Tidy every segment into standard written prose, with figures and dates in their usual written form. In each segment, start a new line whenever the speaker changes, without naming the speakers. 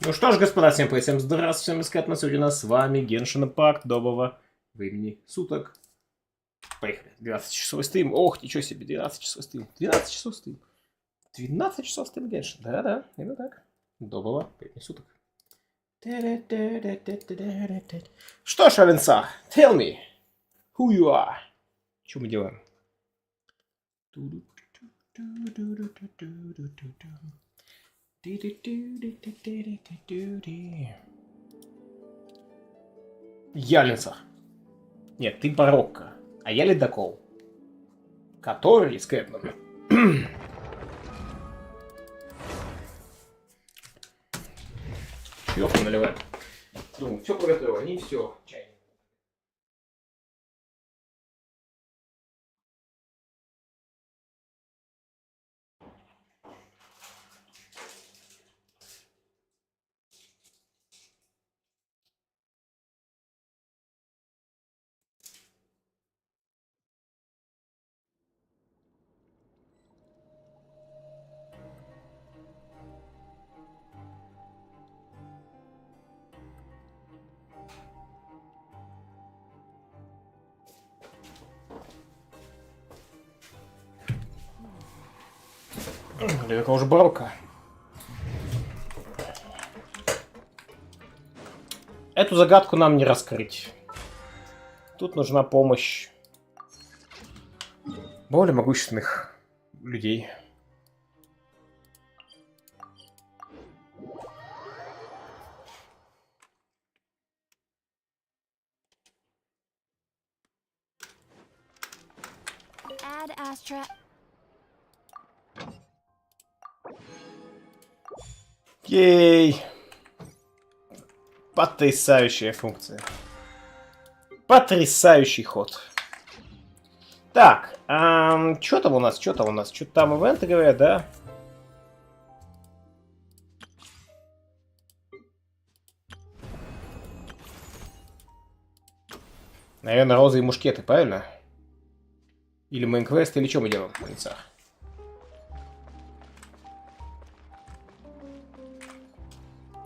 Ну что ж, господа, всем привет, всем здравствуйте, всем искать на сегодня у нас с вами Genshin Impact, доброго времени суток. Поехали, 12 часов стрим, ох, ничего себе, 12 часов стрим, 12 часов стрим, 12 часов стрим Genshin, да-да, именно так, доброго времени суток. Что ж, Аленса, tell me, who you are, что мы делаем? Я Ленса. Нет, ты Барокко, а я Ледокол. Который с Кэтном. Чёрт наливает. Думаю, все приготовил, не все. Чай. Ледокол уже Барокко. Эту загадку нам не раскрыть. Тут нужна помощь более могущественных людей. Ей! Потрясающая функция. Потрясающий ход. Так, что там у нас? Что там ивенты говорят, да? Наверное, розы и мушкеты, правильно? Или мейн-квест, или что мы делаем в концах?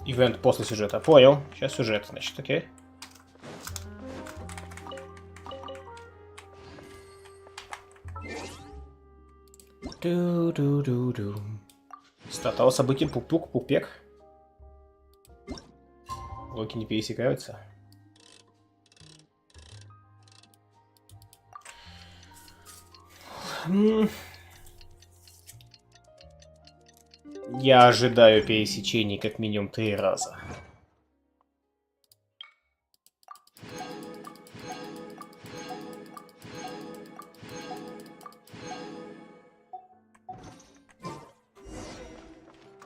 Ивент после сюжета. Понял. Сейчас сюжет, значит, окей. Ду-ду-ду-ду. Стартовал событием пук-пук-пупек. Локи не пересекаются. Я ожидаю пересечений как минимум 3 раза.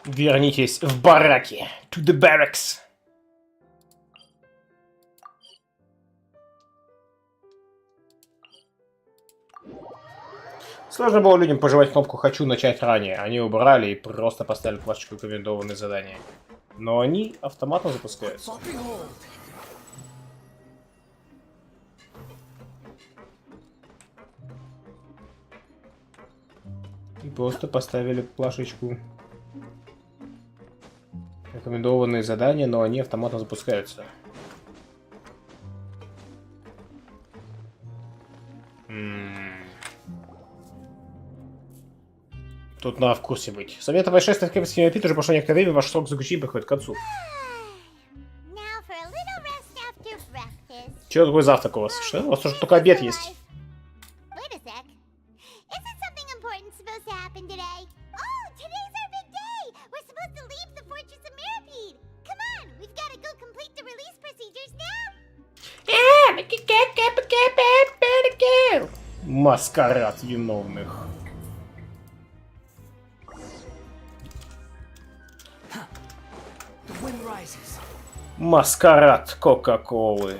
Вернитесь в бараки. To the barracks. Сложно было людям пожевать кнопку «Хочу начать ранее». Они убрали и просто поставили плашечку «Рекомендованные задания». Но они автоматом запускаются. И просто поставили плашечку «Рекомендованные задания», но они автоматом запускаются. Тут надо в курсе быть. Советовое шествие в крепости Меропит уже прошло некоторое время, ваш срок заключения приходит к концу. Чё такой завтрак у вас? Что? У вас уже только обед есть. Маскарад виновных. Маскарад Кока-Колы.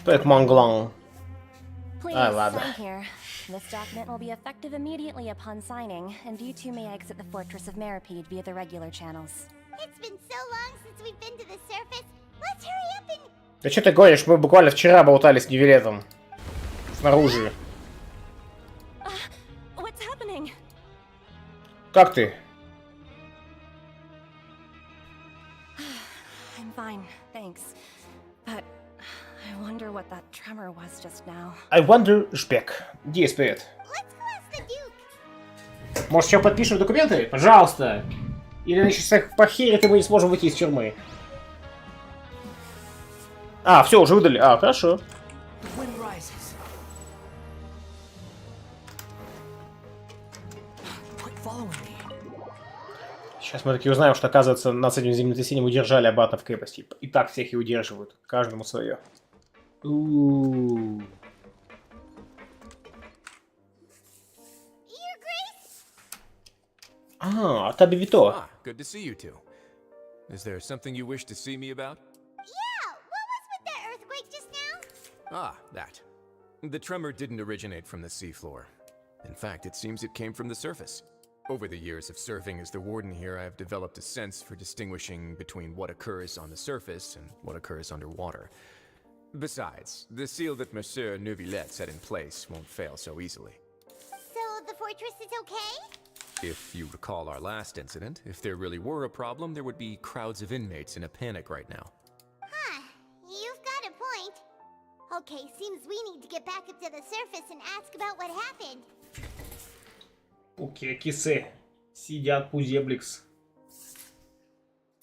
Пэт Монглан. Ладно.
This document will be effective immediately upon signing, and you two may exit the fortress of Meripede via the regular channels.
It's been so long since we've been to the surface. Let's hurry up and
Да что ты говоришь? Мы буквально вчера болтали с Невилетом. Снаружи.
What's happening?
Как ты?
I'm fine, thanks. But I wonder what that tremor was just now.
I wonder, Шпек. Дис, привет. Может, еще подпишем документы? Пожалуйста. Или значит, всех похерит, и мы не сможем выйти из тюрьмы. А, все, уже выдали. А, хорошо. Сейчас мы таки узнаем, что, оказывается, нас этим землетрясением удержали обратно в крепости. И так всех и удерживают. Каждому свое. А, Табивито.
Ah, good to see you two. Is there something you wish to see me about?
Yeah, what was with that earthquake just now?
Ah, that. The tremor didn't originate from the seafloor. In fact, it seems it came from the surface. Over the years of serving as the warden here, I have developed a sense for distinguishing between what occurs on the surface and what occurs underwater. Besides, the seal that Monsieur Neuvillette set in place won't fail so easily.
So the fortress is okay?
If you recall our last incident, if there really were a problem, there would be crowds of inmates in a panic right now.
Huh, you've got a point. Okay, seems we need to get back up to the surface and ask about what happened.
Окей, кисы. Сидят пузебликс.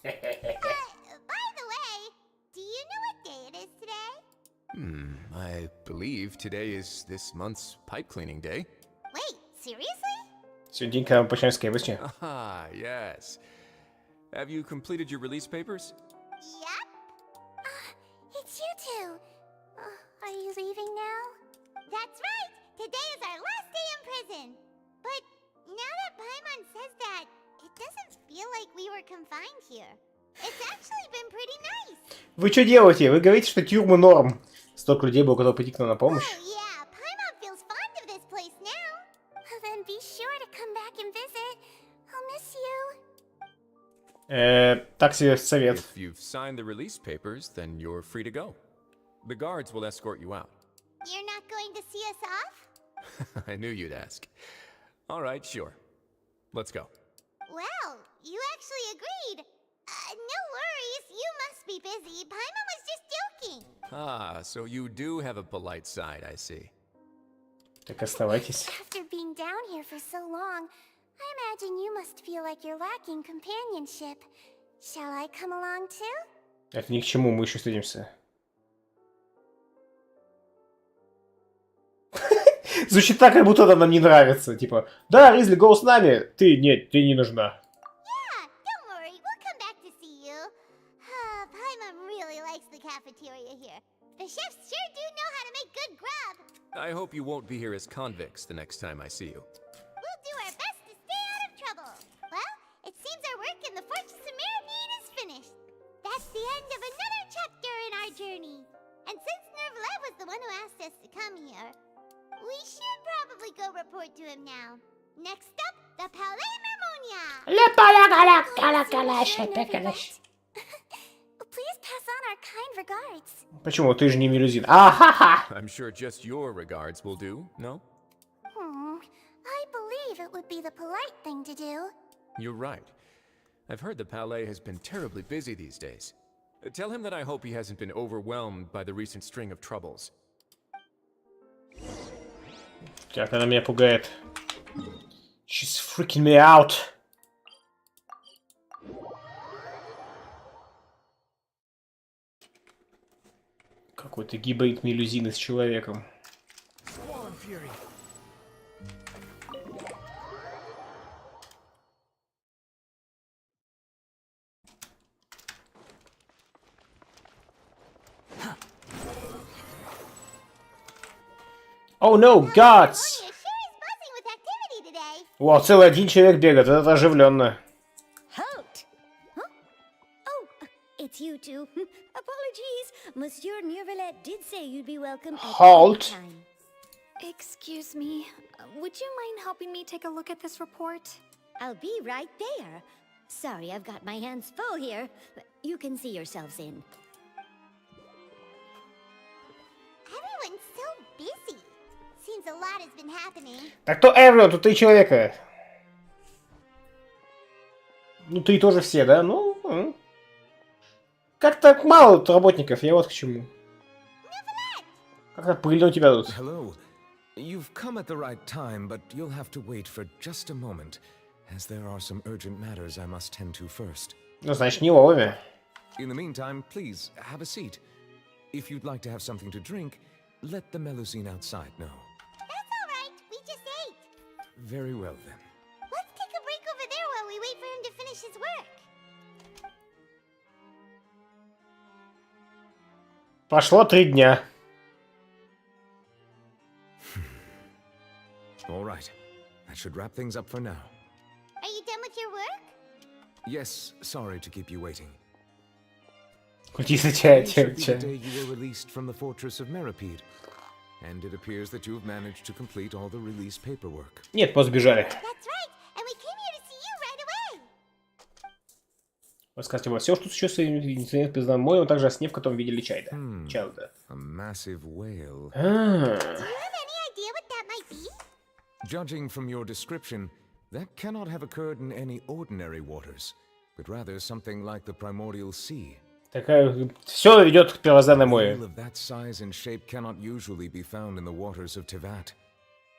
By the way, do you know what day it is today?
I believe today is this month's pipe cleaning day.
Wait, seriously?
Сегодня день, когда мы починаем с крепости.
Ah, yes. Have you completed your release papers?
Yep. It's you two. Are you leaving now? That's right. Today is our last day in prison. But now that Paimon says that, it doesn't feel like we were confined here. It's actually been pretty nice.
Вы что делаете? Вы говорите, что тюрьмы норм. Столько людей было готово прийти к нам на помощь.
Oh yeah, Paimon feels fond of this place now. Then be sure to come back and visit. I'll miss you.
Так себе совет.
If you've signed the release papers, then you're free to go. The guards will escort you out.
You're not going to see us off?
I knew you'd ask. All right, sure. Let's go.
Well, you actually agreed. No worries, you must be busy. Paimon was just joking.
Ah, so you do have a polite side, I see.
Так оставайтесь.
After being down here for so long, I imagine you must feel like you're lacking companionship. Shall I come along too?
Это ни к чему, мы еще встретимся. Звучит так, как будто она нам не нравится. Типа, да, Ризли, go с нами. Ты, нет, ты не нужна.
Yeah, don't worry, we'll come back to see you. Paimon really likes the cafeteria here. The chefs sure do know how to make good grub.
I hope you won't be here as convicts the next time I see you.
We'll do our best to stay out of trouble. Well, it seems our work in the Fortress of Meravine is finished. That's the end of another chapter in our journey. And since Neuvillette was the one who asked us to come here, we should probably go report to him now. Next up, the Palais Mermonia. Please pass on our kind regards.
Почему? Ты же не мелюзин. Ахаха!
I'm sure just your regards will do, no?
I believe it would be the polite thing to do.
You're right. I've heard the Palais has been terribly busy these days. Tell him that I hope he hasn't been overwhelmed by the recent string of troubles.
Как она меня пугает. She's freaking me out. Какой-то гибрид мелюзины с человеком. Oh no, gods! Wow, целый один человек бегает, это оживленно.
Halt! Huh? Oh, it's you two. Apologies. Monsieur Neuvillette did say you'd be welcome at
Halt!
any time.
Excuse me, would you mind helping me take a look at this report?
I'll be right there. Sorry, I've got my hands full here. You can see yourselves in.
seems a lot has been happening.
Так то everyone, тут 3 человека. Ну, 3 тоже все, да? Ну. Как-то мало тут работников, я вот к чему. Как-то пыльно у тебя тут.
Hello. You've come at the right time, but you'll have to wait for just a moment, as there are some urgent matters I must tend to first.
Ну, значит, не вовремя.
In the meantime, please, have a seat. If you'd like to have something to drink, let the Melusine outside know.
That's all right. We just ate.
Very well, then.
Let's take a break over there while we wait for him to finish his work.
Прошло 3 дня.
All right. That should wrap things up for now.
Are you done with your work?
Yes, sorry to keep you waiting.
Культисты
Today should be the
чай.
day you were released from the fortress of Meripede, and it appears that you have managed to complete all the release paperwork.
Нет, просто сбежали.
That's right. And we came here to see you right away.
Рассказывайте обо всем, что случилось инцидент с моем, а также о сне, в котором видели чай, да. Чай, да.
A massive whale.
Do you have any idea what that might be?
Judging from your description, that cannot have occurred in any ordinary waters, but rather something like the primordial sea.
Такая... Все ведет к первозданной
A
море.
whale of that size and shape cannot usually be found in the waters of Tivat.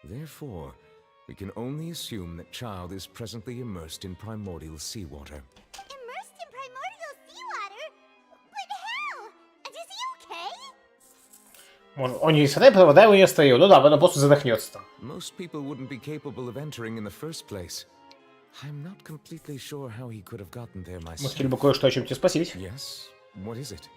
Therefore, we can only assume that Child is presently immersed in primordial seawater.
Immersed in primordial seawater? But how? And is he okay?
Он не страдает, вода его не остается. Ну да, он просто задохнется там.
Most people wouldn't be capable of entering in the first place. I'm not completely sure how he could have gotten there
Мы
myself.
хотели бы кое-что о чем тебя спросить.
Yes? What is it?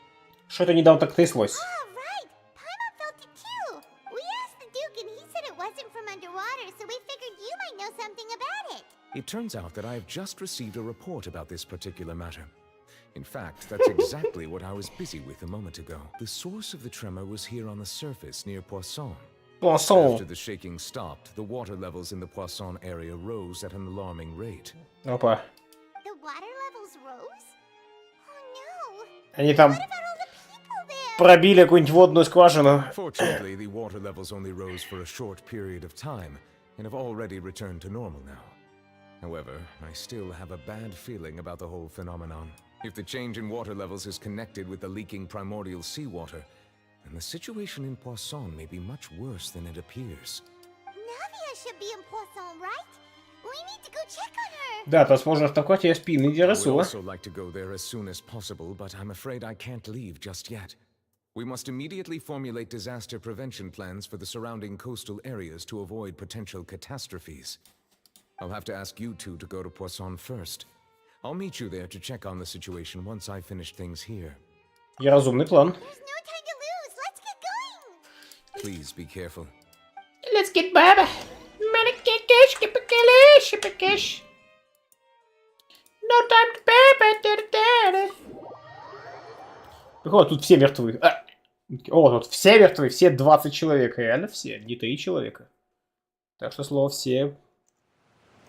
Что-то недавно так тряслось.
Oh, right. Paimon felt it too. We asked the Duke and he said it wasn't from underwater, so we figured you might know something about it.
It turns out that I have just received a report about this particular matter. In fact, that's exactly what I was busy with a moment ago. The source of the tremor was here on the surface near Poisson. After
Poisson.
the shaking stopped, the water levels in the Poisson area rose at an alarming rate.
Опа.
The water levels rose? Oh no.
Они там
What about all the people there?
пробили какую-нибудь водную скважину.
Fortunately, the water levels only rose for a short period of time and have already returned to normal now. However, I still have a bad feeling about the whole phenomenon. If the change in water levels is connected with the leaking primordial seawater, then the situation in Poisson may be much worse than it appears.
Navia should be in Poisson, right? We need to go check on her.
Да, то есть можно в такой тебе спины
I would
интересула.
also like to go there as soon as possible, but I'm afraid I can't leave just yet. We must immediately formulate disaster prevention plans for the surrounding coastal areas to avoid potential catastrophes. I'll have to ask you two to go to Poisson first. I'll meet you there to check on the situation once I finish things here.
И разумный план.
There's no time to lose. Let's get going.
Please be careful.
Let's get Baba. No time to Baba. О, тут все мертвы. О, тут все мертвы, все 20 человек. Реально все, не 3 человека. Так что слово все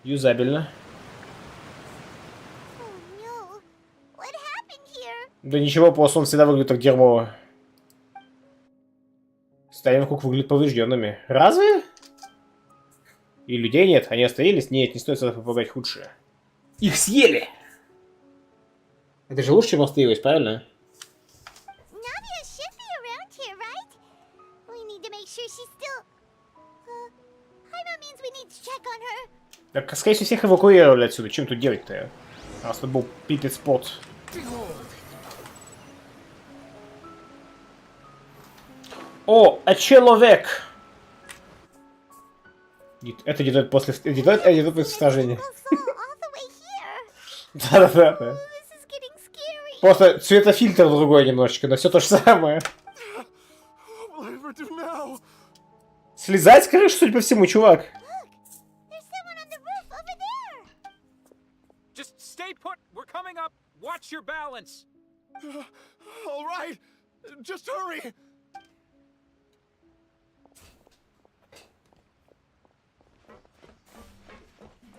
юзабельно.
Oh no. What happened here?
Да ничего, просто он всегда выглядит так дерьмово. Стайнкук выглядит поврежденными. Разве? И людей нет, они остановились? Нет, не стоит сюда попугать худшее. Их съели! Это же лучше, чем остановилась, правильно?
Navia should be around here, right? We need to make sure she's still... Paimon means we need to check on her.
Так, скорее всего, всех эвакуировали отсюда. Чем тут делать-то? Раз тут был пипец-спот. О, а человек! Это идет после... идет после сражения.
All the way here.
Да-да-да.
This is getting scary.
Просто цветофильтр другой немножечко, но все то же самое.
What will I ever do now?
Слезать с крыши, судя по всему, чувак.
There's someone on the roof over there.
Just stay put. We're coming up. Watch your balance.
All right, just hurry.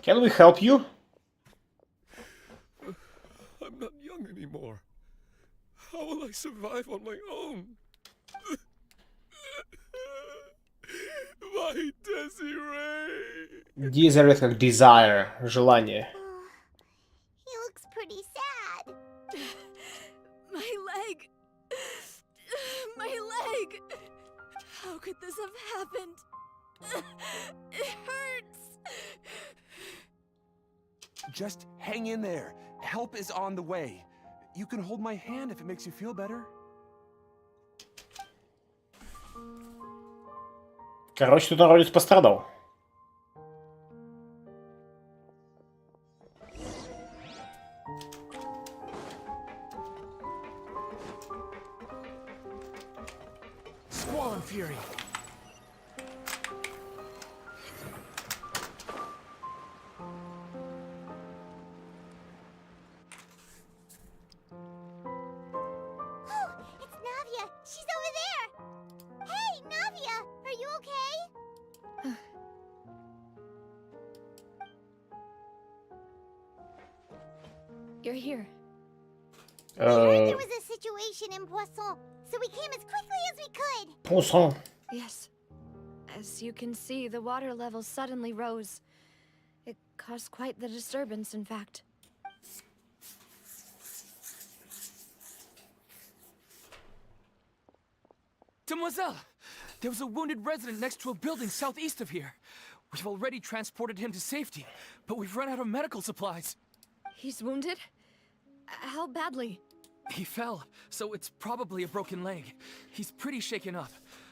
Can we help you?
I'm not young anymore. How will I survive on my own? My Desiree!
Desire как desire, желание.
He looks pretty sad.
My leg! My leg! How could this have happened? It hurts!
Just hang in there. Help is on the way. You can hold my hand if it makes you feel better.
Короче, тут народец пострадал.
Squall and Fury.
Oh, it's Navia. She's over there. Hey, Navia, are you okay?
You're here.
We heard there was a situation in Poisson, so we came as quickly as we could.
Poisson.
Yes. As you can see, the water level suddenly rose. It caused quite the disturbance, in fact.
Demoiselle! There was a wounded resident next to a building southeast of here. We've already transported him to safety, but we've run out of medical supplies.
He's wounded? How badly?
He fell, so it's probably a broken leg. He's pretty shaken up.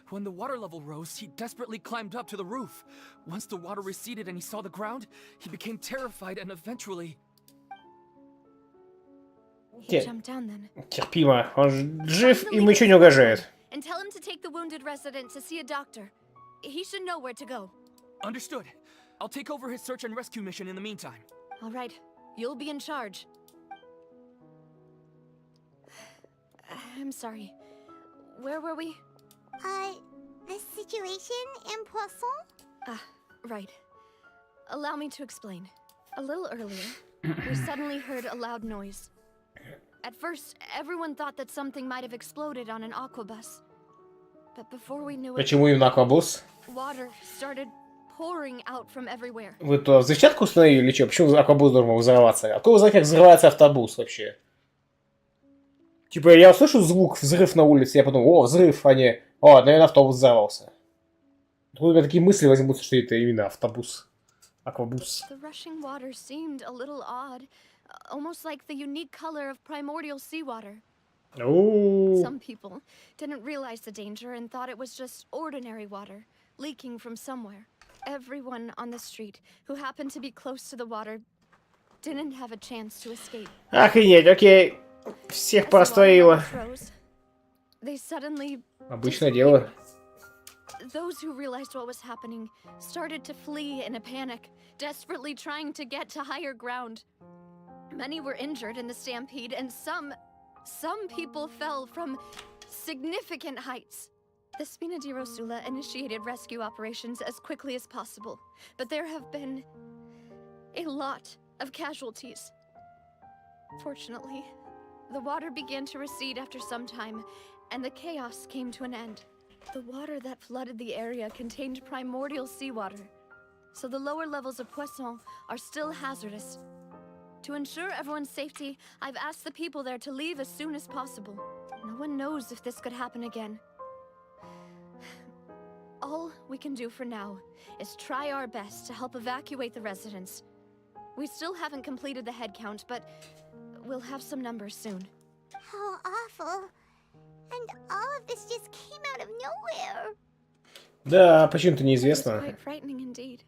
When the water level rose, he desperately climbed up to the roof. Once the water receded and he saw the ground, he became terrified and eventually...
He jumped down then.
Терпимо. Он жив, ему ничего не угрожает.
And tell him to take the wounded resident to see a doctor. He should know where to go.
Understood. I'll take over his search and rescue mission in the meantime.
All right. You'll be in charge. I'm sorry. Where were we?
The situation in Poisson?
Ah, right. Allow me to explain. A little earlier, we suddenly heard a loud noise. At first, everyone thought that something might have exploded on an aquabus. But before we knew it,
Почему именно аквабус?
water started pouring out from everywhere.
Вы то взрывчатку установили или что? Почему аквабус должен взрываться? Откуда вы знаете, как взрывается автобус вообще? Типа, я услышу звук, взрыв на улице, я подумал, о, взрыв, а не, о, наверное, автобус взорвался. Откуда у меня такие мысли возьмутся, что это именно автобус, аквабус?
The rushing water seemed a little odd, almost like the unique color of primordial seawater. Some people didn't realize the danger and thought it was just ordinary water, leaking from somewhere. Everyone on the street who happened to be close to the water didn't have a chance to escape.
Охренеть, окей. Всех
As the water
простоило.
levels rose, they suddenly
Обычное дело.
Those who realized what was happening started to flee in a panic, desperately trying to get to higher ground. Many were injured in the stampede, and some people fell from significant heights. The Spina di Rosula initiated rescue operations as quickly as possible, but there have been a lot of casualties. Fortunately, the water began to recede after some time, and the chaos came to an end. The water that flooded the area contained primordial seawater, so the lower levels of Poisson are still hazardous. To ensure everyone's safety, I've asked the people there to leave as soon as possible. No one knows if this could happen again. All we can do for now is try our best to help evacuate the residents. We still haven't completed the head count, but we'll have some numbers soon.
How awful. And all of this just came out of nowhere.
Да, почему-то
It's
неизвестно.
quite frightening indeed.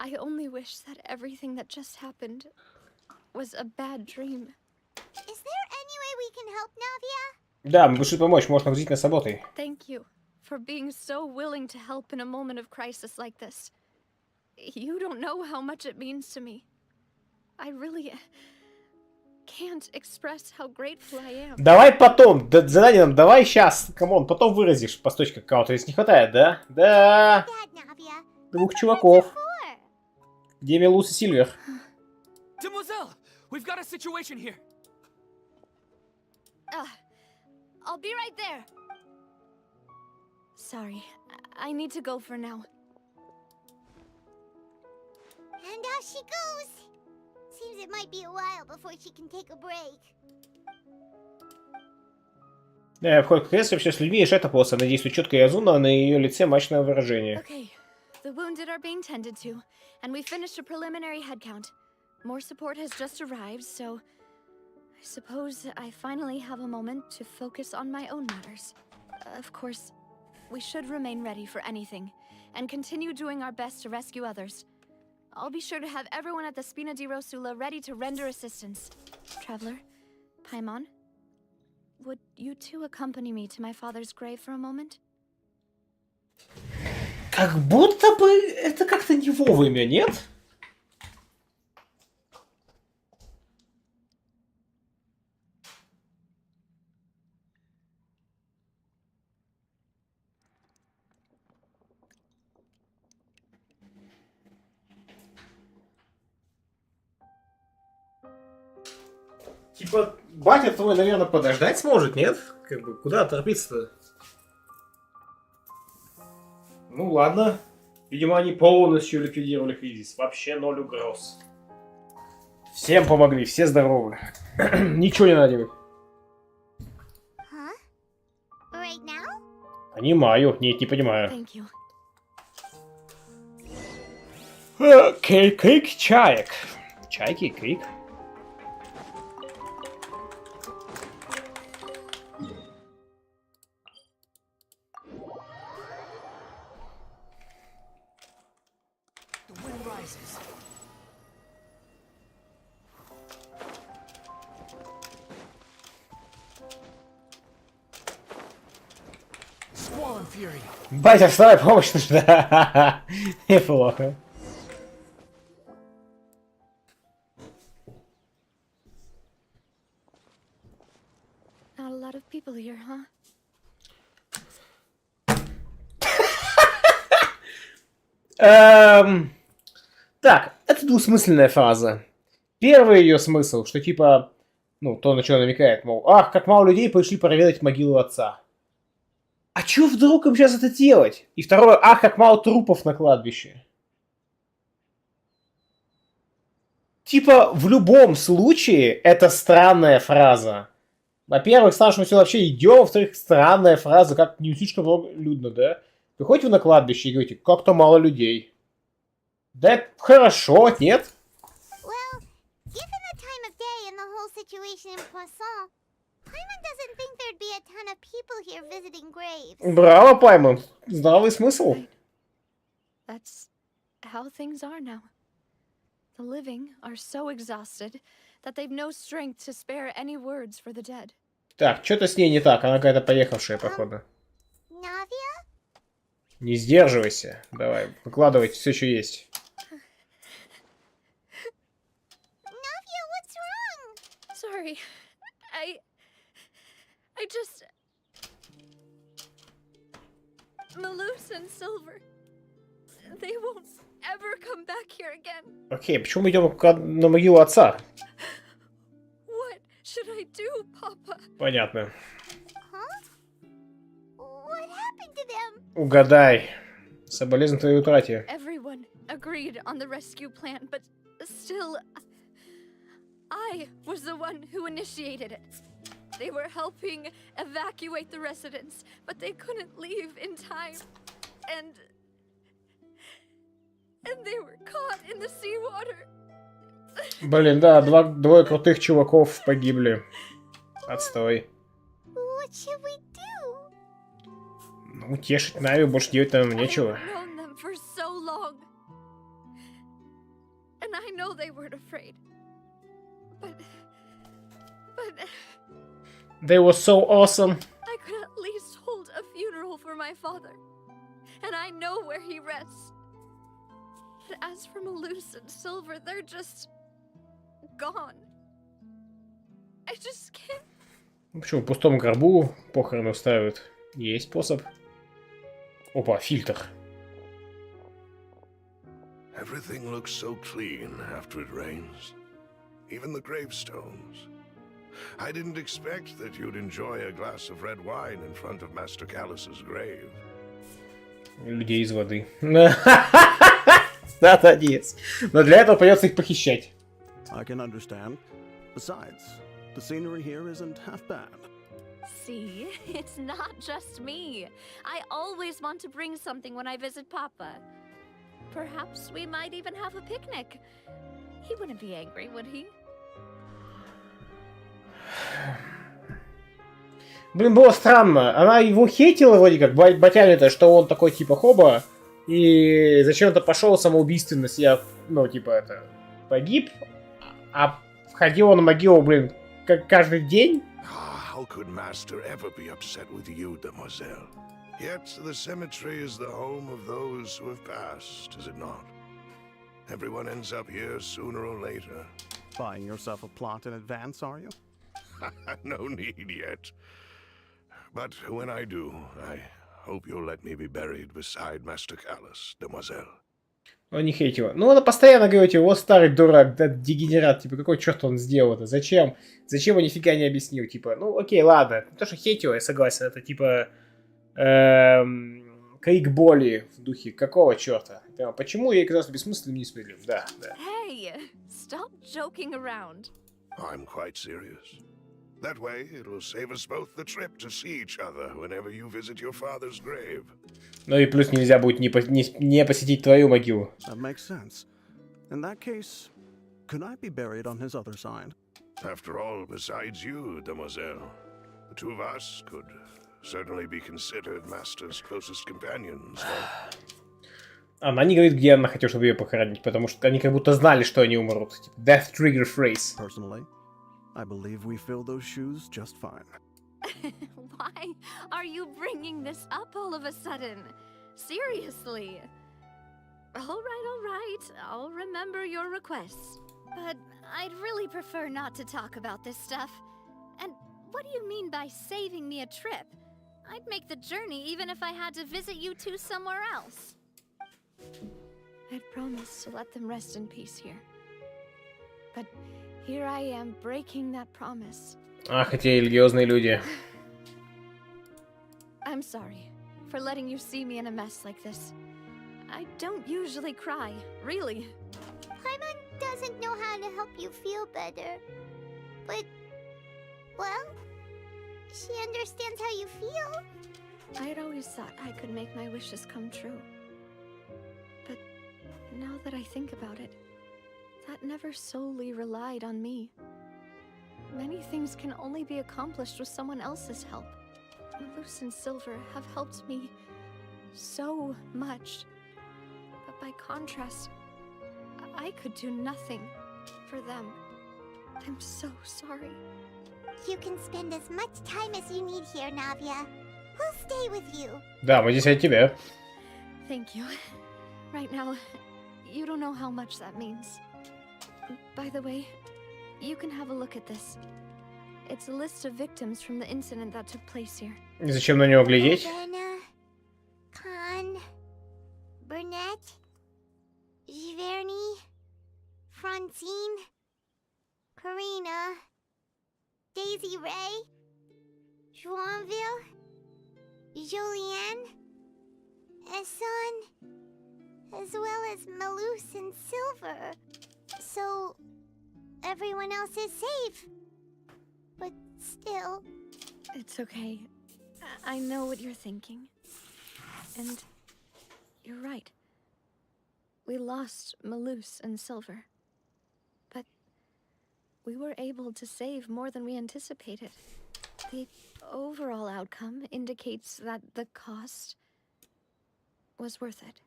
I only wish that everything that just happened was a bad dream.
Is there any way we can help Navia?
Да, мы решили помочь, может нагрузить нас работой.
Thank you for being so willing to help in a moment of crisis like this. You don't know how much it means to me. I really can't express how grateful I am.
Давай потом, задание нам давай сейчас, камон, потом выразишь по точке какого-то, если не хватает, да? Да,
Dad, Navia.
двух чуваков.
Four.
Где Мелус и Сильвер?
Demoiselle! We've got a situation here.
I'll be right there. Sorry, I need to go for now.
And off she goes. Seems it might be a while before she can take a break.
Вход к креслу все с людьми решает вопрос. Она действует четко и разумно, на ее лице мрачное выражение.
Okay, the wounded are being tended to, and we finished a preliminary head count. More support has just arrived, so I suppose I finally have a moment to focus on my own matters. Of course, we should remain ready for anything, and continue doing our best to rescue others. I'll be sure to have everyone at the Spina di Rosula ready to render assistance. Traveler, Paimon, would you two accompany me to my father's grave for a moment?
Как будто бы это как-то не вовремя, нет? Типа, батя твой, наверное, подождать сможет, нет? Как бы, куда торопиться-то? Ну ладно. Видимо, они полностью ликвидировали кризис. Вообще 0 угроз. Всем помогли, все здоровы. Ничего не надо делать.
Huh? Right now?
Понимаю. Нет, не понимаю.
Thank you.
Крик чаек. Чайки, крик.
The wind rises. Squall and fury.
Батя, вставай, помощь нужна. Неплохо.
Not a lot of people here, huh?
Так, это двусмысленная фраза. Первый ее смысл, что типа, ну, то, на что намекает, мол, ах, как мало людей пришли проведать могилу отца. А чё вдруг им сейчас это делать? И второе, ах, как мало трупов на кладбище. Типа, в любом случае, это странная фраза. Во-первых, странно, что мы сюда вообще идем, во-вторых, странная фраза, как не слишком много людно, да? Приходите вы на кладбище и говорите, как-то мало людей. Да это хорошо, нет?
Well, given the time of day and the whole situation in Poisson, Paimon doesn't think there'd be a ton of people here visiting graves.
Браво, Паймон. Здравый смысл.
That's how things are now. The living are so exhausted that they've no strength to spare any words for the dead.
Так, что-то с ней не так. Она какая-то поехавшая, походу.
Navia?
Не сдерживайся. Давай, выкладывай, все еще есть.
Navia, what's wrong?
Sorry, I just... Malus and Silver, they won't ever come back here again.
Окей, почему мы идем на могилу отца?
What should I do, Papa?
Понятно.
Huh? What happened to them?
Угадай. Соболезную твоей утрате.
Everyone agreed on the rescue plan, but still, I was the one who initiated it. They were helping evacuate the residents, but they couldn't leave in time. And they were caught in the seawater.
Блин, да, двое крутых чуваков погибли. Отстой.
What should we do?
Ну, утешить Нави, больше делать там нечего.
I've known them for so long. And I know they weren't afraid. But
They were so awesome.
I could at least hold a funeral for my father. And I know where he rests. But as for Malus and Silver, they're just gone. I just can't.
Ну, почему в пустом гробу похороны устраивают? Есть способ. Опа, фильтр.
Everything looks so clean after it rains. Even the gravestones. I didn't expect that you'd enjoy a glass of red wine in front of Master Callus's grave.
Людей из воды. Да, есть. Но для этого придется их похищать.
I can understand. Besides, the scenery here isn't half bad.
See, it's not just me. I always want to bring something when I visit Papa. Perhaps we might even have a picnic. He wouldn't be angry, would he?
Блин, было странно. Она его хейтила вроде как, батяня-то, что он такой типа хоба. И зачем-то пошел самоубийственно себя, ну, типа, это, погиб. А входил он на могилу, блин, как каждый день.
How could Master ever be upset with you, demoiselle? Yet the cemetery is the home of those who have passed, is it not? Everyone ends up here sooner or later.
Buying yourself a plot in advance, are you?
No need yet. But when I do, I hope you'll let me be buried beside Master Callus, demoiselle.
Он не хейтила. Ну, она постоянно говорит, вот старый дурак, да, дегенерат, типа, какой черт он сделал это? Зачем? Зачем он нифига не объяснил? Типа, ну, окей, ладно. То, что хейтила, я согласен, это типа крик боли в духе какого черта? Почему ей казалось бессмысленным и несправедливым? Да, да.
Hey, stop joking around.
I'm quite serious. That way, it'll save us both the trip to see each other whenever you visit your father's grave.
Ну и плюс нельзя будет не посетить твою могилу.
That makes sense. In that case, could I be buried on his other side?
After all, besides you, demoiselle, the two of us could certainly be considered Master's closest companions.
Она не говорит, где она хотела, чтобы ее похоронить, потому что они как будто знали, что они умрут. Death trigger phrase.
Personally, I believe we fill those shoes just fine.
Why are you bringing this up all of a sudden? Seriously. All right. I'll remember your requests.
But I'd really prefer not to talk about this stuff. And what do you mean by saving me a trip? I'd make the journey even if I had to visit you two somewhere else.
I'd promised to let them rest in peace here. But here I am breaking that promise.
Ах, эти религиозные люди.
I'm sorry for letting you see me in a mess like this. I don't usually cry, really.
Paimon doesn't know how to help you feel better. But, well, she understands how you feel.
I had always thought I could make my wishes come true. But now that I think about it, that never solely relied on me. Many things can only be accomplished with someone else's help. Malus and Silver have helped me so much. But by contrast, I could do nothing for them. I'm so sorry.
You can spend as much time as you need here, Navia. We'll stay with you.
Да, мы здесь от тебя.
Thank you. Right now, you don't know how much that means. By the way, you can have a look at this. It's a list of victims from the incident that took place here.
И зачем на него глядеть?
Elena, Khan, Burnett, Giverny, Francine, Karina, Daisy Ray, Joinville, Jolienne, Esson, as well as Malus and Silver. So, everyone else is safe. But still...
It's okay. I know what you're thinking. And you're right. We lost Malus and Silver. But we were able to save more than we anticipated. The overall outcome indicates that the cost was worth it.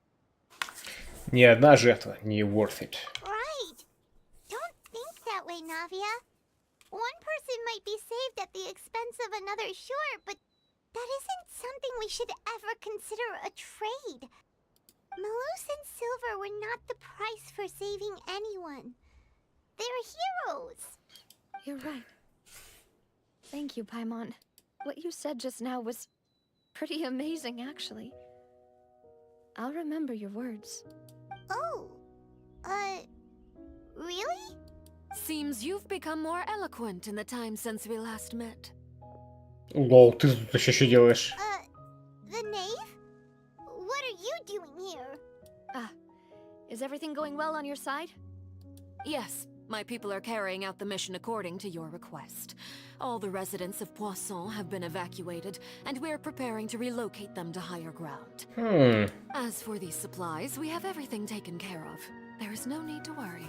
Ни одна жертва не worth it.
Right! Don't think that way, Navia. One person might be saved at the expense of another, sure, but that isn't something we should ever consider a trade. Malus and Silver were not the price for saving anyone. They're heroes.
You're right. Thank you, Paimon. What you said just now was pretty amazing, actually. I'll remember your words.
Oh, really?
Seems you've become more eloquent in the time since we last met.
Лол, ты тут еще что делаешь?
The knave? What are you
going well on your side?
Yes, my people are carrying out the mission according to your request. All the residents of Poisson have been evacuated, and we're preparing to relocate them to higher ground. As for these supplies, we have everything taken care of. There is no need to worry.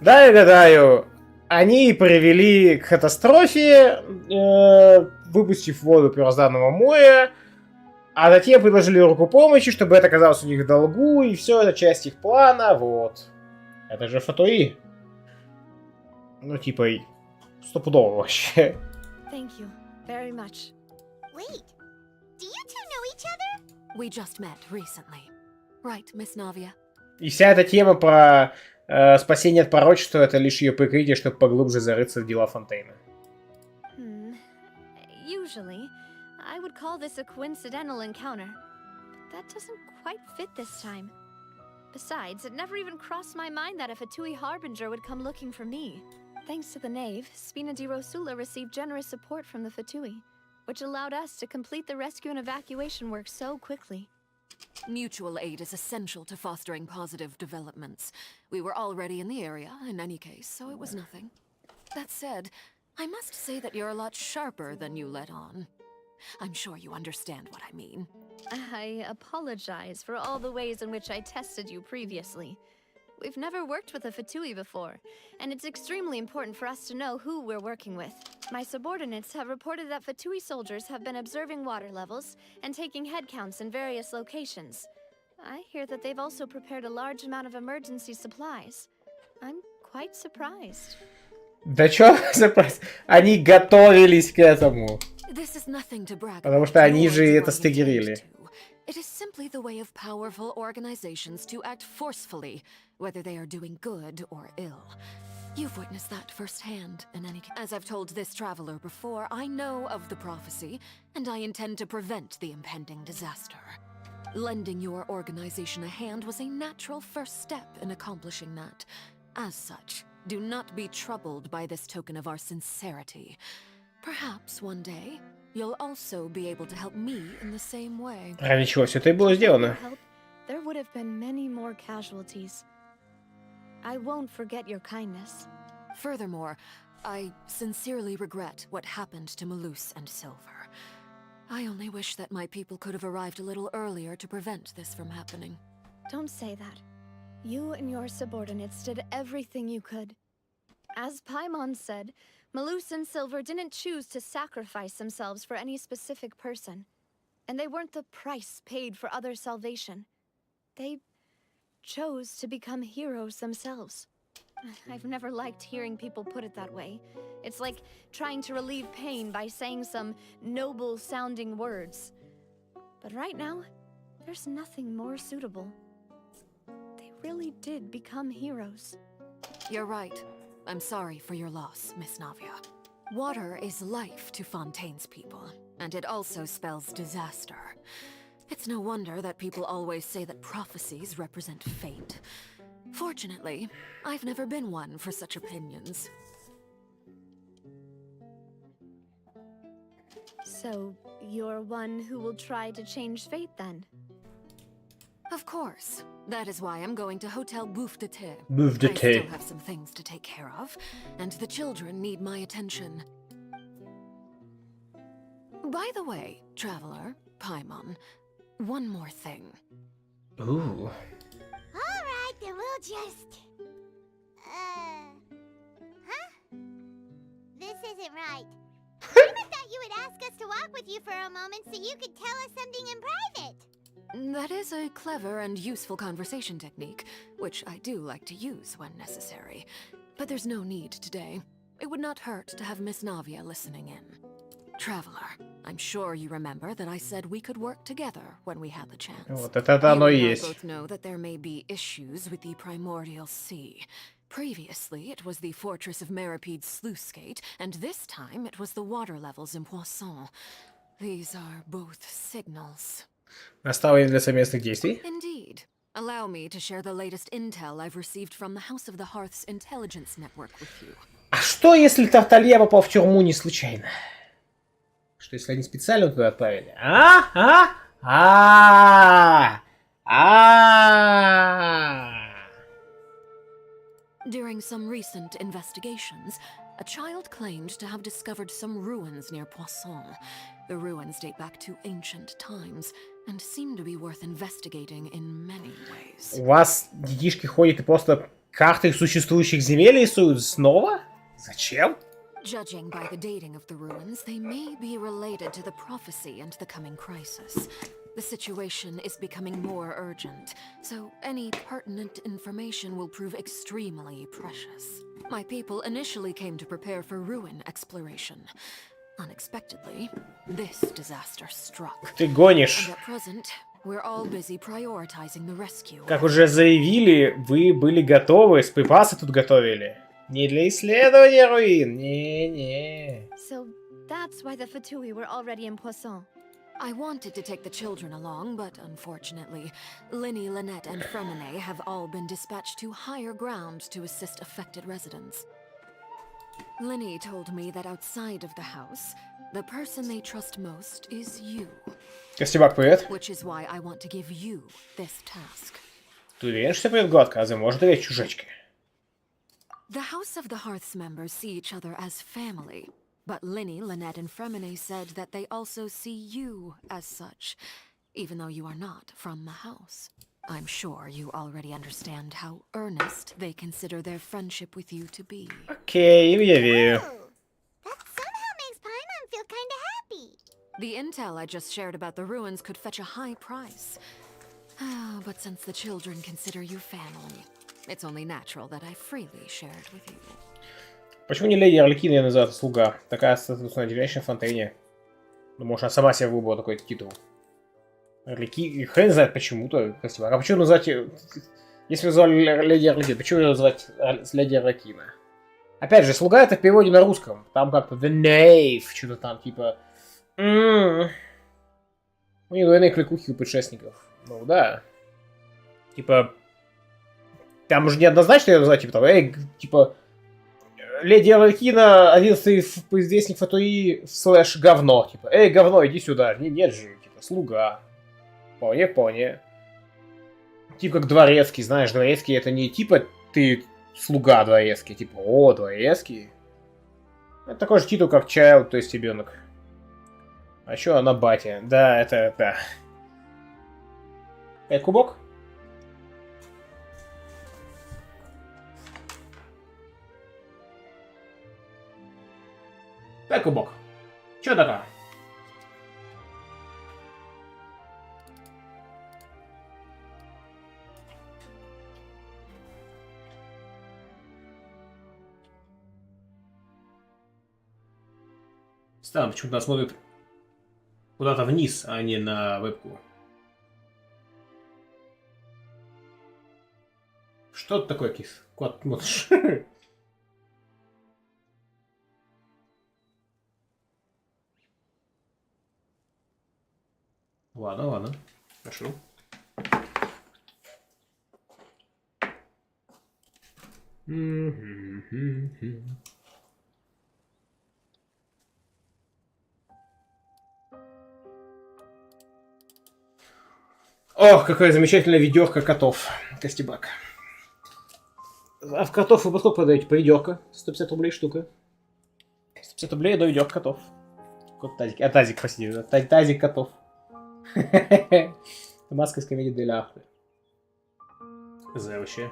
Да, я гадаю, они привели к катастрофе, выпустив воду первозданного моря, а затем предложили руку помощи, чтобы это оказалось у них в долгу, и все это часть их плана, вот. Это же Фатуи. Ну, типа, стопудово вообще.
Thank you very much.
Wait, do you two know each other?
We just met recently. Right, Miss Navia?
И вся эта тема про спасение от пророчества, это лишь ее прикрытие, чтобы поглубже зарыться в дела Фонтейна.
Usually, I would call this a coincidental encounter. That doesn't quite fit this time. Besides, it never even crossed my mind that a Fatui Harbinger would come looking for me. Thanks to the Knave, Spina di Rosula received generous support from the Fatui, which allowed us to complete the rescue and evacuation work so quickly.
Mutual aid is essential to fostering positive developments. We were already in the area, in any case, so it was nothing. That said, I must say that you're a lot sharper than you let on. I'm sure you understand what I mean.
I apologize for all the ways in which I tested you previously. We've never worked with a Fatui before, and it's extremely important for us to know who we're working with. My subordinates have reported that Fatui soldiers have been observing water levels and taking head counts in various locations. I hear that they've also prepared a large amount of emergency supplies. I'm quite surprised.
Да чё surprise? Они готовились к этому.
This is nothing to brag
Потому
about,
что они
nor
же
do I
это стагерили.
intend to. It is simply the way of powerful organizations to act forcefully, whether they are doing good or ill. You've witnessed that firsthand, in any case. As I've told this traveler before, I know of the prophecy, and I intend to prevent the impending disaster. Lending your organization a hand was a natural first step in accomplishing that. As such, do not be troubled by this token of our sincerity. Perhaps one day, you'll also be able to help me in the same way.
Ради чего все это и было сделано.
There would have been many more casualties. I won't forget your kindness.
Furthermore, I sincerely regret what happened to Malus and Silver. I only wish that my people could have arrived a little earlier to prevent this from happening.
Don't say that. You and your subordinates did everything you could. As Paimon said, Malus and Silver didn't choose to sacrifice themselves for any specific person. And they weren't the price paid for other salvation. They chose to become heroes themselves. I've never liked hearing people put it that way. It's like trying to relieve pain by saying some noble-sounding words. But right now, there's nothing more suitable. They really did become heroes.
You're right. I'm sorry for your loss, Miss Navia. Water is life to Fontaine's people, and it also spells disaster. It's no wonder that people always say that prophecies represent fate. Fortunately, I've never been one for such opinions.
So, you're one who will try to change fate then?
Of course. That is why I'm going to Hotel Bouffe de Thé.
Bouffe de
I
Thé.
still have some things to take care of, and the children need my attention. By the way, traveler, Paimon, one more thing.
Ooh.
Alright, then we'll just... Huh? This isn't right. I thought you would ask us to walk with you for a moment so you could tell us something in private.
That is a clever and useful conversation technique, which I do like to use when necessary. But there's no need today. It would not hurt to have Miss Navia listening in. Traveler, I'm sure you remember that I said we could work together when we had the chance.
Вот это оно и
You and I
есть.
both know that there may be issues with the primordial sea. Previously, it was the fortress of Meripede's sluice gate, and this time it was the water levels in Poisson. These are both signals.
Настало время для совместных действий.
Indeed. Allow me to share the latest intel I've received from the House of the Hearth's intelligence network with you.
А что, если Тарталья попал в тюрьму не случайно? Что, если они специально туда отправили?
During some recent investigations, a child claimed to have discovered some ruins near Poisson. The ruins date back to ancient times and seem to be worth investigating in many ways.
У вас детишки ходят и просто карты существующих земель рисуют снова? Зачем?
Judging by the dating of the ruins, they may be related to the prophecy and the coming crisis. The situation is becoming more urgent, so any pertinent information will prove extremely precious. My people initially came to prepare for ruin exploration. Unexpectedly, this disaster struck.
Ты гонишь.
And at present, we're all busy prioritizing the rescue.
Как уже заявили, вы были готовы, с припасы тут готовили. Не для исследования руин, не-не.
So that's why the Fatui were already in Poisson.
I wanted to take the children along, but unfortunately, Linny, Lynette, and Fremine have all been dispatched to higher ground to assist affected residents. Linny told me that outside of the house, the person they trust most is you.
Костебак, привет.
Which is why I want to give you this task.
Ты уверен, что все придет гладко? Разве можешь доверять чужачке?
The House of the Hearth's members see each other as family, but Linny, Lynette, and Fremine said that they also see you as such, even though you are not from the house. I'm sure you already understand how earnest they consider their friendship with you to be.
Окей, я верю.
That somehow makes Paimon feel kinda happy.
The intel I just shared about the ruins could fetch a high price. But since the children consider you family, it's only natural that I freely share it with you.
Почему не леди Арлекина ее называют слуга? Такая статусная девичья фонтейне. Ну, может, она сама себе выбрала такой титул. Арлеки... Хрен знает почему-то. А почему назвать... Если вы назвали леди Арлекина, почему ее называть леди Арлекина? Опять же, слуга это в переводе на русском. Там как-то the knave, что-то там типа... У них двойные кликухи у предшественников. Ну да. Типа... Там уже неоднозначно ее назвать, типа, там, типа... Леди Арлекина, 11-й поизвестник Фатуи, слэш говно. Типа, говно, иди сюда. Нет же, типа, слуга. Вполне. Типа как дворецкий, знаешь, дворецкий это не типа ты слуга дворецкий, типа, о, дворецкий. Это такой же титул, как child, то есть ребенок. А еще она батя. Да, это... Кубок? Дай кубок. Чё такое? Странно, почему-то она смотрит куда-то вниз, а не на вебку. Что это такое, кис? Куда ты смотришь? Ладно. Хорошо. Ох, какая замечательная ведерко котов. Костебак. А в котов вы сколько продаете? По ведерко? 150 рублей штука. 150 рублей до ведерка котов. Тазик. Тазик, прости. Тазик котов. Маска из комедии Деля Ахты. Вообще.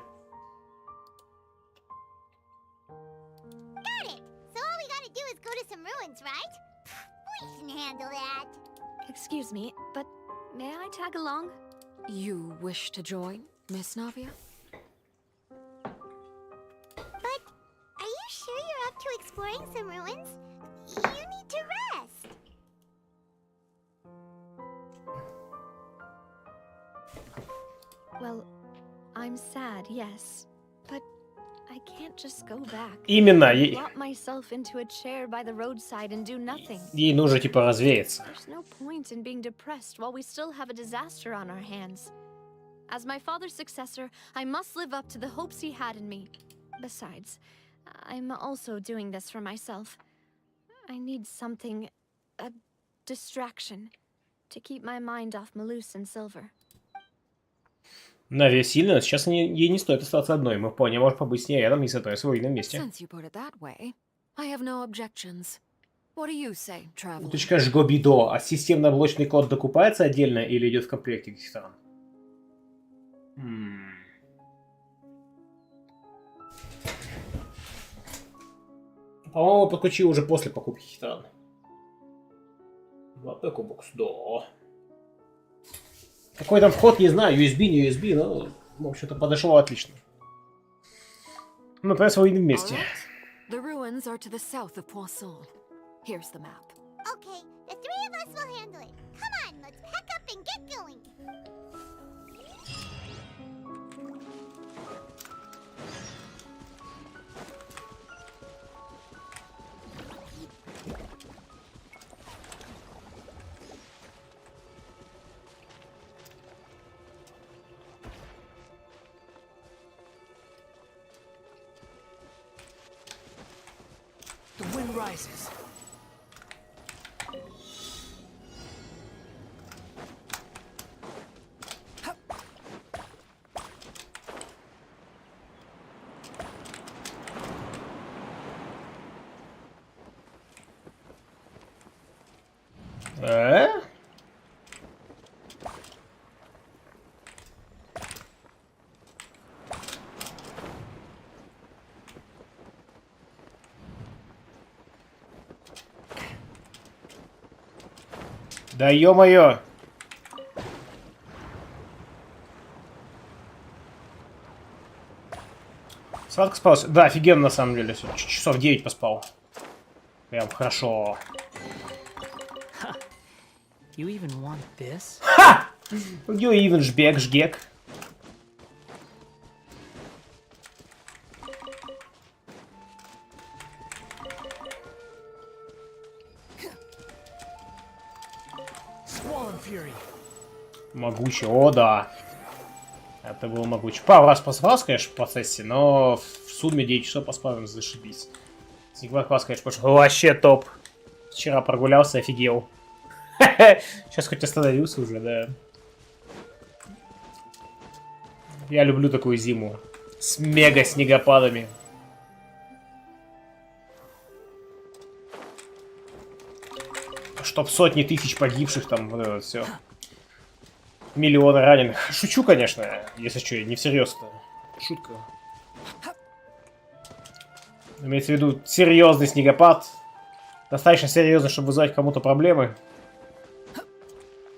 Got it! So all we gotta do is go to some ruins, right? We can handle that.
Excuse me, but may I tag along?
You wish to join, Miss Navia?
But are you sure you're up to exploring some ruins? You need to rest.
Well, I'm sad, yes, but I can't just go back.
Именно.
Lock myself into a chair by the roadside and do nothing.
Ей нужно типа развеяться.
There's no point in being depressed while we still have a disaster on our hands. As my father's successor, I must live up to the hopes he had in me. Besides, I'm also doing this for myself. I need something, a distraction, to keep my mind off Malus and Silver.
Навия сильная, сейчас ей не стоит остаться одной. Мы вполне можем побыть с ней рядом и сотрясать в видном месте.
Since you put it that way, I have no objections. What do you say, traveler?
Уточка Жгобидо. А системно-блочный код докупается отдельно или идет в комплекте Гитаран? По-моему, подключил уже после покупки Гитаран. Вот такой бокс, да. Какой там вход, не знаю, USB, не USB, но, в общем-то, подошло отлично. Мы просто выйдем вместе.
The ruins are to the south of Poisson. Here's the map.
Okay, the three of us will handle it. Come on, let's pack up and get going.
The wind rises.
Да ё-моё! Сладко спалось? Да, офигенно на самом деле. Часов 9 поспал. Прям хорошо.
You even want this?
Ха! You even жгек. Могучий, о да. Это было могучий. Пару раз поспался, конечно, в процессе, но в сумме 9 часов поспал, зашибись. Снеговой класс, конечно, пошел. Вообще топ. Вчера прогулялся, офигел. Сейчас хоть остановился уже, да. Я люблю такую зиму. С мега снегопадами. Чтоб сотни тысяч погибших там, вот это все. Миллионы раненых. Шучу, конечно, если что, не всерьез-то. Шутка. Имеется в виду серьезный снегопад. Достаточно серьезный, чтобы вызывать кому-то проблемы.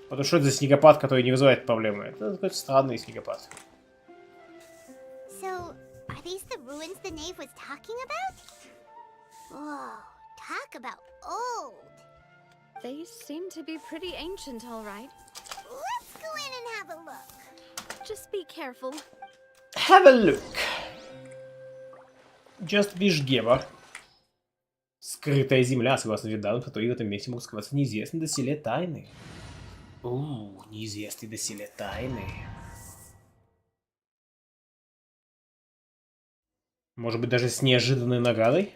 Потому что это за снегопад, который не вызывает проблемы. Это какой-то странный снегопад.
So, are these the ruins the knave was talking about? Whoa, talk about old.
They seem to be pretty ancient, all right.
Let's go in and have a look.
Just be careful.
Have a look. Just be жгеба. Скрытая земля, согласно видам, которые в этом месте могут скрываться неизвестные доселе тайны. Неизвестные доселе тайны. Может быть, даже с неожиданной наградой?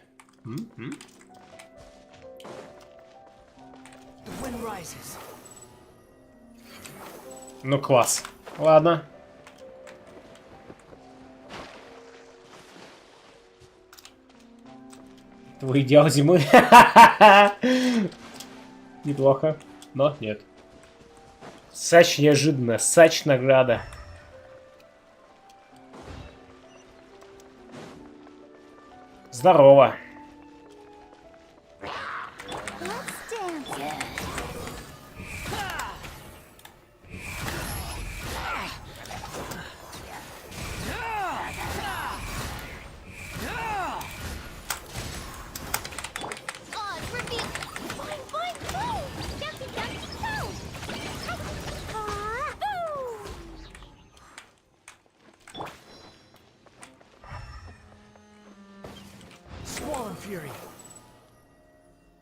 Ну, класс. Ладно. Твой идеал зимы. Неплохо. Но нет. Сач неожиданно. Сач награда. Здорово.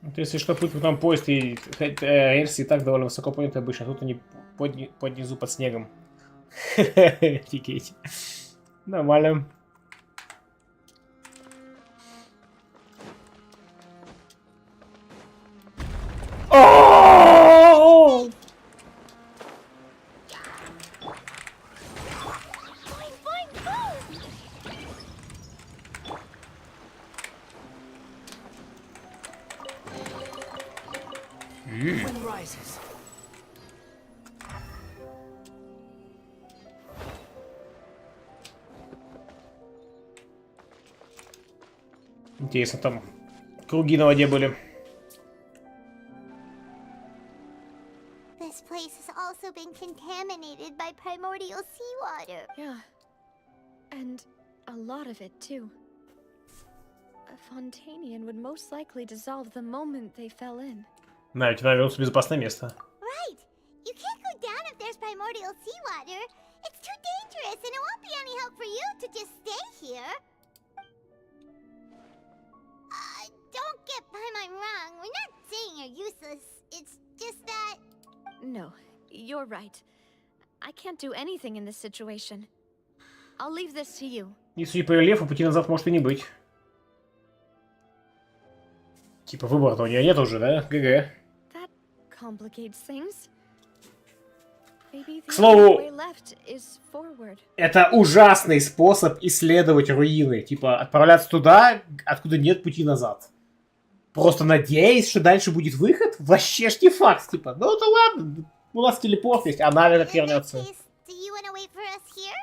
Вот если что, путь там поезд и рельсы и так довольно высоко подняты обычно, тут они под низу под снегом. Офигеть. Нормально.
wind rises.
Интересно, там круги на воде были.
This place has also been contaminated by primordial seawater.
Yeah. And a lot of it, too. A Fontanian would most likely dissolve the moment they fell in.
На, тебе вернуться в безопасное место.
Right. You can't go down if there's primordial seawater. It's too dangerous, and it won't be any help for you to just stay here. Don't get my wrong. We're not saying you're useless. It's just that...
No, you're right. I can't do anything in this situation. I'll leave this to you.
И судя по рельефу, пути назад может и не быть. Типа выбора-то у нее нет уже, да? ГГ.
That complicates things. Maybe
К
the
слову,
only way left is forward.
это ужасный способ исследовать руины. Типа отправляться туда, откуда нет пути назад. Просто надеясь, что дальше будет выход? Вообще ж не факт. Типа, ну да ладно, у нас телепорт есть, а Нави как вернется.
Do you want to wait for us here?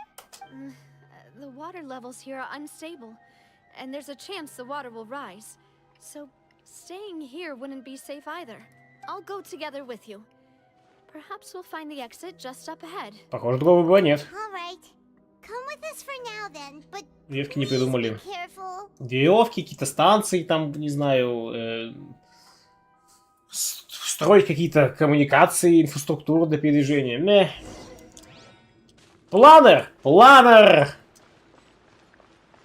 The water levels here are unstable, and there's a chance the water will rise. So staying here wouldn't be safe either. I'll go together with you. Perhaps we'll find the exit just up ahead.
Похоже, другого выбора нет.
All right. Come with us for now then, but
Веревки не придумали.
be careful.
Веревки, какие-то станции, там, не знаю, строить какие-то коммуникации, инфраструктуру для передвижения. Мeh. Планер! Планер!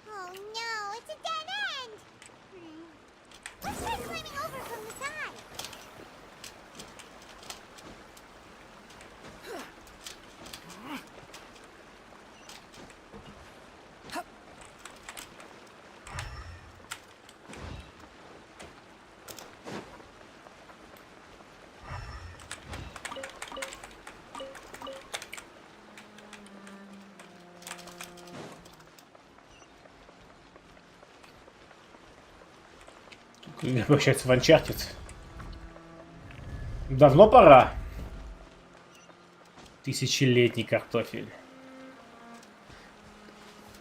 Oh no, it's a dead end. Let's try climbing over from the side.
Обращается в Uncharted. Давно пора. Тысячелетний картофель.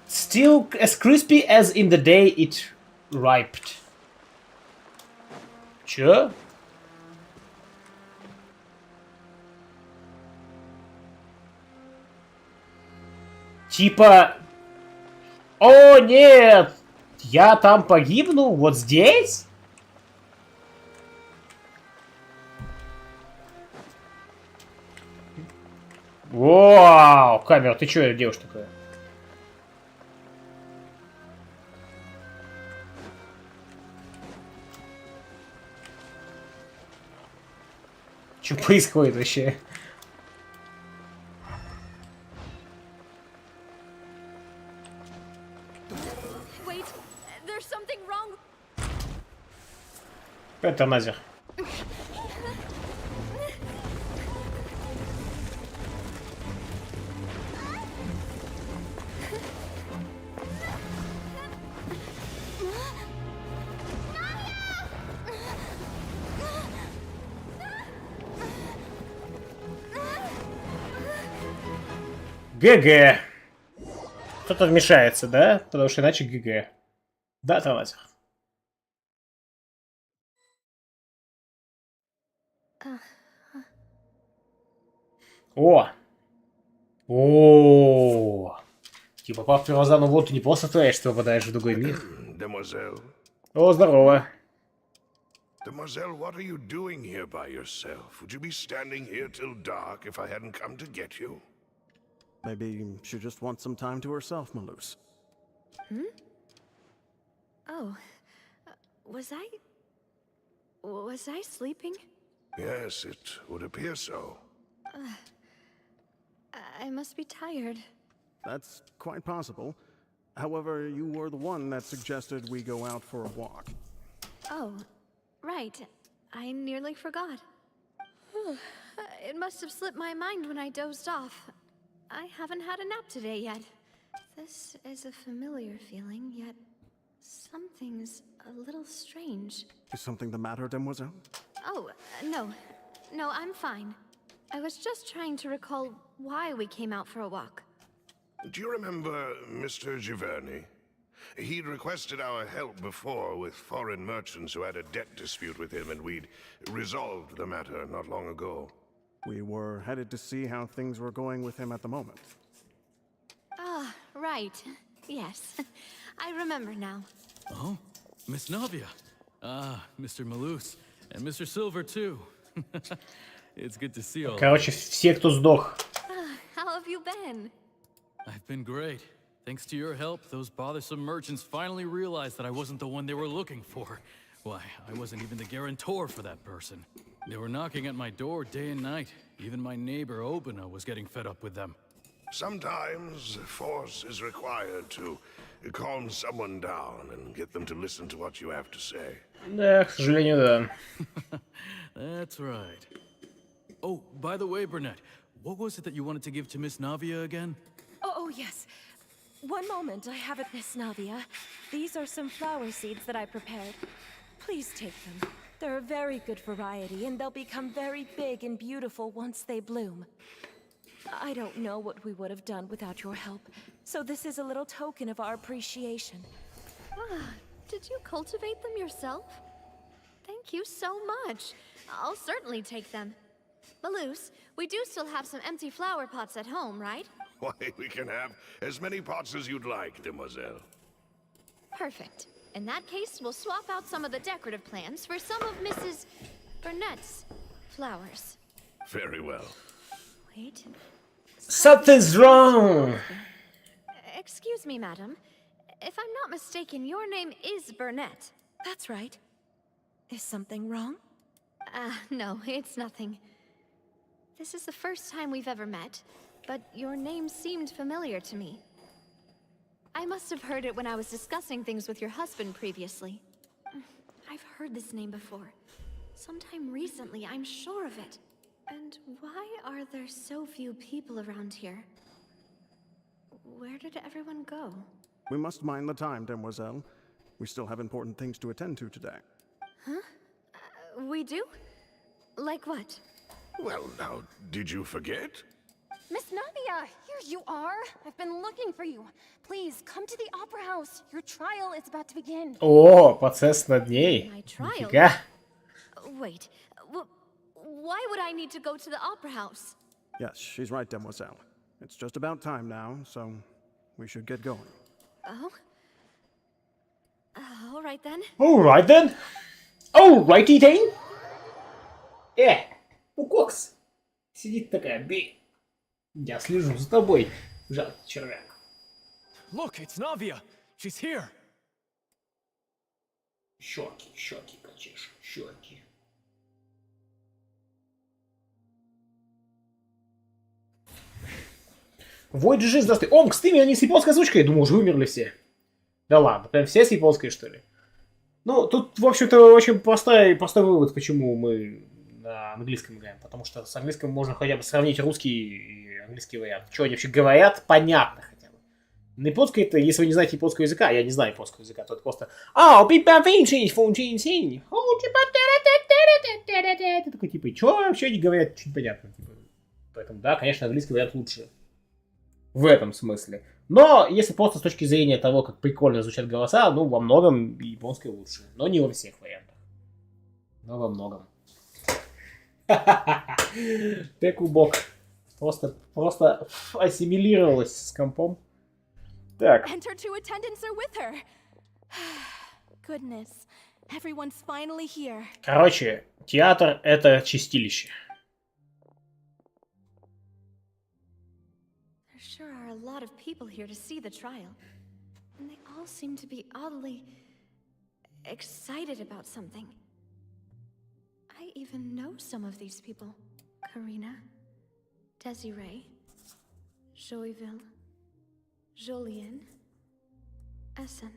Still as crispy as in the day it riped. Чё? Типа... О, нет! Я там погибну? Вот здесь? Вау! Камера, ты чё, девушка такая? Чё происходит вообще?
Wait, there's something wrong.
Это Назер. ГГ. Кто-то вмешается, да? Потому что иначе ГГ. Да, Талазер. О! О! Типа, попав в глаза, ну вот ты не просто творишь, ты попадаешь в другой мир.
Demoiselle.
О, здорово.
Demoiselle, what are you doing here by yourself? Would you be standing here till dark if I hadn't come to get you?
Maybe she just wants some time to herself, Maloose.
Oh, was I sleeping?
Yes, it would appear so.
I must be tired.
That's quite possible. However, you were the one that suggested we go out for a walk.
Oh, right. I nearly forgot. It must have slipped my mind when I dozed off. I haven't had a nap today yet. This is a familiar feeling, yet something's a little strange.
Is something the matter, Demoiselle?
Oh, no. no, I'm fine. I was just trying to recall why we came out for a walk.
Do you remember Mr. Giverny? He'd requested our help before with foreign merchants who had a debt dispute with him, and we'd resolved the matter not long ago.
We were headed to see how things were going with him at the moment.
Ah, right. Yes. I remember now.
Oh, Miss Navia. Ah, Mr. Malus. And Mr. Silver, too. It's good to see all.
Короче, все, кто сдох.
How have you been?
I've been great. Thanks to your help, those bothersome merchants finally realized that I wasn't the one they were looking for. Why, I wasn't even the guarantor for that person. They were knocking at my door day and night. Even my neighbor Obina was getting fed up with them.
Sometimes force is required to calm someone down and get them to listen to what you have to say.
Да, к сожалению, да.
That's right. Oh, by the way, Burnett, what was it that you wanted to give to Miss Navia again?
Oh, yes. One moment, I have it, Miss Navia. These are some flower seeds that I prepared. Please take them. They're a very good variety, and they'll become very big and beautiful once they bloom. I don't know what we would have done without your help, so this is a little token of our appreciation.
Ah, did you cultivate them yourself? Thank you so much. I'll certainly take them. Malus, we do still have some empty flower pots at home, right?
Why, we can have as many pots as you'd like, demoiselle.
Perfect. In that case, we'll swap out some of the decorative plants for some of Mrs. Burnett's flowers.
Very well.
Wait.
Something's wrong!
Excuse me, madam. If I'm not mistaken, your name is Burnett.
That's right. Is something wrong?
No, it's nothing. This is the first time we've ever met, but your name seemed familiar to me. I must have heard it when I was discussing things with your husband previously. I've heard this name before. Sometime recently, I'm sure of it. And why are there so few people around here? Where did everyone go?
We must mind the time, demoiselle. We still have important things to attend to today.
Huh? We do? Like what?
Well, now, did you forget?
Miss Navia, here you are. I've been looking for you. Please, come to the Opera House. Your trial is about to begin.
О, процесс над ней.
My trial?
Нифига.
Wait, why would I need to go to the Opera House?
Yes, she's right, demoiselle. It's just about time now, so we should get going.
Oh? All right then.
Alright then. Alrighty then. Кукокс. Сидит такая, бей. Я слежу за тобой, жалкий червяк.
Look, it's Navia. She's here.
Щеки, щеки, качешь, щеки. Войд же, здравствуй. О, кстати, они с японской озвучкой. Я думал, уже умерли все. Да ладно, прям все с японской, что ли? Ну, тут, в общем-то, очень простой вывод, почему мы на английском играем. Потому что с английским можно хотя бы сравнить русский и английский вариант. Что они вообще говорят, понятно хотя бы. На японской это, если вы не знаете японского языка, я не знаю японского языка, то это просто такой, типа, что вообще они говорят, чуть понятно. Типа. Поэтому, да, конечно, английский вариант лучше. В этом смысле. Но, если просто с точки зрения того, как прикольно звучат голоса, ну, во многом японский лучше. Но не во всех вариантах. Но во многом. Текубок. Просто ассимилировалась с компом. Так.
And her two attendants are with her. Goodness, everyone's finally here.
Короче, театр — это чистилище.
There sure are a lot of people here to see the trial. And they all seem to be oddly excited about something. I even know some of these people. Karina, Desiree, Joyville, Jolien, Essen.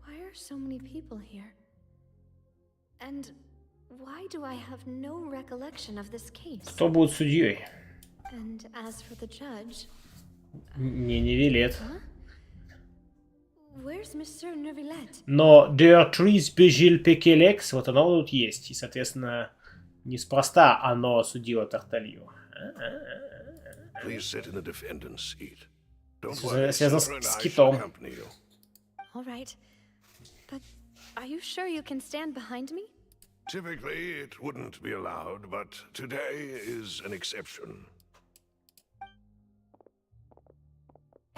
Why are so many people here? And why do I have no recollection of this case?
Кто будет судьей?
And as for the judge...
Мне не велет.
Huh? Where's Mr. Neuvillette?
Но Beatrice Begil Pekeлекс, вот она вот тут есть. И, соответственно, Неспроста оно осудило Тарталью.
Please sit in the defendant's seat. Don't worry,
Связано
Silver and
с
I shall
китом.
accompany you.
All right. But are you sure you can stand behind me?
Typically, it wouldn't be allowed, but today is an exception.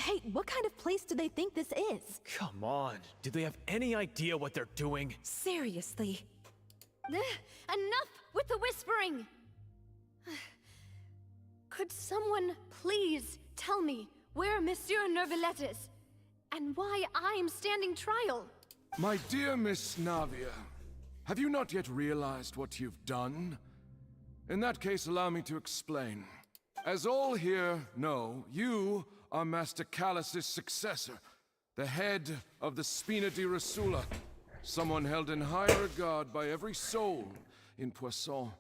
Hey, what kind of place do they think this is?
Come on. Do they have any idea what they're doing?
Seriously.
Enough with the whispering! Could someone please tell me where Monsieur Nervalette is? And why I'm standing trial?
My dear Miss Navia, have you not yet realized what you've done? In that case, allow me to explain. As all here know, you are Master Callus's successor, the head of the Spina di Rasula, someone held in high regard by every soul in Poisson.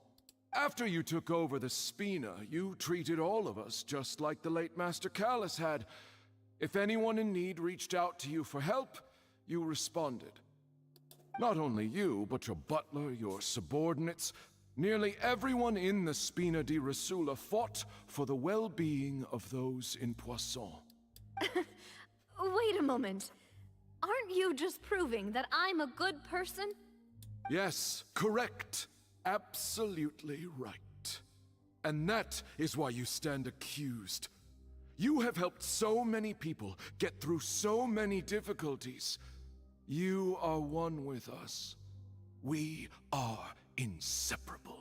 After you took over the Spina, you treated all of us just like the late Master Callus had. If anyone in need reached out to you for help, you responded. Not only you, but your butler, your subordinates, nearly everyone in the Spina di Rasula fought for the well-being of those in Poisson.
Wait a moment. Aren't you just proving that I'm a good person?
Yes, correct. Absolutely right. And that is why you stand accused. You have helped so many people get through so many difficulties. You are one with us. We are inseparable.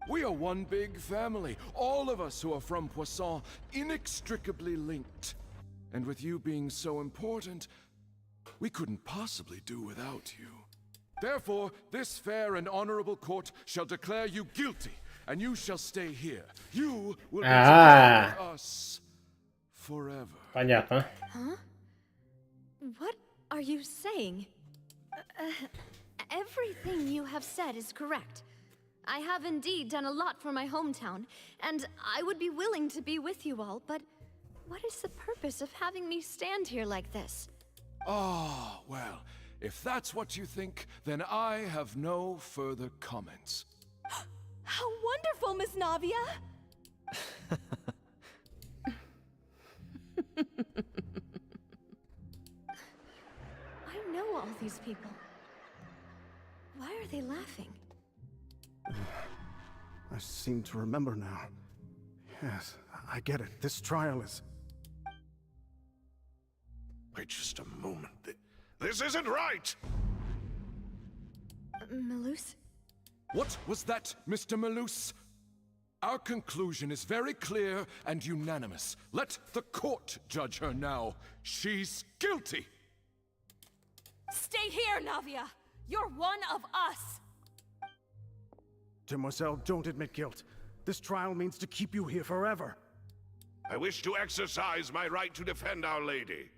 We are one big family, all of us who are from Poisson, inextricably linked. And with you being so important, we couldn't possibly do without you. Therefore, this fair and honorable court shall declare you guilty, and you shall stay here. You will be together with us forever.
Понятно.
Huh? What are you saying? Everything you have said is correct. I have indeed done a lot for my hometown, and I would be willing to be with you all, but what is the purpose of having me stand here like this?
Ah, well, if that's what you think, then I have no further comments.
How wonderful, Miss Navia!
I know all these people. Why are they laughing?
I seem to remember now. Yes, I get it. This trial is...
Wait just a moment. This isn't right!
Malus?
What was that, Mr. Malus? Our conclusion is very clear and unanimous. Let the court judge her now. She's guilty!
Stay here, Navia! You're one of us!
Demoiselle, don't admit guilt. This trial means to keep you here forever.
I wish to exercise my right to defend Our Lady.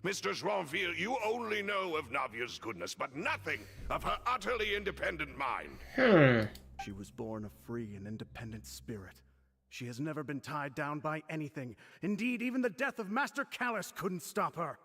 Mr. Joinville, you only know of Navia's goodness, but nothing of her utterly independent mind.
She was born a free and independent spirit. She has never been tied down by anything. Indeed, even the death of Master Callus couldn't stop her.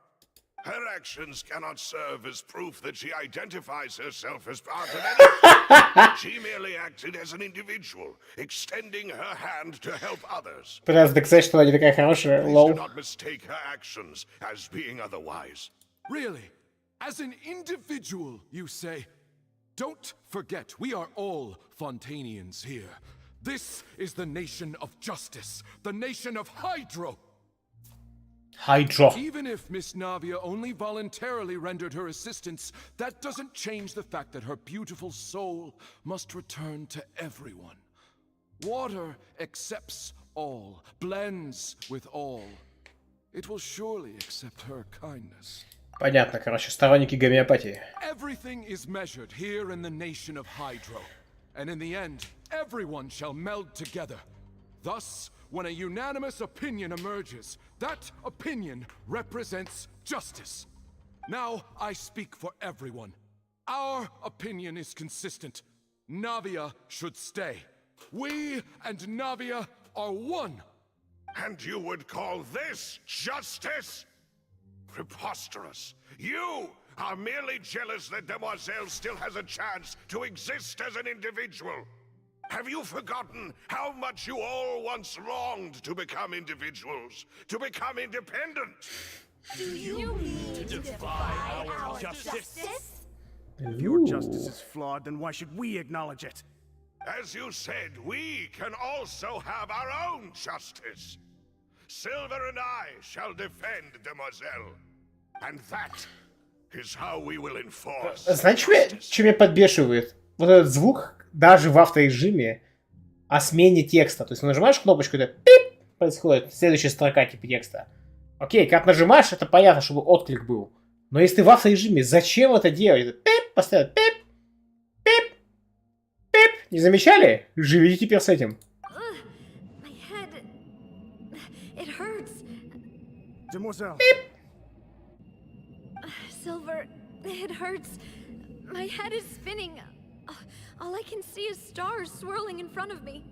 Her actions cannot serve as proof that she identifies herself as part of anything. She merely acted as an individual, extending her hand to help others.
Пытается доказать, что она не такая хорошая.
Please do
Лол.
not mistake her actions as being otherwise.
Really? As an individual, you say? Don't forget, we are all Fontanians here. This is the nation of justice, the nation of Hydro.
Hydro.
Even if Miss Navia only voluntarily rendered her assistance, that doesn't change the fact that her beautiful soul must return to everyone. Water accepts all, blends with all. It will surely accept her kindness.
Понятно, короче, сторонники гомеопатии.
Everything is measured here in the nation of Hydro. And in the end, everyone shall meld together. Thus, when a unanimous opinion emerges, that opinion represents justice. Now I speak for everyone. Our opinion is consistent. Navia should stay. We and Navia are one.
And you would call this justice? Preposterous. You are merely jealous that Demoiselle still has a chance to exist as an individual. Have you forgotten how much you all once longed to become individuals, to become independent?
Do you mean to defy our justice?
If your justice is flawed, then why should we acknowledge it?
As you said, we can also have our own justice. Silver and I shall defend Demoiselle. And that is how we will enforce
Знаете, что меня подбешивает? Вот этот звук, даже в авторежиме, о смене текста. То есть нажимаешь кнопочку, это пип, происходит следующая строка типа текста. Окей, как нажимаешь, это понятно, чтобы отклик был. Но если в авторежиме, зачем это делать? Это пип, поставить пип, пип, пип. Не замечали? Живите теперь с этим.
Demoiselle.
Silver, it hurts. My head is spinning. All I can see is stars swirling in front of me.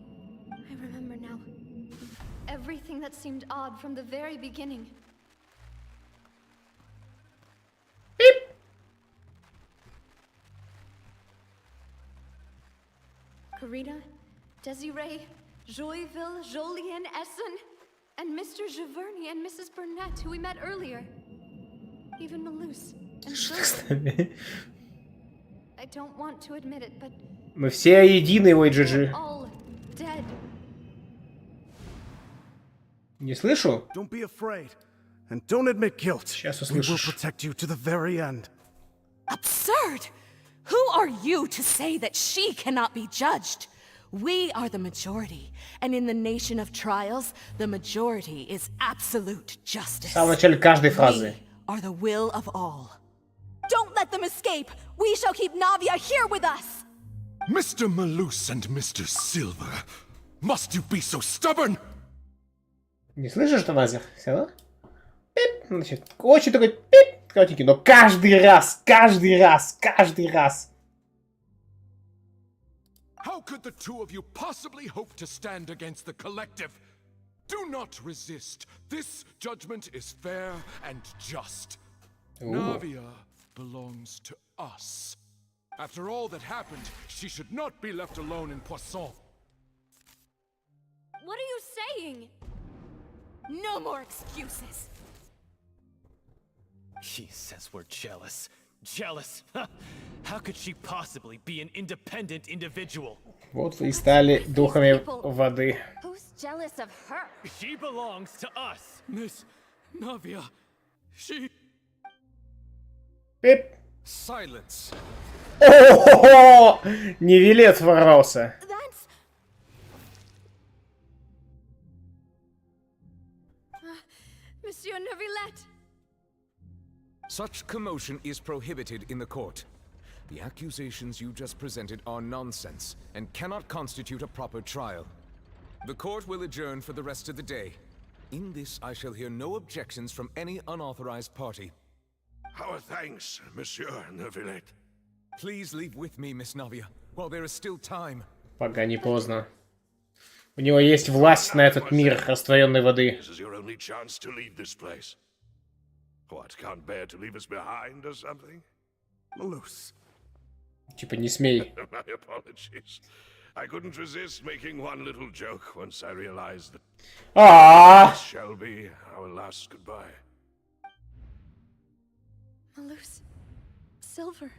I remember now. Everything that seemed odd from the very beginning.
Beep.
Karina, Desiree, Joyville, Jolien, Essen, and Mr. Giverny and Mrs. Burnett, who we met earlier. Even Malus and Silver. I don't want to admit it, but
мы все едины, ой, GG.
all dead.
Не слышу?
Don't be afraid. And don't admit guilt.
Сейчас
We will
услышишь.
protect you to the very end.
Absurd! Who are you to say that she cannot be judged? We are the majority, and in the nation of trials, the majority is absolute justice.
В самом начале каждой фразы.
We are the will of all. Don't let them escape! We shall keep Navia here with us!
Mr. Malus and Mr. Silver, must you be so stubborn?
Не слышишь, что Назер? Все равно? Пип. Значит, очень такой пип, коротенький, но каждый раз.
How could the two of you possibly hope to stand against the collective? Do not resist. This judgment is fair and just. Navia belongs to us. After all that happened, she should not be left alone in Poisson.
What are you saying?
No more excuses!
She says we're jealous. Jealous? How could she possibly be an independent individual?
Вот вы и стали духами воды.
Who's jealous of her?
She belongs to us.
Miss Navia, she...
Пип.
Silence.
О-хо-хо! Невилет ворвался.
That's... Monsieur Neuvillette!
Such commotion is prohibited in the court. The accusations you just presented are nonsense and cannot constitute a proper trial. The court will adjourn for the rest of the day. In this, I shall hear no objections from any unauthorized party.
Our thanks, Monsieur Neuvillette.
Please leave with me, Miss Navia, while there is still time.
Пока не поздно. У него есть власть на этот мир растворенной воды.
This is your only chance to lead this place. What, can't bear to leave us behind or something?
Malus.
Типа не смей.
My apologies. I couldn't resist making one little joke once I realized that this shall be our last goodbye.
Malus. Silver.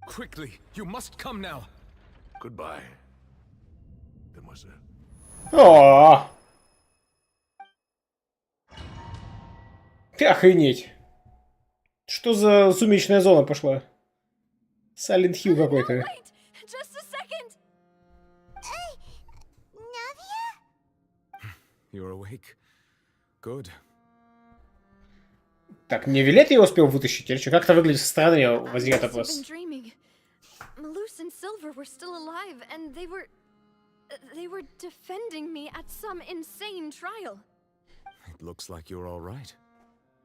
Quickly, you must come now.
Goodbye, Demoiselle.
О! Ты охренеть. Что за сумеречная зона пошла? Silent Hill какой-то.
Wait! Just a second!
Navia?
You're awake. Good.
Так, не Вилет я успел вытащить? Или что? Как это выглядит со стороны? Возьми это
I've been
просто.
dreaming. Malus and Silver were still alive, and they were defending me at some insane trial.
It looks like you're all right.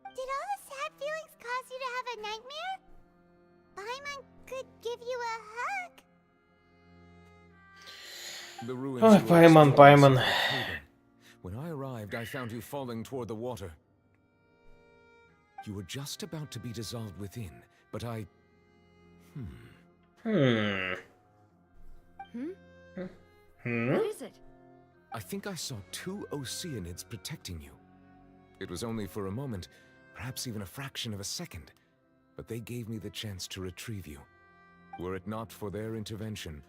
Did all the sad feelings cause you to have a nightmare? Paimon could give you a hug.
The ruins
Ой,
you are
Пайман,
exploring
Пайман.
seem hidden. When I arrived, I found you falling toward the water. You were just about to be dissolved within, but I...
What is it?
I think I saw 2 Oceanids protecting you. It was only for a moment, perhaps even a fraction of a second, but they gave me the chance to retrieve you. Were it not for their intervention,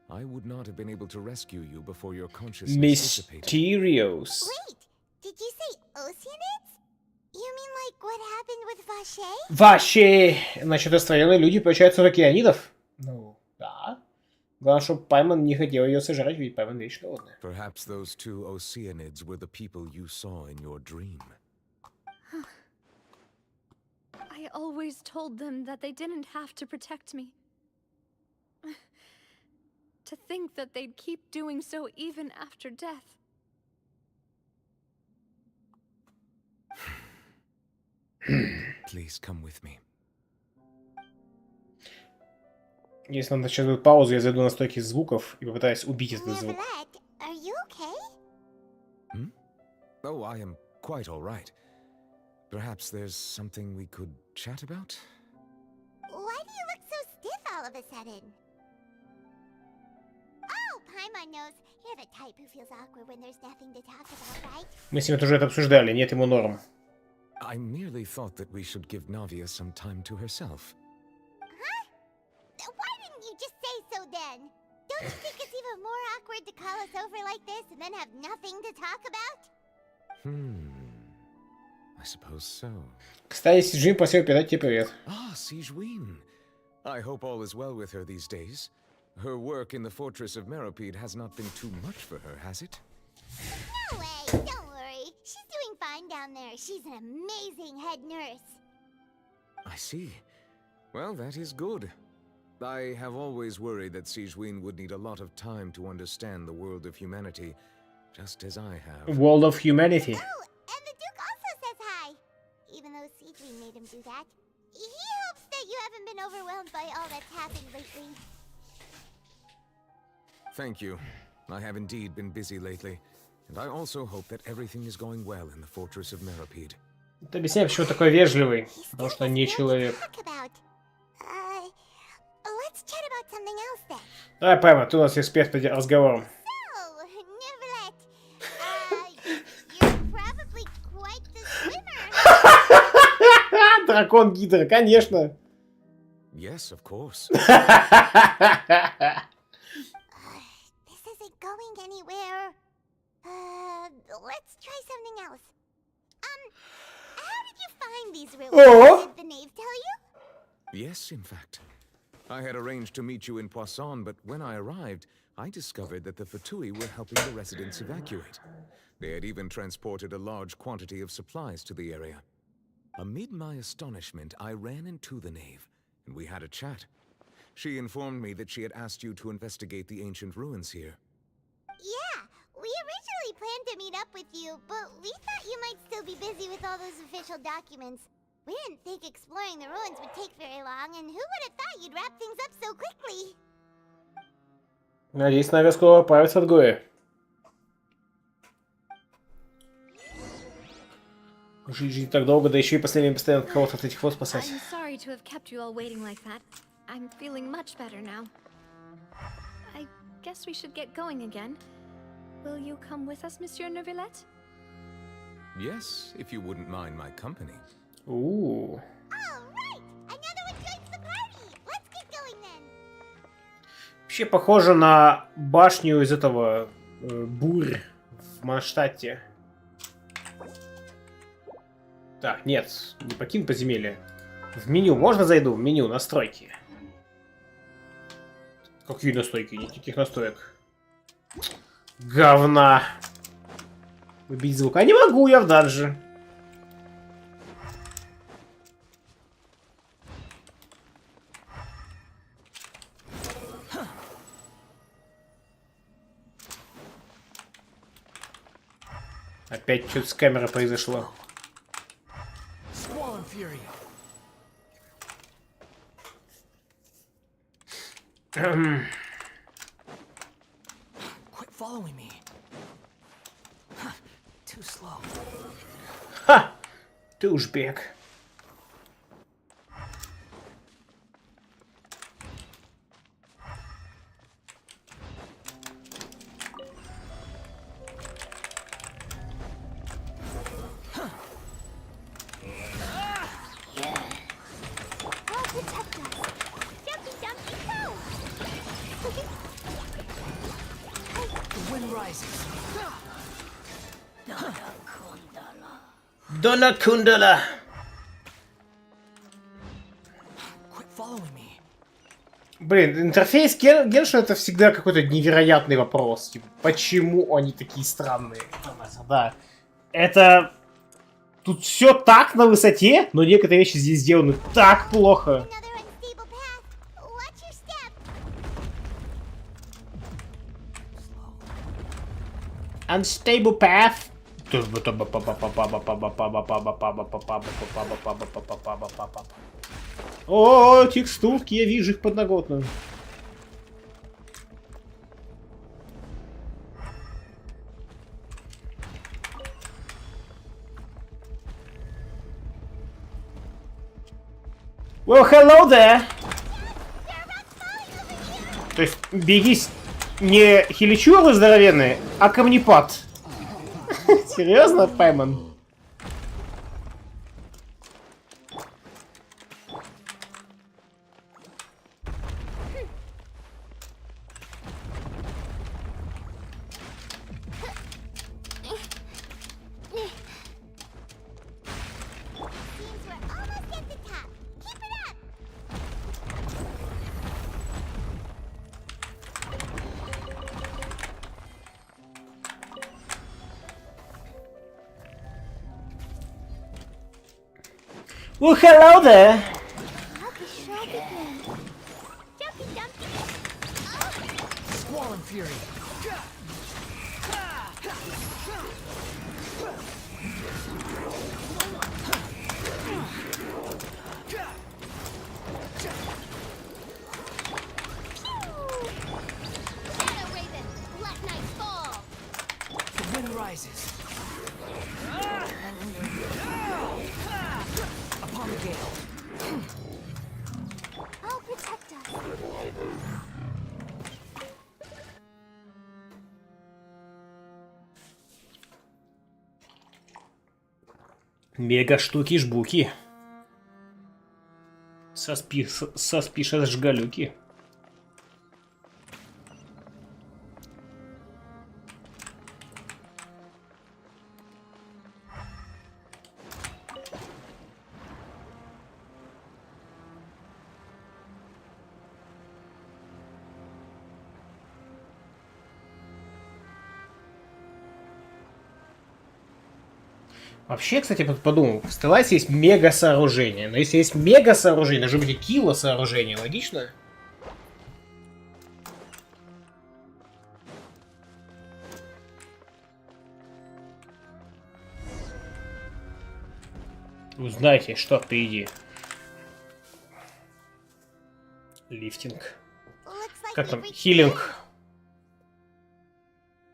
I would not have been able to rescue you before your consciousness dissipated.
Mysterious.
Wait, did you say Oceanids? You mean like what happened with Vache?
Вообще, значит, растворенные люди получаются океанидов? Ну, да. Главное, чтобы Пайман не хотел ее сожрать, ведь Пайман вечно голодная.
Perhaps those 2 Oceanids were the people you saw in your dream.
I always told them that they didn't have to protect me. To think that they'd keep doing so even after death.
Please come with me.
Если надо сейчас будет паузу, я зайду на стойки звуков и попытаюсь убить этот звук.
Neverlet, are you okay?
Oh, I am quite all right. Perhaps there's something we could chat about?
Why do you look so stiff all of a sudden? Oh, Paimon knows. You're the type who feels awkward when there's nothing to talk about, right?
Мы с ним уже это обсуждали, нет ему норм.
I merely thought that we should give Navia some time to herself.
Why didn't you just say so then? Don't you think it's even more awkward to call us over like this and then have nothing to talk about?
I suppose so.
Кстати, Сиджин просил передать тебе привет.
Ah, Sijwin. I hope all is well with her these days. Her work in the fortress of Meropide has not been too much for her, has it?
No way, don't worry. She's doing fine down there. She's an amazing head nurse.
I see. Well, that is good. I have always worried that Sijwin would need a lot of time to understand the world of humanity, just as I have.
World of Humanity.
Oh, and the Duke also says hi. Even though Seedwing made him do that. He hopes that you haven't been overwhelmed by all that's happened lately.
Thank you. I have indeed been busy lately, and I also hope that everything is going well in the fortress of Meropide.
Ты объясняй, почему такой вежливый, потому что не человек.
Let's chat about something else then.
Давай, Пайман, ты у нас эксперт по разговорам.
So, Neverlet, you're probably quite the swimmer.
Дракон Гидра, конечно.
Yes, of course.
This isn't going anywhere. Let's try something else. How did you find these ruins? Did the knave tell you?
Yes, in fact. I had arranged to meet you in Poisson, but when I arrived, I discovered that the Fatui were helping the residents evacuate. They had even transported a large quantity of supplies to the area. Amid my astonishment, I ran into the knave, and we had a chat. She informed me that she had asked you to investigate the ancient ruins here.
Yeah, we originally planned to meet up with you, but we thought you might still be busy with all those official documents. We didn't think exploring the ruins would take very long, and who would have thought you'd wrap things up so quickly?
Надеюсь, Навия скоро оправится от горя. Жить так долго, да еще и последними постоянно кого-то от этих вот спасать.
I'm sorry to have kept you all waiting like that. I'm feeling much better now. I guess we should get going again. Will you come with us, Monsieur Neuvillette?
Yes, if you wouldn't mind my company.
Ooh.
All right, another one joins the party. Let's get going then.
Вообще похоже на башню из этого бурь в Манштадте. Так, нет, не покинь подземелье. В меню можно зайду? В меню настройки. Какие настройки? Никаких настроек. Говна. Убить звук. А не могу я в данже. Опять что-то с камерой произошло.
Quit following me. Too slow.
Ха! Douchebag. Дона Кундала.
Quit following me.
Блин, интерфейс Геншина это всегда какой-то невероятный вопрос. Типа, почему они такие странные? Да. Это... Тут все так на высоте, но некоторые вещи здесь сделаны так плохо. Unstable path. О, текстурки, я вижу их подноготную. Well, hello there. То есть, бегись не хиличуры здоровенные, а камнепад. Серьезно, Пайман? Well, hello there.
Squall and fury. The wind rises. Upon the gale.
I'll protect us.
Мега штуки-жбуки. Соспишес жгалюки. Вообще, кстати, подумал, в Стелласе есть мега-сооружение. Но если есть мега-сооружение, должно быть и кило-сооружение. Логично? Узнайте, что впереди. Лифтинг. Как там? Хилинг.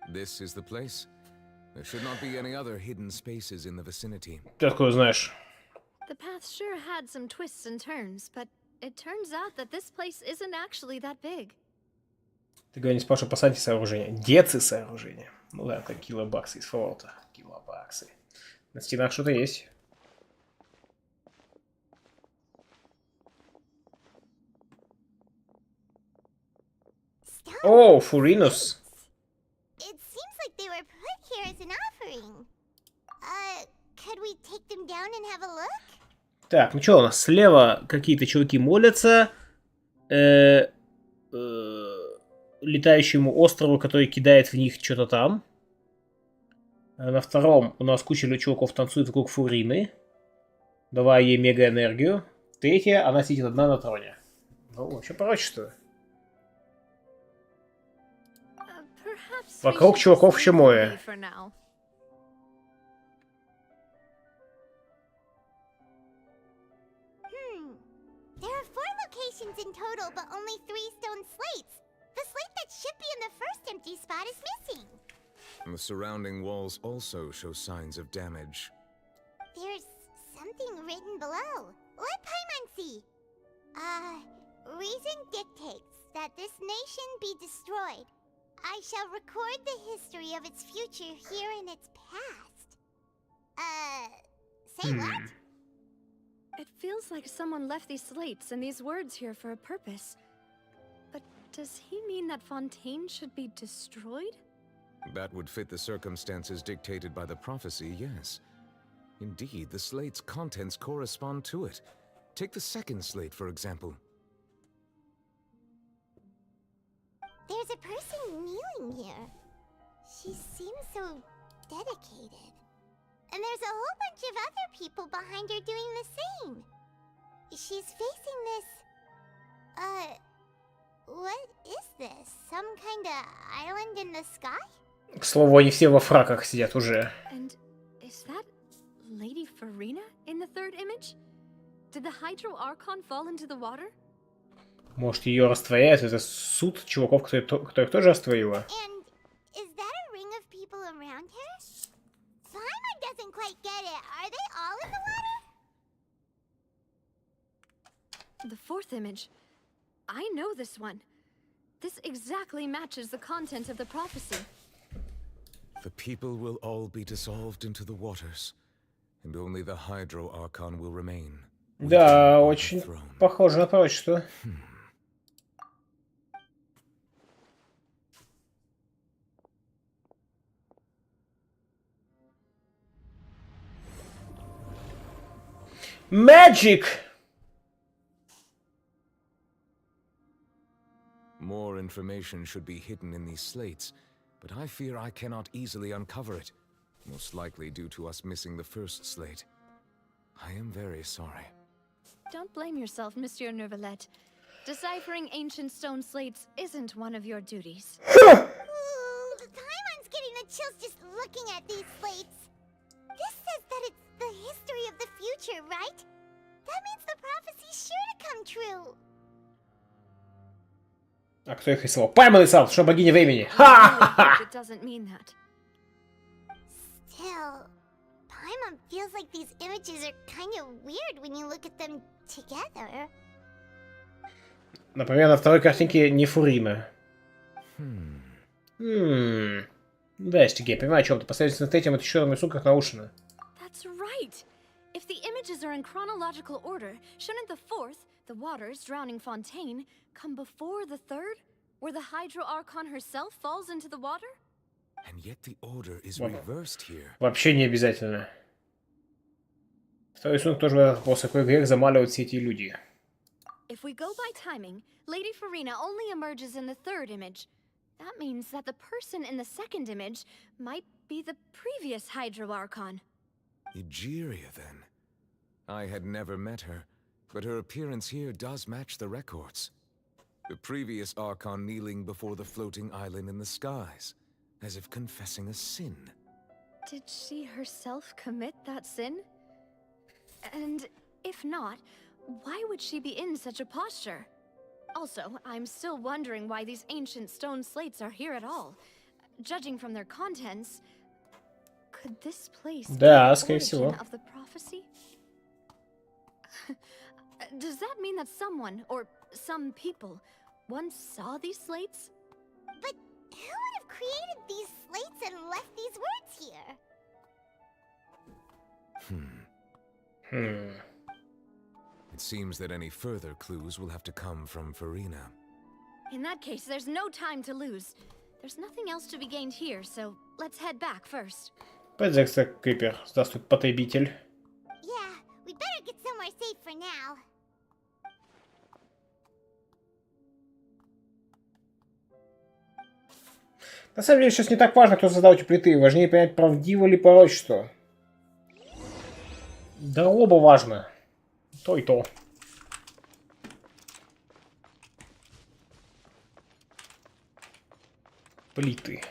This is the place. There should not be any other hidden spaces in the vicinity.
Ты откуда знаешь?
The path sure had some twists and turns, but it turns out that this place isn't actually that big.
Ты говоришь, спрашивай, посадите сооружение. Децы сооружения. Ну да, это килобаксы из Fallout. Килобаксы. На стенах что-то есть. О, Фуринус.
It seems like they were put here as an offering. Could we take them down and have a look?
Так, ну что у нас? Слева какие-то чуваки молятся. Летающему острову, который кидает в них что-то там. На втором у нас куча чуваков танцует вокруг Фурины. Давай ей мега-энергию. Третья, она сидит одна на троне. Ну, вообще пророчество. Вокруг чуваков еще море.
There are 4 locations in total, but only 3 stone slates. The slate that should be in the first empty spot is missing.
The surrounding walls also show signs of damage.
There's something written below. Let Paimon see. Reason dictates that this nation be destroyed. I shall record the history of its future here in its past. Say what?
It feels like someone left these slates and these words here for a purpose. But does he mean that Fontaine should be destroyed?
That would fit the circumstances dictated by the prophecy, yes.
Indeed, the slate's contents correspond to it. Take the second slate, for example.
There's a person kneeling here. She seems so dedicated. And there's a whole bunch of other people behind her doing the same. She's facing this... what is this? Some kind of island in the sky?
К слову, они все во фраках сидят уже.
And is that Lady Farina in the third image? Did the Hydro Archon fall into the water?
Может, ее растворяют? Это суд чуваков, которых тоже растворило?
And is that a ring of people around her? Paimon doesn't quite get it. Are they all in the water?
The fourth image. I know this one. This exactly matches the content of the prophecy.
The people will all be dissolved into the waters, and only the Hydro Archon will remain.
Да, очень похоже на пророчество. Magic!
More information should be hidden in these slates, but I fear I cannot easily uncover it, most likely due to us missing the first slate. I am very sorry.
Don't blame yourself, Monsieur Neuvillette. Deciphering ancient stone slates isn't one of your duties.
Paimon's getting the chills just looking at these slates. This says that it's the history of the future, right? That means the prophecy's sure to come true.
А кто их рисовал? Паймон рисовал, что богиня времени.
It doesn't mean that.
Still, Paimon feels like these images are kind of weird when you look at them together.
Например, на второй картинке не Фурина. Да, я понимаю, о чем ты. Последовательно третьем это еще рисунок как наушено.
That's right. If the images are in chronological order, shouldn't the fourth, the waters drowning Fontaine, come before the third, where the Hydro Archon herself falls into the water?
And yet the order is reversed here.
Вообще не обязательно. Второй рисунок тоже вопрос, какой грех замаливают все эти иллюзии.
If we go by timing, Lady Farina only emerges in the third image. That means that the person in the second image might be the previous Hydro Archon.
Egeria, then. I had never met her, but her appearance here does match the records. The previous Archon kneeling before the floating island in the skies, as if confessing a sin.
Did she herself commit that sin? And if not, why would she be in such a posture? Also, I'm still wondering why these ancient stone slates are here at all. Judging from their contents, could this place be
Да,
the
скорее
origin
всего.
of the prophecy? Does that mean that someone, or some people, once saw these slates?
But who would have created these slates and left these words here?
It seems that any further clues will have to come from Farina.
In that case, there's no time to lose. There's nothing else to be gained here, so let's head back first.
Подзекса Крипер. Здравствуй, потребитель.
Yeah, we better get somewhere safe for now.
На самом деле, сейчас не так важно, кто создал эти плиты. Важнее понять, правдиво ли пророчество. Да оба важно. То и то. Плиты.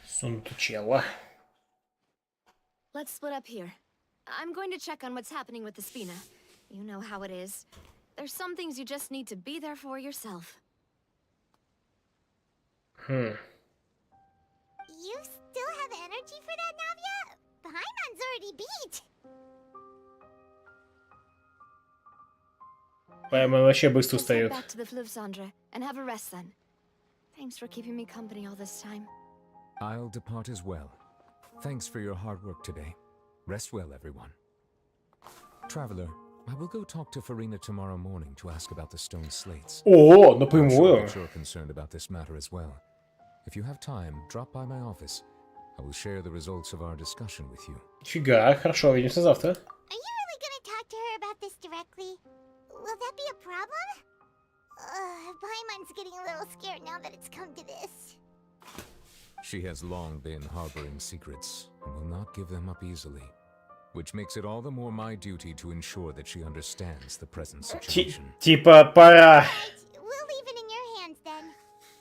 Сундучела.
Let's split up here. I'm going to check on what's happening with the Spina. You know how it is. There's some things you just need to be there for yourself.
You still have energy for that, Navia? Paimon's already beat.
Паймон вообще быстро
Let's head
устает.
back to the Fleuve Cendre and have a rest then. Thanks for keeping me company all this time.
I'll depart as well. Thanks for your hard work today. Rest well, everyone. Traveler, I will go talk to Farina tomorrow morning to ask about the stone slates.
О,
I'm sure
напрямую.
that you're concerned about this matter as well. If you have time, drop by my office. I will share the results of our discussion with you.
Фига, хорошо, увидимся завтра.
Are you really gonna talk to her about this directly? Will that be a problem? Paimon's getting a little scared now that it's come to this.
She has long been harboring secrets and will not give them up easily, which makes it all the more my duty to ensure that she understands the present situation.
Типа, пора.
We'll leave it in your hands then.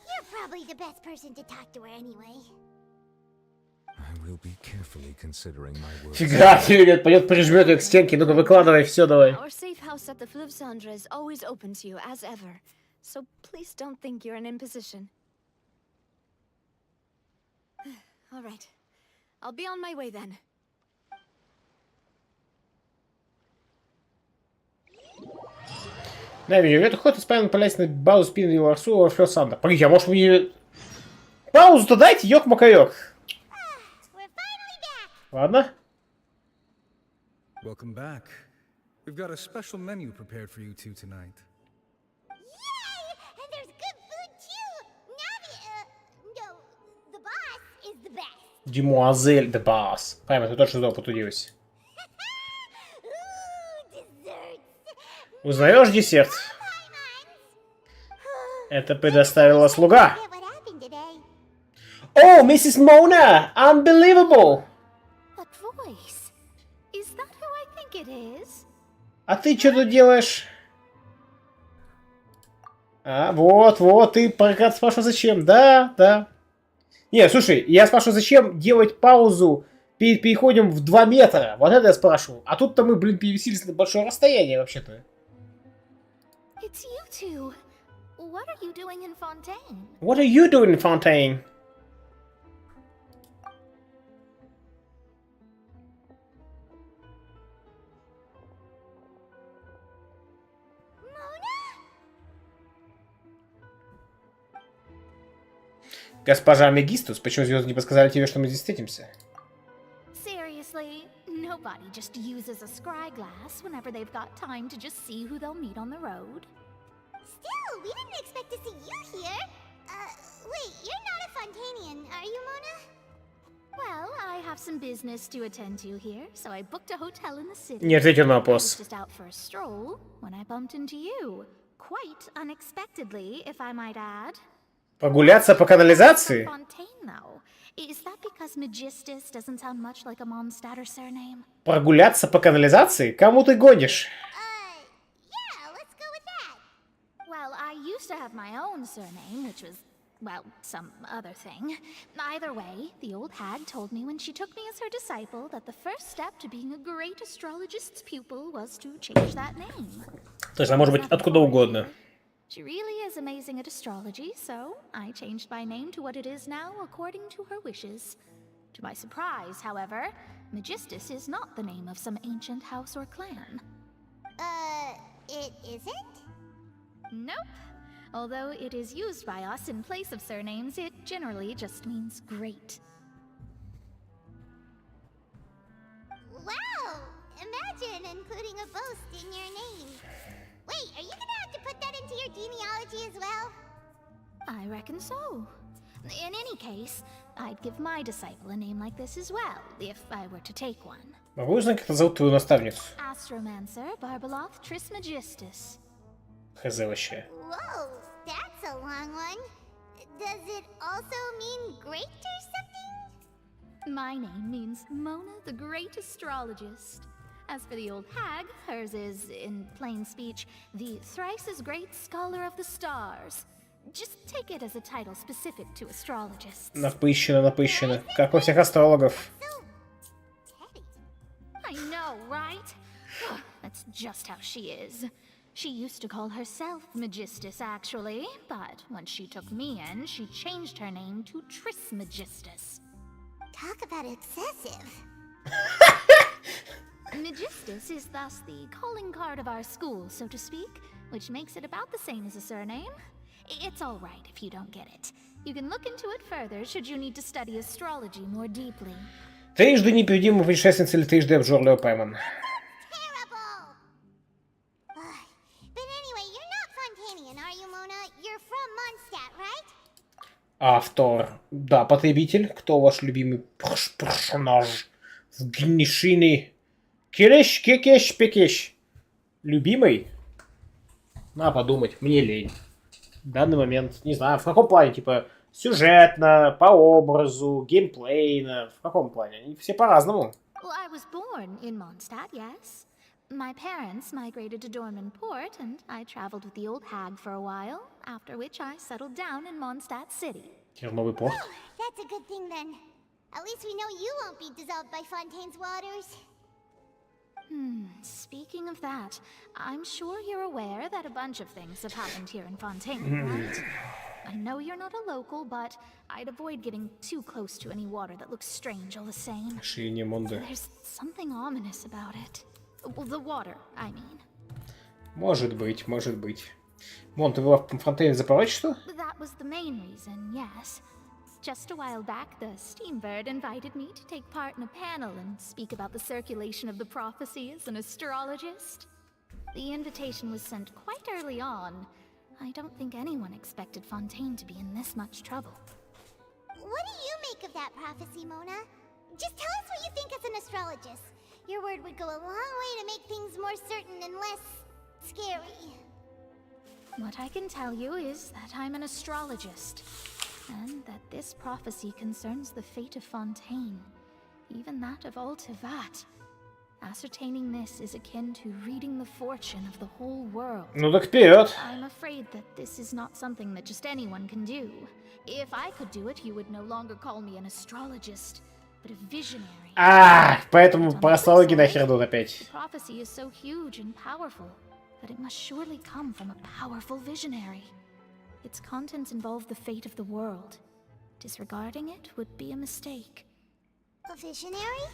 You're probably the best person to talk to her anyway.
I will be carefully considering my words.
Фига, говорит, пойдет прижмет ее к стенке. Ну-ка, выкладывай, все, давай.
Our safe house at the Fluvsandra is always open to you, as ever. So please don't think you're an imposition. All right. I'll be on my way then.
Нави, это ход исправлен полезть на базу спины Ларсу Флёсанда. Погоди, а может мне... Паузу-то дайте, ёк-макаёк. Ладно.
Welcome back. We've got a special menu prepared for you two tonight.
Yay! And there's good food too! Navi, no, the boss is the best.
Демуазель де Бас. Пойми, ты точно снова потудилась. Узнаешь десерт? Это предоставила слуга. О, миссис Мона! Unbelievable!
That voice. Is that who I think it is?
А ты что тут делаешь? А, вот, ты спрашивал, зачем? Да. Не, слушай, я спрашиваю, зачем делать паузу перед переходом в 2 метра? Вот это я спрашивал. А тут-то мы, перевесились на большое расстояние, вообще-то.
It's you two. What are you doing in Fontaine?
What are you doing in Fontaine? Госпожа Мегистус, почему звезды не подсказали тебе, что мы здесь встретимся?
Seriously, nobody just uses a scry glass whenever they've got time to just see who they'll meet on the road.
Still, we didn't expect to see you here. Wait, you're not a Fontanian, are you, Mona?
Well, I have some business to attend to here, so I booked a hotel in the city.
Не ответил на
I was
вопрос.
just out for a stroll when I bumped into you. Quite unexpectedly, if I might add.
Прогуляться по канализации?
Fontaine, though. Is that because Magistus doesn't sound much like a Mondstadt surname?
Прогуляться по канализации? Кому ты гонишь?
Yeah, let's go with that.
Well, I used to have my own surname, which was, well, some other thing. Either way, the old hag told me when she took me as her disciple that the first step to being a great astrologist's pupil was to change that name.
То есть она может быть откуда угодно.
She really is amazing at astrology, so I changed my name to what it is now according to her wishes. To my surprise, however, Magistus is not the name of some ancient house or clan.
It isn't?
Nope. Although it is used by us in place of surnames, it generally just means great.
Wow! Imagine including a boast in your name. Wait, are you gonna have to put that into your genealogy as well?
I reckon so. In any case, I'd give my disciple a name like this as well, if I were to take one.
Могу узнать, как зовут твою наставницу?
Astromancer Barbeloth Trismegistus.
Хз вообще.
Whoa, that's a long one. Does it also mean great or something?
My name means Mona the Great Astrologist. As for the old hag, hers is, in plain speech, the thrice as great scholar of the stars. Just take it as a title specific to astrologists.
Напыщено. Как у всех астрологов.
I know, right? That's just how she is. She used to call herself Magistus, actually, but when she took me in, she changed her name to Trismegistus.
Talk about excessive.
Magistus is thus the calling card of our school, so to speak, which makes it about the same as a surname. It's all right if you don't get it. You can look into it further should you need to study astrology more deeply.
Трижды непобедимая путешественница или трижды обжорливый пойман. Автор. Да, потребитель. Кто ваш любимый персонаж в Геншине? Киреш, кекеш, пекеш. Любимый? Надо подумать, мне лень. В данный момент, не знаю, в каком плане, типа, сюжетно, по образу, геймплейно, в каком плане? Они все по-разному.
Well, I was born in Mondstadt, yes. My parents migrated to Dorman Port, and I traveled with the old hag for a while, after which I settled down in Mondstadt City.
Новый порт.
That's a good thing then. At least we know you won't be dissolved by Fontaine's waters.
Speaking of that, I'm sure you're aware that a bunch of things have happened here in Fontaine, right? I know you're not a local, but I'd avoid getting too close to any water that looks strange all the same. There's something ominous about it. Well, the water, I mean.
Может быть, может быть. Мон, ты была в Фонтейне за пророчество?
That was the main reason, yes. Just a while back, the Steambird invited me to take part in a panel and speak about the circulation of the prophecy as an astrologist. The invitation was sent quite early on. I don't think anyone expected Fontaine to be in this much trouble.
What do you make of that prophecy, Mona? Just tell us what you think as an astrologist. Your word would go a long way to make things more certain and less scary.
What I can tell you is that I'm an astrologist, and that this prophecy concerns the fate of Fontaine, even that of all Tevat. Ascertaining this is akin to reading the fortune of the whole world.
Ну так вперед!
I'm afraid that this is not something that just anyone can do. If I could do it, you would no longer call me an astrologist, but a visionary.
Поэтому по астрологии нахер идут опять.
The prophecy is so huge and powerful that it must surely come from a powerful visionary. Its contents involve the fate of the world. Disregarding it would be a mistake.
A visionary?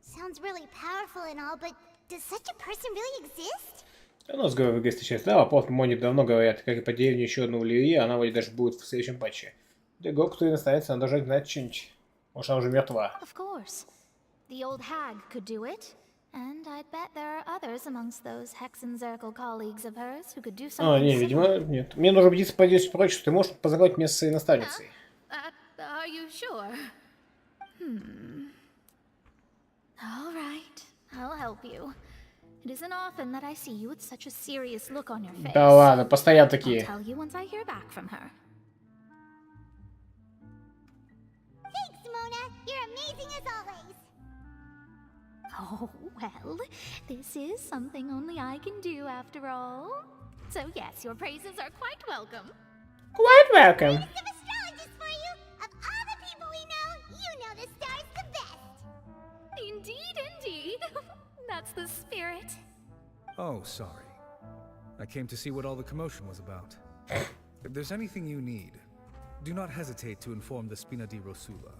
Sounds really powerful and all, but does such a person really exist?
У нас говорит сейчас, да, по Моне давно говорят, как и по деревне еще одну Ливии, она вроде даже будет в следующем патче. Дего, кто и настанется, она должна знать что-нибудь. Может, она уже мертва.
Of course. The old hag could do it. And I'd bet there are others amongst those Hexenzirkel colleagues of hers who could do something
Не, видимо, нет. Мне нужно убедиться по действию прочь, что ты можешь познакомить меня с своей наставницей.
Are you sure? All right, I'll help you. It isn't often that I see you with such a serious look on your face.
Да ладно, постоянно такие.
I'll tell you once I hear back from her.
Thanks, Mona. You're amazing as always.
Oh, well, this is something only I can do after all. So yes, your praises are quite welcome.
Quite welcome.
Some astrologists for you. Of all the people we know, you know the stars the best.
Indeed, indeed. That's the spirit.
Oh, sorry. I came to see what all the commotion was about. If there's anything you need, do not hesitate to inform the Spina di Rosula.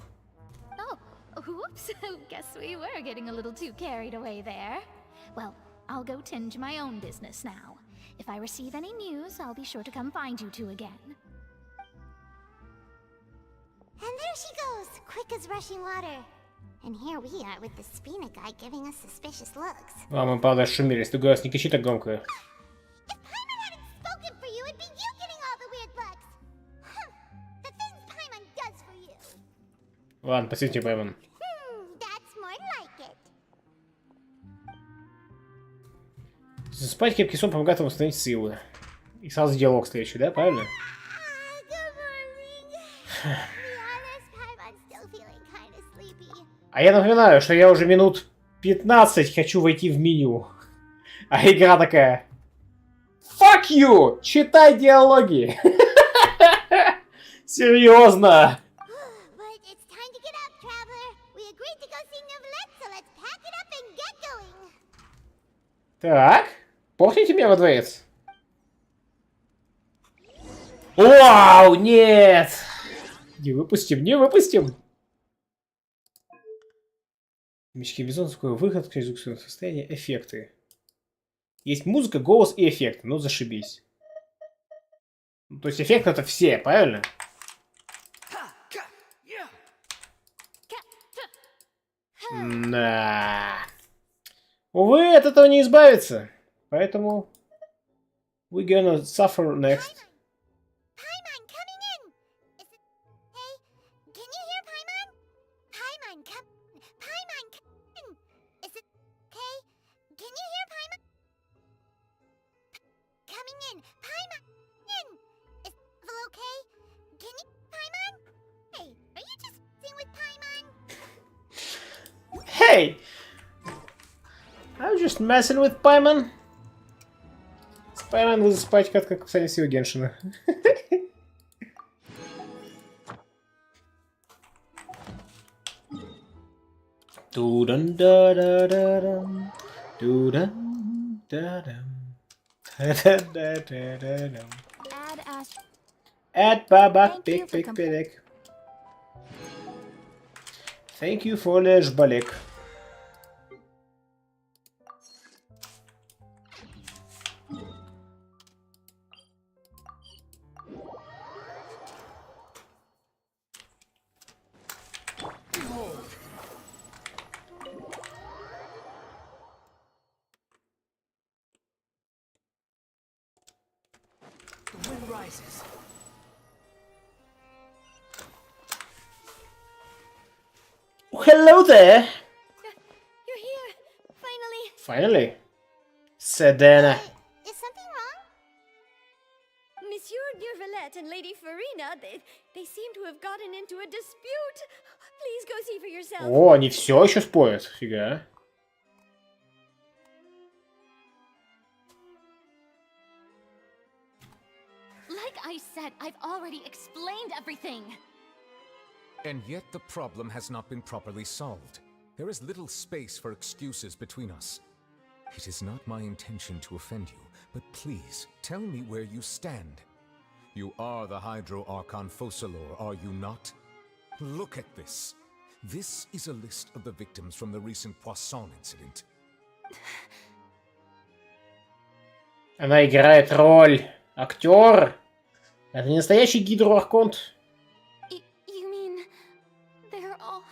Whoops, guess we were getting a little too carried away there. Well, I'll go tend to my own business now. If I receive any news, I'll be sure to come find you two again.
And there she goes, quick as rushing water. And here we are with the Spina guy giving us suspicious looks.
Мы, правда, шумелись. Ты, говоришь, не кричи так громко.
If Paimon hadn't spoken for you, it'd be you getting all the weird looks. The things Paimon does for you.
Ладно, посвяти, Паймон.
That's more like it.
Спать крепкий сон помогает вам восстановить силы. И сразу диалог следующий, да? Правильно? А я напоминаю, что я уже минут 15 хочу войти в меню. А игра такая... Fuck you! Читай диалоги! Серьезно! Так, похните меня во дворец. Вау, нет! Не выпустим, не выпустим! Мечки бизонского выход, звуковое состояние, эффекты. Есть музыка, голос и эффекты, ну зашибись. Ну, то есть эффекты это все, правильно? Да. Увы, от этого не избавиться. Поэтому... We're gonna suffer next.
Paimon coming in! Is it okay? Can you hear Paimon? Paimon come in! Is it okay? Can you hear Paimon? Coming in! Paimon in! Is it okay? Can you Paimon? Hey, are you just messing with Paimon?
Hey! I'm just messing with Paimon. Paimon будет спать как кстати, всего Геншина. Ду-дан-да-да-да-дам. Ду-дан-да-дам. Да-да-да-да-дам. Add babak big big big. Thank you for the жбалек.
The wind rises.
Hello there.
You're here! Finally!
Finally. Sedana.
Is something wrong?
Monsieur Neuvillette and Lady Farina, they seem to have gotten into a dispute. Please go see for yourself.
О, они все еще спорят. Фига.
Like I said, I've already explained everything.
And yet the problem has not been properly solved. There is little space for excuses between us. It is not my intention to offend you, but please, tell me where you stand. You are the Hydro Archon Focalor, are you not? Look at this. This is a list of the victims from the recent Poisson incident.
Она играет роль актер. Это не настоящий гидроархонт.
You mean they're all...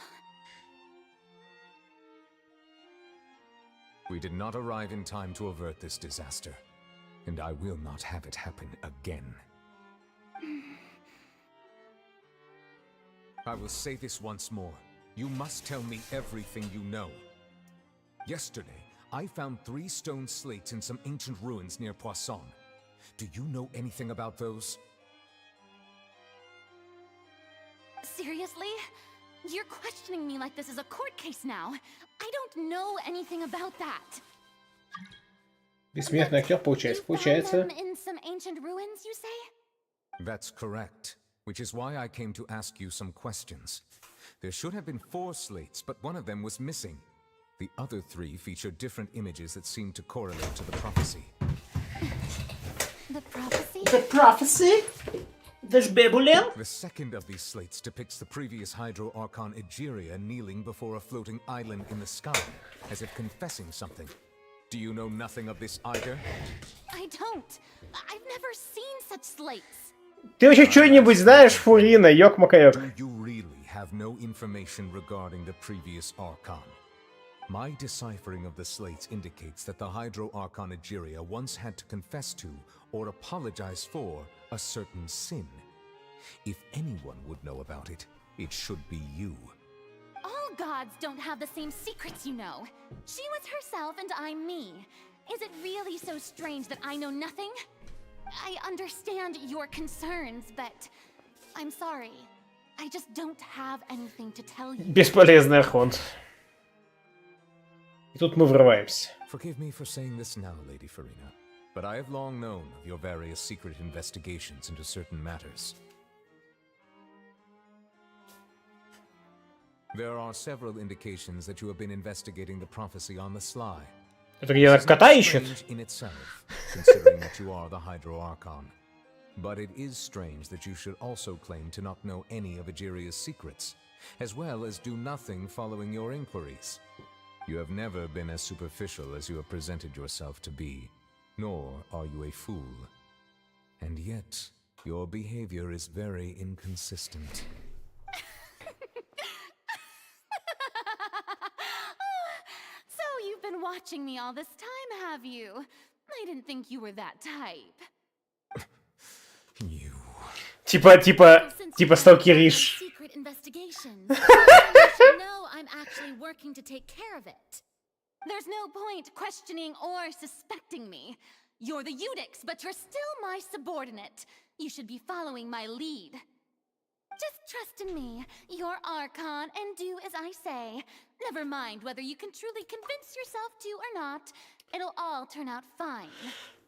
We did not arrive in time to avert this disaster, and I will not have it happen again. I will say this once more. You must tell me everything you know. Yesterday, I found 3 stone slates in some ancient ruins near Poisson. Do you know anything about those?
Seriously? You're questioning me like this is a court case now. I don't know anything about that.
Бессмертный актер получается. Получается.
In some ancient ruins, you say?
That's correct. Which is why I came to ask you some questions. There should have been 4 slates, but one of them was missing. The other 3 featured different images that seemed to correlate to the prophecy.
The prophecy?
The prophecy?
The second of these slates depicts the previous Hydro Archon Egeria kneeling before a floating island in the sky, as if confessing something. Do you know nothing of this either?
I don't. I've never seen such slates.
Ты вообще что-нибудь знаешь, Фурина, ёк-макаёк?
Do you really have no information regarding the previous Archon? My deciphering of the slates indicates that the Hydro Archon Egeria once had to confess to, or apologize for, a certain sin. If anyone would know about it, it should be you.
All gods don't have the same secrets, you know. She was herself and I'm me. Is it really so strange that I know nothing? I understand your concerns, but I'm sorry. I just don't have anything to tell you.
Бесполезный архонт. И тут мы врываемся.
Forgive me for saying this now, Lady Farina, but I have long known of your various secret investigations into certain matters. There are several indications that you have been investigating the prophecy on the sly.
Это где она кота ищет?
In itself, considering that you are the Hydro Archon. But it is strange that you should also claim to not know any of Egeria's secrets, as well as do nothing following your inquiries. You have never been as superficial as you have presented yourself to be, nor are you a fool. And yet, your behavior is very inconsistent.
watching me all this time, have you? I didn't think you were that type.
Типа сталкеришь.
Secret investigations. You should know I'm actually working to take care of it. There's no point questioning or suspecting me. You're the Eudix, but you're still my subordinate. You should be following my lead. Just trust in me, your Archon, and do as I say. Never mind whether you can truly convince yourself to or not. It'll all turn out fine.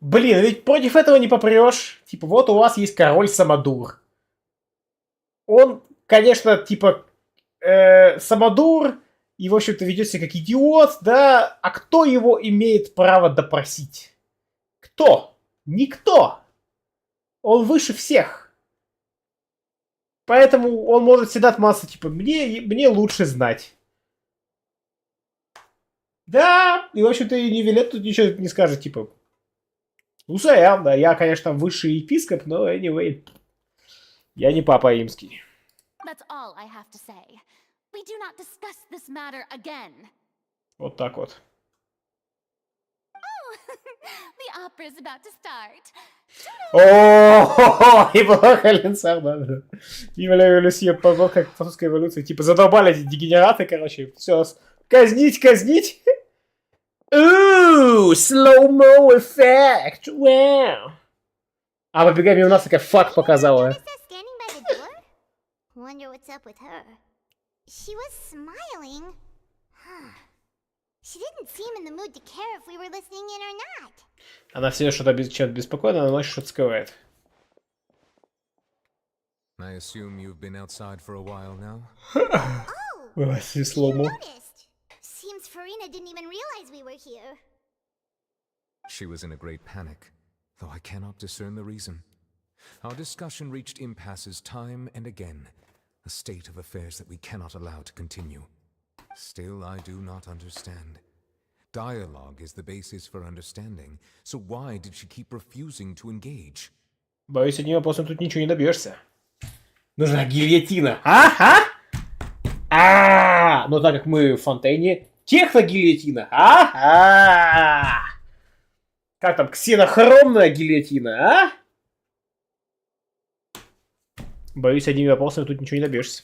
Блин, ведь против этого не попрешь. Типа, вот у вас есть король Самодур. Он, конечно, типа, Самодур, и, в общем-то, ведет себя как идиот, да? А кто его имеет право допросить? Кто? Никто. Он выше всех. Поэтому он может всегда отмазаться, типа, мне лучше знать. Да, и, в общем-то, и Нивелет тут ничего не скажет, типа, ну, сорян, да, я, конечно, высший епископ, но, anyway, я не папа римский.
That's all I have to say. We do not discuss this matter again.
Вот так вот.
The opera's about to start.
О, и плохо Ленсар, да. Имя Люсия, позор, как французская эволюция. Типа, задолбали эти дегенераты, короче. Все, казнить, казнить. Ooh, slow-mo effect. Wow. А побегай мимо нас, такая фак показала.
Wonder what's up with her. She was smiling. She didn't seem in the mood to care if we were listening in or not.
Она все что-то чем-то беспокойна, она ночью что-то скрывает.
I assume you've been outside for a while now?
Oh,
Слоумо.
Seems Farina didn't even realize we were here.
She was in a great panic, though I cannot discern the reason. Our discussion reached impasses time and again, a state of affairs that we cannot allow to continue. Still, I do not understand. Dialogue is the basis for understanding, so why did she keep refusing to engage?
Боюсь, одним вопросом тут ничего не добьешься. Нужна гильотина. Ага! Но так как мы в Фонтейне, техногильотина. Ага! Как там, ксенохромная гильотина, а? Боюсь, одним вопросом тут ничего не добьешься.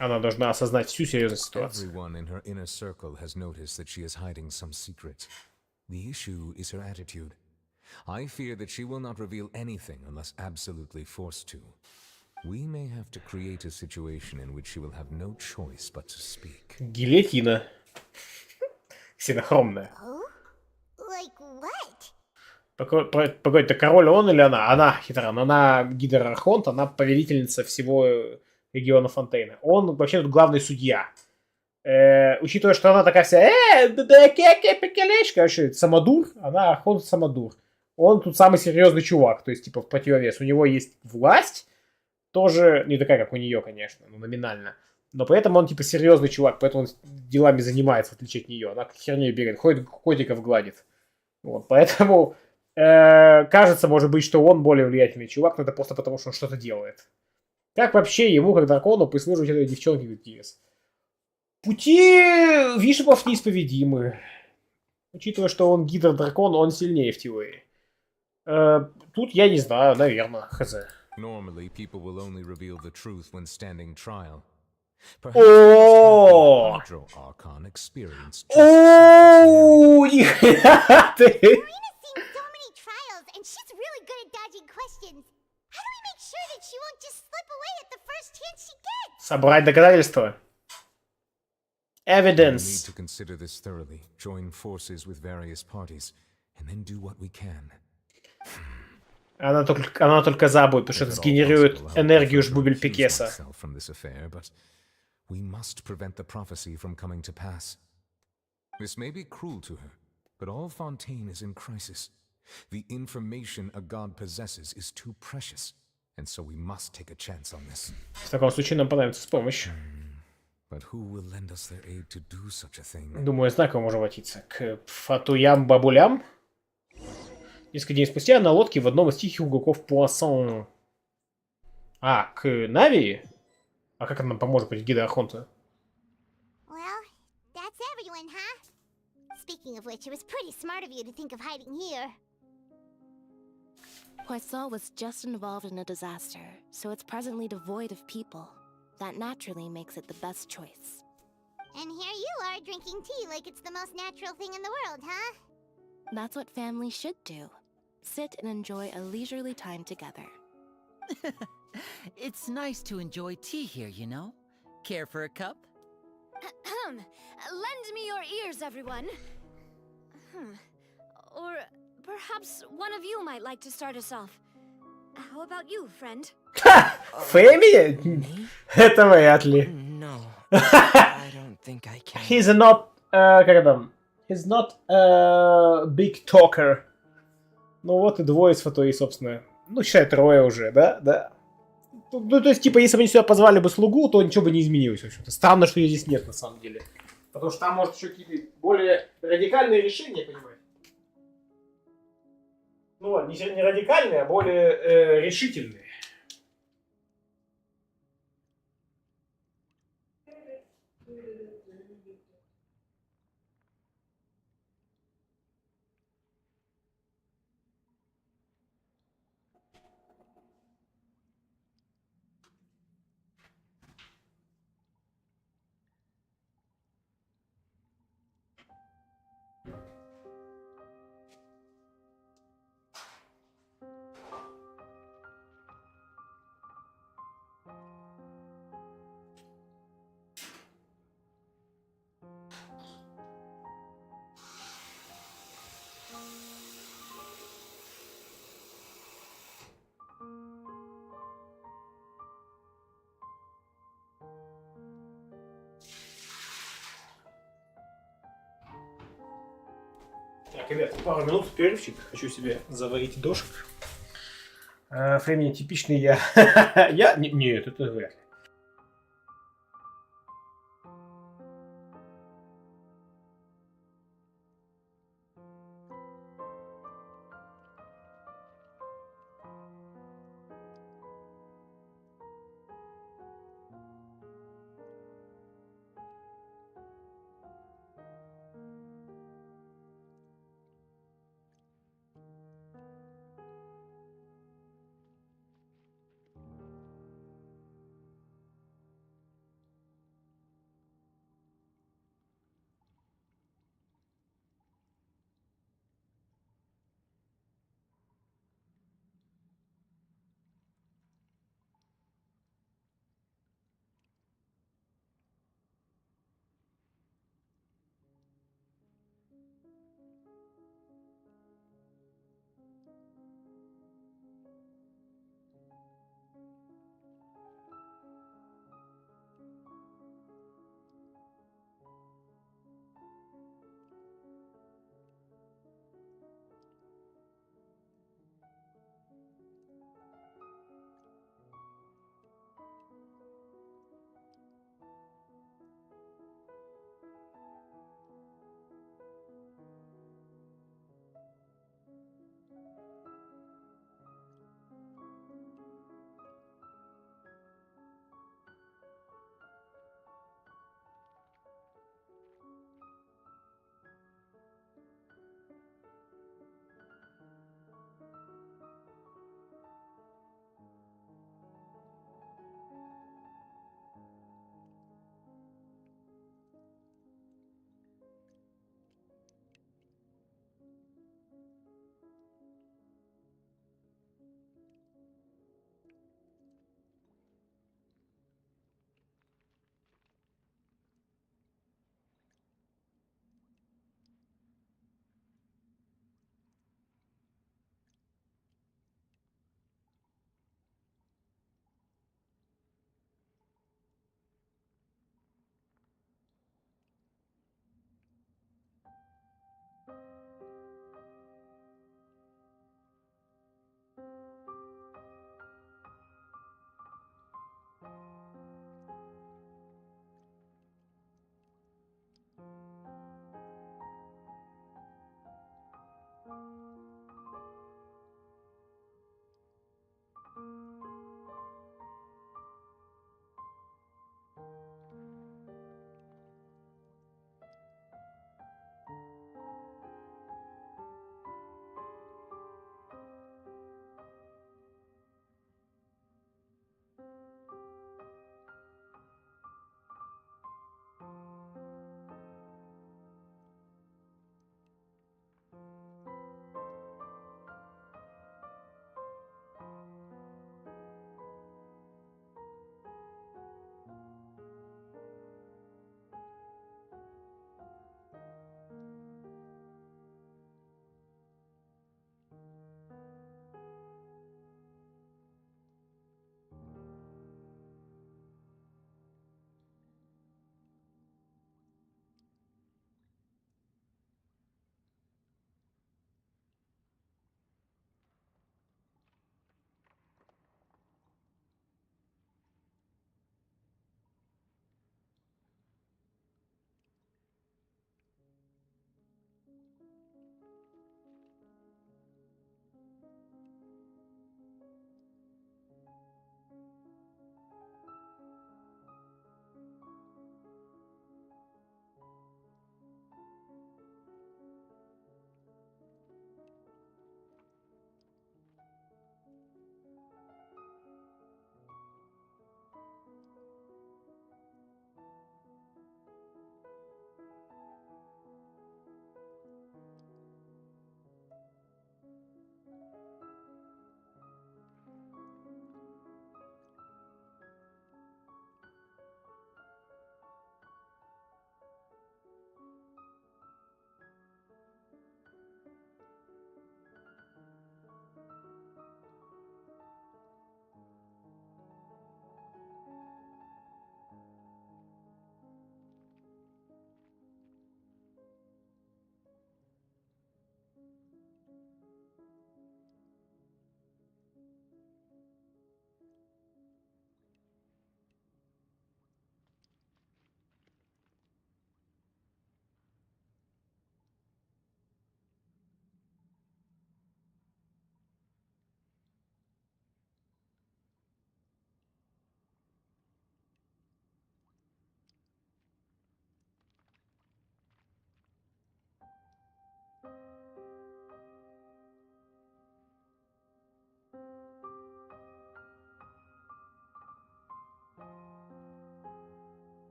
Она должна осознать всю серьезность ситуации.
Everyone in her inner circle has noticed that she is hiding some secret. The issue is her attitude. I fear that she will not reveal anything unless absolutely forced to. We may have to create a situation in which she will have no choice but to speak.
Гильотина. Ксенохромная.
Like what?
Погоди, это король он или она? Она хитрая, она гидрархонт, она повелительница всего региона Фонтейна. Он вообще тут главный судья. Учитывая, что она такая вся, короче, самодур, она архонт самодур. Он тут самый серьезный чувак, то есть, типа, в противовес. У него есть власть, тоже не такая, как у нее, конечно, но номинально. Но при этом он, типа, серьезный чувак, поэтому он делами занимается, в отличие от нее. Она херней бегает, ходит, котиков гладит. Вот, поэтому кажется, может быть, что он более влиятельный чувак, но это просто потому, что он что-то делает. Как вообще ему, как дракону, прислуживать этой девчонке в интерес? Пути Вишепов неисповедимы. Учитывая, что он гидродракон, он сильнее в теории. Тут я не знаю, наверное, хз.
Normally, people will only reveal the truth when standing trial.
О!
Archon experienced.
О, нихера ты!
Farina's seen so many trials, and she's really good at dodging questions. How do we make sure that she won't just slip away at the first chance she gets?
Собрать доказательства.
We need
Evidence.
to consider this thoroughly, join forces with various parties, and then do what we can.
Она только забудет, потому что это сгенерирует энергию жбубель Пикеса.
We must prevent the prophecy from coming to pass. This may be cruel to her, but all Fontaine is in crisis. The information a god possesses is too precious, and so we must take a chance on this.
В таком случае нам понадобится помощь.
But who will lend us their aid to do such a thing?
Думаю, знаю, кому можно обратиться. К Фатуям-бабулям. Несколько дней спустя на лодке в одном из тихих уголков Пуассон. А, к Нави? А как она нам поможет против гида Архонта?
Well, that's everyone huh? Speaking of which, it was pretty smart of you to think of hiding here.
Poisson was just involved in a disaster, so it's presently devoid of people. That naturally makes it the best choice.
And here you are drinking tea like it's the most natural thing in the world, huh?
That's what families should do. Sit and enjoy a leisurely time together.
It's nice to enjoy tea here, you know? Care for a cup?
Lend me your ears, everyone. Or perhaps one of you might like to start us off. How about you, friend?
Фэмили? Это вряд ли.
No, I don't think I can.
He's not, как там? He's not a big talker. Ну вот и двое с фото, и, собственно, ну, считай, трое уже, да? Да. Ну, то есть, типа, если бы они сюда позвали бы слугу, то ничего бы не изменилось, в общем-то. Странно, что ее здесь нет, на самом деле. Потому что там, может, еще какие-то более радикальные решения, понимаете? Ну ладно, не радикальные, а более решительные. Так, ребят, пару минут перерывчик. Хочу себе заварить дошек. Времени типичный я. Нет, это вряд ли.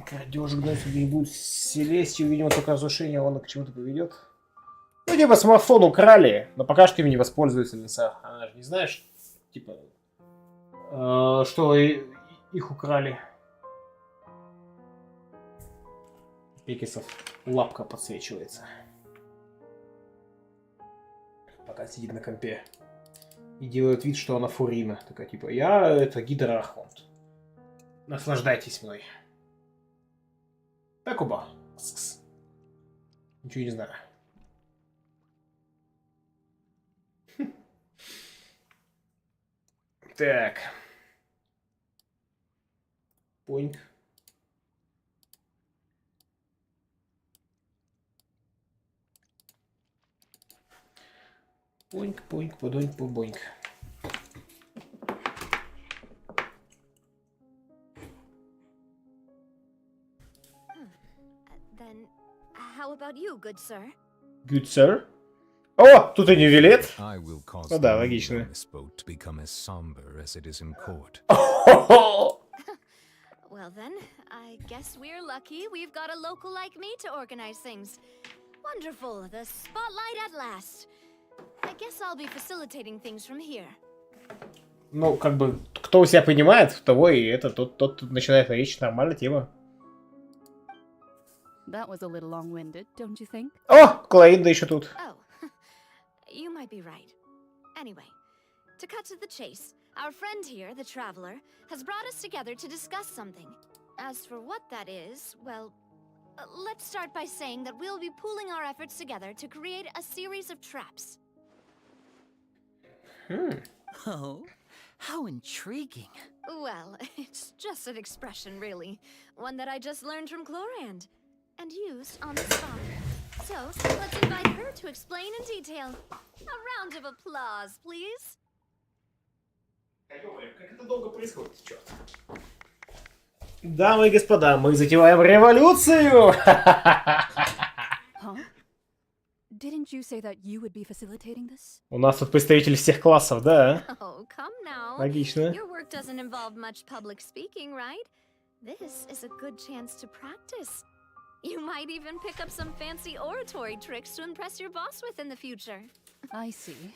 Крадеж гнать где-нибудь Селестию, видимо, только разрушение он к чему-то поведет. Ну, типа, смартфон украли, но пока что им не воспользуется лиса. Она же не знаешь, типа, что их украли. Пекисов лапка подсвечивается. Пока сидит на компе. И делает вид, что она Фурина. Такая, типа, я это Гидрархонт. Наслаждайтесь мной. Так, оба. Ничего не знаю. Так. Поньк. Поньк, поньк, подоньк, побоньк.
Then, how about you, good sir?
Good sir? О, тут и не велит.
I will cause
Ну да,
the mood
логично.
on this boat to become as somber as it is in court.
Well then, I guess we're lucky we've got a local like me to organize things. Wonderful, the spotlight at last. I guess I'll be facilitating things from here.
Ну, как бы, кто у себя понимает, того и это, тот начинает речь, нормальная тема.
That was a little long-winded, don't you think?
О, Клоинда еще тут.
Oh, you might be right. Anyway, to cut to the chase, our friend here, the Traveler, has brought us together to discuss something. As for what that is, well, let's start by saying that we'll be pooling our efforts together to create a series of traps.
Oh, how intriguing.
Well, it's just an expression, really. One that I just learned from Chlorand. And used on the spot. So, let's invite her to explain in detail. A round of applause, please.
Как это долго происходит, черт. Дамы и господа, мы затеваем революцию!
Huh? Didn't you say that you would be facilitating this?
У нас тут представитель всех классов, да?
Oh, come now.
Логично.
Your work doesn't involve much public speaking, right? This is a good chance to practice. You might even pick up some fancy oratory tricks to impress your boss with in the future.
I see.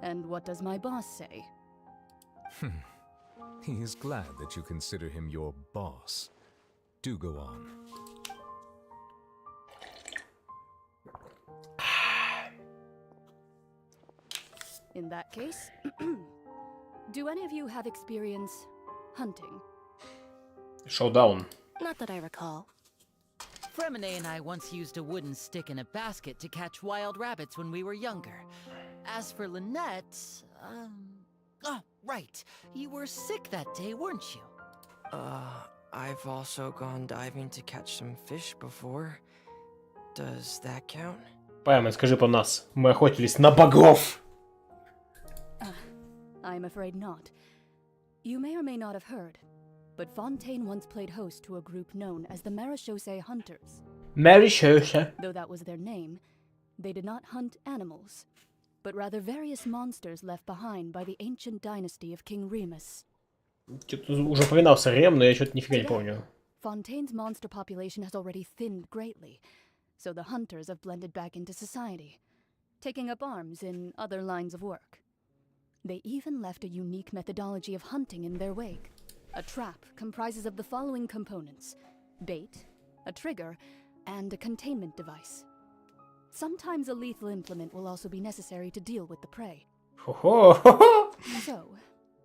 And what does my boss say?
He is glad that you consider him your boss. Do go on.
In that case, do any of you have experience hunting?
Showdown.
Not that I recall.
Fremine and I once used a wooden stick in a basket to catch wild rabbits when we were younger. As for Lynette, oh, right. You were sick that day, weren't you?
I've also gone diving to catch some fish before. Does that count?
Поймай, скажи по нас. Мы охотились на богов.
I'm afraid not. You may or may not have heard, but Fontaine once played host to a group known as the Marechaussee Hunters.
Marechaussee.
Though that was their name, they did not hunt animals, but rather various monsters left behind by the ancient dynasty of King Remus.
Что-то уже упоминался Рем, но я что-то нифига не помню.
Fontaine's monster population has already thinned greatly, so the hunters have blended back into society, taking up arms in other lines of work. They even left a unique methodology of hunting in their wake. A trap comprises of the following components: bait, a trigger, and a containment device. Sometimes a lethal implement will also be necessary to deal with the prey. So,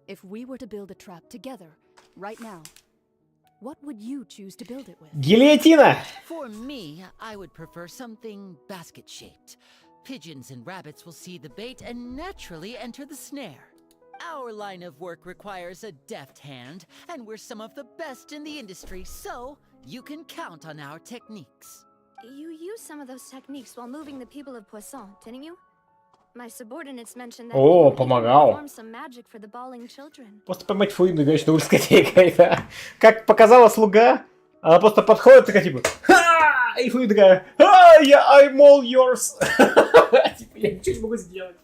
if we were to build a trap together, right now, what would you choose to build it with?
Гильотина!
For me, I would prefer something basket-shaped. Pigeons and rabbits will see the bait and naturally enter the snare. Our line of work requires a deft hand, and we're some of the best in the industry, so you can count on our techniques.
You used some of those techniques while moving the people of Poisson, didn't you? My subordinates mentioned that
О,
you
помогал.
performed some magic for the bawling children.
Просто поймать Фурину, говоришь, на дискотеке. Как показала слуга, она просто подходит такая, типа, ха! И Фурина такая, I'm all yours. Типа, я ничего не могу сделать.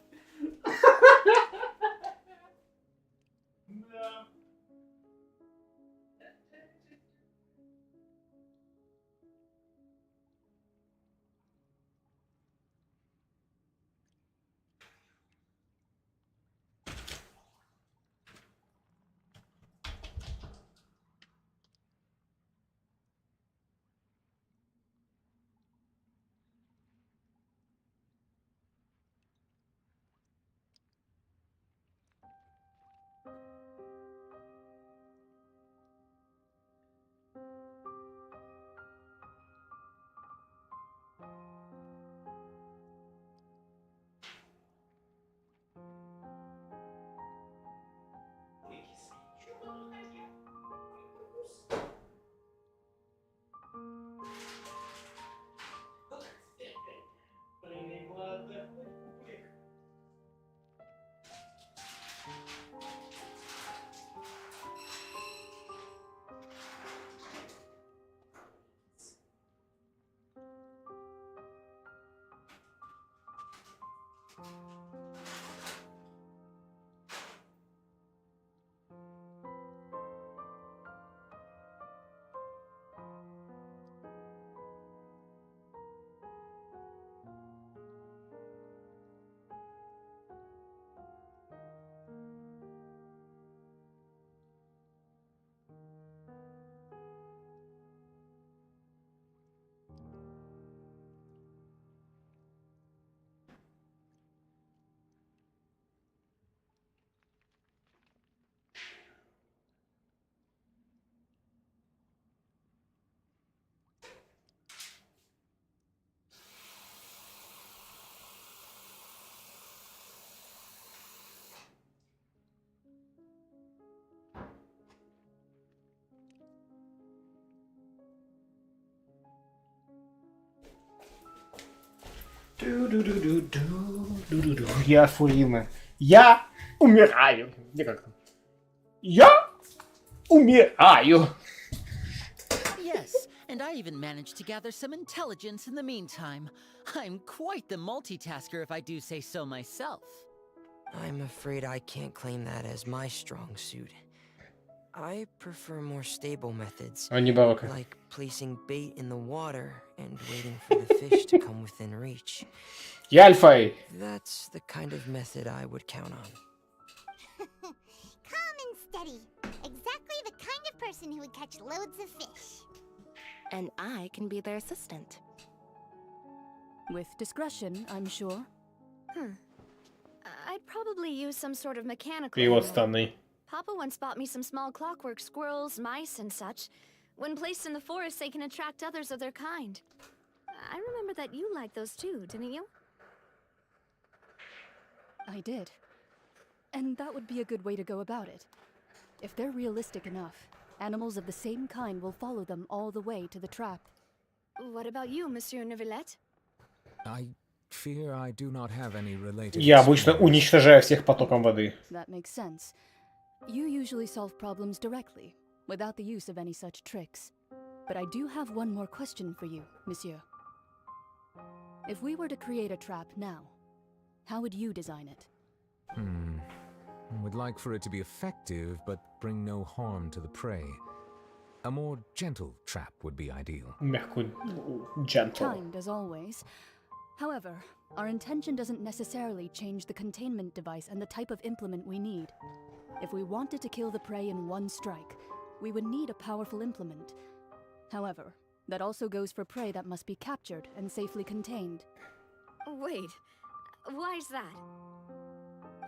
Я Фурина. Я умираю. Где как там? Я умираю.
Yes, and I even managed to gather some intelligence in the meantime. I'm quite the multitasker if I do say so myself.
I'm afraid I can't claim that as my strong suit. I prefer more stable methods,
А не балака.
like placing bait in the water and waiting for the fish to come within reach.
Я Альфай.
That's the kind of method I would count on.
Calm and steady. Exactly the kind of person who would catch loads of fish.
And I can be their assistant.
With discretion, I'm sure.
I'd probably use some sort of mechanical
Перевод
animal.
странный.
Papa once bought me some small clockwork squirrels, mice, and such. When placed in the forest, they can attract others of their kind. I remember that you liked those too, didn't you?
I did. And that would be a good way to go about it. If they're realistic enough, animals of the same kind will follow them all the way to the trap.
What about you, Monsieur Neuvillette?
I fear I do not have any related.
Я обычно уничтожаю всех потоком воды.
That makes sense. You usually solve problems directly, without the use of any such tricks. But I do have one more question for you, Monsieur. If we were to create a trap now, how would you design it?
Would like for it to be effective, but bring no harm to the prey. A more gentle trap would be ideal.
Мягкую, gentle.
Kind as always. However, our intention doesn't necessarily change the containment device and the type of implement we need. If we wanted to kill the prey in one strike, we would need a powerful implement. However, that also goes for prey that must be captured and safely contained.
Wait, why's that?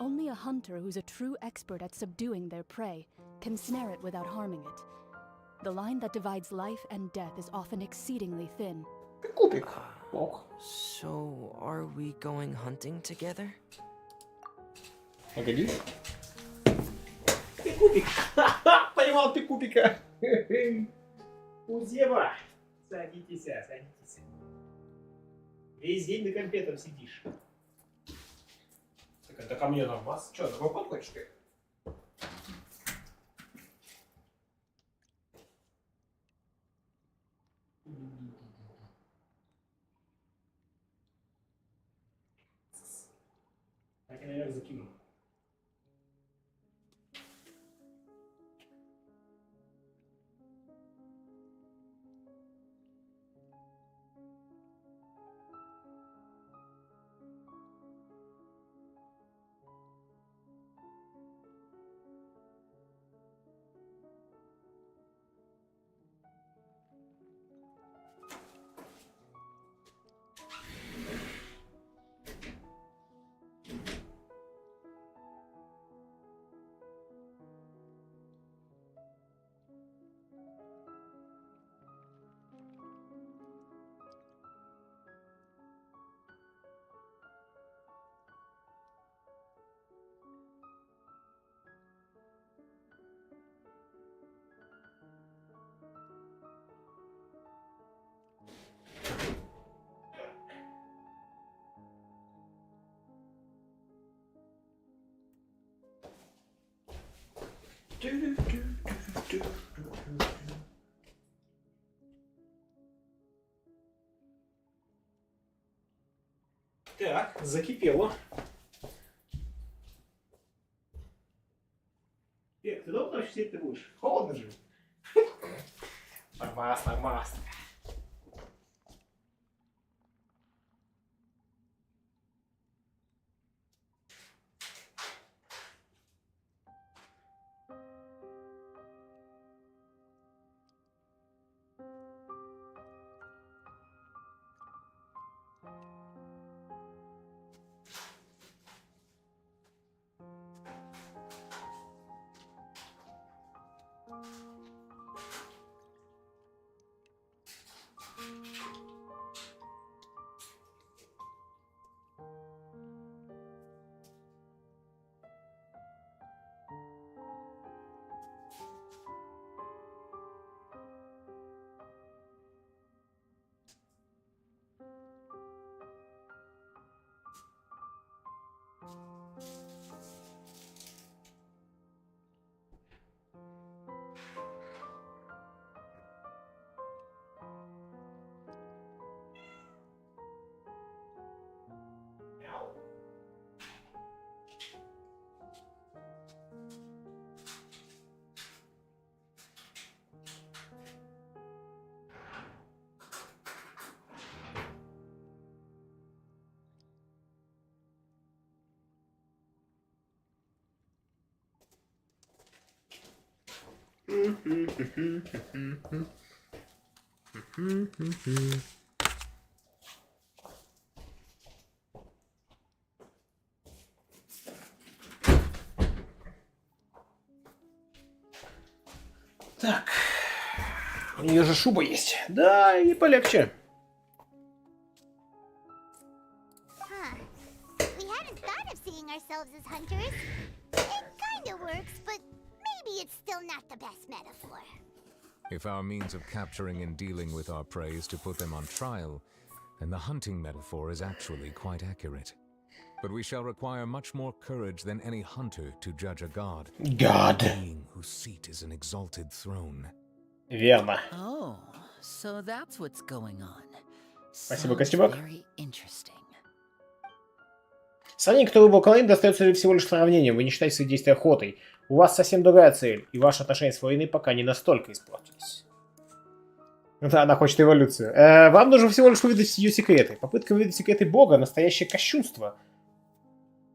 Only a hunter who's a true expert at subduing their prey can snare it without harming it. The line that divides life and death is often exceedingly thin.
So, are we going hunting together?
Погоди. Ты кубик. Поймал ты кубика. Узева. Садитесь, садитесь. Весь день на компе там сидишь. Так это ко мне на вас. Что, на мой подходишь, что ли? Так я, наверное, закину. Так, закипело. Ты долго ночью сидеть ты будешь? Холодно же. Нормас, нормас. Так. У нее же шуба есть. Да, и полегче.
Huh. We hadn't thought of seeing ourselves as hunters. It kinda works, but maybe it's still not the best metaphor.
If our means of capturing and dealing with our prey is to put them on trial, then the hunting metaphor is actually quite accurate. But we shall require much more courage than any hunter to judge a god.
God.
A being whose seat is an exalted throne.
Верно.
Oh, so that's what's going on.
Спасибо,
Sounds
Костюмок.
very interesting.
Сравнение, кто выбрал колонию, достается всего лишь сравнением. Вы не считаете свои действия охотой. У вас совсем другая цель, и ваши отношения с войной пока не настолько испортились. Да, она хочет эволюцию. Вам нужно всего лишь выведать ее секреты. Попытка выведать секреты Бога — настоящее кощунство.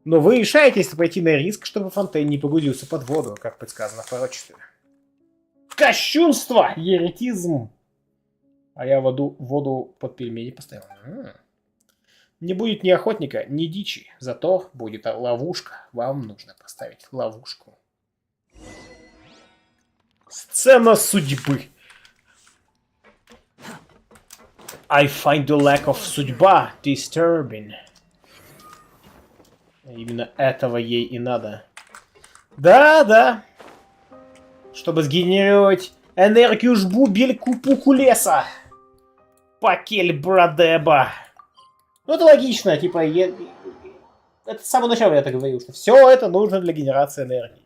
Но вы решаетесь пойти на риск, чтобы Фонтейн не погрузился под воду, как предсказано в пророчестве. Кощунство! Еретизм! А я воду под пельмени поставил. Не будет ни охотника, ни дичи. Зато будет ловушка. Вам нужно поставить ловушку. Сцена судьбы. I find the lack of судьба disturbing. Именно этого ей и надо. Да. Чтобы сгенерировать энергию жбу бель-купуху леса. Пакель брадеба. Ну это логично, типа, это с самого начала я так говорил, что все это нужно для генерации энергии.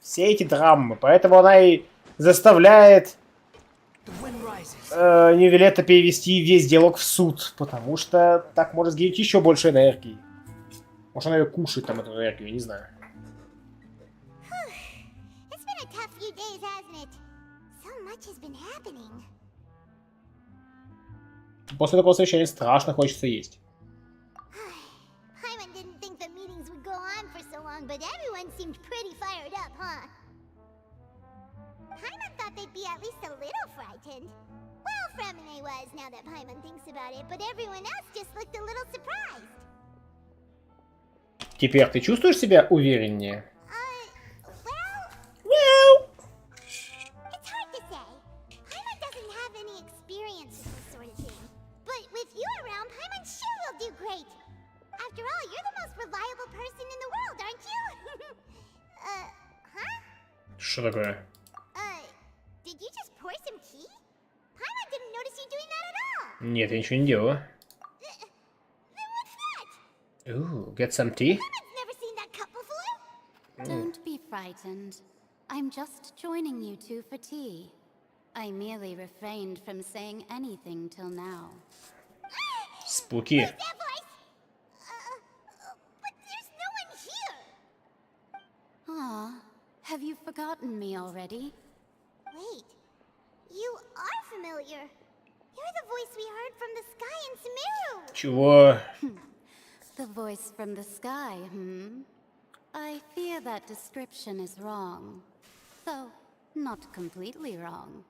Все эти драмы, поэтому она и заставляет Нивелетта перевести весь диалог в суд, потому что так может сгенерить еще больше энергии. Может она ее кушает, там, эту энергию, я не знаю.
It's been a tough few days, hasn't it? So much has been happening.
После такого совещания страшно хочется есть.
Paimon didn't think the meetings would go on for so long, but everyone seemed pretty fired up, huh? Paimon thought they'd be at least a little frightened. Well, Fremine was, now that Paimon thinks about it, but everyone else just looked a little surprised.
Теперь ты чувствуешь себя увереннее?
It's hard to say. Paimon doesn't have any experience with this sort of thing. But with you around, Paimon sure will do great. After all, you're the most reliable person in the world, aren't you? Huh?
Что такое?
Did you just pour some tea? Paimon didn't notice you doing that at all.
Нет, я ничего не делаю. Ooh, get some tea?
Paimon's never seen that cup before.
Don't be frightened. I'm just joining you two for tea. I merely refrained from saying anything till now.
Spooky.
But there's no one here.
Ah, have you forgotten me already?
Wait, you are familiar. You're the voice we heard from the sky in Sumeru.
Чего?
The voice from the sky, I fear that description is wrong. Though, not completely wrong.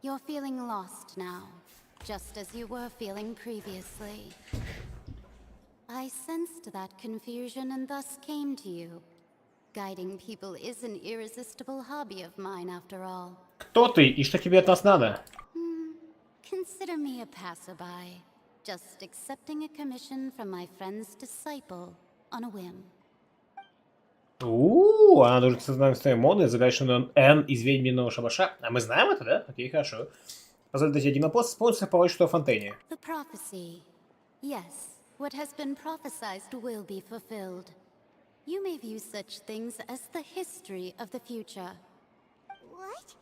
You're feeling lost now, just as you were feeling previously. I sensed that confusion and thus came to you. Guiding people is an irresistible hobby of mine, after all.
Кто ты и что тебе от нас надо?
Consider me a passerby. Just accepting a commission from my friend's disciple on a whim.
Она должен создать своей моды, загадочную Н из ведьминого шабаша. А мы знаем это, да? Окей, хорошо. Позволь дать один вопрос, спонсор пророчества о Фонтейне.
The prophecy. Yes, what has been prophesized will be fulfilled. You may view such things as the history of the future.
What?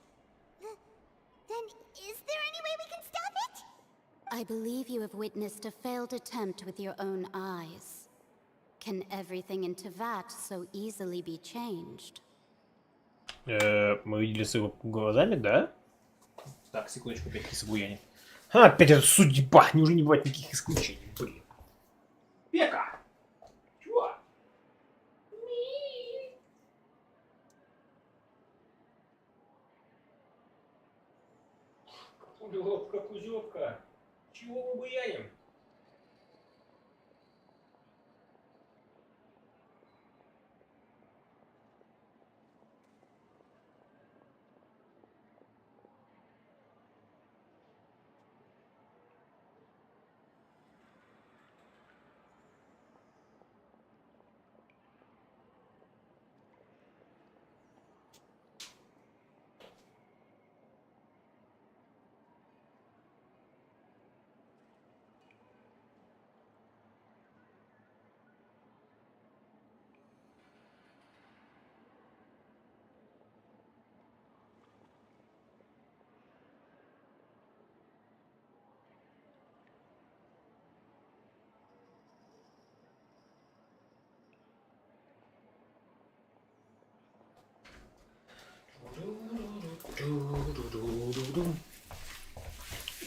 Then is there any way we can stop it?
I believe you have witnessed a failed attempt with your own eyes. Can everything in Tevat so easily be changed?
Мы видели с его глазами, да? Так, секундочку, опять не буянит. Опять это судьба! Неужели не бывает никаких исключений? Блин. Пека! Чувак! Кузёвка, Кузёвка. Чего мы буяним?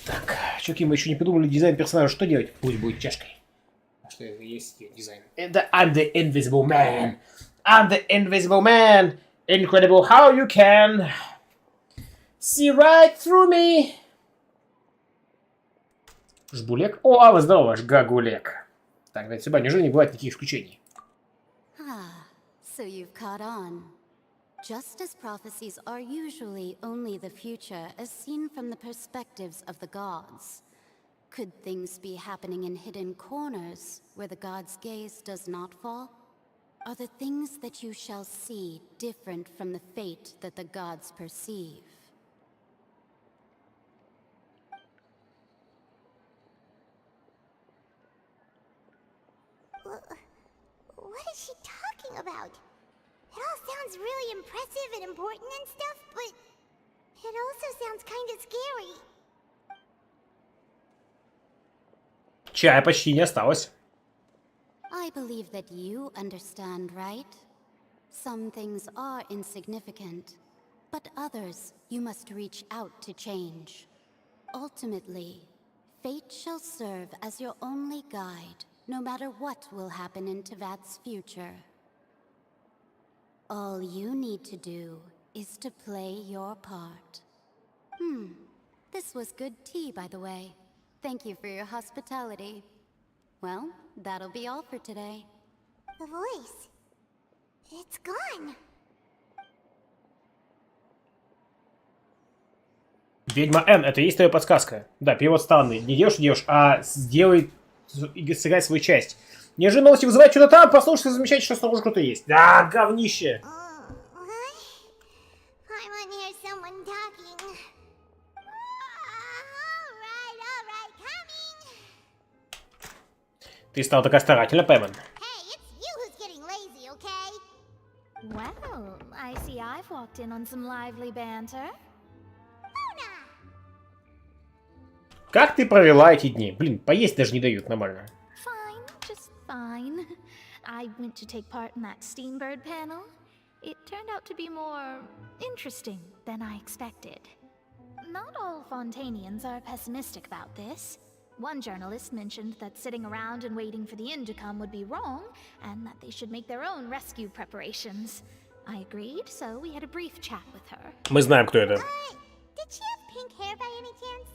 Так, чуваки, мы еще не придумали дизайн персонажа. Что делать? Пусть будет чашкой. А что это есть дизайн? I'm the invisible man. I'm the invisible man. Incredible how you can see right through me. Жбулек? О, а вы здорово, Жгагулек. Так, давайте сюда. Неужели не бывает никаких исключений?
Ah, so you've caught on. Just as prophecies are usually only the future as seen from the perspectives of the gods, could things be happening in hidden corners where the gods' gaze does not fall? Are the things that you shall see different from the fate that the gods perceive?
What is she talking about? It all sounds really impressive and important and stuff, but it also sounds kind of scary.
Чая почти не осталось.
I believe that you understand, right? Some things are insignificant, but others you must reach out to change. Ultimately, fate shall serve as your only guide, no matter what will happen in Tevat's future. All you need to do is to play your part. This was good tea, by the way. Thank you for your hospitality. Well, that'll be all for today.
The voice. It's gone.
Ведьма Н, это и есть твоя подсказка. Да, перевод странный. Не делаешь, а сделай и сыграй свою часть. Неожиданно новости вызывает что-то там, послушай, замечать, что снаружи кто-то есть. Да, говнище.
I hear someone talking. Alright, coming.
Ты стала такая старательная, Пэмон.
Hey, it's you who's getting lazy, okay?
Well, I see I've walked in on some lively banter.
Как ты провела эти дни? Блин, поесть даже не дают нормально.
Fine, just fine. I went to take part in that Steambird panel. It turned out to be more interesting than I expected. Not all Fontanians are pessimistic about this. One journalist mentioned that sitting around and waiting for the end to come would be wrong, and that they should make their own rescue preparations. I agreed, so we had a brief chat with her.
Мы знаем, кто это.
Did she have pink hair by any chance?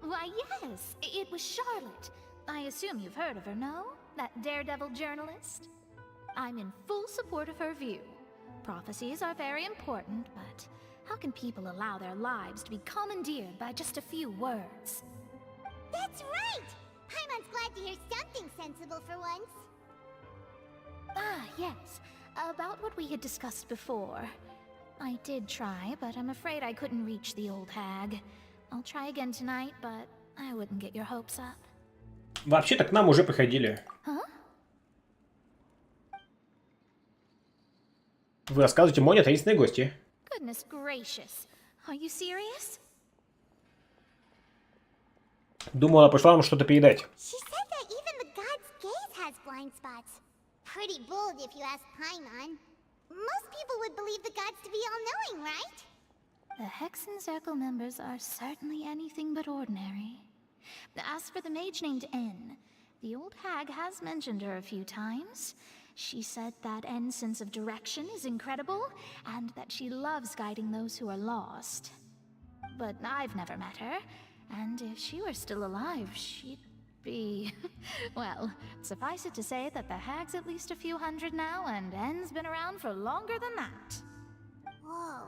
Why, yes, it was Charlotte. I assume you've heard of her, no? That daredevil journalist? I'm in full support of her view. Prophecies are very important, but how can people allow their lives to be commandeered by just a few words?
That's right! Paimon's glad to hear something sensible for once.
Ah, yes. About what we had discussed before. I did try, but I'm afraid I couldn't reach the old hag. I'll try again tonight, but I wouldn't get your hopes up.
Вообще-то к нам уже приходили.
Huh?
Вы рассказываете Моне о таинственной гости.
Goodness gracious. Are you serious?
Думала, она пришла нам что-то передать.
She said that even the god's gaze has blind spots. Pretty bold if you ask Paimon. Most people would believe the gods to be all-knowing, right?
The Hexen Circle members are certainly anything but ordinary. As for the mage named N, the old hag has mentioned her a few times. She said that N's sense of direction is incredible, and that she loves guiding those who are lost. but I've never met her. And if she were still alive, she'd be... well, suffice it to say that the hag's at least a few hundred now, and N's been around for longer than that.
Whoa.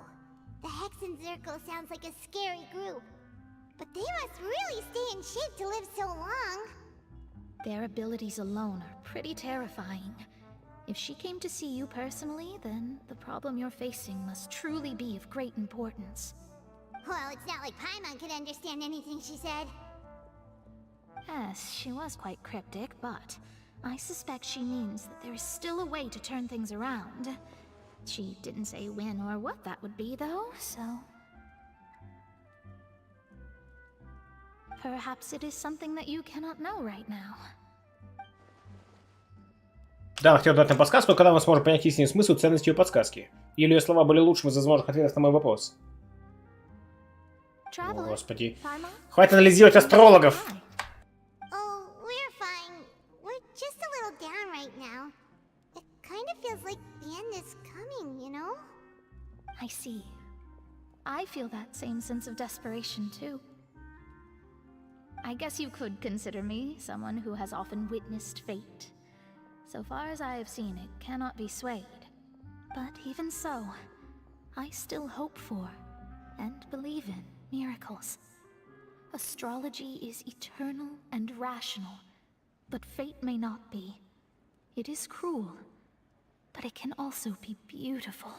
The Hexen Zirkel sounds like a scary group. But they must really stay in shape to live so long.
Their abilities alone are pretty terrifying. If she came to see you personally, then the problem you're facing must truly be of great importance.
Well, it's not like Paimon could understand anything she said.
Yes, she was quite cryptic, but I suspect she means that there is still a way to turn things around. She didn't say when or what that would be, though, so... perhaps it is something that you cannot know right now.
Да, хотел дать нам подсказку, когда мы сможем понять истинный смысл и ценность ее подсказки. Или ее слова были лучшим из возможных ответов на мой вопрос. О, господи. Хватит анализировать астрологов!
Oh, we're fine. We're just a little down right now. It kind of feels like the end is coming, you know?
I see. I feel that same sense of desperation, too. I guess you could consider me someone who has often witnessed fate. So far as I have seen, it cannot be swayed. But even so, I still hope for and believe in miracles. Astrology is eternal and rational, but fate may not be. It is cruel, but it can also be beautiful.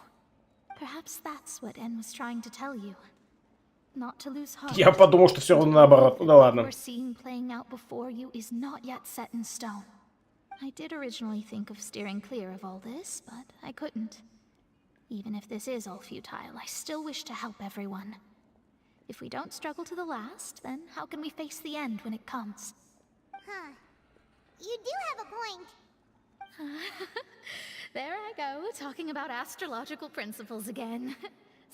Perhaps that's what N was trying to tell you. Not to lose heart.
Я подумал, что все равно наоборот. Ну да ладно.
What you're seeing playing out before you is not yet set in stone. I did originally think of steering clear of all this, but I couldn't. Even if this is all futile, I still wish to help everyone. If we don't struggle to the last, then how can we face the end when it comes?
Huh. You do have a point.
There I go, talking about astrological principles again.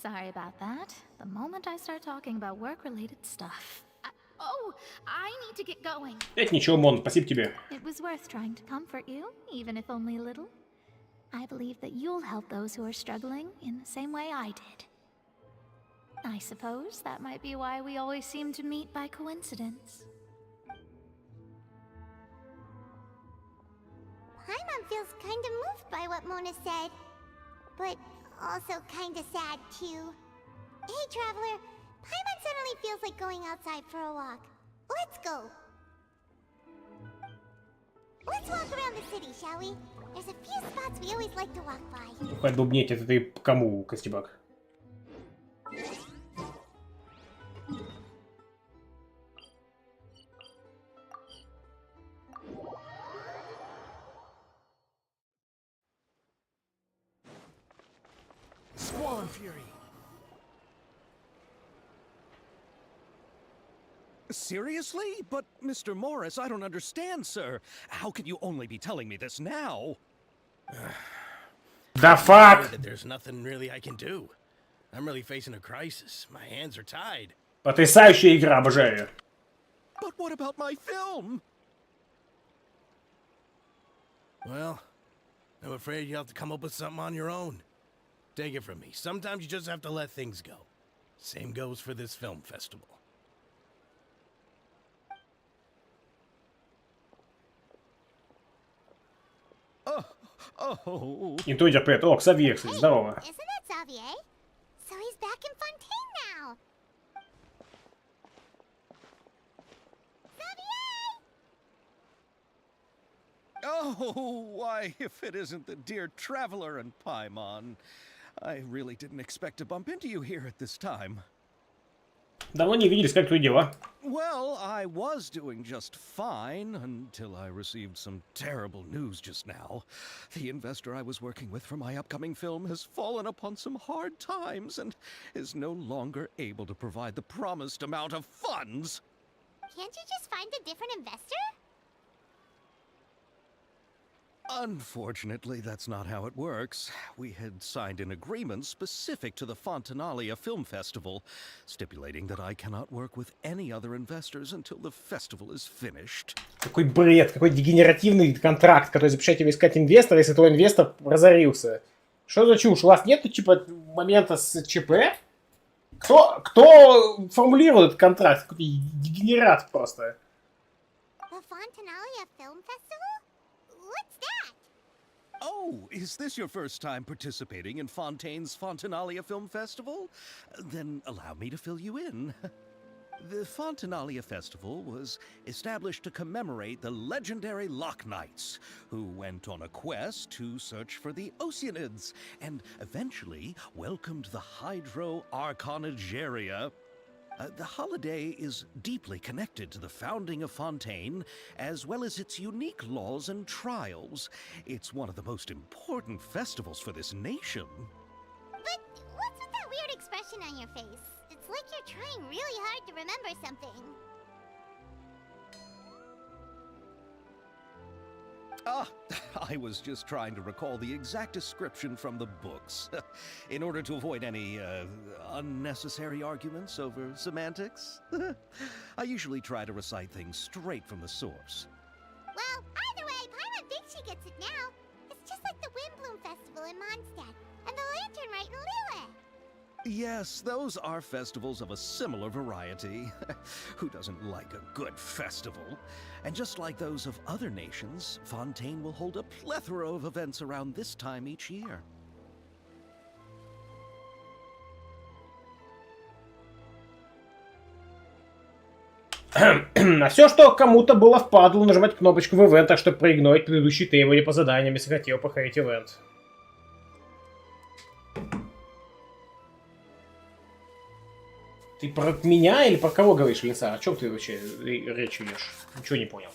Sorry about that. The moment I start talking about work-related stuff... Oh, I need to get going.
Это ничего, Мон, спасибо тебе.
It was worth trying to comfort you, even if only a little. I believe that you'll help those who are struggling in the same way I did. I suppose that might be why we always seem to meet by coincidence.
Paimon feels kind of moved by what Mona said. But also kind of sad, too. Hey, Traveler. Paimon suddenly feels like going outside for a walk. Let's go. Let's walk around the city, shall we? There's a few spots we always like to walk by.
Хватит бубнеть, это ты кому, Костебак?
Squall Fury.
Seriously? But, Mr. Morris, I don't understand, sir. How can you only be telling me this now?
The fuck?
There's nothing really I can do. I'm really facing a crisis. My hands are tied.
Потрясающая игра, обожаю.
But what about my film?
Well, I'm afraid you'll have to come up with something on your own. Take it from me. Sometimes you just have to let things go. Same goes for this film festival.
Интуитер, привет. О, Ксавье, кстати, здорово.
Isn't that Xavier? So he's back in Fontaine now.
Oh, why, if it isn't the dear Traveler and Paimon. I really didn't expect to bump into you here at this time.
Давно не виделись, как твои дела?
Well, I was doing just fine until I received some terrible news just now. The investor I was working with for my upcoming film has fallen upon some hard times and is no longer able to provide the promised amount of funds.
Can't you just find a different investor?
Unfortunately, that's not how it works. We had signed an agreement specific to the Fontanalia Film Festival, stipulating that I cannot work with any other investors until the festival is finished.
Какой бред, какой дегенеративный контракт, который запрещает тебе искать инвестора, если твой инвестор разорился. Что за чушь? У вас нет, типа, момента с ЧП? Кто формулирует этот контракт? Какой-то дегенерат просто.
The Fontanalia Film Festival? What's that?
Oh, is this your first time participating in Fontaine's Fontanalia Film Festival? Then allow me to fill you in. The Fontanalia Festival was established to commemorate the legendary Loch Knights, who went on a quest to search for the Oceanids, and eventually welcomed the Hydro Arconageria. The holiday is deeply connected to the founding of Fontaine, as well as its unique laws and trials. It's one of the most important festivals for this nation.
But what's with that weird expression on your face? It's like you're trying really hard to remember something.
Ah, I was just trying to recall the exact description from the books, in order to avoid any unnecessary arguments over semantics. I usually try to recite things straight from the source.
Well, either way, Paimon thinks she gets it now. It's just like the Windbloom Festival in Mondstadt, and the Lantern Rite in Lille.
Yes, those are festivals of a similar variety. Who doesn't like a good festival? And just like those of other nations, Fontaine will hold a plethora of events around this time each year.
А все, что кому-то было впадло нажимать кнопочку в ивентах, чтобы проигнорить предыдущие требования по заданиям, если хотел проходить ивент. Ты про меня или про кого говоришь, Лиса? О чем ты вообще речь ведешь? Ничего не понял.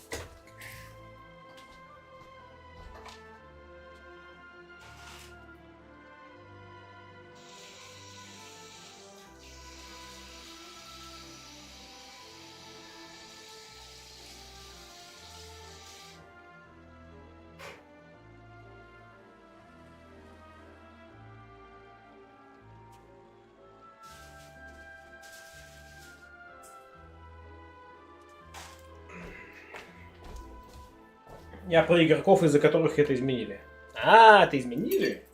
Я про игроков, из-за которых это изменили. А, это изменили?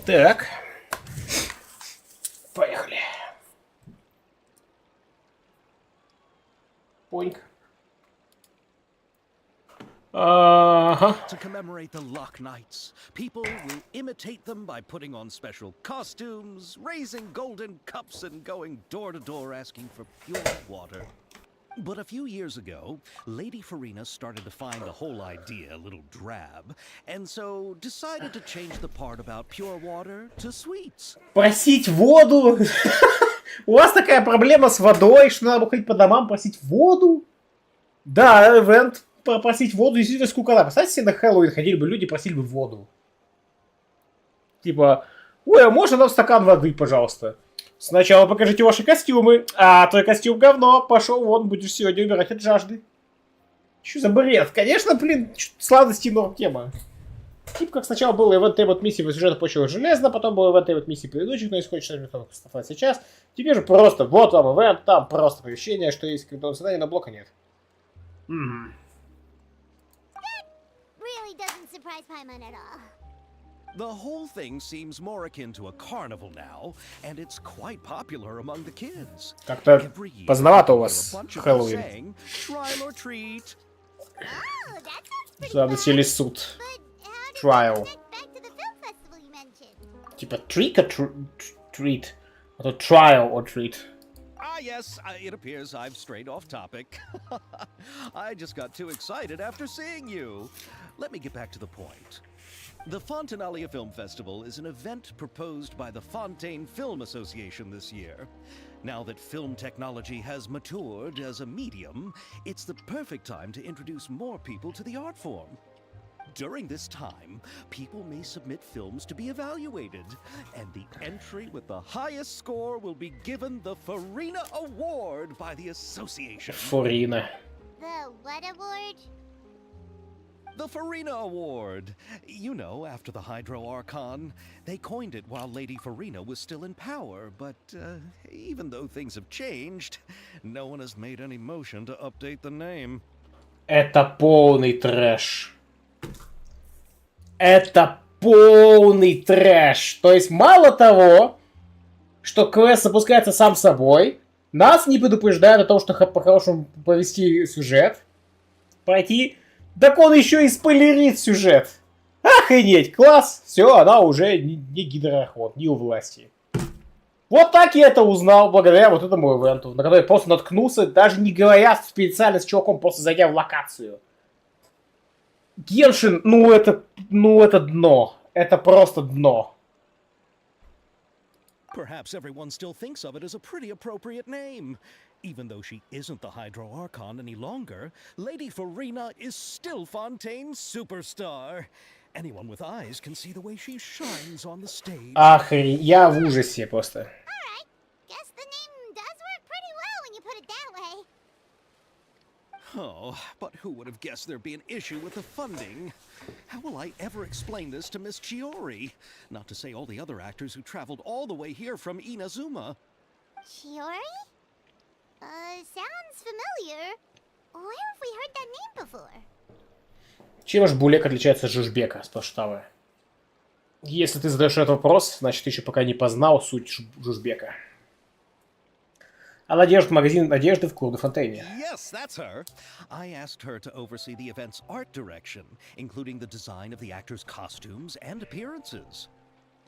Так. Поехали. Поньк. Ага.
To commemorate the Loch Knights, people will imitate them by putting on special costumes, raising golden cups, and going door to door asking for pure water. But a few years ago, Lady Farina started to find the whole idea a little drab, and so decided to change the part about pure water to sweets.
Просить воду? У вас такая проблема с водой, что надо ходить по домам просить воду? Да, ивент просить воду действительно скукота. Представьте себе, на Хэллоуин ходили бы люди, просили бы воду. Типа, ой, а можно нам стакан воды, пожалуйста? Сначала покажите ваши костюмы. А, твой костюм говно. Пошел вон, будешь сегодня умирать от жажды. Что за бред? Конечно, блин, сладости норм тема. Типа как сначала был ивент от миссии в сюжета почвы железно, потом был ивент от миссии предыдущих, но исходит, что сейчас. Теперь же просто, вот вам ивент, там просто оповещение, что есть какое-то задание, но блока нет.
Really doesn't surprise Paimon at all.
The whole thing seems more akin to a carnival now, and it's quite popular among the kids.
Как-то поздновато у вас Хэллоуин.
Trial or treat.
Задатели суд. Trial. Типа trick or treat? А то trial or treat.
Ah, yes, it appears I've strayed off topic. I just got too excited after seeing you. Let me get back to the point. The Fontanalia Film Festival is an event proposed by the Fontaine Film Association this year. Now that film technology has matured as a medium, it's the perfect time to introduce more people to the art form. During this time, people may submit films to be evaluated, and the entry with the highest score will be given the Farina Award by the association.
Farina.
The what award?
The Farina Award. You know, after the Hydro Archon. They coined it while Lady Farina was still in power, but even though things have changed, no one has made any motion to update the name.
Это полный трэш. Это полный трэш. То есть мало того, что квест запускается сам собой, нас не предупреждают о том, что по-хорошему повести сюжет, пройти, так он еще и спойлерит сюжет. Охренеть, класс, все, она уже не гидроохот, не у власти. Вот так я это узнал благодаря вот этому ивенту, на который я просто наткнулся, даже не говоря специально с чуваком, просто зайдя в локацию. Геншин, ну это дно. Это просто дно.
Perhaps everyone still thinks of it as a pretty appropriate name. Even though she isn't the Hydro Archon any longer, Lady Farina is still Fontaine's superstar. Anyone with eyes can see the way she shines on the stage.
Охренеть, я в ужасе просто.
Alright, guess the name does work pretty well when you put it that way.
Oh, but who would have guessed there'd be an issue with the funding? How will I ever explain this to Miss Chiori? Not to say all the other actors who traveled all the way here from Inazuma.
Chiori? Sounds familiar. Where have we heard that name before?
Чем же Булек отличается от Жужбека? Спрашиваю. Если ты задаешь этот вопрос, значит ты еще пока не познал суть Жужбека. Она держит магазин одежды в Курдофонтейне.
Yes, that's her. I asked her to oversee the event's art direction, including the design of the actors' costumes and appearances.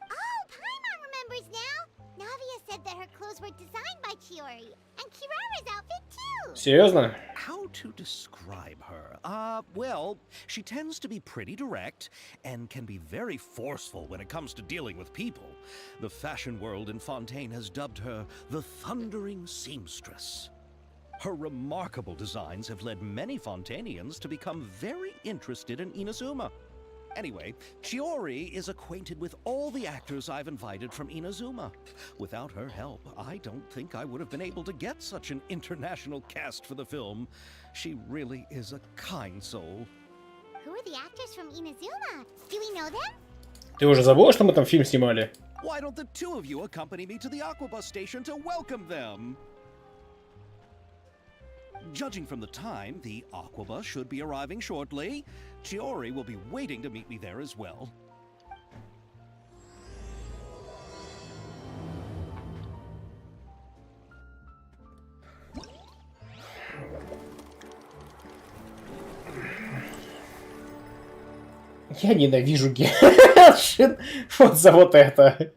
Oh, Paimon remembers now. Navia said that her clothes were designed by Chiori, and Kirara's outfit too.
Серьезно?
How to describe her? Well, she tends to be pretty direct and can be very forceful when it comes to dealing with people. The fashion world in Fontaine has dubbed her the Thundering Seamstress. Her remarkable designs have led many Fontainians to become very interested in Inazuma. Anyway, Chiori is acquainted with all the actors I've invited from Inazuma. Without her help, I don't think I would have been able to get such an international cast for the film. She really is a kind soul.
Who are the actors from Inazuma? Do we know them?
Ты уже забыла, что мы там фильм снимали?
Why don't the two of you accompany me to the Aquabus station to welcome them? Judging from the time, the Aquabus should be arriving shortly. Chiori will be waiting to meet me there as well.
Я ненавижу Геншин вот за вот это.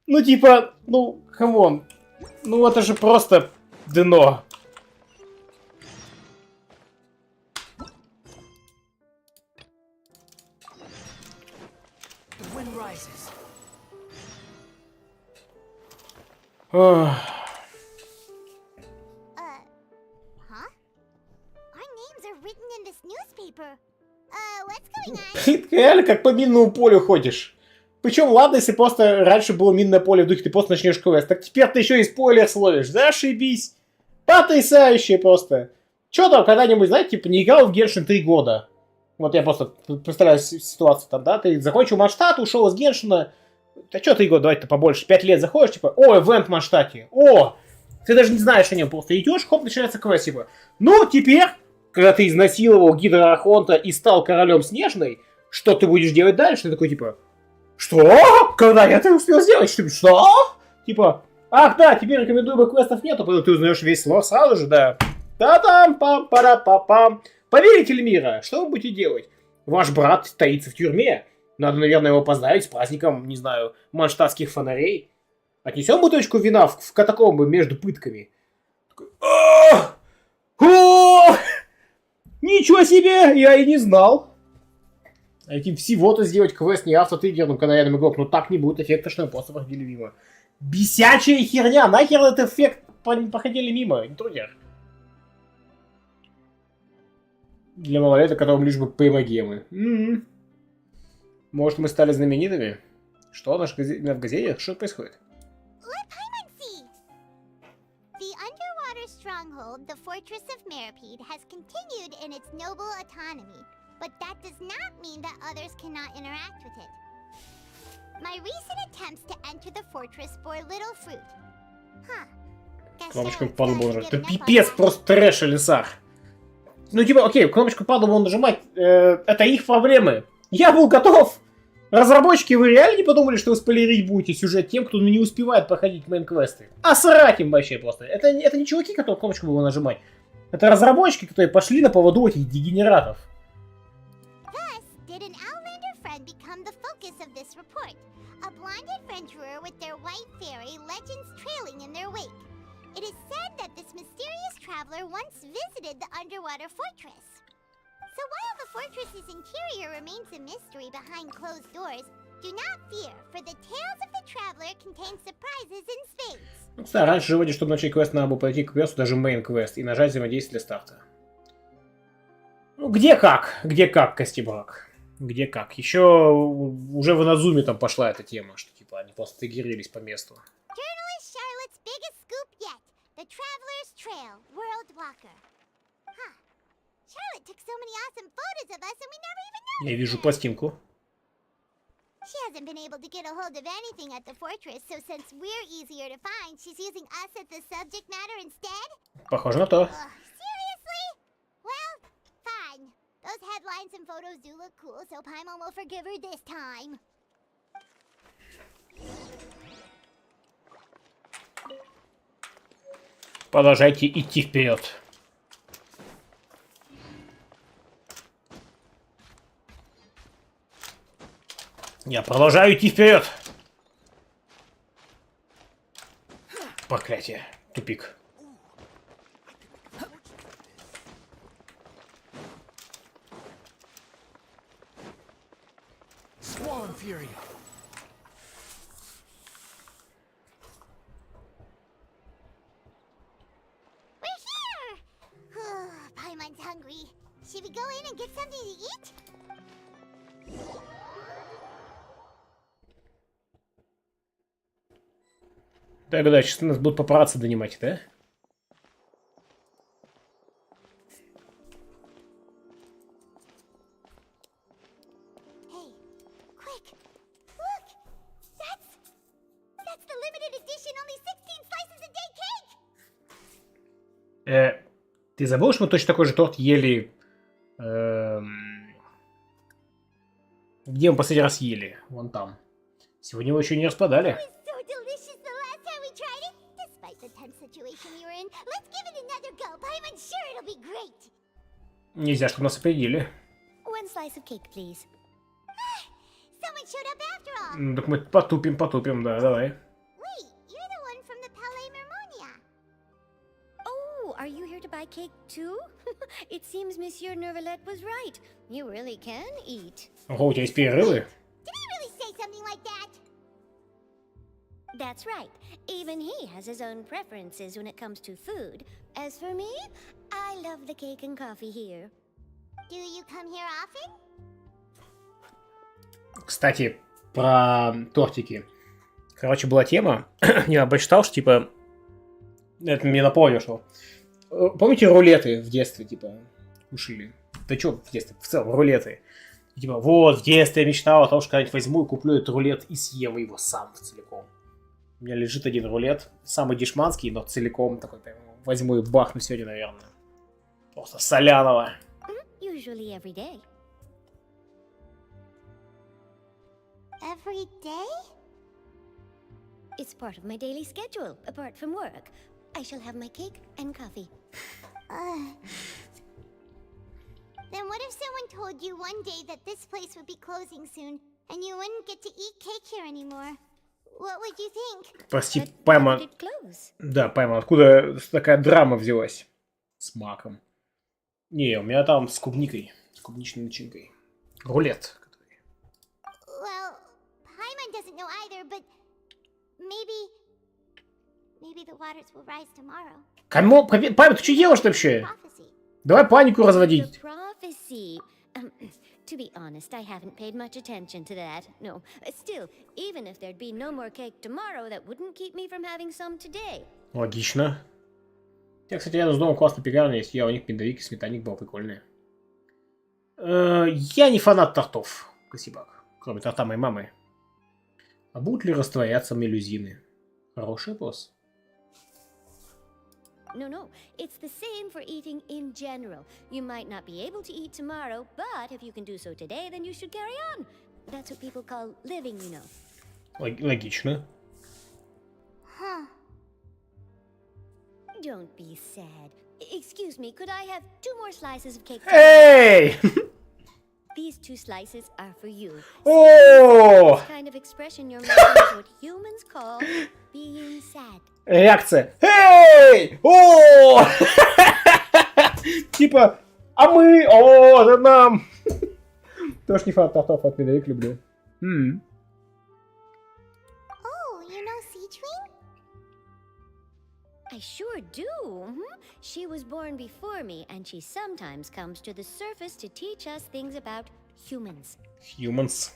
Ну типа, ну, камон. Ну это же просто дно.
Huh? Our names are written in this newspaper. What's going on?
Ты реально как по минному полю ходишь. Причем, ладно, если просто раньше было минное поле в духе, ты просто начнешь квест. Так теперь ты еще и спойлер словишь. Зашибись. Потрясающе просто. Че там когда-нибудь, знаете, типа не играл в Genshin 3 года. Вот я просто представляю ситуацию там, да, ты закончил Манштат, ушел из Геншина. Да что 3 года, давай-то побольше, 5 лет заходишь, типа, о, ивент в Манштате, о, ты даже не знаешь о нем, просто идешь, хоп, начинается квест, типа, ну, теперь, когда ты изнасиловал Гидроархонта и стал королем Снежной, что ты будешь делать дальше? Ты такой, типа, что? Когда я это успел сделать? Что? Типа, ах, да, теперь рекомендуемых квестов нету, поэтому ты узнаешь весь лор сразу же, да. Та-дам, пам-пара-па-пам. Поверите, Эльмира, что вы будете делать? Ваш брат таится в тюрьме. Надо, наверное, его поздравить с праздником, не знаю, манштатских фонарей. Отнесем бутылочку вина в катакомбы между пытками. Такой, ничего себе, я и не знал. Этим всего-то сделать квест не автотриггерным канаяльным игрок, но так не будет эффекта, что мы просто проходили мимо. Бесячая херня! Нахер этот эффект проходили мимо? Интрудер. Для малолеток, которым лишь бы ПМ-гемы. Может, мы стали знаменитыми? Что, в газете? Что происходит?
The underwater stronghold, the Fortress of Meripede, has continued in its noble autonomy, but that does not mean that others cannot interact with it. My recent attempts to enter the fortress bore little fruit. Huh.
Кнопочку падал бы нажимать. Это пипец, просто трэш или сах. Ну типа, окей, кнопочку падал бы нажимать, это их проблемы. Я был готов. Разработчики, вы реально не подумали, что вы спойлерить будете сюжет тем, кто не успевает проходить мейн-квесты? А срать им вообще просто. Это не чуваки, которые кнопочку было нажимать. Это разработчики, которые пошли на поводу этих дегенератов.
A blind adventurer with their white fairy, legends trailing in their wake. It is said that this mysterious traveler once visited the underwater fortress. So while the fortress's interior remains a mystery behind closed doors, do not fear, for the tales of the traveler contain surprises in spades.
Ну, кстати, раньше же, чтобы начать квест, надо было пройти квесту, даже мейн-квест, и нажать взаимодействие для старта. Ну, где как, Костебрак. Где как. Еще уже в Иназуме там пошла эта тема, что типа они просто триггерились по месту. Я вижу пластинку.
She hasn't been able to get a hold of anything at the fortress, so since we're easier to find, she's using us as the subject matter instead?
Похоже на то.
Seriously? Well, fine. Those headlines and photos do look cool, so Paimon will forgive her this time.
Продолжайте идти вперед. Я продолжаю идти вперед. Проклятие. Тупик.
Fury.
We're here! Paimon's hungry. Should we go in and get something to eat?
Да, сейчас нас будут папарацци донимать, да? Ты забыл, что мы точно такой же торт ели... Где мы последний раз ели? Вон там. Сегодня его еще не распадали. Нельзя, чтобы нас опередили. Ну, так мы потупим, да, давай.
Are you here to buy cake too? It seems Monsieur Nervalette was right. You really can eat.
Ого, у тебя есть перерывы?
Did he really say something like that?
That's right. Even he has his own preferences when it comes to food. As for me, I love the cake and coffee here.
Do you come here often?
Кстати, про тортики. Короче, была тема. Я почитал, что типа... Это мне напомнило, что... Помните рулеты в детстве, типа, кушали? Да чё в детстве? В целом, рулеты. И, типа, вот, в детстве я мечтал о том, что когда-нибудь возьму и куплю этот рулет и съем его сам целиком. У меня лежит один рулет, самый дешманский, но целиком такой, прям, возьму и бахну сегодня, наверное. Просто соляного.
Usually every day.
Every day?
It's part of my daily schedule, apart from work. I shall have my cake and coffee.
Then what if someone told you one day that this place would be closing soon, and you wouldn't get to eat cake here anymore? What would you think?
Прости, Пайма... Да, Пайма, откуда такая драма взялась? С маком. Не, у меня там с клубникой, с клубничной начинкой. Рулет, который
quite know either, but maybe the waters will rise tomorrow.
Кому? Папа, ты что делаешь вообще? Давай панику разводить.
Prophecy. To be honest, I haven't paid much attention to that. No. Still, even if there'd be no more cake tomorrow, that wouldn't keep me from having some today.
Логично. Я, кстати, рядом с домом классная пекарня есть. Я у них медовик и сметанник был прикольный. Я не фанат тортов, Косибак. Кроме торта моей мамы. А будут ли растворяться мелюзины? Хороший вопрос.
No, it's the same for eating in general. You might not be able to eat tomorrow, but if you can do so today, then you should carry on. That's what people call living, you know.
Логично.
Huh.
Don't be sad. Excuse me, could I have 2 more slices of cake?
Hey!
These 2 slices are for you.
Oh!
This kind of expression you're making is what humans call being sad.
Реакция. Эй! О! Типа, а мы, о, это нам. Тоже не фанат тортов, от медовик люблю.
Oh, you know Citrine?
I sure do. She was born before me, and she sometimes comes to the surface to teach us things about humans.
Humans.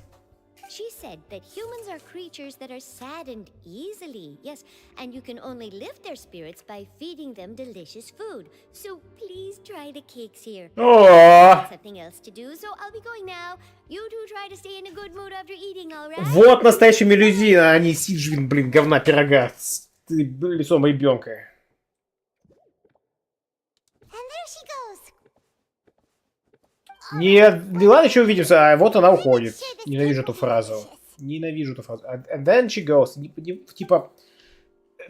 She said that humans are creatures that are saddened easily. Yes, and you can only lift their spirits by feeding them delicious food. So please try the cakes here.
Oh.
Something else to do, so I'll be going now. You two try to stay in a good mood after eating, all right?
Вот настоящая мелюзина, а не Сиджвин, блин, говна пирога с лицом ребенка. Нет, ладно, еще увидимся, а вот она уходит. Ненавижу эту фразу. Ненавижу эту фразу. And then she goes. Типа,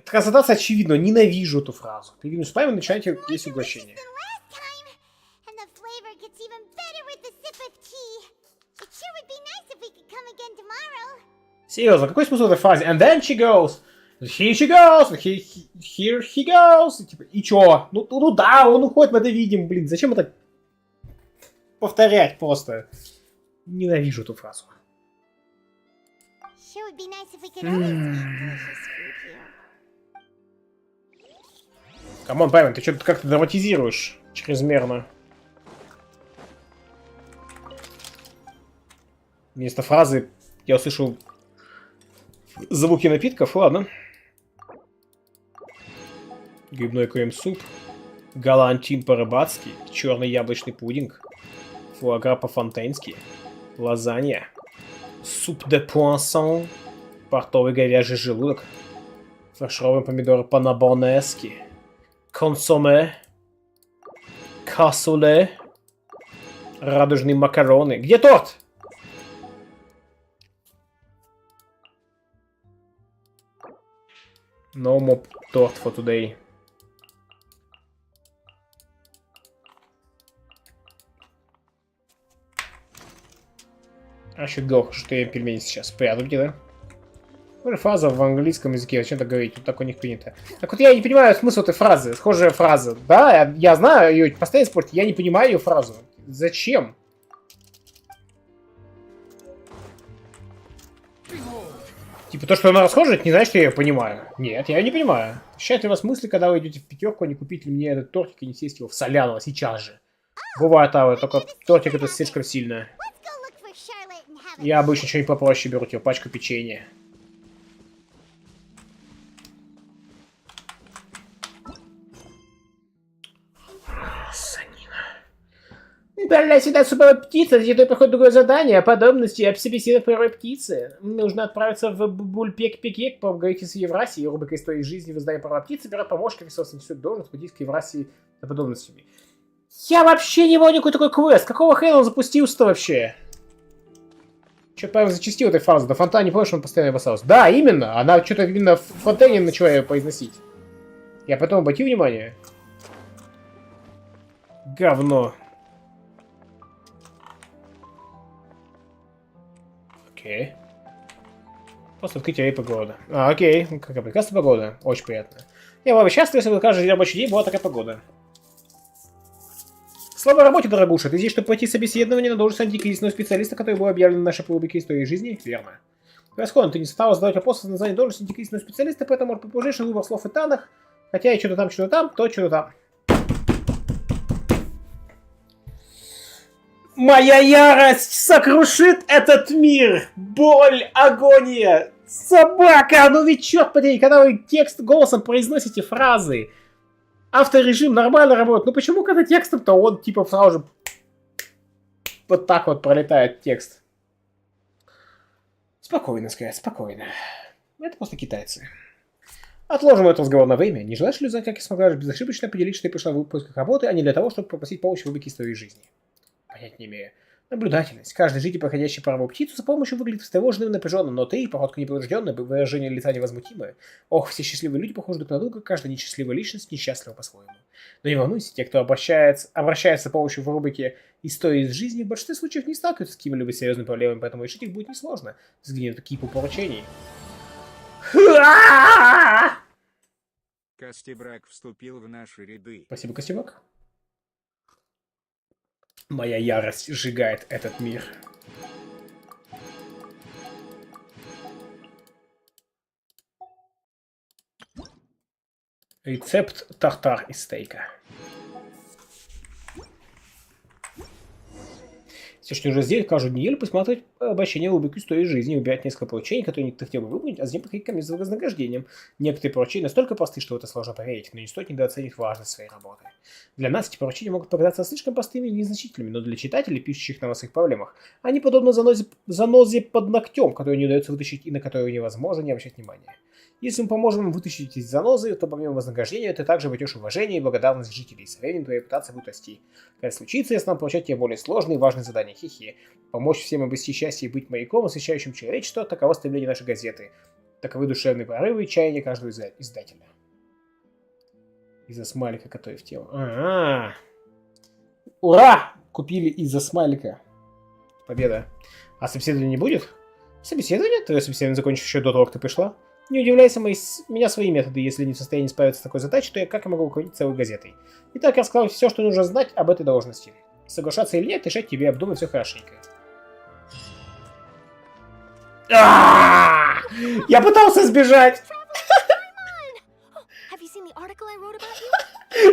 констатация очевидна, ненавижу эту фразу. Перед спамом начинаете есть угощение. Серьезно, какой смысл этой фразы? And then she goes. Here she goes. Here he goes. Типа, и чё? Ну да, он уходит, мы это видим, блин. Зачем это повторять просто? Ненавижу эту фразу. Камон, Павел, ты что-то как-то драматизируешь чрезмерно. Вместо фразы я услышал звуки напитков, ладно. Грибной крем-суп, галантин по-рыбацки, черный яблочный пудинг, фуагра по-фонтенски, лазанья, суп де пуассон, портовый говяжий желудок, фаршированные помидоры по-набонески, консоме, кассуле, радужные макароны. Где торт? No more торт for today. I should go, что я пельмени сейчас прятаю, да? Фраза в английском языке, зачем так говорить? Тут так у них принято. Так вот я не понимаю смысл этой фразы, схожая фраза. Да, я знаю ее, постоянно спорте, я не понимаю ее фразу. Зачем? Типа то, что она расхожая, это не значит, что я ее понимаю. Нет, я ее не понимаю. Считайте у вас мысли, когда вы идете в пятерку, не купить ли мне этот тортик и не съесть его в соляного сейчас же. Бывает, только тортик это слишком сильно. Я обычно что-нибудь попроще беру, типа пачку печенья. Управляй всегда суповой птица, зато проходит другое задание, подобности обсебесидов первой птицы. Нужно отправиться в Бульпек-Пекек, поговорить с Евразией, рубрика истории жизни в издании «Права птицы», берет помощника, ресурс несет должность, пойти к Евразии за подобностями. Я вообще не понял, какой такой квест. Какого хрена он запустился-то вообще? Что-то, Павел зачастил этой фразы. До фонтана не понял, что он постоянно бросался. Да, именно. Она что-то именно в фонтане начала ее произносить. Я потом обратил внимание. Говно. Окей. Просто открытие рейпа города. Окей. Какая прекрасная погода. Очень приятно. Я был бы счастлив, если бы каждый рабочий день была такая погода. Слава работе, дорогуша. Ты здесь, чтобы пройти собеседование на должность антикризисного специалиста, который был объявлен в нашей рубрике истории жизни? Верно. Происходит, ты не стала задавать вопросы на название должности антикризисного специалиста, поэтому может попозже выбор слов и данных. Хотя и что-то там, то что-то там. Моя ярость сокрушит этот мир! Боль, агония! Собака! Ну ведь черт подери, когда вы текст голосом произносите фразы, авторежим нормально работает. Ну почему когда текстом-то он типа сразу же вот так вот пролетает текст? Спокойно, сказать, спокойно. Это просто китайцы. Отложим этот разговор на время. Не желаешь ли узнать, как я смогла безошибочно определить, что ты пришла в поисках работы, а не для того, чтобы попросить помощи в выборке истории жизни? Понять не имею. Наблюдательность. Каждый житель, проходящий паровую птицу, за помощью выглядит встревоженным и напряженным, но ты, походка непринужденная, выражение лица невозмутимое. Ох, все счастливые люди похожи друг на друга, каждая несчастливая личность несчастлива по-своему. Но не волнуйся, те, кто обращается за помощью в рубрике «Истории из жизни», в большинстве случаев не сталкиваются с какими-либо серьезными проблемами, поэтому решить их будет несложно. Взгляни на кипу поручений.
Костебрак вступил в наши ряды.
Спасибо, Костебрак. Моя ярость сжигает этот мир. Рецепт тартар из стейка. Все, что нужно сделать, каждую неделю посмотреть обращение в рубрику «Истории жизни», убирать несколько поручений, которые ты хотел бы выполнить, а затем подходить ко мне за вознаграждением. Некоторые поручения настолько просты, что это сложно проверить, но не стоит недооценить важность своей работы. Для нас эти поручения могут показаться слишком простыми и незначительными, но для читателей, пишущих нам о своих проблемах, они подобны занозе под ногтем, которую не удается вытащить и на которую невозможно не обращать внимания. Если мы поможем им вытащить эти занозы, то помимо вознаграждения ты также обретешь уважение и благодарность жителей. Со временем твоя репутация будет расти. Когда случится, если нам получать тебе более сложные и важные задания, хихи. Помочь всем обрести счастье и быть маяком, освещающим человечество, таково стремление нашей газеты. Таковы душевные прорывы и чаяния каждого издателя. Из-за смайлика, который в тему. Ура! Купили из-за смайлика. Победа. А собеседования не будет? Собеседование? Твое собеседование закончится еще до того, как ты пришла? Не удивляйся меня свои методы, если не в состоянии справиться с такой задачей, то как я могу руководить целой газетой? Итак, я рассказал все, что нужно знать об этой должности. Соглашаться или нет, решать тебе, обдумай все хорошенько. Я пытался сбежать!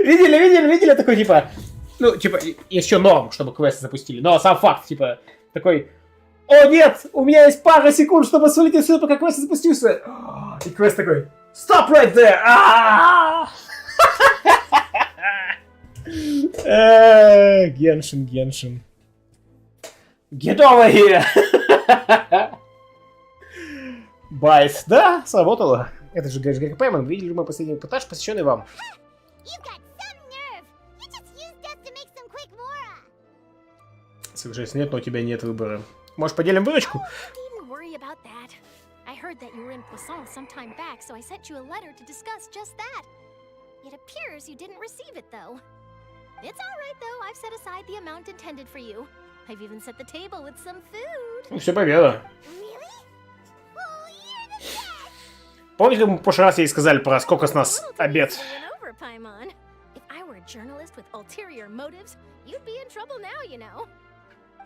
Видели? Такой, типа... Ну, типа, еще норм, чтобы квесты запустили. Но сам факт, типа, такой... О, нет! У меня есть пара секунд, чтобы свалить отсюда, пока квест запустился. И квест такой... Stop right there! Геншин. Get over here! Байс. Да, сработало. Это же ГГ Пэмон. Видели мой последний эпатаж, посвященный вам. Соглашайся, нет, но у тебя нет выбора. Может, поделим выручку?
I heard that you were in Poisson some time back, so I sent you a letter to discuss just that. It appears you didn't receive it, though. It's all right, though. I've set aside the amount intended for you. I've even set the table with some food.
Ну, все победа. Помните, как мы в прошлый раз ей сказали про сколько с нас обед?
If I were a journalist with ulterior motives, you'd be in trouble now, you know.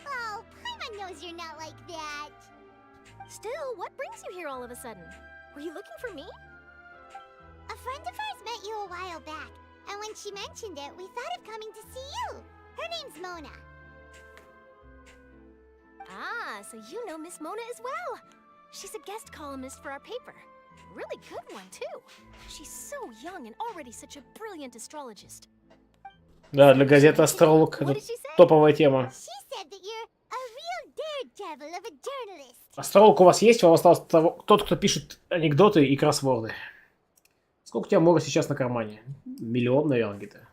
Oh, Paimon knows you're not like that.
Still, what brings you here all of a sudden? Were you looking for me?
A friend of ours met you a while back, and when she mentioned it, we thought of coming to see you. Her name's Mona.
Ah, so you know Miss Mona as well. She's a guest columnist for our paper. Really good one, too. She's so young and already such a brilliant astrologist.
Да, для газеты «Астролог» это топовая тема. Астролог у вас есть? Вам остался тот, кто пишет анекдоты и кроссворды. Сколько у тебя много сейчас на кармане? 1 миллион, наверное, где-то.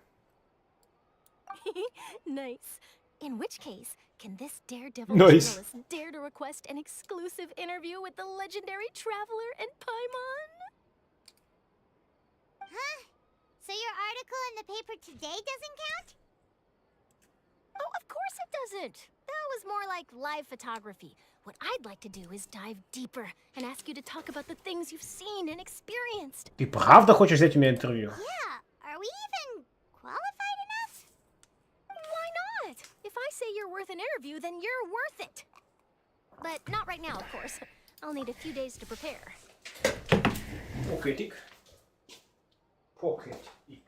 Nice. In which case, can this daredevil journalist dare to request an exclusive interview with the legendary traveler and Paimon?
Huh? So your article in the paper today doesn't count?
Oh, of course it doesn't. That was more like live photography. What I'd like to do is dive deeper and ask you to talk about the things you've seen and experienced.
Ты правда хочешь взять у меня интервью?
Yeah. Are we even qualified enough?
Why not? If I say you're worth an interview, then you're worth it. But not right now, of course. I'll need a few days to prepare.
Покетик. Покетик.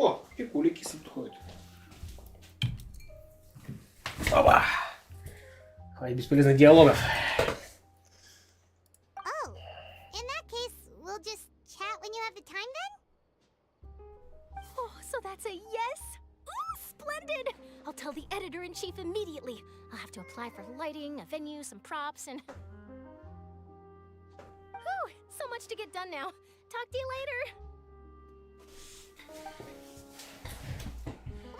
О, и кулики ходят. Опа! Хватит бесполезных диалогов.
Oh, in that case, we'll just chat when you have the time then?
Oh, so that's a yes? Ooh, splendid! I'll tell the editor-in-chief immediately. I'll have to apply for lighting, a venue, some props, and... Whew, so much to get done now. Talk to you later.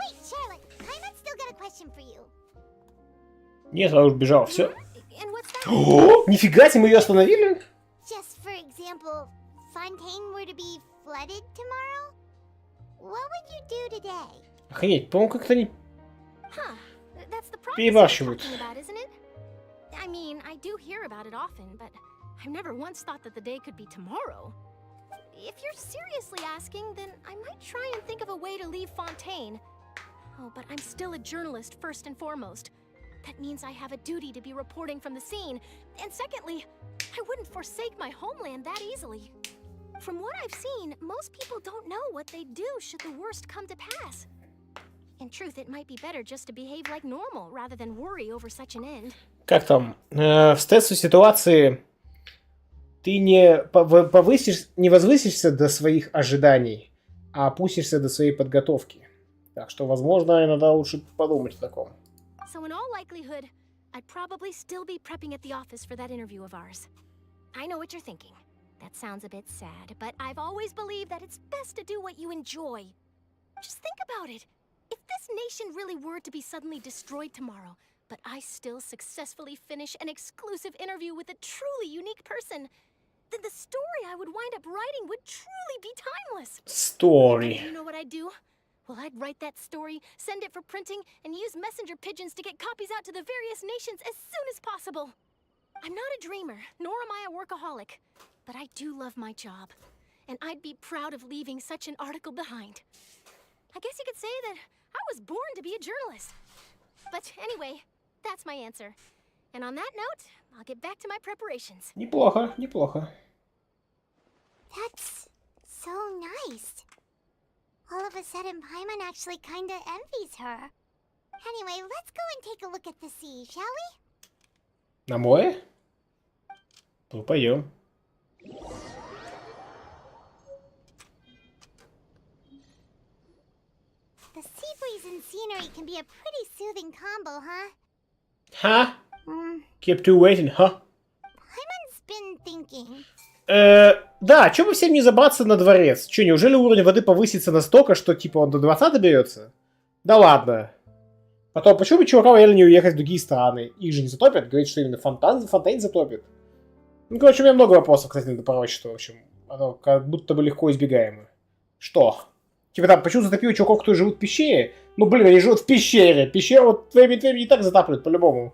Wait, Charlotte, Paimon's still got a question for you.
Нет, она уже бежала, все.
And what's that?
О, нифига себе, мы ее остановили.
Just for example, Fontaine were to be flooded tomorrow? What would you do today?
Охренеть, по-моему, как-то они
Huh, that's the problem
перебарщивают.
talking about, isn't it? I mean, I do hear about it often, but I've never once thought that the day could be tomorrow. If you're seriously asking, then I might try and think of a way to leave Fontaine. Oh, but I'm still a journalist first and foremost. That means I have a duty to be reporting from the scene. And secondly, I wouldn't forsake my homeland that easily. From what I've seen, most people don't know what they'd do should the worst come to pass. In truth, it might be better just to behave like normal rather than worry over such an end.
Как там? В стрессовой ситуации ты не возвысишься до своих ожиданий, а опустишься до своей подготовки. Так что, возможно, иногда лучше подумать о таком.
So in all likelihood, I'd probably still be prepping at the office for that interview of ours. I know what you're thinking. That sounds a bit sad, but I've always believed that it's best to do what you enjoy. Just think about it. If this nation really were to be suddenly destroyed tomorrow, but I still successfully finish an exclusive interview with a truly unique person, then the story I would wind up writing would truly be timeless.
Story.
You know what I'd do? Well, I'd write that story, send it for printing, and use messenger pigeons to get copies out to the various nations as soon as possible. I'm not a dreamer, nor am I a workaholic, but I do love my job, and I'd be proud of leaving such an article behind. I guess you could say that I was born to be a journalist. But anyway, that's my answer. And on that note, I'll get back to my preparations.
Неплохо, неплохо.
That's so nice. All of a sudden, Paimon actually kinda envies her. Anyway, let's go and take a look at the sea, shall we?
На море? Ну, пойдем.
The sea breeze and scenery can be a pretty soothing combo, huh?
Huh? Kept you waiting, huh?
Paimon's been thinking.
Да, чё бы всем не забраться на дворец? Чё, неужели уровень воды повысится настолько, что типа он до 20 доберется? Да ладно. Потом, почему бы чувакам реально не уехать в другие страны? Их же не затопят? Говорит, что именно Фонтейн затопит. Ну, короче, у меня много вопросов, кстати, на пророчество. В общем, оно как будто бы легко избегаемо. Что? Типа там, почему затопило чуваков, которые живут в пещере? Ну, блин, они живут в пещере. Пещеру вот времени и так затапливают, по-любому.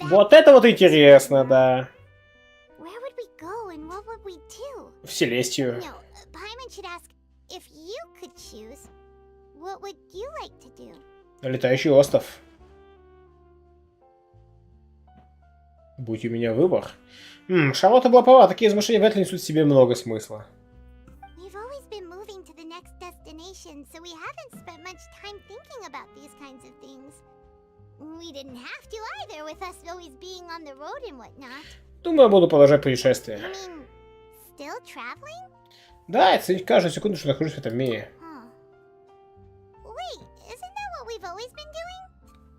Вот это вот интересно, да. В Селестию. Летающий остров. Будь у меня выбор. Шарлотта была права, такие размышления вряд ли несут в себе много смысла. Думаю, я буду продолжать путешествие. Да, это каждую секунду, что нахожусь в этом мире.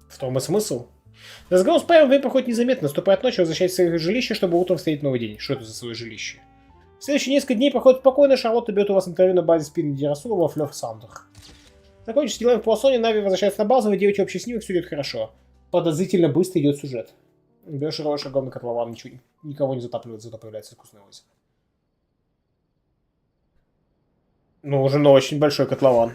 В том и смысл. Разговор с Павелом время проходит незаметно. Наступает ночь, возвращается в свое жилище, чтобы утром встретить новый день. Что это за свое жилище? В следующие несколько дней проходит спокойно. Шарлотта берет у вас интервью на базе спины Дирасула во Флёр-Сандах. Закончив с делами в Пуассоне, Нави возвращается на базу, вы делаете общий снимок, все идет хорошо. Подозрительно быстро идет сюжет. Берешь хороший огромный котлован, ничего, никого не затапливает, зато появляется вкусное озеро. Ну, уже на очень большой котлован.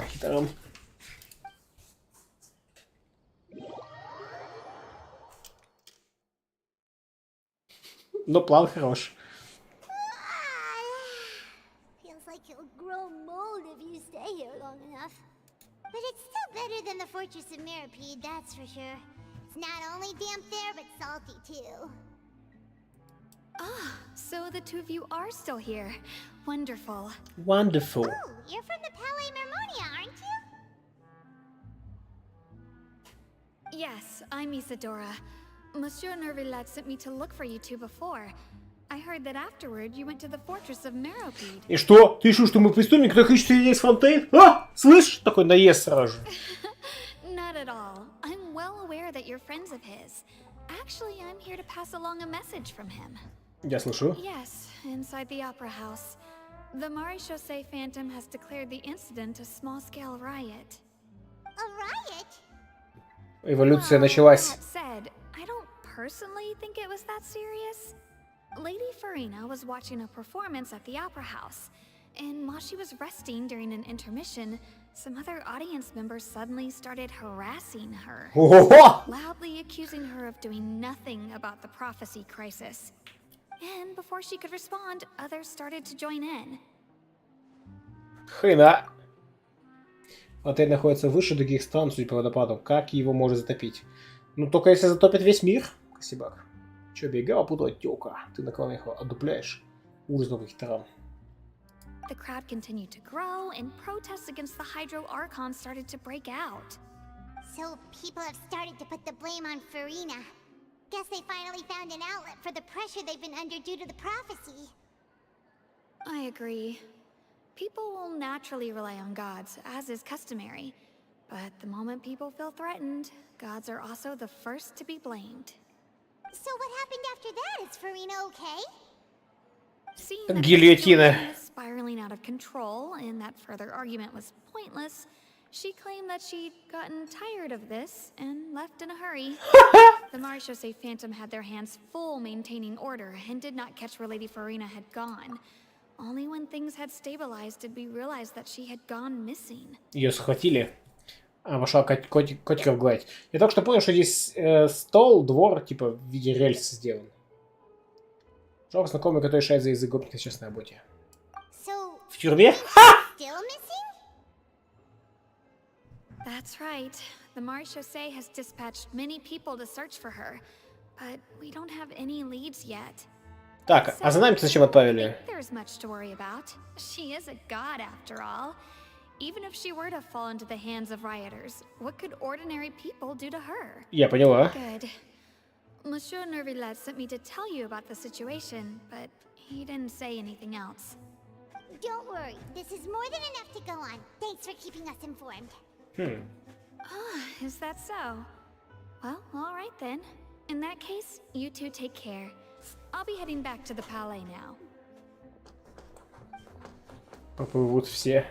Но план хорош.
Feels like you'll grow mold if you stay here long enough. But it's still better than the Fortress of Mirapede, that's for sure. It's not only damp there, but salty too.
Ah, so the two of you are still here. Wonderful.
Wonderful.
Oh, you're from the Palais Mermonia, aren't you?
Yes, I'm Isadora. Monsieur Nervillet sent me to look for you two before. I heard that afterward you went to the Fortress of Mirapede.
И что? Ты решил, что мы преступник, кто ищет людей с Фонтейн? А! Слышь? Такой наезд сразу же.
Not at all. I'm well aware that you're friends of his. Actually, I'm here to pass along a message from him.
Я слышу.
Yes, inside the Opera House. The Maréchaussée Phantom has declared the incident a small-scale riot.
A riot?
Эволюция началась.
That said, I don't personally think it was that serious. Lady Farina was watching a performance at the Opera House, and while she was resting during an intermission, some other audience members suddenly started harassing her, loudly accusing her of doing nothing about the prophecy crisis. And before she could respond, others started to join in.
Хрена. Отель находится выше других стран, судя по водопаду. Как его можно затопить? Ну, только если затопит весь мир. Косибак. Че, бега, опутывать тёлка. Ты на кого их одупляешь? Ужас новых хитран.
The crowd continued to grow, and protests against the Hydro Archon started to break out.
So people have started to put the blame on Farina. Guess they finally found an outlet for the pressure they've been under due to the prophecy.
I agree. People will naturally rely on gods, as is customary. But the moment people feel threatened, gods are also the first to be blamed.
So what happened after that? Is Farina okay?
Seeing that the
Гильотина.
situation was spiraling out of control and that further argument was pointless, she claimed that she'd gotten tired of this and left in a hurry. The Maréchaussée Phantom had their hands full maintaining order and did not catch where Lady Farina had gone. Only when things had stabilized did we realize that she had gone missing.
Ее схватили. А, пошла котиков гладить. Я только что понял, что здесь стол, двор, типа, в виде рельс сделан. Жалко, знакомый, который решает за язык гопника сейчас на работе.
So,
В тюрьме?
still missing?
That's right. The Maréchaussée has dispatched many people to search for her, but we don't have any leads yet.
Так, а за нами-то зачем отправили?
There's much to worry about. She is a god after all. Even if she were to fall into the hands of rioters, what could ordinary people do to her?
Я поняла.
Good. Monsieur Nervillet sent me to tell you about the situation, but he didn't say anything else.
Don't worry, this is more than enough to go on. Thanks for keeping us informed.
Ah, is that so? Well, all right then. In that case, you two take care. I'll be heading back to the Palais now.
Поплывут все.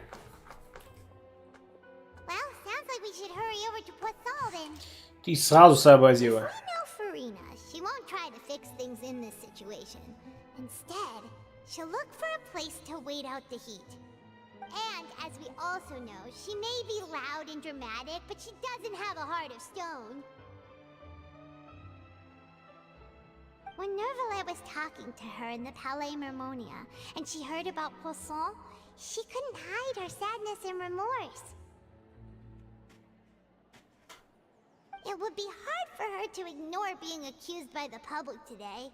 Well, sounds like we should hurry over to Poisson then.
Ты сразу сообразила.
I know Farina. She won't try to fix things in this situation. Instead, she'll look for a place to wait out the heat. And, as we also know, she may be loud and dramatic, but she doesn't have a heart of stone. When Nervillet was talking to her in the Palais Mermonia, and she heard about Poisson, she couldn't hide her sadness and remorse. It would be hard for her to ignore being accused by the public today.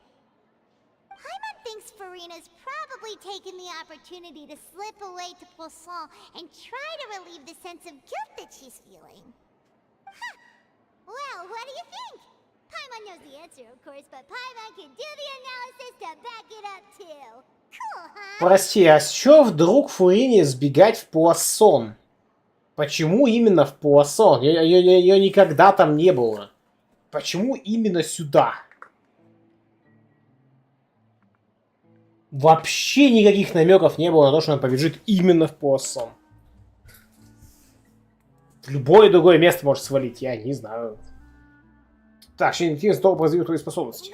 Paimon thinks Farina's probably taken the opportunity to slip away to Poisson and try to relieve the sense of guilt that she's feeling. Huh. Well, what do you think? Paimon knows the answer, of course, but Paimon can do the analysis to back it up too. Cool, huh?
Прости, а с чего вдруг Фурине сбегать в Пуассон? Почему именно в Пуассон? Ее никогда там не было. Почему именно сюда? Вообще никаких намеков не было на то, что она побежит именно в Пуассон. В любое другое место может свалить, я не знаю. Так, еще интересно, кто развил твои способности.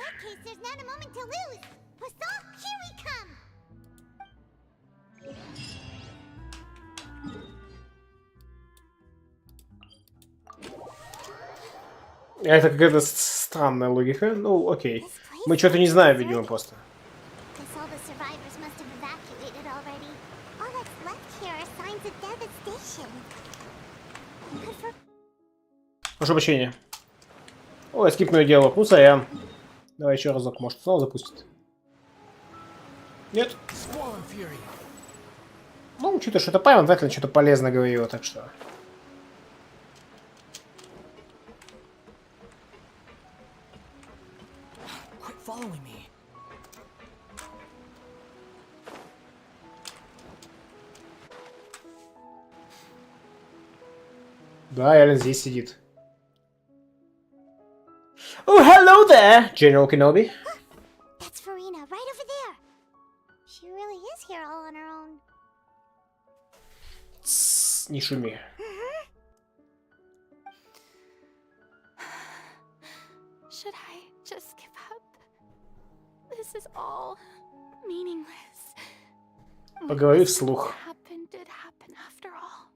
Это какая-то странная логика. Ну, окей. Мы что-то не знаем, видимо, просто. Прошу прощения. Ой, скипную дело. Ну, сорян. Давай еще разок, может, снова запустит. Нет? Ну, учитывая, что это Паймон, вряд ли что-то полезное говорила, так что... Да, Эллен здесь сидит. Oh, hello there, General Kenobi.
That's Farina, right over there. She really is here all on her own.
Тссс, не шуми.
Should I just give up? This is all meaningless.
Поговори вслух.
What happened did happen after all.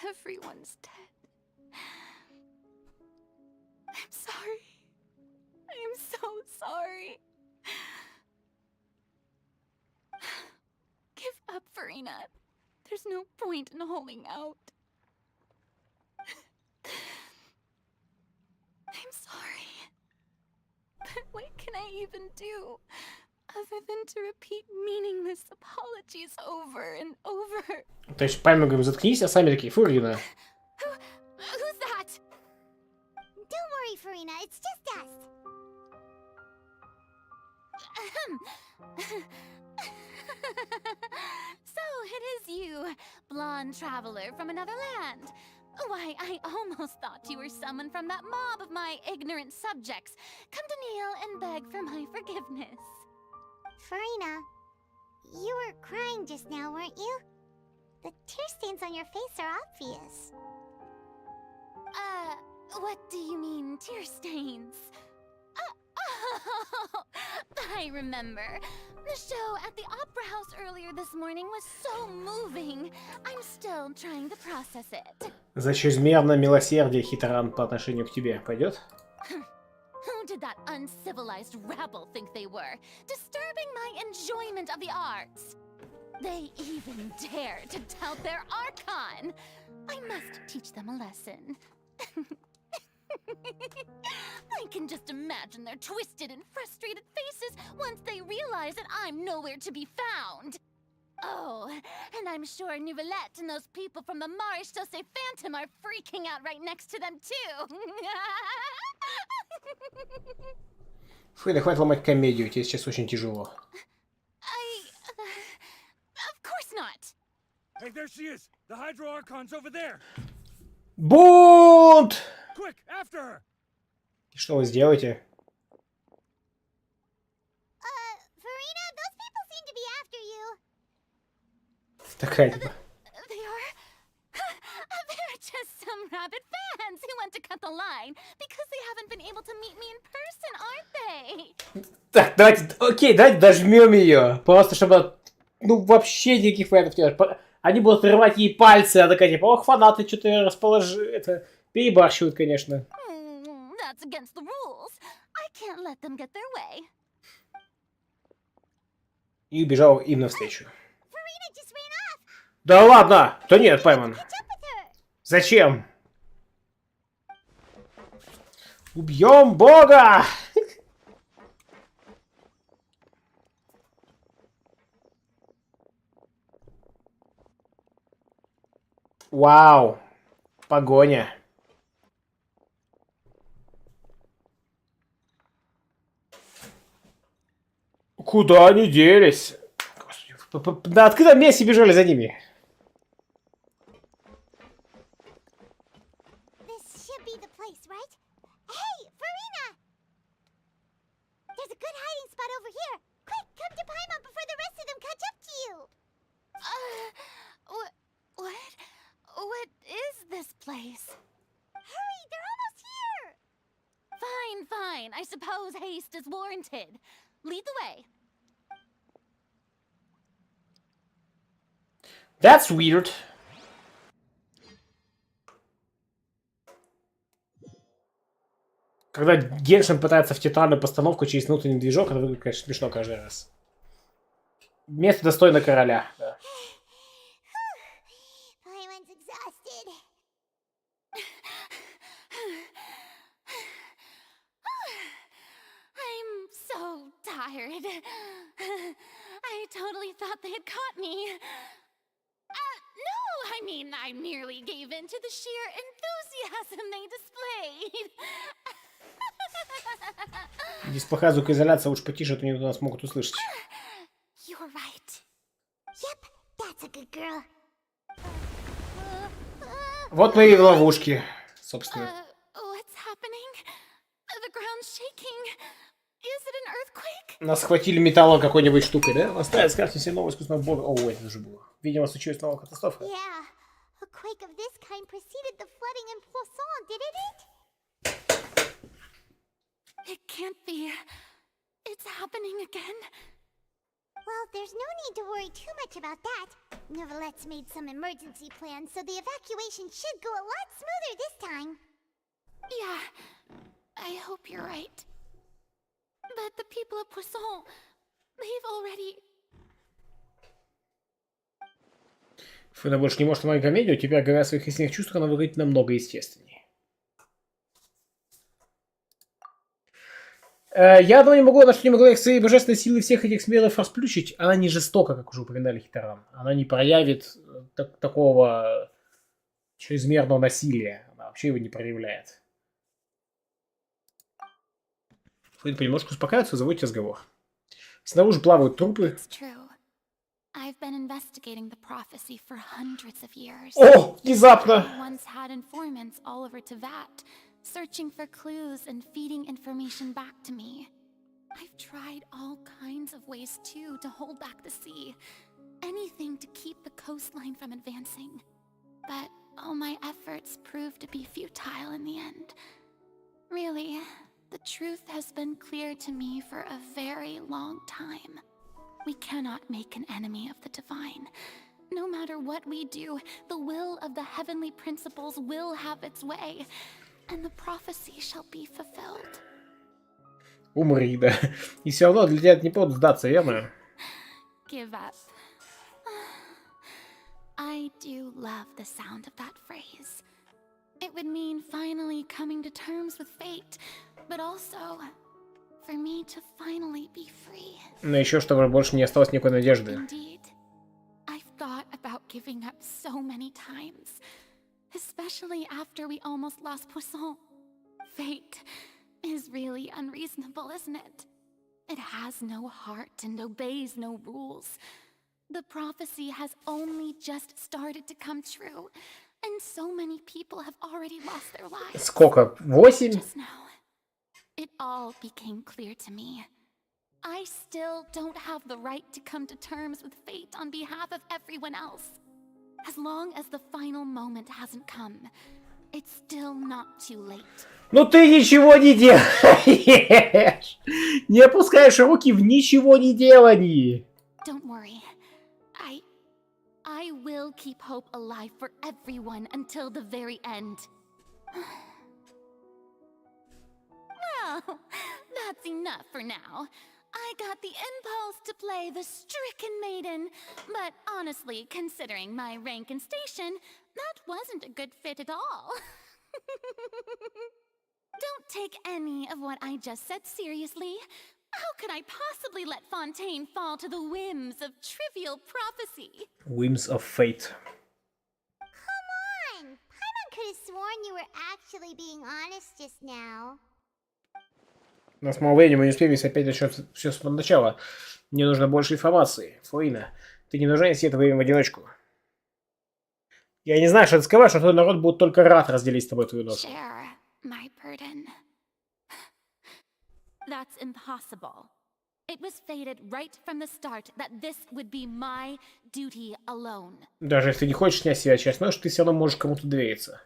Everyone's dead. I'm sorry. I am so sorry. Give up, Farina. There's no point in holding out. I'm sorry. But what can I even do other than to repeat meaningless apologies over and over?
То есть Паймон говорит, заткнись, а сами такие, Фурина.
Who's that? Don't worry, Farina. It's just us.
So it is you, blonde traveler from another land. Why, I almost thought you were someone from that mob of my ignorant subjects. Come to kneel and beg for my forgiveness.
Farina, you were crying just now, weren't you? The tear stains on your face are obvious.
What do you mean, tear stains? Oh, I remember. The show at the Opera House earlier this morning was so moving. I'm still trying to process it.
За чрезмерное милосердие Хитран по отношению к тебе пойдет?
Who did that uncivilized rabble think they were? Disturbing my enjoyment of the arts. They even dare to tout their Archon. I must teach them a lesson. I can just imagine their twisted and frustrated faces once they realize that I'm nowhere to be found. Oh, and I'm sure Nouvellette and those people from the Marche Chaussee Phantom are freaking out right next to them too.
Фу, хватит ломать комедию, тебе сейчас очень тяжело.
Of course not.
Hey, there she is. The Hydro Archon's over there.
Бунт!
Quick, after her.
И что вы сделаете?
Farina, those people seem to be after you.
Такая типа.
They're just some rabid fans who want to cut the line because they haven't been able to meet me in person, aren't they?
Так, давайте, окей, давайте дожмем ее. Просто чтобы, ну, вообще никаких фанатов не было. Они будут рвать ей пальцы, а такая типа, ох, фанаты что-то это, перебарщивают, конечно.
That's against the rules. I can't let them get their way.
И убежал им навстречу. Да ладно! Да нет, Паймон. Зачем? Убьем Бога! Вау! Погоня. Куда они делись? Господи, на открытом месте бежали за ними.
This should be the place, right? Hey, Farina! There's a good hiding spot over here. Quick, come to Paimon before the rest of them catch up to you.
What is this place. Hurry, they're almost here! Fine, fine. I suppose haste is warranted. Lead the way.
That's weird. Когда Геншин пытается в театральную постановку через внутренний движок, это выглядит, конечно, смешно каждый раз. Место достойно короля. Да.
Paimon's exhausted.
I'm so tired. I totally thought they had caught me. No, I mean, I merely gave in to the sheer enthusiasm they displayed.
Здесь плохая звукоизоляция, лучше потише, а то они нас могут услышать.
You're right. Yep, that's a good girl.
Вот мы и в ловушке, собственно.
What's happening? The ground's shaking. Is it an earthquake?
Нас схватили металлом какой-нибудь штукой, да? Оставить с карты все нового искусственного бога. О, это уже было. Видимо, случилась новая катастрофа.
Yeah, a quake of this kind preceded the flooding in Poisson, didn't it?
It can't be. It's happening again.
Well, there's no need to worry too much about that. Neverlette's made some emergency plans, so the evacuation should go a lot smoother this time.
Yeah, I hope you're right. But the people of Poisson, they've already...
Фэна больше не может смотреть комедию, теперь, говоря о своих истинных чувствах, она выглядит намного естественнее. Я одно не могу, на что не могла их своей божественной силы всех этих смелых расплющить. Она не жестока, как уже упоминали Хитаран. Она не проявит такого чрезмерного насилия. Она вообще его не проявляет. Фэйн понемножку успокаивается и заводит разговор. Снаружи плавают трупы.
I've been investigating the prophecy for hundreds of years.
О, внезапно!
I once had informants all over Tevat, searching for clues and feeding information back to me. I've tried all kinds of ways too to hold back the sea. Anything to keep the coastline from advancing. But all my efforts proved to be futile in the end. Really, the truth has been clear to me for a very long time. We cannot make an enemy of the divine. No matter what we do, the will of the heavenly principles will have its way, and the prophecy shall be fulfilled.
Умри, да. И все равно для тебя это не повод сдаться, верно?
Give up. I do love the sound of that phrase. It would mean finally coming to terms with fate, but also for me to finally be free.
Но еще чтобы больше не осталось никакой надежды.
Indeed. I've thought about giving up so many times, especially after we almost lost Poisson. Fate is really unreasonable, isn't it? It has no heart and obeys no rules. The prophecy has only just started to come true, and so many people have already lost their lives.
Сколько? 8?
Just now, it all became clear to me. I still don't have the right to come to terms with fate on behalf of everyone else. As long as the final moment hasn't come, it's still not too late.
Ну ты ничего не делаешь! Не опускаешь руки в ничего не делании!
Don't worry. I will keep hope alive for everyone until the very end. Well, that's enough for now. I got the impulse to play the stricken maiden, but honestly, considering my rank and station, that wasn't a good fit at all. Don't take any of what I just said seriously. How could I possibly let Fontaine fall to the whims of trivial prophecy?
Whims of fate.
Come on! Paimon could have sworn you were actually being honest just now.
У нас мало времени, мы не успеем, если опять начнем все с начала. Мне нужно больше информации. Флоина, ты не нужна нести это время в одиночку. Я не знаю, что ты скрываешь, но твой народ будет только рад разделить с тобой твою ношу.
Share my burden. That's impossible. It was fated right from the start that this would be my duty alone.
Даже если ты не хочешь снять с себя часть ноши, ты все равно можешь кому-то довериться.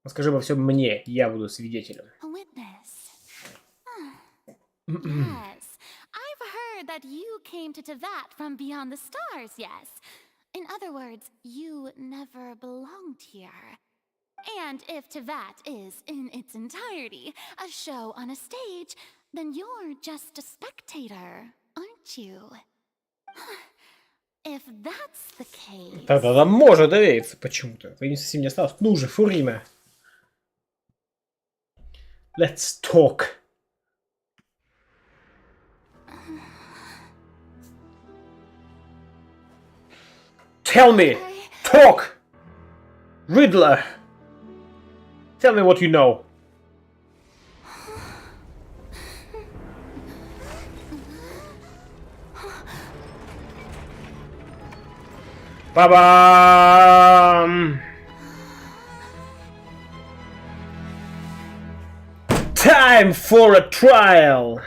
Расскажи обо всем мне, я буду свидетелем.
A witness. Yes. I've heard that you came to Tevat from beyond the stars, yes? In other words, you never belonged here. And if Tevat is, in its entirety, a show on a stage, then you're just a spectator, aren't you? If that's the case...
Тогда можно довериться почему-то. Ты не совсем не осталось. Ну же, Фурина. Let's talk. Tell me! Talk! Riddler! Tell me what you know. Ba-bam! Time for a trial!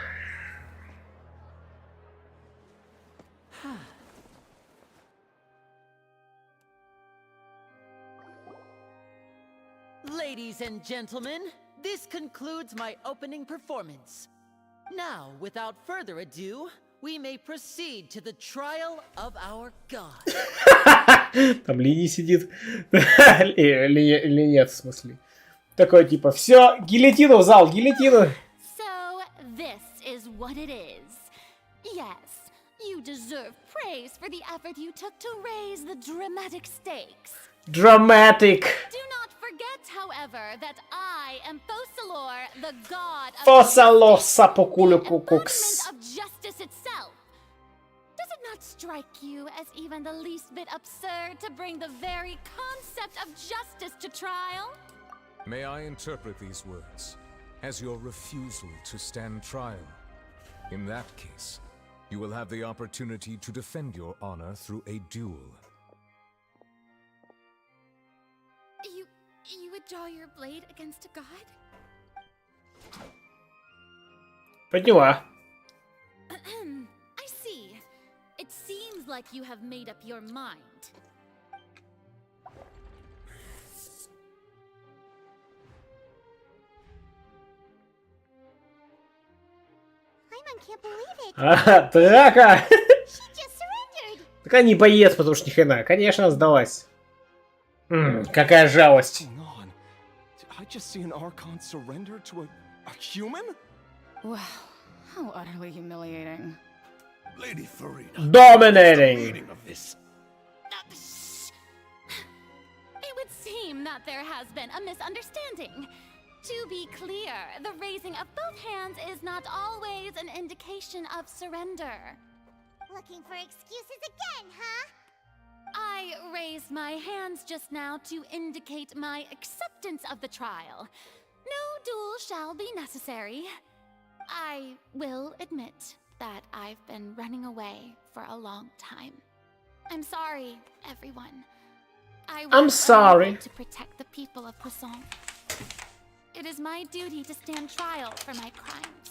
Ladies and gentlemen, this concludes my opening performance. Now, without further ado, we may proceed to the trial of our god.
Там Лини сидит. Или нет, в смысле. Такой типа, все, гильотину в зал, гильотину.
So, this is what it is. Yes, you deserve praise for the effort you took to raise the dramatic stakes.
Dramatic.
Do not forget, however, that I am Fosalor, the god of
Fosalor
justice,
Sapokulukukuks.
of justice itself. Does it not strike you as even the least bit absurd to bring the very concept of justice to trial?
May I interpret these words as your refusal to stand trial? In that case, you will have the opportunity to defend your honor through a duel.
You would draw your blade against a god?
Поняла.
I see. It seems like you have made up your mind.
Paimon can't believe it.
Драка!
She just surrendered.
Так она не боец, потому что ни хрена. Конечно, сдалась. Какая жалость.
I just see an Archon surrender to a human?
Wow, how utterly humiliating.
Lady Farida.
Dominating.
Of this.
It would seem that there has been a misunderstanding. To be clear, the raising of both hands is not always an indication of surrender.
Looking for excuses again, huh?
I raised my hands just now to indicate my acceptance of the trial. No duel shall be necessary. I will admit that I've been running away for a long time. I'm sorry, everyone.
I'm sorry.
To protect the people of Poisson. It is my duty to stand trial for my crimes.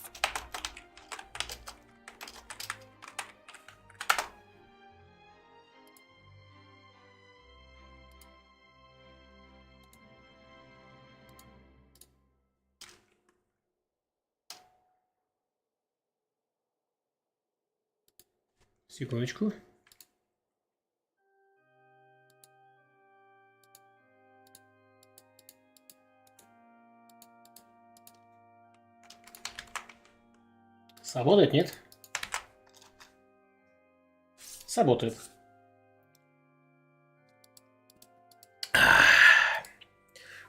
Секундочку. Сработает, нет? Сработает.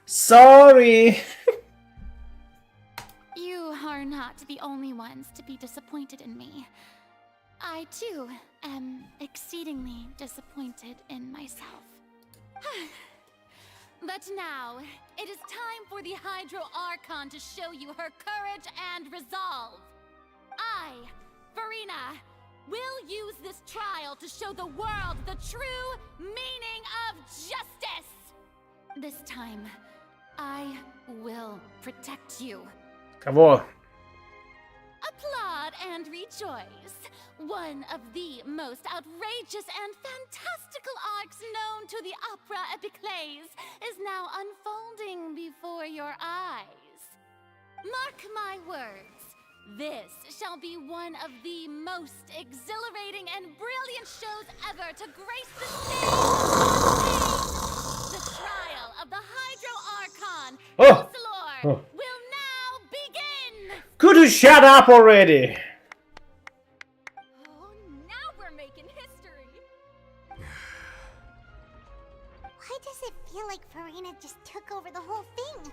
Sorry.
You are not the only ones to be disappointed in me. I, too, am exceedingly disappointed in myself. But now, it is time for the Hydro Archon to show you her courage and resolve. I, Farina, will use this trial to show the world the true meaning of justice! This time, I will protect you.
Кого?
Applaud and rejoice. One of the most outrageous and fantastical arcs known to the opera epiclese is now unfolding before your eyes. Mark my words, this shall be one of the most exhilarating and brilliant shows ever to grace the stage. The trial of the Hydro Archon, will now begin!
Could you shut up already?
Now we're making history.
Why does it feel like Farina just took over the whole thing?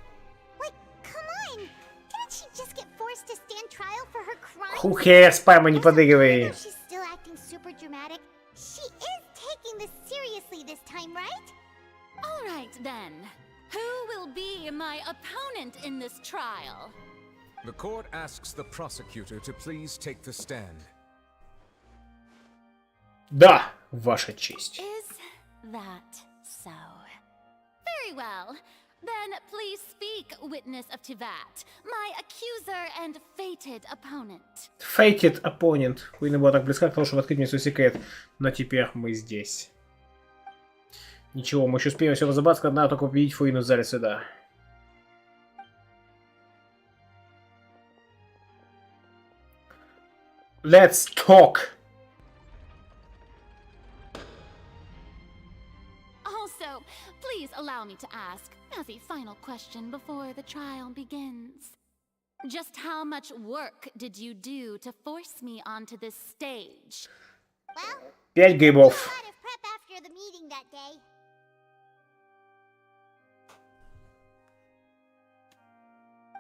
Like, come on! Didn't she just get forced to stand trial for her crimes?
Who cares, Пайма, не подыгрывай.
She's still acting super dramatic. She is taking this seriously this time, right?
All right then. Who will be my opponent in this trial?
The court asks the prosecutor to please take the stand.
Да, Ваша честь.
Is that so? Very well. Then please speak, witness of Tivat, my accuser and fated opponent.
Fated opponent. Куина была так близка к тому, чтобы открыть мне свой секрет. Но теперь мы здесь. Ничего, мы еще успеем все разобраться, когда надо только победить Фуину в зале суда. Let's talk.
Also, please allow me to ask, as a final question before the trial begins. Just how much work did you do to force me onto this stage?
Well,
5 грибов.
a lot of prep after the meeting that day.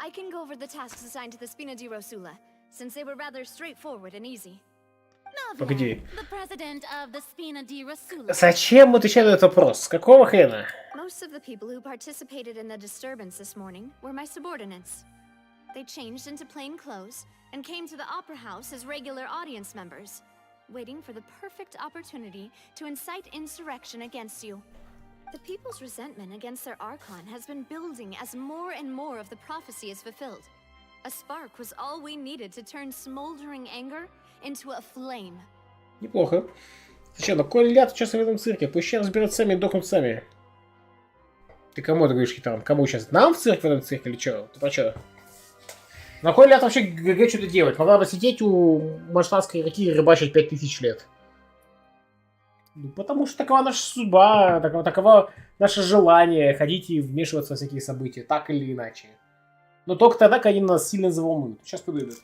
I can go over the tasks assigned to the Spina di Rosula, since they were rather straightforward and easy.
Погоди.
The president of the Spina di Rosula.
Зачем отвечать на этот вопрос? Какого хрена?
Most of the people who participated in the disturbance this morning were my subordinates. They changed into plain clothes and came to the Opera House as regular audience members, waiting for the perfect opportunity to incite insurrection against you. The people's resentment against their Archon has been building as more and more of the prophecy is fulfilled. A spark was all we needed to turn smoldering anger into a flame.
Неплохо. Ты что, на кой ляд участвуешь в этом цирке? Пусть разберут сами и дохнут сами. Ты кому это говоришь, Хитаран? Кому сейчас? Нам в цирк в этом цирке или что? Ты про что? На кой ляд вообще ГГ что-то делать? Могла бы сидеть у Маштанской реки и рыбачить 5000 лет. Ну, потому что такова наша судьба, таково наше желание ходить и вмешиваться во всякие события, так или иначе. Но только тогда, когда они нас сильно заволнуют. Сейчас подойдут.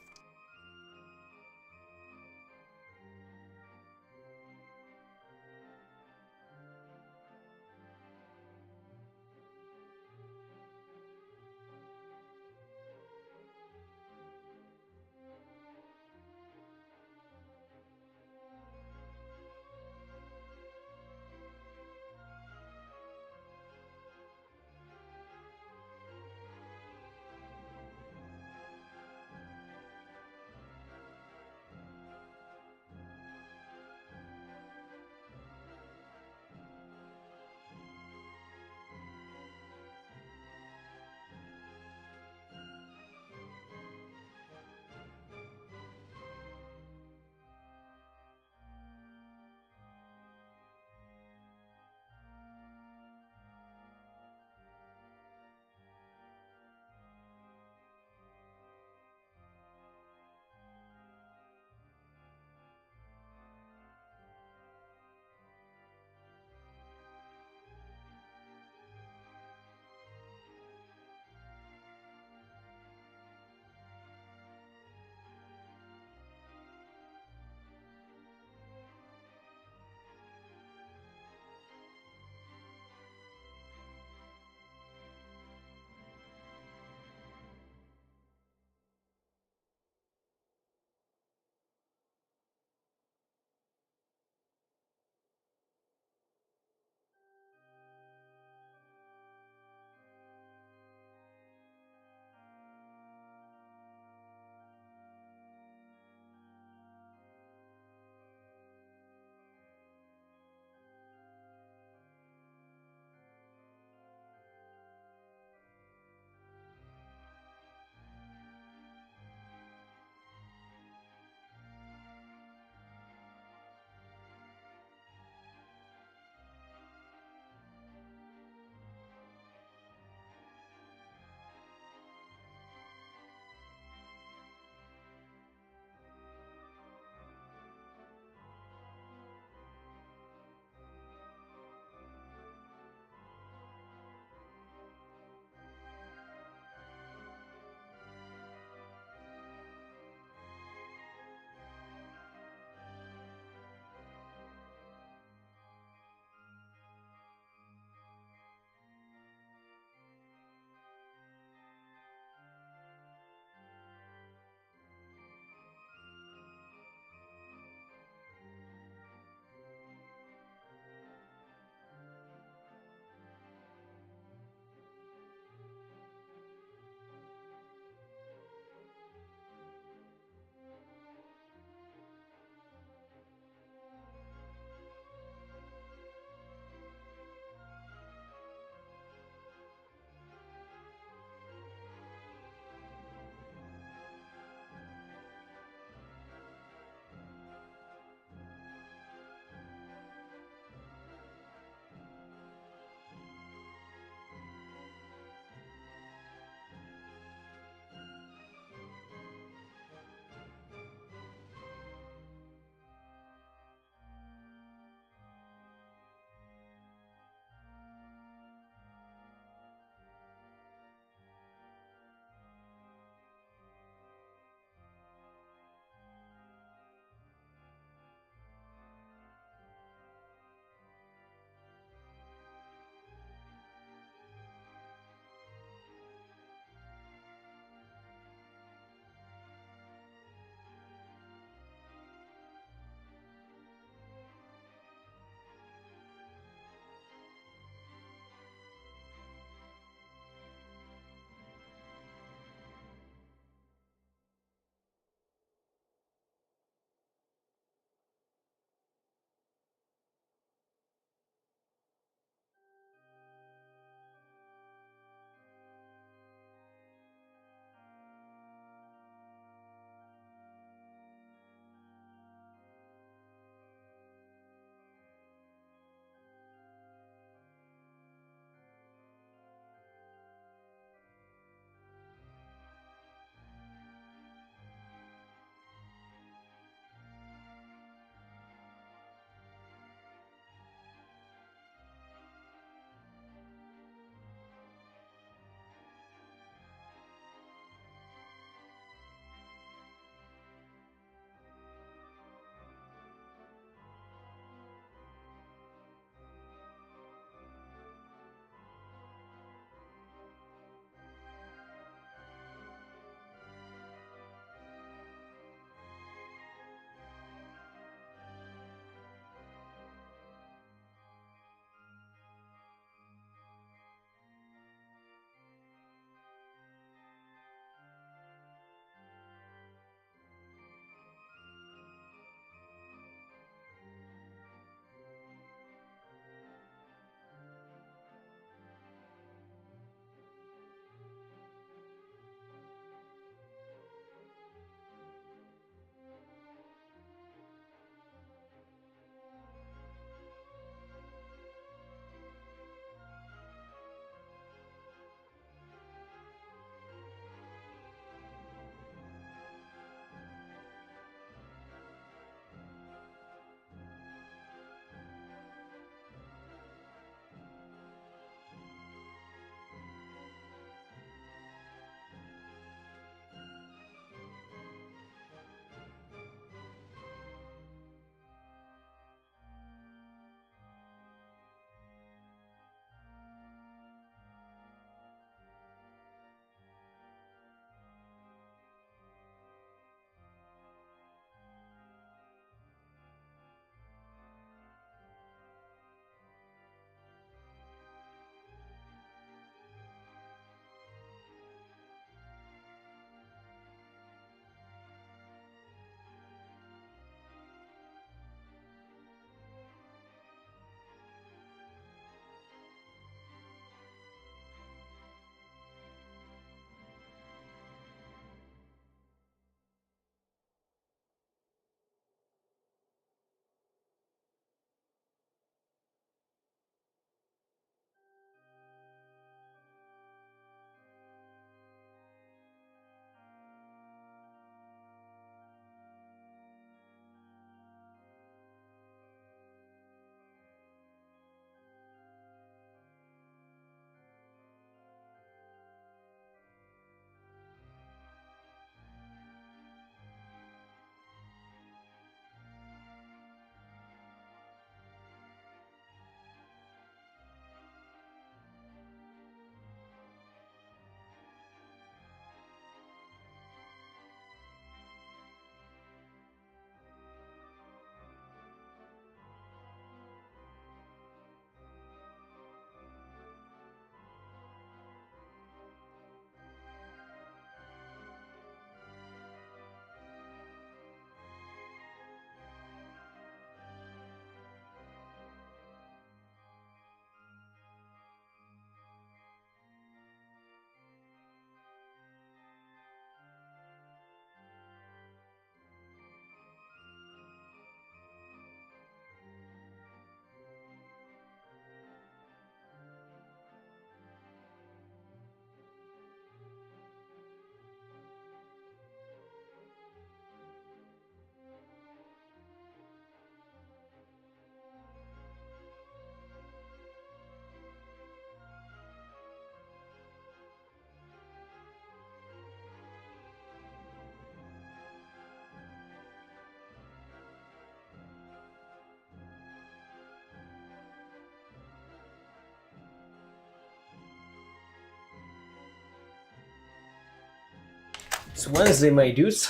It's Wednesday, my dudes.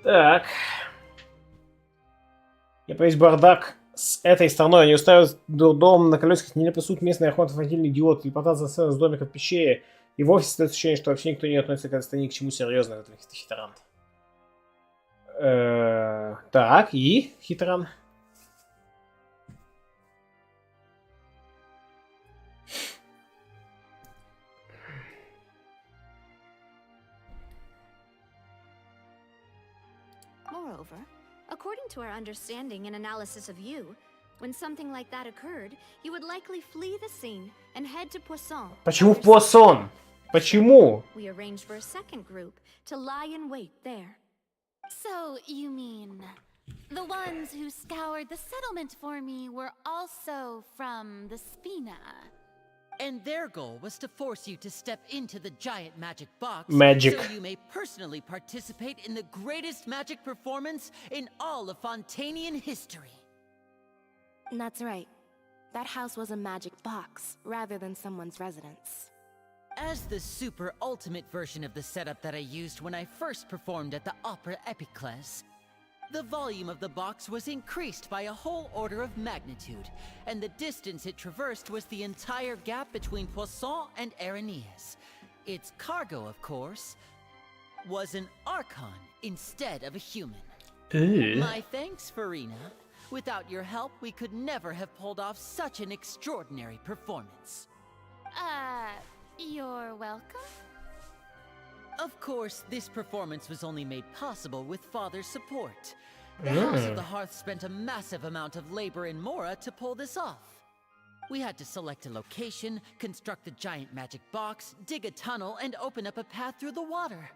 Так. Я боюсь, бардак с этой страной. Они устраивают дом на колесиках, не напасут местные охотно-фантильный идиот, телепортация сцены с домика в пещере. И вовсе стоит ощущение, что вообще никто не относится к этой стране к чему серьезно. Это хитран. Так, и хитран.
Moreover, according to our understanding and analysis of you, when something like that occurred, you would likely flee the scene and head to Poisson.
Почему в Пуассон? Почему?
We arranged for a second group to lie in wait there.
So, you mean, the ones who scoured the settlement for me were also from the Spina?
And their goal was to force you to step into the giant magic box
Magic.
so you may personally participate in the greatest magic performance in all of Fontanian history.
That's right. That house was a magic box, rather than someone's residence.
As the super ultimate version of the setup that I used when I first performed at the Opera Epiclese, the volume of the box was increased by a whole order of magnitude, and the distance it traversed was the entire gap between Poisson and Araneas. Its cargo, of course, was an Archon instead of a human. My thanks, Farina. Without your help, we could never have pulled off such an extraordinary performance.
You're welcome?
Of course, this performance was only made possible with Father's support. The House of the Hearth spent a massive amount of labor in Mora to pull this off. We had to select a location, construct the giant magic box, dig a tunnel, and open up a path through the water.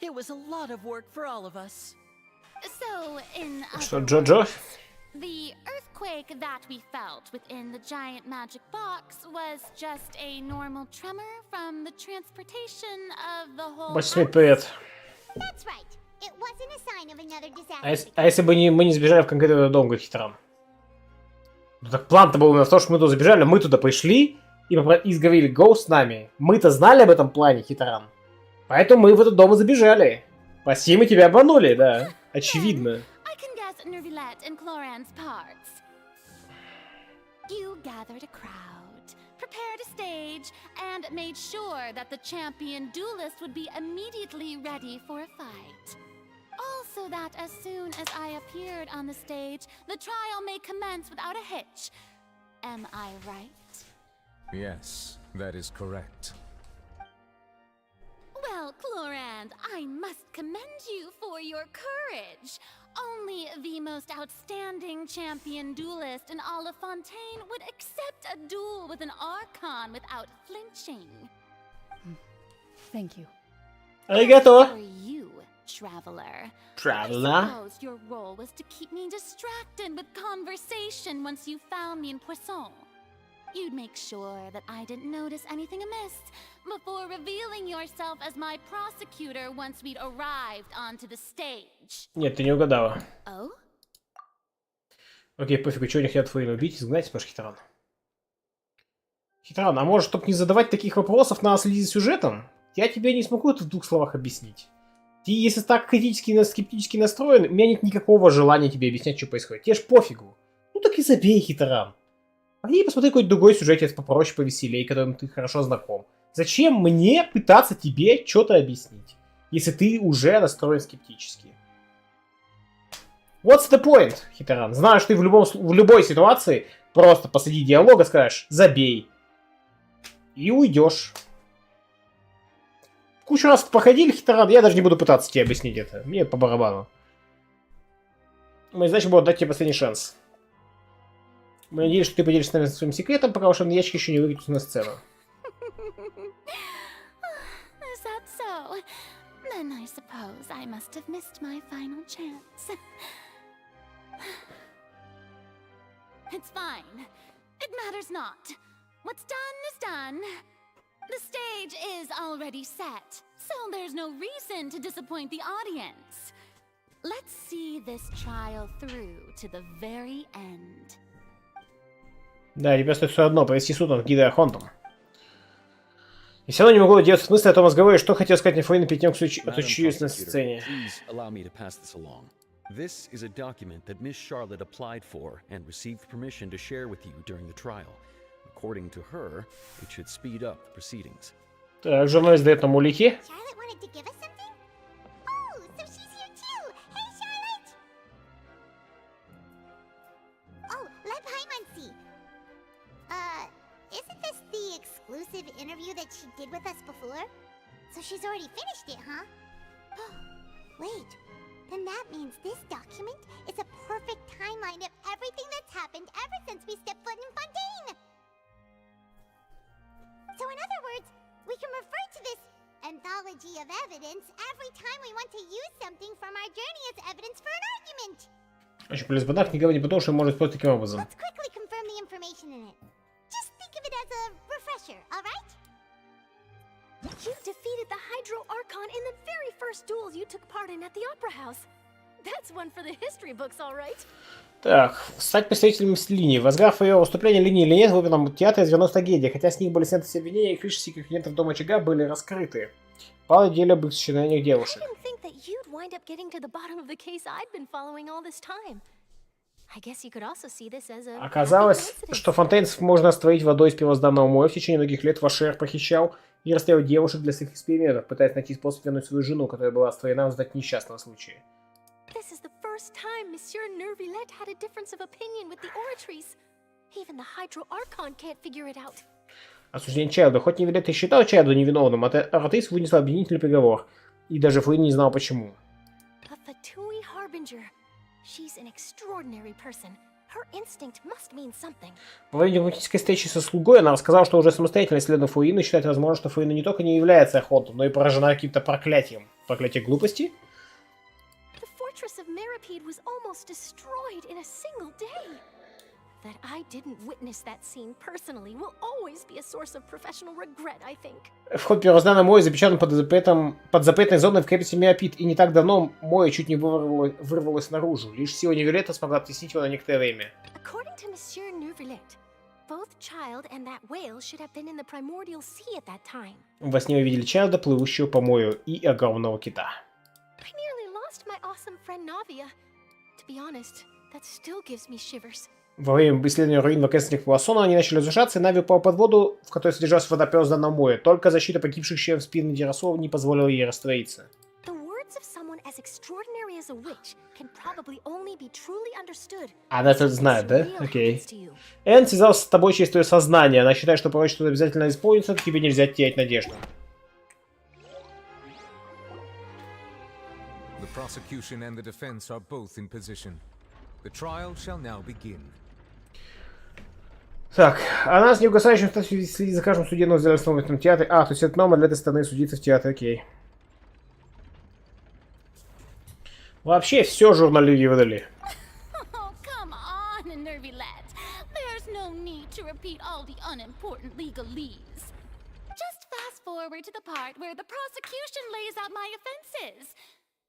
It was a lot of work for all of us.
So, in
Что,
other
Джоджо?
words, the earthquake that we felt within the giant magic box was just a normal tremor from the transportation of the whole
Большой привет.
That's right. It wasn't a sign of another disaster.
А если бы мы не сбежали в конкретный дом, говорит хитран? Ну так план-то был у нас то, что мы туда забежали, мы туда пришли и говорили, гоу с нами. Мы-то знали об этом плане, хитран. Поэтому мы в этот дом и забежали. Спаси, мы тебя обманули, да. Очевидно.
I can guess Nervilette and Cloran's parts. You gathered a crowd, prepared a stage, and made sure that the champion duelist would be immediately ready for a fight. Also that as soon as I appeared on the stage, the trial may commence without a hitch. Am I right?
Yes, that is correct.
Well, Clorand, I must commend you for your courage. Only the most outstanding champion duelist in all of Fontaine would accept a duel with an Archon without flinching.
Thank you.
Arigato.
For you, traveler.
Traveler.
I suppose your role was to keep me distracted with conversation once you found me in Poisson. You'd make sure that I didn't notice anything amiss before revealing yourself as my prosecutor once we'd arrived onto the stage.
Нет, ты не угадала.
Oh?
Окей, пофигу, что они хотят Фейна убить, изгнать, спрашивает хитран. Хитран, а может, чтобы не задавать таких вопросов, надо следить за сюжетом? Я тебе не смогу это в двух словах объяснить. Ты, если так критически, скептически настроен, у меня нет никакого желания тебе объяснять, что происходит. Тебе ж пофигу. Ну так и забей, хитран. Пойди посмотри какой-то другой сюжет, попроще, повеселее, которым ты хорошо знаком. Зачем мне пытаться тебе что-то объяснить, если ты уже настроен скептически? What's the point, хитран? Знаю, что ты в любой ситуации просто посреди диалога скажешь «забей» и уйдешь. Кучу раз походили, хитран, я даже не буду пытаться тебе объяснить это. Мне по барабану. Моя задача была дать тебе последний шанс. Мы надеемся, что ты поделишься с нами своим секретом, пока уж маньячки еще не выкатятся на сцену.
Is that so? Then I suppose I must have missed my final chance. It's fine. It matters not. What's done is done. The stage is already set, so there's no reason to disappoint the audience. Let's see this trial through to the very end.
Да, тебе стоит все одно провести суд над Гидой Ахонтом. И все равно не могу делать смысла о том разговоре, что хотел сказать мне Фрейн перед тем, как отучились на сцене.
Please allow me to pass this along. This is a document that Miss Charlotte applied for and received permission to share with you during the trial. According to her, it should speed up the proceedings.
Так, журналист дает нам улики.
Charlotte wanted to give us something? Oh, so she's here too! Hey, Charlotte! Oh, let Paimon see. Isn't this the exclusive interview that she did with us before? So she's already finished it, huh? Wait, then that means this document is a perfect timeline of everything that's happened ever since we stepped foot in Fontaine! So in other words, we can refer to this anthology of evidence every time we want to use something from our journey as evidence for an argument.
Очень полезный подарок, никого не потому, что может использовать таким образом.
Let's quickly confirm the information in it. Just think of it as a refresher, alright?
You defeated the Hydro Archon in the very first duels you took part in at the Opera House. That's one for the history books, all right?
Так, стать представителем линии. Возглав ее выступление линии или нет, в оперном театре развернулась трагедия. Хотя с них были сняты все обвинения, их лишь клиентов дома очага были раскрыты. Пало дело об исчезновениях девушек. Оказалось, что Фонтейнс можно растворить водой из первозданного моря. В течение многих лет Вашер похищал и расстреливал девушек для своих экспериментов, пытаясь найти способ вернуть свою жену, которая была растворена в результате несчастного случая.
This is the first time Monsieur Nervillet had a difference of opinion with the oratories. Even the Hydro Archon can't figure it out.
Осуждение Чайлда. Хоть Невилет и считал Чайлда невиновным, Аратейс вынесла обвинительный приговор. И даже Флинн не знал почему.
A Fatui Harbinger. She's an extraordinary person. Her instinct must mean something.
Во время дипломатической встречи со слугой она рассказала, что уже самостоятельно исследовала Флинн и считает возможно, что Флинн не только не является Архонтом, но и поражена каким-то проклятием. Проклятие глупости?
The fortress of Meripede was almost destroyed in a single day. That I didn't witness that scene personally will always be a source of professional regret, I think.
Вход первозданного море запечатан под запретной зоной в крепости Меропид, и не так давно море чуть не вырвалось наружу. Лишь сила Невилета смогла оттеснить его на некоторое время.
According to Monsieur Nervillet, both Child and that whale should have been in the primordial sea at that time.
Во сне вы видели Чайлда, плывущего по морю, и огромного кита.
I nearly lost my awesome friend Navia. To be honest, that still gives me shivers.
Во время исследования руин окрестностей Пуассона они начали разрушаться, и Нави упал под воду, в которой содержалась вода первозданного моря. Только защита погибших членов спины Дирасова не позволила ей раствориться. Она это знает, да? Окей. Энн связался с тобой через твое сознание. Она считает, что пророчество обязательно исполнится, но тебе нельзя терять надежду.
The prosecution and the defense are both in position. The trial shall now begin.
Так, она с неугасающим статью следит за каждым судебным разбирательством в этом театре. А, то есть это норма для этой страны судиться в театре, окей. Вообще все журналюги выдали.
Oh, come on, Nervillet. There's no need to repeat all the unimportant legalese. Just fast forward to the part where the prosecution lays out my offenses.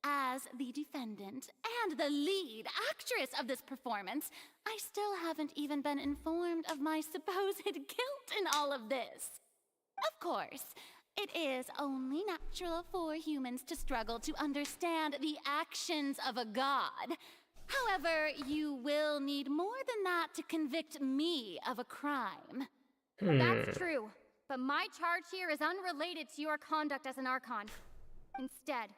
As the defendant and the lead actress of this performance, I still haven't even been informed of my supposed guilt in all of this. Of course, it is only natural for humans to struggle to understand the actions of a god. However, you will need more than that to convict me of a crime.
That's true, but my charge here is unrelated to your conduct as an Archon. Instead,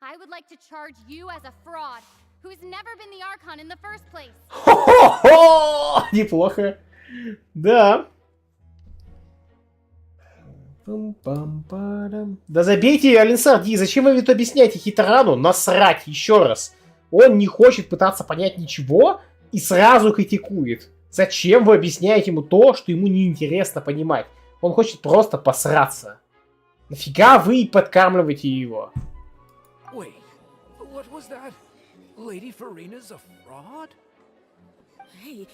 I would like to charge you as a fraud, who's never been the Archon in the first place.
Хо-хо-хо! Неплохо. Да. Да забейте Алинсарди, зачем вы это объясняете Хитарану? Насрать, еще раз. Он не хочет пытаться понять ничего и сразу критикует. Зачем вы объясняете ему то, что ему неинтересно понимать? Он хочет просто посраться. Нафига вы подкармливаете его?
Wait, what was that? Lady Farina's a fraud?
Hey,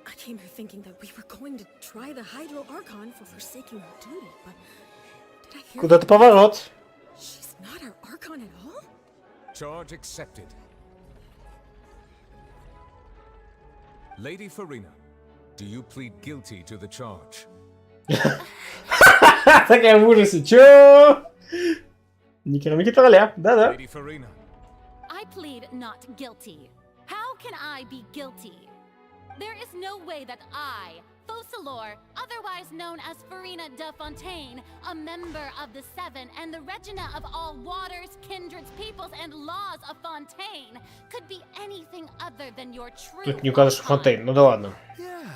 I came here thinking that we were going to try the Hydro Archon for forsaking her duty, but did I hear
Куда-то поворот.
She's not our Archon at all?
Charge accepted. Lady Farina, do you plead guilty to the charge?
Такая в ужасе. Чё? Не кормите тролля. Да-да.
I plead not guilty. How can I be guilty? There is no way that I, Focalor, otherwise known as Farina de Fontaine, a member of the Seven and the Regina of all waters, kindreds, peoples, and laws of Fontaine, could be anything other than your true.
Тут не указано, что Фонтейн. Ну да ладно.
Yeah.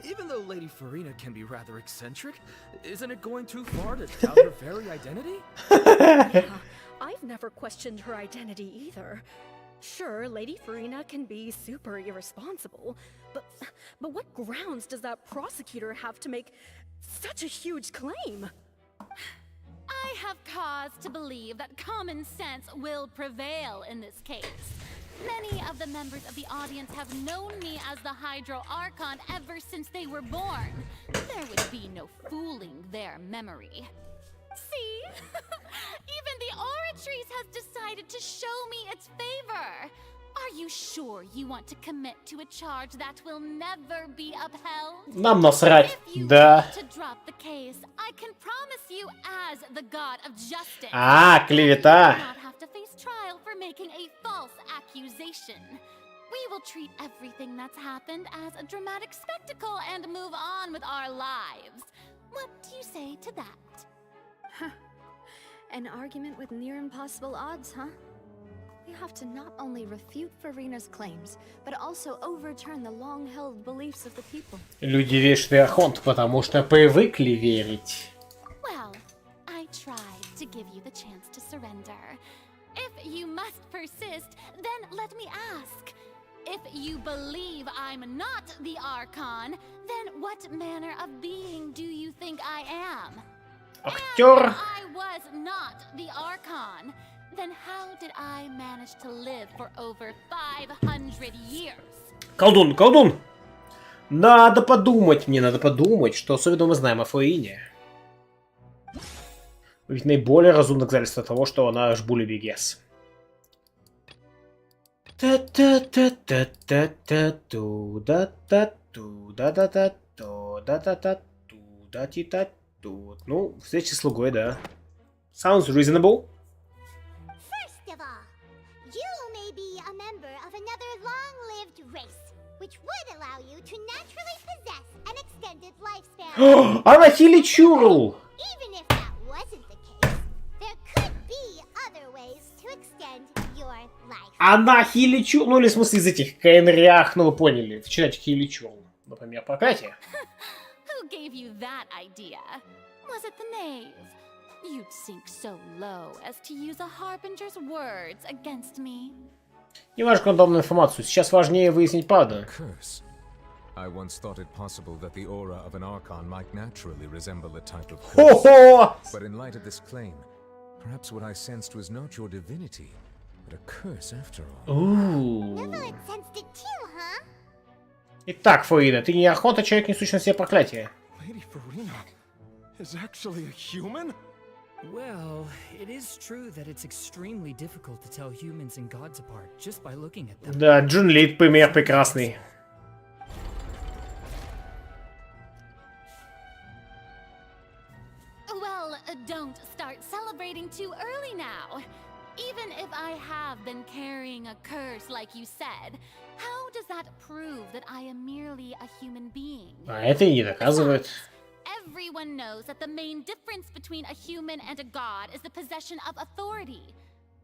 Even though Lady Farina can be rather eccentric, isn't it going too far to doubt her very identity?
Yeah, I've never questioned her identity either. Sure, Lady Farina can be super irresponsible, but what grounds does that prosecutor have to make such a huge claim?
I have cause to believe that common sense will prevail in this case. Many of the members of the audience have known me as the Hydro Archon ever since they were born. There would be no fooling their memory. See? Even the Oratrice has decided to show me its favor. Are you sure you want to commit to a charge that will never be upheld?
Нам насрать. Да.
To drop the case, I can promise you as the god of justice.
Клевета.
You will not have to face trial for making a false accusation. We will treat everything that's happened as a dramatic spectacle and move on with our lives. What do you say to that?
An argument with near impossible odds, huh? We have to not only refute Farina's claims, but also overturn the long-held beliefs of the people.
Люди верят Архонту, потому что привыкли верить.
Well, I tried to give you the chance to surrender. If you must persist, then let me ask. If you believe I'm not the Archon, then what manner of being do you think I am?
Актер.
And if I was not the Archon, then how did I manage to live for over 500 years?
Колдун, колдун! Надо подумать, мне надо подумать, что особенно мы знаем о Фарине. Ведь наиболее разумно доказательство того, что она жбули бегес. Та-та-та-та-та-ту, да-та-ту, да-та-та-ту, да-та-та-ту, да-ти-та-ту. Ну, встреча с слугой, да. Sounds reasonable.
First of all, you may be a member of another long-lived race, which would allow you to naturally possess an extended lifespan.
Она хиличурл!
Even if that wasn't the case, there could be other ways to extend your life.
Она хиличурл, ну или в смысле из этих КНРях, ну вы поняли, в читать хиличурл. Например, проклятие.
Who gave you that idea? Was it the knave? You'd sink so low as to use a harbinger's words against me.
Не важно рандомную информацию, сейчас важнее выяснить правду.
Curse. I once thought it possible that the aura of an Archon might naturally resemble a type of curse. But in light of this claim, perhaps what I sensed was not your divinity, but a curse after all.
Never sensed it too, huh?
Итак, Фарина, ты не Архонт, а человек, несущий на себе проклятие.
Lady Farina is actually a human?
Well, it is true that it's extremely difficult to tell humans and gods apart just by looking at them.
Да, Джун Лид, пример прекрасный.
Well, don't start celebrating too early now. Even if I have been carrying a curse like you said, how does that prove that I am merely a human being?
А это не доказывает.
Everyone knows that the main difference between a human and a god is the possession of authority.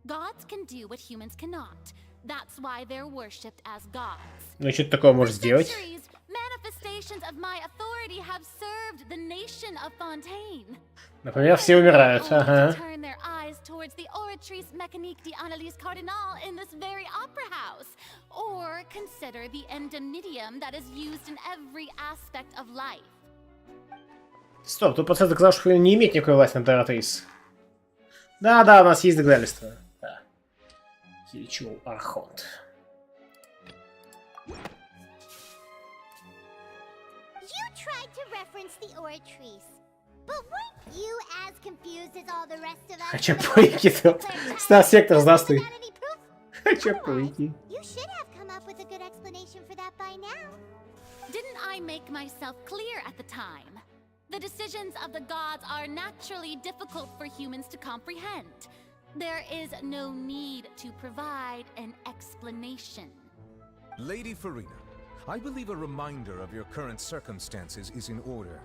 Gods can do what humans cannot. That's why they're worshipped as gods.
Ну и что ты такое можешь сделать?
Manifestations of my authority have served the nation of Fontaine.
Например, все умирают. Ага.
Turn their eyes towards the Oratrice Mécanique d'Analyse Cardinal in this very opera house, or consider the endemnitium that is used in every aspect of life.
Стоп, тут пацан доказал, что не имеет никакой власти над Аратрис. Да, у нас есть доказательства. Да. Хиличул Архонт.
You tried to reference the Oratrice, but weren't you as confused as all the rest of us?
Хачапурики-то. Стар-сектор, здравствуй. Хачапурики.
You should have come up with a good explanation for that by now.
Didn't I make myself clear at the time? The decisions of the gods are naturally difficult for humans to comprehend. There is no need to provide an explanation.
Lady Farina, I believe a reminder of your current circumstances is in order.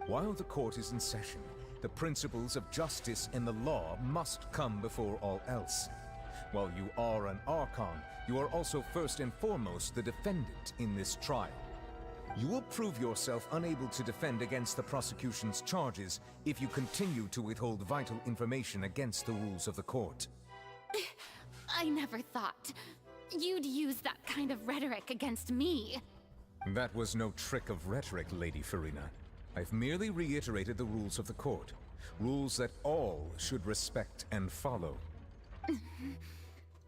While the court is in session, the principles of justice and the law must come before all else. While you are an Archon, you are also first and foremost the defendant in this trial. You will prove yourself unable to defend against the prosecution's charges if you continue to withhold vital information against the rules of the court.
I never thought you'd use that kind of rhetoric against me.
That was no trick of rhetoric, Lady Farina. I've merely reiterated the rules of the court. Rules that all should respect and follow.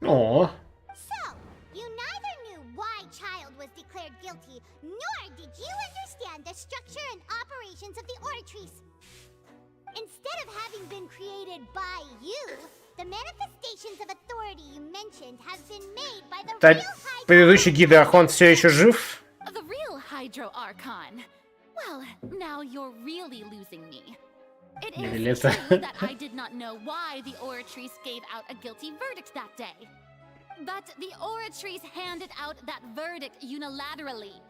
О.
So, you neither knew why Child was declared guilty, nor did you understand the structure and operations of the Oratrice. Instead of having been created by you, the manifestations of authority you mentioned have been made by the real Hydro.
Предыдущий гидроархонт все еще жив?
The real Hydro Archon. Well, now you're really losing me. It is true that I did not know why the Oratrice gave out a guilty verdict that day. But the Oratrice handed out that verdict unilaterally.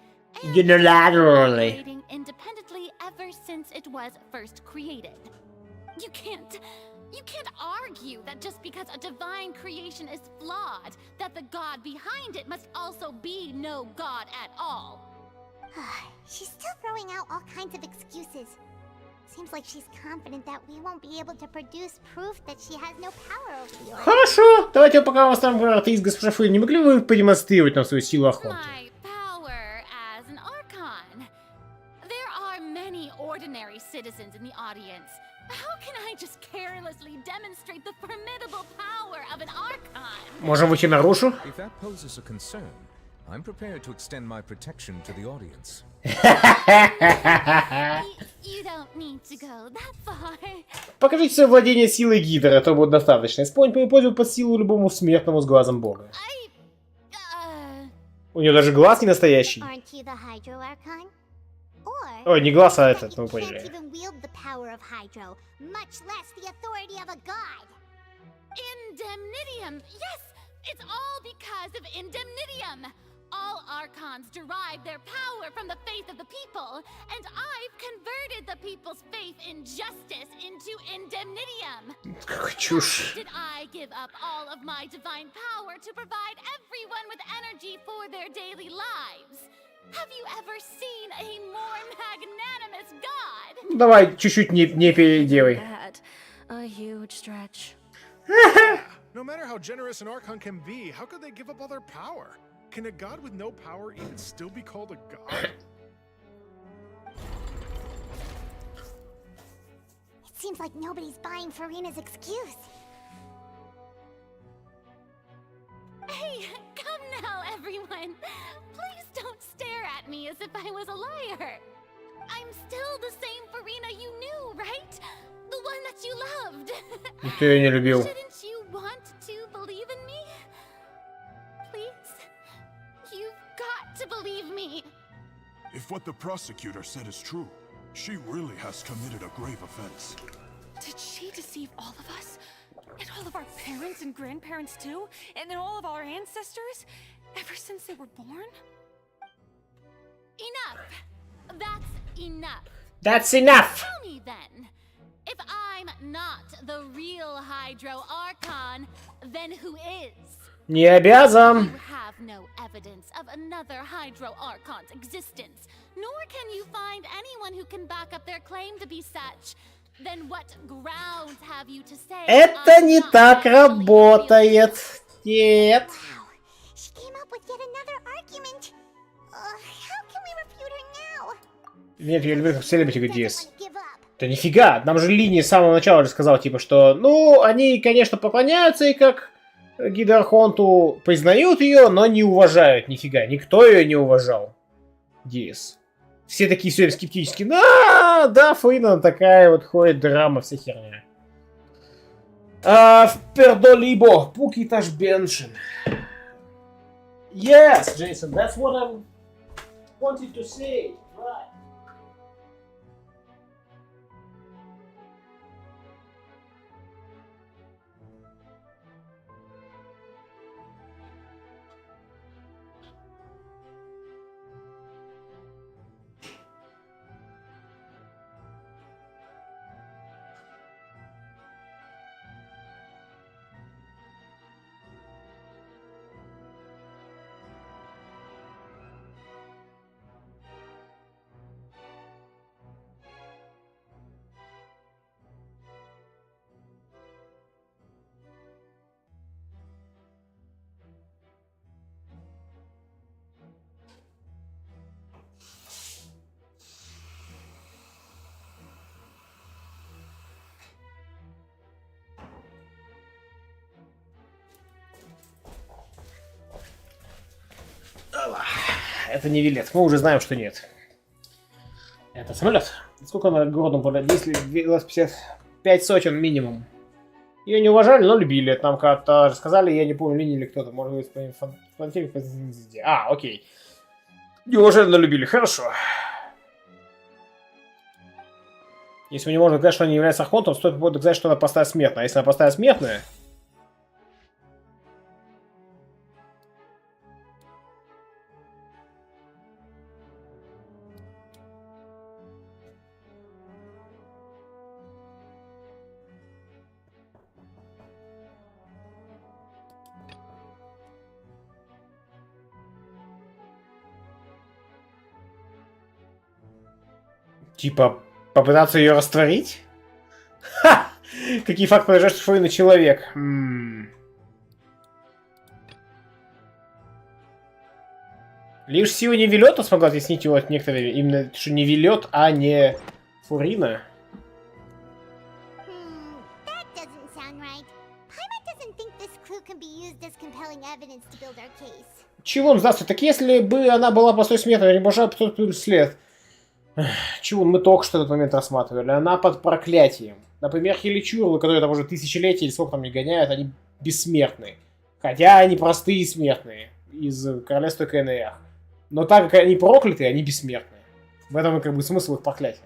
Unilaterally.
Operating independently ever since it was first created. You can't argue that just because a divine creation is flawed, that the god behind it must also be no god at all.
She's still throwing out all kinds of excuses. Seems like she's confident that we won't be able to produce proof that she has no power over the Oratrice.
Хорошо, давайте пока у вас там артист, госпожа Фрин, не могли бы вы продемонстрировать нам свою силу Архонта?
My power as an Archon. There are many ordinary citizens in the audience. How can I just carelessly demonstrate the formidable power of an Archon?
Можем выйти наружу?
If that poses a concern, I'm prepared to extend my protection to the audience.
You don't need to go that far.
Покажите свое владение силой Гидра, этого будет достаточно. Исполнить мою пользу под силу любому смертному с глазом бога. У нее даже глаз не настоящий.
Aren't you the Hydro Archon? Or
Ой, не глаз, а этот, мы поняли.
can't even wield the power of Hydro, much less the authority of a god.
Indemnitium! Yes! It's all because of Indemnitium! All Archons derive their power from the faith of the people, and I've converted the people's faith in justice into Indemnitium.
Какая чушь.
Did I give up all of my divine power to provide everyone with energy for their daily lives? Have you ever seen a more magnanimous god?
Давай, чуть-чуть не переделай.
A huge stretch.
No matter how generous an Archon can be, how could they give up all their power? Can a god with no power even still be called a god?
It seems like nobody's buying Farina's excuse.
Hey, come now, everyone. Please don't stare at me as if I was a liar. I'm still the same Farina you knew, right? The one that you loved.
Никто ее не любил.
Shouldn't you want to believe in me? Please? You've got to believe me.
If what the prosecutor said is true, she really has committed a grave offense.
Did she deceive all of us? And all of our parents and grandparents too? And then all of our ancestors? Ever since they were born?
Enough. That's enough.
That's enough.
Tell me then, if I'm not the real Hydro Archon, then who is?
Не обязан.
You have no evidence of another Hydro Archon's existence, nor can you find anyone who can back up their claim to be such. Then what grounds have you to say?
Это не так работает. Нет.
She came up with yet another argument. How can we refute her now?
Нет, я люблю, как все любите GDS. Да нифига, нам же Линия с самого начала же сказал, типа, что, ну, они, конечно, поклоняются и как Гидроархонту признают ее, но не уважают, нифига. Никто ее не уважал. GDS. Все такие все скептически. Да, Фрина такая вот ходит, драма, вся херня. Пердолибо, пукиташ беншин. Yes, Jason, that's what I wanted to say. Right. это не Вилет. Мы уже знаем, что нет. Это самолет. Сколько на городном поле? 255 сотен минимум. Ее не уважали, но любили. Нам как-то рассказали, я не помню, Лини или кто-то. Может быть, фантик. А, окей. Не уважали, но любили. Хорошо. Если мы не можем сказать, что она не является архонтом, стоит доказать, что она простая смертная. А если она простая смертная... Типа, попытаться ее растворить? Ха! Какие факты подтверждают, что Фурина человек? Лишь сила Невелета смогла объяснить его от некоторые. Именно, что Невелет, а не Фурина.
That doesn't sound right. Paimon doesn't think this clue can be used as compelling evidence to build our case.
Чего он здравствуй? Так если бы она была простой смертной, не может кто-то след. Чего мы только что в этот момент рассматривали? Она под проклятием. Например, Хеличурлы, которые там уже тысячелетия или сколько там не гоняют, они бессмертные. Хотя они простые смертные из королевства КНР. Но так как они проклятые, они бессмертные. В этом как бы смысл их проклятия.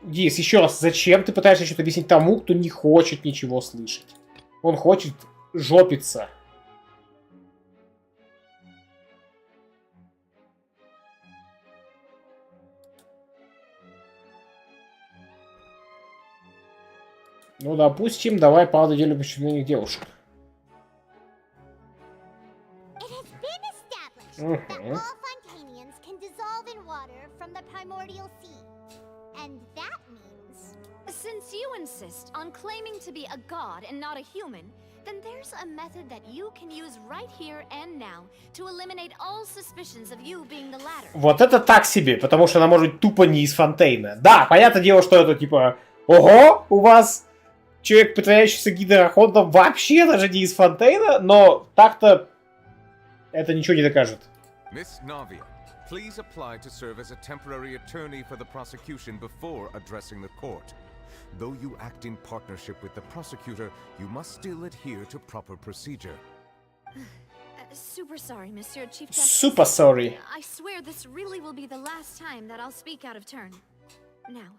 Дис, еще раз, зачем ты пытаешься что-то объяснить тому, кто не хочет ничего слышать? Он хочет жопиться. Ну, допустим, давай правда делим подчиненных девушек.
All Fontanians can dissolve in water from the primordial sea. And that means...
Since you insist on claiming to be a god and not a human, then there's a method that you can use right here and now to eliminate all suspicions of you being the latter.
Вот это так себе, потому что она может быть тупо не из Фонтейна. Да, понятное дело, что это типа... Ого, у вас человек, притворяющийся гидрохондом, вообще даже не из Фонтейна, но так-то это ничего не докажет.
Miss Navia, please apply to serve as a temporary attorney for the prosecution before addressing the court. Though you act in partnership with the prosecutor, you must still adhere to proper procedure.
Super sorry, Monsieur Chief Justice.
Super sorry.
I swear this really will be the last time that I'll speak out of turn. Now,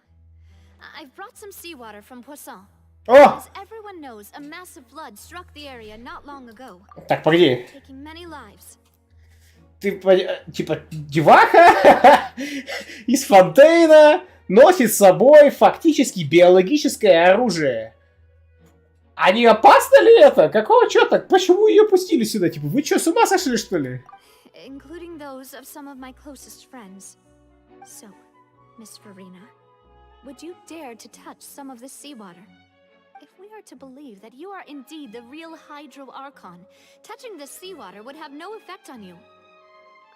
I've brought some seawater from Poisson.
Oh!
As everyone knows, a massive flood struck the area not long ago.
Так, погоди.
Taking many lives.
Ты, типа, деваха из Фонтейна носит с собой фактически биологическое оружие. А не опасно ли это? Какого черта? Почему ее пустили сюда? Типа, вы что, с ума сошли, что ли?
Including those of some of my closest friends. So, Miss Farina, would you dare to touch some of this seawater? If we are to believe that you are indeed the real Hydro Archon, touching this seawater would have no effect on you.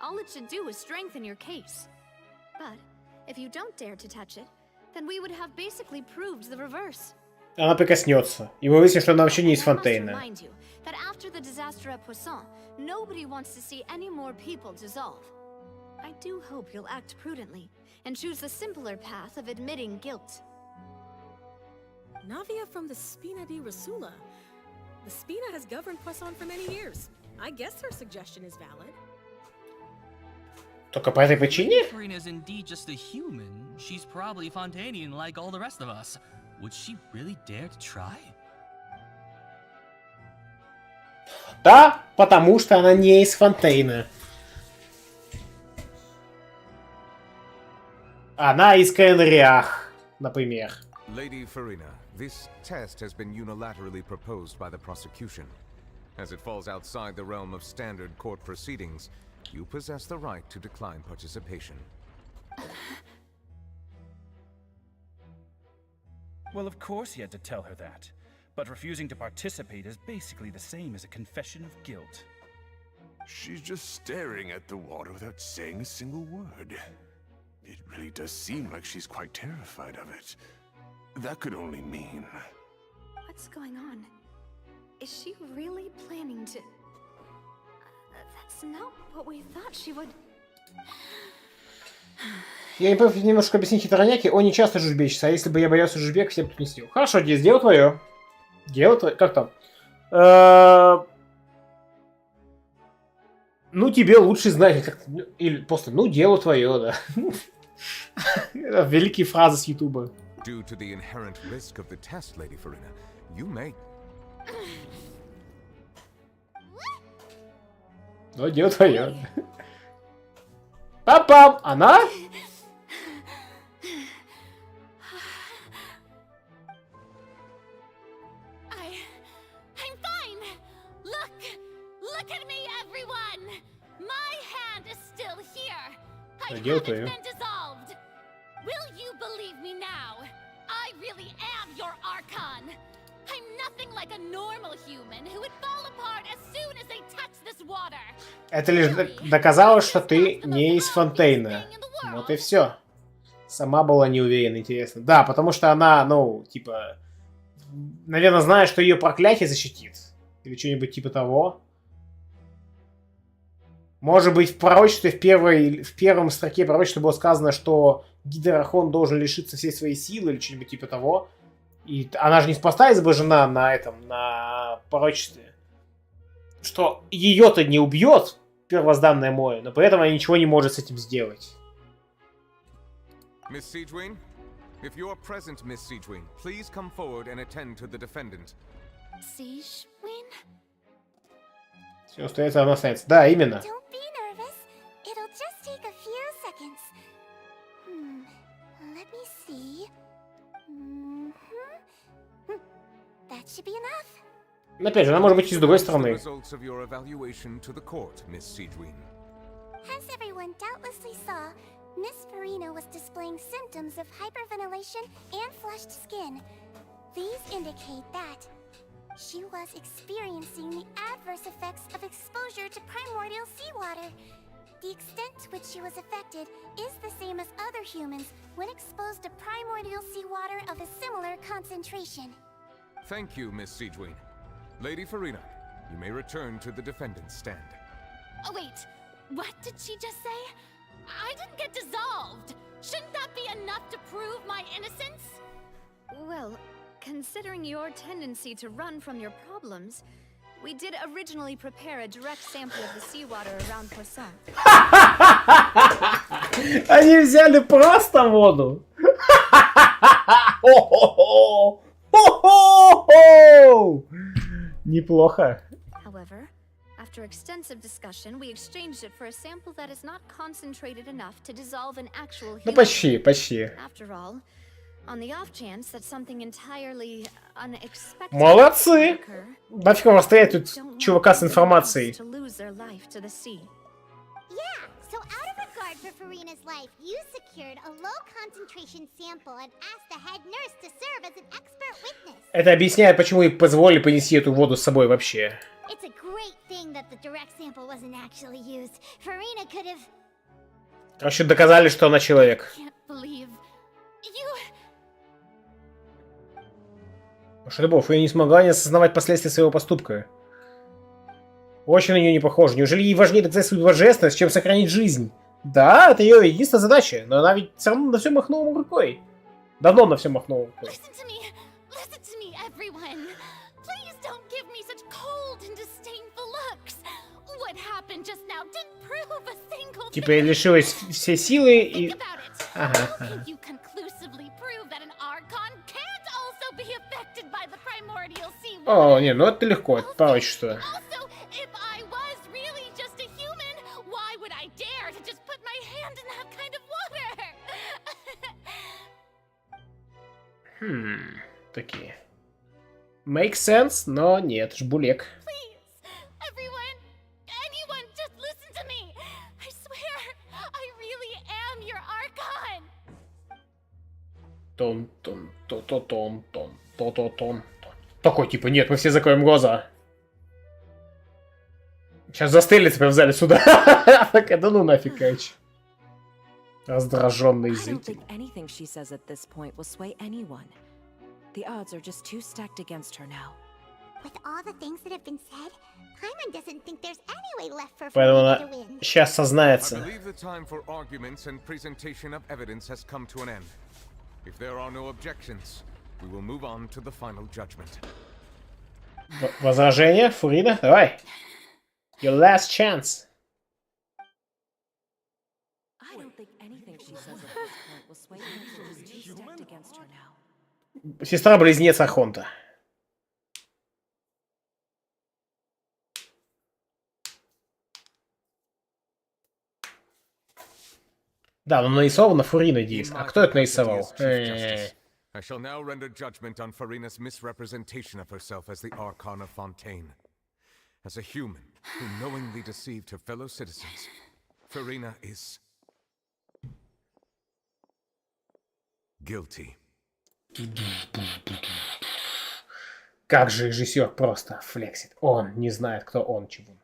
All it should do is strengthen your case. But if you don't dare to touch it, then we would have basically proved the reverse.
Она прикоснется. И мы выясним, что она вообще не из Фонтейна.
Remind you that after the disaster at Poisson, nobody wants to see any more people dissolve. I do hope you'll act prudently and choose the simpler path of admitting guilt.
Navia from the Spina di Rasula. The Spina has governed Poisson for many years. I guess her suggestion is valid.
Только по этой причине?
Farina's indeed just a human. She's probably Fontanian like all the rest of us. Would she really dare to try?
Да, потому что она не из Фонтейна. Она из КНРиах, например.
Lady Farina, this test has been unilaterally proposed by the prosecution. As it falls outside the realm of standard court proceedings, you possess the right to decline participation.
Well, of course he had to tell her that. But refusing to participate is basically the same as a confession of guilt.
She's just staring at the water without saying a single word. It really does seem like she's quite terrified of it. That could only mean...
What's going on? Is she really planning to... That's not what we thought she would...
Я не против немножко объяснить хитроняки. Он не часто жужбечется, а если бы я боялся жужбек, все бы тут не сидел. Хорошо, Дис, дело твое. Дело твое. Как там? Ну, тебе лучше знать. Как... Или просто, ну, дело твое, да. Великие фразы с Ютуба.
Due to the inherent risk of the test, Lady Farina, you may...
Ну, дело твое. Папам! Она?
I'm fine! Look at me, everyone! My hand is still here! I haven't been dissolved! Will you believe me now? I really am your Archon! I'm nothing like a normal human who would fall apart as soon as they touch this water!
Это лишь доказало, что ты не из Фонтейна. Вот и все. Сама была не уверена, интересно. Да, потому что она, ну, типа... Наверное, знает, что ее проклятие защитит. Или что-нибудь типа того. Может быть, в пророчестве, в первом строке пророчества было сказано, что Гидерахон должен лишиться всей своей силы или что-нибудь типа того. И она же неспроста изображена на пророчестве. Что ее-то не убьет первозданное море, но при этом она ничего не может с этим сделать.
Miss Siegwin? If you're present, Miss Siegwin, please come forward and attend to the defendant.
Siegwin?
Все остается, она останется. Да, именно.
Don't be nervous. It'll just take a few seconds. Let me see. That should be enough.
Но опять же, она может быть и с другой стороны.
Results of your evaluation to the court, Miss Siegwin.
As everyone doubtlessly saw, Miss Farina was displaying symptoms of hyperventilation and flushed skin. These indicate that she was experiencing the adverse effects of exposure to primordial seawater. The extent to which she was affected is the same as other humans when exposed to primordial seawater of a similar concentration.
Thank you, Miss Siegwin. Lady Farina, you may return to the defendant's stand.
Oh, wait. What did she just say? I didn't get dissolved. Shouldn't that be enough to prove my innocence?
Well, considering your tendency to run from your problems, we did originally prepare a direct sample of the seawater around Poisson.
Они взяли просто воду. Неплохо.
However, after extensive discussion, we exchanged it for a sample that is not concentrated enough to dissolve an actual human.
Ну почти, почти.
After all, on the off chance that something entirely unexpected
Молодцы!
occur,
Нафиг вам стоять тут чувака с информацией.
to lose their life to the sea.
Yeah, so out of regard for Farina's life, you secured a low concentration sample and asked the head nurse to serve as an expert witness.
Это объясняет, почему ей позволили понести эту воду с собой вообще.
It's a great thing that the direct sample wasn't actually used. Farina could have...
Короче, доказали, что она человек.
Can't believe you.
Любовь, я не смогла не осознавать последствия своего поступка. Очень на нее не похоже. Неужели ей важнее доказать свою божественность, чем сохранить жизнь? Да, это ее единственная задача, но она ведь все равно на все махнула рукой. Давно на все махнула рукой.
Listen to me, everyone. Please don't give me such cold and disdainful looks. What happened just now didn't prove a single
Типа я лишилась все силы и... Ага.
Can you conclusively prove that an Archon can't also be affected by the primordial sea water?
О, не, ну это легко, это пророчество.
Also, if I was really just a human, why would I dare to just put my hand in that kind of water?
Такие. Make sense, но нет, жбулек.
Everyone, anyone, just listen to me. I swear, I really am your Archon.
Тон. Такой, типа, нет, мы все закроем глаза. Сейчас застрелится прям в зале суда. Так, да ну нафиг, короче. Раздраженный зритель.
Anything she says at this point will sway anyone. The odds are just too stacked against her now.
With all the things that have been said, Paimon doesn't think there's any way left for
Поэтому
Farina to
она
win.
сейчас
I
сознается.
believe the time for arguments and presentation of evidence has come to an end. If there are no objections, we will move on to the final judgment.
Возражение, Фурина? Давай. Your last chance.
I don't think anything she says at this point will sway her. She's too stacked against her now.
Сестра-близнец Архонта. Да, но нарисовано Фурина Дис. А кто это нарисовал?
I shall now render judgment on Farina's misrepresentation of herself as the Archon of Fontaine. As a human who knowingly deceived her fellow citizens, Farina is guilty.
Как же режиссер просто флексит. Он не знает, кто он, чего.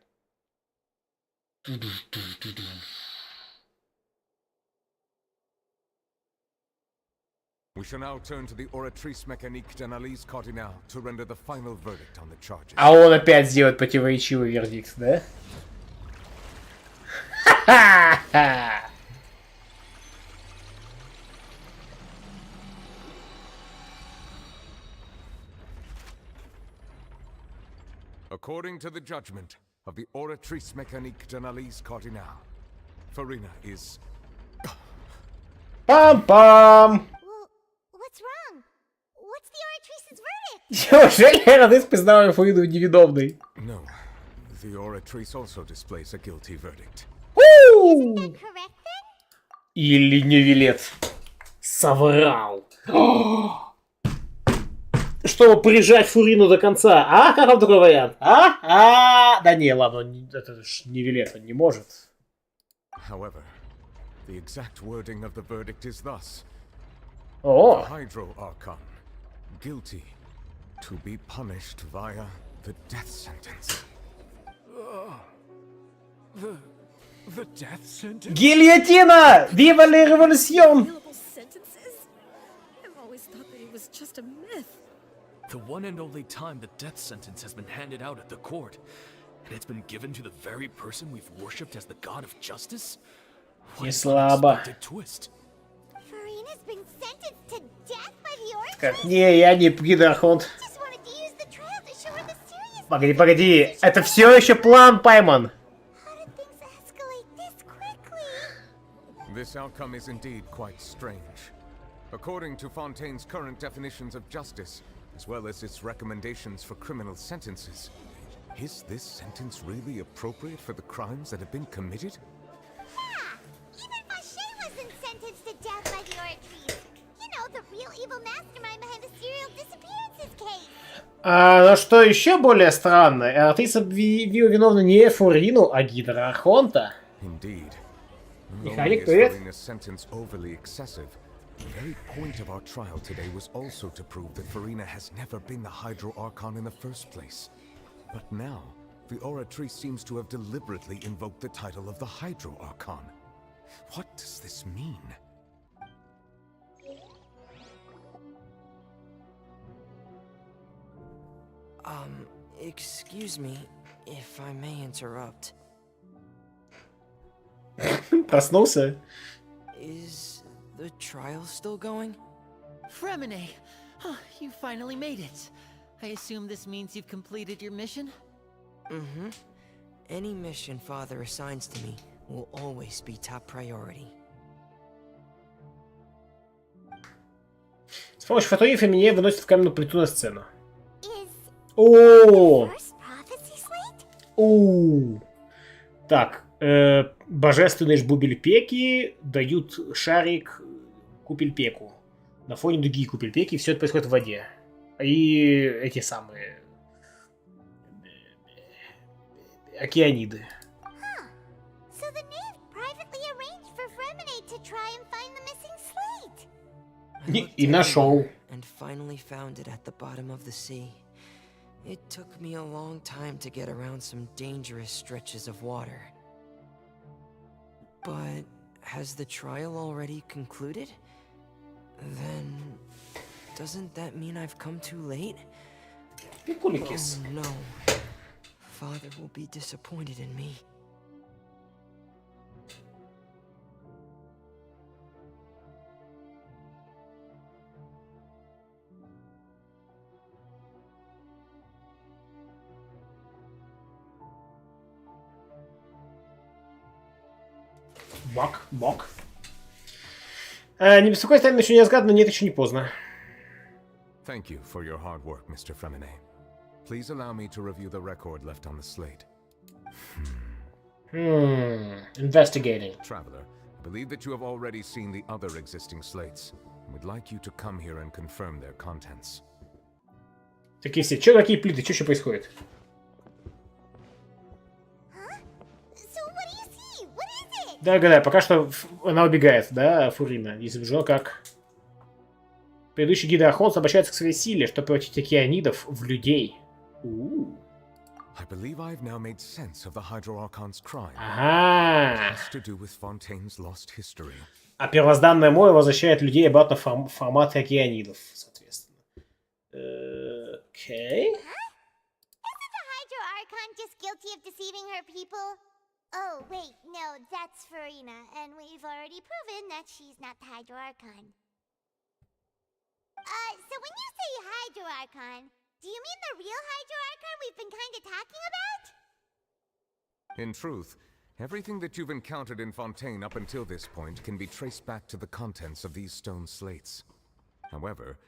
We shall now turn to the oratrice mécanique d'analyse cardinale to render the final verdict on the charges.
А он опять сделает противоречивый вердикт, да? Ха-ха-ха!
According to the judgment of the oratrice mécanique d'analyse cardinale, Farina is...
Пам-пам!
What's wrong? What's the oratrice's verdict?
Неужели Радыс признал Фурину невиновной?
No. The oratrice also displays a guilty verdict.
Isn't that correct then?
Или Невилет соврал. Чтобы прижать Фурину до конца. А? Как вам такой вариант? А? Да не, ладно, это ж Невилет, он не может.
However, the exact wording of the verdict is thus.
Oh.
The Hydro Archon, guilty to be punished via the death sentence.
The death sentence?
Гильотина! Viva la révolution!
Sentences? I've always thought that it was just a myth.
The one and only time the death sentence has been handed out at the court, and it's been given to the very person we've worshipped as the god of justice?
Не слабо.
Twist.
Farina's been sentenced to death by the oratrice?
Как? Не, я не Гидрохонт.
Just wanted to use the trial to show her the seriousness.
Погоди, погоди. Это все еще план, Паймон.
How did things escalate this quickly?
This outcome is indeed quite strange. According to Fontaine's current definitions of justice, as well as its recommendations for criminal sentences, is this sentence really appropriate for the crimes that have been committed?
Even Vache wasn't sentenced to death by the oratrice. You know, the real evil mastermind behind the serial disappearances case.
Но что еще более странно, Артис объявил виновной не Фурину, а Гидрохонта.
Indeed.
Механик, привет.
Farina's sentence overly excessive. The very point of our trial today was also to prove that Farina has never been the Hydro Archon in the first place. But now, the oratrice seems to have deliberately invoked the title of the Hydro Archon. What does this mean?
Excuse me, if I may interrupt.
Проснулся.
Is the trial still going?
Fremine! Oh, you finally made it. I assume this means you've completed your mission?
Mm-hmm. Any mission Father assigns to me will always be top priority.
С помощью фотографии меня выносят в каменную плиту на сцену. О! Так, божественные жбубельпеки дают шарик Купельпеку. На фоне другие Купельпеки, все это происходит в воде. И эти самые океаниды.
So the knave privately arranged for Fremine to try and find the missing slate.
И нашел.
And finally found it at the bottom of the sea. It took me a long time to get around some dangerous stretches of water. But has the trial already concluded? Then Doesn't that mean I've come too late?
Пикуликис.
Oh, no. Father will be disappointed in me.
Бок. Не беспокойся, там еще не разгадано, но нет, еще не поздно.
Thank you for your hard work, Mr. Fremine. Please allow me to review the record left on the slate.
Investigating.
Traveler, I believe that you have already seen the other existing slates, and would like you to come here and confirm their contents.
Такие все. Че такие плиты? Че еще происходит? Да, пока что она убегает, да, Фурина, изображено как предыдущий гидроохотец обращается к своей силе, чтобы превратить океанидов в людей.
I believe I've now made sense of the Hydro Archon's crime.
Ага.
It has to do with Fontaine's lost history.
А первозданное море возвращает людей обратно в формат океанидов, соответственно. Окей.
Isn't the Hydro Archon just guilty of deceiving her people? Oh, wait, no, that's Farina, and we've already proven that she's not the Hydro Archon. So when you say Hydro Archon, do you mean the real Hydro Archon we've been kind of talking about?
In truth, everything that you've encountered in Fontaine up until this point can be traced back to the contents of these stone slates. However,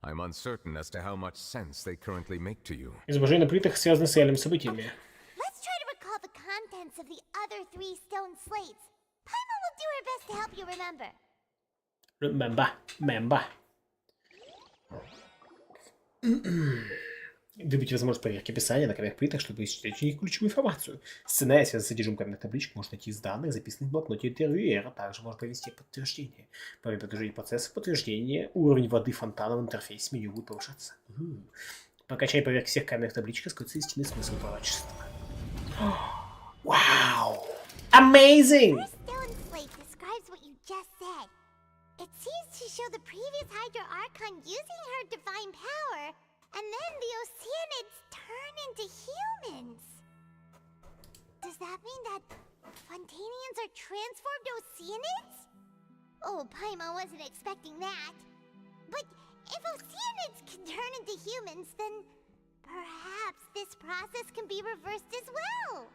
I'm uncertain as to how much sense they currently make to you.
Изображение на плитах связано с реальными событиями.
Let's try to recall the contents of the other 3 stone slates. Paimon will do her best to help you remember.
Remember. Выберите возможность проверки описания на каменных плитах, чтобы изучить у них ключевую информацию. Сценарий, связанный с содержимым каменных табличек, можно найти из данных, записанных в блокноте интервьюера. Также можно провести подтверждение. По мере продолжения процесса подтверждения уровень воды фонтана в интерфейсе меню будет повышаться. По окончании проверки всех каменных табличек скроется истинный смысл пророчества. Вау! Amazing!
First stone slate describes what you just said. It seems to show the previous Hydro Archon using her divine power, and then the Oceanids turn into humans. Does that mean that Fontainians are transformed Oceanids? Oh, Paimon wasn't expecting that. But if Oceanids can turn into humans, then perhaps this process can be reversed as well.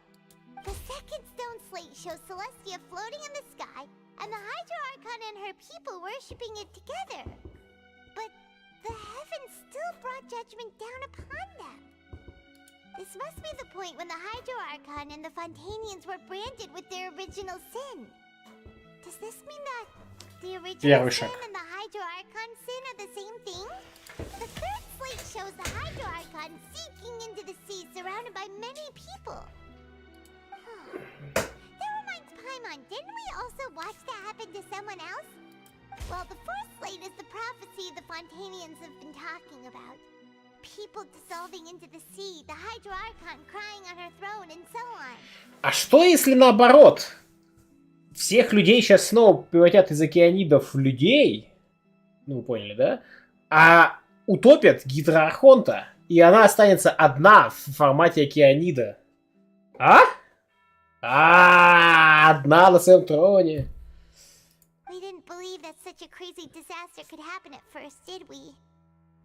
The second stone slate shows Celestia floating in the sky, and the Hydro Archon and her people worshipping it together. But the heavens still brought judgment down upon them. This must be the point when the Hydro Archon and the Fontainians were branded with their original sin. Does this mean that the original sin and the Hydro Archon sin are the same thing? The third slate shows the Hydro Archon sinking into the sea surrounded by many people. That reminds Paimon, didn't we also watch that happen to someone else? Well, the fourth slate is the prophecy the Fontainians have been talking about. People dissolving into the sea, the Hydro Archon crying on her throne, and so on.
А что если наоборот? Всех людей сейчас снова превратят из океанидов в людей. Ну, вы поняли, да? А утопят Гидроархонта, и она останется одна в формате океанида. Одна на своем троне.
We didn't believe that such a crazy disaster could happen at first, did we?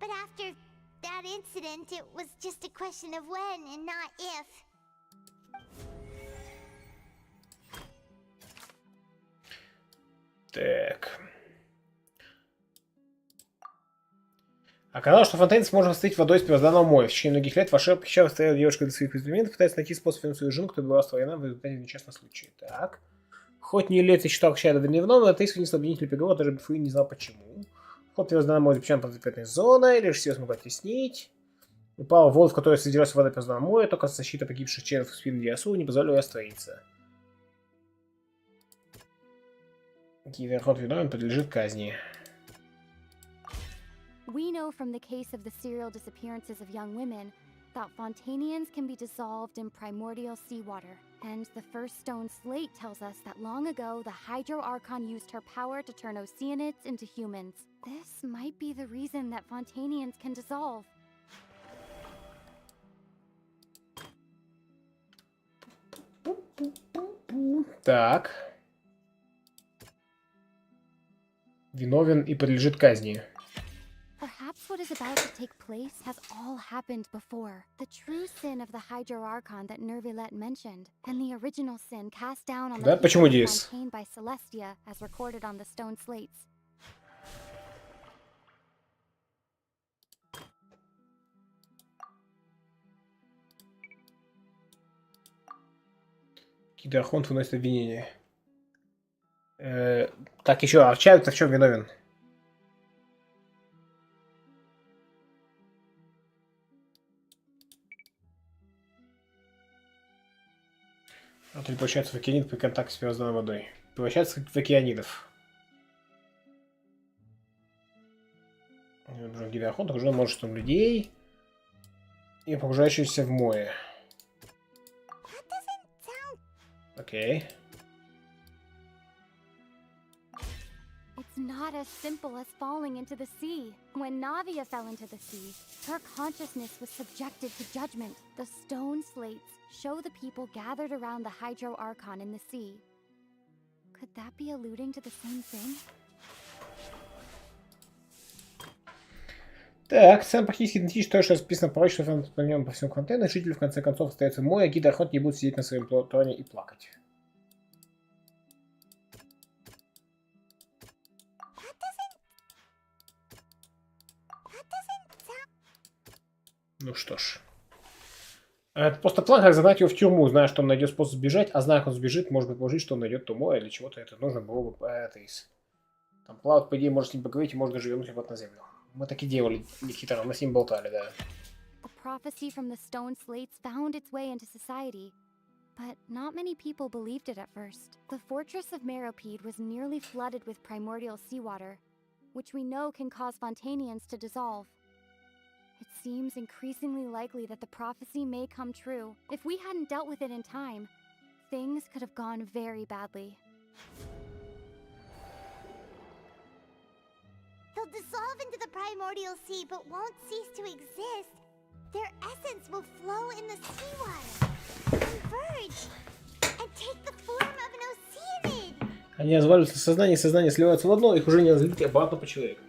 But after that incident, it was just a question of when and not if.
Так. Оказалось, что Фонтейн сможет восстановить водой из первозданного моря. В течение многих лет Вашер похищал стояла девушка для своих экспериментов, пытается найти способ вернуть свою жену, которая была растворена в результате несчастного случая. Так. Хоть не лет и считал Кщайда давневно, но это искренне слабенитель переговора, даже Бифуин не знал почему. Вход в первозданное море запечатан под запретной зоной, лишь сила смогла теснить. Упала в воду, в которой содержалась вода первозданного моря, только защита погибших членов спины Диасу не позволила ей раствориться. Гидроархонт виновен, подлежит казни.
We know from the case of the serial disappearances of young women that Fontainians can be dissolved in primordial seawater And the first stone slate tells us that long ago, the Hydro Archon used her power to turn Oceanids into humans. This might be the reason that Fontanians can dissolve.
Так. Виновен и подлежит казни.
Perhaps what is about to take place has all happened before. The true sin of the Hydro Archon that Nervilet mentioned, and the original sin cast down on the
Да,
people
почему
of
Диас?
Fontaine by Celestia, as recorded on the stone slates.
Кидархонт выносит обвинение. Так, еще, а Чайд-то в чем виновен? Он превращается в океанид при контакте с первозданной водой. Превращается в океанидов. Гидроохот окружен множеством людей и погружающихся в море. Окей.
It's not as simple as falling into the sea. When Navia fell into the sea, her consciousness was subjected to judgment. The stone slates show the people gathered around the Hydro Archon in the sea. Could that be alluding to the same thing?
Так, сцена практически идентична той, что расписано пророчество по нем по всему контейнеру. Жители в конце концов остаются в море, а гидроход не будут сидеть на своем троне и плакать. Ну что ж. Это просто план, как загнать его в тюрьму, зная, что он найдет способ сбежать, а зная, как он сбежит, может предположить, что он найдет то море, для чего-то это нужно было бы там плавать, по идее, может с ним поговорить и может даже вернуть обратно на землю. Мы так и делали, хитро, мы с ним болтали, да.
The prophecy from the stone slates found its way into society, but not many people believed it at first. The fortress of Meropide was nearly flooded with primordial seawater, which we know can cause Fontanians to dissolve. It seems increasingly likely that the prophecy may come true. If we hadn't dealt with it in time, things could have gone very badly.
They'll dissolve into the primordial sea, but won't cease to exist. Their essence will flow in the seawater, converge, and take the form of an oceanid.
Они разваливаются в сознании, сознание сливаются в одно, их уже не разлить обратно по человеку.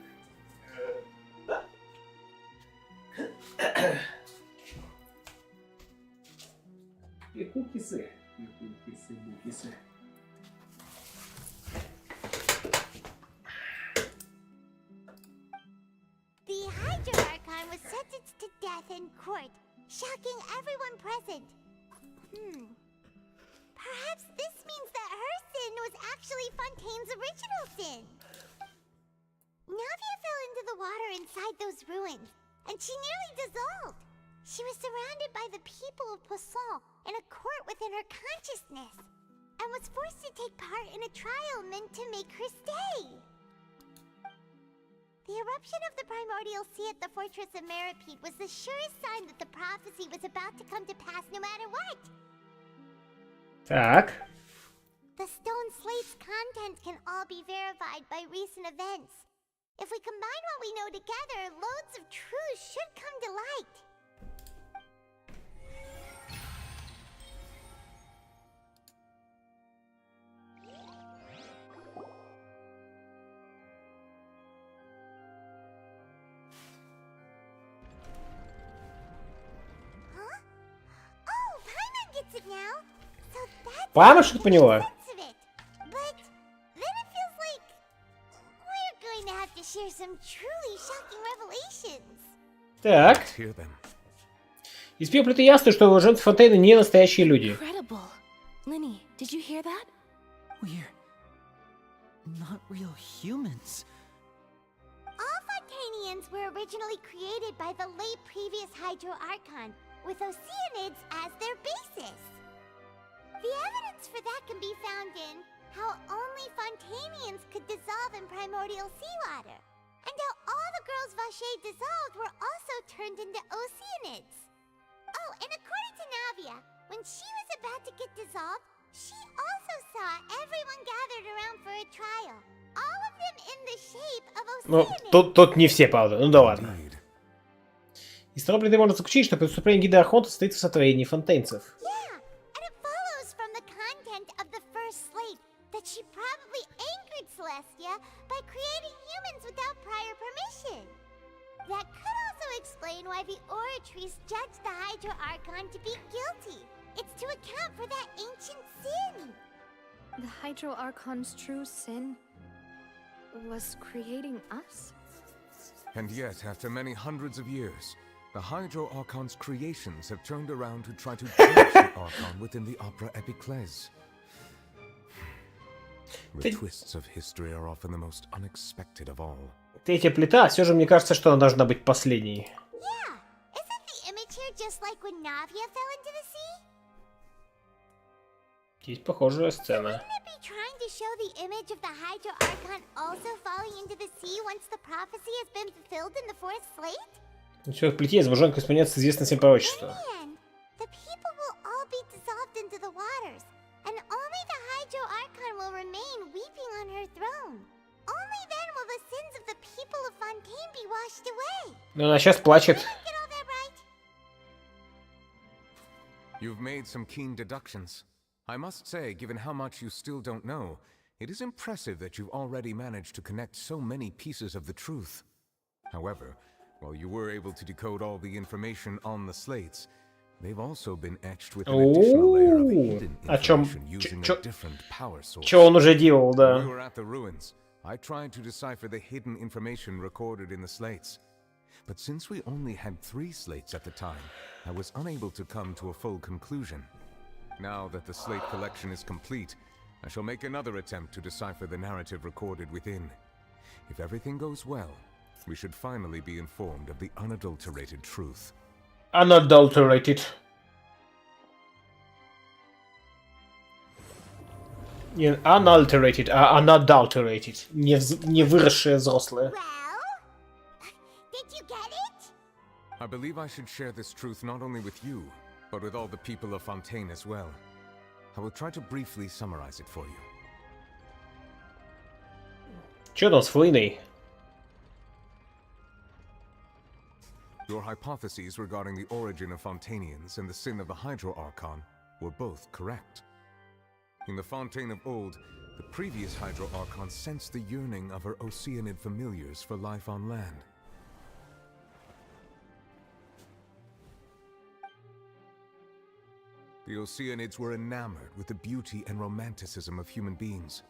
И кукисы. Букисы.
The Hydro Archon was sentenced to death in court, shocking everyone present. Perhaps this means that her sin was actually Fontaine's original sin. Navia fell into the water inside those ruins, and she nearly dissolved. She was surrounded by the people of Poisson in a court within her consciousness, and was forced to take part in a trial meant to make her stay. The eruption of the primordial sea at the fortress of Meropide was the surest sign that the prophecy was about to come to pass no matter what.
Так.
The stone slate's contents can all be verified by recent events. If we combine what we know together, loads of truths should come to light. Huh? Oh, Paimon gets it now. So that's
Пама что-то поняла?
sense of it. But then it feels like we're going to have to share some truly shocking revelations.
Так. Из пепла ясно, что жертвы Фонтейна не настоящие люди.
Incredible. Linny, did you hear that?
We're not real humans.
All Fontanians were originally created by the late previous Hydro Archon, with Oceanids as their basis. The evidence for that can be found in how only Fontanians could dissolve in primordial seawater, and how all the girls Vacher dissolved were also turned into Oceanids. Oh, and according to Navia, Navia. When she was about to get dissolved, she also saw everyone gathered around for a trial. All of them in the shape of
Ну,
Oceanids.
тут не все, правда. Ну да ладно. Из того можно заключить, что преступление гида Архонта состоит в сотворении фонтейнцев.
Yeah, and it follows from the content of the first slate that she probably angered Celestia by creating humans without prior permission. That could also explain why the Oratrice judged the Hydro Archon to be guilty. It's to account for that ancient sin.
The Hydro Archon's true sin was creating us?
And yet, after many hundreds of years, the Hydro Archon's creations have turned around to try to judge the Archon within the Opera Epiclese. The twists of history are often the most unexpected of all.
Третья плита, все же мне кажется, что она должна быть последней.
Yeah, isn't the image here just like when Navia fell into the sea?
Здесь похожая сцена.
Wouldn't it be trying to show the image of the Hydro Archon also falling into the sea once the prophecy has been fulfilled in the fourth slate?
Все в плите изображенка исполняется известное всем пророчество.
Man, the people will all be dissolved into the waters, and only the Hydro Archon will remain weeping on her throne. Only then will the sins of the people of Fontaine be washed away.
Но она сейчас плачет.
Get all that right?
You've made some keen deductions. I must say, given how much you still don't know, it is impressive that you've already managed to connect so many pieces of the truth. However, while you were able to decode all the information on the slates, they've also been etched with an additional layer of hidden information using a different power source.
Чё он уже делал, да?
When we were at the ruins, I tried to decipher the hidden information recorded in the slates. But since we only had 3 slates at the time, I was unable to come to a full conclusion. Now that the slate collection is complete, I shall make another attempt to decipher the narrative recorded within. If everything goes well, we should finally be informed of the unadulterated truth.
Unadulterated. Не unadulterated, а unadulterated. Не выросшие взрослые.
Did you get it?
I believe I should share this truth not only with you, but with all the people of Fontaine as well. I will try to briefly summarize it for you.
Чё там с Флиной?
Your hypotheses regarding the origin of Fontainians and the sin of the Hydro Archon were both correct. In the Fontaine of old, the previous Hydro Archon sensed the yearning of her Oceanid familiars for life on land. The Oceanids were enamored with the beauty and romanticism of human beings,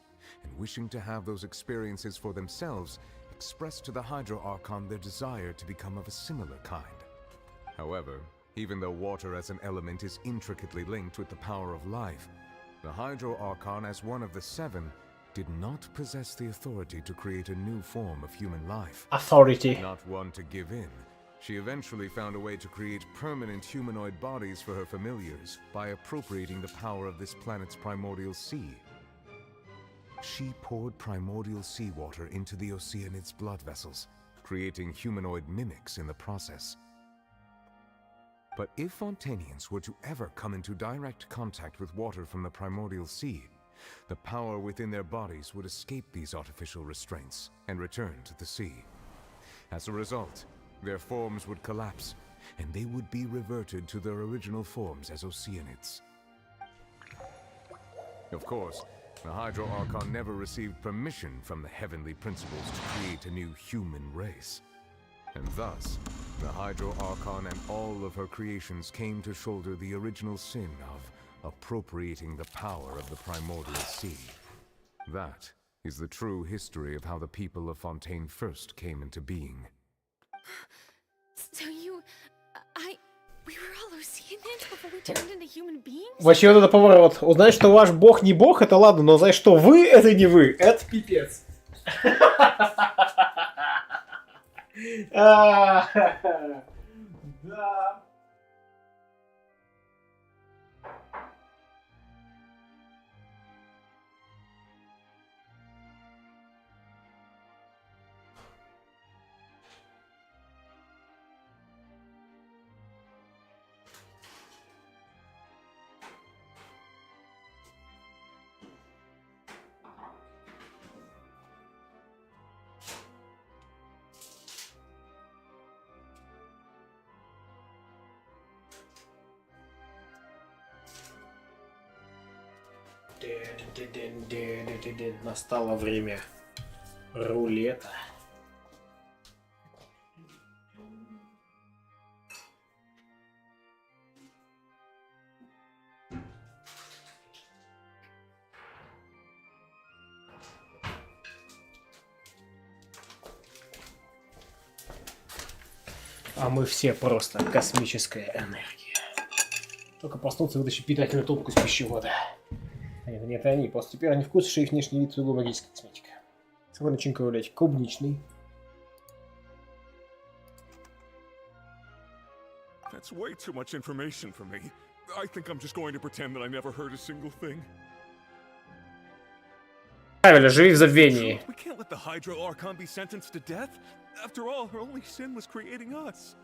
and wishing to have those experiences for themselves, expressed to the Hydro Archon their desire to become of a similar kind. However, even though water as an element is intricately linked with the power of life, the Hydro Archon, as one of the 7, did not possess the authority to create a new form of human life.
Authority.
Not one to give in, she eventually found a way to create permanent humanoid bodies for her familiars by appropriating the power of this planet's primordial sea. She poured primordial seawater into the Oceanids' blood vessels, creating humanoid mimics in the process. But if Fontainians were to ever come into direct contact with water from the primordial sea, the power within their bodies would escape these artificial restraints and return to the sea. As a result, their forms would collapse, and they would be reverted to their original forms as Oceanids. Of course, the Hydro Archon never received permission from the heavenly principles to create a new human race. And thus, the Hydro Archon and all of her creations came to shoulder the original sin of appropriating the power of the primordial sea. That is the true history of how the people of Fontaine first came into being.
So we were all Oceanids before we turned into human beings?
Вообще вот это поворот. Узнать, что ваш бог не бог, это ладно, но узнать, что вы это не вы, это пипец. Да. Настало время рулета. А мы все просто космическая энергия. Только проснуться и вытащить питательную трубку из пищевода. Нет, они. Просто теперь они в курсе, что их внешний вид сугубо магическая косметика. Какой начинка рулетик? Клубничный.
That's way too much information for me. I think I'm just going to pretend that I never heard a single thing.
Правильно, живи в забвении.
We can't let the Hydro Archon be sentenced to death. After all, her only sin was creating us.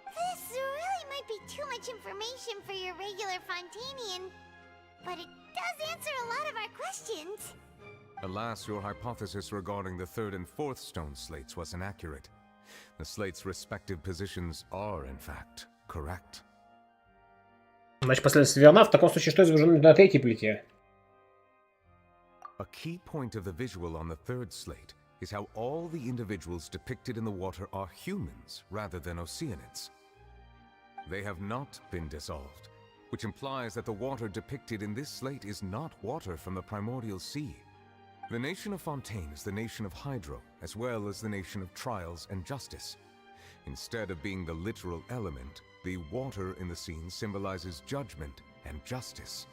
This really might be too much information for your regular Fontanian, but it does answer a lot of our questions.
Alas, your hypothesis regarding the third and fourth stone slates was inaccurate. The slates' respective positions are, in fact, correct.
Значит, последовательность верна. В таком случае, что изображено на третьей плите?
A key point of the visual on the third slate is how all the individuals depicted in the water are humans rather than Oceanids. They have not been dissolved, which implies that the water depicted in this slate is not water from the primordial sea. The nation of Fontaine is the nation of Hydro, as well as the nation of Trials and Justice. Instead of being the literal element, the water in the scene symbolizes judgment and justice.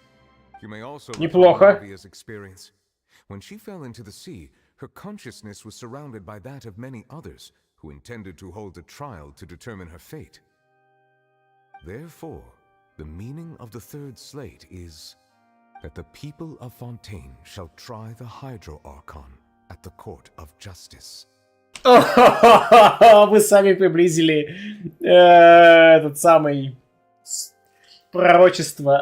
You may also recall Navia's experience. When she fell into the sea, her consciousness was surrounded by that of many others who intended to hold a trial to determine her fate. Therefore, the meaning of the third slate is that the people of Fontaine shall try the Hydro Archon at the court of justice.
Вы сами приблизили этот самый пророчество.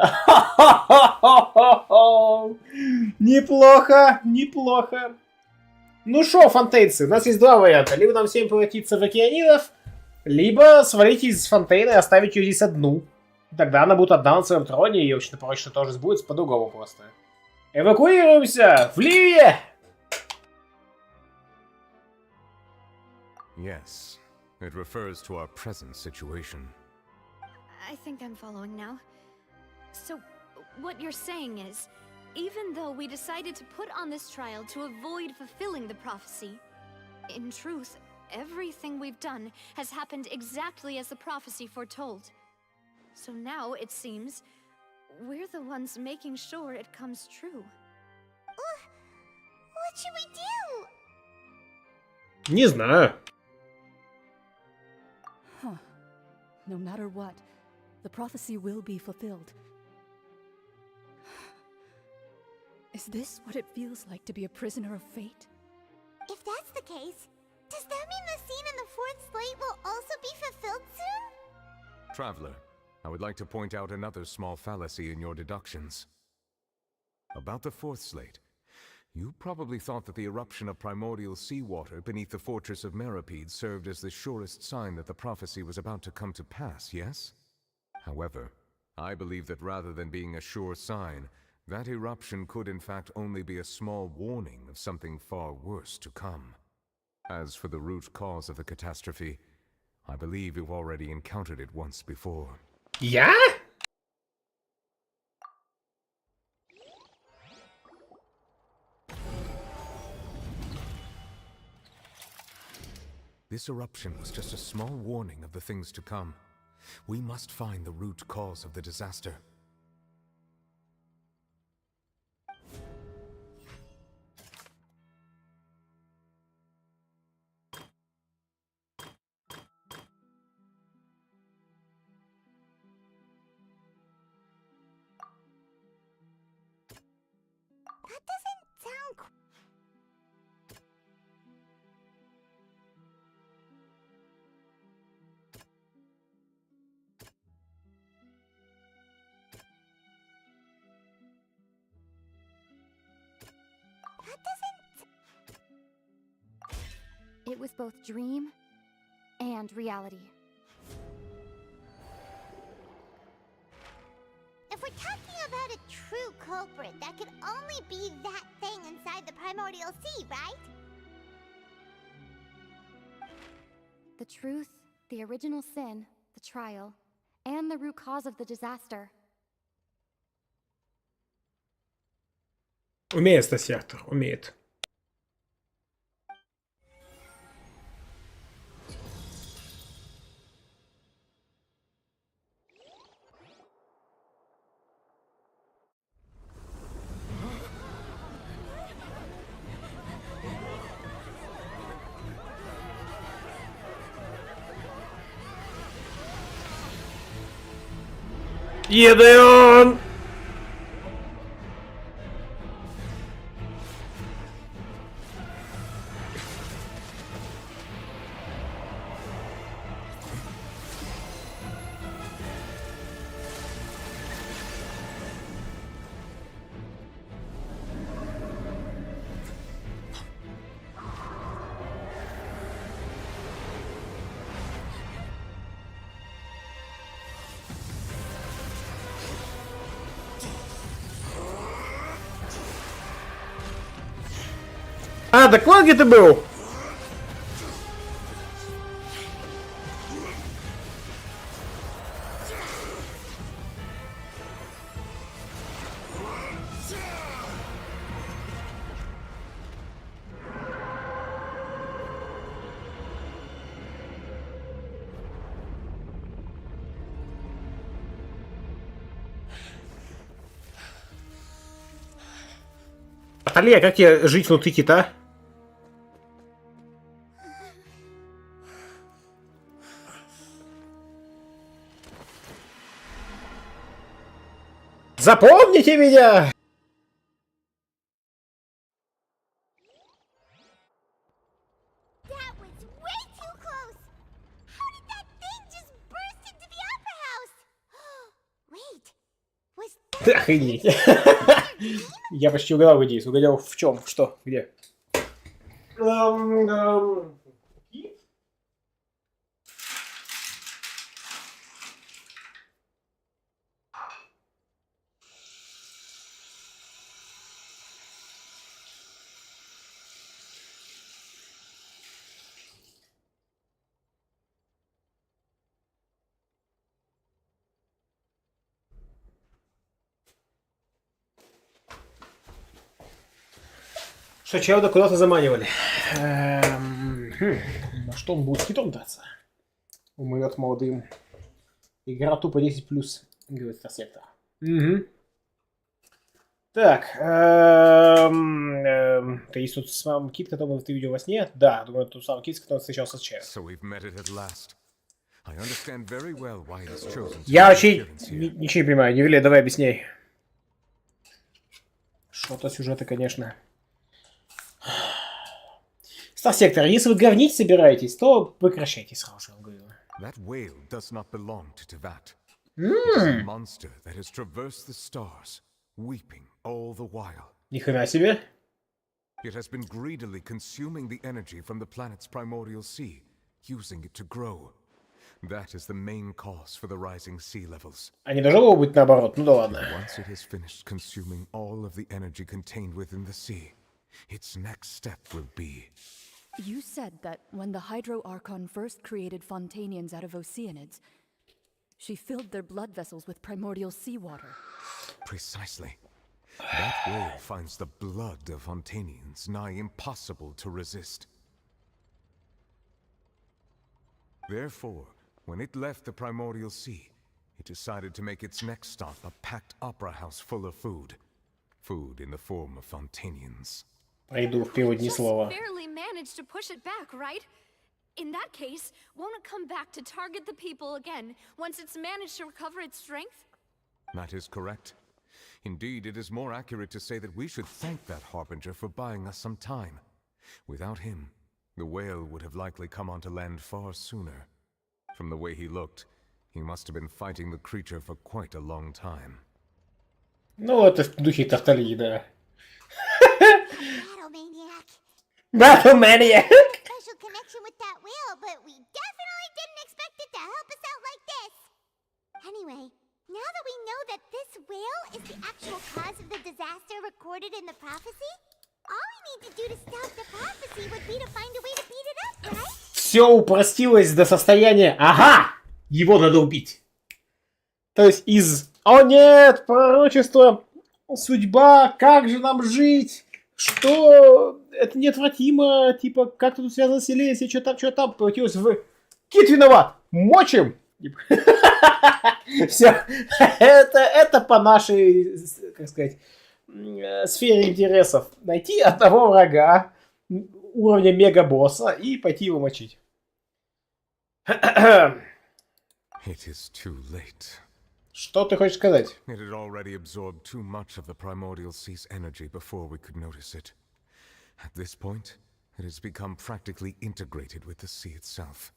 Неплохо, неплохо. Ну шо, фонтейнцы, у нас есть два варианта. Либо нам всем превратиться в океанидов, либо свалить из Фонтейна и оставить ее здесь одну. Тогда она будет одна на своем троне, и очень пророчество тоже сбудется по-другому просто. Эвакуируемся! В Ливе!
Yes, it refers to our present situation.
I think I'm following now. So, what you're saying is, even though we decided to put on this trial to avoid fulfilling the prophecy, in truth, everything we've done has happened exactly as the prophecy foretold. So now, it seems, we're the ones making sure it comes true.
What should we do?
Не знаю.
Huh. No matter what, the prophecy will be fulfilled. Is this what it feels like to be a prisoner of fate?
If that's the case, does that mean the scene in the fourth slate will also be fulfilled soon?
Traveler, I would like to point out another small fallacy in your deductions. About the fourth slate, you probably thought that the eruption of primordial seawater beneath the fortress of Meripede served as the surest sign that the prophecy was about to come to pass, yes? However, I believe that rather than being a sure sign, that eruption could in fact only be a small warning of something far worse to come. As for the root cause of the catastrophe, I believe you've already encountered it once before.
Я?
This eruption was just a small warning of the things to come. We must find the root cause of the disaster.
That doesn't sound
It was both dream and reality.
If we're talking about a true culprit, that could only be that thing inside the primordial sea, right?
The truth, the original sin, the trial, and the root cause of the disaster.
Умеет статья-автор, умеет. Едеон! А, доклад где ты был? Аталия, как тебе жить внутри кита? Запомните меня!
That was way too close! How did that thing just burst into the opera house? Wait, was that...
Охренеть. Я почти угадал идею. Угадал в чем? Что? Где? Что, чего-то куда-то заманивали. На что он будет с китом драться? Умрет молодым. Игра тупо 10+, говорит Старсектор. Угу. Так. То есть тут сам кит, которого ты видел во сне? Да, думаю, тот самый кит, с которым встречался с Чео. Я вообще ничего не понимаю. Не вели, давай объясняй. Что-то сюжета, конечно. Старсектор, если вы говнить собираетесь, то прекращайте сразу же, я вам говорю.
That whale does not belong to Tevat. It is a monster that has traversed the stars, weeping all the while.
Ни хрена себе.
It has been greedily consuming the energy from the planet's primordial sea, using it to grow. That is the main cause for the rising sea levels.
А не должно было быть наоборот, ну да ладно.
Once it has finished consuming all of the energy contained within the sea, its next step will be...
You said that when the Hydro Archon first created Fontanians out of Oceanids, she filled their blood vessels with primordial seawater.
Precisely. That whale finds the blood of Fontanians nigh impossible to resist. Therefore, when it left the primordial sea, it decided to make its next stop a packed opera house full of food. Food in the form of Fontanians.
Пойду в перевод ни слова.
Barely managed to push it back, right? In that case, won't it come back to target the people again once it's managed to recover its strength?
That is correct. Indeed, it is more accurate to say that we should thank that Harbinger for buying us some time. Without him, the whale would have likely come onto land far sooner. From the way he looked, he must have been fighting the creature for quite a long time.
Ну, это в духе Тарталии, да.
Battle Maniac! Special connection with that whale, but we definitely didn't expect it to help us out like this! Anyway, now that we know that this whale is the actual cause of the disaster recorded in the prophecy? All we need to do to stop the prophecy would be to find a way to beat it up, right?
Все упростилось до состояния «Ага! Его надо убить!» То есть из «О нет, пророчество, судьба, как же нам жить? Что? Это неотвратимо, типа, как тут связано с Селесией, что там, превратилось в «Кит виноват! Мочим!» Все, это по нашей, как сказать, сфере интересов. Найти одного врага уровня мега-босса и пойти его мочить.
It is too late.
Что ты хочешь сказать?
It had already absorbed too much of the primordial sea's energy before we could notice it. At this point, it has become practically integrated with the sea itself.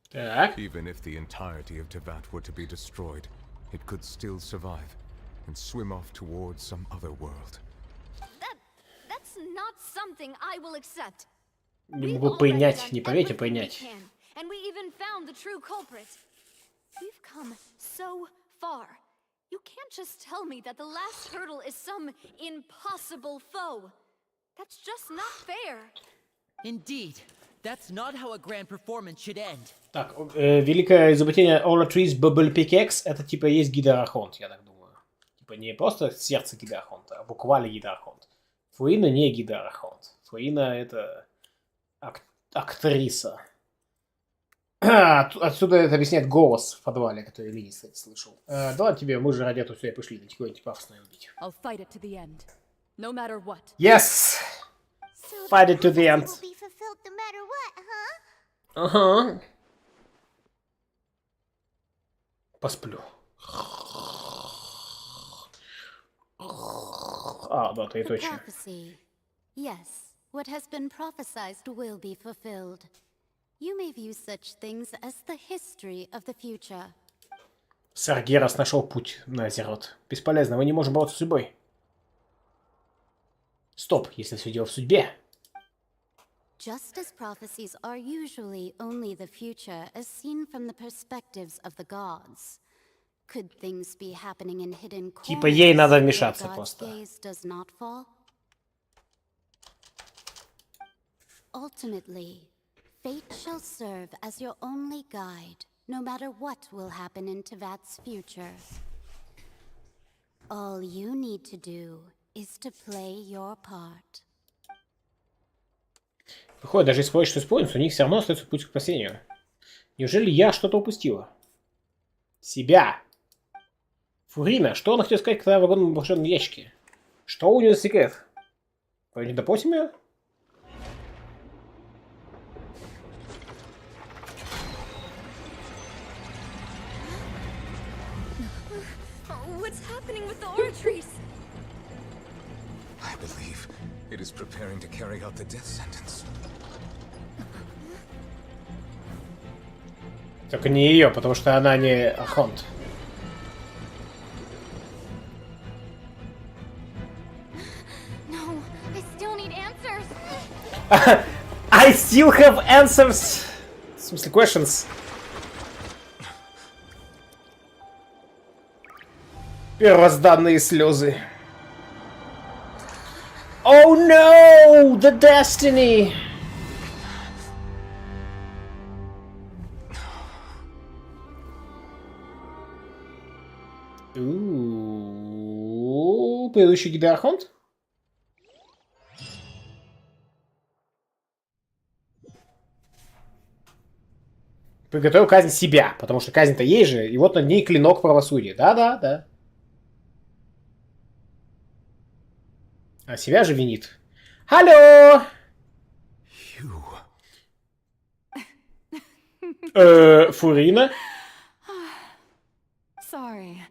Так.
Even if the entirety of Tevat were to be destroyed, it could still survive and swim off towards some other world.
That's not something I will accept.
Не могу принять, не поверить, а принять.
And we even found the true culprit. We've come so far. You can't just tell me that the last hurdle is some impossible foe. That's just not fair.
Indeed. That's not how a grand performance should end.
Так, великое изобретение Оратрис Bubble Pickaxe, это типа есть гидрохонт, я так думаю. Типа не просто сердце гидрохонта, а буквально гидрохонт. Фурина не гидрохонт. Фурина это актриса. Отсюда это объясняет голос в подвале, который Лини, кстати, слышал. Да ладно тебе, мы же ради этого сюда и пришли, на какое-нибудь пафосное убить.
I'll fight it to the end, no matter what.
Yes! Fight it to the end.
Will be fulfilled no matter what, huh?
Ага. Посплю. А, да, ты точно.
Prophecy. Yes, what has been prophesied will be fulfilled. You may view such things as the history of the future.
Саргерас нашел путь на Азерот. Бесполезно, мы не можем бороться с судьбой. Стоп, если все дело в судьбе.
Just as prophecies are usually only the future as seen from the perspectives of the gods, could things be happening in hidden corners
Типа ей надо
where
вмешаться
God's
просто.
gaze does not fall? Ultimately, fate shall serve as your only guide, no matter what will happen in Tevat's future. All you need to do is to play your part.
Выходит, даже если спорить, что спорить, у них все равно остается путь к спасению. Неужели я что-то упустила? Себя. Фурина, что она хотела сказать, когда в вагонном волшебном ящике? Что у нее за секрет? Не допросим ее?
What's happening with the Orotrese?
I believe it is preparing to carry out the death sentence.
Только не ее, потому что она не Архонт.
No, I still need answers.
I still have answers. В смысле, questions. Первозданные слезы. Oh no! The destiny! Предыдущий гидрохонт? Приготовил казнь себя, потому что казнь-то ей же, и вот над ней клинок правосудия. Да. А себя же винит. Алло! Фурина?
Sorry.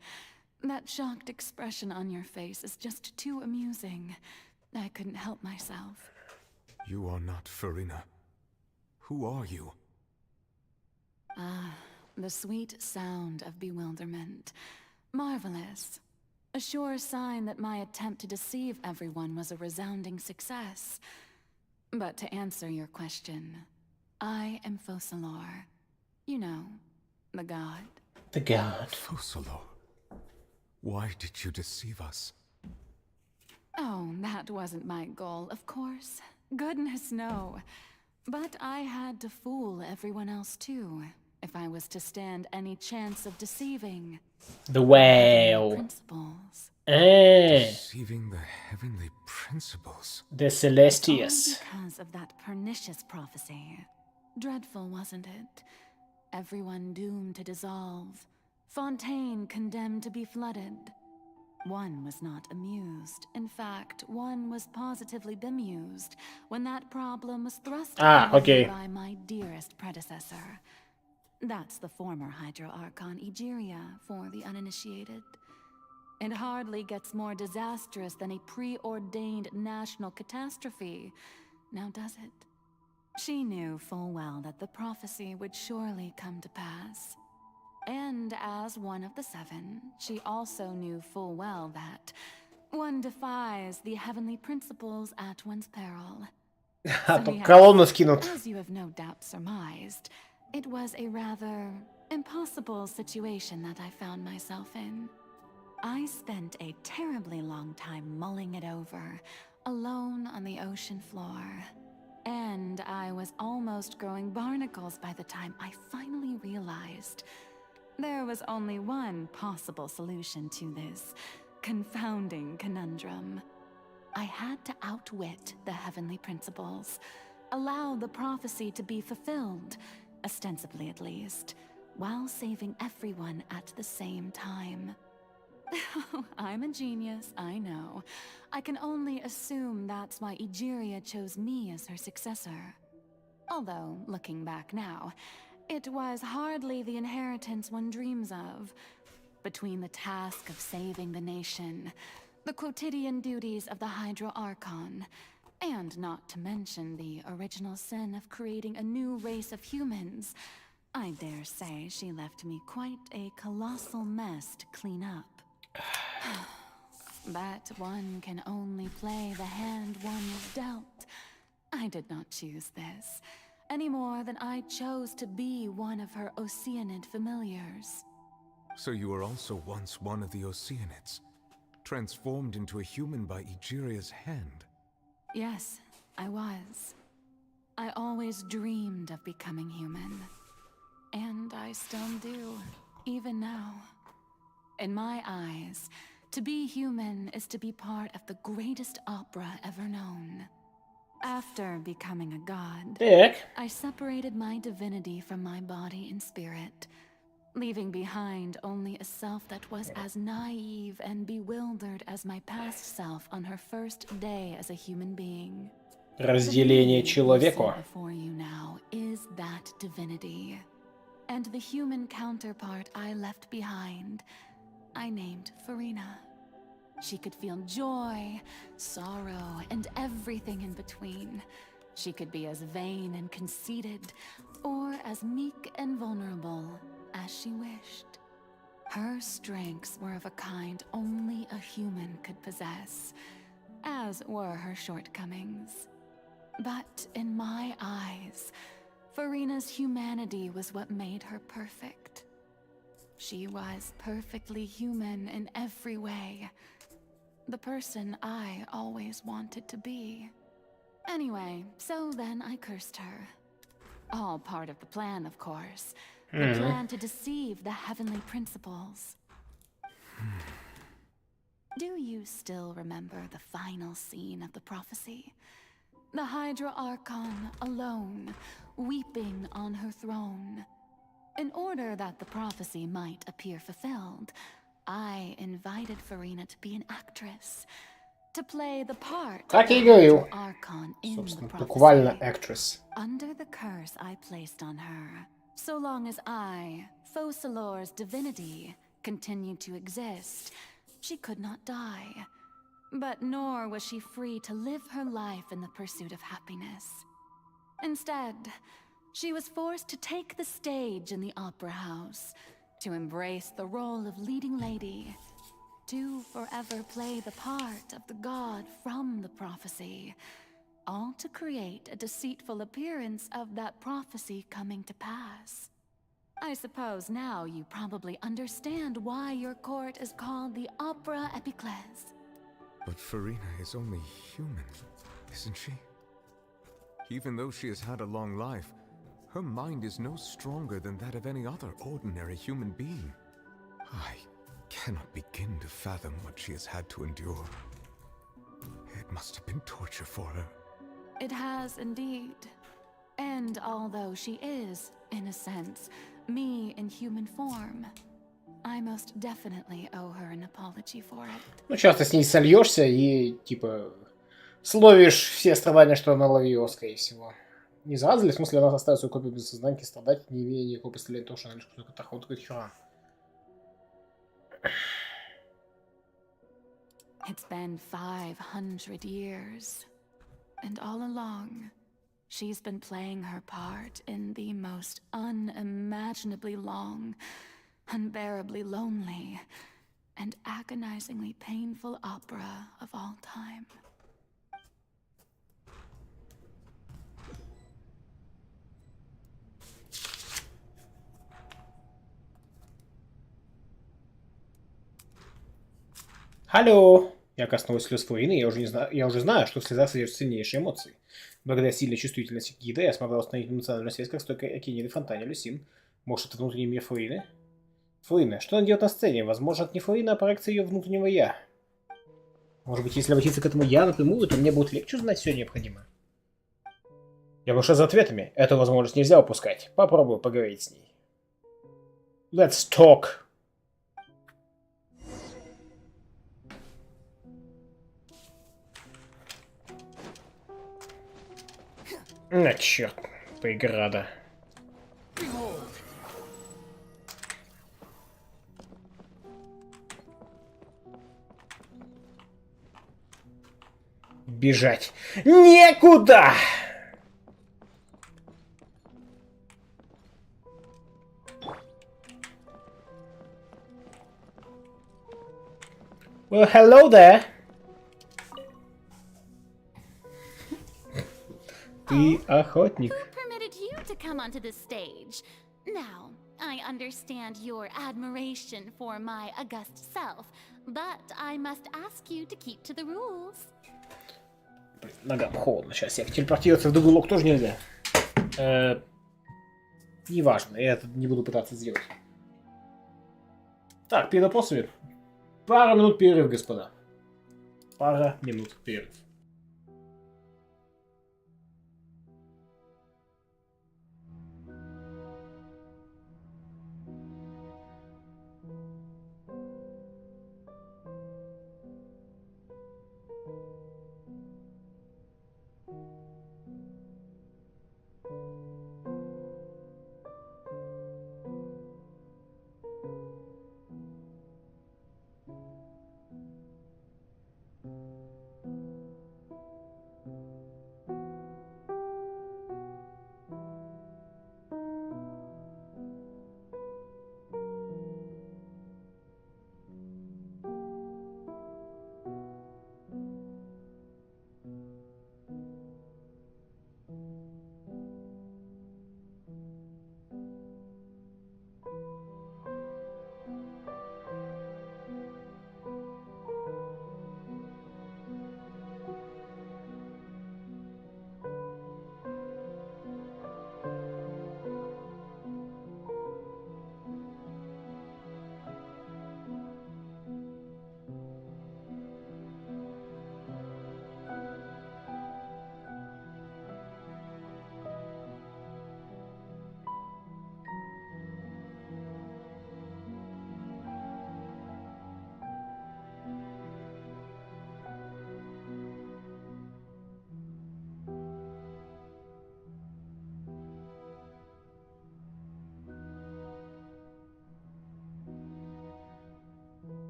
That shocked expression on your face is just too amusing. I couldn't help myself.
You are not Furina. Who are you?
Ah, the sweet sound of bewilderment. Marvelous. A sure sign that my attempt to deceive everyone was a resounding success. But to answer your question, I am Focalor. You know, the god.
The god.
Focalor. Why did you deceive us?
Oh, that wasn't my goal, of course. Goodness, no. But I had to fool everyone else too, if I was to stand any chance of deceiving
The whale.
Principles.
Deceiving the heavenly principles.
The
It's
Celestias.
all because of that pernicious prophecy. Dreadful, wasn't it? Everyone doomed to dissolve. Fontaine condemned to be flooded. One was not amused. In fact, one was positively bemused when that problem was thrust upon me by my dearest predecessor. That's the former Hydro Archon Egeria for the uninitiated. It hardly gets more disastrous than a preordained national catastrophe, now does it? She knew full well that the prophecy would surely come to pass. And as one of the seven, she also knew full well that one defies the heavenly principles at one's peril. So yes, as you have no doubt surmised, it was a rather impossible situation that I found myself in. I spent a terribly long time mulling it over, alone on the ocean floor. And I was almost growing barnacles by the time I finally realized there was only one possible solution to this confounding conundrum. I had to outwit the heavenly principles, allow the prophecy to be fulfilled, ostensibly at least, while saving everyone at the same time. I'm a genius, I know. I can only assume that's why Egeria chose me as her successor. Although, looking back now, it was hardly the inheritance one dreams of. Between the task of saving the nation, the quotidian duties of the Hydro Archon, and not to mention the original sin of creating a new race of humans, I dare say she left me quite a colossal mess to clean up. But one can only play the hand one is dealt. I did not choose this, any more than I chose to be one of her Oceanid familiars.
So you were also once one of the Oceanids, transformed into a human by Egeria's hand.
Yes, I was. I always dreamed of becoming human. And I still do, even now. In my eyes, to be human is to be part of the greatest opera ever known. After becoming a god, I separated my divinity from my body and spirit, leaving behind only a self that was as naive and bewildered as my past self on her first day as a human being.
Разделение
The
человека.
before you now is that divinity, and the human counterpart I left behind, I named Farina. She could feel joy, sorrow, and everything in between. She could be as vain and conceited, or as meek and vulnerable as she wished. Her strengths were of a kind only a human could possess, as were her shortcomings. But in my eyes, Farina's humanity was what made her perfect. She was perfectly human in every way. The person I always wanted to be. Anyway, so then I cursed her. All part of the plan, of course. The plan to deceive the heavenly principles. Do you still remember the final scene of the prophecy? The Hydra Archon alone, weeping on her throne. In order that the prophecy might appear fulfilled, I invited Farina to be an actress, to play the part of the Hydra Archon in the prophecy.
Actress.
Under the curse I placed on her, so long as I, Focalor's divinity, continued to exist, she could not die. But nor was she free to live her life in the pursuit of happiness. Instead, she was forced to take the stage in the opera house, to embrace the role of leading lady, to forever play the part of the god from the prophecy, all to create a deceitful appearance of that prophecy coming to pass. I suppose now you probably understand why your court is called the Opera Epiclese.
But Farina is only human, isn't she? Even though she has had a long life, her mind is no stronger than that of any other ordinary human being. I cannot begin to fathom what she has had to endure. It must have been torture for her.
It has indeed. And although she is, in a sense, me in human form, I most definitely owe her an apology for it.
Ну, часто с ней сольешься и, типа, словишь все страдания, что она ловила, скорее всего. Не заразили, в смысле, она оставит свою копию без сознания, страдать, не имея никакого представления того, что она лишь кусок от охоты, хера.
It's been 500 years, and all along, she's been playing her part in the most unimaginably long, unbearably lonely, and agonizingly painful opera of all time.
Алло! Я коснулась слез Флорины, я уже знаю, что в слезах содержатся сильнейшие эмоции. Благодаря сильной чувствительности гида я смогла установить эмоциональную связь, как с той Акинидой Фонтане Люсин. Может, это внутренний мир Флорины? Флорина, что она делает на сцене? Возможно, это не Флорина, а проекция ее внутреннего я. Может быть, если обратиться к этому я напрямую, то мне будет легче узнать все необходимое. Я пошла за ответами. Эту возможность нельзя упускать. Попробую поговорить с ней. Let's talk. На черт, преграда. Бежать некуда! Well, hello there. Ты охотник.
Who permitted you to come onto this stage? Now, I understand your admiration for my august self, but I must ask you to keep to the rules.
Блин, ногам холодно сейчас. Я телепортироваться в другой лог тоже нельзя. Неважно, я это не буду пытаться сделать. Так, перед вопросами. Пара минут перерыв, господа. Пара минут перерыв.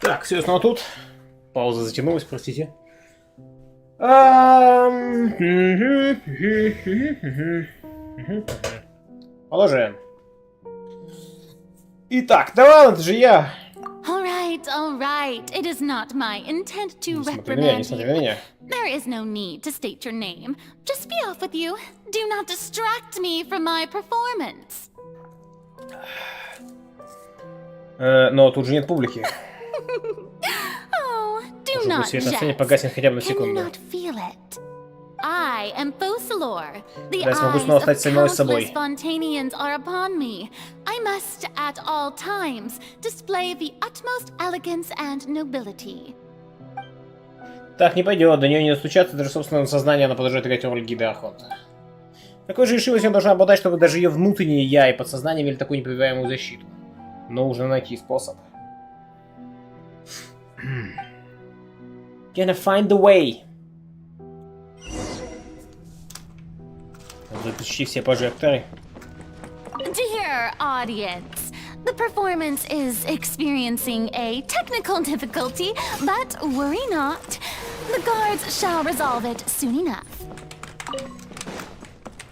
Так, все снова тут. Пауза затянулась, простите. Продолжаем. Итак, да ладно, это же я.
All right. It is not my intent to
Не
reprimand
смотри на меня.
There is no need to state your name. Just be off with you. Do not distract me from my performance.
Но тут же нет публики.
Oh, do
Может
not
быть, свет на сцене
jest.
погаснет хотя бы на
Can you
секунду.
not feel it? I am Focalor. The
Да, я смогу
eyes
снова
of
стать самой
countless
собой.
Fontanians are upon me. I must, at all times, display the utmost elegance and nobility.
Так не пойдет, до нее не достучаться, даже собственное сознание она продолжает играть роль гида охоты. Какой же решимостью она должна обладать, чтобы даже ее внутреннее я и подсознание имели такую непробиваемую защиту? Нужно найти способ. Gonna find the way. Выключи все прожекторы.
Dear audience, the performance is experiencing a technical difficulty, but worry not. The guards shall resolve it soon enough.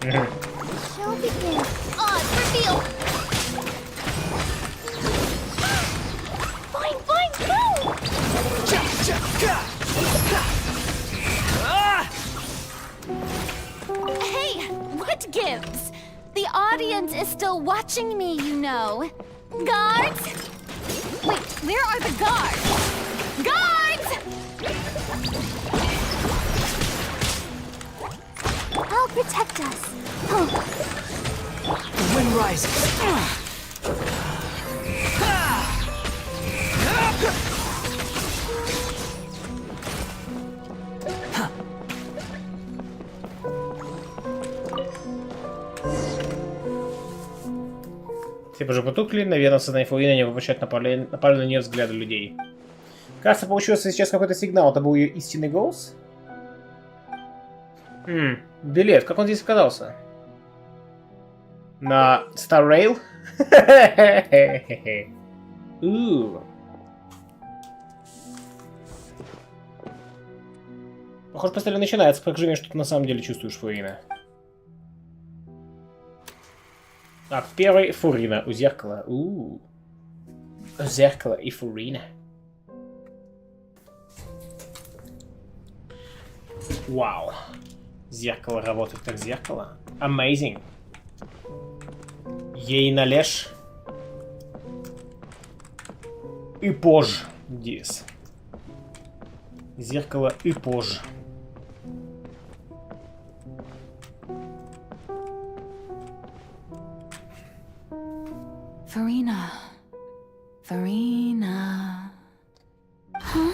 Show begins. Odd reveal. Fine, go! Hey, what gives? The audience is still watching me, you know. Guards? Wait, where are the guards? Guards! I'll protect us.
The wind rises.
Все бы уже потухли, наверное, сознание Флорина не обращать направили на нее взгляды людей. Кажется, получился сейчас какой-то сигнал. Это был ее истинный голос? Билет. Как он здесь оказался? На Star Rail? Похоже, постоянно начинается. Покажи, что ты на самом деле чувствуешь, Флорина. Акт первый. Фурина у зеркала. Зеркало и Фурина. Вау. Зеркало работает как зеркало. Amazing. Ей належь. И позже. Здесь. Зеркало и позже.
Farina.
Huh?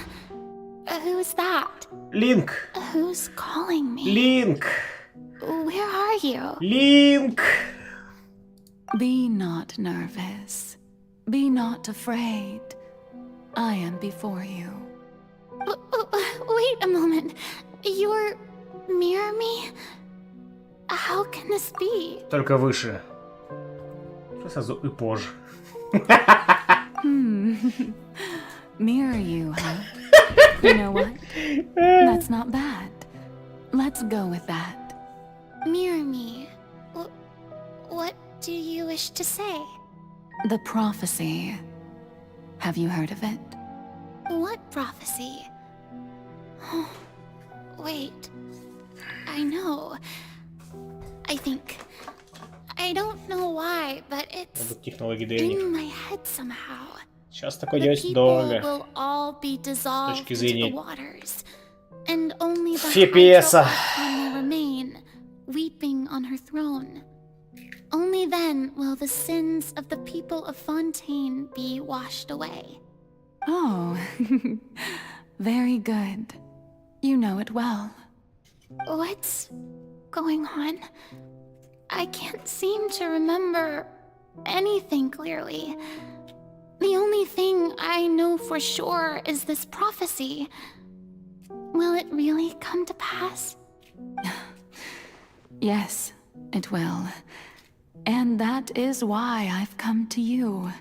Who's that?
Link.
Who's calling me?
Link.
Where are you?
Link.
Be not nervous. Be not afraid. I am before you.
Wait a moment. You're mirror me? How can this be?
Только выше. Что сразу и позже.
Mirror you, huh? You know what? That's not bad. Let's go with that.
Mirror me. What do you wish to say?
The prophecy. Have you heard of it?
What prophecy? Oh, wait. I know. I think. I don't know why, but it's in my head somehow.
Сейчас такое
The
делать
people
дорого.
will all be dissolved
точки
into the
зрения
waters, and only the
FPS.
Hydro-Archon will remain, weeping on her throne. Only then will the sins of the people of Fontaine be washed away.
Oh, very good. You know it well.
What's going on? I can't seem to remember anything clearly. The only thing I know for sure is this prophecy. Will it really come to pass?
Yes, it will. And that is why I've come to you.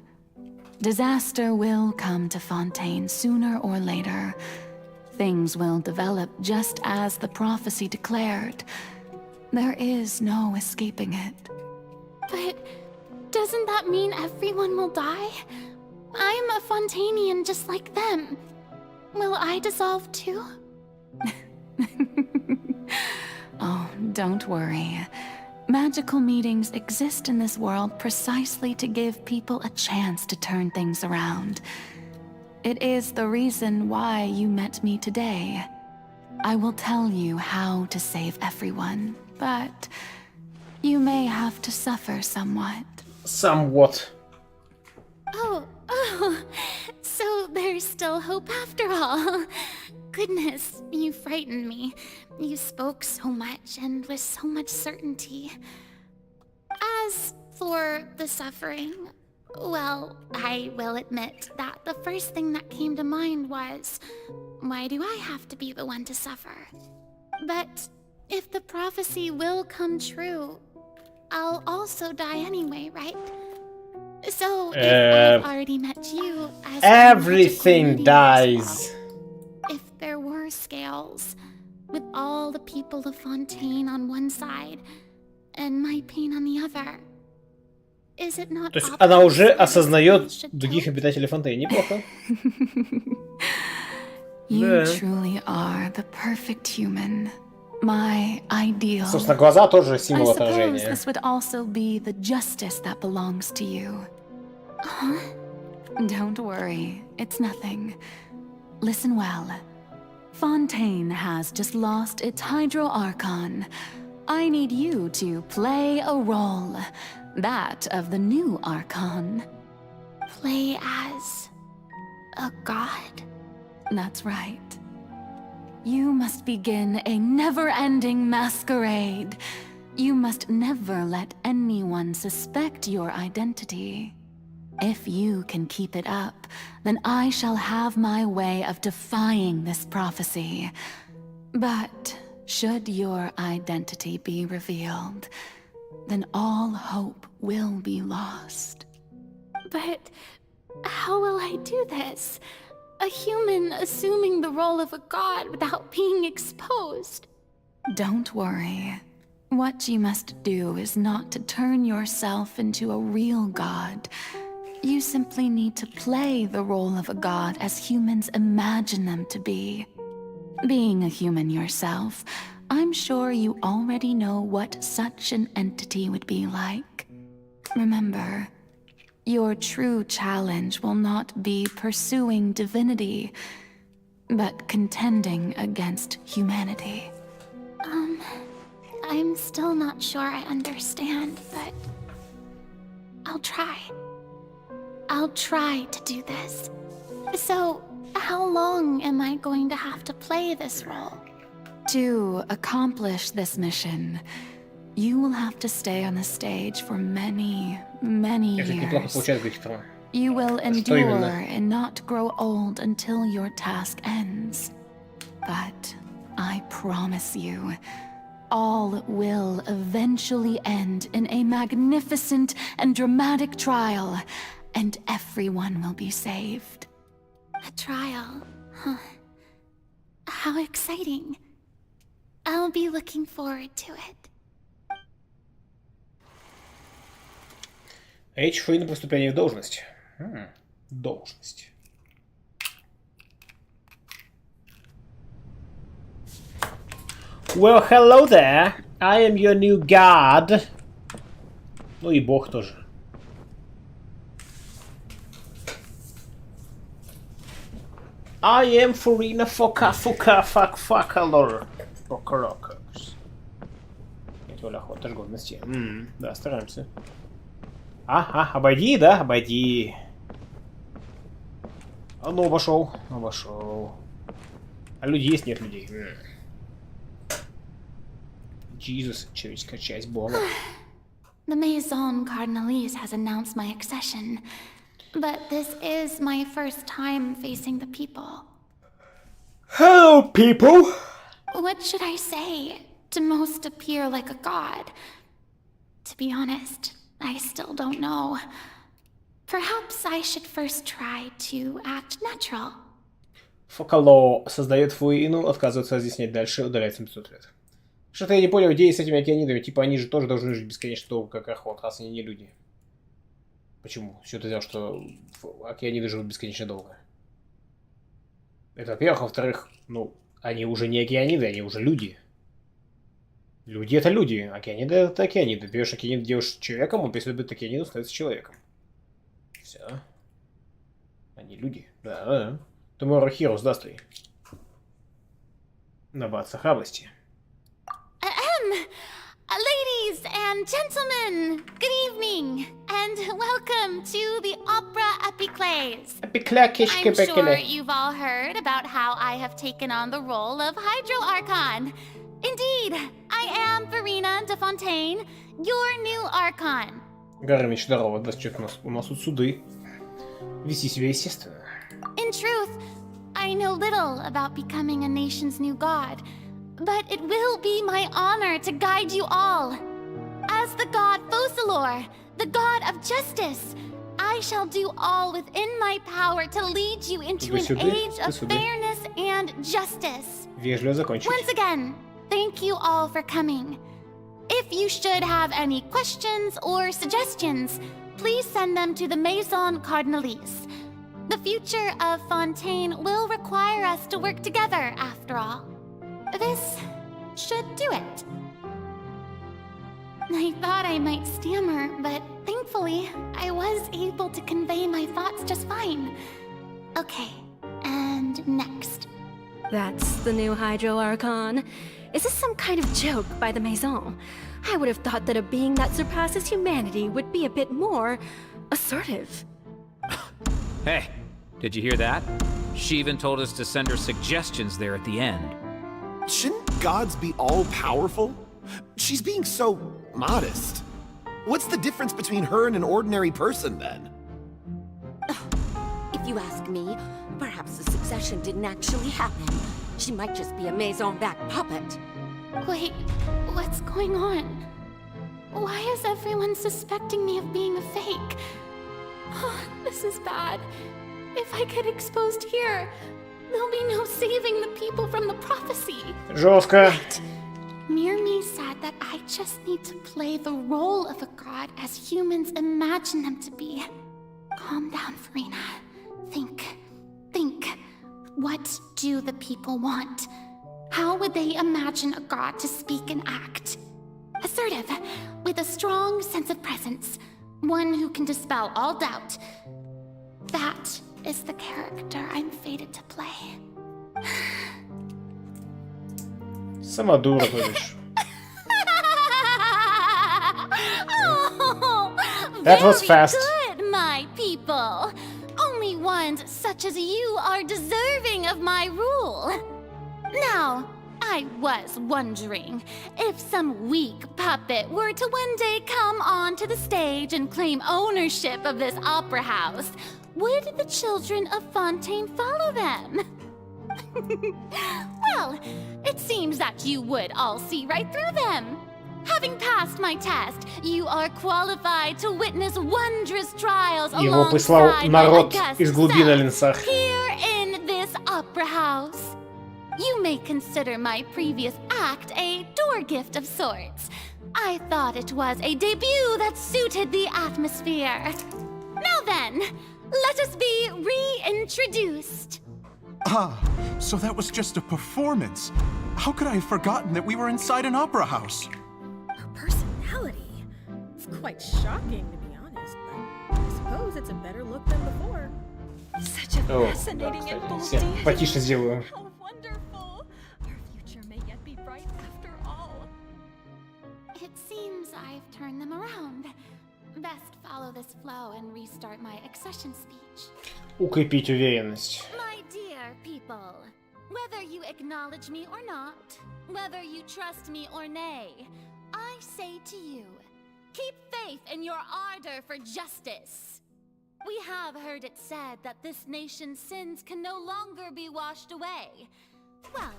Disaster will come to Fontaine sooner or later. Things will develop just as the prophecy declared. There is no escaping it.
But doesn't that mean everyone will die? I'm a Fontainian just like them. Will I dissolve too?
Oh, don't worry. Magical meetings exist in this world precisely to give people a chance to turn things around. It is the reason why you met me today. I will tell you how to save everyone, but you may have to suffer somewhat.
Somewhat.
Oh, so there's still hope after all. Goodness, you frightened me. You spoke so much and with so much certainty. As for the suffering, well, I will admit that the first thing that came to mind was, why do I have to be the one to suffer? But if the prophecy will come true, I'll also die anyway, right? So, if I've already met you as
everything dies.
If there were scales, with all the people of Fontaine on one side and my pain on the other, is it not?
То есть она уже осознает других обитателей Фонтейн. Неплохо.
You truly are the perfect human. My ideal.
Собственно, глаза тоже
I
символ
suppose
отражения.
this would also be the justice that belongs to you. Don't worry, it's nothing. Listen well. Fontaine has just lost its Hydro Archon. I need you to play a role. That of the new Archon.
Play as a god?
That's right. You must begin a never-ending masquerade. You must never let anyone suspect your identity. If you can keep it up, then I shall have my way of defying this prophecy. But should your identity be revealed, then all hope will be lost.
But how will I do this? A human assuming the role of a god without being exposed.
Don't worry. What you must do is not to turn yourself into a real god. You simply need to play the role of a god as humans imagine them to be. Being a human yourself, I'm sure you already know what such an entity would be like. Remember, your true challenge will not be pursuing divinity, but contending against humanity.
I'm still not sure I understand, but I'll try. I'll try to do this. So, how long am I going to have to play this role?
To accomplish this mission, you will have to stay on the stage for many, many years. You will endure and not grow old until your task ends. But I promise you, all will eventually end in a magnificent and dramatic trial, and everyone will be saved.
A trial, huh? How exciting. I'll be looking forward to it.
H3 на поступление в должность. Должность. Well, hello there. I am your new god. Ну и бог тоже. I am Furina Fuckalor. Rockers. Эти охота ж годности. Да, стараемся. Ага, обойди, да? Обойди. А ну, обошел. Обошел. А людей есть? Нет людей. Jesus, человеческая часть бога.
The Maison Cardinalise has announced my accession, but this is my first time facing the people.
Hello, people!
What should I say to most appear like a god? To be honest, I still don't know. Perhaps I should first try to act natural.
Фокало создает Фуину, отказывается разъяснять дальше, удаляется на 500 лет. Что-то я не понял идеи с этими океанидами. Типа они же тоже должны жить бесконечно долго, как Архонт, раз они не люди. Почему? Все ты взял, что океаниды живут бесконечно долго? Это во-первых. Во-вторых, ну, они уже не океаниды, они уже люди. Люди — это люди, океаниды — это океаниды. Берешь океанида, делаешь человеком, он преследует океанида, становится человеком. Все. Они люди. Да. Tomorrow Heroes, да, стой. Набраться храбрости.
Ladies and gentlemen, good evening, and welcome to the Opera Epiclese. I'm sure you've all heard about how I have taken on the role of Hydro Archon. Indeed, I am Verena de Fontaine, your new Archon.
Гармич, здорово, да, что-то у нас тут суды. Вести себя естественно.
In truth, I know little about becoming a nation's new god, but it will be my honor to guide you all. As the god Focalor, the god of justice, I shall do all within my power to lead you into an age of fairness and justice. Once again, thank you all for coming. If you should have any questions or suggestions, please send them to the Maison Cardinalise. The future of Fontaine will require us to work together, after all. This should do it. I thought I might stammer, but thankfully, I was able to convey my thoughts just fine. Okay, and next.
That's the new Hydro Archon. Is this some kind of joke by the Maison? I would have thought that a being that surpasses humanity would be a bit more assertive.
Hey, did you hear that? She even told us to send her suggestions there at the end.
Shouldn't gods be all-powerful? She's being so modest. What's the difference between her and an ordinary person, then?
If you ask me, perhaps the succession didn't actually happen. She might just be a Maison-back puppet.
Wait, what's going on? Why is everyone suspecting me of being a fake? Oh, this is bad. If I get exposed here, there'll be no saving the people from the prophecy.
Жестко.
Mirmi said that I just need to play the role of a god as humans imagine them to be. Calm down, Verena. Think. What do the people want? How would they imagine a god to speak and act? Assertive, with a strong sense of presence. One who can dispel all doubt. That is the character I'm fated to play.
Сама дура, будешь.
Oh,
That was fast.
Good, my people. Only ones such as you are deserving of my rule. Now, I was wondering if some weak puppet were to one day come onto the stage and claim ownership of this opera house, would the children of Fontaine follow them? Well, it seems that you would all see right through them. Having passed my test, you are qualified to witness wondrous trials
Его прислал
alongside my
народ
august
из глубин
self
Оленсах.
here in this opera house. You may consider my previous act a door gift of sorts. I thought it was a debut that suited the atmosphere. Now then, let us be reintroduced.
Ah, so that was just a performance. How could I have forgotten that we were inside an opera house?
Her personality. It's quite shocking, to be honest, but I suppose it's a better look than before. Such a
О, да,
fascinating and bold
кстати,
deity.
потише сделаю.
How wonderful. Our future may yet be bright after all.
It seems I've turned them around. Best follow this flow and restart my accession speech.
Укрепить уверенность.
My dear people, whether you acknowledge me or not, whether you trust me or nay, I say to you, keep faith in your ardor for justice. We have heard it said that this nation's sins can no longer be washed away. Well,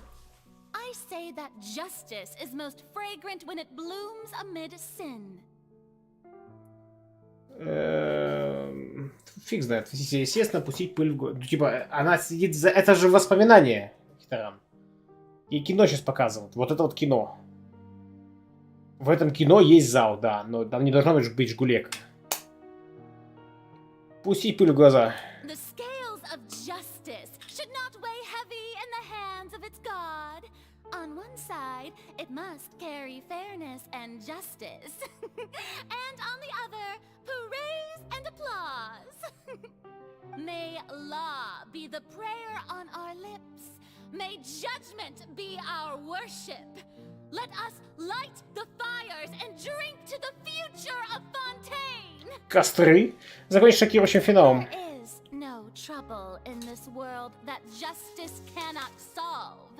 I say that justice is most fragrant when it blooms amid sin.
фиг знает. Естественно, пустить пыль в глаза. Ну, типа, она сидит за... Это же воспоминание, Хитаран. И кино сейчас показывают. Вот это вот кино. В этом кино есть зал, да. Но там не должно быть жгулек. Пустить пыль в глаза.
The scales of justice should not weigh heavy in the hands of its god. On one side, it must carry fairness and justice. And on the other, praise and applause. May law be the prayer on our lips. May judgment be our worship. Let us light the fires and drink to the future of Fontaine.
Костры. Закончить шокирующим финалом.
There is no trouble in this world that justice cannot solve.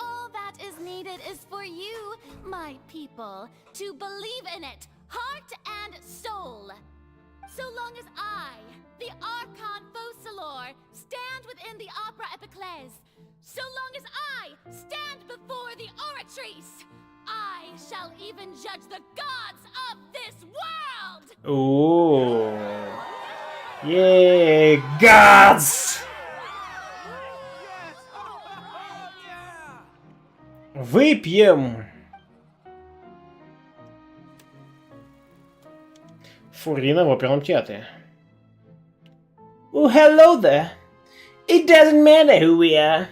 All that is needed is for you, my people, to believe in it, heart and soul. So long as I, the Archon Focalor, stand within the Opera Epiclese, so long as I stand before the Oratrice, I shall even judge the gods of this world!
Ooh. Yay, gods! Выпьем! Фурина в оперном театре. Oh, hello there. It doesn't matter who we are.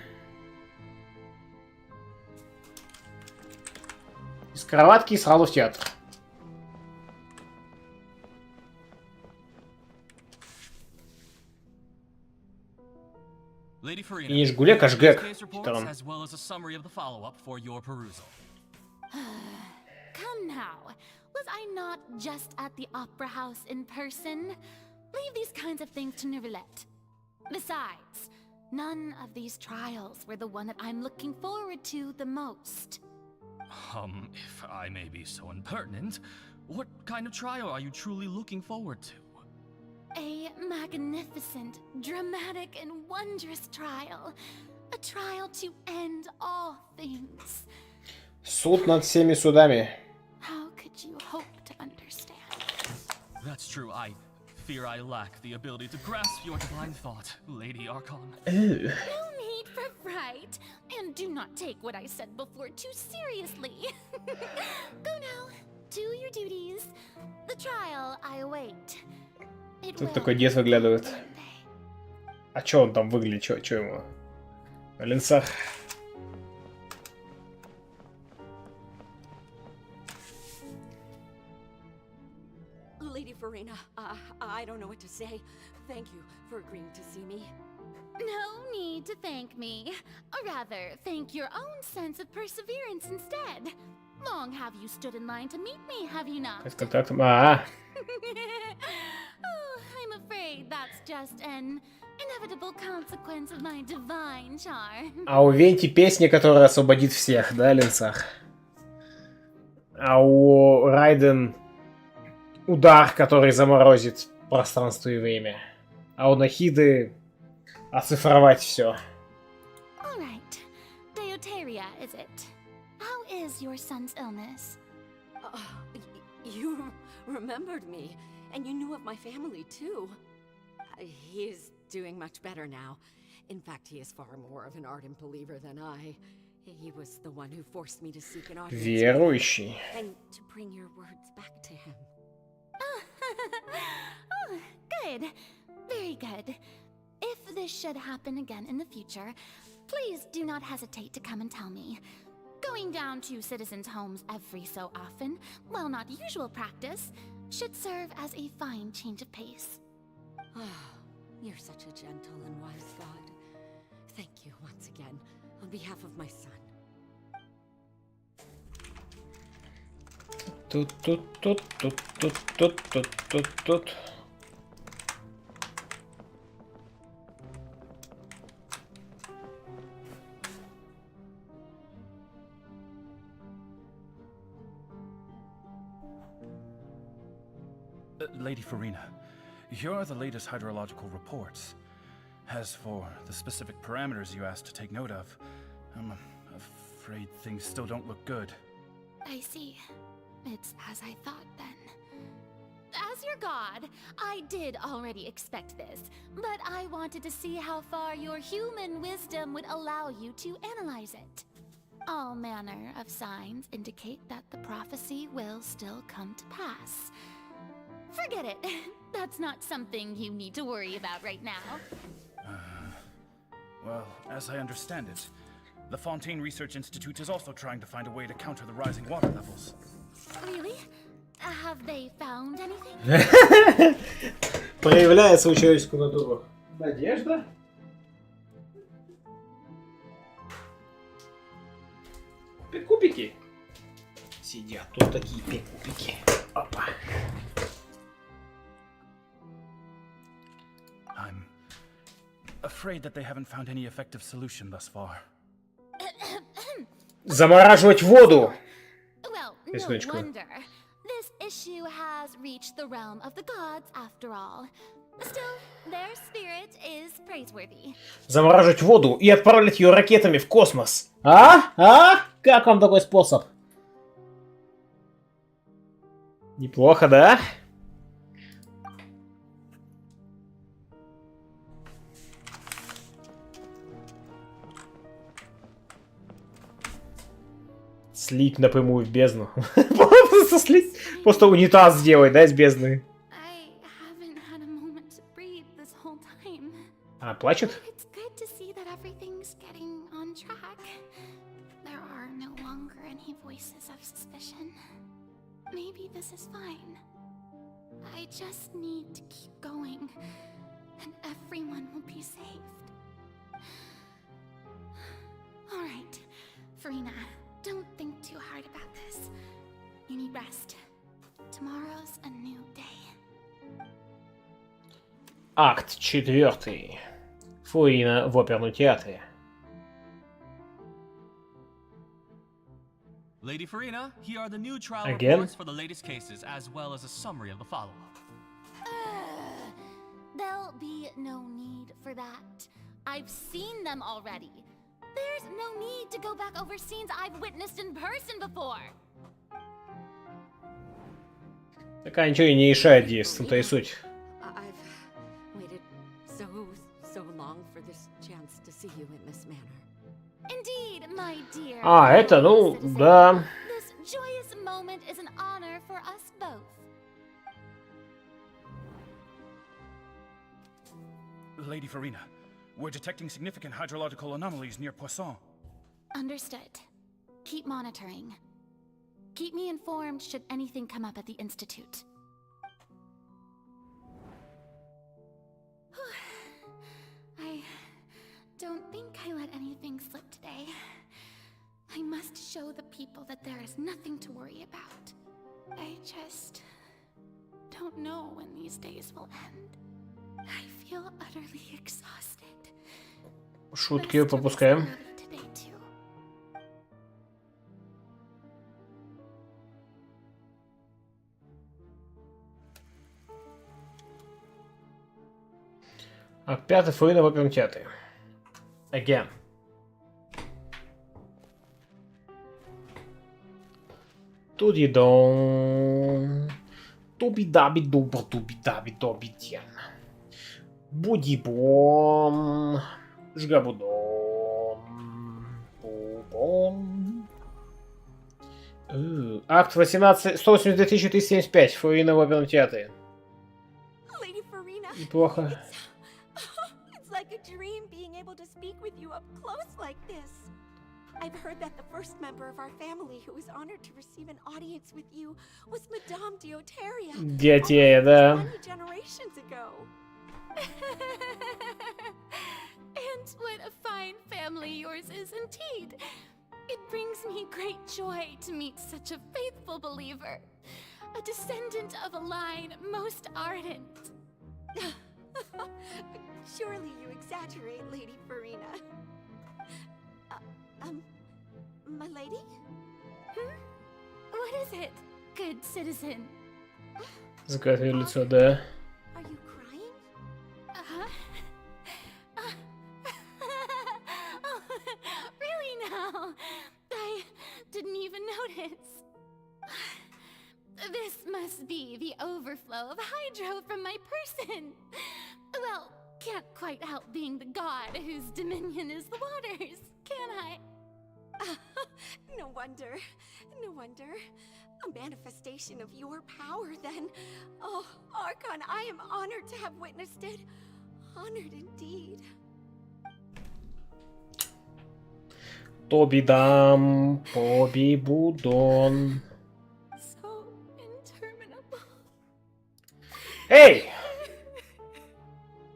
Из кроватки сразу в театр.
Lady Farina,
И не жгулек, а жгэк.
case reports as well as a summary of the follow-up for your perusal.
Come now, was I not just at the Opera House in person? Leave these kinds of things to Neuvillette. Besides, none of these trials were the one that I'm looking forward to the most.
If I may be so impertinent, what kind of trial are you truly looking forward to?
A magnificent, dramatic, and wondrous trial. A trial to end all things.
Суд над всеми судами.
How could you hope to understand?
That's true, I fear I lack the ability to grasp your divine thought, Lady Archon.
No need for fright, and do not take what I said before too seriously. Go now, do your duties. The trial I await.
Тут такой дед выглядывает. А чё он там выглядит? Чё ему? На линзах.
Lady Farina, I don't know what to say. Thank you for agreeing to see me.
No need to thank me. Or rather, thank your own sense of perseverance instead. Long have you stood in line to meet me, have you not?
С контактом. А.
Oh, I'm afraid that's just an inevitable consequence of my divine charm.
А у Венти песня, которая освободит всех, да, линзах? А у Райден удар, который заморозит пространство и время. А у Нахиды оцифровать все.
All right. Deoteria, is it? How is your son's illness?
You remembered me, and you knew of my family too. He is doing much better now. In fact, he is far more of an ardent believer than I. He was the one who forced me to seek an audience.
Верующий.
And to bring your words back to him.
Oh, good. Very good. If this should happen again in the future, please do not hesitate to come and tell me. Going down to citizens' homes every so often, while not usual practice, should serve as a fine change of pace.
You're such a gentle and wise God. Thank you once again, on behalf of my son.
Тут.
Lady Farina, here are the latest hydrological reports. As for the specific parameters you asked to take note of, I'm afraid things still don't look good.
I see. It's as I thought then. as your god, I did already expect this, but I wanted to see how far your human wisdom would allow you to analyze it. All manner of signs indicate that the prophecy will still come to pass. Forget it. That's not something you need to worry about right now.
Well, as I understand it, the Fontaine Research Institute is also trying to find a way to counter the rising water levels.
Really? Have they found anything?
Проявляет свою человеческую натуру. Надежда? Пикупики. Сидят тут такие пикупики. Опа.
I'm afraid that they haven't found any effective solution thus far.
Замораживать воду.
Well, no wonder. This issue has reached the realm of the gods after all. Still, their spirit is praiseworthy.
Замораживать воду и отправлять ее ракетами в космос. А? Как вам такой способ? Неплохо, да? Слить напрямую в бездну. Просто слить. Просто унитаз сделать, да, из бездны. Она плачет?
It's good to see that everything's getting on track. There are no longer any voices of suspicion. Maybe this is fine. I just need to keep going, and everyone will be saved. All right, Farina, don't think too hard about this. You need rest. Tomorrow's a new day.
Акт 4. Фурина в оперном театре.
Lady Farina, here are the new trial
Again?
reports for the latest cases, as well as a summary of the follow-up.
There'll be no need for that. I've seen them already. There's no need to go back over scenes I've witnessed in person before.
Такая ничего и не решает действие, в том-то и суть.
I've waited so long for this chance to see you in this manner.
Indeed, my dear.
Это, ну, да.
This joyous moment is an honor for us both.
Lady Farina, we're detecting significant hydrological anomalies near Poisson.
Understood. Keep monitoring. Keep me informed should anything come up at the Institute. I don't think I let anything slip today. I must show the people that there is nothing to worry about. I just don't know when these days will end. I feel utterly exhausted.
Шутки пропускаем.
Today too.
Акт 5. Фурина в оперном театре. Again. Туди-дон. Туби-даби-дуба, туби-даби-доби-ден. Буди-бом. Жгабудом. Бу-бом. Акт 18. 182 375. Фурина в оперном театре.
Lady Farina.
Неплохо.
It's like a dream being able to speak with you up close like this. I've heard that the first member of our family who was honored to receive an audience with you was Madame Deoteria.
Deoteria, да.
20 generations ago.
And what a fine family yours is indeed. It brings me great joy to meet such a faithful believer, a descendant of a line most ardent.
Surely you exaggerate, Lady Farina. My lady?
What is it, good citizen?
Закатываю лицо, да.
Are you crying?
Oh, really now? I didn't even notice. This must be the overflow of hydro from my person. Well, can't quite help being the god whose dominion is the waters, can I?
No wonder. No wonder. A manifestation of your power, then. Oh, Archon, I am honored to have witnessed it. Honored indeed.
Тоби дам, Тоби Будон.
So interminable.
Эй!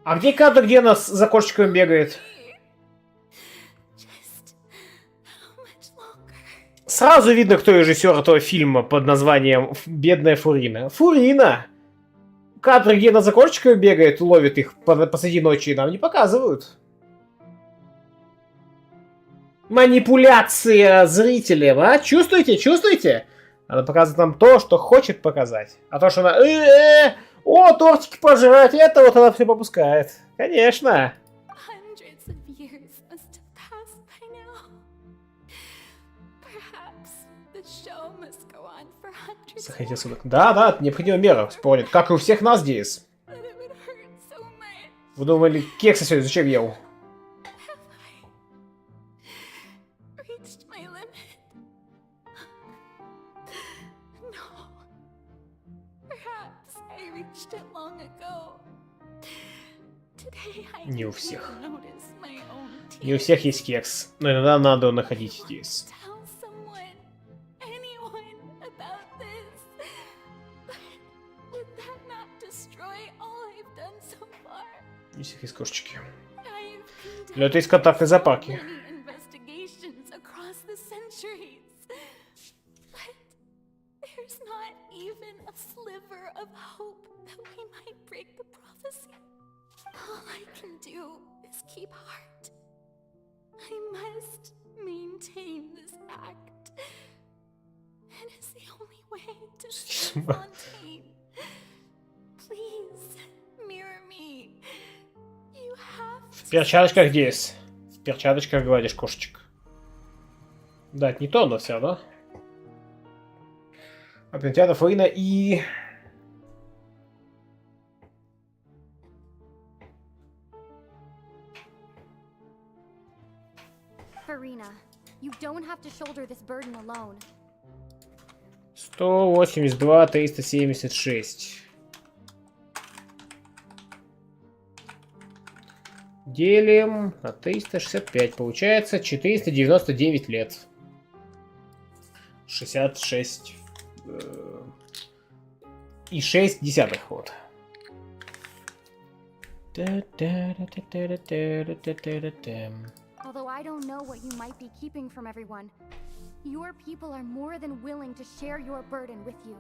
А где кадр, где она за кошечками бегает? Сразу видно, кто режиссер этого фильма под названием «Бедная Фурина». Фурина! Кадры, где она за кошечками бегает, ловит их посреди ночи, нам не показывают. Манипуляция зрителем, а? Чувствуете? Чувствуете? Она показывает нам то, что хочет показать. А то, что она... О, тортики пожрать, это вот она все попускает. Конечно. Сохраните ссылок. Да, необходима мера, спорит. Как и у всех нас здесь. Вы думали, кексы сегодня зачем ел? Не у всех. Не у всех есть кекс. Но иногда надо его находить здесь. У всех есть кошечки. Для этого есть контактные зоопарки.
All I can do is keep heart. I must maintain this act. It is the only way to save Fontaine. Please, mirror me. You have to...
В перчаточках здесь. В перчаточках гладишь кошечек. Да, это не то, но все равно. Аппетита Фурина и...
Farina, you don't have to shoulder this burden alone.
182, 376. Делим на 365. Получается 499 лет. 66 и 6 десятых. Вот.
Although I don't know what you might be keeping from everyone, your people are more than willing to share your burden with you.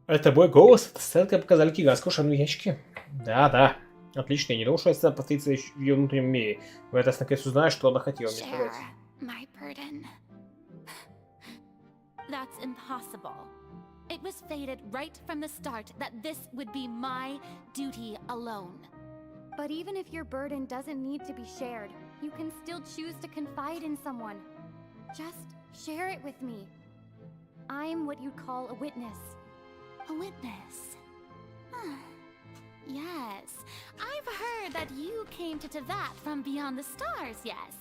Это мой голос. Это сценка показали гигантскую шарную ящики. Да. Отлично. Я не думал, что это повторится в ее внутреннем мире. В это наконец узнаю, что она хотела мне сказать.
My burden. That's impossible. It was fated right from the start that this would be my duty alone.
But even if your burden doesn't need to be shared, you can still choose to confide in someone. Just share it with me. I'm what you'd call a witness.
A witness? Yes. I've heard that you came to Tevat from beyond the stars, yes.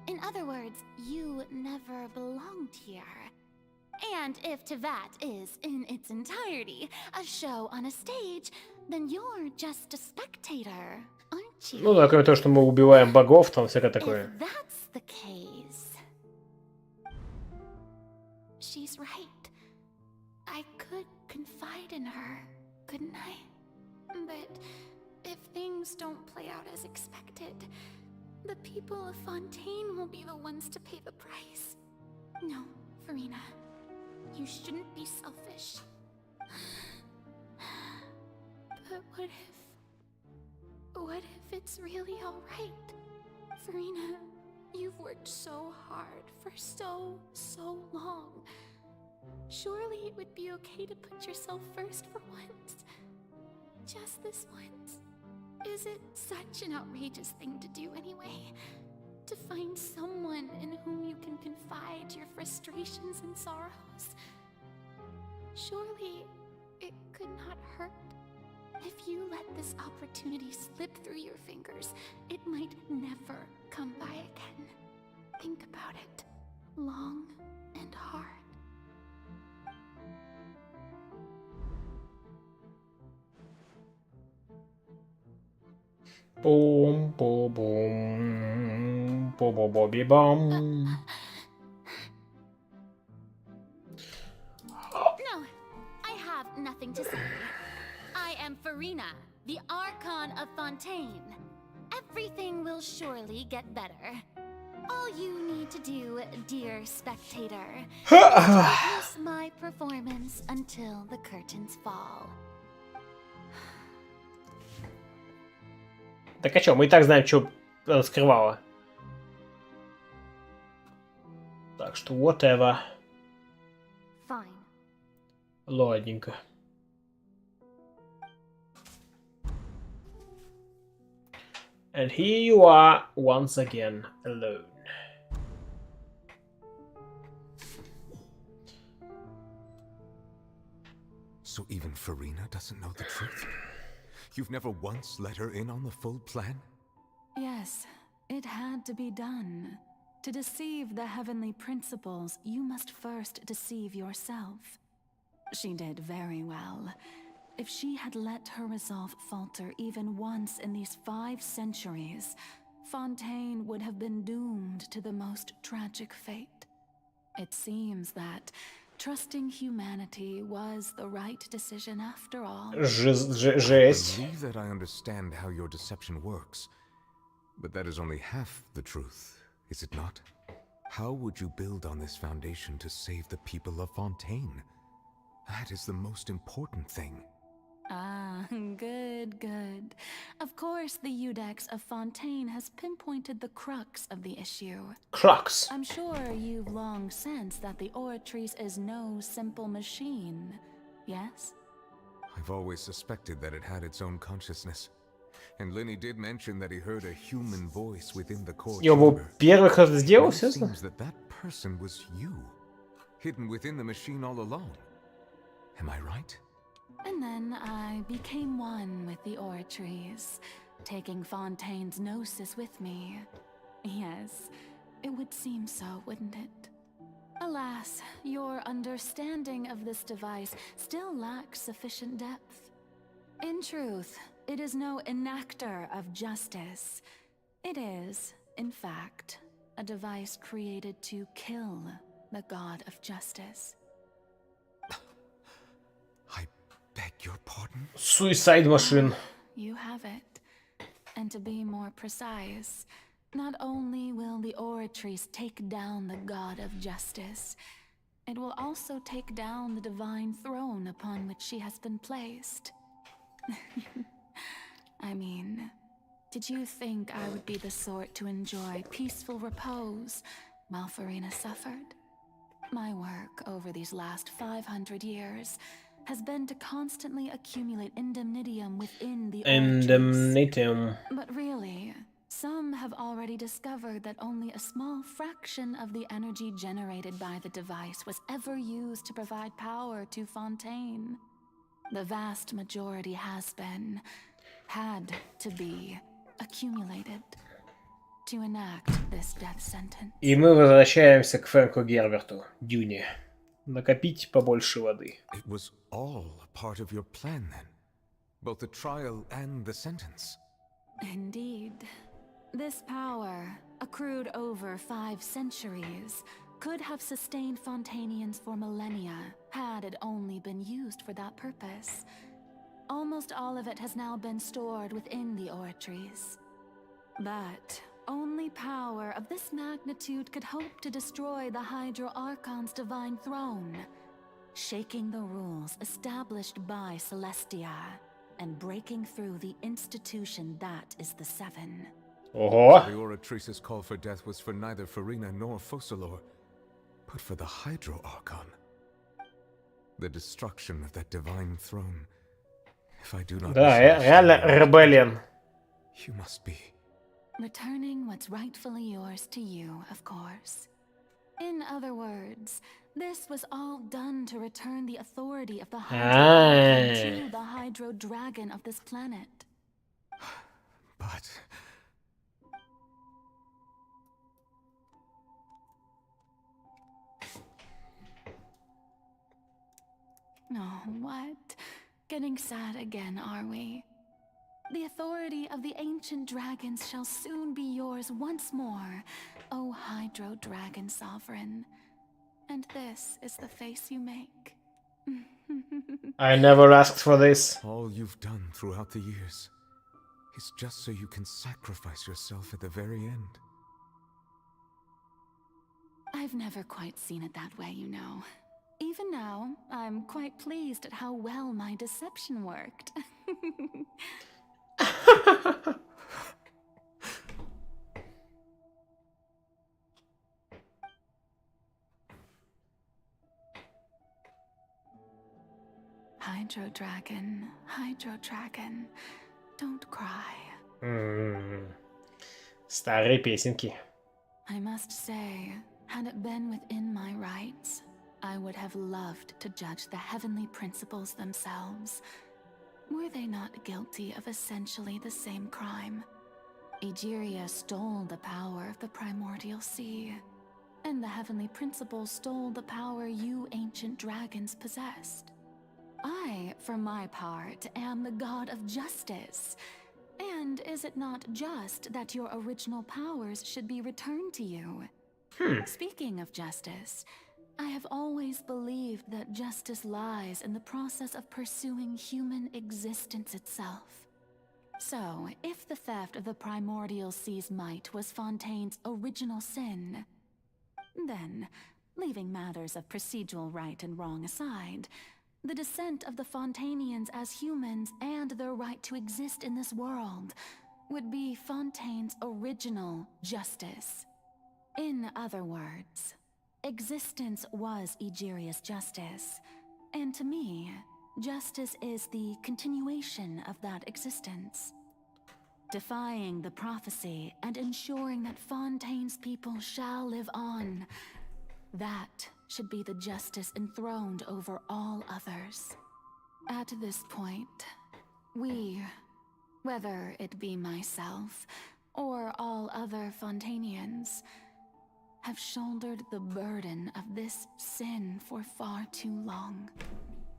In other words, you never belonged here. And if Tevat is, in its entirety, a show on a stage, then you're just a spectator, aren't you?
Ну да, кроме того, что мы убиваем богов, там всякое такое.
If that's the case... She's right. I could confide in her, couldn't I? But if things don't play out as expected, the people of Fontaine will be the ones to pay the price. No, Farina. You shouldn't be selfish. But what if it's really alright? Farina, you've worked so hard for so long. Surely it would be okay to put yourself first for once. Just this once. Is it such an outrageous thing to do anyway? To find someone in whom you can confide your frustrations and sorrows?
this opportunity slip through your fingers, it might never come by again. Think about it long and hard.
Boom, boom, boom, boom, boom, boom, boom.
No, I have nothing to say. I am Farina, the Archon of Fontaine. Everything will surely get better. All you need to do, dear spectator, is to witness my performance until the curtains fall.
Так а чё, мы и так знаем, что она скрывала. Так что whatever.
Fine.
Ладненько. And here you are once again alone.
So even Farina doesn't know the truth? You've never once let her in on the full plan?
Yes, it had to be done. To deceive the heavenly principles, you must first deceive yourself. She did very well. If she had let her resolve falter even once in these 5 centuries, Fontaine would have been doomed to the most tragic fate. It seems that trusting humanity was the right decision after all.
Жесть.
I believe that I understand how your deception works, but that is only half the truth, is it not? How would you build on this foundation to save the people of Fontaine? That is the most important thing.
Ah, good, good. Of course, the Iudex of Fontaine has pinpointed the crux of the issue.
Crux.
I'm sure you've long sensed that the Oratrice is no simple machine, yes?
I've always suspected that it had its own consciousness. And Lenny did mention that he heard a human voice within the core chamber.
Первый кто-то сделал,
It
серьезно?
seems that that person was you, hidden within the machine all along. Am I right?
And then I became one with the Oratrice, taking Fontaine's gnosis with me. Yes, it would seem so, wouldn't it? Alas, your understanding of this device still lacks sufficient depth. In truth, it is no enactor of justice. It is, in fact, a device created to kill the god of justice.
Beg your pardon?
Suicide machine.
You have it. And to be more precise, not only will the Oratrice take down the god of justice, it will also take down the divine throne upon which she has been placed. I mean, did you think I would be the sort to enjoy peaceful repose while Farina suffered? My work over these last 500 years has been to constantly accumulate indemnitium within the
Indemnitium.
But really, some have already discovered that only a small fraction of the energy generated by the device was ever used to provide power to Fontaine. The vast majority had to be accumulated to enact this death sentence.
И мы возвращаемся к Фрэнку Герберту, Дюне. Накопить побольше воды.
It was all part of your plan then? Both the trial and the sentence?
Indeed. This power, accrued over 5 centuries, could have sustained Fontainians for millennia, had it only been used for that purpose. Almost all of it has now been stored within the Oratrice. But only power of this magnitude could hope to destroy the Hydro Archon's divine throne, shaking the rules established by Celestia, and breaking through the institution that is the Seven.
Ого!
The Oratrice's call for death was for neither Farina nor Focalor, but for the Hydro Archon. The destruction of that divine throne. If I do not...
Да, реально rebellion.
You must be...
Returning what's rightfully yours to you, of course. In other words, this was all done to return the authority of the Hydro Archon to the Hydro Dragon of this planet.
but...
Oh, what? Getting sad again, are we? The authority of the ancient dragons shall soon be yours once more, O Hydro Dragon Sovereign. And this is the face you make.
I never asked for this.
All you've done throughout the years is just so you can sacrifice yourself at the very end.
I've never quite seen it that way, you know. Even now, I'm quite pleased at how well my deception worked. Hydro Dragon, don't cry.
Старые песенки.
I must say, had it been within my rights, I would have loved to judge the heavenly principles themselves. Were they not guilty of essentially the same crime? Egeria stole the power of the primordial sea, and the heavenly principles stole the power you ancient dragons possessed. I, for my part, am the god of justice. And is it not just that your original powers should be returned to you? Speaking of justice, I have always believed that justice lies in the process of pursuing human existence itself. So, if the theft of the primordial sea's might was Fontaine's original sin, then, leaving matters of procedural right and wrong aside, the descent of the Fontanians as humans and their right to exist in this world would be Fontaine's original justice. In other words, existence was Egeria's justice, and to me, justice is the continuation of that existence. Defying the prophecy and ensuring that Fontaine's people shall live on, that should be the justice enthroned over all others. At this point, we, whether it be myself or all other Fontanians, have shouldered the burden of this sin for far too long.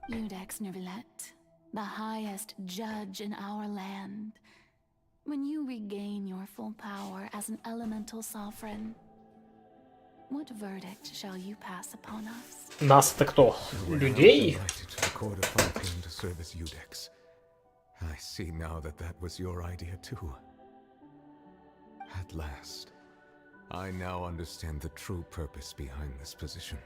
Iudex Nervilette, the highest judge in our land, when you regain your full power as an elemental sovereign, what verdict shall you pass upon us?
Нас-то кто? Людей?
To the court of Fontaine to serve as Iudex. I see now that that was your idea too. At last, I now understand the true purpose behind this position.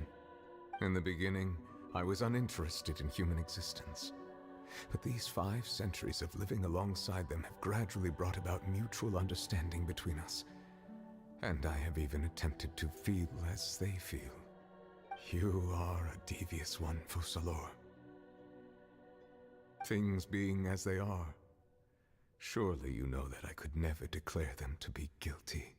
In the beginning, I was uninterested in human existence. But these 5 centuries of living alongside them have gradually brought about mutual understanding between us. And I have even attempted to feel as they feel. You are a devious one, Focalors. Things being as they are, surely you know that I could never declare them to be guilty.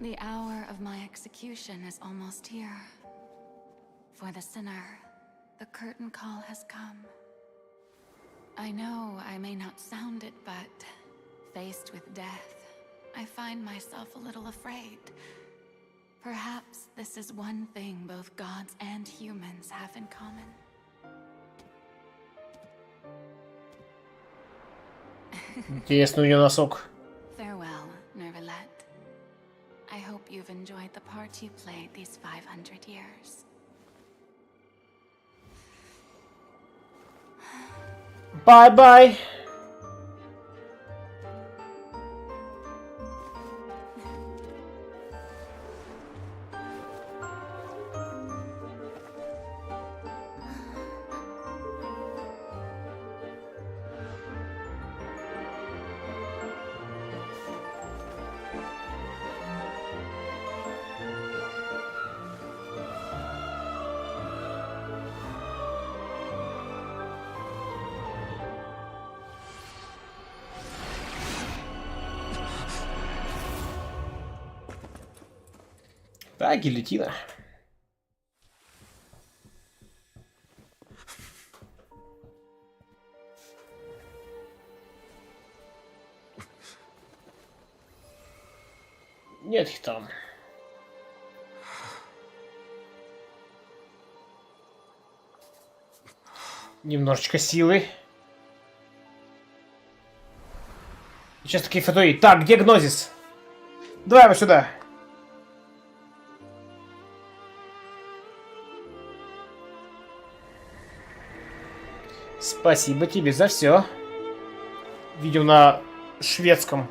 The hour of my execution is almost here. For the sinner, the curtain call has come. I know I may not sound it, but faced with death, I find myself a little afraid. Perhaps this is one thing both gods and humans have in common.
Интересный у нее носок.
Farewell, Nervilette. I hope you've enjoyed the part you played these 500 years.
Bye-bye. Да, гильотина. Нет их там. Немножечко силы. Сейчас такие фотои. Так, где Гнозис? Давай его сюда. Спасибо тебе за все. Видео на шведском.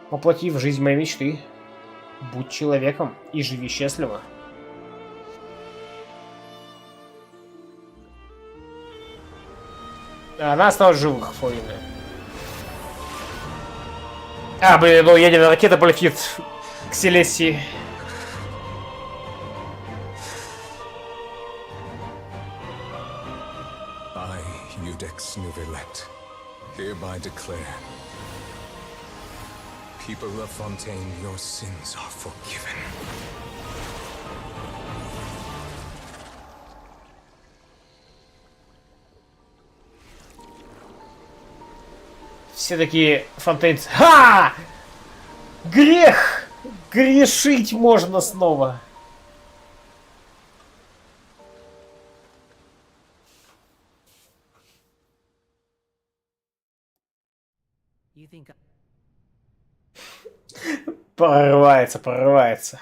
Воплоти в жизнь моей мечты. Будь человеком и живи счастливо. Она осталась живых, Флорина. А, блин, ну ядерная ракета полетит к Селесии.
I, Judex Nuvelet, hereby declare, people of Fontaine, your sins are forgiven.
Все такие фонтейнцы. Ха! Грех! Грешить можно снова. Прорывается, прорывается.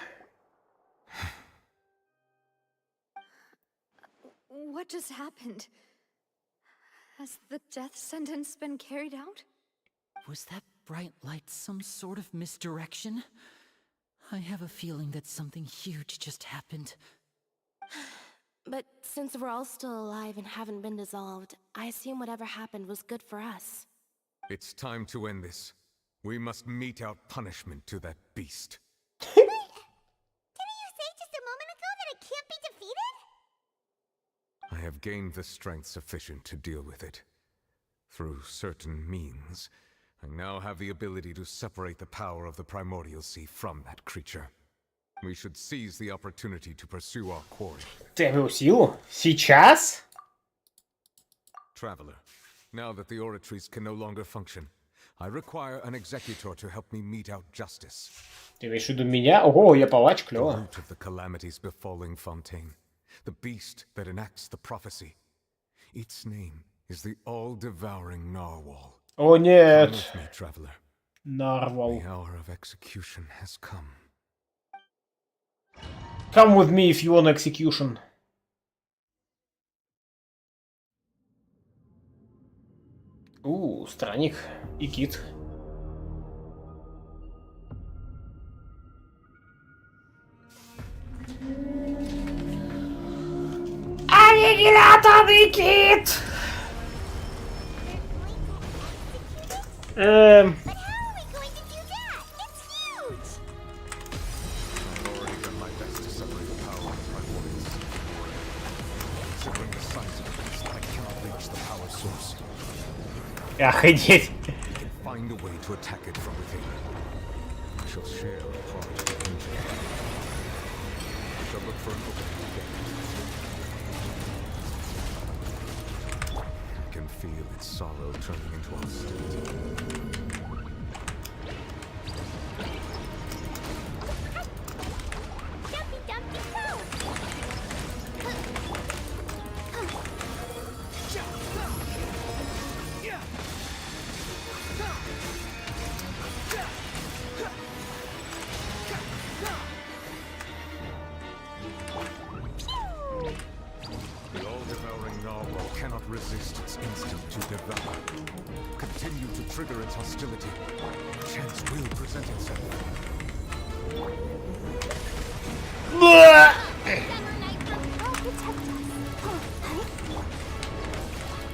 What just happened? Has the death sentence been carried out?
Was that bright light some sort of misdirection? I have a feeling that something huge just happened.
But since we're all still alive and haven't been dissolved, I assume whatever happened was good for us.
It's time to end this. We must mete out punishment to that beast.
Didn't you say just a moment ago that it can't be defeated?
I have gained the strength sufficient to deal with it. Through certain means, I now have the ability to separate the power of the Primordial Sea from that creature. We should seize the opportunity to pursue our quarry.
Ты обрел силу? Сейчас?
Traveler, now that the oratories can no longer function, I require an executor to help me mete out justice.
Ты имеешь в виду меня? Ого, я палач,
The
клево.
root of the calamities befalling Fontaine, the beast that enacts the prophecy. Its name is the all-devouring narwhal.
О нет.
Come with me, traveler.
Нарвал.
The hour of execution has come.
Come with me if you want execution. Странник и кит. Аннигиляторный кит! Охренеть!
Find a way to attack it from within. We shall share a part of the injury. We shall look for an opening together. I can feel its sorrow turning into hostility. Resist its instinct to devour. Continue to trigger its hostility. Chance will present itself.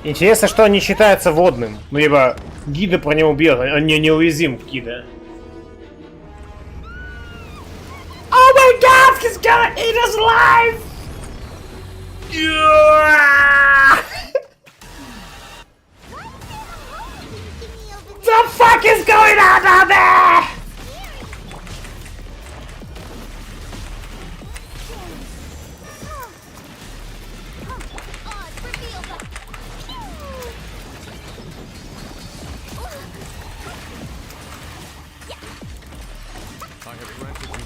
Интересно, что он не считается водным. Ну, ибо гида про него бьет, он не неуязвим, гида. Oh my god, he's gonna eat us alive! The fuck is going on down there?
I have granted you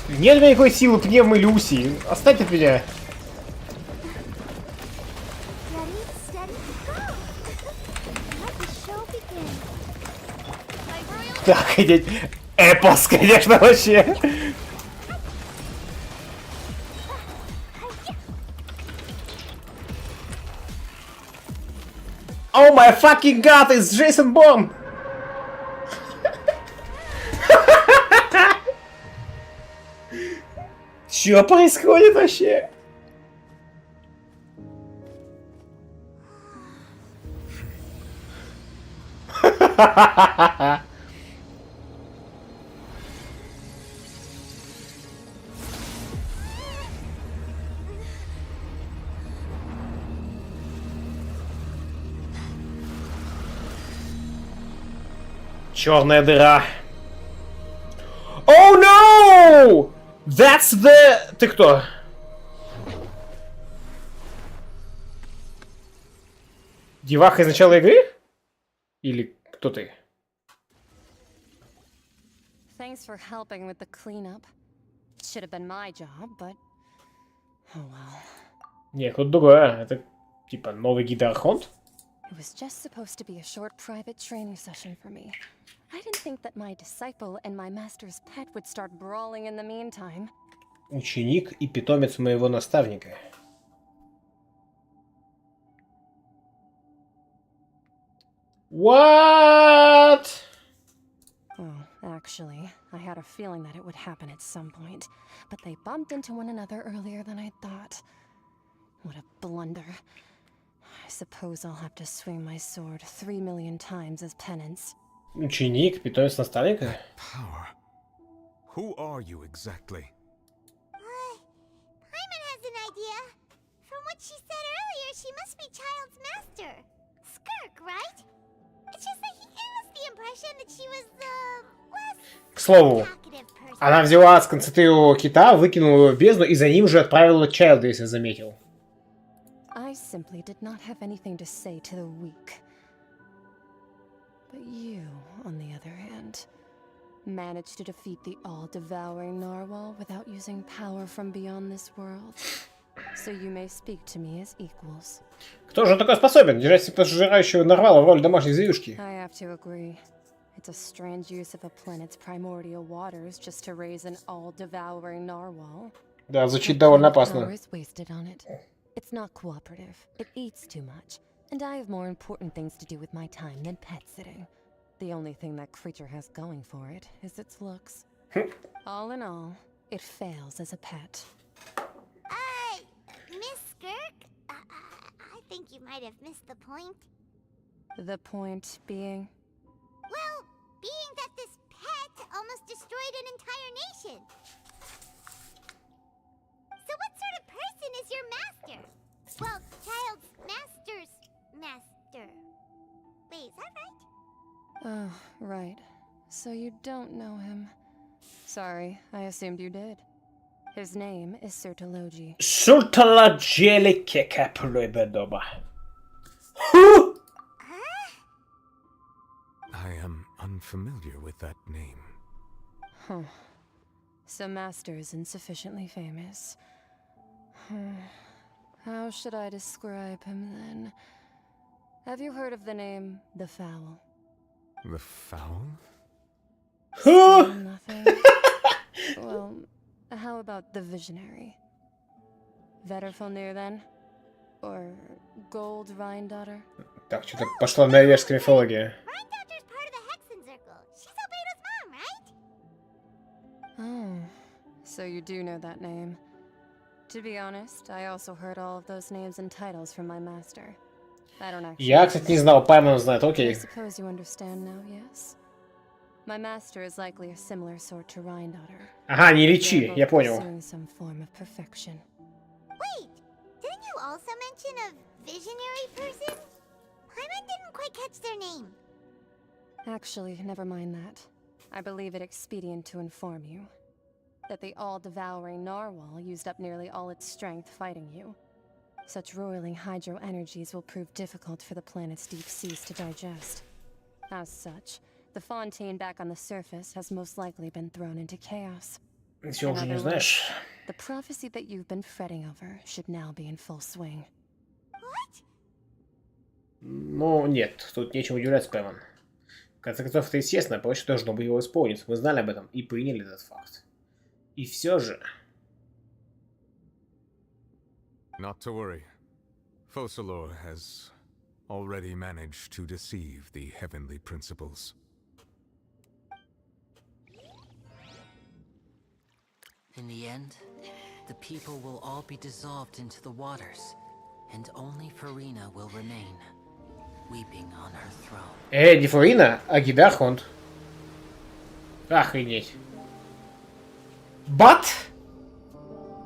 Нет у меня никакой силы пневмы Люси. Оставь от меня. Так, идет. Эпос, конечно, вообще. Oh my fucking god, it's Jason Bourne! Чё происходит вообще? Черная дыра. Oh no! That's the... Ты кто? Деваха из начала игры? Или кто ты?
Thanks for helping with the cleanup. It should have been my job, but oh well.
Не, кто-то другое. Это типа новый гидрохонд?
It was just supposed to be a short private training session for me. I didn't think that my disciple and my master's pet would start brawling in the meantime.
Ученик и питомец моего наставника. What?
Well, actually, I had a feeling that it would happen at some point, but they bumped into one another earlier than I thought. What a blunder. I suppose I'll have to swing my sword 3 million times as penance.
Ученик, питомец наставника?
Power. Who are you exactly?
Paimon has an idea. From what she said earlier, she must be Child's master. Skirk, right? It's just that he gave us the impression that she was less
К слову, она взяла сконцентрированного кита, выкинула его в бездну и за ним же отправила Чайлда, если заметил.
I simply did not have anything to say to the weak. But you, on the other hand, managed to defeat the all-devouring narwhal without using power from beyond this world. So you may speak to me as equals.
Кто же такой способен держать пожирающего нарвала в роли домашней зверюшки?
I have to agree. It's a strange use of a planet's primordial waters just to raise an all-devouring narwhal.
Да, звучит довольно опасно.
Power is wasted on it. It's not cooperative. It eats too much. And I have more important things to do with my time than pet sitting. The only thing that creature has going for it is its looks. All in all, it fails as a pet.
Miss Skirk? I think you might have missed the point.
The point being?
Well, being that this pet almost destroyed an entire nation. So what sort of person is your master? Well, Child's master's master. Wait, is that right?
Oh, right. So you don't know him. Sorry, I assumed you did. His name is Sertologi.
Sertologi kekaplöbedoba.
I am unfamiliar with that name.
Huh. So Master isn't sufficiently famous. How should I describe him then? Have you heard of the name The Fowl?
The Fowl?
Still nothing? Well, how about the Visionary? Vetterfilnir then? Or Gold Rhine-daughter?
Так, что-то пошла норвежская мифология.
Rhine-daughter's part of the Hexen Circle. She's Albedo's mom, right?
Oh, so you do know that name. To be honest, I also heard all of those names and titles from my master. I don't actually.
Я, кстати, не знал, Паймон знает,
I
окей.
suppose you understand now, yes? My master is likely a similar sort to Rhine-daughter.
Ага, не лечи, я понял.
Pursuing some form of perfection.
Wait, didn't you also mention a visionary person? Paimon didn't quite catch their name.
Actually, never mind that. I believe it expedient to inform you that the all-devouring narwhal used up nearly all its strength fighting you. Such roiling hydro energies will prove difficult for the planet's deep seas to digest. As such, the fontaine back on the surface has most likely been thrown into chaos.
Если
In
уже не
other
знаешь.
words, the prophecy that you've been fretting over should now be in full swing.
Ну, нет, тут нечего удивляться, Пэмон. В конце концов, это естественно, проще должно быть его исполнить. Мы знали об этом и приняли этот факт. И все же...
Not to worry. Focalor has already managed to deceive the heavenly principles.
In the end, the people will all be dissolved into the waters, and only Farina will remain, weeping on her throne.
Не Фурина, а Гидархонд. Охренеть. But?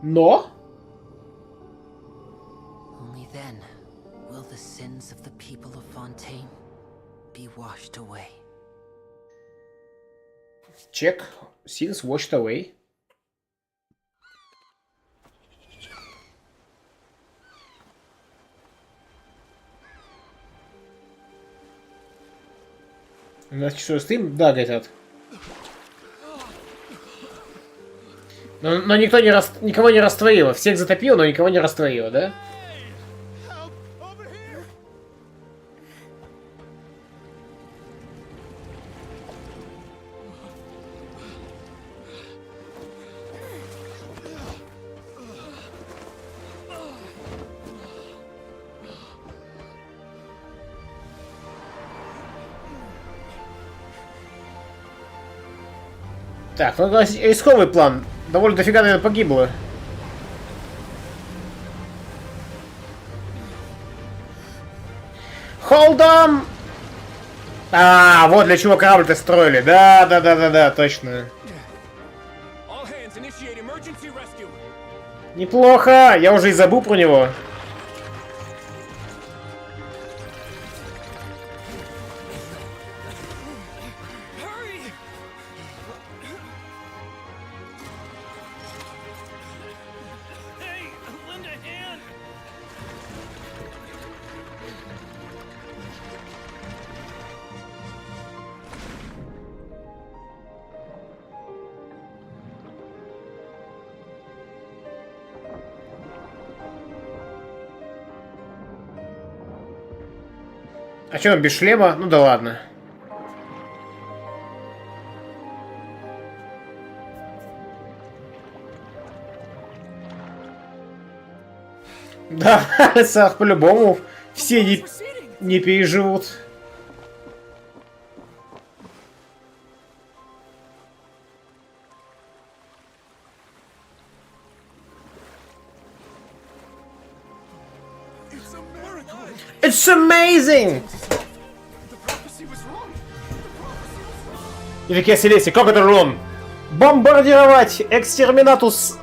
Но?
Only then will the sins of the people of Fontaine be washed away.
Check. Sins washed away. У нас часовой стрим? Да, говорят. Но никто никого не растворило. Всех затопило, но никого не растворило, да? Так, ну рисковый план. Довольно дофига, наверное, погибло. Hold on! А, вот для чего корабль-то строили. Да, точно. Неплохо, я уже и забыл про него. А чё он без шлема? Ну да ладно. Да, по-любому все не переживут. It's amazing! И такие Селеси, как это рон? Бомбардировать! Экстерминатус!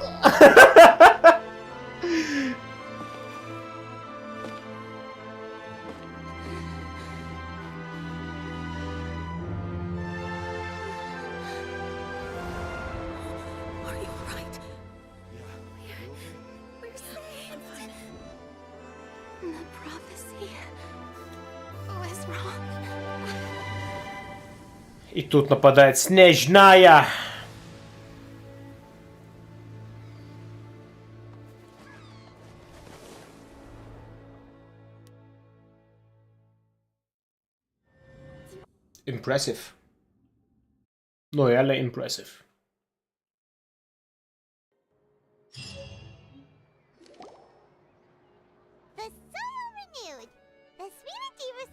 И тут нападает снежная. Impressive. Ну, реально impressive.
The soil renewed. The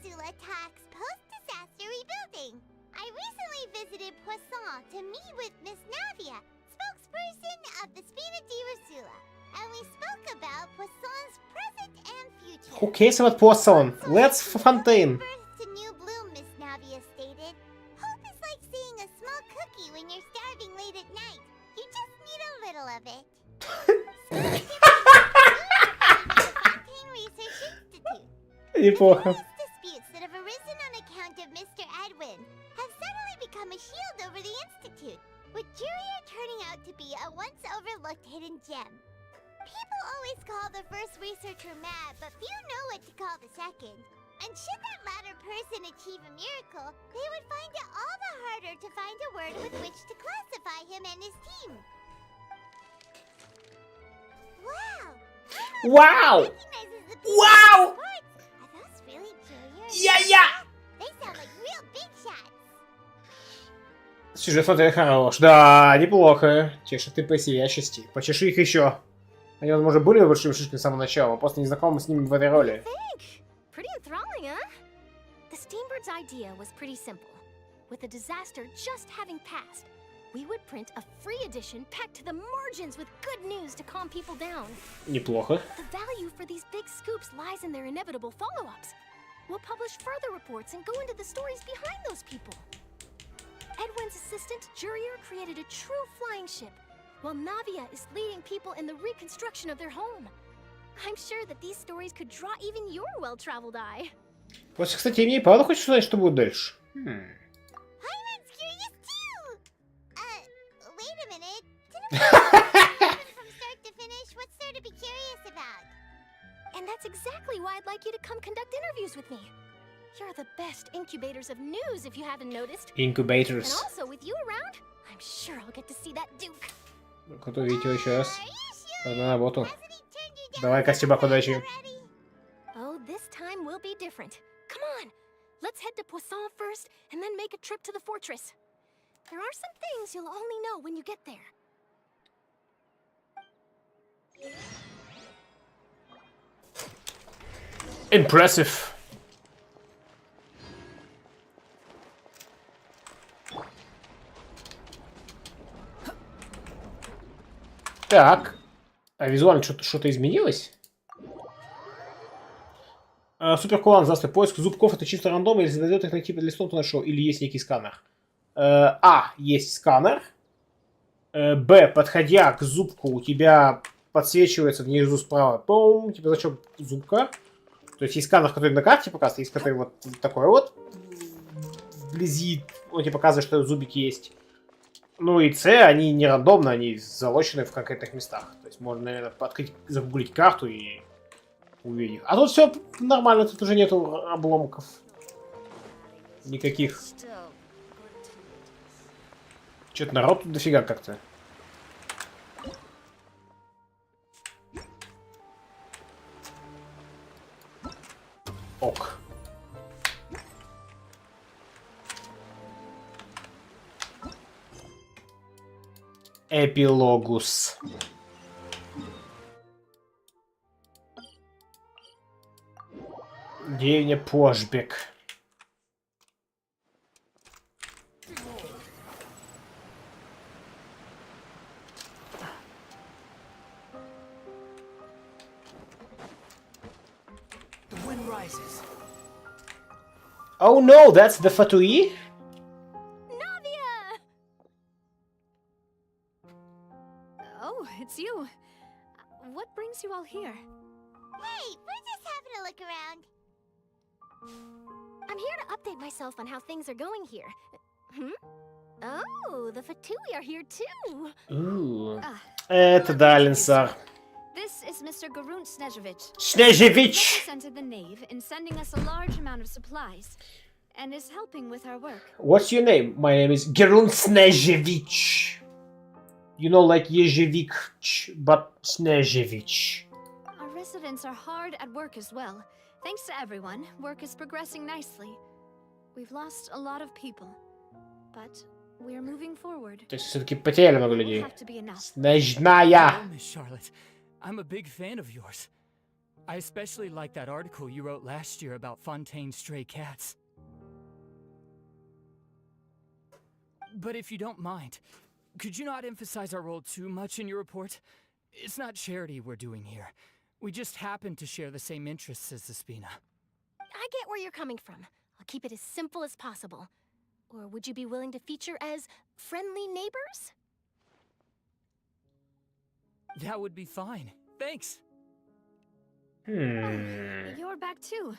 Spina tax post-disaster rebuilding. I recently visited Poisson to meet with Miss Navia, spokesperson of the Spina di Rosula, and we spoke about Poisson's present and future.
Who cares about Poisson? Let's Fontaine.
To new bloom, Miss Navia stated. Hope is like seeing a small cookie when you're starving late at night. You just need a little of it. Fontaine Research Institute.
Неплохо.
Disputes that have arisen on account of Mr. Edwin have suddenly become a shield over the Institute, with Juria turning out to be a once overlooked hidden gem. People always call the first researcher mad, but few know what to call the second. And should that latter person achieve a miracle, they would find it all the harder to find a word with which to classify him and his team.
Вау! Вау! Я! Сюжет смотрели хорош. Да, неплохо. Чешет ты по сиячести. Почеши их еще. Они, возможно, были большими шишками с самого начала, просто не знакомы с ними в этой роли.
Pretty enthralling, huh? The Steambird's idea was pretty simple. With the disaster just having passed, we would print a free edition packed to the margins with good news to calm people down.
Неплохо.
The value for these big scoops lies in their inevitable follow-ups. We'll publish further reports and go into the stories behind those people. Edwin's assistant, Jurier, created a true flying ship, while Navia is leading people in the reconstruction of their home. I'm sure that these stories could draw even your well-traveled eye.
Вот, кстати, мне и правда хочется знать, что будет дальше.
Hyman's curious too! Wait a minute. From start to finish, what's there to be curious about?
And that's exactly why I'd like you to come conduct interviews with me. You're the best incubators of news, if you haven't noticed.
Incubators.
And also, with you around, I'm sure I'll get to see that Duke.
Готовь видео еще раз. На работу. Давай, Костюбак, удачи.
Oh, this time will be different. Come on, let's head to Poisson first, and then make a trip to the fortress. There are some things you'll only know when you get there.
Impressive. Так. А визуально что-то изменилось? Суперкулан, здравствуй. Поиск зубков это чисто рандом, или задает их на типа листом, ты нашел, или есть некий сканер? А. Есть сканер. Б. Подходя к зубку, у тебя подсвечивается внизу справа, пум, типа значок зубка. То есть есть сканер, который на карте показывает, есть который вот такой вот вблизи, он тебе показывает, что зубики есть. Ну и С, они не рандомно, они залочены в конкретных местах. То есть можно, наверное, открыть, загуглить карту и увидеть. А тут все нормально, тут уже нету обломков. Никаких. Что-то народ тут дофига как-то. Ок. Эпилогус. Деревня Пошбек. Oh no, that's the Fatui?
Oh, it's you. What brings you all here?
Hey, we're just having a look around.
I'm here to update myself on how things are going here. Oh, the Fatui are here too.
Ooh. Это Далинсар.
This is Mr. Garunt Snezhevich.
Snezhevich!
He represented the Knave in sending us a large amount of supplies, and is helping with our work.
What's your name? My name is Garunt Snezhevich. You know, like Yezhevik, but Snezhevich.
Our residents are hard at work as well. Thanks to everyone, work is progressing nicely. We've lost a lot of people, but we're moving forward.
То есть все-таки потеряли много людей.
Have to be enough.
Снежная.
Oh, Miss Charlotte, I'm a big fan of yours. I especially like that article you wrote last year about Fontaine's stray cats. But if you don't mind, could you not emphasize our role too much in your report? It's not charity we're doing here. We just happen to share the same interests as the Spina.
I get where you're coming from. I'll keep it as simple as possible. Or would you be willing to feature as friendly neighbors?
That would be fine. Thanks.
You're back too.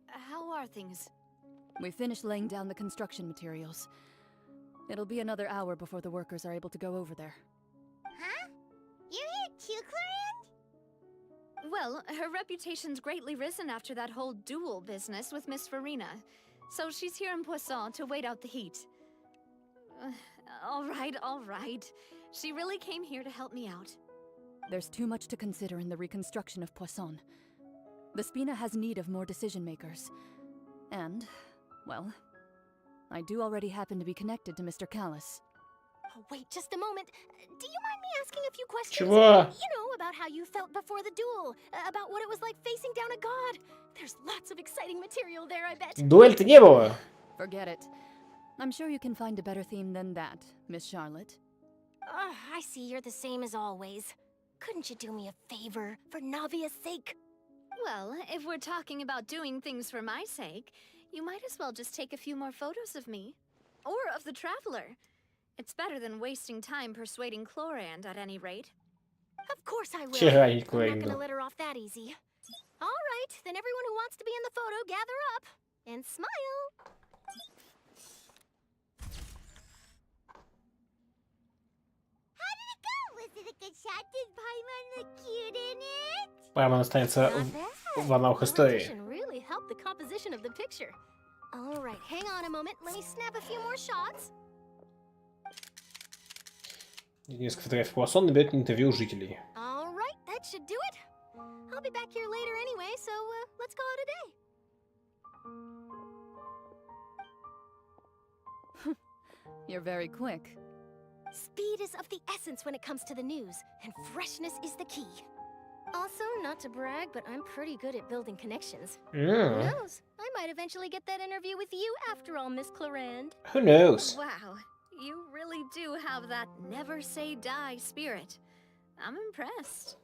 How are things?
We finished laying down the construction materials. It'll be another hour before the workers are able to go over there.
Huh? You're here too, Clorand?
Well, her reputation's greatly risen after that whole duel business with Miss Farina. So she's here in Poisson to wait out the heat. All right. She really came here to help me out.
There's too much to consider in the reconstruction of Poisson. The Spina has need of more decision makers. And, well, I do already happen to be connected to Mr. Callis.
Oh, wait just a moment. Do you mind me asking a few questions?
Чего?
You know, about how you felt before the duel. About what it was like facing down a god. There's lots of exciting material there, I bet.
Дуэль-то не было.
Forget it. I'm sure you can find a better theme than that, Miss Charlotte.
I see you're the same as always. Couldn't you do me a favor, for Navia's sake?
Well, if we're talking about doing things for my sake, you might as well just take a few more photos of me. Or of the Traveler. It's better than wasting time persuading Chlorand at any rate.
Of course I will.
Вчера не
I'm not
Chlorand.
gonna let her off that easy. All right, then everyone who wants to be in the photo, gather up. And smile.
How did it go? Was it a good shot? Did Paimon look cute in it?
Прямо останется в аналах истории.
Composition really helped the composition of the picture. All right, hang on a moment. Let me snap a few more shots.
Несколько фотографий Пуассон наберет интервью у жителей.
All right, that should do it. I'll be back here later anyway, so let's call it a day.
You're very quick.
Speed is of the essence when it comes to the news, and freshness is the key. Also, not to brag, but I'm pretty good at building connections. Who knows? I might eventually get that interview with you after all, Miss Chlorand.
Who knows?
Wow, you really do have that never say die spirit. I'm impressed.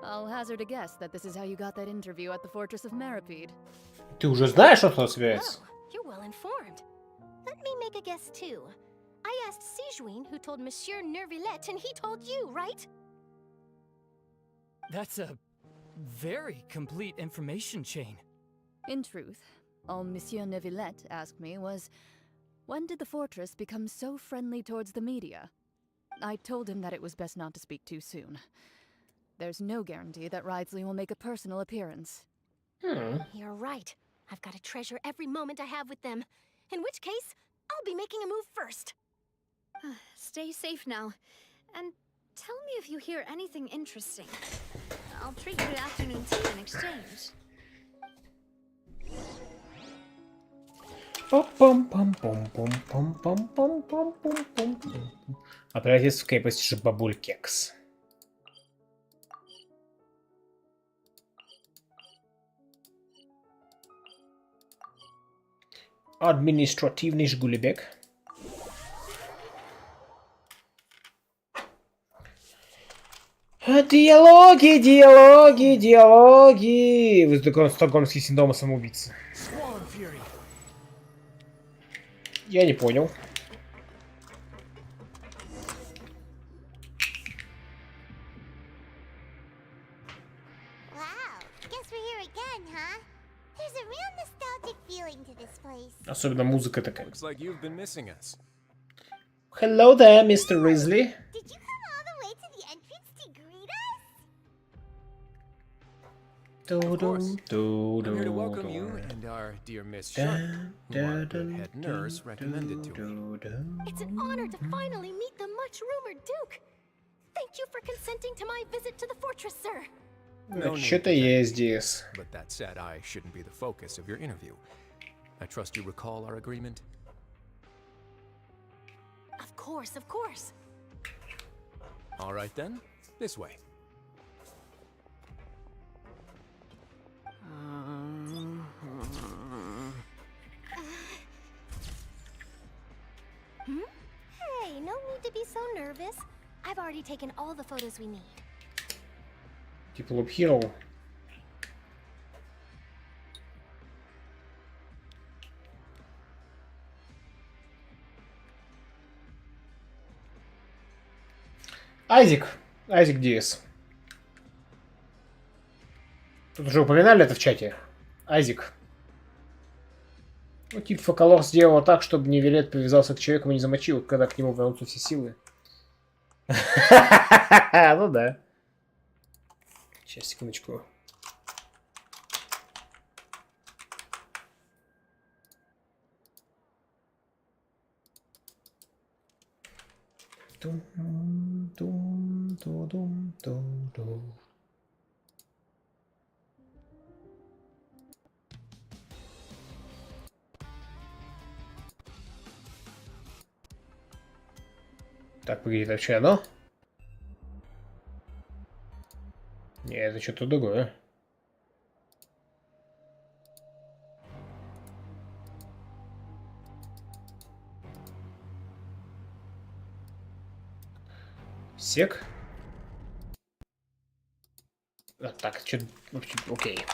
I'll hazard a guess that this is how you got that interview at the Fortress of Meripede.
Ты уже знаешь, что туда собирается?
You're well informed. Let me make a guess too. I asked Sijuin, who told Monsieur Nervillette, and he told you, right?
That's a very complete information chain.
In truth, all Monsieur Neuvillette asked me was, when did the fortress become so friendly towards the media? I told him that it was best not to speak too soon. There's no guarantee that Ridesley will make a personal appearance.
You're right. I've got to treasure every moment I have with them. In which case, I'll be making a move first.
Stay safe now. And tell me if you hear anything interesting. I'll treat you to afternoon tea in exchange.
Отправитесь в крепость Жабабуль Кекс. Административный Жгулебек. Диалоги, диалоги, диалоги. Стокгольмский синдром самоубийцы. Я не понял.
Wow, guess we're here again, huh? There's a real nostalgic feeling to this place.
Особенно музыка такая.
Looks like you've been missing us.
Hello there, Mr. Risley.
Did you come all the way to the entrance to greet us?
Of course. I'm here to welcome you and our dear Miss Charlotte, who our good head nurse recommended to me.
It's an honor to finally meet the much-rumored Duke. Thank you for consenting to my visit to the fortress, sir.
No need
Что-то
to thank
я
me.
здесь.
But that said, I shouldn't be the focus of your interview. I trust you recall our agreement?
Of course, of course.
All right then, this way.
Hey, no need to be so nervous. I've already taken all the photos we need.
Типа Лоб Hero. Айзек Диас. Тут уже упоминали это в чате. Айзек. Ну, типа Фокалор сделал так, чтобы Невилет привязался к человеку и не замочил, когда к нему вернутся все силы. Ну да. Сейчас, секундочку. Так, погоди, это вообще оно? Не, это что-то другое. Сек? А, так, что... Окей.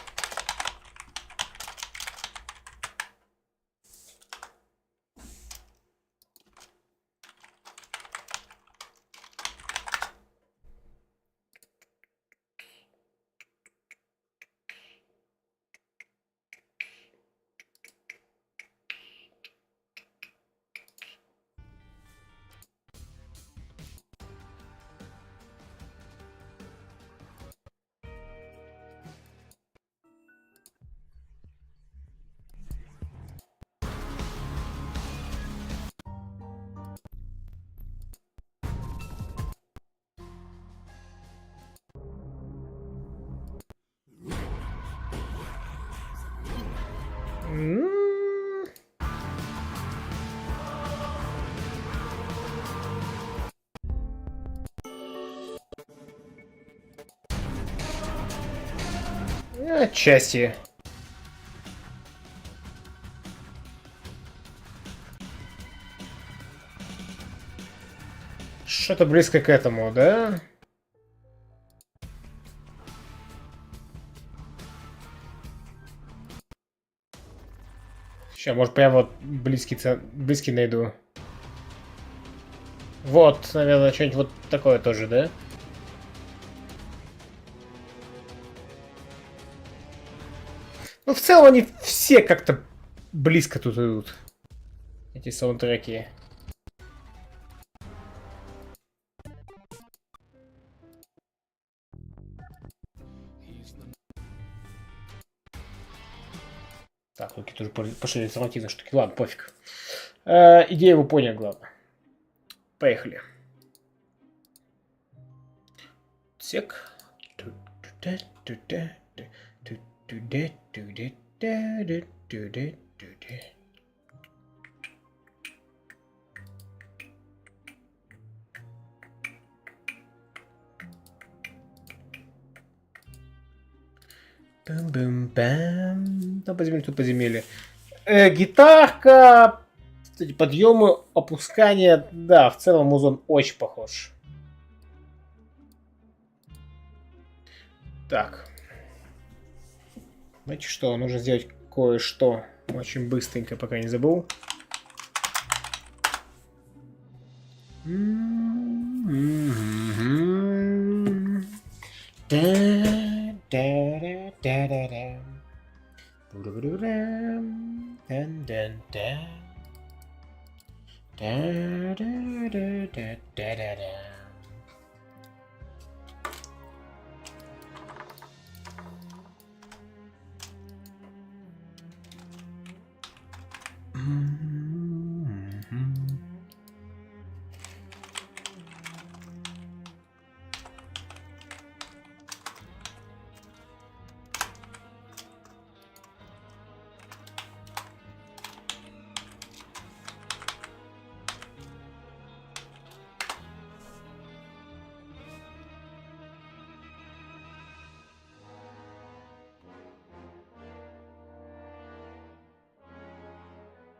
Отчасти. Что-то близко к этому, да? Сейчас, может, прям вот близкий найду. Вот, наверное, что-нибудь вот такое тоже, да? Ну, в целом они все как-то близко тут идут. Эти саундтреки. Так, руки тоже пошли альтернативные штуки. Ладно, пофиг. Идею вы поняли, главное. Поехали. Сек. Бам-бам-бам. Там подземелье, тут подземелье. Гитарка. Кстати, подъемы, опускания. Да, в целом музон очень похож. Так. Знаете что, нужно сделать кое-что очень быстренько, пока не забыл.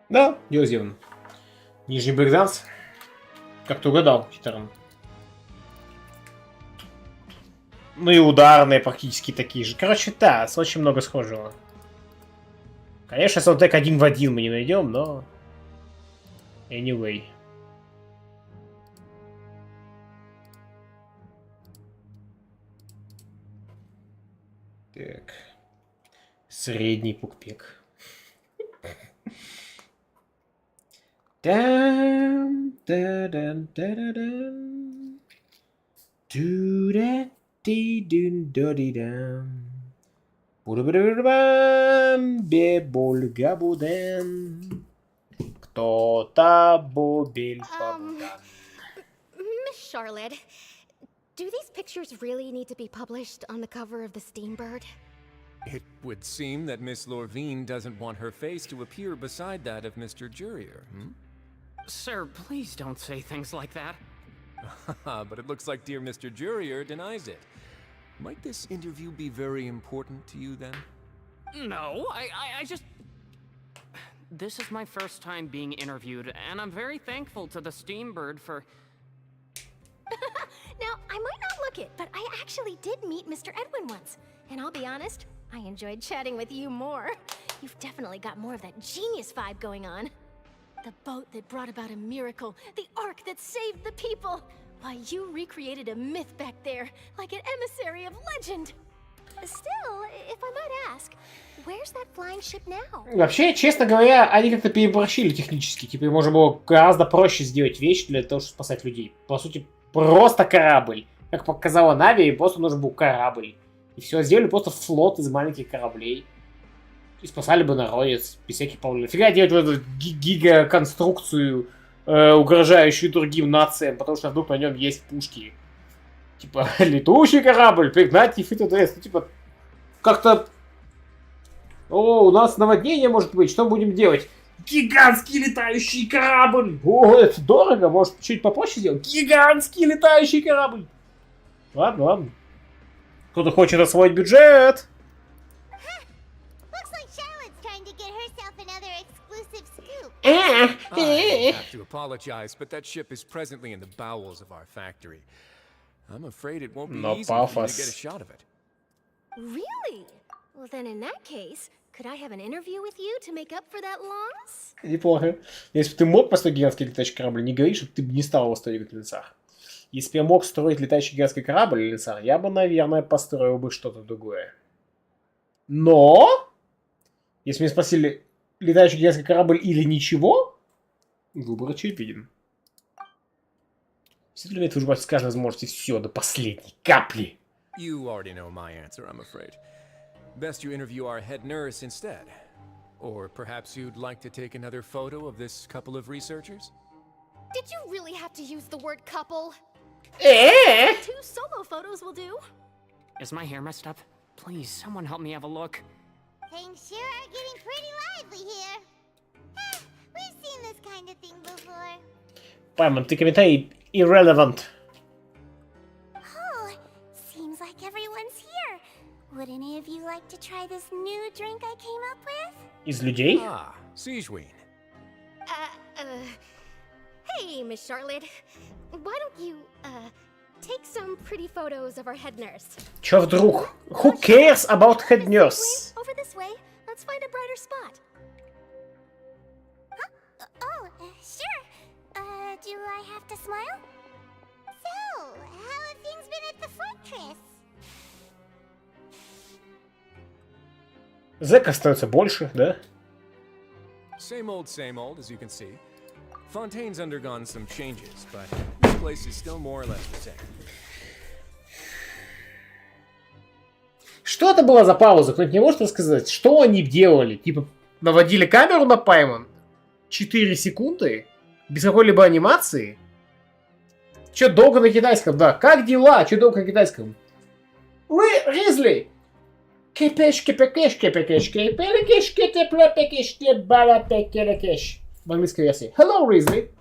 Да, дело сделано. Нижний брейкданс. Как ты угадал, Хитерон. Ну и ударные практически такие же. Короче, да, очень много схожего. Конечно, саундтрек один в один мы не найдем, но... Anyway. Так. Средний пукпек. Дам, да-дам, да-да-дам. Ду-да-ди-дун-да-ди-дам. Бу-да-ба-да-ба-бам, бебуль-габуден. Кто-то бубель-бабудан.
Miss Charlotte, Do these pictures really need to be published on the cover of the Steambird?
It would seem that Miss Lorvine doesn't want her face to appear beside that of Mr. Jurier, hmm?
Sir, please don't say things like that.
But it looks like dear Mr. Jurier denies it. Might this interview be very important to you, then?
No, I just... This is my first time being interviewed, and I'm very thankful to the Steambird for...
Now, I might not look it, but I actually did meet Mr. Edwin once. And I'll be honest, I enjoyed chatting with you more. You've definitely got more of that genius vibe going on. The boat that brought about a miracle, the ark that saved the people. Why, you recreated a myth back there, like an emissary of legend. Still, if I might ask, where's that flying ship now?
Вообще, честно говоря, они как-то переборщили технически. Типа, можно было гораздо проще сделать вещь для того, чтобы спасать людей. По сути, просто корабль. Как показала Нави, просто нужен был корабль. И все, сделали просто флот из маленьких кораблей. И спасали бы народ без всяких проблем. Фига делать вот эту гигаконструкцию, угрожающую другим нациям, потому что вдруг на нем есть пушки. Типа, летучий корабль, пригнать ФТС. Ну, типа, как-то... О, у нас наводнение может быть, что будем делать? Гигантский летающий корабль! О, это дорого, может чуть попроще сделать? Гигантский летающий корабль! Ладно, ладно. Кто-то хочет освоить бюджет.
I have to apologize, but that ship is presently in the bowels of our factory. I'm afraid it won't be easy for you to get a shot of it.
Really? Well, then in that case, could I have an interview with you to make up for that loss?
Неплохо. Если бы ты мог построить гигантский летающий корабль, не говори, что ты бы не стал его строить в лицах. Если бы я мог строить летающий гигантский корабль или лица, я бы, наверное, построил бы что-то другое. Но, если меня спросили, летающий гигантский корабль или ничего, выбор очевиден. Все для меня это выжимать с каждой возможности все до последней капли.
You already know my answer, I'm afraid. Best you interview our head nurse instead. Or perhaps you'd like to take another photo of this couple of researchers?
Did you really have to use the word couple? 2 solo photos will do.
Is my hair messed up? Please, someone help me have a look.
Things sure are getting pretty lively here. We've seen this kind of thing before.
Паймон, ты комментарий irrelevant.
Oh, seems like everyone's here. Would any of you like to try this new drink I came up with?
Из людей?
Ah, Sijuin.
Hey, Miss Charlotte. Why don't you, take some pretty photos of our head nurse?
Чё вдруг? Who cares about head nurse?
Over this way. Let's find a brighter spot.
Sure. Do I have to smile? So, how have things been at the fortress?
Зэков становится больше, да?
Same old, as you can see. Fontaine's undergone some changes, but this place is still more or less the same.
Что это была за пауза? Кто-нибудь не может рассказать? Что они делали? Типа, наводили камеру на Паймон? 4 секунды? Без какой-либо анимации? Чё долго на китайском? Да, как дела? Чё долго на китайском? Ризли! Кипеш, кипекеш, кипекеш, кипелекеш, китеплепекеш, кибалапекелекеш. В английской версии. Hello, Ризли!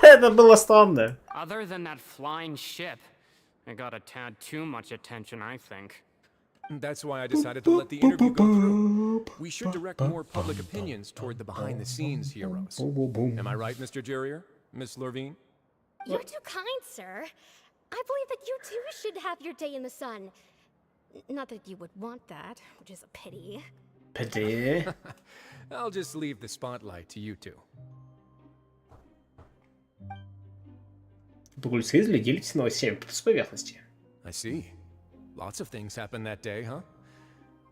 Это было странно.
Other than that flying ship, I got a tad too much attention, I think.
That's why I decided to let the interview go through. We should direct more public opinions toward the behind-the-scenes heroes. Am I right, Mr. Jurier? Miss Lorvine?
You're too kind, sir. I believe that you too should have your day in the sun. Not that you would want that, which is a pity.
Pity?
I'll just leave the spotlight to you two.
Погулять делитесь новостями с поверхности.
I see. Lots of things happened that day, huh?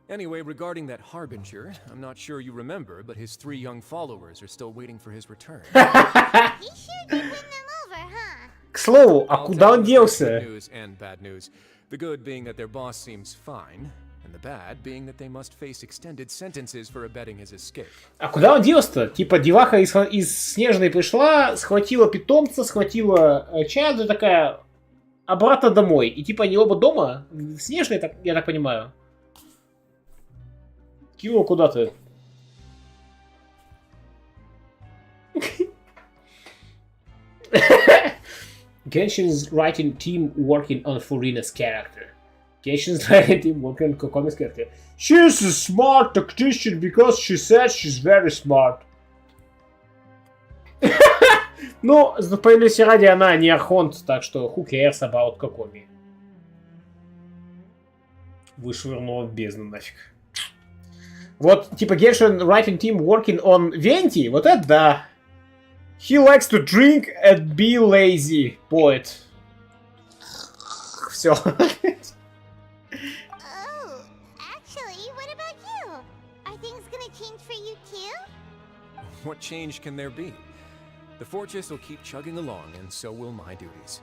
Anyway, regarding that Harbinger, I'm not sure you remember, but his 3 young followers are still waiting for his return.
He sure did win them over, huh?
К слову, а куда он делся?
Good news and bad news. The good being that their boss seems fine, and the bad being that they must face extended sentences for abetting his escape.
А куда он делся-то? Типа деваха из Снежной пришла, схватила питомца, схватила чаду и такая обратно домой. И типа они оба дома? Снежной, я так понимаю. Кинула куда-то. Genshin's writing team working on Furina's character. Genshin's writing team working on Kokomi's character. She's a smart tactician because she says she's very smart. Ну, по инверсии ради она не архонт, так что who cares about Kokomi. Вышвырнула в бездну нафиг. Вот, типа, Genshin writing team working on Venti, вот это да. He likes to drink and be lazy. Poet. Все.
Oh, actually, what about you? Are things gonna change for you too?
What change can there be? The fortress will keep chugging along, and so will my duties.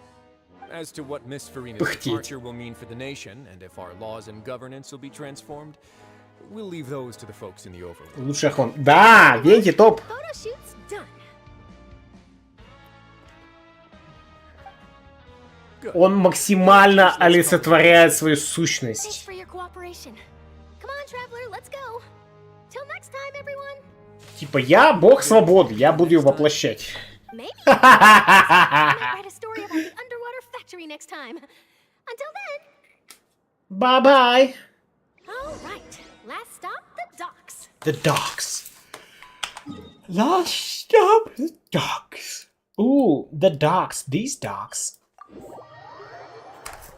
As to what Miss Furina's departure will mean for the nation, and if our laws and governance will be transformed, we'll leave those to the folks in the overworld.
Лучший архон. Да, Венти топ.
Photo shoot's done.
Он максимально олицетворяет свою сущность. Типа, я бог свободы, я буду ее воплощать. Bye-bye. The docks. Last stop, the docks. Ooh, the docks, these docks.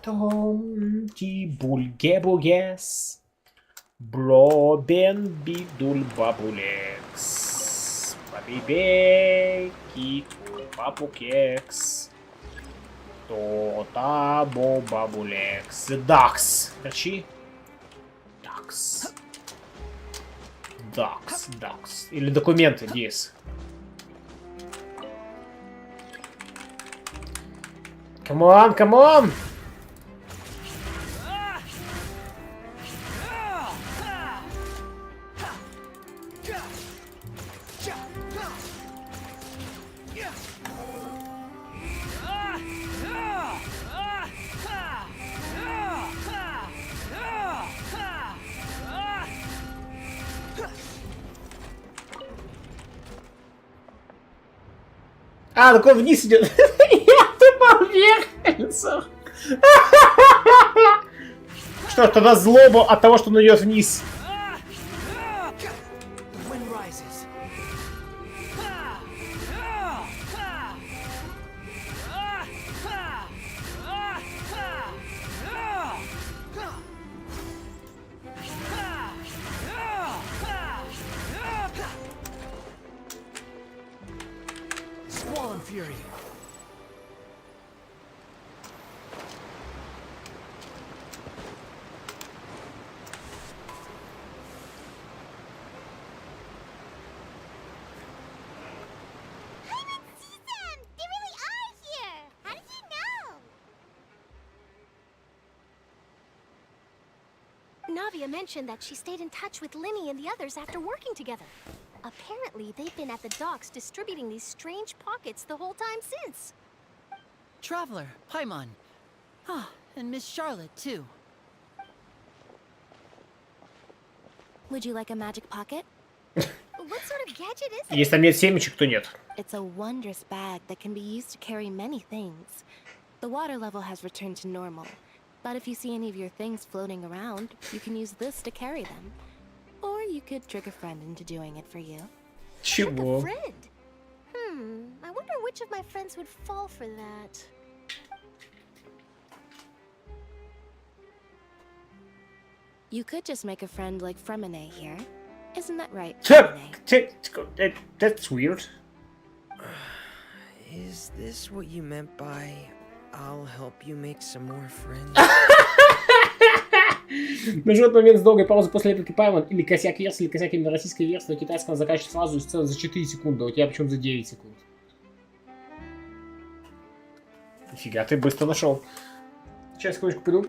Tom ti bulgebuges. Broben bidul babulex. Babibe kiku papukex. Тотабо бабулекс. The ducks. Короче. Ducks. Ducks. Ducks. Или документы. Yes. Come on, come on. А, так он вниз идет. Я тупо вверх. Что ж, тогда злоба от того, что он идет вниз.
Navia mentioned that she stayed in touch with Linny and the others after working together. Apparently, they've been at the docks distributing these strange pockets the whole time since.
Traveler, Paimon. Ah, and Miss Charlotte, too.
Would you like a magic pocket? What sort of gadget is it?
Если там нет семечек, то нет.
It's a wondrous bag that can be used to carry many things. The water level has returned to normal. But if you see any of your things floating around, you can use this to carry them. Or you could trick a friend into doing it for you.
Чего?
Trick a friend? I wonder which of my friends would fall for that. You could just make a friend like Fremine here. Isn't that right?
That's weird.
Is this what you meant by I'll help you make some more friends?
Нажмет момент с долгой паузы после реплики Паймон или косяк версии, или косяк именно российской версии, но китайского заканчивает фразу и сцену за 4 секунды, у тебя почему-то за 9 секунд. Нифига, ты быстро нашел. Сейчас секундочку приду.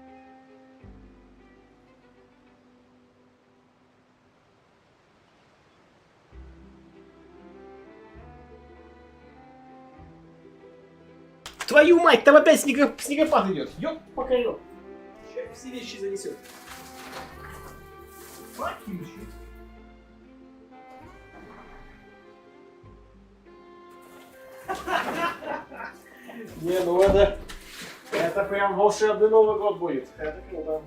твою мать, там опять снегопад идет. Ёп, покорёк. Сейчас все вещи занесет. Fucking shit. Не, ну это прям волшебный Новый год будет. Это круто.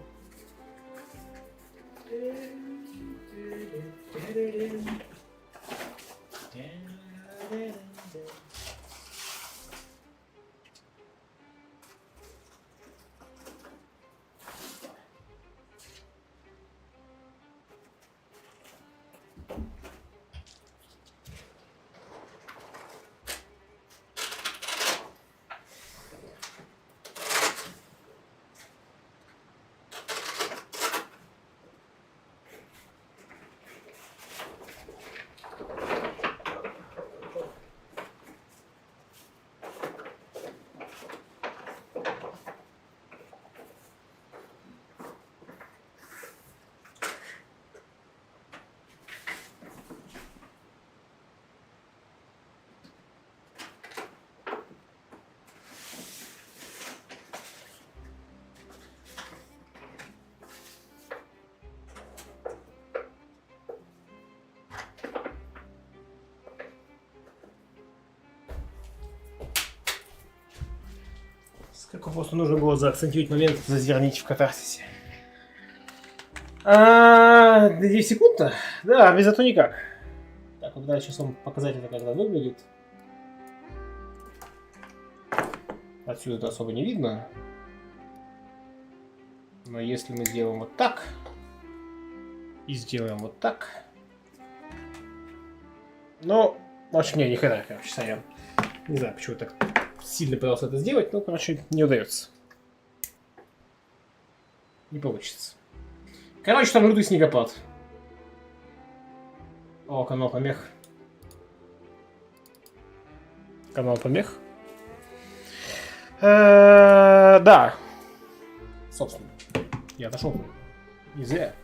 Как просто нужно было заакцентировать момент, зазернить в катарсисе. 9 секунд-то? Да, без этого никак. Так, вот дальше сейчас вам показать это, когда выглядит. Отсюда это особо не видно. Но если мы сделаем вот так и сделаем вот так. Ну, в общем, не, ни хрена, короче, сорян. Не знаю, почему так сильно пытался это сделать, но, короче, не удается. Не получится. Короче, там лютый снегопад. О, канал помех. Канал помех. Да. Собственно. Я отошел. Не зря.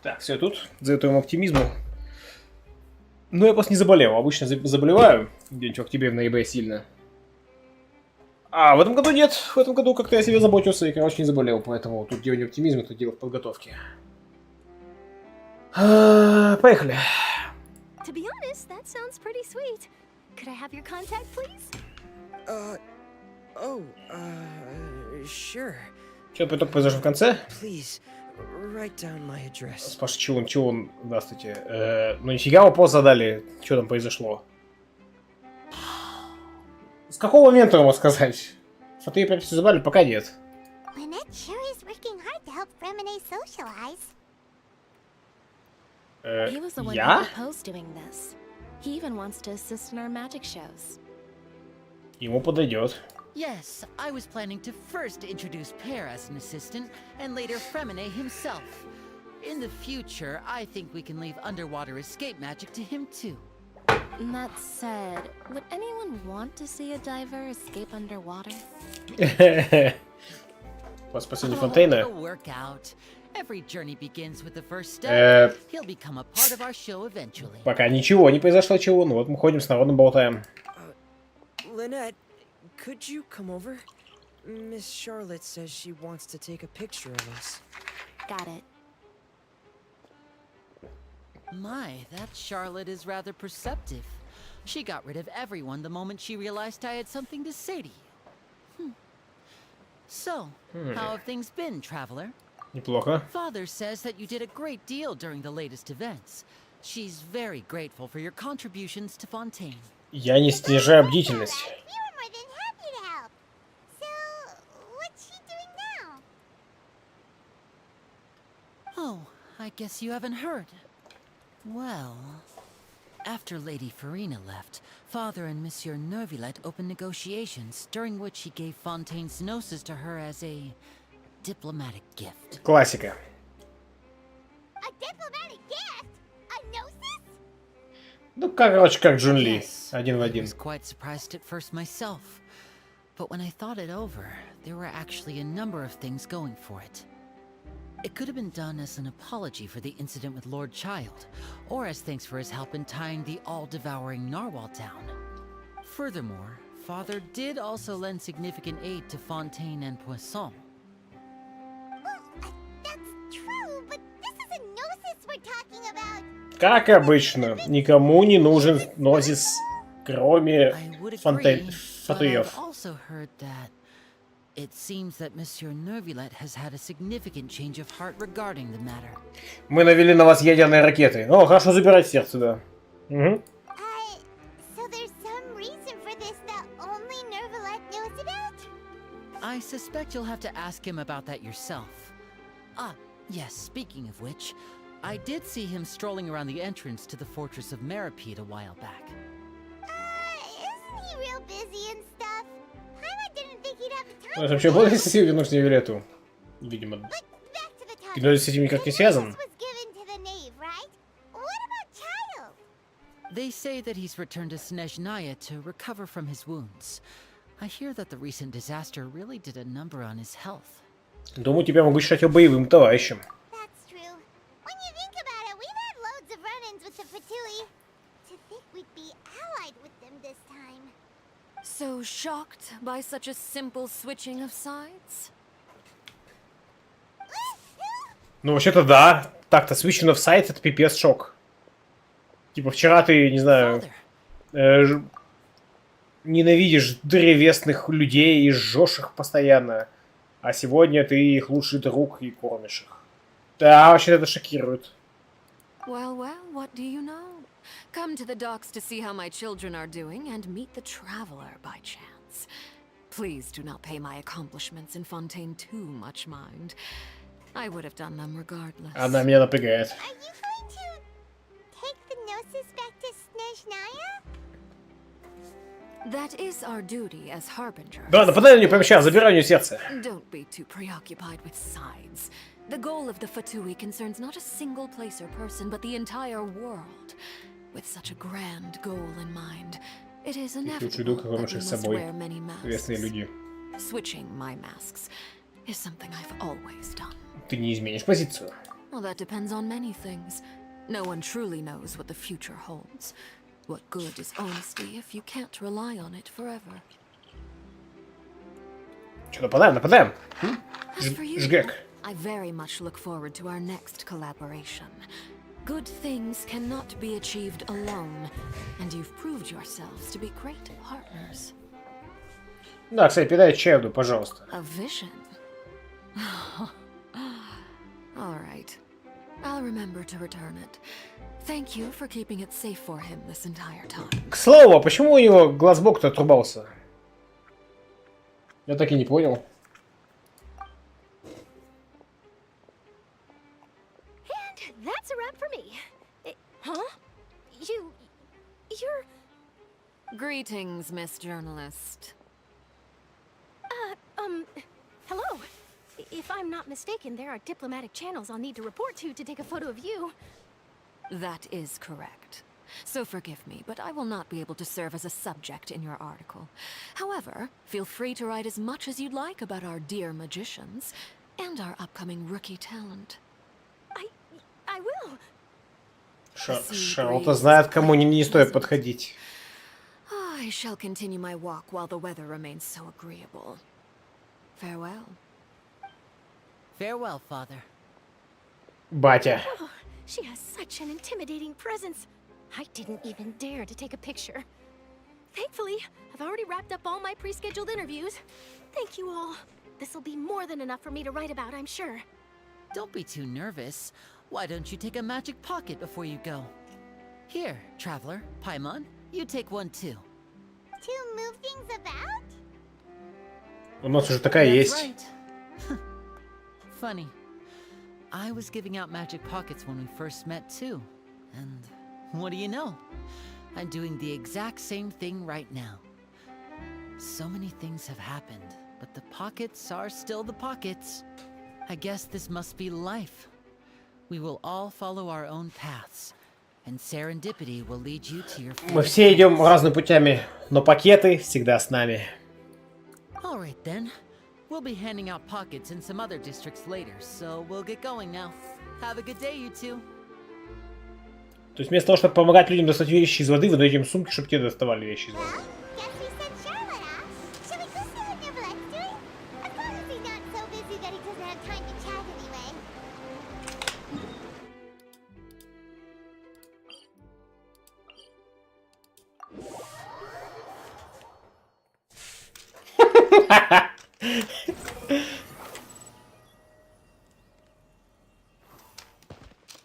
Так, все тут. Заветуем оптимизму. Но я просто не заболел. Обычно заболеваю где-нибудь в октябре, в ноябре сильно. А в этом году нет. В этом году как-то я себе заботился и, короче, не заболел. Поэтому тут дело не оптимизма, тут дело в подготовке. Поехали.
To be honest, that sounds pretty sweet. Could I have your contact, please?
Sure.
Что-то только произошло в конце?
Please, write down my address.
Паша Чилун, здравствуйте. Ну нифига вопрос задали, что там произошло. С какого момента ему сказать? Фото прям все забрали, пока нет.
Lynette sure is working hard to help Fremine socialize.
He was the one who
Я?
proposed doing this. He even wants to assist in our magic shows.
Ему подойдет.
Yes, I was planning to first introduce Pear as an assistant, and later Fremine himself. In the future, I think we can leave underwater escape magic to him too.
That said, would anyone want to see a diver escape underwater?
По спасению Фонтейна.
It'll work out. Every journey begins with the first step. He'll become a part of our show eventually.
Пока ничего не произошло, чего. Ну вот мы ходим с народом болтаем.
Lynette, could you come over? Miss Charlotte says she wants to take a picture of us.
Got it.
My, that Charlotte is rather perceptive. She got rid of everyone the moment she realized I had something to say to you. So, how have things been, traveler?
Неплохо.
Father says that you did a great deal during the latest events. She's very grateful for your contributions to Fontaine.
Я не снижаю бдительность.
We were more than happy to help. So, what's she doing now?
Oh, I guess you haven't heard. Well, after Lady Farina left, Father and Monsieur Neuvillette opened negotiations, during which he gave Fontaine's gnosis to her as a diplomatic gift.
Классика.
A diplomatic gift? A gnosis?
Ну, короче, как Джун Ли. Один в
I
один.
was quite surprised at first myself, but when I thought it over, there were actually a number of things going for it. It could have been done as an apology for the incident with Lord Child, or as thanks for his help in tying the all-devouring narwhal down. Furthermore, Father did also lend significant aid to Fontaine and Poisson.
Well, that's true, but this is a gnosis we're talking about.
Как обычно, никому не нужен нозис, кроме Фатуев.
I've also heard that it seems that Monsieur Neuvillette has had a significant change of heart regarding the matter.
Мы навели на вас ядерные ракеты. О, хорошо забирать сердце, да. Угу.
So there's some reason for this that only Neuvillette knows about?
I suspect you'll have to ask him about that yourself. Ah, yes, speaking of which, I did see him strolling around the entrance to the Fortress of Meripede a while back.
Isn't he real busy and stuff? Paimon didn't think he'd have the time.
Вообще, было если сил вернуть Виолетту? Видимо. Но с этим никак не связан.
They say that he's returned to Snezhnaya to recover from his wounds. I hear that the recent disaster really did a number on his health.
Думаю, тебя могу считать его боевым товарищем.
That's true. When you think about it, we've had loads of run-ins with the Fatui. To think we'd be allied with them this time.
So shocked by such a simple switching of sides?
Ну, вообще-то да. Так-то, switching of sides — это пипец шок. Типа вчера ты, не знаю, ненавидишь древесных людей и жжешь их постоянно. А сегодня ты их лучший друг и кормишь их. Да, вообще это шокирует.
Well, what do you know? Come to the docks to see how my children are doing and meet the traveler by chance. Please do not pay my accomplishments in Fontaine too much mind. I would have done them regardless.
Она меня напрягает.
Are you going to take the gnosis back to Snezhnaya?
That is our duty as harbingers.
Да, нападай на нее прямо сейчас, забирай у нее сердце.
Don't be too preoccupied with sides. The goal of the Fatui concerns not a single place or person, but the entire world. With such a grand goal in mind, it is inevitable that we must wear many masks.
—
Switching my masks is something I've always done.
Ты не изменишь позицию.
Well, that depends on many things. No one truly knows what the future holds. What good is honesty if you can't rely on it forever?
Что, нападаем, нападаем?
As for you,
Жгек.
I very much look forward to our next collaboration. Good things cannot be achieved alone, and you've proved yourselves to be great partners.
Да, кстати, передай Чарду, пожалуйста.
A vision? All right. I'll remember to return it. Thank you for keeping it safe for him this entire time.
К слову, а почему у него глазбок-то отрубался? Я так и не понял.
And that's a wrap for me. Huh? You're...
Greetings, Miss Journalist.
Hello. If I'm not mistaken, there are diplomatic channels I'll need to report to take a photo of you.
That is correct. So forgive me, but I will not be able to serve as a subject in your article. However, feel free to write as much as you'd like about our dear magicians and our upcoming rookie talent.
I will.
Шарлотта знает, кому не стоит подходить.
I shall continue my walk while the weather remains so agreeable. Farewell.
Farewell, Father.
Батя.
Oh, she has such an intimidating presence. I didn't even dare to take a picture. Thankfully, I've already wrapped up all my pre-scheduled interviews. Thank you all. This'll be more than enough for me to write about, I'm sure.
Don't be too nervous. Why don't you take a magic pocket before you go? Here, Traveler, Paimon, you take one too.
To move things about?
У нас уже такая есть.
Right. Funny. I was giving out magic pockets when we first met too. And what do you know? I'm doing the exact same thing right now. So many things have happened, but the pockets are still the pockets. I guess this must be life. We will all follow our own paths, and serendipity will lead you to your.
Мы все идем разными путями, но пакеты всегда с нами.
All right then. We'll be handing out pockets in some other districts later, so we'll get going now. Have a good day, you two.
То есть вместо того, чтобы помогать людям достать вещи из воды, вы даете им сумки, чтобы те доставали вещи из воды.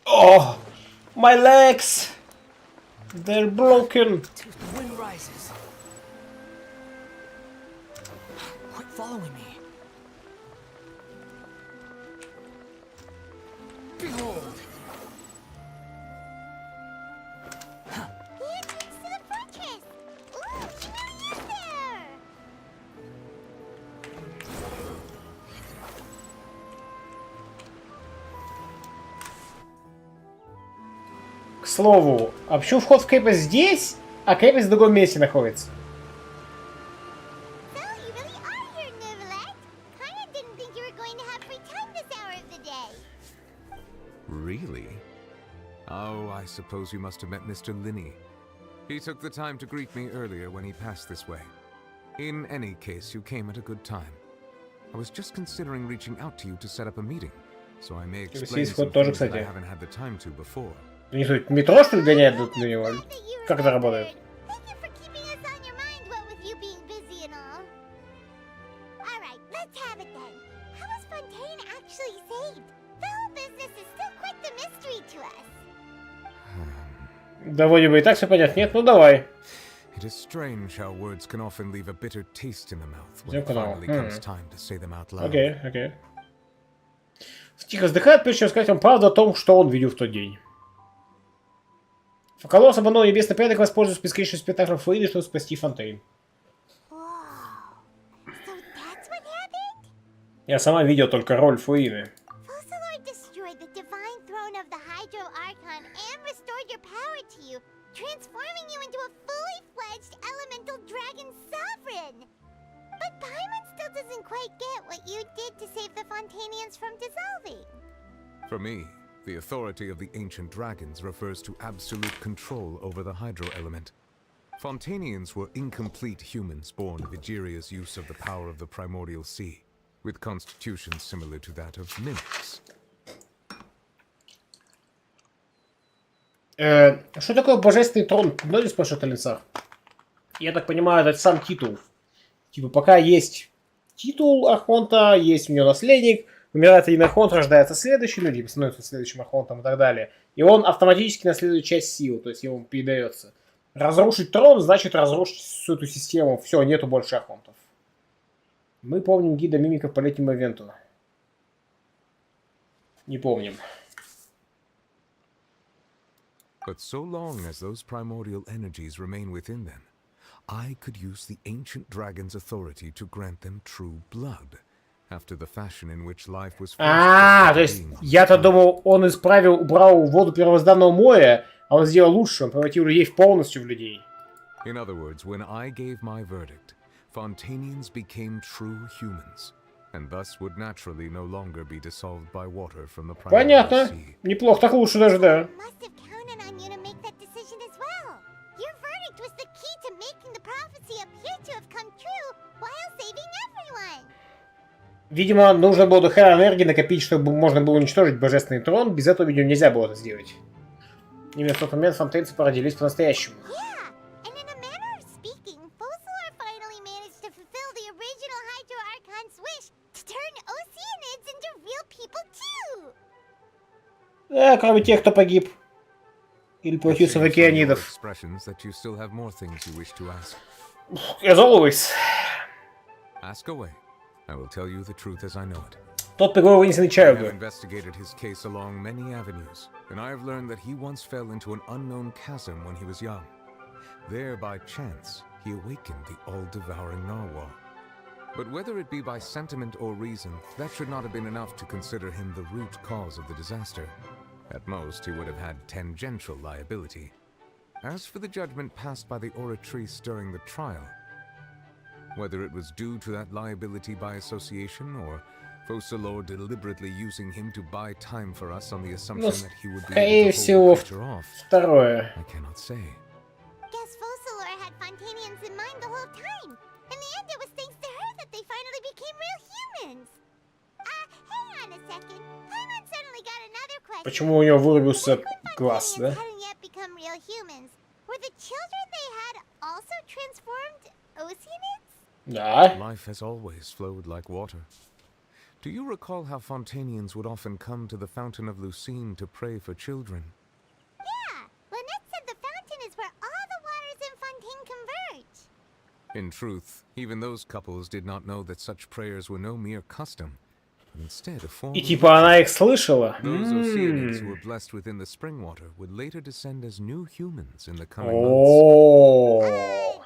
Oh, my legs! They're broken.
The wind rises. Quit following me. Behold.
The entrance to the fortress. Ooh, she really is there.
К слову, а почему вход в крепость здесь, а крепость в другом месте находится?
So, you really are here, Neuvillette. Kinda didn't think you were going to have free time this hour of the day.
Really? Oh, I suppose you must have met Mr. Linney. He took the time to greet me earlier when he passed this way. In any case, you came at a good time. I was just considering reaching out to you to set up a meeting, so I may explain some things that I haven't had the time to before.
Они тут метро, что ли, гоняют до него? Как это работает?
Thank you for keeping us on your mind, what with you being busy and all. Alright, let's have it then. How was Fontaine actually saved? The whole business is still quite the mystery to us.
Да вроде бы и так все понятно. Нет, ну давай.
It is strange how words can often leave a bitter taste in the mouth when it finally comes time to say them out loud.
Окей, окей. Тихо вздыхает, прежде чем сказать вам правду о том, что он видел в тот день. Фокалос обманул небесный порядок, воспользуясь бесконечным спектаклем Флоиды, чтобы спасти Фонтейн. Я сама видел только роль Флоиды.
Fossilor destroyed the divine throne of the Hydro Archon and restored your power to you, transforming you into a fully fledged elemental dragon sovereign. But Paimon still doesn't quite get what you did to save the Fontainians from dissolving.
For me, The authority of the ancient dragons refers to absolute control over the hydro element. Fontanians were incomplete humans born of Egeria's use of the power of the primordial sea, with constitutions similar to that of mimics.
Что такое божественный трон? Кто спрашивает Алинсар? Я так понимаю, это сам титул. Типа, пока есть титул Архонта, есть у него наследник, умирает один Архонт, рождается следующий, ну, либо становится следующим Архонтом и так далее. И он автоматически наследует часть силы, то есть ему передается. Разрушить трон значит разрушить всю эту систему. Все, нету больше Архонтов. Мы помним гида мимиков по летнему ивенту. Не помним.
But so long as those primordial energies remain within them, I could use the ancient dragon's authority to grant them true blood, after the fashion in which life was first.
То есть я-то думал, он убрал воду первозданного моря, а он сделал лучше, он превратил людей полностью в людей.
In other words, when I gave my verdict, Fontanians became true humans, and thus would naturally no longer be dissolved by water from the primordial
Понятно.
sea.
Неплохо, так лучше даже, да.
On you to make that decision as well. Your verdict was the key to making the prophecy appear to have come true while saving everyone.
Видимо, нужно было до хера энергии накопить, чтобы можно было уничтожить божественный трон. Без этого, видимо, нельзя было это сделать. Именно в тот момент фонтейнцы породились по-настоящему. Да, кроме тех, кто погиб. Или превратился в океанидов. As always.
Ask away. I will tell you the truth as I know it.
Тот приговор вынесенный
I have
чаю.
investigated his case along many avenues, and I have learned that he once fell into an unknown chasm when he was young. There, by chance, he awakened the all-devouring narwhal. But whether it be by sentiment or reason, that should not have been enough to consider him the root cause of the disaster. At most, he would have had tangential liability. As for the judgment passed by the oratrice during the trial, whether it was due to that liability by association or Focalor deliberately using him to buy time for us on the assumption that he would be able to hold the creature off, I cannot say.
Guess Focalor had Fontanians in mind the whole time. In the end, it was thanks to her that they finally became real humans. Hang on a second. Paimon suddenly got another question.
Почему у него вырубился глаз, да?
Hadn't yet become real humans. Were the children they had also transformed Oceanids?
Да.
Life has always flowed like water. Do you recall how Fontanians would often come to the Fountain of Lucine to pray for children?
Yeah, Lynette said the fountain is where all the waters in Fontaine converge.
In truth, even those couples did not know that such prayers were no mere custom, but instead a form
И
of
типа она их слышала?
Those Oceanids who were blessed within the spring water would later descend as new humans in the coming months.
О.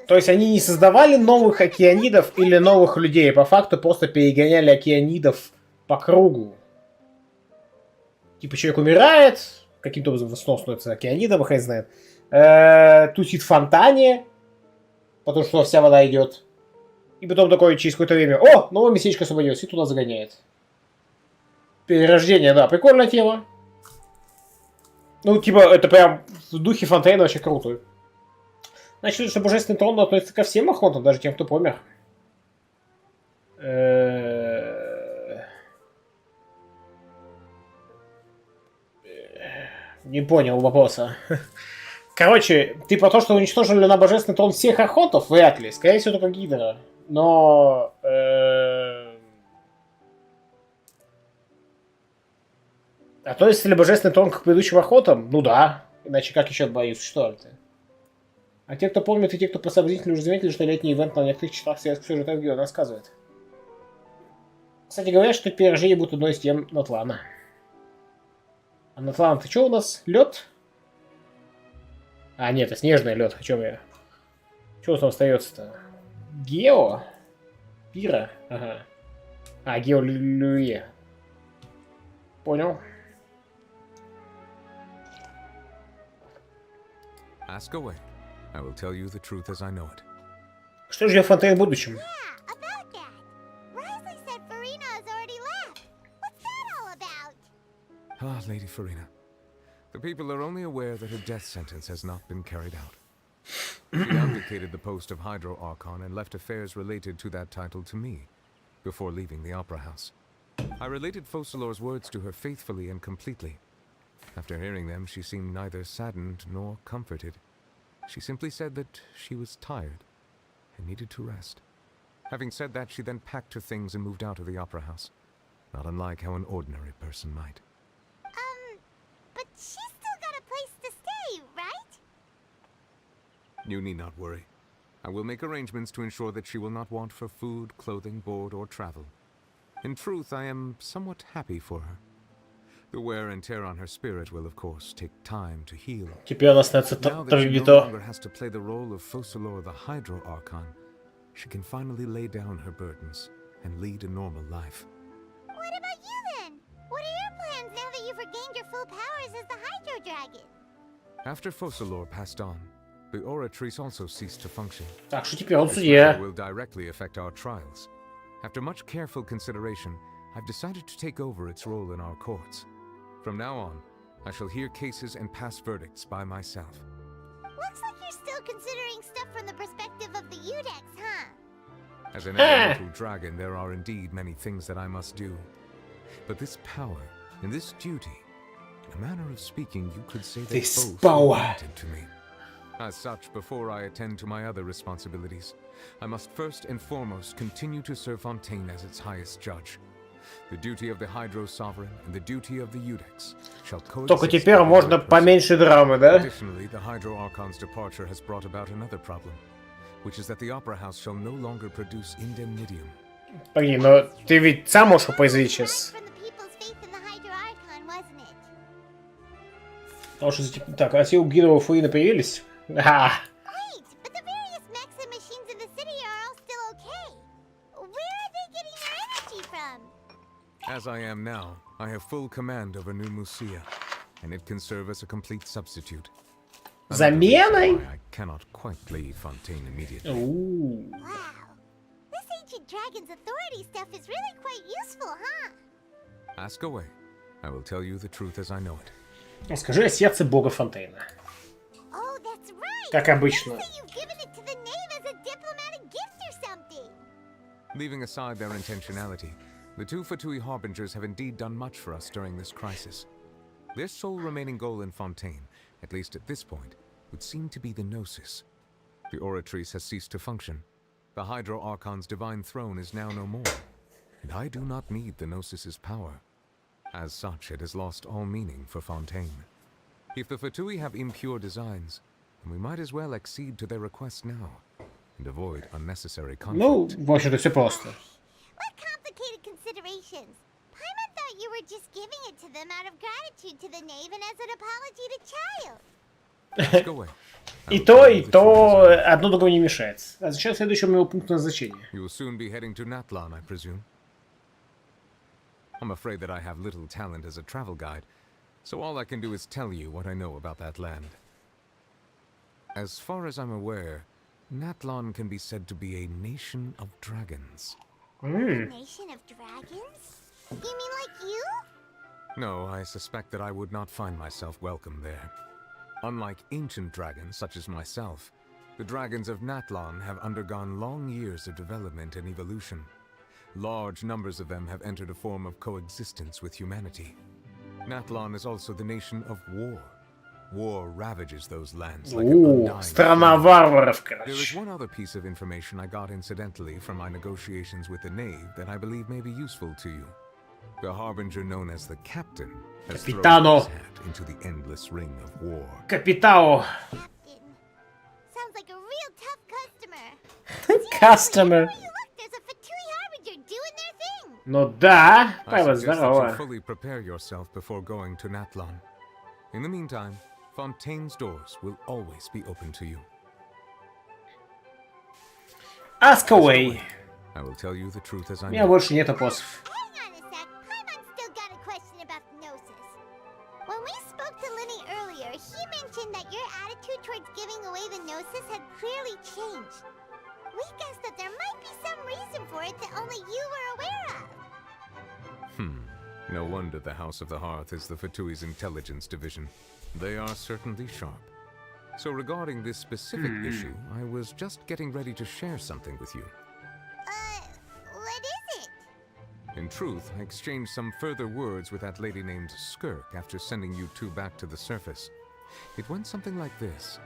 То есть они не создавали новых океанидов или новых людей, по факту просто перегоняли океанидов по кругу. Типа человек умирает, каким-то образом снова становится океанидом, хрен знает. Тусит в фонтане, потому что вся вода идет. И потом такое через какое-то время: о, новое местечко освободилось, и туда загоняет. Перерождение, да, прикольная тема. Ну, типа, это прям в духе Фонтейна вообще круто. Значит, что божественный трон относится ко всем охотам, даже тем, кто помер. Не понял вопроса. Короче, ты про то, что уничтожили на божественный трон всех охотов? Вряд ли. Скорее всего, только Гидра. Но... Относится ли божественный трон к предыдущим охотам? Ну да. Иначе как еще боюсь? Что это? А те, кто помнит, и те, кто посообразительно уже заметили, что летний ивент на некоторых часах светских сюжетов он рассказывает. Кстати, говорят, что перерождение будет одной из тем Натлана. А Натлан, ты что у нас? Лед? А, нет, это снежный лед. О чем я? Что там остается-то? Гео? Пира? Ага. А, Гео-Люе. Понял.
Ask away. I will tell you the truth as I know it.
Что ждет Фонтейн в будущем?
Ah, Lady Farina. The people are only aware that her death sentence has not been carried out. She abdicated the post of Hydro Archon and left affairs related to that title to me, before leaving the Opera House. I related Focalor's words to her faithfully and completely. After hearing them, she seemed neither saddened nor comforted. She simply said that she was tired and needed to rest. Having said that, she then packed her things and moved out of the Opera House, not unlike how an ordinary person might.
But she's still got a place to stay, right?
You need not worry. I will make arrangements to ensure that she will not want for food, clothing, board, or travel. In truth, I am somewhat happy for her. The wear and tear on her spirit will, of course, take time to heal.
Теперь она становится
Now that she no
Торвито.
longer has to play the role of Focalor the Hydro Archon, she can finally lay down her burdens and lead a normal life.
What about you then? What are your plans now that you've regained your full powers as the Hydro Dragon?
After Focalor passed on, the Oratrice also ceased to function.
Так что теперь он
This
судья.
matter will directly affect our trials. After much careful consideration, I've decided to take over its role in our courts. From now on, I shall hear cases and pass verdicts by myself.
Looks like you're still considering stuff from the perspective of the Udex, huh?
As an elemental dragon, there are indeed many things that I must do. But this power and this duty, in a manner of speaking, you could say they
This
both
power.
related to me. As such, before I attend to my other responsibilities, I must first and foremost continue to serve Fontaine as its highest judge. The duty of the Hydro Sovereign and the duty of the Udex shall coexist.
Только теперь можно поменьше драмы, да?
Additionally, the Hydro Archon's departure has brought about another problem, which is that the Opera House shall no longer produce indemnitium.
Погоди, но ты ведь сам можешь производить сейчас. Потому что, типа, так, а те у Гидова Фуина появились? Ага.
As I am now, I have full command over New Musia, and it can serve as a complete substitute.
Заменой?
I cannot quite leave Fontaine immediately.
Wow. This ancient dragon's authority stuff is really quite useful, huh?
Ask away. I will tell you the truth as I know it.
Расскажи о сердце бога Фонтейна.
Oh, that's right.
Как обычно.
You've given it to the knave as a diplomatic gift or something.
Leaving aside their intentionality, the two Fatui Harbingers have indeed done much for us during this crisis. Their sole remaining goal in Fontaine, at least at this point, would seem to be the Gnosis. The Oratrice has ceased to function. The Hydro Archon's divine throne is now no more, and I do not need the Gnosis's power. As such, it has lost all meaning for Fontaine. If the Fatui have impure designs, then we might as well accede to their request now, and avoid unnecessary conflict.
Ну, в общем-то, все просто.
What complicated considerations? Paimon thought you were just giving it to them out of gratitude to the knave and as an apology to Child.
Ask away.
И то одно другому не мешает. А зачем следующий моего пункта назначения?
You will soon be heading to Natlan, I presume. I'm afraid that I have little talent as a travel guide, so all I can do is tell you what I know about that land. As far as I'm aware, Natlan can be said to be a nation of dragons.
A nation of dragons? You mean like you?
No, I suspect that I would not find myself welcome there. Unlike ancient dragons such as myself, the dragons of Natlan have undergone long years of development and evolution. Large numbers of them have entered a form of coexistence with humanity. Natlan is also the nation of war. War ravages those lands like an undying
страна
flame.
варваров,
There is
короче.
one other piece of information I got incidentally from my negotiations with the Knave that I believe may be useful to you. The harbinger known as the Captain has thrown
Capitano.
his hat into the endless ring of war.
Капитао.
Sounds like a real tough customer.
Customer.
Look, there's a Fatui Harbinger doing their thing.
Ну да,
I
Павел,
suggest that
здорово.
you fully prepare yourself before going to Natlan. In the meantime, Fontaine's doors will always be open to you.
Ask away.
I will tell you the truth as I
У меня
know.
больше нет вопросов.
Hang on a sec. Paimon's still got a question about the Gnosis. When we spoke to Linny earlier, he mentioned that your attitude towards giving away the Gnosis had clearly changed. We guessed that there might be some reason for it that only you were aware of.
No wonder the House of the Hearth is the Fatui's intelligence division. They are certainly sharp. So regarding this specific issue, I was just getting ready to share something with you.
What is it?
In truth, I exchanged some further words with that lady named Skirk after sending you two back to the surface. It went something like this.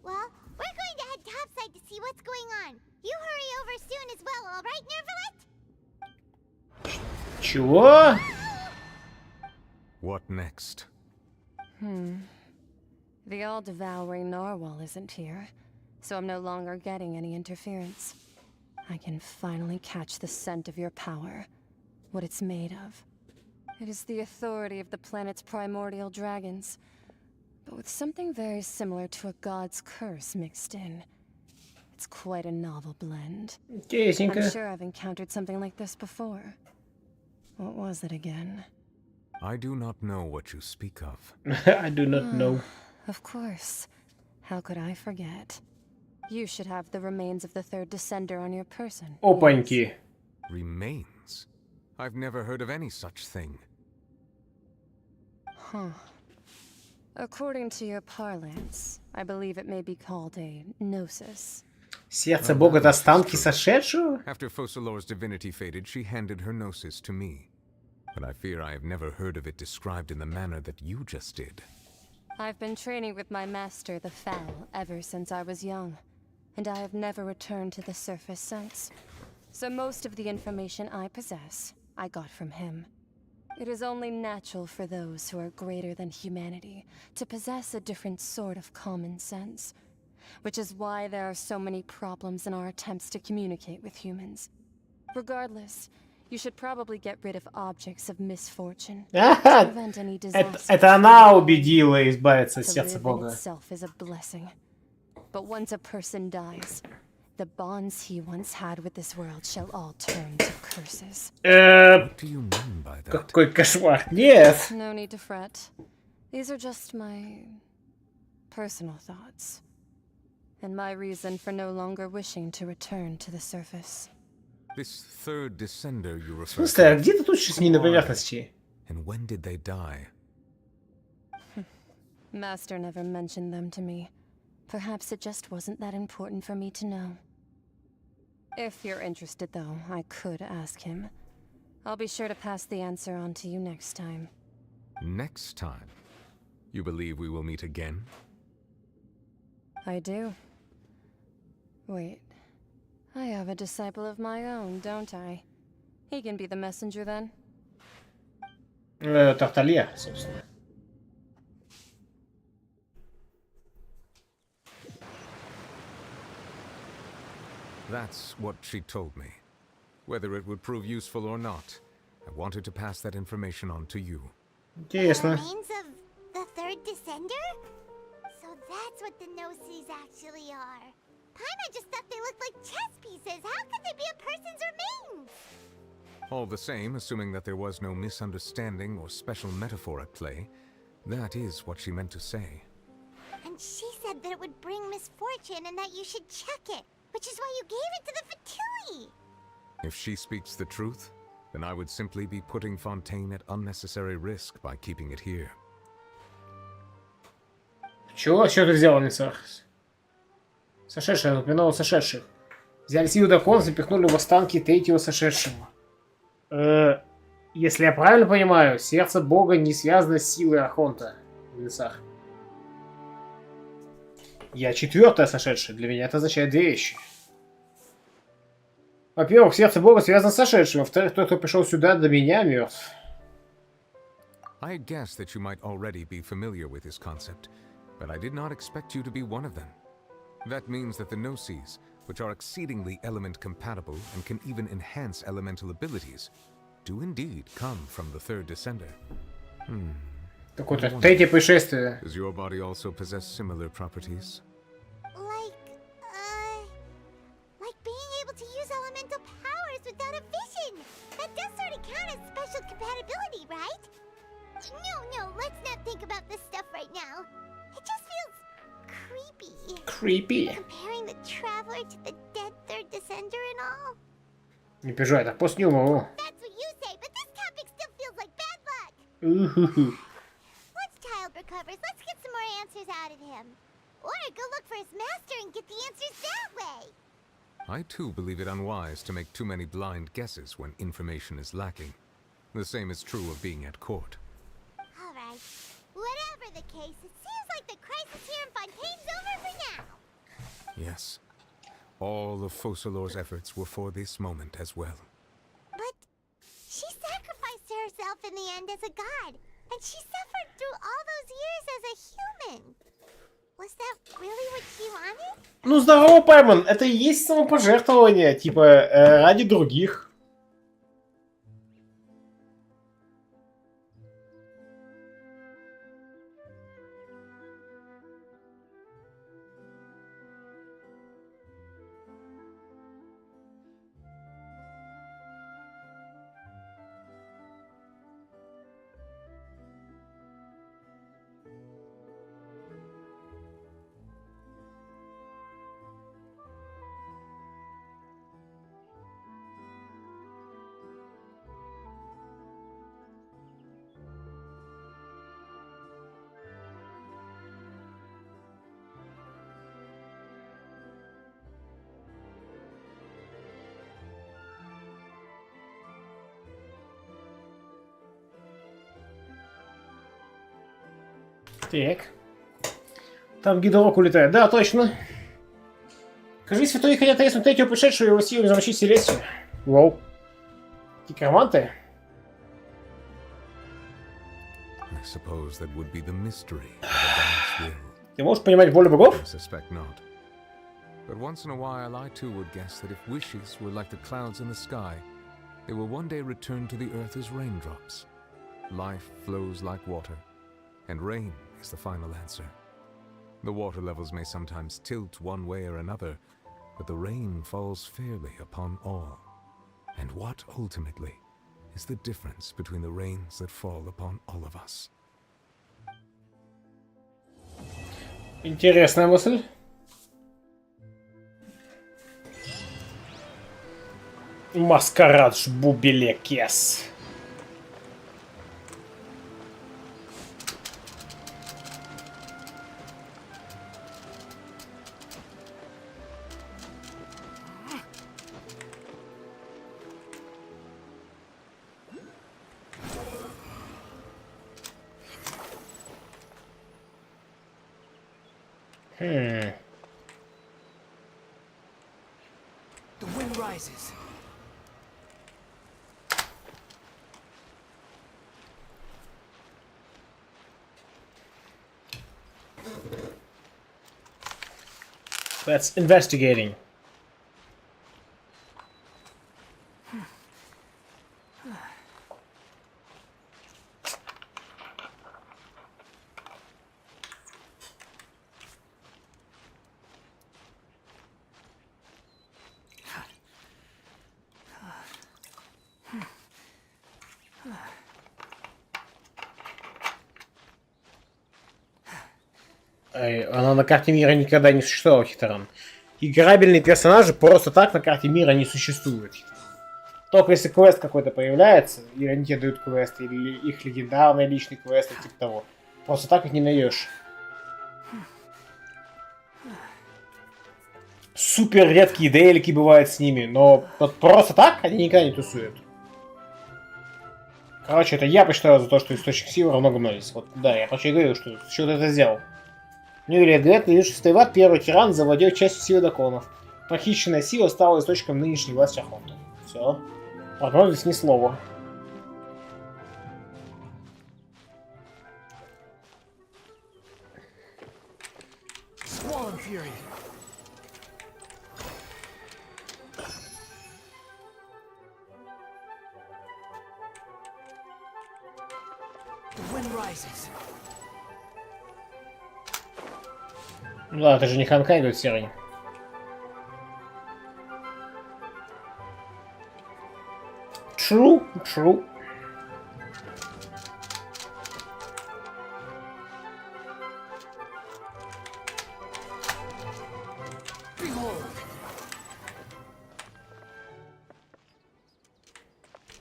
Well, we're going to head topside to see what's going on. You hurry over soon as well, all right, Nervalet?
Чего?
What next?
The all-devouring narwhal isn't here, so I'm no longer getting any interference. I can finally catch the scent of your power, what it's made of. It is the authority of the planet's primordial dragons, but with something very similar to a god's curse mixed in. It's quite a novel blend. I'm sure I've encountered something like this before. What was it again?
I do not know what you speak of.
I do not know.
Of course. How could I forget? You should have the remains of the third descender on your person.
Опаньки.
Remains? I've never heard of any such thing.
Huh. According to your parlance, I believe it may be called a gnosis.
Сердце бога — это останки сошедшего?
After Focalor's divinity faded, she handed her gnosis to me. But I fear I have never heard of it described in the manner that you just did.
I've been training with my master, the Foul, ever since I was young, and I have never returned to the surface since. So most of the information I possess, I got from him. It is only natural for those who are greater than humanity to possess a different sort of common sense, which is why there are so many problems in our attempts to communicate with humans. Regardless, you should probably get rid of objects of misfortune to prevent any disasters.
Это она убедила избавиться от сердца
To live in
бога.
itself is a blessing. But once a person dies, the bonds he once had with this world shall all turn to curses.
What do you mean by that?
Какой кошмар. Нет.
No need to fret. These are just my personal thoughts. And my reason for no longer wishing to return to the surface.
This third descender you
В
refer
смысле, а
to.
где ты тут с ней на поверхности?
And when did they die?
Master never mentioned them to me. Perhaps it just wasn't that important for me to know. If you're interested, though, I could ask him. I'll be sure to pass the answer on to you next time.
Next time? You believe we will meet again?
I do. Wait. I have a disciple of my own, don't I? He can be the messenger then.
Тарталья, собственно.
That's what she told me. Whether it would prove useful or not, I wanted to pass that information on to you.
Интересно.
Remains of the third descender? So that's what the Gnosis actually are. Paimon just thought they looked like chess pieces. How could they be a person's remains?
All the same, assuming that there was no misunderstanding or special metaphor at play, that is what she meant to say.
And she said that it would bring misfortune and that you should check it, which is why you gave it to the Fatui.
If she speaks the truth, then I would simply be putting Fontaine at unnecessary risk by keeping it here.
Чего? Что ты взял, Мисах? Сошедших, упомянул сошедших. Взяли силу дракона, запихнули в останки третьего сошедшего. Если я правильно понимаю, сердце бога не связано с силой Архонта в лесах. Я четвертая сошедшая. Для меня это означает две вещи. Во-первых, сердце бога связано с сошедшим. Во-вторых, тот, кто пришел сюда, до меня мертв.
I guess that you might already be familiar with this concept, but I did not expect you to be one of them. That means that the Gnosis, which are exceedingly element-compatible and can even enhance elemental abilities, do indeed come from the third descender.
Какое-то третье пришествие.
Does your body also possess similar properties?
Like being
Creepy.
Comparing the traveler to the dead third descender and all.
Не переживай, так после не умру.
That's what you say, but this topic still feels like bad luck.
Уху.
Once Child recovers, let's get some more answers out of him. Or go look for his master and get the answers that way.
I too believe it unwise to make too many blind guesses when information is lacking. The same is true of being at court.
All right. Whatever the case, it seems like the crisis here in Fontaine's over for now.
Yes. All of Focalor's efforts were for this moment as well.
But she sacrificed herself in the end as a god, and she suffered through all those years as a human. Was that really what she wanted?
Ну здорово, Паймон, это и есть самопожертвование, типа, ради других. Так. Там гидрок улетает. Да, точно. Скажи, святой хотят треснуть третьего пришедшего его силами замочить Селестию. Воу. Некроманты?
I suppose that would be the mystery of the god's will.
Ты можешь понимать боль богов?
I suspect not. But once in a while, I too would guess that if wishes were like the clouds in the sky, they will one day return to the earth as raindrops. Life flows like water, and rain is the final answer. The water levels may sometimes tilt one way or another, but the rain falls fairly upon all. And what ultimately is the difference between the rains that fall upon all of us?
Интересная мысль. Маскарад Жбубелекес.
The wind rises.
That's investigating. Она на карте мира никогда не существовала, Хитрон. Играбельные персонажи просто так на карте мира не существуют. Только если квест какой-то появляется, или они тебе дают квест, или их легендарный личный квест, типа того. Просто так их не найдешь. Супер редкие дейлики бывают с ними, но вот просто так они никогда не тусуют. Короче, это я посчитаю за то, что источник силы равно гнойс. Вот да, я почти говорил, что что-то это сделал. Ну или говорят, лишь Стейват, первый тиран, завладел частью силы драконов. Похищенная сила стала источником нынешней власти Архонта. Все. Прогнозис ни слова. Да, это же не Ханкай идут серый. True, true.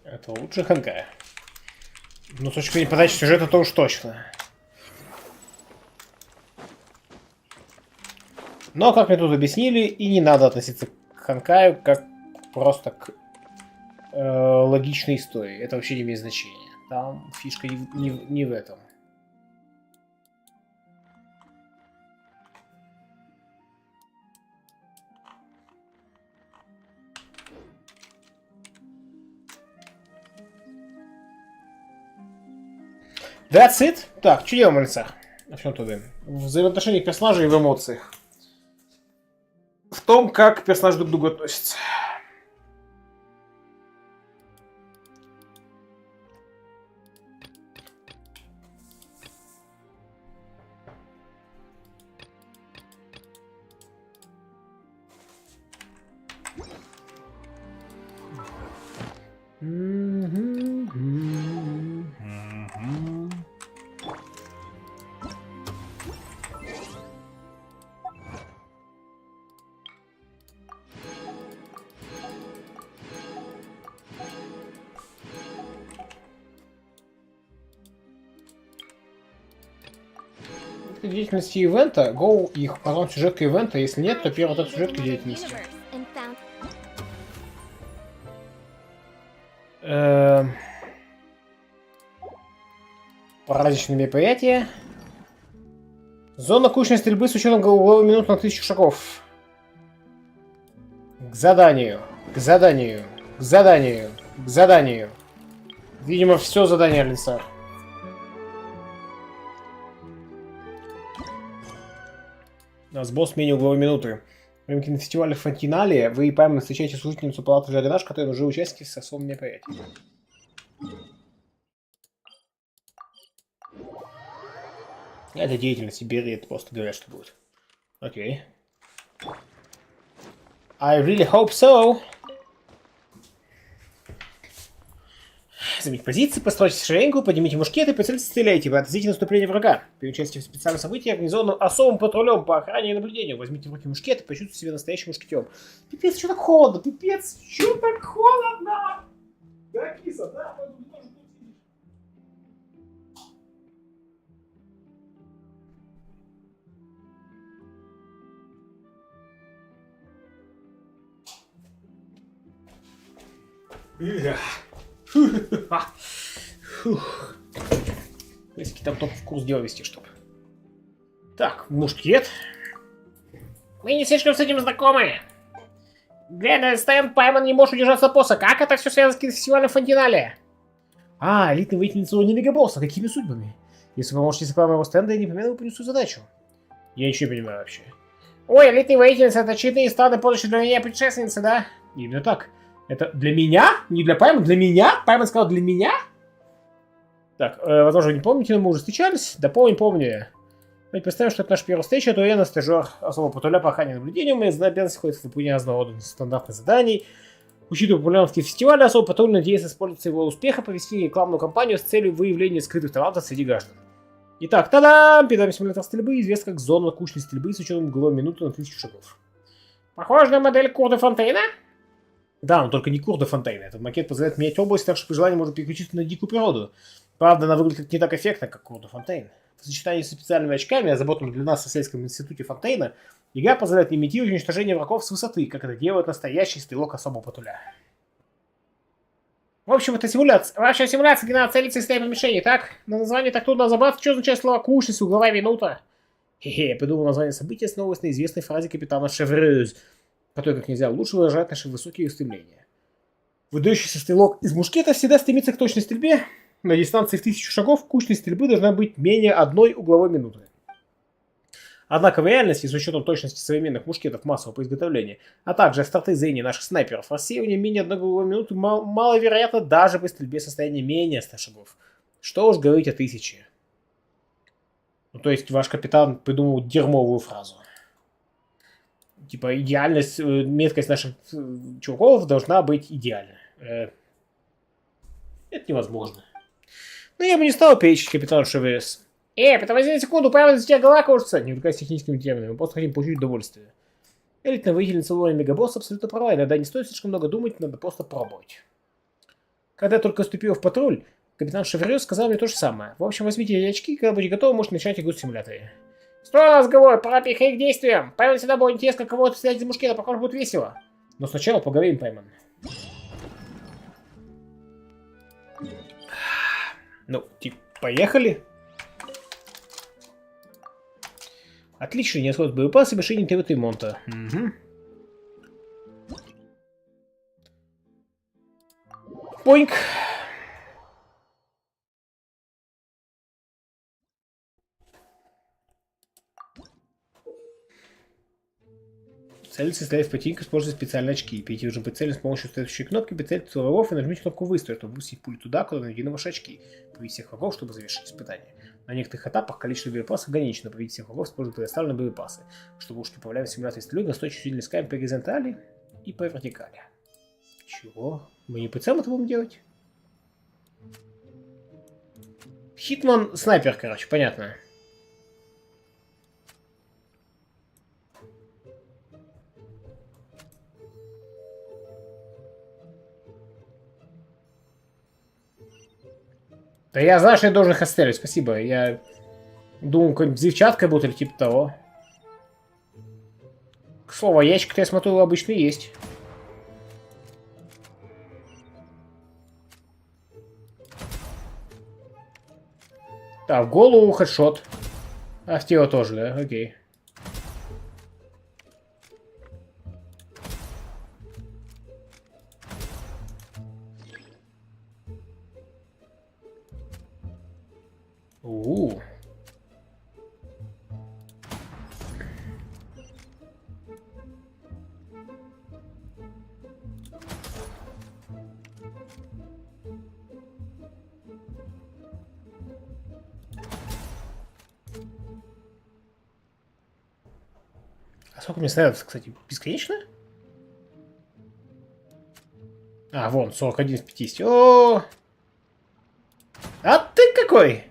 Это лучше Ханкая. Ну, с точки зрения подачи сюжета, то уж точно. Но, как мне тут объяснили, и не надо относиться к Ханкаю как просто к логичной истории. Это вообще не имеет значения. Там фишка не в этом. That's it? Так, что делаем, Алиса? Начнем туда. В взаимоотношениях персонажей и в эмоциях. В том, как персонажи друг к другу относятся. Деятельности ивента, go их, потом сюжетка ивента, если нет, то первая вот эта сюжетка деятельности. Праздничные мероприятия. Зона кучной стрельбы с учетом головой минут на 1000 шагов. К заданию, к заданию, к заданию, к заданию. Видимо, все задание лица. У нас босс менее угловой минуты. Во время кинофестиваля Фонтинале вы и пойманы встречаете служительницу палаты Жадинаш, которая уже участники с особым мероприятием. Это деятельность Сибири, это просто говорят, что будет. Окей. I really hope so. Займите позиции, постройте шеренгу, поднимите мушкеты, прицельте, стреляйте. Вы отразите наступление врага. При участии в специальном событии, организованном особым патрулем по охране и наблюдению. Возьмите в руки мушкеты, почувствуйте себя настоящим мушкетем. Пипец, что так холодно? Пипец, что так холодно? Да, киса, да? Если там только в курс дела вести, чтоб. Так, мушкет. Мы не слишком с этим знакомы. Глядя, Стэн Пайман не может удержаться от босса. Как это все связано с фестивалем Фонтинале? А, элитный воительница не мегабосса. Какими судьбами? Если вы можете исправить моего стенда, я непременно выполню свою задачу. Я ничего не понимаю вообще. Ой, элитный воительница, это читы и страны будущее для меня предшественницы, да? Именно так. Это для меня? Не для Паймана? Для меня? Пайман сказал для меня? Так, возможно, вы не помните, но мы уже встречались. Да помню я. Давайте представим, что это наша первая встреча, то я на стажер особого патруля по охране и наблюдению. Мои обязанности входят в выполнение разного рода стандартных заданий. Учитывая популярность фестиваля, особый патруль надеется использовать его успеха, провести рекламную кампанию с целью выявления скрытых талантов среди граждан. Итак, та-дам! Передовой симулятор стрельбы известен как зона кучной стрельбы с учетом угловой минуты на 1000 шагов. Похоже на модель Курда Фонтейна? Да, но только не Курда Фонтейна. Этот макет позволяет менять область, так что при желании можно переключиться на дикую природу. Правда, она выглядит не так эффектно, как Курда Фонтейн. В сочетании со специальными очками, озаботанными для нас в Исследовательском институте Фонтейна, игра позволяет имитировать уничтожение врагов с высоты, как это делает настоящий стрелок особого патруля. В общем, это симуляция. Вообще симуляция, где надо целиться и стрелять по мишени, так? На название так трудно разобраться, что означает слово «кучность», «угловая минута». Хе-хе, я придумал название события, основываясь на известной фразе капитана Шеврёз, который как нельзя лучше выражает наши высокие устремления. Выдающийся стрелок из мушкета всегда стремится к точной стрельбе. На дистанции в 1000 шагов кучность стрельбы должна быть менее 1 угловой минуты. Однако в реальности, с учетом точности современных мушкетов массового по изготовлению, а также остроты зрения наших снайперов, рассеивание менее 1 угловой минуты маловероятно даже при стрельбе состояния менее 100 шагов. Что уж говорить о 1000. Ну, то есть ваш капитан придумал дерьмовую фразу. Типа идеальность, меткость наших чуваков должна быть идеальна. Это невозможно. Но я бы не стал перечить капитану ШВС. Потом возьми секунду, правильно за тебя голова кружится. Не увлекайся техническими терминами, мы просто хотим получить удовольствие. Элитная воительница Лони Мегабосс абсолютно права. Иногда не стоит слишком много думать, надо просто пробовать. Когда я только вступил в патруль, капитан Шеврё сказал мне то же самое. В общем, возьмите эти очки, когда будете готовы, можете начать игру в симуляторе. Стой на разговор, пора переходить к действиям. Пайман всегда будет интересно кого-то стрелять из мушкета, похоже, будет весело. Но сначала поговорим, Пайман. Ну, типа, поехали. Отлично, не отходит боеприпасы, совершение требует ремонта. Угу. Поинк. Цель состоит в ботинках, используя специальные очки. Перейти уже прицелить с помощью следующей кнопки, прицелить врагов и нажмите кнопку выстрела, чтобы выпустить пулю туда, куда наведены ваши очки. Победить всех врагов, чтобы завершить испытание. На некоторых этапах количество боеприпасов ограничено. Победить всех врагов, используя предоставленные боеприпасы. Чтобы уж управлять в симуляторе стрельбы, настойчиво чуть лискаем по горизонтали и по вертикали. Чего? Мы не прицел это будем делать? Хитман снайпер, короче, понятно. Да я знаю, что я должен их отстрелить, спасибо. Я думал, какой-нибудь взрывчатка будет или типа того. К слову, ящик-то я смотрю обычно есть. Так, в голову хедшот. А в тело тоже, да? Окей. А сколько мне снарядов, кстати, бесконечно? А, вон, 41 из 50. О! А ты какой?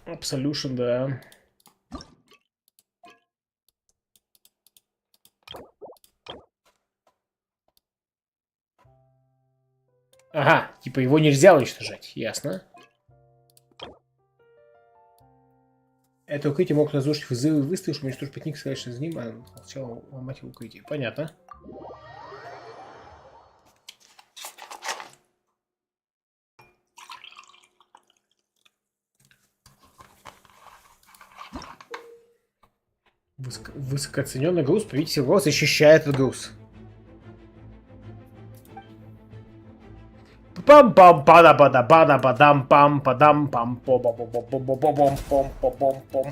Absolution, да. Ага, типа его нельзя уничтожать, ясно. Это укрытие могут разрушить взрывы выстрелы, чтобы уничтожить пятник, сказать, что за ним, а сначала ломать его укрытие. Понятно. Высокооцененный груз, поведите его, защищает этот груз. пам пам пада пада пада падам пам падам пам по бо бо бо бо бо бо бом пом по бом пом.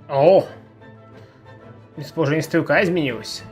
О! Расположение стрелка изменилось.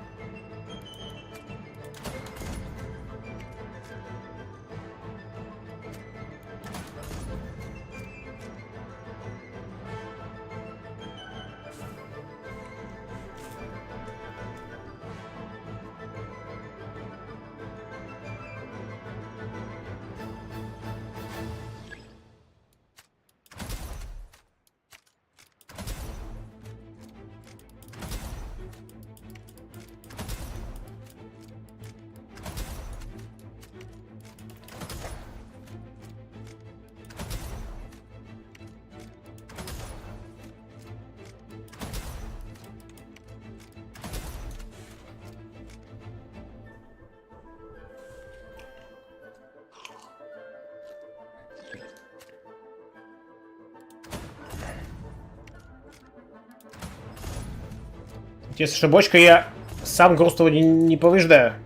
Интересно, что бочка я сам груз того не повреждаю.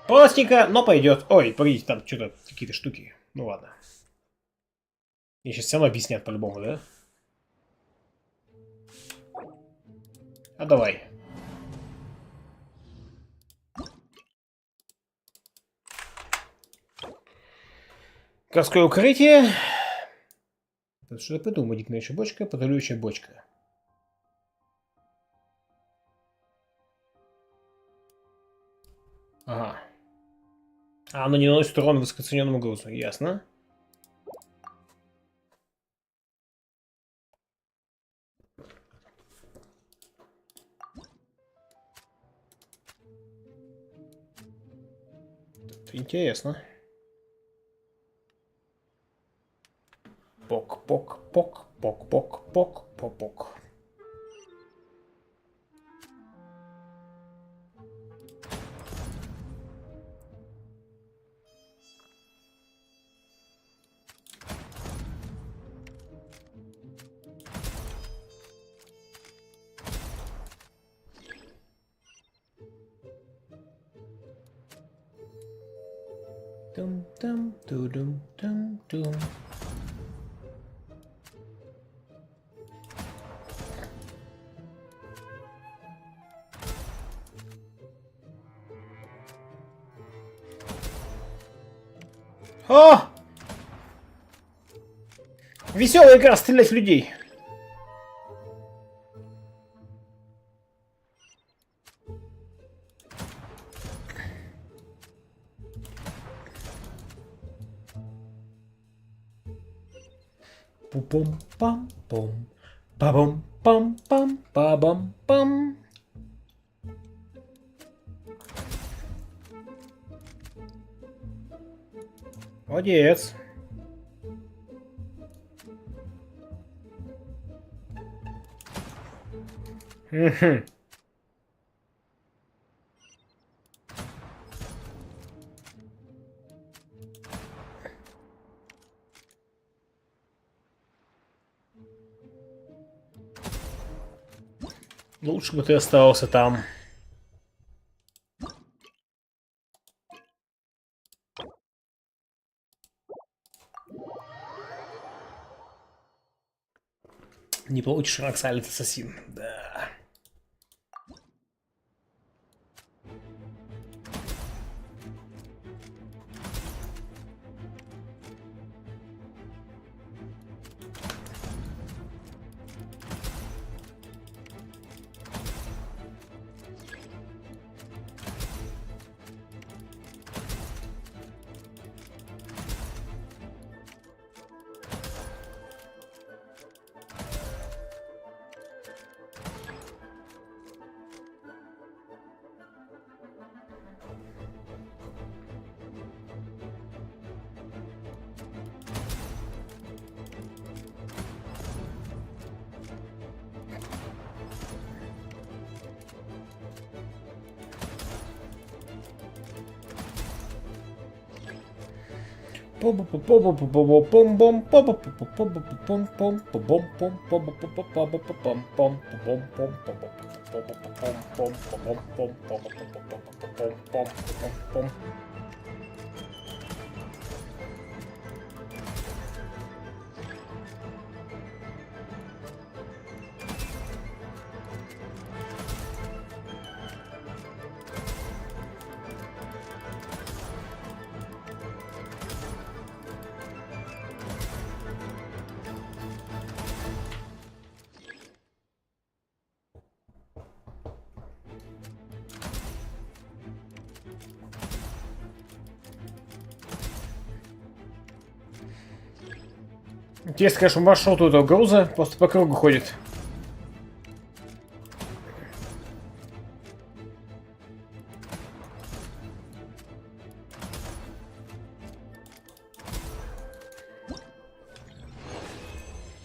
Простенько, но пойдет. Ой, погодите, там что-то какие-то штуки. Ну ладно. Мне сейчас все равно объяснят по-любому, да? А давай. Городское укрытие. Что-то придумал. Дикнающая бочка, патрулирующая бочка. Ага. А оно не наносит урон высокооцененному грузу. Ясно. Это интересно. Пок-пок-пок-пок-пок-пок-пок-пок. Тум-тум-тудум-тум-тум. О! Веселая игра стрелять в людей. Пум-пам-пам-пум. Па-бам-пам-пам-па-бам-пам. Молодец. Угу. Лучше бы ты оставался там. Не получишь Роксалит Ассасин. Да. Интересно, конечно, маршрут у этого груза просто по кругу ходит.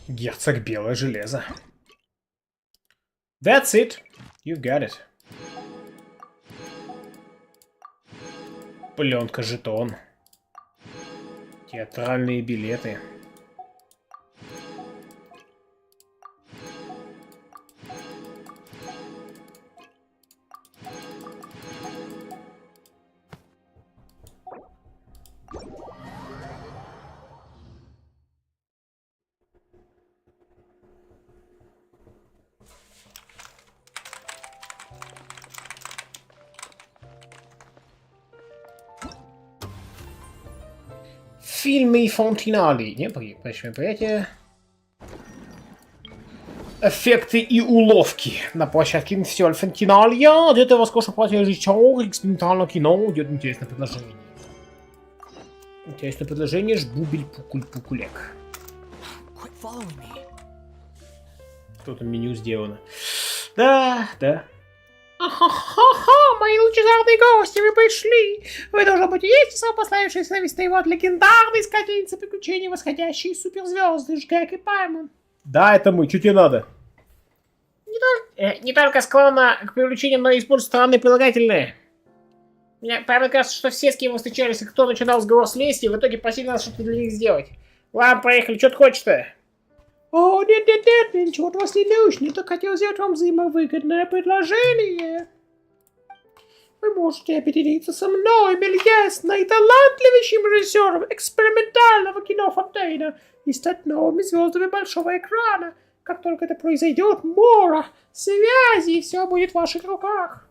Герцог белое железо. That's it. You got it. Пленка, жетон. Театральные билеты. Фильмы и фонтинали. Мероприятия. Эффекты и уловки. На площадке фестиваля Фонтиналия. Где-то роскошно платье режиссер, экспериментальное кино. Идет интересное предложение. Интересное предложение. Жбубель-пукуль-пукулек. Что там меню сделано? Да, да. Ха-ха-ха, мои лучезарные гости, вы пришли! Вы, должно быть, есть сопоставившиеся навести его от легендарной искательницы приключений восходящей суперзвезды Жгек и Паймон. Да, это мы, что тебе надо? Не только склонна к привлечению, но и использует странные прилагательные. Мне правда кажется, что все, с кем вы встречались, и кто начинал разговор с Лесли, в итоге просили нас что-то для них сделать. Ладно, поехали, что ты хочешь-то? О, нет, ничего от вас не нужно, я только хотел сделать вам взаимовыгодное предложение. Вы можете объединиться со мной, Мельес, наиталантливейшим режиссером экспериментального кино Фонтейна и стать новыми звездами большого экрана. Как только это произойдет, мора, связи, и все будет в ваших руках.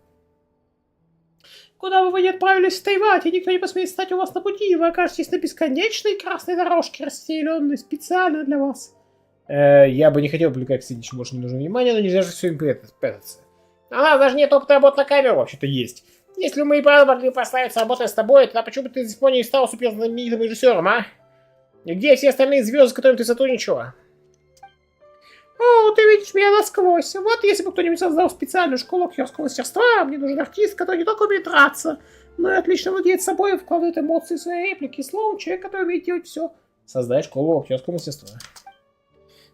Куда бы вы ни отправились в Тайвань, и никто не посмеет стать у вас на пути, вы окажетесь на бесконечной красной дорожке, расстеленной специально для вас. Я бы не хотел привлекать к себе ничего больше не нужно внимания, но нельзя же все им прятаться. У нас даже нет опыта работы на камеру, вообще-то есть. Если мы и правда могли прославиться, работая с тобой, тогда почему бы ты до сих пор не стал суперзнаменитым режиссером, а? И где все остальные звезды, с которыми ты сотрудничала? О, ты видишь меня насквозь. Вот если бы кто-нибудь создал специальную школу актерского мастерства, мне нужен артист, который не только умеет драться, но и отлично владеет собой, вкладывает эмоции в свои реплики. Словом, человек, который умеет делать все. Создать школу актерского мастерства.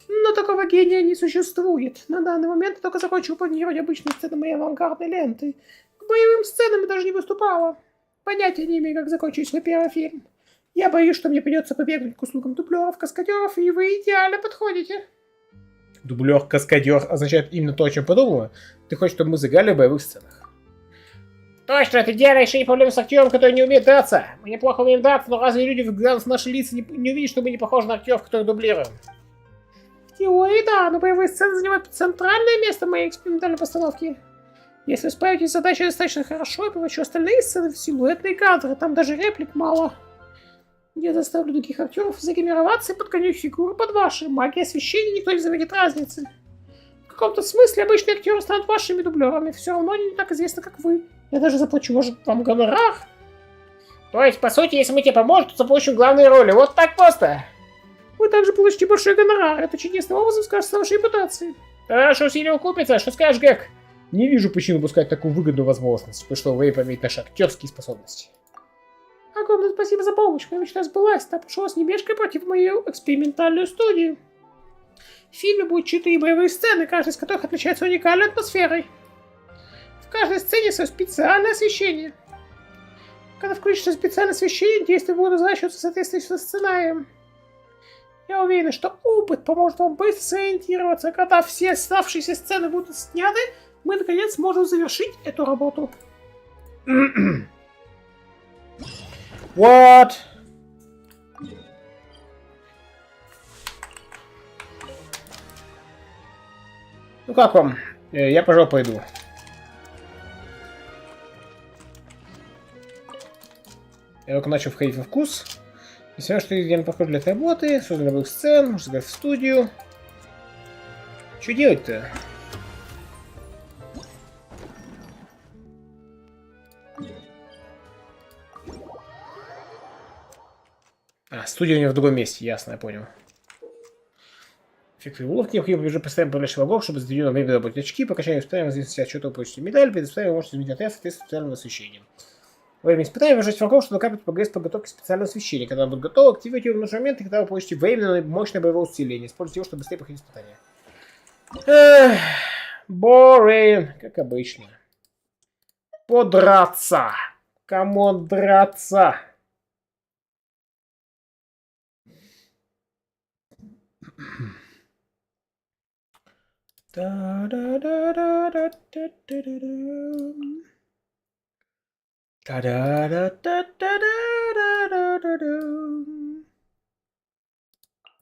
Но такого гения не существует. На данный момент я только закончил планировать обычные сцены моей авангардной ленты. К боевым сценам я даже не выступала. Понятия не имею, как закончить свой первый фильм. Я боюсь, что мне придется побегать к услугам дублеров, каскадеров, и вы идеально подходите. Дублер-каскадер означает именно то, о чем подумала. Ты хочешь, чтобы мы сыграли в боевых сценах? Точно, это идеальное решение проблем с актером, который не умеет драться. Мы неплохо умеем драться, но разве люди, взглянув на наши лица, не увидят, что мы не похожи на актеров, которых дублируем? В теории, да, но боевые сцены занимают центральное место в моей экспериментальной постановке. Если справитесь с задачей достаточно хорошо, я превращу остальные сцены в силуэтные кадры, там даже реплик мало. Я заставлю других актеров загримироваться и подгоню фигуры под ваши. Магия освещения, никто не заметит разницы. В каком-то смысле обычные актеры станут вашими дублерами, все равно они не так известны, как вы. Я даже заплачу, может, вам гонорар. То есть, по сути, если мы тебе поможем, то заплатим главные роли. Вот так просто. Вы также получите большой гонорар. Это чудесным образом скажется вашей репутации. Тогда наши усилия укупятся. Что скажешь, Гек? Не вижу причин упускать такую выгодную возможность. Пришло время проверить наши актерские способности. Огромное спасибо за помощь. Моя мечта сбылась. Так прошу вас не мешкай против мою экспериментальную студию. В фильме будет 4 боевые сцены, каждая из которых отличается уникальной атмосферой. В каждой сцене свое специальное освещение. Когда включится специальное освещение, действия будут разворачиваться в соответствии со сценарием. Я уверен, что опыт поможет вам быстро сориентироваться. Когда все оставшиеся сцены будут сняты, мы наконец сможем завершить эту работу. What? Ну как вам? Я, пожалуй, пойду. Я только начал входить во вкус. И все, что идеально подходит для этой работы, создание новых сцен, можно сыграть в студию. Что делать-то? Студия у него в другом месте, ясно, я понял. Эффекты уловки, необходимо уже постоянно привлечь врагов, чтобы за длительное время работать очки, по окончанию испытания возвести себя отчета, получите медаль, перед испытанием вы можете изменить отряд соответственно специального освещения. Во время испытания выжать врагов, чтобы накапливать прогресс подготовки специального освещения. Когда он будет готов, активируйте его в нужный момент, и когда вы получите временное мощное боевое усиление. Используйте его, чтобы быстрее проходить испытания. Boring, как обычно. Подраться. Камон, драться!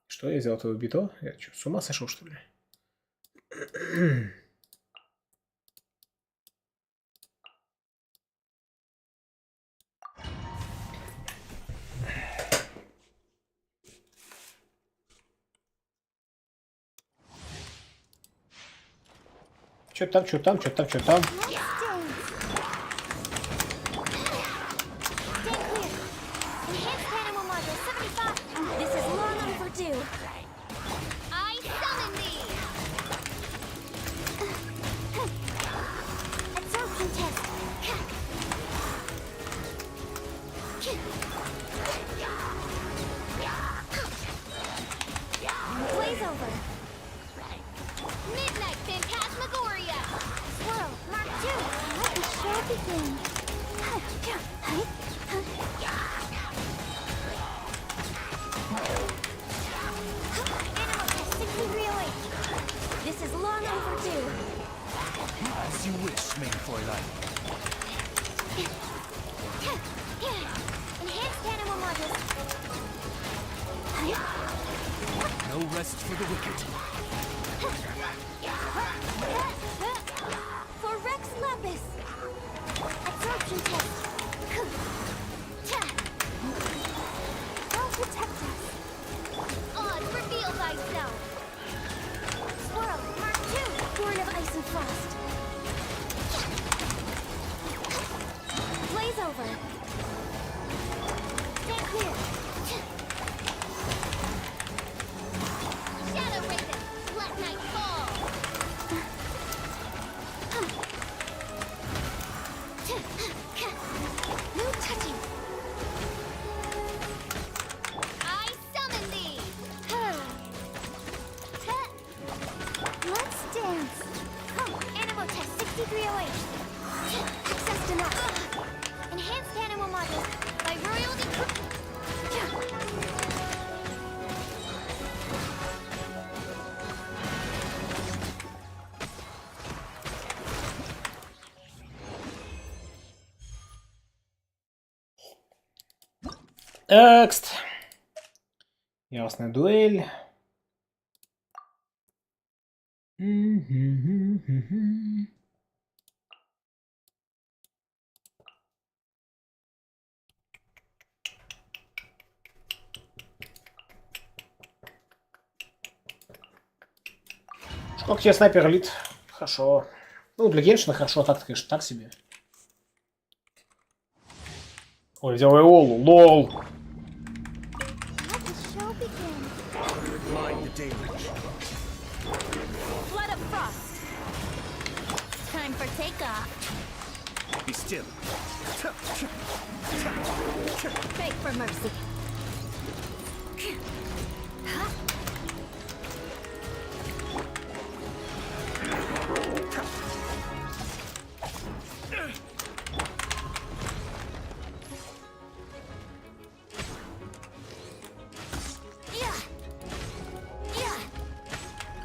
Что я сделал твою биту? Я что, с ума сошел, что ли? Что там, что там, что там, что там?
As you wish, main Fräulein.
Enhanced animal modules.
No rest for the wicked.
For Rex Lapis. Absorption test. Don't protect us. Oz, reveal thyself. Swirl, Mark 2. Born of ice and frost. Blaze over. Stand clear. Shadow Raven, let night fall. No touching. I summon thee. Let's dance. Animal test 6308. Access denied. Enhanced animal modules by Royal Decree.
Экст. Ясная дуэль. Как тебе снайпер лид? Хорошо. Ну, для Геншина хорошо, а так, конечно, так себе. Ой, взял Эолу, лол.
Flood of frost. Time for takeoff.
Be still.
Beg for mercy.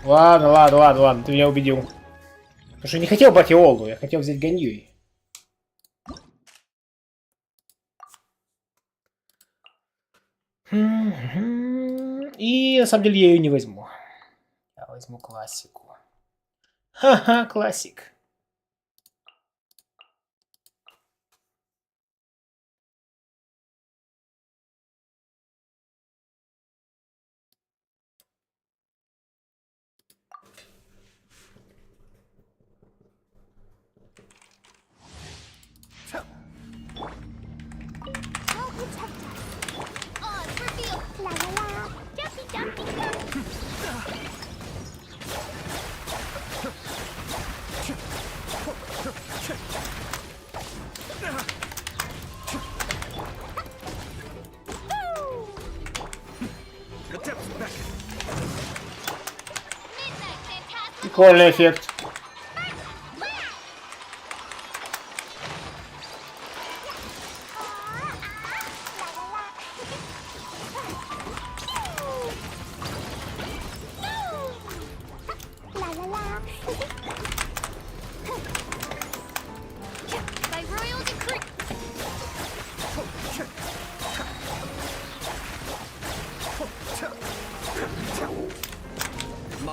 Ладно, ты меня убедил. Потому что я не хотел брать Эолу, я хотел взять Ганьюй. И на самом деле я ее не возьму. Я возьму классику. Ха-ха, классик.
Help protect us. Oz, reveal. La la la. Jumpy, jumpy, jumpy.
Прикольный эффект.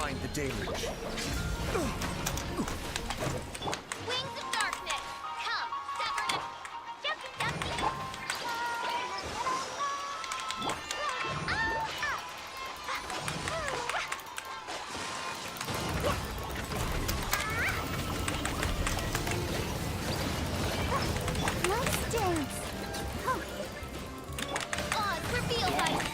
Mind the deluge.
Wings of darkness, come, sever the Jumpy Dumpy. Let's dance. Oz, reveal light.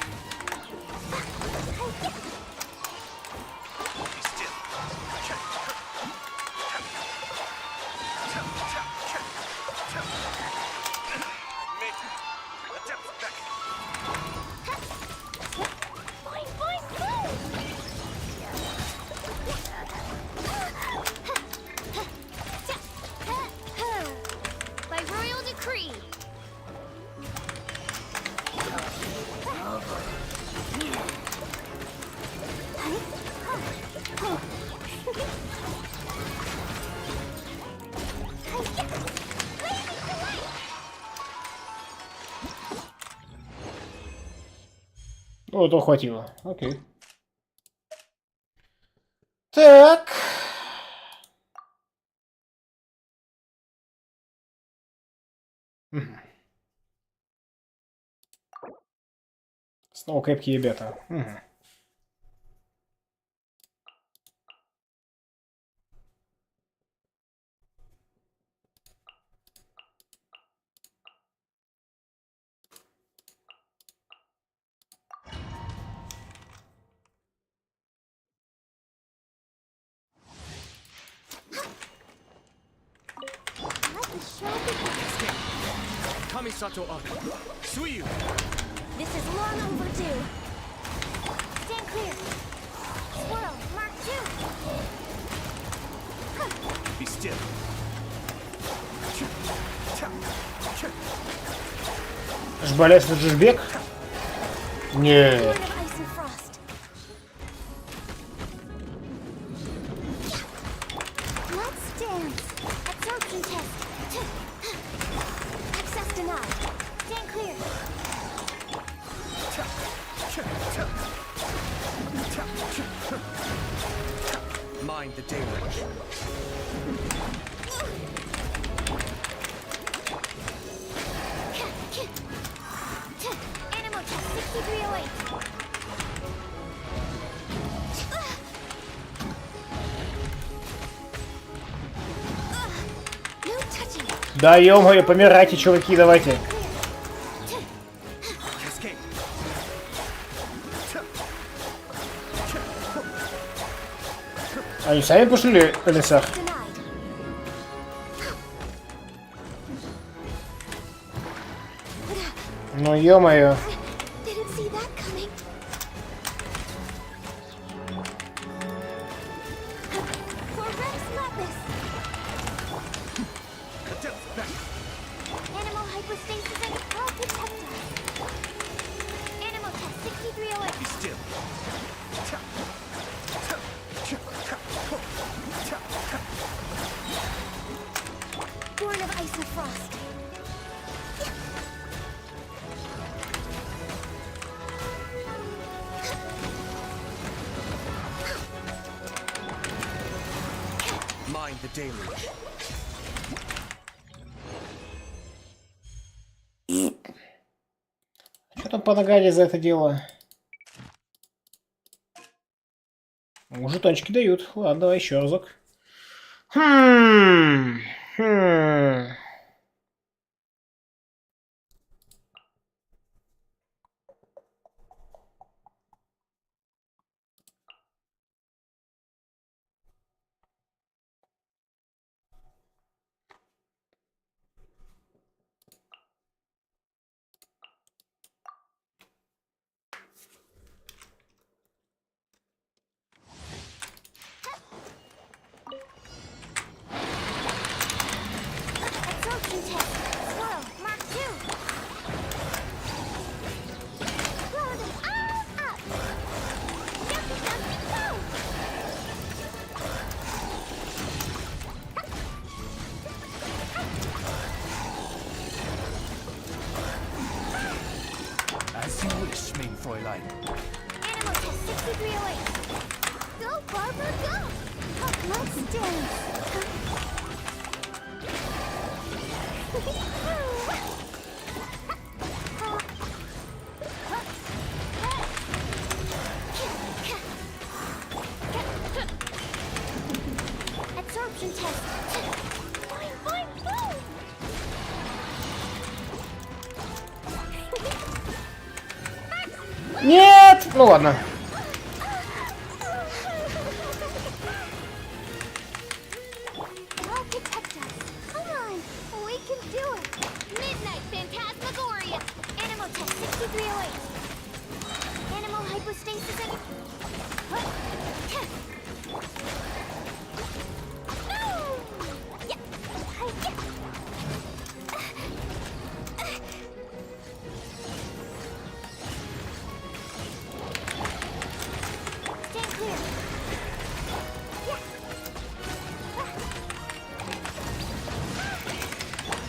By royal decree.
О, то хватило. Окей. Так. Мгм. Снова крепкие ребята. Мгм.
Kamisato up. Suiyu.
This is long overdue. Stand clear. Swirl, Mark 2.
Be still.
Жбалец на джишбек? Нет.
Sword of Ice and Frost. Let's dance. Absorption test. Access denied. Stand clear.
Mind the deluge.
Animal test 6308. No touching.
Да, ё-моё, помирайте, чуваки, давайте. Они сами пошли в лесах? Ну, ё-моё.
Didn't see that coming. For Rex Lapis. Animal hypostasis and all protector. Animal test 6308.
Be still.
Born of Ice and Frost.
Mind the deluge.
Что там по награде за это дело? Жетончики дают. Ладно, давай еще разок.
Absorption test. Swirl, Mark 2. Blow them all up. Jumpy, jumpy, go.
As you wish, mein Fräulein.
Animal test 6308. Go, Barbara, go! Let's dance! Absorption test! Boing, boing, boom!
Нет! Ну ладно.
Architect us! Come on! We can do it! Midnight Phantasmagoria! Animal test 6308! Animal hypostasis and... No! Yeah! Stand clear!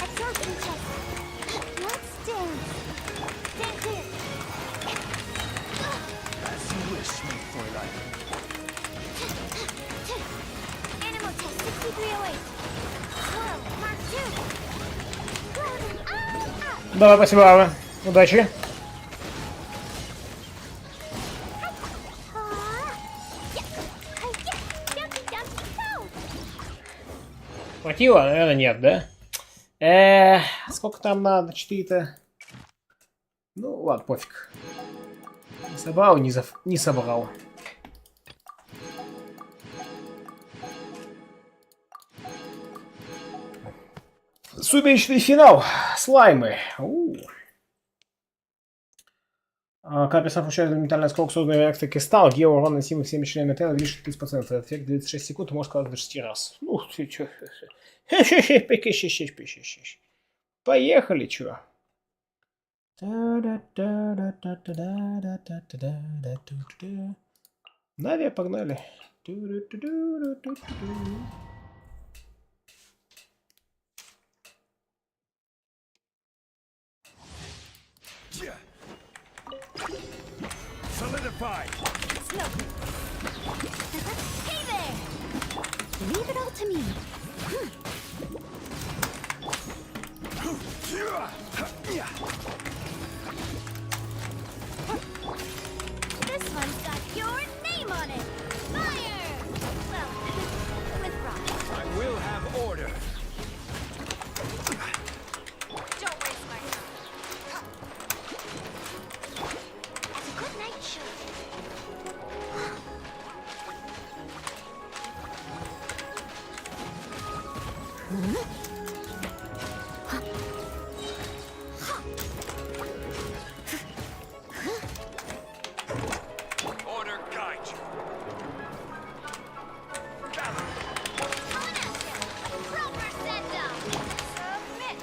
Absorption test! Let's dance! Stand clear!
As you wish, my Fräulein.
Animal test 6308! Swirl, Mark 2! Golden arm up!
Давай, спасибо, Ава. Удачи. Хватило? Наверное, нет, да? Сколько там надо? 4-то? Ну, ладно, пофиг. Не собрал, не собрал. Сумеречный финал. Слаймы. Когда персонаж получает элементарный осколок, созданный реакцией кристалл, его урон наносимый всеми членами тела увеличит 30%. Этот эффект 36 секунд и может сказать до 6 раз. Ну, ты чё? Поехали, чё? Нави, погнали.
Solidify!
Hey there! Leave it all to me. This one's got your name on it. Fire! Well, with rock.
I will have order.
Don't waste my time. As a good night should.
Order guide you.
Proper send-up. Submit.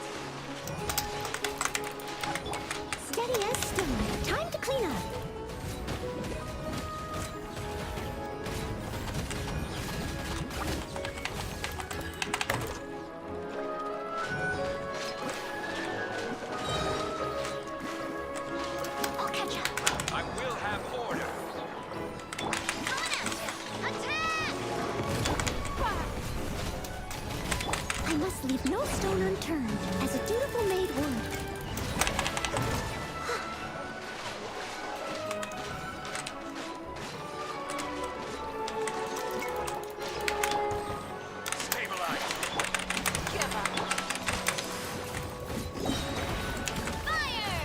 Steady as stone. Time to clean up. I'll catch up.
I will have order.
I must leave no stone unturned, as a dutiful maid would.
Stabilize.
Give up. Fire!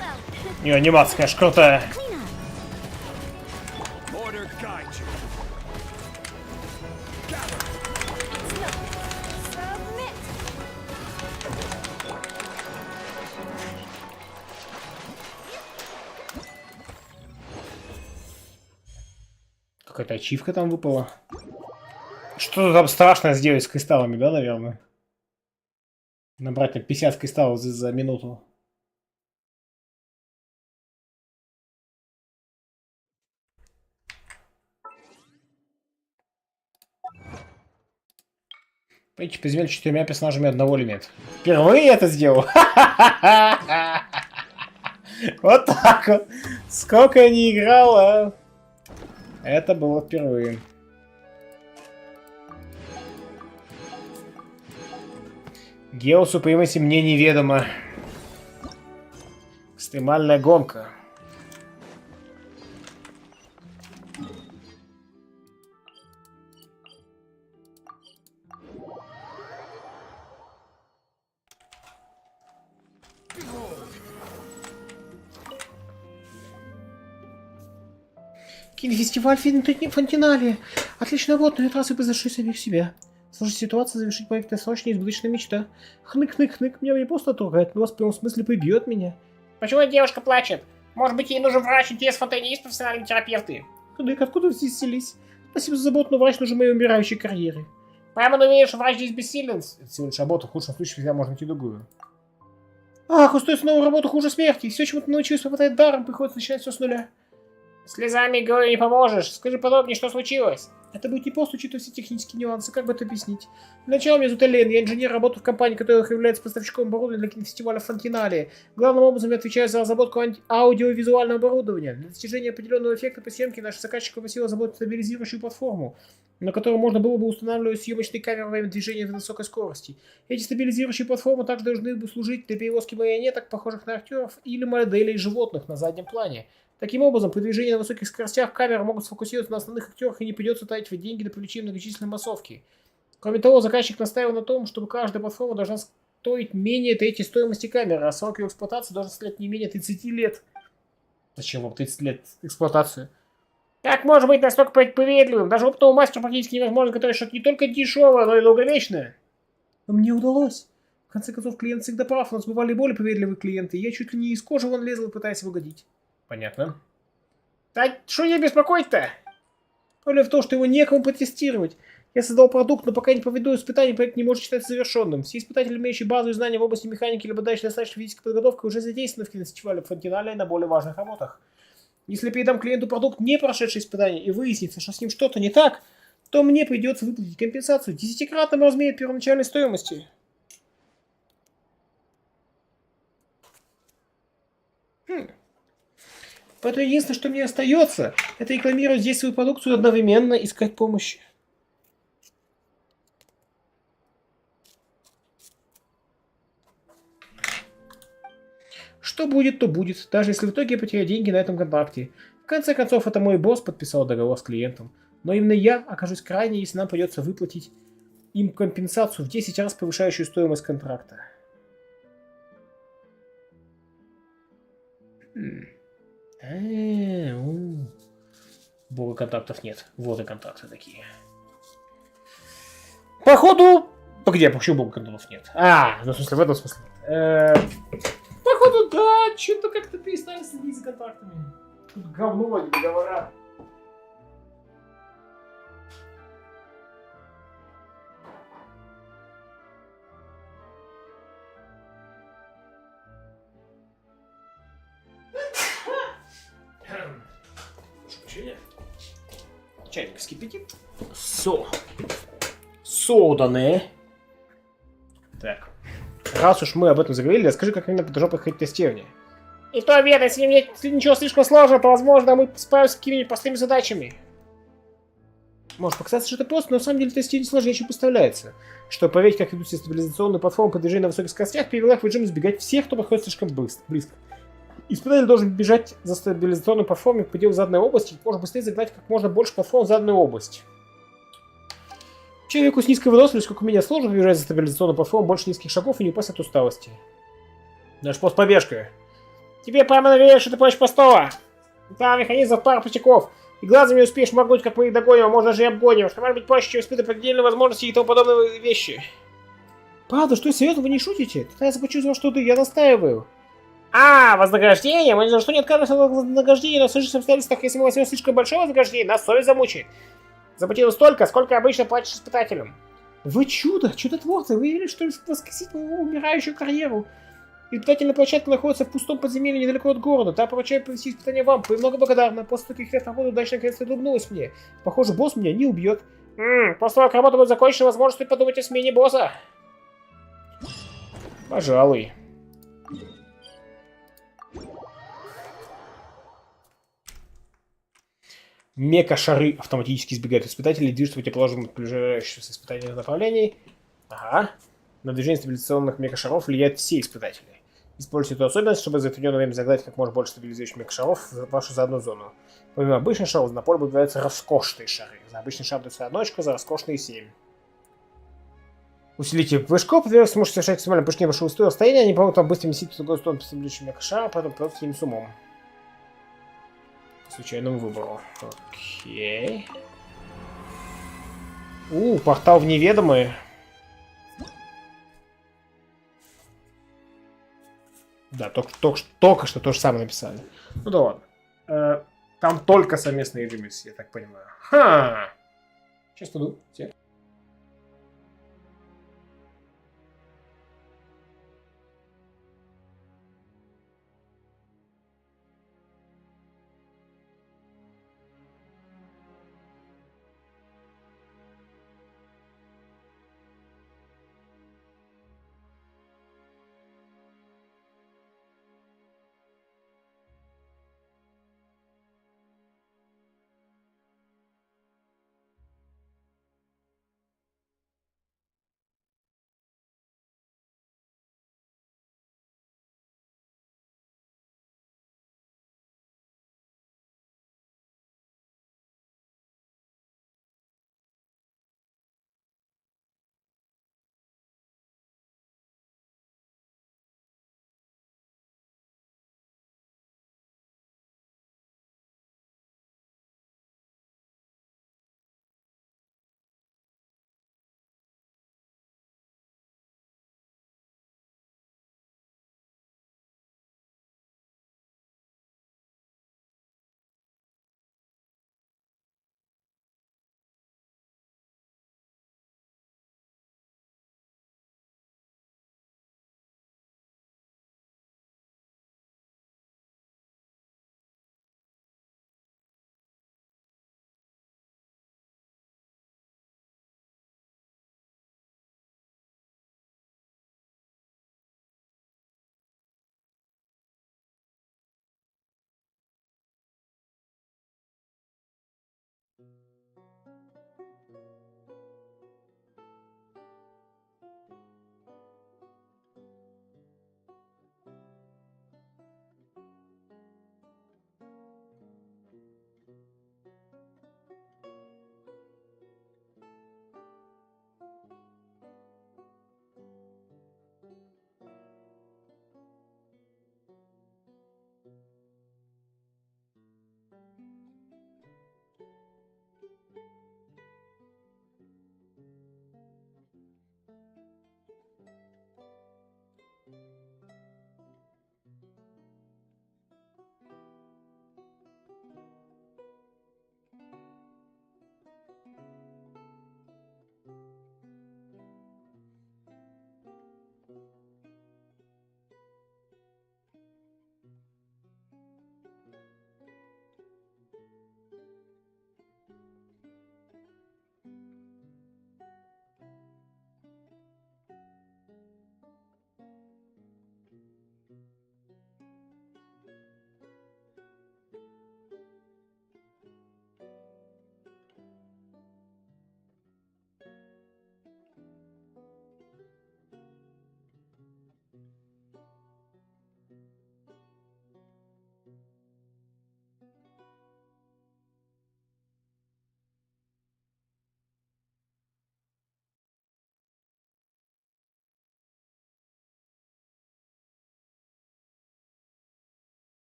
Well,
И анимация, конечно, крутая.
clean up.
Order guide you.
Submit.
Какая-то ачивка там выпала. Что-то там страшное сделать с кристаллами, да, наверное? Набрать там 50 кристаллов за минуту. Пойдите подземелье 4 персонажами одного элемента. Впервые это сделал. Вот так вот. Сколько я не играл, а? Это было впервые. Геосупремаси мне неведомо. Экстремальная гонка. Кинофестиваль Фонтинале. Отличная работа, но раз вы произошли самих себя. Сложить ситуацию, завершить проект — срочная избыточная мечта. Хнык-хнык-хнык, меня не просто трогает, но вас в прямом смысле прибьет меня.
Почему эта девушка плачет? Может быть, ей нужен врач, интерес Фонтейне есть профессиональные терапевты?
Хнык, откуда вы здесь взялись? Спасибо за заботу, но врач нужен моей умирающей карьере.
Прямо уверен, что врач здесь бессилен.
Это всего лишь работа, в худшем случае всегда можно найти другую. Ах, устроить новую работу хуже смерти. Все, чему ты научилась, попадает даром, приходится начинать все с нуля.
Слезами, говорю, не поможешь. Скажи подробнее, что случилось.
Это будет непросто, учитывая все технические нюансы. Как бы это объяснить? Для начала, меня зовут Элен. Я инженер, работаю в компании, которая является поставщиком оборудования для кинофестиваля Фонтинале. Главным образом я отвечаю за разработку аудиовизуального оборудования. Для достижения определенного эффекта по съемке наш заказчик попросил разработать стабилизирующую платформу, на которую можно было бы устанавливать съемочные камеры во время движения на высокой скорости. Эти стабилизирующие платформы также должны бы служить для перевозки марионеток, похожих на актеров, или моделей животных на заднем плане. Таким образом, при движении на высоких скоростях камеры могут сфокусироваться на основных актерах и не придется тратить деньги на привлечение многочисленной массовки. Кроме того, заказчик настаивал на том, чтобы каждая платформа должна стоить менее трети стоимости камеры, а срок ее эксплуатации должен составлять не менее 30 лет. Зачем вам 30 лет эксплуатации?
Как может быть настолько привередливым? Даже опытному мастеру практически невозможно готовить что-то не только дешевое, но и долговечное.
Но мне удалось. В конце концов, клиент всегда прав, у нас бывали более привередливые клиенты, и я чуть ли не из кожи вон лезл, пытаясь угодить. Понятно.
Да что не беспокоить-то?
Проблема в том, что его некому протестировать. Я создал продукт, но пока не проведу испытаний, проект не может считаться завершенным. Все испытатели, имеющие базу и знания в области механики или обладающие достаточной физической подготовкой, уже задействованы в кинофестивале Фонтинале на более важных работах. Если передам клиенту продукт, не прошедший испытания, и выяснится, что с ним что-то не так, то мне придется выплатить компенсацию в 10-кратном размере первоначальной стоимости. Поэтому единственное, что мне остается, это рекламировать здесь свою продукцию и одновременно искать помощи. Что будет, то будет, даже если в итоге я потеряю деньги на этом контракте. В конце концов, это мой босс подписал договор с клиентом. Но именно я окажусь крайне, если нам придется выплатить им компенсацию в 10 раз превышающую стоимость контракта. Бога контактов нет. Вот и контакты такие. Походу... Где? Почему бога контактов нет? Ну в смысле, в этом смысле. Походу, да, что-то как-то перестали следить за контактами. Тут говно, а не договора. Чайник вскипятит. Соданы. Так. Раз уж мы об этом заговорили, расскажи, как именно по жопе ходить тестирование.
И то верно, если ничего слишком сложного, то, возможно, мы справимся с какими-нибудь простыми задачами.
Может показаться, что это просто, но на самом деле тестирование сложнее, чем представляется. Чтобы проверить, как ведут себя стабилизационные платформы по движению на высоких скоростях, перевела их в режим избегать всех, кто подходит слишком близко. Испытатель должен бежать за стабилизационной платформой в пределах заданной области и может быстрее загнать как можно больше платформ в заданную область. Человеку с низкой выносливостью, как у меня, сложно бежать за стабилизационной платформой больше низких шагов и не упасть от усталости. Наш пост побежка.
Тебе прямо наверное, что ты проще простого. Да, механизм пара пустяков. И глазом не успеешь моргнуть, как мы их догоним, а можно даже и обгоним, что может быть проще, чем испытывать предельные возможности и тому подобные вещи.
Правда, что, серьезно, вы не шутите? Тогда я почувствовал, что я настаиваю.
Вознаграждение? Мы ни за что не отказываемся от вознаграждения, но в случае с обстоятельствах, если мы возьмем слишком большое вознаграждение, нас совесть замучает. Заплатил столько, сколько обычно платишь испытателям.
Вы чудотворцы, вы решили, что ли, воскресить мою умирающую карьеру? Испытательная площадка находится в пустом подземелье недалеко от города. Та поручает провести испытание вам. Премного благодарна. После таких лет работы удачно наконец-то улыбнулась мне. Похоже, босс меня не убьет.
После того, как работа будет закончена, возможно, стоит подумать о смене босса.
Пожалуй.
Мега-шары автоматически избегают испытателей и движутся противоположным от приближающихся испытательных направлений. Ага. На движение стабилизационных мега-шаров влияют все испытатели. Используйте эту особенность, чтобы за определенное время загнать как можно больше стабилизирующих мега-шаров в вашу заданную зону. Помимо обычных шаров, на поле будут появляться роскошные шары. За обычный шар дается 1 очко, за роскошные 7. Усилите прыжков, вы сможете совершать максимальное прыжки на большое расстояние, они помогут вам быстро месить в другую сторону стабилизирующего мега-шара, поэтому просто им с умом. По случайному выбору. Окей. Портал в неведомые. Да, только что то же самое написали. Ну да ладно. Там только совместные игры, я так понимаю. Ха! Сейчас туду. Все.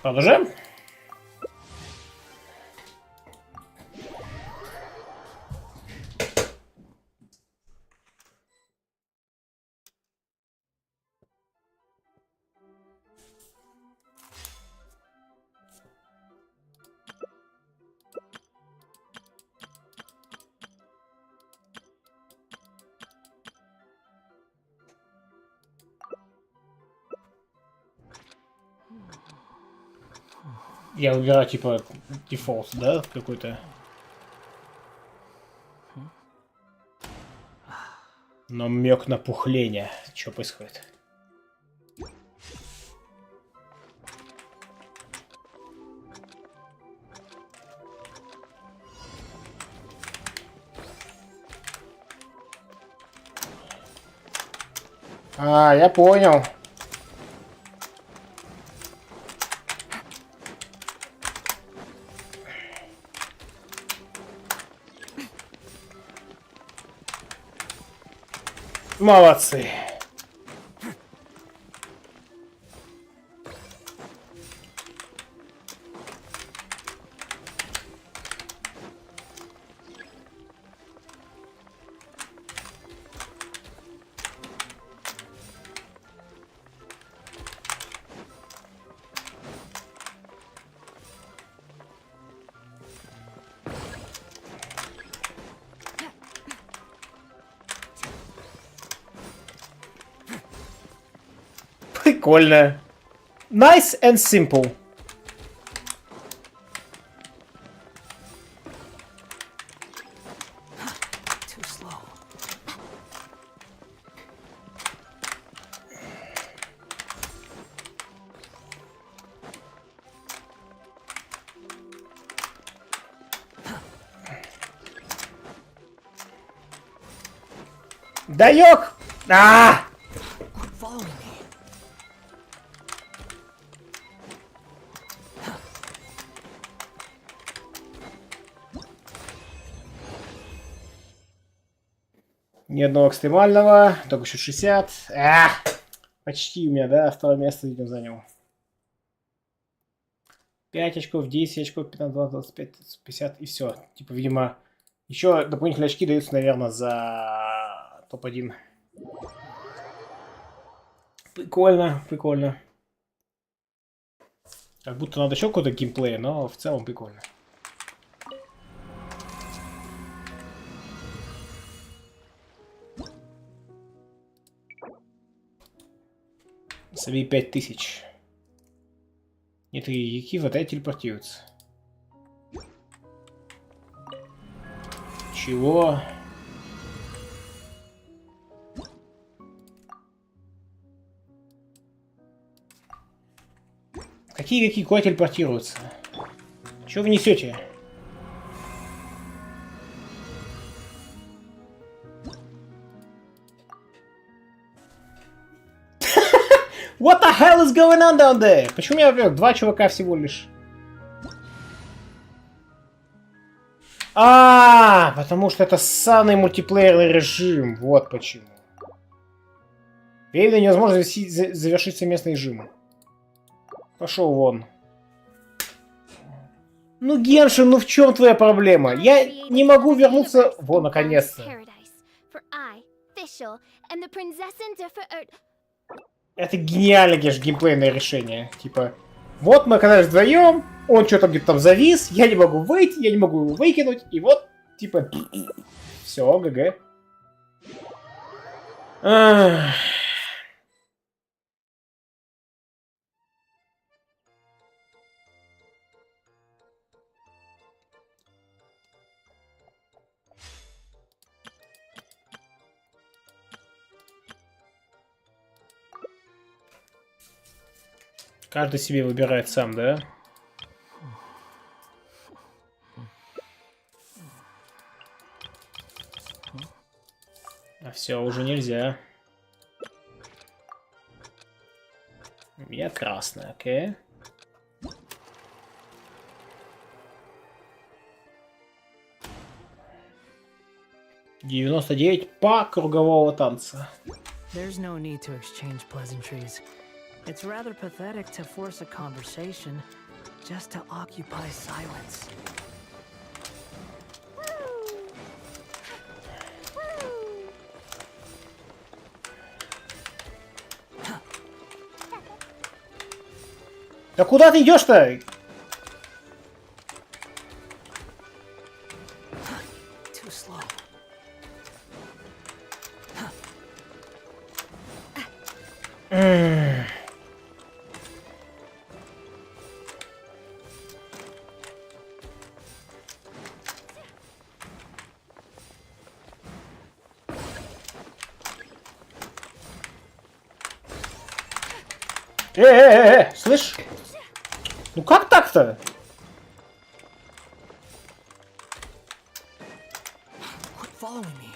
Продолжаем. Я выбираю, типа, дефолт, да, какой-то. Намек на пухление. Что происходит? А, я понял. Молодцы. Прикольно. Nice and simple.
Too slow.
Даёк! А!
Following me.
Ни одного экстремального, только еще 60. Почти у меня, да, второе место, видимо, занял. 5 очков, 10 очков, 15, 20, 25, 50 и все. Типа, видимо, еще дополнительные очки даются, наверное, за топ-1. Прикольно, прикольно. Как будто надо еще какой-то геймплей, но в целом прикольно. Собери 5000. Некоторые яки в отель телепортируются. Чего? Какие куда телепортируются? Чего вы несете? What the hell is going on down there? Почему у меня, во-первых, 2 чувака всего лишь? Потому что это ссаный мультиплеерный режим. Вот почему. Реально невозможно завершить совместный режим. Пошел вон. Ну, Геншин, ну в чем твоя проблема? Я не могу вернуться... Во, наконец-то. Это гениальное, конечно, геймплейное решение. Типа, вот мы оказались вдвоем, он что-то где-то там завис, я не могу выйти, я не могу его выкинуть, и вот, типа, все, ГГ. Каждый себе выбирает сам, да? А все, уже нельзя. Я красный, окей. $99 по кругового танца.
There's no need to exchange pleasantries.
It's rather pathetic to force a conversation just to occupy silence.
Да куда ты идешь-то?
Too slow.
Слышь? Ну как так-то?
Quit following me.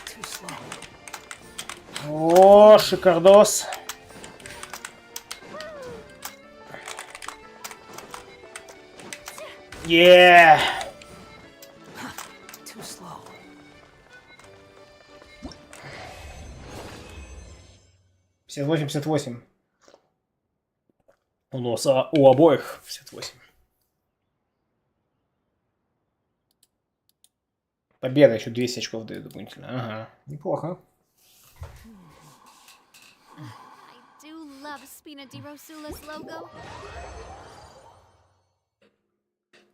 Too slow.
О, шикардос. Yeah.
Too slow.
58-58. У нас у обоих 58. Победа, еще 200 очков дает дополнительно. Ага, неплохо.
I do love Spina di Rosula's logo.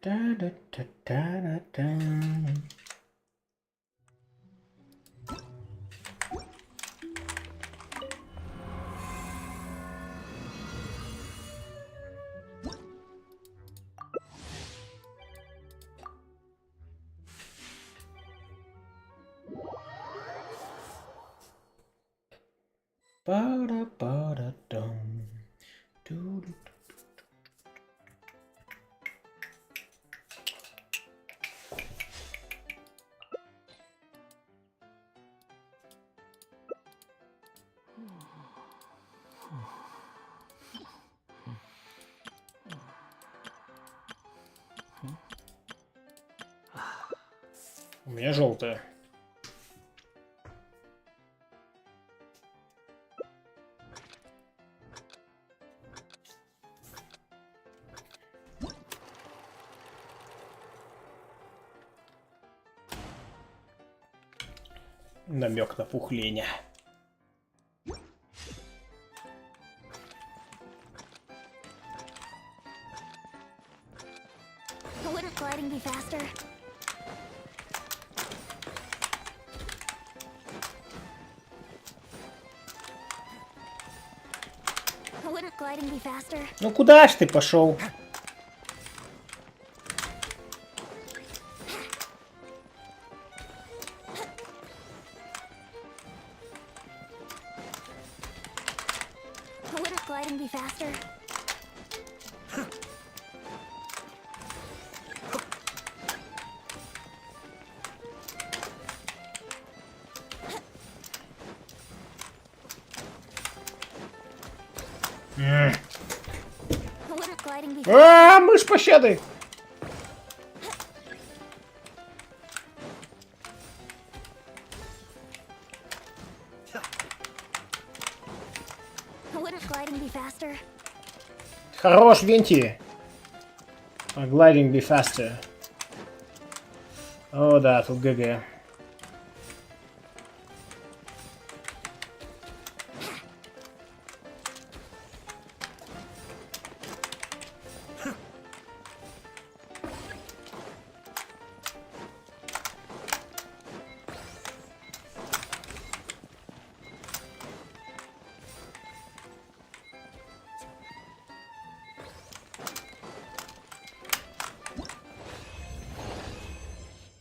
Та-да-та-та-да-та. Па-да-па-да-дам. Ду-ду-ду. У меня желтая. Намек на пухление.
Wouldn't gliding be faster? Wouldn't gliding be faster?
Ну куда ж ты пошел?
Wouldn't gliding be faster? Wouldn't gliding be faster?
Мышь пощады!
Wouldn't gliding be faster?
Хорош, Венти! Gliding be faster. О, да, тут ГГ.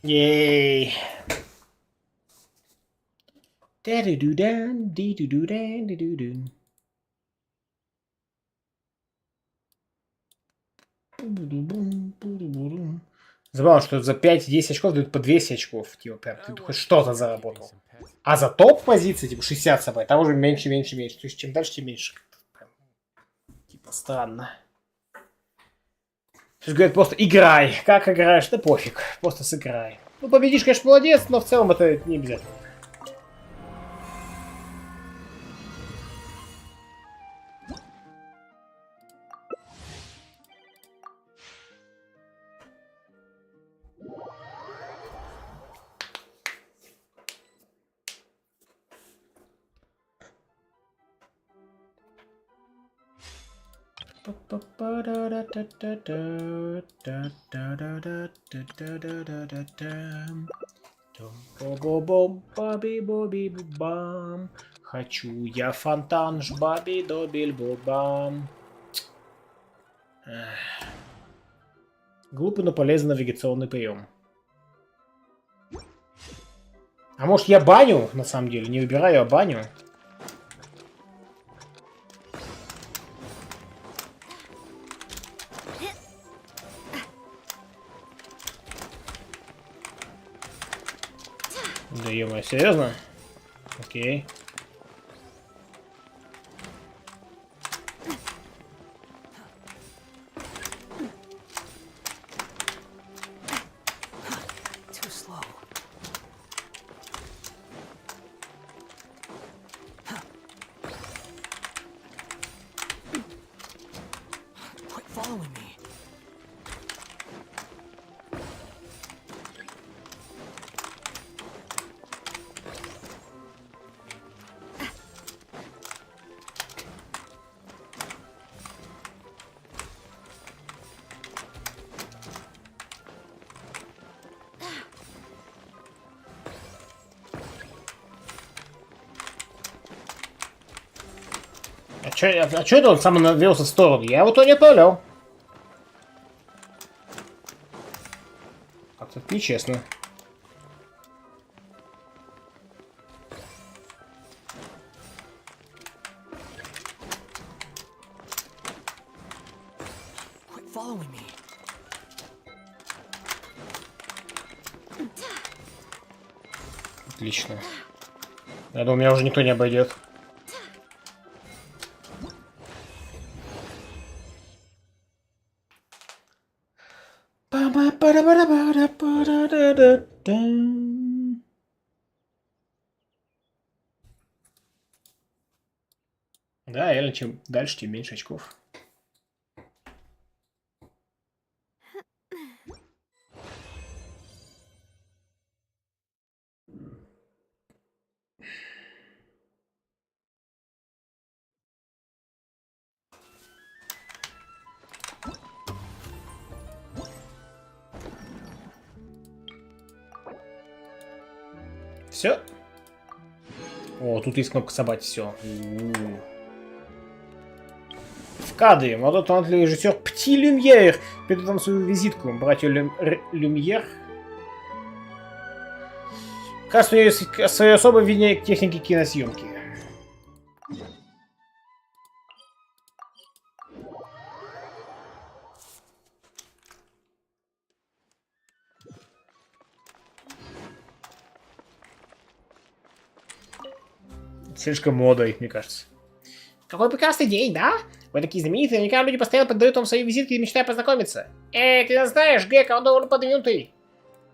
Yay. Da-do-do-dan, dee-do-do-dan, dee-do-do. Забавно, что за 5-10 очков дают по 200 очков. Типа, прям ты хоть что-то заработал. А за топ-позиции, типа, 60 собой, там уже меньше. То есть, чем дальше, тем меньше. Прям, типа, странно. То есть, говорят, просто играй. Как играешь, да пофиг. Просто сыграй. Ну, победишь, конечно, молодец, но в целом это не обязательно. Хочу я фонтан, жбаби-добиль-бубам. Глупый, но полезный навигационный прием. А может я баню, на самом деле? Не выбираю, а баню. Да ё-моё, серьезно? Окей. А чё это он сам навелся в сторону? Я вот то не понял. Как-то нечестно. Отлично. Я думаю, меня уже никто не обойдет. Да, реально, чем дальше, тем меньше очков. Все? О, тут есть кнопка собрать все. В кадре молодой талантливый режиссер Пти Люмьер передает вам свою визитку. Братья Люмьер. Кажется, у нее есть свое особое видение техники киносъемки. Слишком модой, мне кажется. Какой прекрасный день, да? Вы такие знаменитые, наверняка люди постоянно поддают вам свои визитки, мечтая познакомиться. Ты нас знаешь, Гека, он довольно подвинутый.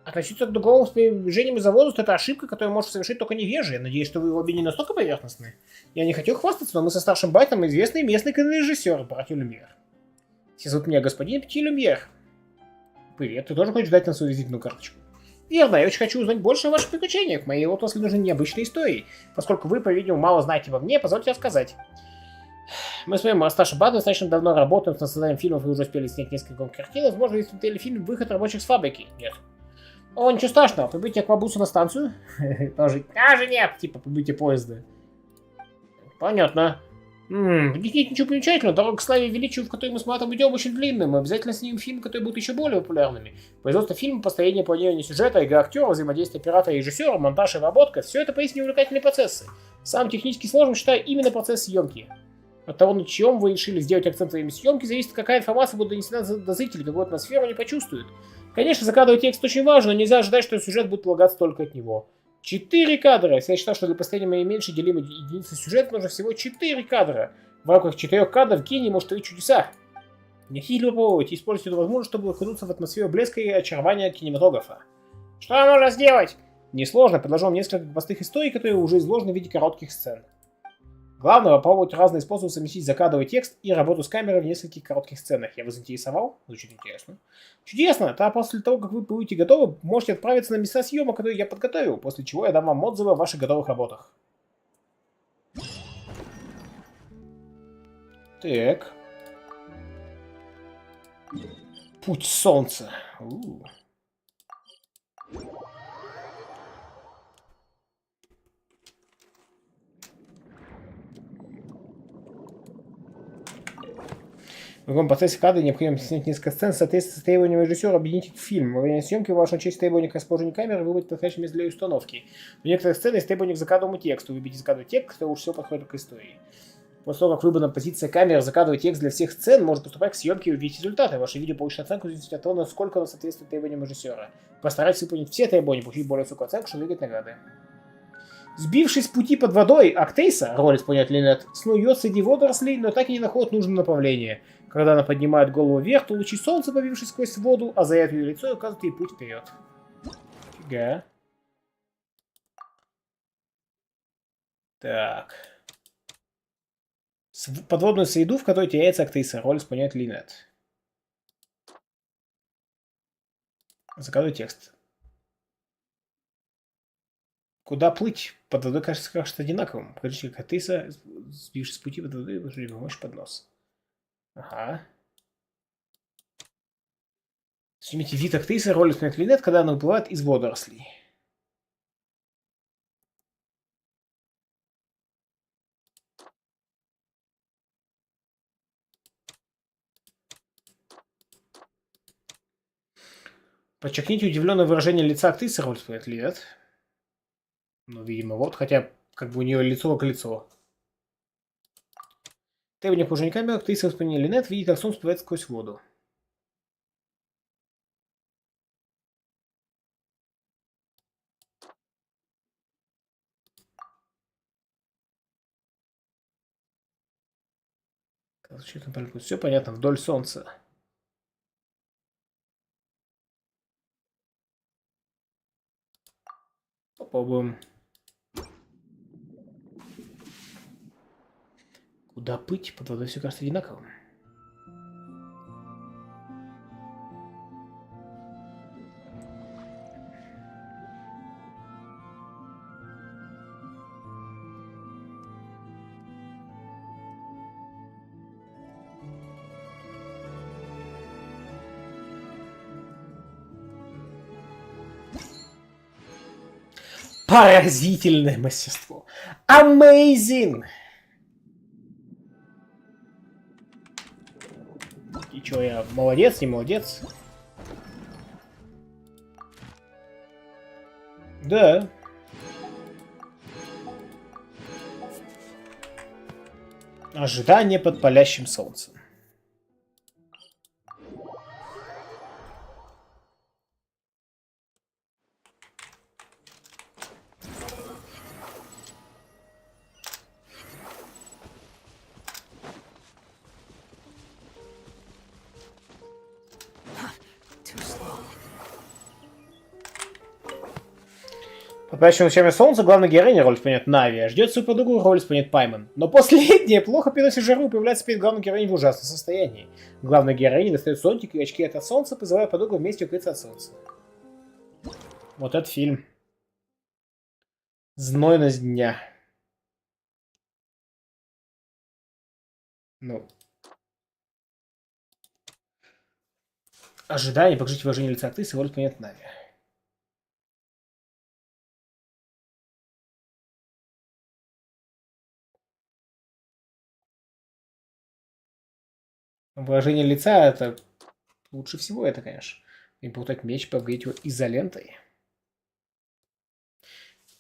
Относиться к другому с движением из завода, это ошибка, которую может совершить только невежий. Я надеюсь, что вы обе не настолько поверхностны. Я не хочу хвастаться, но мы со старшим братом известный местный кинорежиссер, братья Люмьер. Все зовут меня господин Пти Люмьер. Привет, ты тоже хочешь дать нам свою визитную карточку? Верно, я очень хочу узнать больше о ваших приключениях. Моей отрасли нужны необычные истории. Поскольку вы, по-видимому, мало знаете обо мне, позвольте рассказать. Мы с моим старшим братом достаточно давно работаем над созданием фильмов и уже успели снять несколько картин. Возможно, вы смотрели фильм «Выход рабочих с фабрики». Нет. О, ничего страшного. Прибытие к Аквабусу на станцию. Тоже нет. Типа прибытие поезда. Понятно. Здесь нет ничего примечательного. Дорога к славе и величию, в которой мы с братом идем, очень длинная. Мы обязательно снимем фильмы, которые будут еще более популярными. Производство фильма, построение, планирование сюжета, игра актеров, взаимодействие оператора и режиссера, монтаж и обработка. Все это поистине увлекательные процессы. Самым технически сложным считаю именно процесс съемки. От того, на чем вы решили сделать акцент во время съемки, зависит, какая информация будет донесена до зрителей, какую атмосферу они почувствуют. Конечно, закадровый текст очень важен, но нельзя ожидать, что сюжет будет полагаться только от него. 4 кадра. Если я считал, что для построения моей меньшей делимой единицы сюжета нужно всего 4 кадра. В рамках 4 кадров гений может творить чудеса. Не хитро попробовать, используйте эту возможность, чтобы окунуться в атмосферу блеска и очарования кинематографа. Что нужно сделать? Несложно, предложу вам несколько простых историй, которые уже изложены в виде коротких сцен. Главное попробовать разные способы совместить закадровый текст и работу с камерой в нескольких коротких сценах. Я вас заинтересовал? Звучит интересно. Чудесно! А после того, как вы будете готовы, можете отправиться на места съемок, которые я подготовил, после чего я дам вам отзывы о ваших готовых работах. Так. Путь солнца. В другом процессе кадра необходимо снять несколько сцен в соответствии с требованиями режиссера, объединить их в фильм. Во время съемки ваша часть требований к расположению камеры выбрать подходящее место для установки. В некоторых сценах есть требования к закадровому тексту. Выберите закадровый текст, который лучше всего подходит к истории. После того, как выбрана позиция камеры, закадровый текст для всех сцен может поступать к съемке и увидеть результаты. Ваше видео получит оценку в зависимости от того, насколько оно соответствует требованиям режиссера. Постарайтесь выполнить все требования, получить более высокую оценку, чтобы выиграть награды. Сбившись с пути под водой, актриса, роль исполняет Линет, снует среди водорослей, но так и не находит нужное направление. Когда она поднимает голову вверх, то лучи солнца, побившись сквозь воду, озаряют ее лицо и указывают ей путь вперед. Фига. Так. Подводную среду, в которой теряется актриса, роль исполняет Линет. Закадровый текст. Куда плыть? Под водой кажется одинаковым. Покажите, как актриса, сбившись с пути под водой, выжили помочь под нос. Ага. Снимите вид актрисы, роль исполняет Линет, когда она выплывает из водорослей. Подчеркните удивленное выражение лица актрисы, роль исполняет Линет. Ну, видимо, вот, хотя как бы у нее лицо как лицо. Требование положения камеры, актриса исполнения Линет видит, как солнце всплывает сквозь воду. Все понятно, вдоль солнца. Попробуем. Куда плыть? Под водой все кажется одинаковым. Поразительное мастерство. Amazing! И чё, я молодец, не молодец? Да. Ожидание под палящим солнцем. Под палящим лучами солнца главная героиня, роль исполняет Нави, ждет свою подругу, роль исполняет Пайман. Но последняя плохо переносит жару и появляется перед главной героиней в ужасном состоянии. Главная героиня достает зонтик и очки от солнца, призывая подругу вместе укрыться от солнца. Вот этот фильм. Знойность дня. Ну. Ожидание, покажите выражение лица актрисы, роль исполняет Нави. Выражение лица это лучше всего это, конечно. И болтать меч, повгреть его изолентой.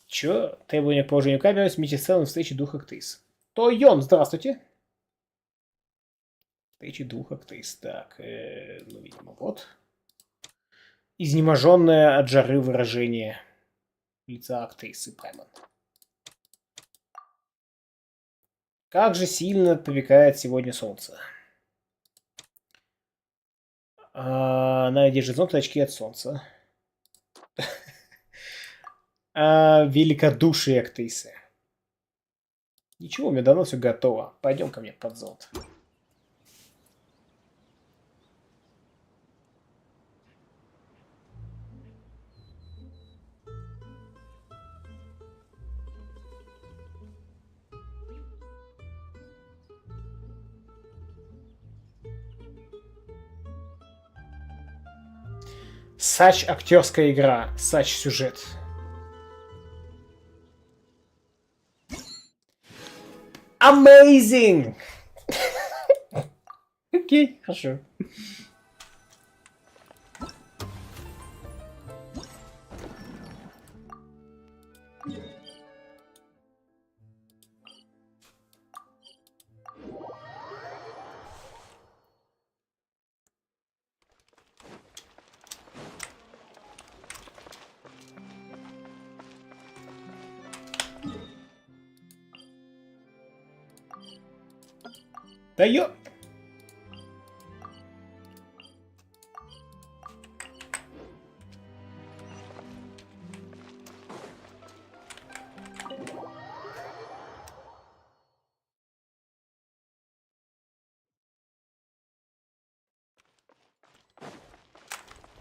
Чё? Требование к положению камеры, смените сцену встречи двух актрис. Тойон, здравствуйте. Встречи двух актрис. Так, ну, видимо, вот. изнеможенное от жары выражение лица актрисы Паймон. Как же сильно попекает сегодня солнце. Она держит зонт и очки от солнца. Великодушие актрисы. Ничего, у меня давно все готово. Пойдем ко мне под зонт. Сач актерская игра, Сач сюжет. Amazing! Окей, хорошо. Да ё...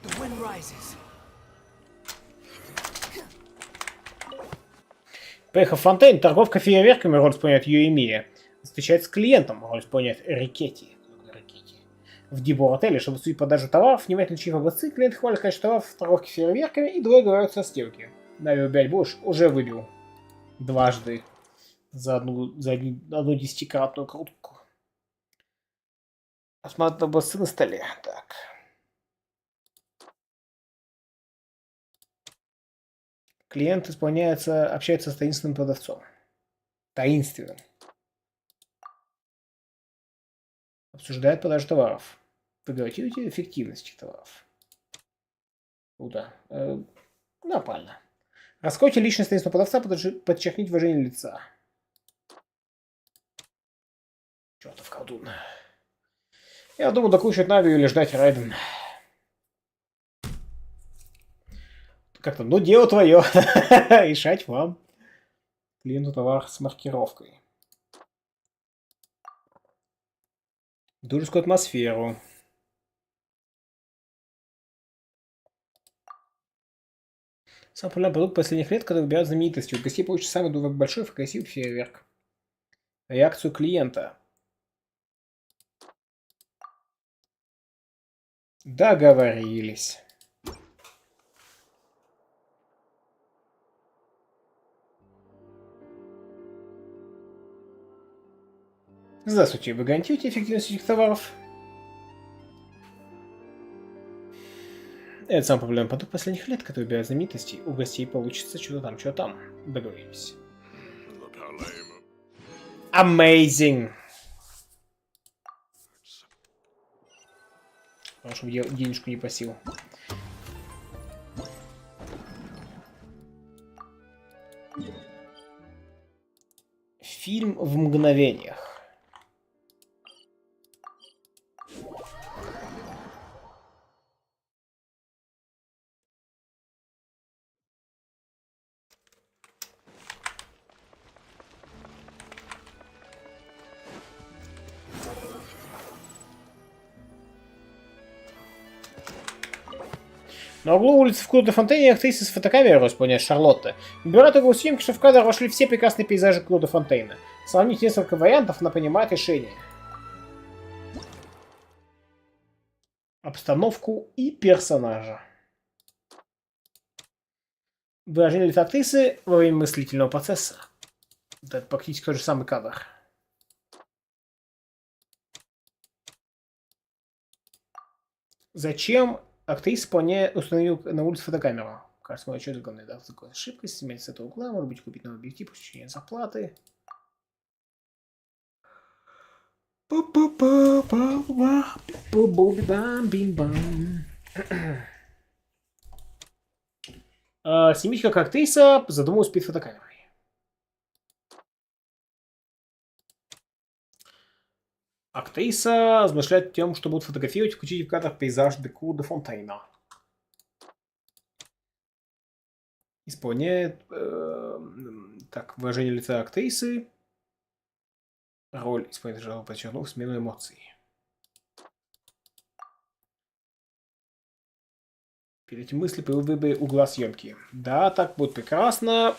The wind rises.
Поехав в Фонтейн, торговка фейерверками, роль исполняет Юэмия. Встречается с клиентом, роль исполняет Рикетти. В Дибор-отеле, чтобы судить продажу товаров, внимательно изучив образцы, клиент хвалит качество товаров в торговке фейерверками и двое говорят со сделки. Нави убять будешь? Уже выбил. Дважды. За одну десятикратную крутку. Осмотр образцы на столе. Так. Клиент общается с таинственным продавцом. Таинственным. Обсуждает продажу товаров. Вы говорите о эффективности товаров. Куда? Нормально. Раскройте личность таинственного продавца, подчеркните выражение лица. Чёртов колдун. Я думаю, докучить Навию или ждать Райден. Как-то, ну, дело твое. Решать вам. Клиенту товар с маркировкой. Дружескую атмосферу. Сам популярный продукт последних лет, который выбирают знаменитости. У гостей получится самый большой и красивый фейерверк. Реакцию клиента. Договорились. Здравствуйте, вы гарантируете эффективность этих товаров? Это самый популярный продукт последних лет, который убирает знаменитостей. У гостей получится что-то там. Договорились. Amazing! Потому что денежку не просил. Фильм в мгновениях. На углу улицы в Клоде-Фонтейне актриса с фотокамерой исполняет Шарлотта. Выбирает угол съемки, что в кадр вошли все прекрасные пейзажи Клоде-Фонтейна. Сравнить несколько вариантов, она понимает решение. Обстановку и персонажа. Выражение лица актрисы во время мыслительного процесса. Это практически тот же самый кадр. Зачем актриса установил на улице фотокамеру? Кажется, мой отчет главное, да, такой ошибка. Снимать с этого угла, может быть, купить новый объектив, получение зарплаты. Снимите как актриса, задумалась перед фотокамерой. Актриса размышляет о том, что будет фотографировать и включить в кадр пейзаж Деку де Фонтейна. Исполняет так, выражение лица актрисы. Роль исполнителя подчеркнув смену эмоций. Перед этим мысли при выборе угла съемки. Да, так будет прекрасно.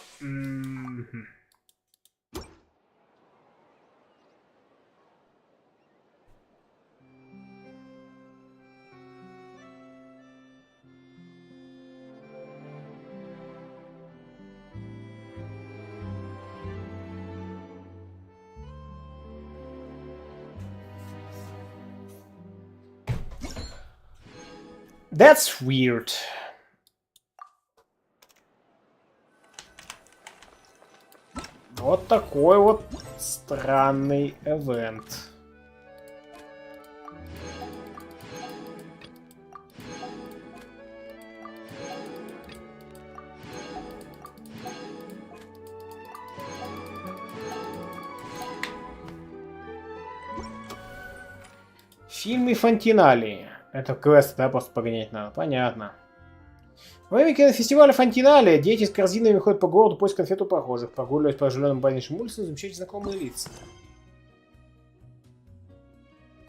That's weird. Вот такой вот странный эвент. Фильмы Фонтинали. Это квест, да, просто погонять надо. Понятно. Во время кинофестиваля Фонтинале дети с корзинами ходят по городу, поиск конфет у прохожих, прогуливаясь по оживленным больничным улицам, замечать знакомые лица.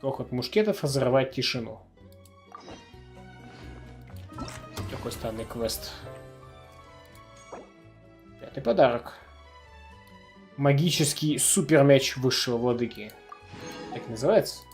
Крохот мушкетов разрывает тишину. Такой странный квест. Пятый подарок. Магический супермеч высшего владыки. Так называется?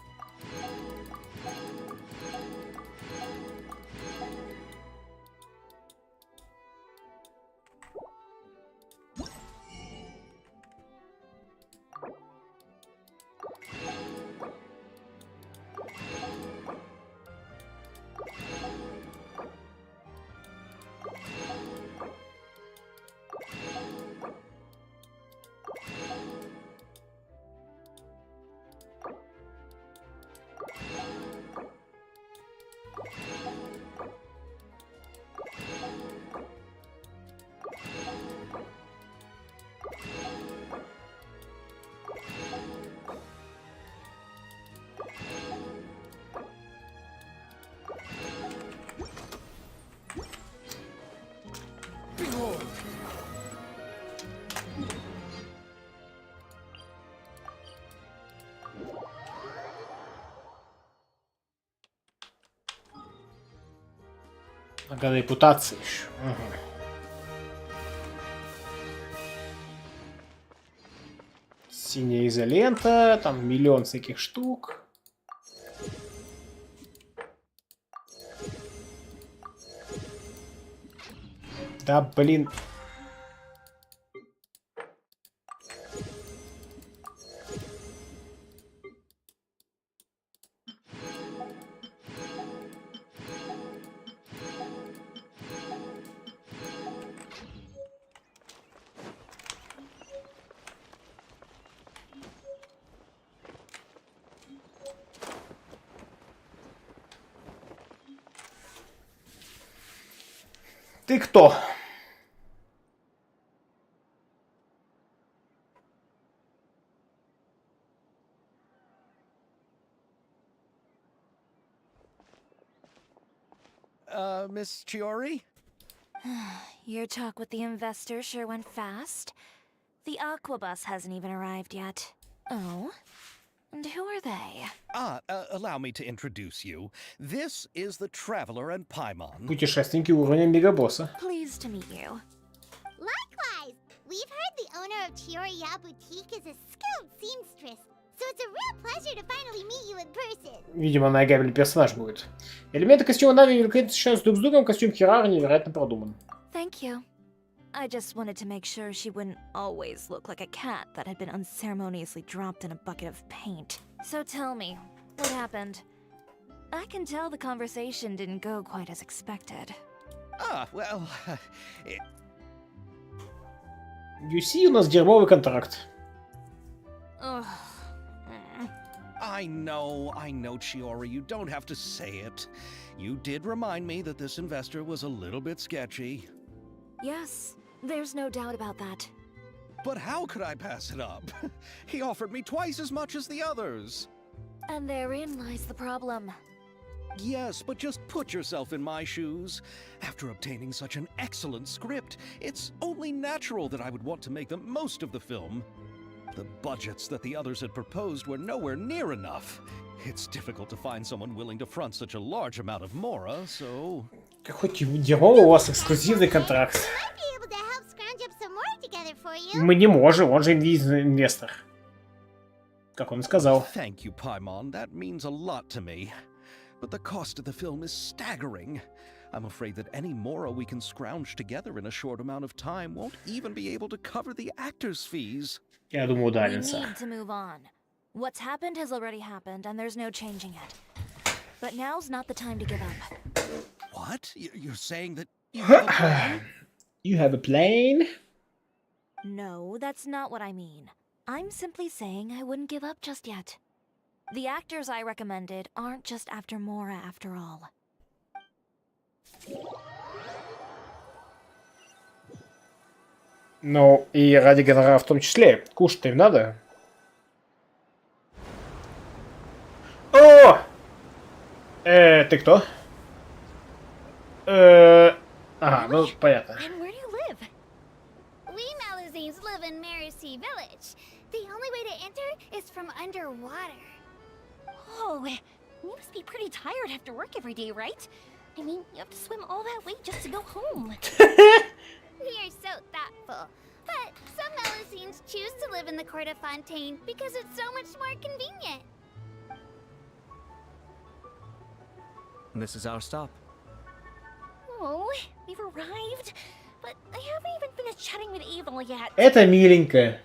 Ага, репутации еще. Угу. Синяя изолента, там миллион всяких штук. Да, блин. Ты кто?
Miss Chiori?
Your talk with the investor sure went fast. The Aquabus hasn't even arrived yet. Oh? And who are they?
Allow me to introduce you. This is the Traveler and Paimon.
Путешественники уровня мегабосса.
Pleased to meet you.
Likewise! We've heard the owner of Chioriya Boutique is a skilled seamstress, so it's a real pleasure to finally meet you in person.
Видимо, наиграбельный персонаж будет. Элементы костюма Нави великолепно сочетаются друг с другом, костюм Херара невероятно продуман.
Thank you. I just wanted to make sure she wouldn't always look like a cat that had been unceremoniously dropped in a bucket of paint. So tell me, what happened? I can tell the conversation didn't go quite as expected.
Well...
You see, у нас дерьмовый контракт.
I know, Chiori, you don't have to say it. You did remind me that this investor was a little bit sketchy.
Yes, there's no doubt about that.
But how could I pass it up? He offered me twice as much as the others.
And therein lies the problem.
Yes, but just put yourself in my shoes. After obtaining such an excellent script, it's only natural that I would want to make the most of the film. The budgets that the others had proposed were nowhere near enough. It's difficult to find someone willing to front such a large amount of mора, so...
Какой дерьмовый у вас эксклюзивный контракт. Мы не можем, он же инвестор. Как он сказал.
Thank you, Paimon. That means a lot to me. But the cost of the film is staggering. I'm afraid that any mora we can scrounge together in a short amount of time won't even be able to cover the actors' fees.
Я думаю,
We
ударится.
need to move on. What's happened has already happened, and there's no changing it. But now's not the time to give up.
What? You're saying that you have a plan?
You have a plane?
No, that's not what I mean. I'm simply saying I wouldn't give up just yet. The actors I recommended aren't just after Mora after all.
Ну, и ради гонорара в том числе. Кушать-то им надо. О! Ты кто? Ага, ну понятно.
And where do you live? We Malazines live in Marcy Village. The only way to enter is from underwater.
Oh, you must be pretty tired after work every day, right? I mean, you have to swim all that way just to go home.
You're so thoughtful. But some Malazines choose to live in the Court of Fontaine because it's so much more convenient.
This is our stop.
Oh, we've arrived. But I haven't even finished chatting with Aval yet.
Это миленько.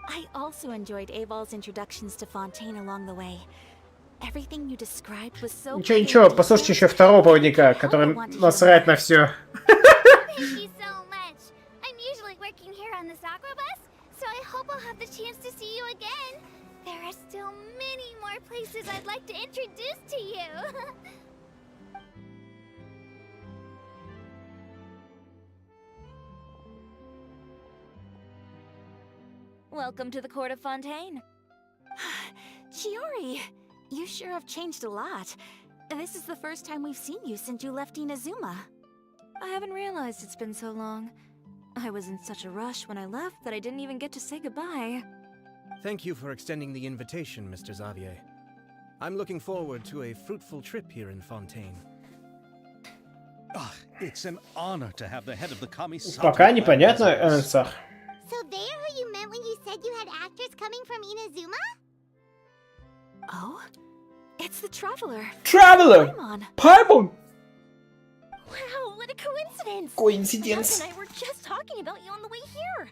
I also enjoyed Aval's introductions to Fontaine along the way. Everything you described was so...
Ничего, ничего, послушайте еще второго проводника, который насрать на все.
Thank you so much. I'm usually working here on the Sakura bus, so I hope I'll have the chance to see you again. There are still many more places I'd like to introduce to you.
Welcome to the Court of Fontaine. Chiori, you sure have changed a lot. This is the first time we've seen you since you left Inazuma. I haven't realized it's been so long. I was in such a rush when I left that I didn't even get to say goodbye.
Thank you for extending the invitation, Mr. Xavier. I'm looking forward to a fruitful trip here in Fontaine.
It's an honor to have the head of the Kami-sama.
Пока непонятно, Сах.
So they're who you meant when you said you had actors coming from Inazuma?
Oh? It's the Traveler.
Traveler! Paimon!
Wow, what a coincidence!
Coincidence.
Jack and I were just talking about you on the way here.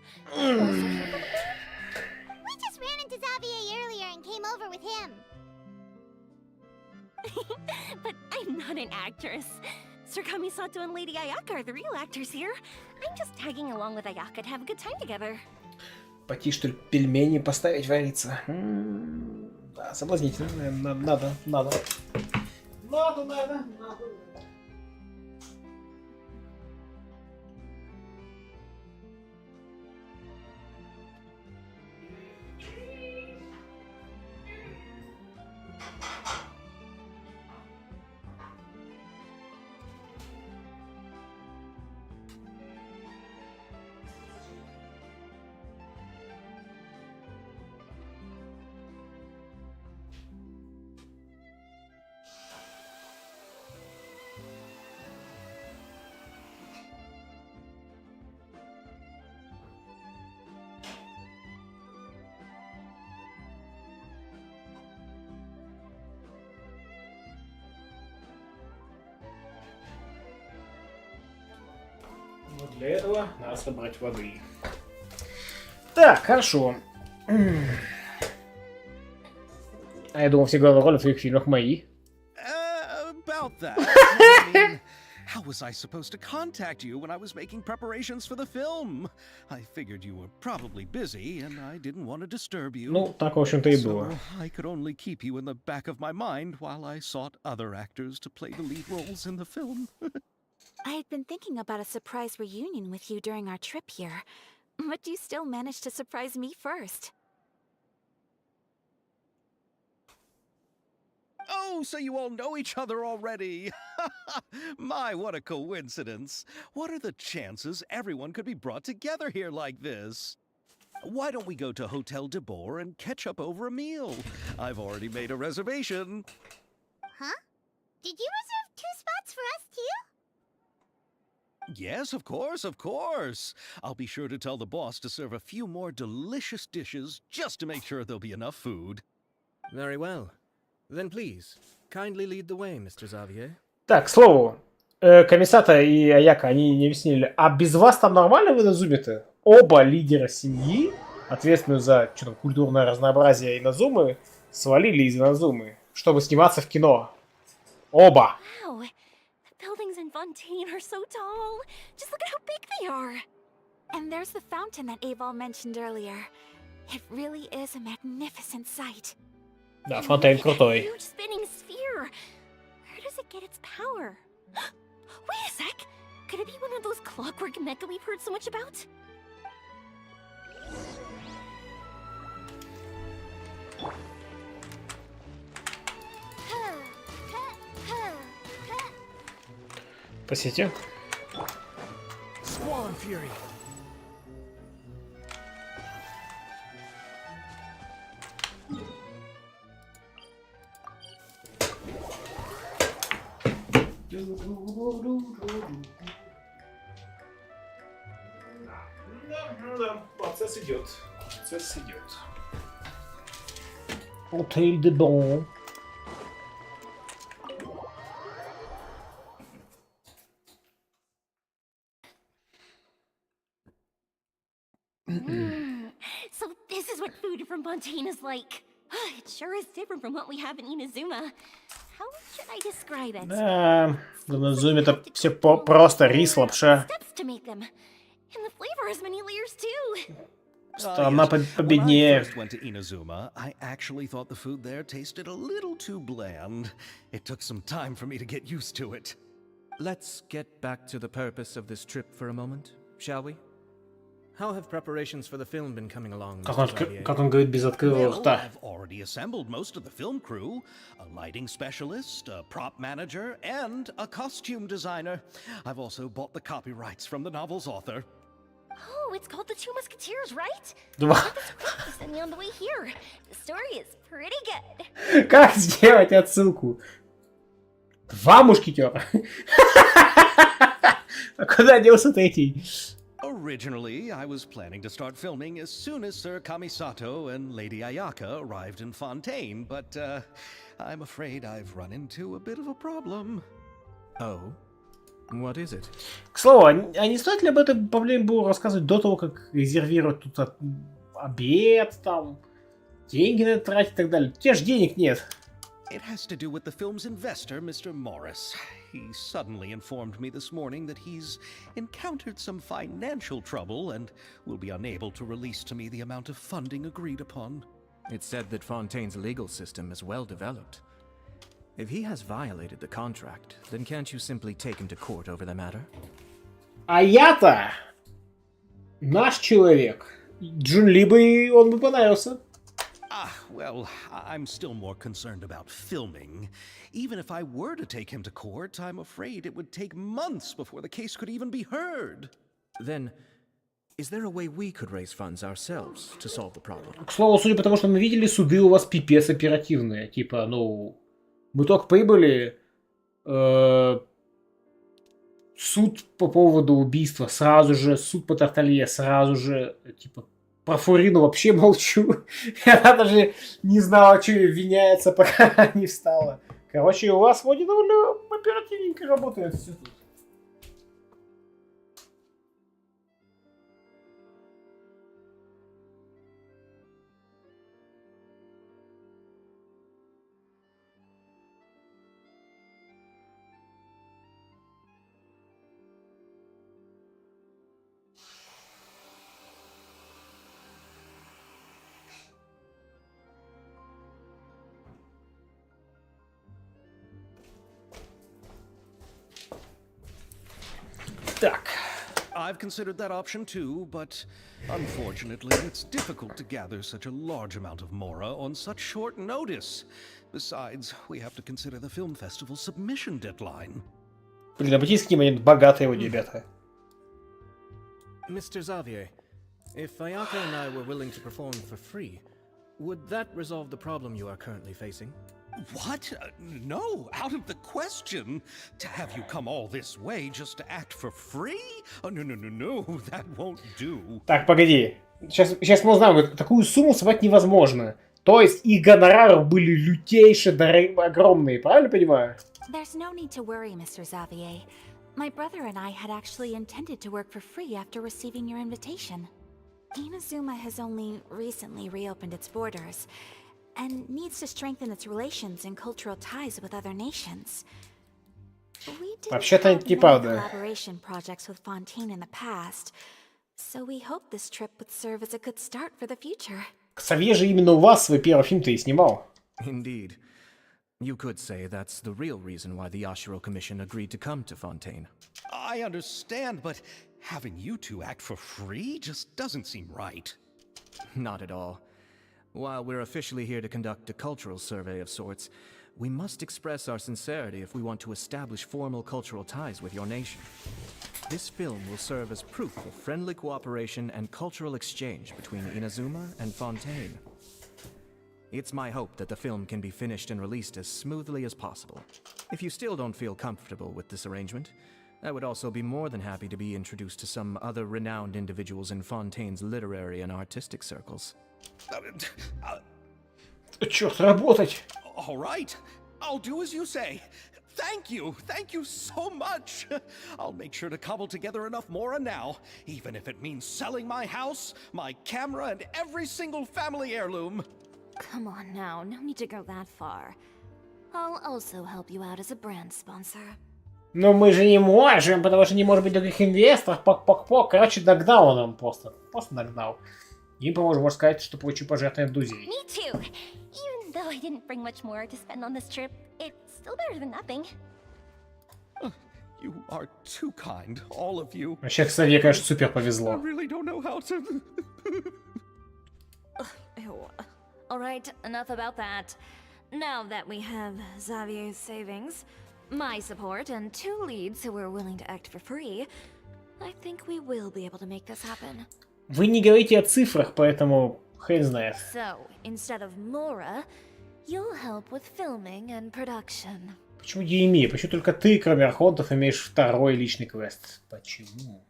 We just ran into Xavier earlier and came over with him.
But I'm not an actress. Sir Kamisato and Lady Ayaka are the real actors here. I'm just tagging along with Ayaka to have a good time together.
Пойти, что ли, пельмени поставить вариться. Да, соблазнительно. Надо. Надо. Но для этого надо собрать воды. Так, хорошо. А я думал, все главные роли в твоих фильмах мои.
About that. I mean, how was I supposed to contact you when I was making preparations for the film? I figured you were probably busy, and I didn't want to disturb you.
Ну, так, в общем-то, и было.
So I could only keep you in the back of my mind while I sought other actors to play the lead roles in the film.
I had been thinking about a surprise reunion with you during our trip here, but you still managed to surprise me first.
Oh, so you all know each other already. My, what a coincidence. What are the chances everyone could be brought together here like this? Why don't we go to Hotel de Boer and catch up over a meal? I've already made a reservation.
Huh? Did you reserve 2 spots for us too?
Yes, of course, of course. I'll be sure to tell the boss to serve a few more delicious dishes just to make sure there'll be enough food.
Very well. Then please, kindly lead the way, Mr. Xavier.
Так, к слову, Камисата и Аяка, они не объяснили, а без вас там нормально в Иназуме-то? Оба лидера семьи, ответственные за что там, культурное разнообразие Иназумы, свалили из Иназумы, чтобы сниматься в кино. Оба!
Wow, the buildings in Fontaine are so tall. Just look at how big they are. And there's the fountain that Aval mentioned earlier. It really is a magnificent sight.
Да, Фонтейн крутой.
Huge spinning sphere. Where does it get its power? Wait a sec. Could it be one of those clockwork mecha we've heard so much about?
Посетим.
Swan Fury.
Да, процесс идет. Процесс идет. Отель де Бон.
So this is what food from Fontaine is like. It sure is different from what we have in Inazuma. How should I describe it?
Да, в Иназуме-то все просто рис, лапша.
Steps to make them. And the flavor has many layers too.
Страна
When I
победнее.
first went to Inazuma, I actually thought the food there tasted a little too bland. It took some time for me to get used to it.
Let's get back to the purpose of this trip for a moment, shall we? How have preparations for the film been coming along, Mr. Xavier?
Как он говорит без открытого
Well,
рта.
I've already assembled most of the film crew. A lighting specialist, a prop manager, and a costume designer. I've also bought the copyrights from the novel's author.
Oh, it's called The Two Musketeers, right?
Два.
Got the script you sent me on the way here. The story is pretty good.
Как сделать отсылку? Два мушкетера. А куда делся третий?
Originally, I was planning to start filming as soon as Sir Kamisato and Lady Ayaka arrived in Fontaine, but I'm afraid I've run into a bit of a problem.
Oh? What is it?
К слову, а не стоит ли об этой проблеме было рассказывать до того, как резервировать тут обед, там, деньги на это тратить и так далее? У тебя же денег нет.
It has to do with the film's investor, Mr. Morris. He suddenly informed me this morning that he's encountered some financial trouble and will be unable to release to me the amount of funding agreed upon.
It's said that Fontaine's legal system is well developed. If he has violated the contract, then can't you simply take him to court over the matter?
А я-то наш человек. Джун Ли бы, он бы понравился.
Well, I'm still more concerned about filming. Even if I were to take him to court, I'm afraid it would take months before the case could even be heard.
Then, is there a way we could raise funds ourselves to solve the problem?
К слову, судя по тому, что мы видели, суды у вас пипец оперативные. Типа, ну, мы только прибыли, суд по поводу убийства сразу же, суд по Тарталье сразу же, типа, про Фурину вообще молчу. Она даже не знала, что ее обвиняется, пока не встала. Короче, у вас вроде довольно оперативненько работает все тут. Так.
I've considered that option too, but unfortunately, it's difficult to gather such a large amount of Mora on such short notice. Besides, we have to consider the film festival submission deadline.
Блин, обратите внимание, богатые его ребята.
Mr. Xavier, if Ayaka and I were willing to perform for free, would that resolve the problem you are currently facing?
What? No, out of the question. To have you come all this way just to act for free? Oh, no, that won't do.
Так, погоди. Сейчас мы узнаем, такую сумму собрать невозможно. То есть их гонорары были лютейшие, огромные, правильно понимаю?
There's no need to worry, Mr. Xavier. My brother and I had actually intended to work for free after receiving your invitation. Inazuma has only recently reopened its borders, and needs to strengthen its relations and cultural ties with other nations. We did have many collaboration projects with Fontaine in the past, so we hope this trip would serve as a good start for the future.
Ксавье же именно у вас свой первый фильм-то и снимал.
Indeed. You could say that's the real reason why the Yashiro Commission agreed to come to Fontaine.
I understand, but having you two act for free just doesn't seem right.
Not at all. While we're officially here to conduct a cultural survey of sorts, we must express our sincerity if we want to establish formal cultural ties with your nation. This film will serve as proof of friendly cooperation and cultural exchange between Inazuma and Fontaine. It's my hope that the film can be finished and released as smoothly as possible. If you still don't feel comfortable with this arrangement, I would also be more than happy to be introduced to some other renowned individuals in Fontaine's literary and artistic circles.
Черт, работать!
All right, I'll do as you say. Thank you so much. I'll make sure to cobble together enough Mora now, even if it means selling my house, my camera, and every single family heirloom.
Come on now, no need to go that far. I'll also help you out as a brand sponsor.
Но мы же не можем, потому что не может быть других инвесторов. Пок-пок-пок. Короче, догнал он нам просто. Просто догнал. Им поможет, можно сказать, что получу пожертвование от друзей.
Me too. Even though I didn't bring much more to spend on this trip, it's still better than nothing.
You are too kind, all of you.
Вообще, Ксавье, конечно, супер повезло.
I really don't know how to...
Alright, enough about that. Now that we have Xavier's savings, my support, and 2 leads who are willing to act for free, I think we will be able to make this happen.
Вы не говорите о цифрах, поэтому хрен знает.
So, instead of Mora, you'll help with filming and production.
Почему Юэми? Почему только ты, кроме архонтов, имеешь второй личный квест? Почему?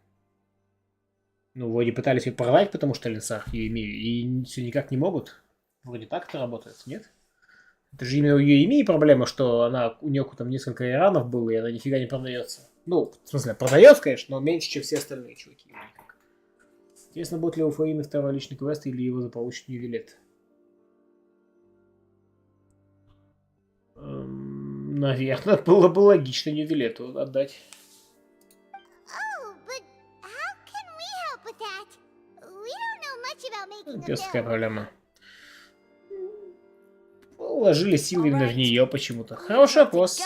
Ну, вроде пытались ее продать, потому что Ленсах Юэми, и все никак не могут. Вроде так это работает, нет? Это же именно у Юэми проблема, что у нее там несколько иранов было, и она нифига не продается. Ну, в смысле, продается, конечно, но меньше, чем все остальные чуваки. Интересно, будет ли у Фаины второй личный квест, или его заполучит Ньювилет? Наверное, было бы логично Ньювилету отдать. Пес, какая проблема. Вложили силы именно в нее почему-то. Хороший вопрос.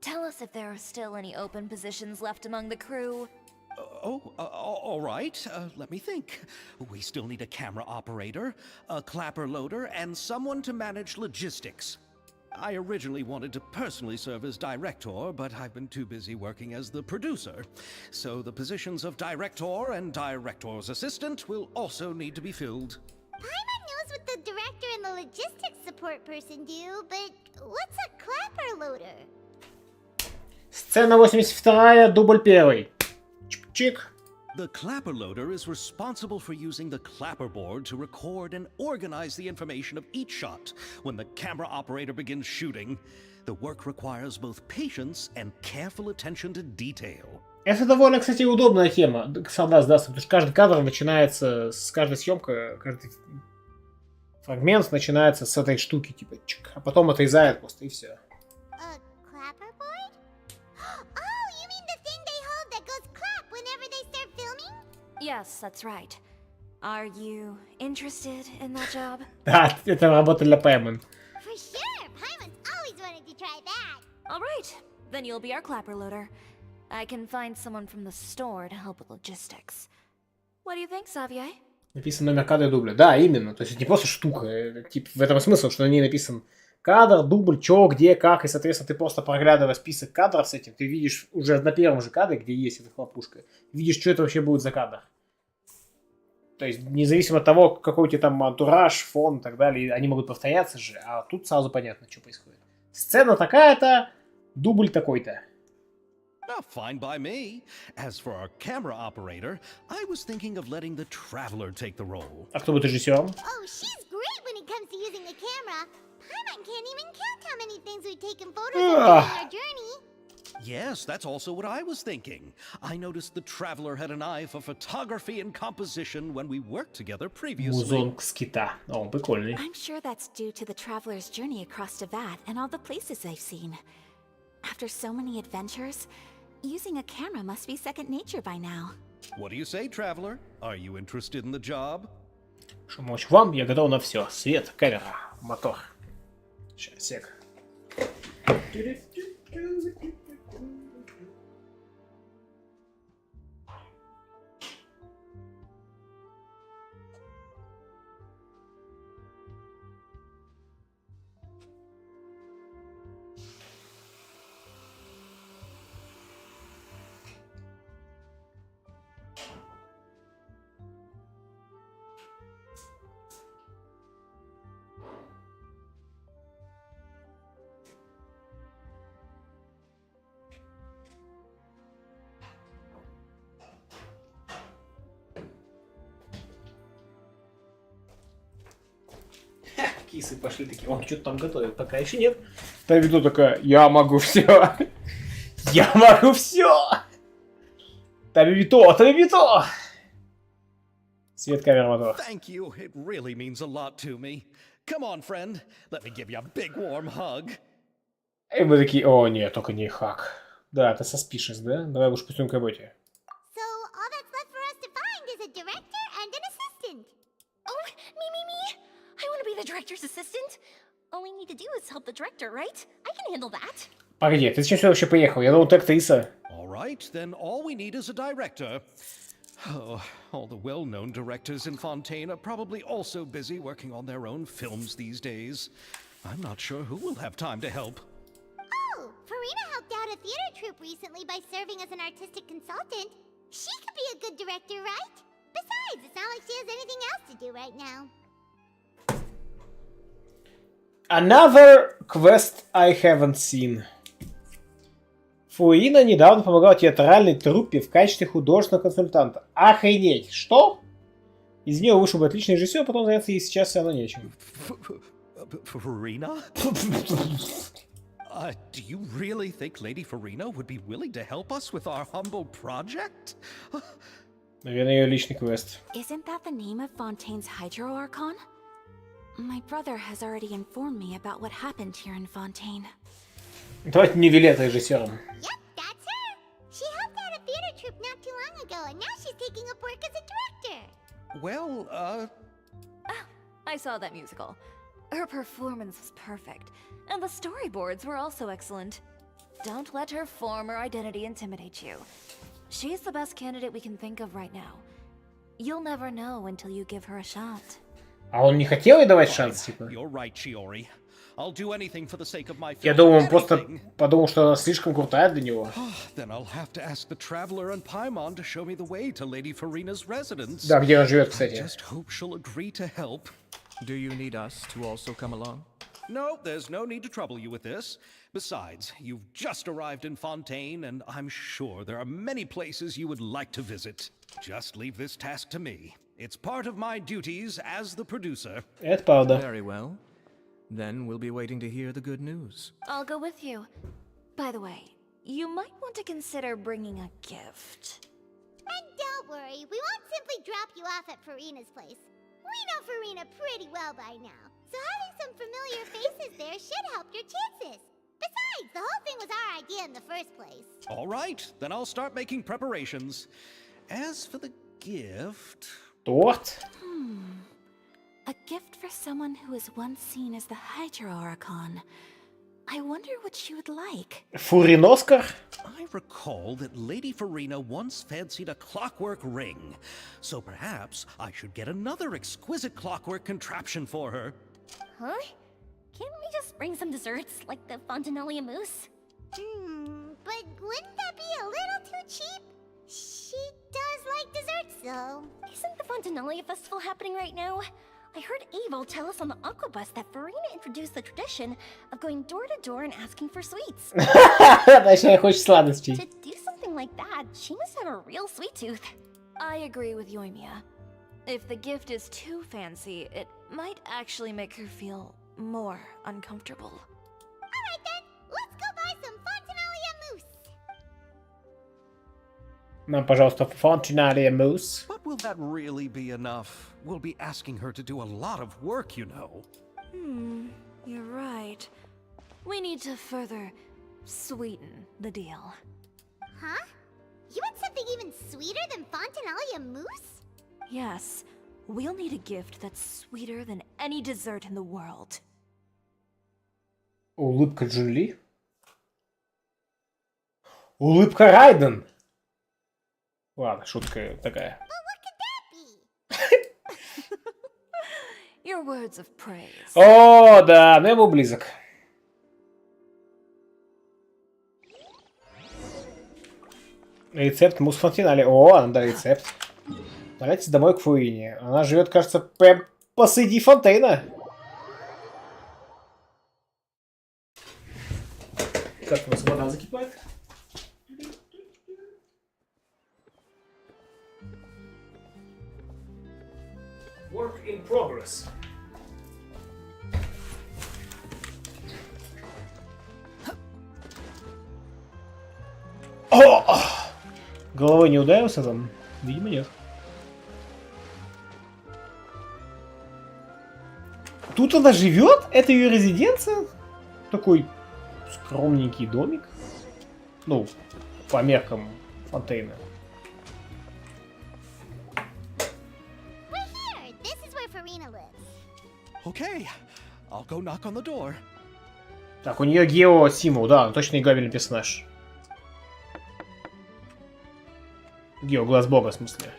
Tell us if there are still any open positions left among the crew.
All right. Let me think. We still need a camera operator, a clapper loader, and someone to manage logistics. I originally wanted to personally serve as director, but I've been too busy working as the producer. So the positions of director and director's assistant will also need to be filled.
Paimon knows what the director and the logistics support person do, but what's a clapper loader?
Сцена 82, дубль 1. Чик.
The clapper loader is responsible for using the clapperboard to record and organize the information of each shot when the camera operator begins shooting. The work requires both patience and careful attention to detail.
Это довольно, кстати, удобная тема. Солдат сдастся, потому что каждый кадр начинается с каждой съемка, каждый фрагмент начинается с этой штуки, типа, чик, а потом отрезает просто и все.
Yes, that's right. Are you interested in that job?
Да, это работа для Паймон.
For sure! Paimon's always wanted to try that.
All right, then you'll be our clapper loader.
I can find someone from the store to help with logistics. What do you think, Xavier?
Написан номер кадра и дубля. Да, именно. То есть это не просто штука. Типа, в этом смысл, что на ней написан кадр, дубль, чё, где, как. И, соответственно, ты просто проглядывая список кадров с этим, ты видишь уже на первом же кадре, где есть эта хлопушка, видишь, что это вообще будет за кадр. То есть, независимо от того, какой у тебя там антураж, фон и так далее, они могут повторяться же, а тут сразу понятно, что происходит. Сцена такая-то, дубль такой-то.
Oh, fine by me. As for our camera operator, I was thinking of letting the Traveler take the role.
А кто будет режиссером?
Oh, she's great when it comes to using the camera. Paimon can't even count how many things we've taken photos of during our journey.
Yes, that's also what I was thinking. I noticed the Traveler had an eye for photography and composition when we worked together previously.
Музон скита. О, прикольный.
I'm sure that's due to the traveler's journey across Teyvat and all the places they've seen. After so many adventures, using a camera must be second nature by now.
What do you say, Traveler? Are you interested in the job?
Что помочь вам? Я готов на все. Свет, камера, мотор. Сейчас, сек. Кисы пошли такие, он что-то там готовит, пока еще нет. Тавидо такая, я могу все. Я могу все. Тавидо. Свет, камера, мотор.
Thank you. It really means a lot to me. Come on, friend. Let me give you a big warm hug.
И мы такие, о нет, только не хак. Да, ты suspicious, да? Давай уж пустим к работе.
So all that's left for us to find is a director and an assistant.
Oh, me. I want to be the director's assistant. All we need to do is help the director, right? I can handle that.
Погоди, ты зачем сюда вообще поехал? Я думал, ты актриса.
All right, then all we need is a director. Oh, all the well-known directors in Fontaine are probably also busy working on their own films these days. I'm not sure who will have time to help.
Oh, Farina helped out a theater troupe recently by serving as an artistic consultant. She could be a good director, right? Besides, it's not like she has anything else to do right now.
Another quest I haven't seen. Фуина недавно помогала театральной труппе в качестве художественного консультанта. Охренеть! Что? Из нее вышел бы отличный режиссер, потом заняться ей сейчас все равно нечем.
Farina? Do you really think Lady Farina would be willing to help us with our humble project?
Наверное, ее личный квест.
Isn't that the name of Fontaine's Hydro Archon? My brother has already informed me about what happened here in Fontaine.
Давайте не Вилета режиссером.
Yep, that's her. She helped out a theater troupe not too long ago, and now she's taking up work as a director.
Well,
I saw that musical. Her performance was perfect, and the storyboards were also excellent. Don't let her former identity intimidate you. She's the best candidate we can think of right now. You'll never know until you give her a shot.
А он не хотел ей давать шанс, типа?
You're right, Shiori. I'll do anything for the sake of my film.
Я думаю, он просто подумал, что она слишком крутая для него.
Then I'll have to ask the Traveler and Paimon to show me the way to Lady Farina's residence.
Да, где он живет, кстати.
I just hope she'll agree to help.
Do you need us to also come along?
No, there's no need to trouble you with this. Besides, you've just arrived in Fontaine, and I'm sure there are many places you would like to visit. Just leave this task to me. It's part of my duties as the producer.
Это правда.
Very well. Then we'll be waiting to hear the good news.
I'll go with you. By the way, you might want to consider bringing a gift.
And don't worry, we won't simply drop you off at Farina's place. We know Farina pretty well by now, so having some familiar faces there should help your chances. Besides, the whole thing was our idea in the first place.
All right, then I'll start making preparations. As for the gift...
Торт?
A gift for someone who was once seen as the Hydro Archon. I wonder what she would like.
Фурин Оскар?
I recall that Lady Farina once fancied a clockwork ring, so perhaps I should get another exquisite clockwork contraption for her.
Huh? Can't we just bring some desserts, like the Fontinalia mousse?
But wouldn't that be a little too cheap? She does like desserts, though.
Isn't the Fontinalia festival happening right now? I heard Abel tell us on the Aquabus that Farina introduced the tradition of going door to door and asking for sweets.
Точнее, хочет сладостей.
To do something like that, she must have a real sweet tooth.
I agree with Yoimiya. If the gift is too fancy, it might actually make her feel more uncomfortable.
Alright then, let's go buy some Fontinalia mousse.
Нам, пожалуйста, Fontinalia mousse.
But will that really be enough? We'll be asking her to do a lot of work, you know.
You're right. We need to further sweeten the deal.
Huh? You want something even sweeter than Fontinalia mousse?
Yes, we'll need a gift that's sweeter than any dessert in the world.
Улыбка Джули. Улыбка Райден. Ладно, шутка такая.
Your words of praise.
О, да, но я был близок. Рецепт мусс Фонтинале. О, надо рецепт. Отправляйтесь домой к Фуине. Она живет, кажется, прям посреди фонтейна. Как у вас вода закипает? Work in progress. О! Головой не ударился там? Видимо, нет. Тут она живет? Это ее резиденция? Такой скромненький домик. Ну, по меркам фонтейна.
Okay, I'll go knock on the door.
Так, у нее Гео Симу, да, точно играбельный персонаж. Гео, глаз бога, в смысле.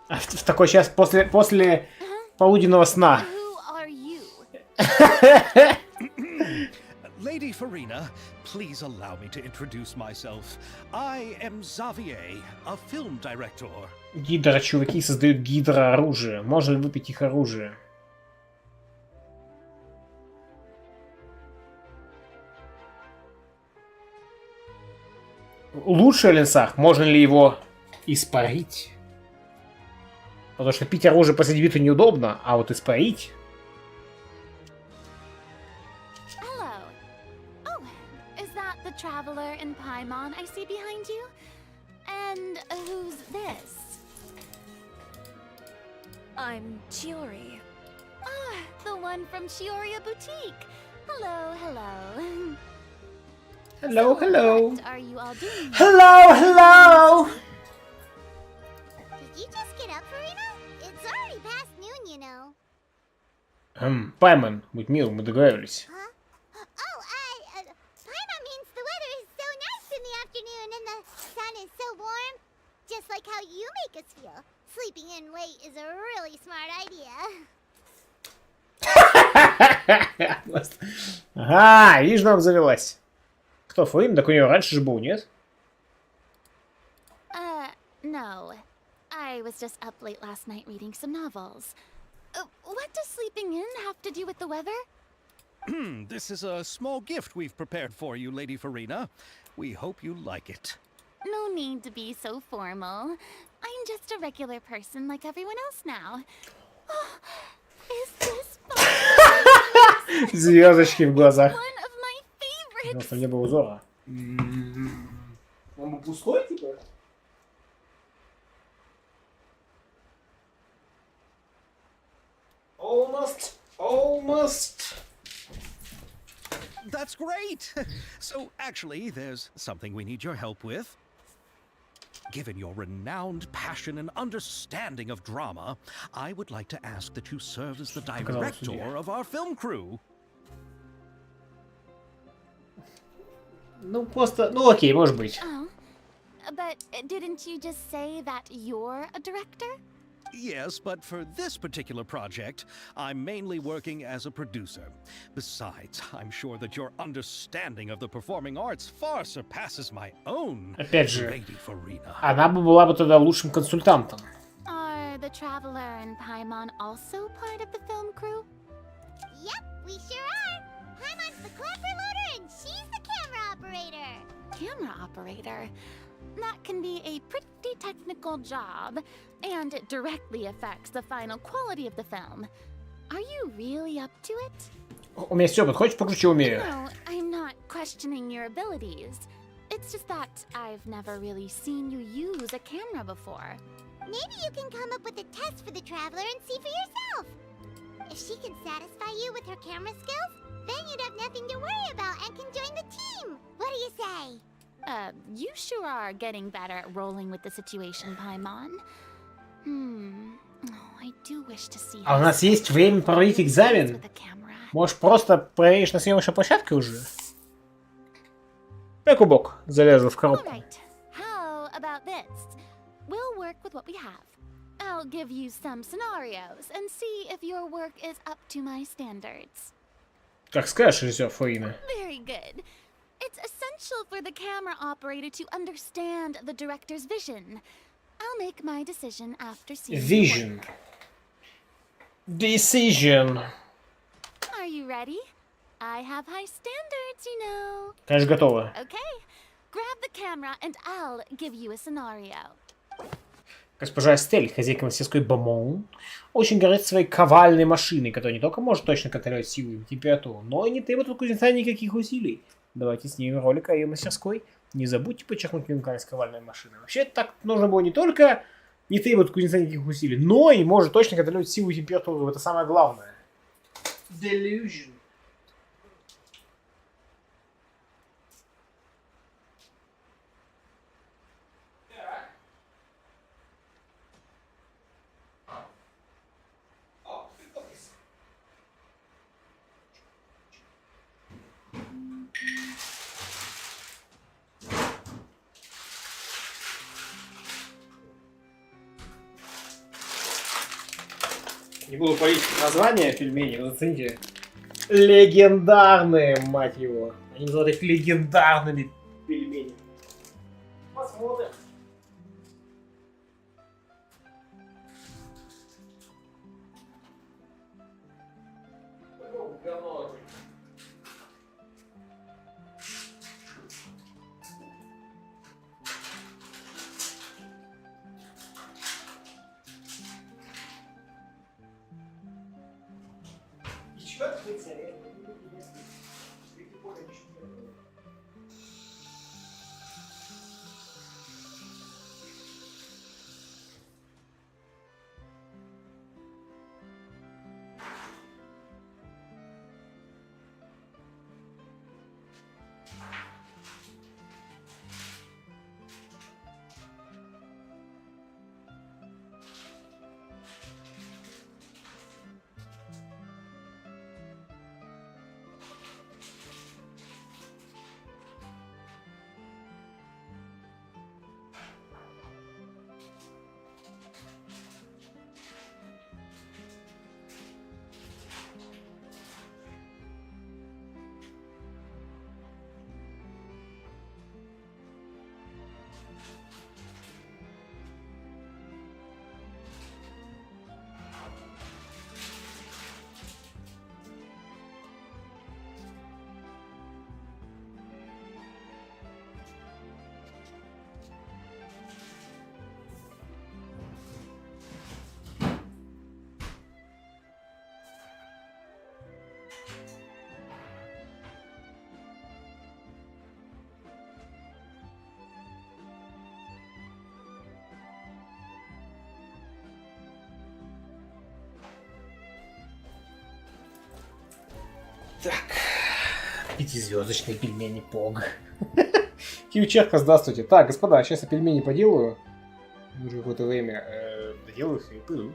А в такой час после полуденного сна.
Lady Farina, please allow me to introduce myself. I am Xavier, a film director.
Гидра, чуваки создают гидра оружие. Можно ли выпить их оружие? Лучше Ленсах, можно ли его испарить? Потому что пить оружие посреди битвы неудобно, а вот испарить...
Traveler in Paimon I see behind you? And who's this?
I'm Chiori.
Ah, the one from Chioria Boutique. Hello, hello.
Hello, hello.
What are you all doing?
Hello, hello.
Did you just get up, Farina? It's already past noon, you know.
Пайман, будь мил, мы договорились.
Just like how you make us feel. Sleeping in late is a really smart idea.
Ага, видишь, нам завелась. Кто Фуин? Так у нее раньше же был, нет?
No. I was just up late last night reading some novels. What does sleeping in have to do with the weather?
This is a small gift we've prepared for you, Lady Farina. We hope you like it.
No need to be so formal. I'm just a regular person like everyone else now. Oh, is this fun?
Звездочки в глазах.
One of my favorites.
Просто не было узора. Он пустой, типа? Almost.
That's great! So, actually, there's something we need your help with. Given your renowned passion and understanding of drama, I would like to ask that you serve as the director of our film crew.
Ну, просто... Ну, окей, может быть.
Oh, but didn't you just say that you're a director?
Yes, but for this particular project, I'm mainly working as a producer. Besides, I'm sure that your understanding of the performing arts far surpasses my own.
Опять же,
Lady Farina.
она бы была бы тогда лучшим консультантом.
Are the Traveler and Paimon also part of the film crew?
Yep, we sure are. Paimon's the clapper loader and she's the camera operator.
Camera operator? That can be a pretty technical job, and it directly affects the final quality of the film. Are you really up to it?
У меня все подходит, покруче умею.
No, I'm not questioning your abilities. It's just that I've never really seen you use a camera before.
Maybe you can come up with a test for the Traveler and see for yourself. If she can satisfy you with her camera skills, then you'd have nothing to worry about and can join the team. What do you say?
You sure are getting better at rolling with the situation, Paimon. Oh, I do wish to see.
А у нас есть время проводить экзамен. Может, просто проверишь на съемочной площадке уже? Я кубок залезу в коробку.
How about this? We'll work with what we have. I'll give you some scenarios and see if your work is up to my standards.
Как скажешь, режиссер Фарина.
Very good. It's essential for the camera operator to understand the director's vision. I'll make my decision after seeing
Vision. Decision.
Are you ready? I have high standards, you know.
Конечно, готово.
Okay. Grab the camera and I'll give you a scenario.
Госпожа Эстель, хозяйка мастерской Бамон, очень гордится своей ковальной машиной, которая не только может точно контролировать силу и температуру, но и не требует от кузнеца никаких усилий. Давайте снимем ролик о ее мастерской. Не забудьте подчеркнуть уникальность ковальной машины. Вообще, так нужно было не только не требует от кузнеца никаких усилий, но и может точно контролировать силу и температуру. Это самое главное. Delusion. Не буду палить название пельменей, но зацените. Легендарные, мать его. Они называют их легендарными пельменями. Посмотрим. Так, 5-звездочные пельмени Пог. Киючерка, здравствуйте. Так, господа, сейчас я пельмени поделаю. Уже какое-то время доделаю их и пойду.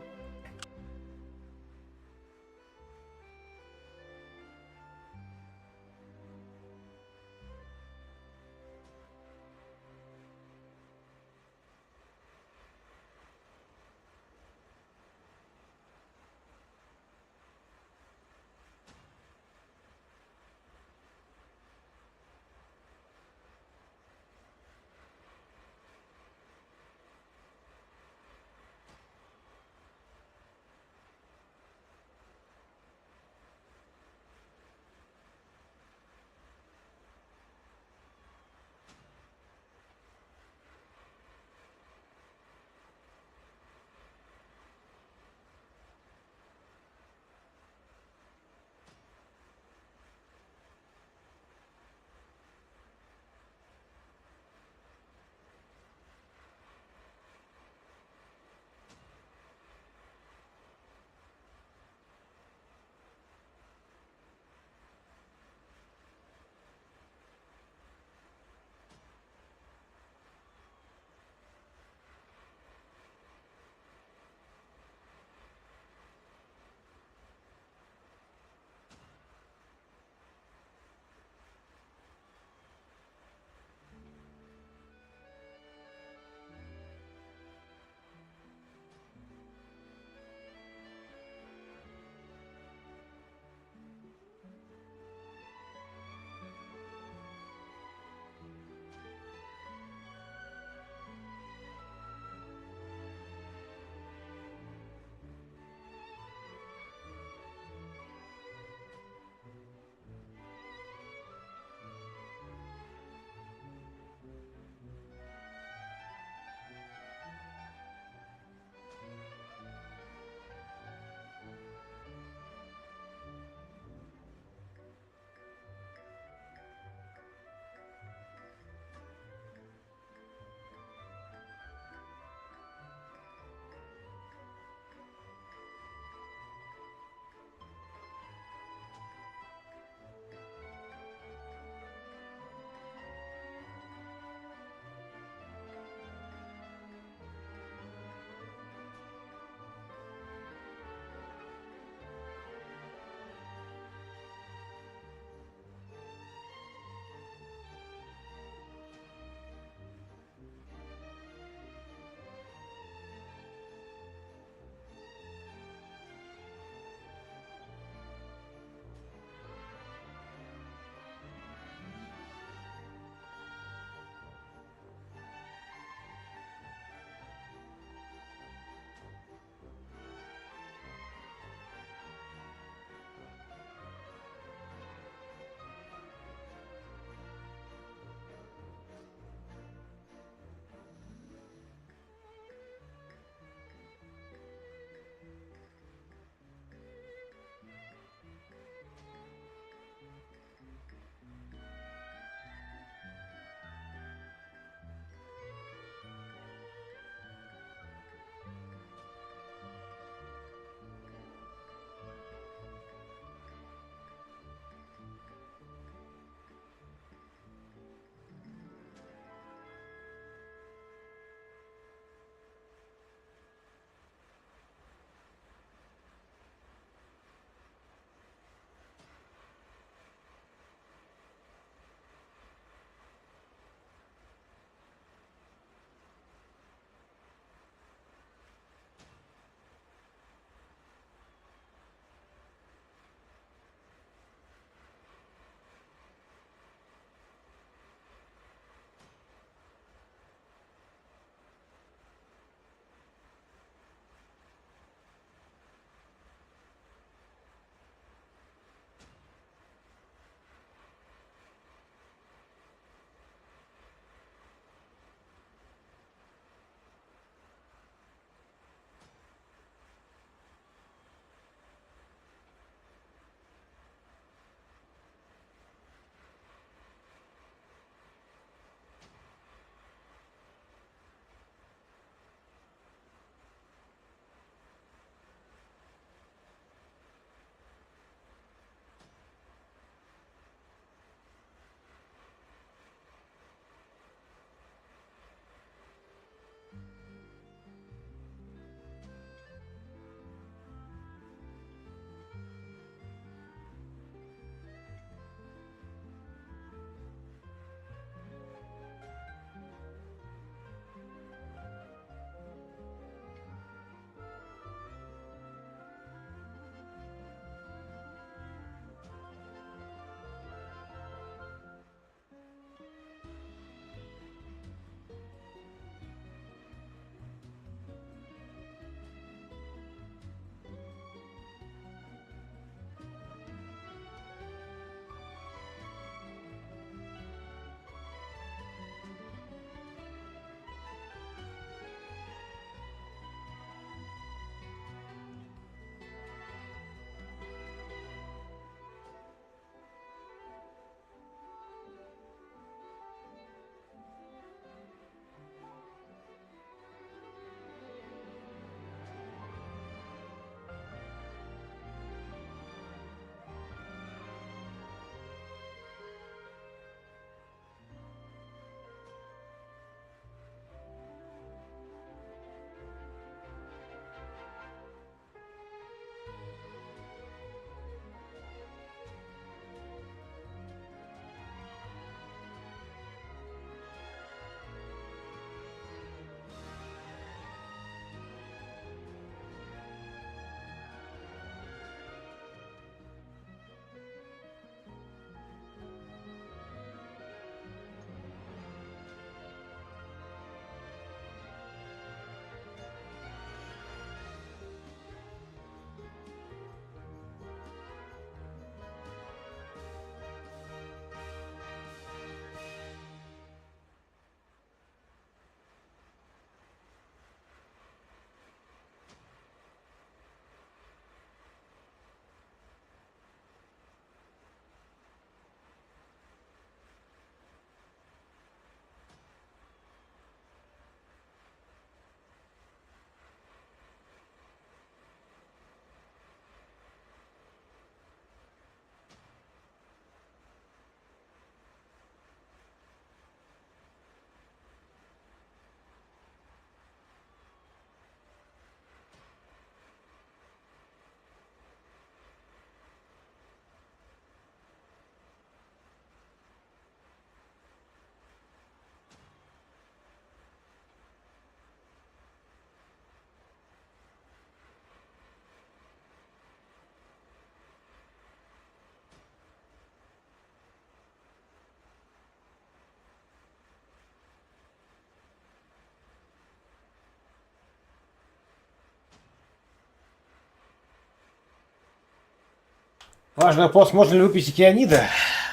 Важный вопрос, можно ли выпить океанида?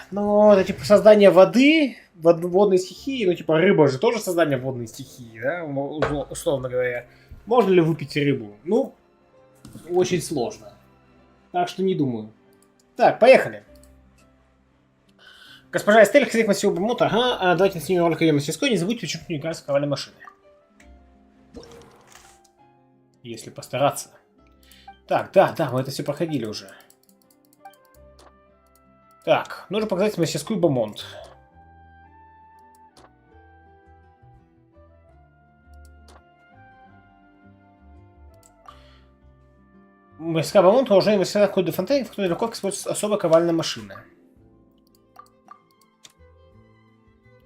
Ну, это типа создание воды, водной стихии, ну типа рыба же тоже создание водной стихии, да, условно говоря. Можно ли выпить рыбу? Ну, очень сложно. Так что не думаю. Так, поехали. Госпожа Эстель, хозяйка мастерской Бамонта. Ага, давайте снимем ролик ее мастерской. Не забудьте почему-то не играть в ковальной машины. Если постараться. Так, да, мы это все проходили уже. Так, нужно показать мастерскую Бамонт. Мастерская Бамонт уже мастерская Код де Фонтейн, в которой легко используется особая ковальная машина.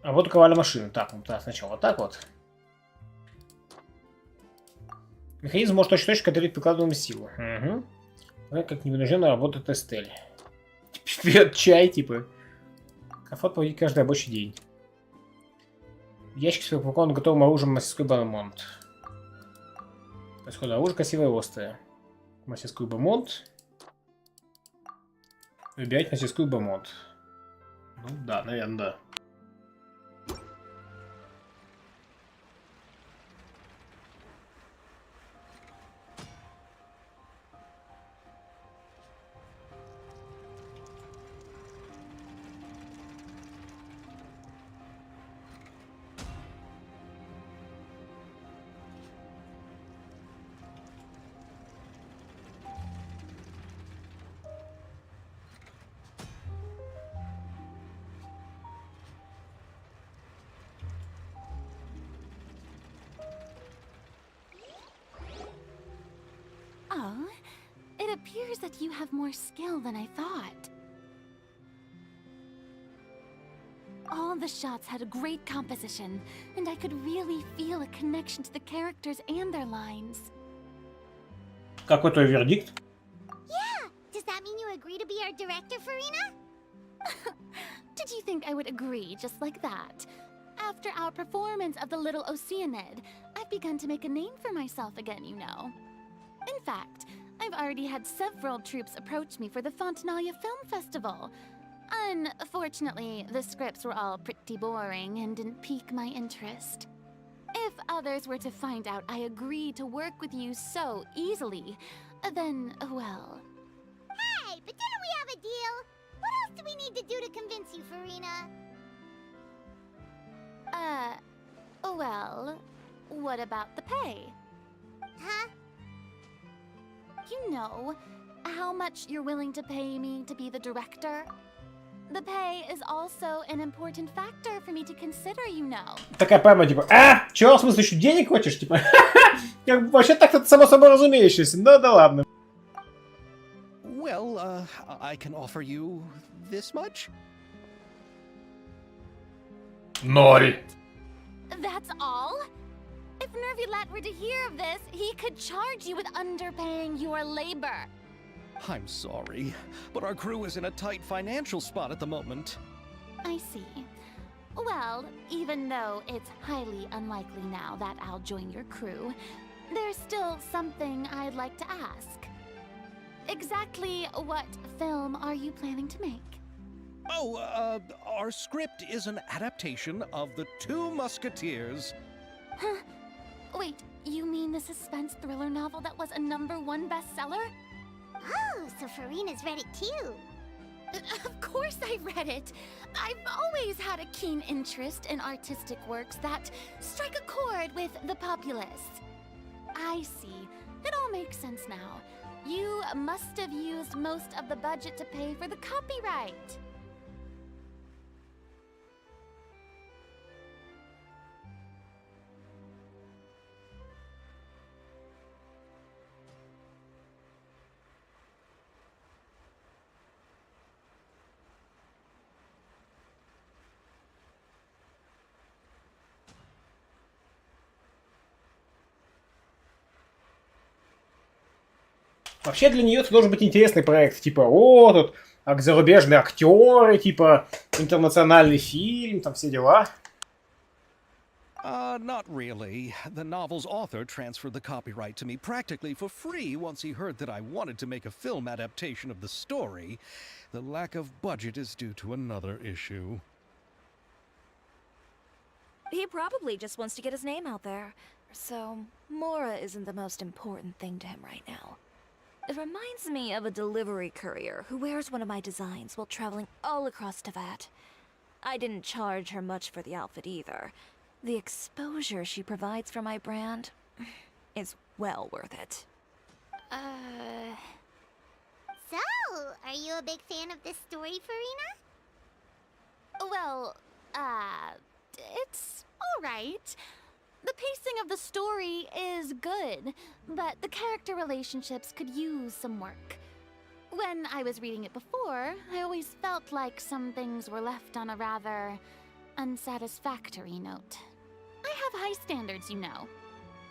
А вот ковальная машина. Так, ну да, сначала вот так вот. Механизм может точно контролировать прикладываемую силу. Угу. Как невынужденно работает Эстель. Пьет чай, типа. Комфорт проводить каждый рабочий день. Ящик с упакованным готовым оружием мастерской Бамонт. Происходит оружие красивое и острое. Мастерскую Бамонт. Выбирать мастерскую Бамонт. Ну да, наверное, да.
Oh, it appears that you have more skill than I thought. All the shots had a great composition, and I could really feel a connection to the characters and their lines.
Какой твой вердикт?
Yeah! Does that mean you agree to be our director, Farina?
Did you think I would agree just like that? After our performance of the Little Oceanid, I've begun to make a name for myself again, you know. In fact, I've already had several troops approach me for the Fontanalia Film Festival. Unfortunately, the scripts were all pretty boring and didn't pique my interest. If others were to find out I agreed to work with you so easily, then, well...
Hey, but didn't we have a deal? What else do we need to do to convince you, Farina?
Well, what about the pay?
Huh?
You know, how much you're willing to pay me to be the director? The pay is also an important factor for me to consider, you know.
Такая прямо типа, чё, в смысле, еще денег хочешь? Типа, вообще так-то само собой разумеющееся. Ну да ладно.
Well, I can offer you this much?
Ноль.
That's all? If Nervilat were to hear of this, he could charge you with underpaying your labor.
I'm sorry, but our crew is in a tight financial spot at the moment.
I see. Well, even though it's highly unlikely now that I'll join your crew, there's still something I'd like to ask. Exactly what film are you planning to make?
Oh, our script is an adaptation of The Two Musketeers.
Huh? Wait, you mean the suspense thriller novel that was a #1 bestseller?
Oh, so Farina's read it too.
Of course I read it. I've always had a keen interest in artistic works that strike a chord with the populace. I see. It all makes sense now. You must have used most of the budget to pay for the copyright.
Вообще для нее это должен быть интересный проект. Типа, тут зарубежные актеры, типа, интернациональный фильм, там все дела.
Not really. The novel's author transferred the copyright to me practically for free once he heard that I wanted to make a film adaptation of the story. The lack of budget is due to another issue.
He probably just wants to get his name out there. So, Mora isn't the most important thing to him right now. It reminds me of a delivery courier who wears one of my designs while traveling all across Teyvat. I didn't charge her much for the outfit either. The exposure she provides for my brand is well worth it.
So, are you a big fan of this story, Farina?
Well, it's alright. The pacing of the story is good, but the character relationships could use some work. When I was reading it before, I always felt like some things were left on a rather unsatisfactory note. I have high standards, you know.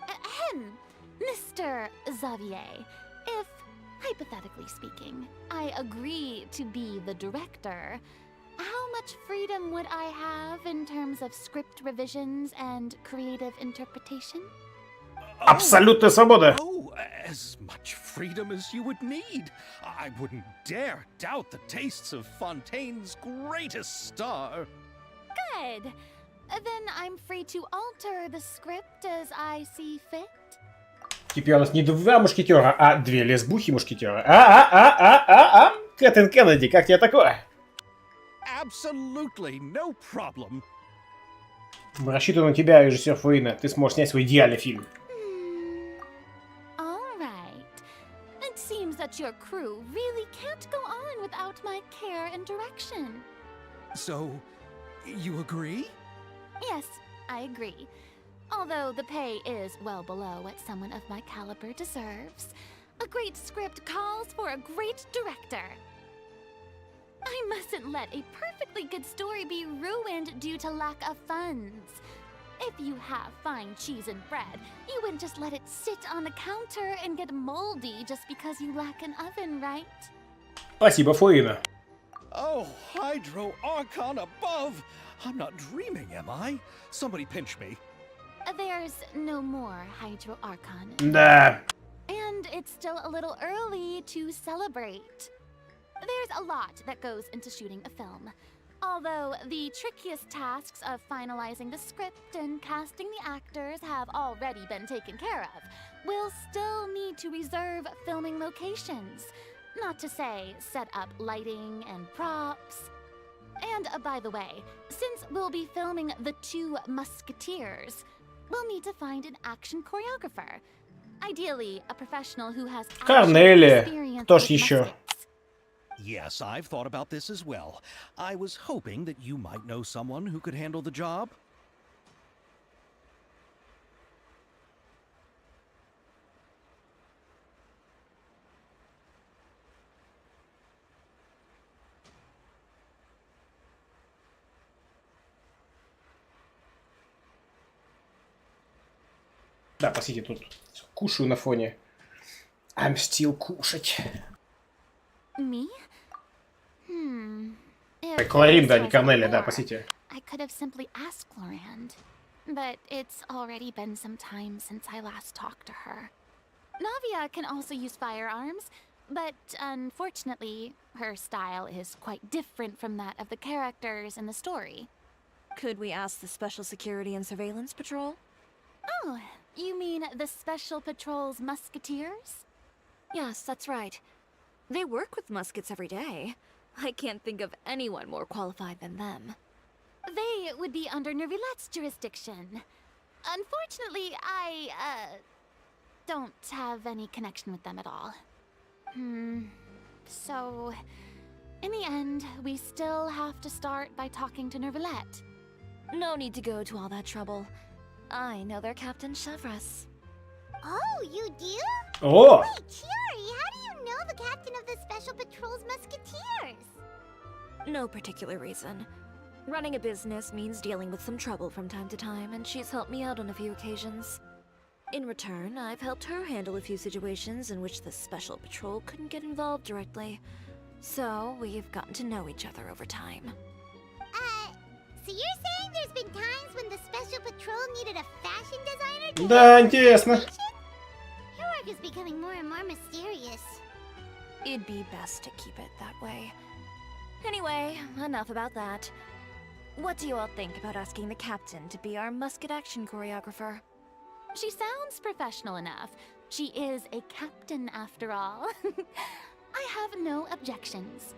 Ahem, Mr. Xavier, if, hypothetically speaking, I agree to be the director, how much freedom would I have in terms of script revisions and creative interpretation?
Абсолютная свобода.
Oh, as much freedom as you would need. I wouldn't dare doubt the tastes of Fontaine's greatest star.
Good. Then I'm free to alter the script as I see fit.
Теперь у нас не два мушкетера, а две лесбухи-мушкетера. Кэтрин Кеннеди, как тебе такое?
Absolutely no problem.
Мы рассчитываем на тебя, режиссер Фарина. Ты сможешь снять свой идеальный фильм.
All right. It seems that your crew really can't go on without my care and direction.
So, you agree?
Yes, I agree. Although the pay is well below what someone of my caliber deserves, a great script calls for a great director. I mustn't let a perfectly good story be ruined due to lack of funds. If you have fine cheese and bread, you wouldn't just let it sit on the counter and get moldy just because you lack an oven, right?
Спасибо, Фарина.
Oh, Hydro Archon above! I'm not dreaming, am I? Somebody pinch me.
There's no more Hydro Archon.
Да.
And it's still a little early to celebrate. There's a lot that goes into shooting a film. Although the trickiest tasks of finalizing the script and casting the actors have already been taken care of, we'll still need to reserve filming locations. Not to say set up lighting and props. And by the way, since we'll be filming The Two Musketeers, we'll need to find an action choreographer. Ideally, a professional who has
Корнелия. Кто ж еще?
Yes, I've thought about this as well. I was hoping that you might know someone who could handle the job.
Да, посидите тут. Кушаю на фоне. I'm still кушать.
Me?
Кларин, да, не Корнелия, да, посидите.
I could have simply asked Florand, but it's already been some time since I last talked to her. Navia can also use firearms, but unfortunately, her style is quite different from that of the characters in the story.
Could we ask the Special Security and Surveillance Patrol?
Oh, you mean the Special Patrol's musketeers?
Yes, that's right. They work with muskets every day. I can't think of anyone more qualified than them.
They would be under Nervilette's jurisdiction. Unfortunately, I, don't have any connection with them at all. So, in the end, we still have to start by talking to Nervilette.
No need to go to all that trouble. I know their Captain Chevres.
Oh, you do?
Oh!
Wait, Chiari, how do you know the captain of the Special Patrol's Musketeers?
No particular reason. Running a business means dealing with some trouble from time to time, and she's helped me out on a few occasions. In return, I've helped her handle a few situations in which the Special Patrol couldn't get involved directly. So, we've gotten to know each other over time.
So you're saying there's been times when the Special Patrol needed a fashion designer to
Да, интересно.
Your work is becoming more and more mysterious.
It'd be best to keep it that way. Anyway, enough about that. What do you all think about asking the captain to be our musket action choreographer?
She sounds professional enough. She is a captain after all. I have no objections.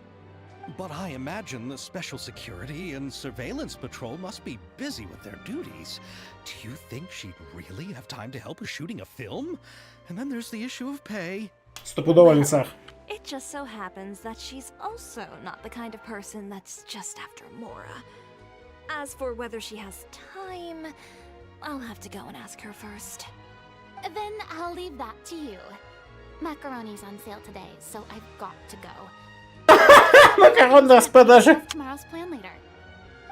But I imagine the Special Security and Surveillance Patrol must be busy with their duties. Do you think she'd really have time to help with shooting a film? And then there's the issue of pay.
Стопудово, Линсар.
It just so happens that she's also not the kind of person that's just after Mora. As for whether she has time, I'll have to go and ask her first.
Then I'll leave that to you. Macaroni's on sale today, so I've got to go.
Макарон на распродаже.
Tomorrow's plan later.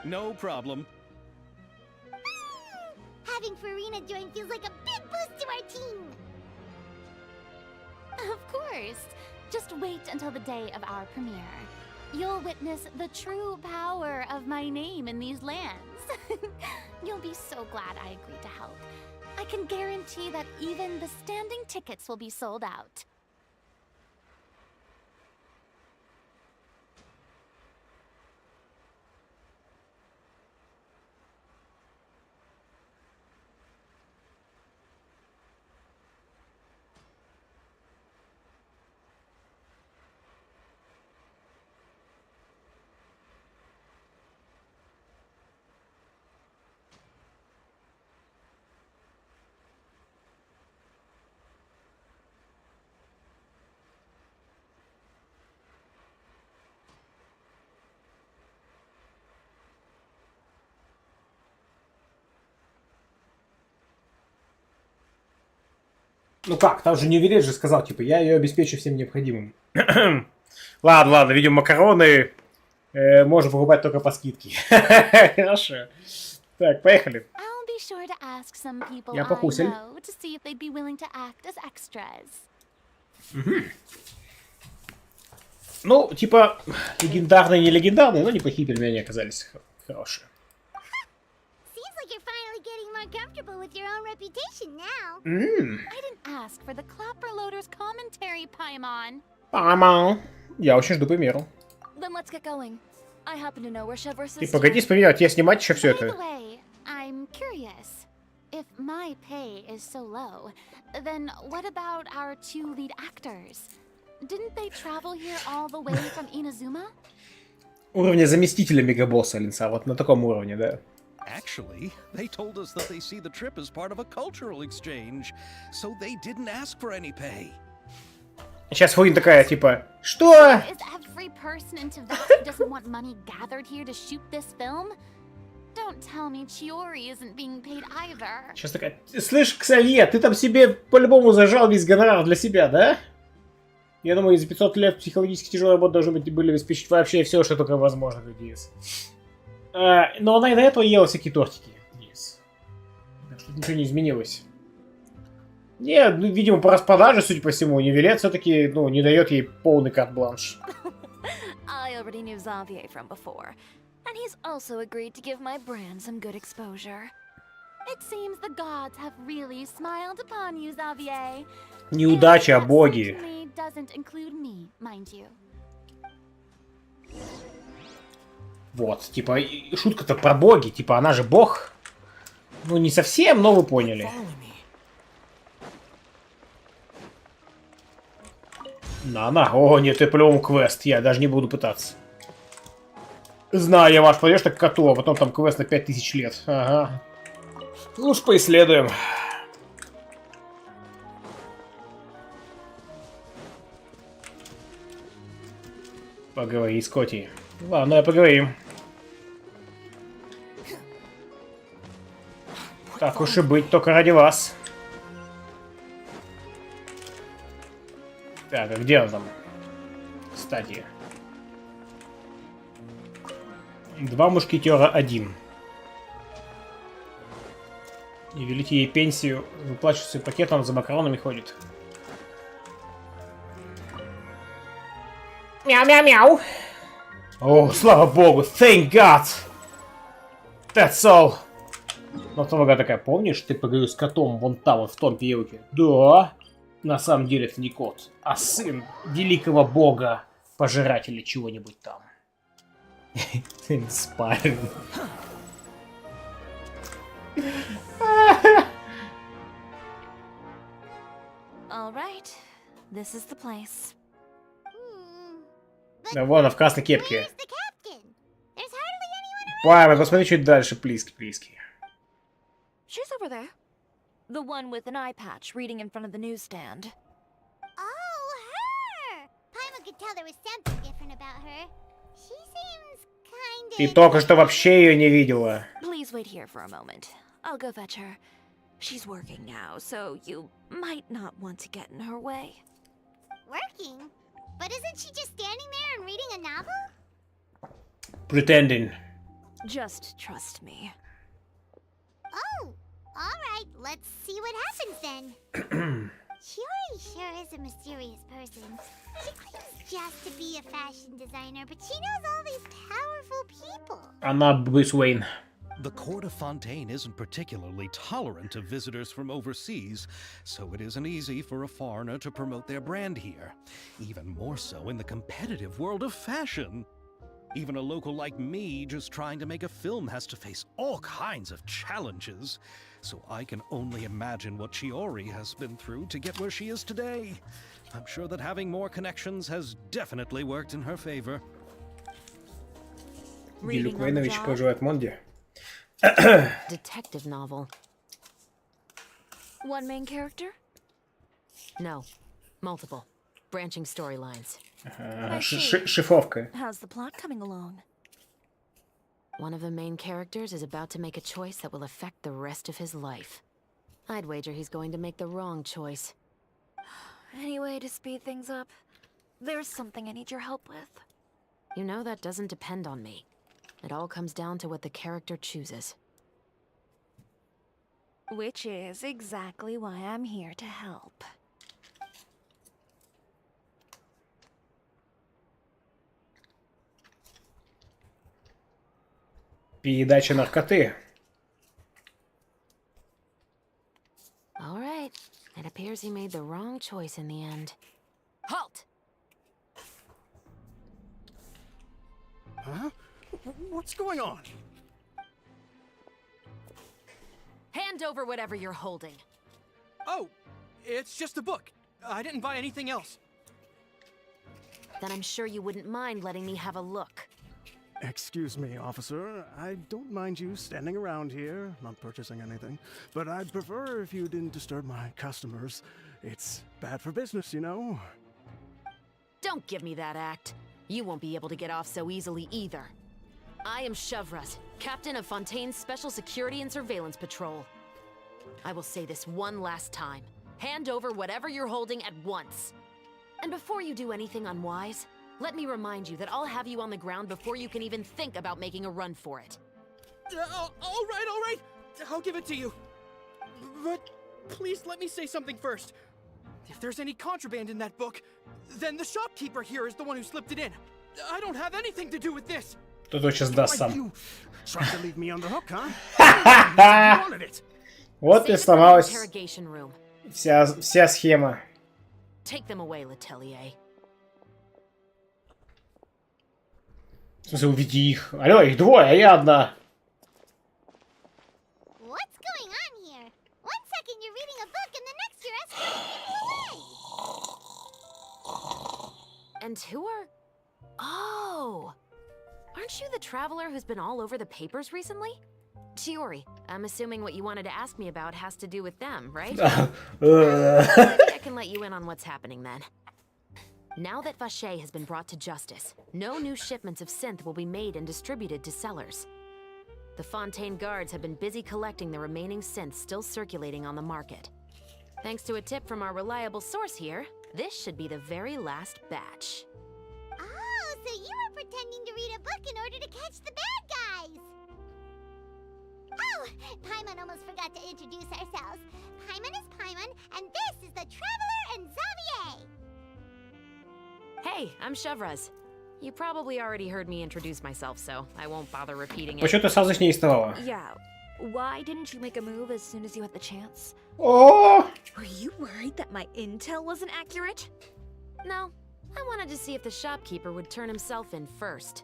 No problem.
Having Farina join feels like a big boost to our team.
Of course. Just wait until the day of our premiere. You'll witness the true power of my name in these lands. You'll be so glad I agreed to help. I can guarantee that even the standing tickets will be sold out.
Ну как, там же не Ювелир же сказал, типа, я ее обеспечу всем необходимым. Ладно, видимо, макароны можно покупать только по скидке. Хорошо. Так, поехали. Я покусель. Ну, типа, легендарные, не легендарные, но неплохие пельмени оказались хорошие.
Comfortable with your own reputation now.
I didn't ask for the Clapper Loader's commentary, Paimon.
Paimon. Я очень жду примеру.
Then let's get going. I happen to know where Chevrolet's
Ты погоди вспоминать, я снимать еще все
By the
это.
way, I'm curious. If my pay is so low, then what about our two lead actors? Didn't they travel here all the way from Inazuma?
Уровня заместителя мегабосса, Линса, вот на таком уровне, да.
Actually, they told us that they see the trip as part of a cultural exchange, so they didn't ask for any pay.
Сейчас Фурин такая, типа, что?
Is every person in Tibet who doesn't want money gathered here to shoot this film? Don't tell me Chiori isn't being paid either.
Сейчас такая, слышь, Ксавье, ты там себе по-любому зажал весь гонорар для себя, да? Я думаю, за 500 лет психологически тяжелой работы должны были обеспечить вообще все, что только возможно, как есть. Но она и до этого ела всякие тортики. Yes. Так что ничего не изменилось. Не, ну, видимо, по распродаже, судя по всему, Ювелир все-таки, ну, не дает ей полный карт-бланш.
I already knew Xavier from before, and he's also agreed to give my brand some good exposure.
It seems the gods have really smiled upon you, Xavier.
Неудача, а боги.
Doesn't include me, mind you.
Вот, типа, шутка-то про боги, типа, она же бог. Ну, не совсем, но вы поняли. На. О, нет, это по-любому квест, я даже не буду пытаться. Знаю, я ваш пойдешь так к коту, а потом там квест на 5000 лет. Ага. Лучше поисследуем. Поговори с Коти. Ладно, поговорим. Так уж и быть, только ради вас. Так, а где он там? Кстати. 2 мушкетера 1. И велите ей пенсию, выплачивается пакетом, за макаронами ходит. Мяу-мяу-мяу. О, слава богу, thank God. That's all. Но Томага такая, помнишь, ты поговорил с котом вон там, вот в том переулке? Да. На самом деле это не кот, а сын великого бога, пожирателя чего-нибудь там. Inspiring.
All right, this is the place.
Да вон, она в красной кепке. Папа, посмотри чуть дальше, плиски.
She's over there. The one with an eye patch reading in front of the newsstand.
Oh, her! Paimon could tell there was something different about her. She seems kind of...
Ты только что вообще ее не видела.
Please wait here for a moment. I'll go fetch her. She's working now, so you might not want to get in her way.
Working? But isn't she just standing there and reading a novel?
Pretending.
Just trust me.
Oh, alright, let's see what happens then. Shiori sure is a mysterious person. She claims just to be a fashion designer, but she knows all these powerful people.
Она Брюс Уэйн.
The court of Fontaine isn't particularly tolerant of visitors from overseas, so it isn't easy for a foreigner to promote their brand here. Even more so in the competitive world of fashion. Even a local like me just trying to make a film has to face all kinds of challenges. So I can only imagine what Shiori has been through to get where she is today. I'm sure that having more connections has definitely worked in her favor.
Билли Куэйнович проживает в Монде.
Detective novel.
One main character?
No. Multiple. Branching storylines.
Шифровка.
How's the plot coming along?
One of the main characters is about to make a choice that will affect the rest of his life. I'd wager he's going to make the wrong choice.
Any way to speed things up? There's something I need your help with.
You know that doesn't depend on me. It all comes down to what the character chooses.
Which is exactly why I'm here to help.
Передача наркоты.
All right. It appears he made the wrong choice in the end. Halt!
Huh? What's going on?
Hand over whatever you're holding.
Oh, it's just a book. I didn't buy anything else.
Then I'm sure you wouldn't mind letting me have a look.
Excuse me, officer. I don't mind you standing around here, not purchasing anything, but I'd prefer if you didn't disturb my customers. It's bad for business, you know?
Don't give me that act. You won't be able to get off so easily either. I am Chevraz, captain of Fontaine's Special Security and Surveillance Patrol. I will say this one last time. Hand over whatever you're holding at once. And before you do anything unwise, let me remind you that I'll have you on the ground before you can even think about making a run for it.
All right. I'll give it to you. But please let me say something first. If there's any contraband in that book, then the shopkeeper here is the one who slipped it in. I don't have anything to do with this.
Кто сейчас даст сам.
Trying to leave me on the hook, huh? Wanted it.
Вот и сломалась
Interrogation room.
вся схема.
Take them away, Letelier.
В смысле, уведи их. Алло, их двое, а я одна.
What's going on here? One second you're reading a book and the next you're escorting people away.
And who are... Oh! Aren't you the traveler who's been all over the papers recently? Shiori, I'm assuming what you wanted to ask me about has to do with them, right? Maybe I can let you in on what's happening then. Now that Vache has been brought to justice, no new shipments of synth will be made and distributed to sellers. The Fontaine guards have been busy collecting the remaining synths still circulating on the market. Thanks to a tip from our reliable source here, this should be the very last batch.
Oh, so you were pretending to read a book in order to catch the bad guys. Oh, Paimon almost forgot to introduce ourselves. Paimon is Paimon, and this is the Traveler and Xavier.
Hey, I'm Chevraz. You probably already heard me introduce myself, so I won't bother repeating it.
Почему ты сразу с ней вставала?
Yeah. Why didn't you make a move as soon as you had the chance?
О!
Were you worried that my intel wasn't accurate?
No, I wanted to see if the shopkeeper would turn himself in first.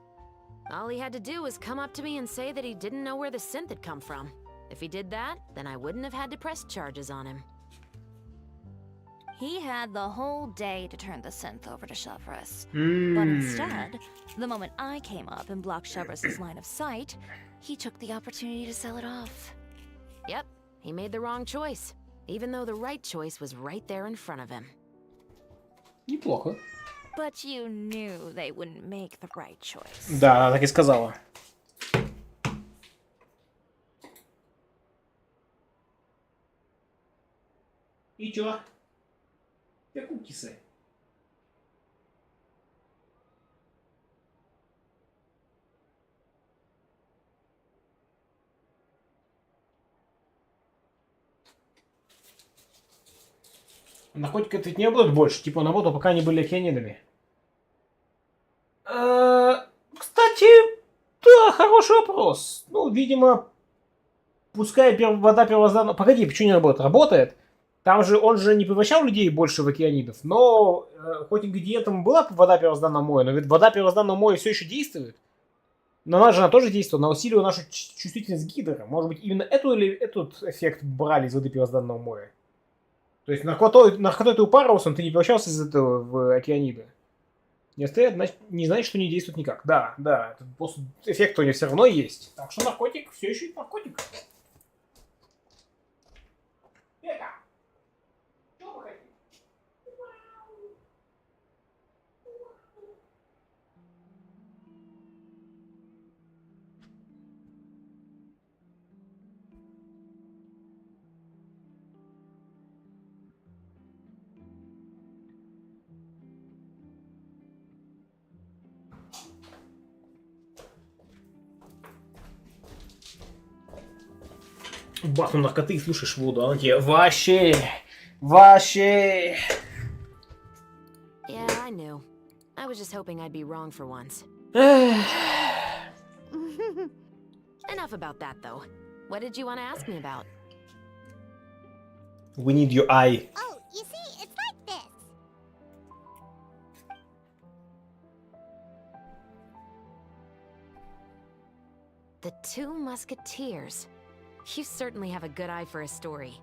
All he had to do was come up to me and say that he didn't know where the synth had come from. If he did that, then I wouldn't have had to press charges on him.
He had the whole day to turn the synth over to Chevreuse.
Mm.
But instead, the moment I came up and blocked Chevreuse's line of sight, he took the opportunity to sell it off.
Yep, he made the wrong choice, even though the right choice was right there in front of him.
Неплохо.
But you knew they wouldn't make the right choice.
Да, так и сказала. И чё? Где кукисы? Наркотиков ведь не будет больше, типа он работал, пока они были океанидами. Кстати, да, хороший вопрос. Ну, видимо, пускай вода первозданная... Погоди, почему не работает? Работает. Там же он же не превращал людей больше в океанидов, но хоть ингредиентом была вода первозданного моя, но ведь вода первозданного моя все еще действует. На нас же она тоже действует, она усилила нашу чувствительность гидра. Может быть, именно этот эффект брали из воды первозданного моя? То есть наркотой ты упарывался, но ты не превращался из этого в океанида. Не стоят, значит, не значит, что не действует никак. Да, да, просто эффект у него все равно есть. Так что наркотик все еще и наркотик. Бахну наркоты и слушаешь воду, она тебе вообще.
Yeah, I knew. I was just hoping I'd be wrong for once. Enough about that, though. What did you want to ask me about?
We need your eye.
Oh, you see, it's like this.
The Two Musketeers. You certainly have a good eye for a story.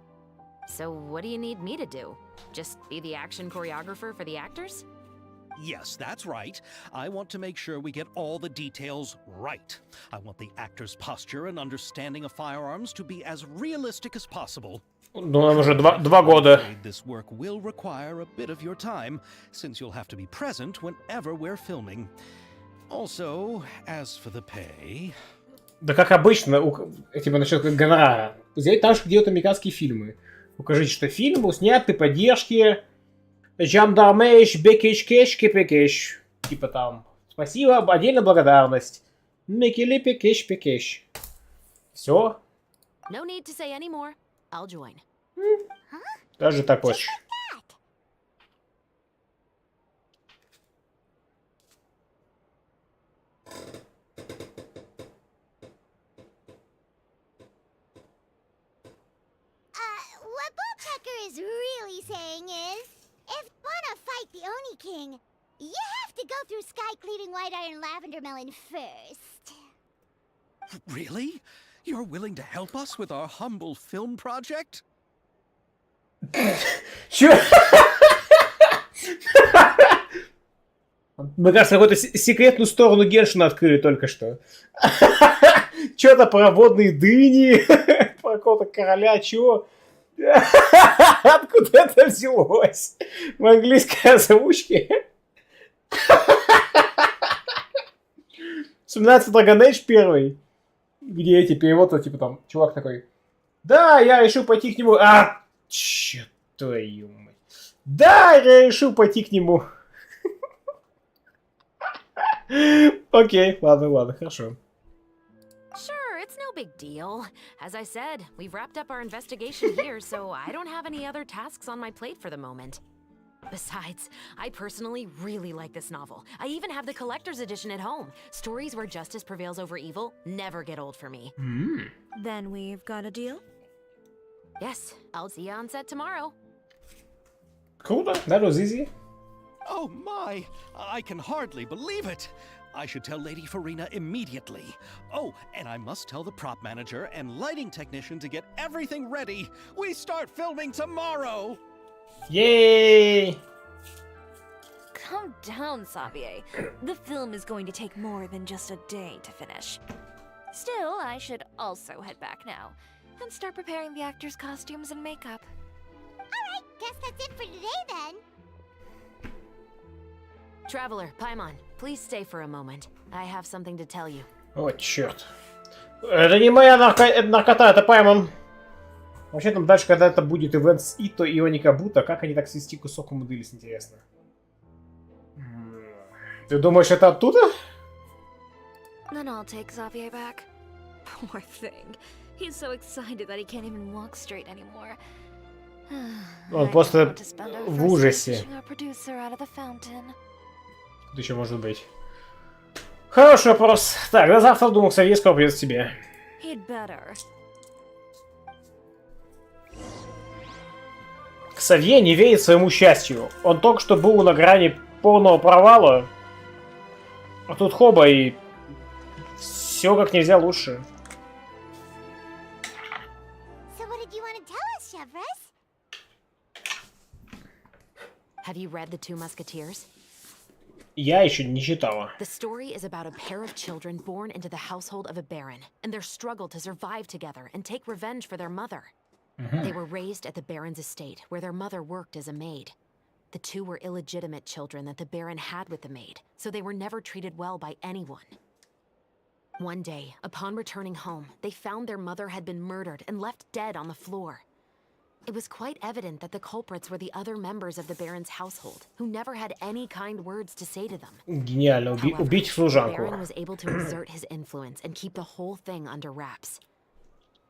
So what do you need me to do? Just be the action choreographer for the actors?
Yes, that's right. I want to make sure we get all the details right. I want the actor's posture and understanding of firearms to be as realistic as possible.
Ну, нам уже два года.
This work will require a bit of your time, since you'll have to be present whenever we're filming. Also, as for the pay...
Да как обычно, типа насчет гонорара. Взять там же делают американские фильмы. Укажите, что фильм был снят при поддержке Жандармеш, Бекеш, Кеш, Кепекеш. Типа там, спасибо, отдельная благодарность. Мекели, Пекеш, Пекеш. Все.
No need to say any more. I'll join.
Даже так проще.
What Bullchecker is really saying is, if you want to fight the Oni King, you have to go through Sky Cleaving White Iron Lavender Melon first.
Really? You're willing to help us with our humble film project?
Чё? Мы, кажется, какую-то секретную сторону Геншина открыли только что. Чё-то про водные дыни, про какого-то короля, чего? Откуда это взялось? В английской озвучке? Вспоминается Dragon Age 1, где эти переводы, типа там, чувак такой, да, я решил пойти к нему, чё твою мать. Да, я решил пойти к нему. Окей, ладно, хорошо.
Sure, it's no big deal. As I said, we've wrapped up our investigation here, so I don't have any other tasks on my plate for the moment. Besides, I personally really like this novel. I even have the collector's edition at home. Stories where justice prevails over evil never get old for me.
Then we've got a deal?
Yes, I'll see you on set tomorrow.
Круто, that was easy.
Oh my! I can hardly believe it! I should tell Lady Farina immediately. Oh, and I must tell the prop manager and lighting technician to get everything ready. We start filming tomorrow!
Yay!
Calm down, Xavier. The film is going to take more than just a day to finish. Still, I should also head back now and start preparing the actors' costumes and makeup.
Alright, guess that's it for today then.
Traveler, Paimon, please stay for a moment. I have something to tell you.
О, черт. Это не моя наркота, это Паймон. Вообще там дальше, когда это будет ивент с Ито и Оникабуто, как они так свести кусок умудрились, интересно. Ты думаешь, это оттуда?
Then I'll take Xavier back. Poor thing. He's so excited that he can't even walk straight anymore.
Он просто в ужасе. Что еще может быть? Хороший вопрос. Так, до завтра, думал, Ксавье скоро придет к тебе. Ксавье не верит своему счастью. Он только что был на грани полного провала. А тут хоба и... все как нельзя лучше.
Have you read The Two Musketeers?
Я еще не читала.
The story is about a pair of children born into the household of a baron and their struggle to survive together and take revenge for their mother. They were raised at the baron's estate where their mother worked as a maid. The two were illegitimate children that the baron had with the maid, so they were never treated well by anyone. One day, upon returning home, they found their mother had been murdered and left dead on the floor. It was quite evident that the culprits were the other members of the Baron's household, who never had any kind words to say to them.
Гениально, убить служанку.
The Baron was able to exert his influence and keep the whole thing under wraps.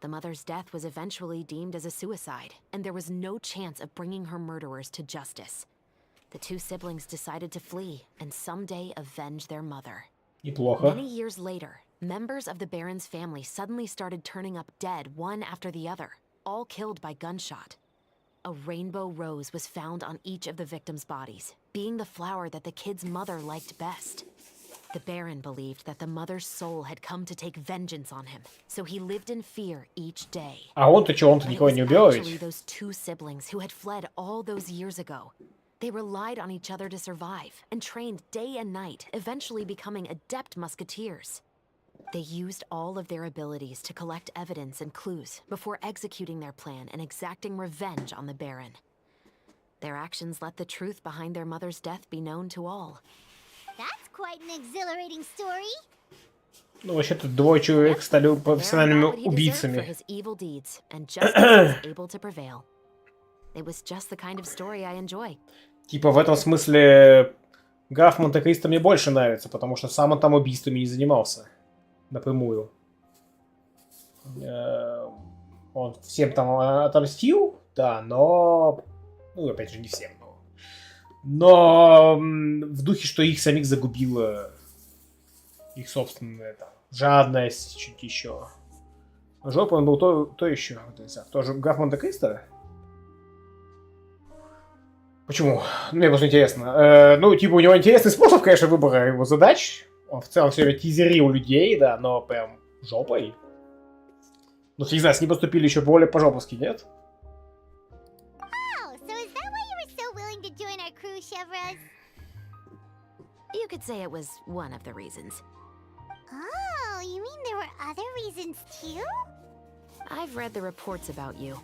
The mother's death was eventually deemed as a suicide, and there was no chance of bringing her murderers to justice. The two siblings decided to flee and someday avenge their mother.
Неплохо.
Many years later, members of the Baron's family suddenly started turning up dead one after the other, all killed by gunshot. A rainbow rose was found on each of the victims' bodies, being the flower that the kid's mother liked best. The Baron believed that the mother's soul had come to take vengeance on him, so he lived in fear each day.
А он-то чего, он-то никого не убил
Actually,
ведь?
those two siblings who had fled all those years ago. They relied on each other to survive and trained day and night, eventually becoming adept musketeers. They used all of their abilities to collect evidence and clues before executing their plan and exacting revenge on the Baron. Their actions let the truth behind their mother's death be known to all.
That's quite an exhilarating story.
Ну, вообще-то двое человек стали профессиональными
For
убийцами.
his evil deeds, and justice was able to prevail. It was just the kind of story I enjoy.
Типа в этом смысле граф Монте-Кристо мне больше нравится, потому что сам он там убийствами не занимался. Напрямую. Он всем там отомстил, да, но... Ну, опять же, не всем. Но в духе, что их самих загубила их собственная там, жадность, чуть еще. Жопа он был то еще. Тоже граф Монте-Кристо? Почему? Мне просто интересно. Ну, типа, у него интересный способ, конечно, выбора его задач. Он в целом все время тизерил людей, да, но прям жопой. Ну, не знаю, с ним поступили еще более по-жоповски, нет?
Oh, so is that why you were so willing to join our crew, Chevrolet?
You could say it was one of the reasons.
Oh, you mean there were other reasons too?
I've read the reports about you.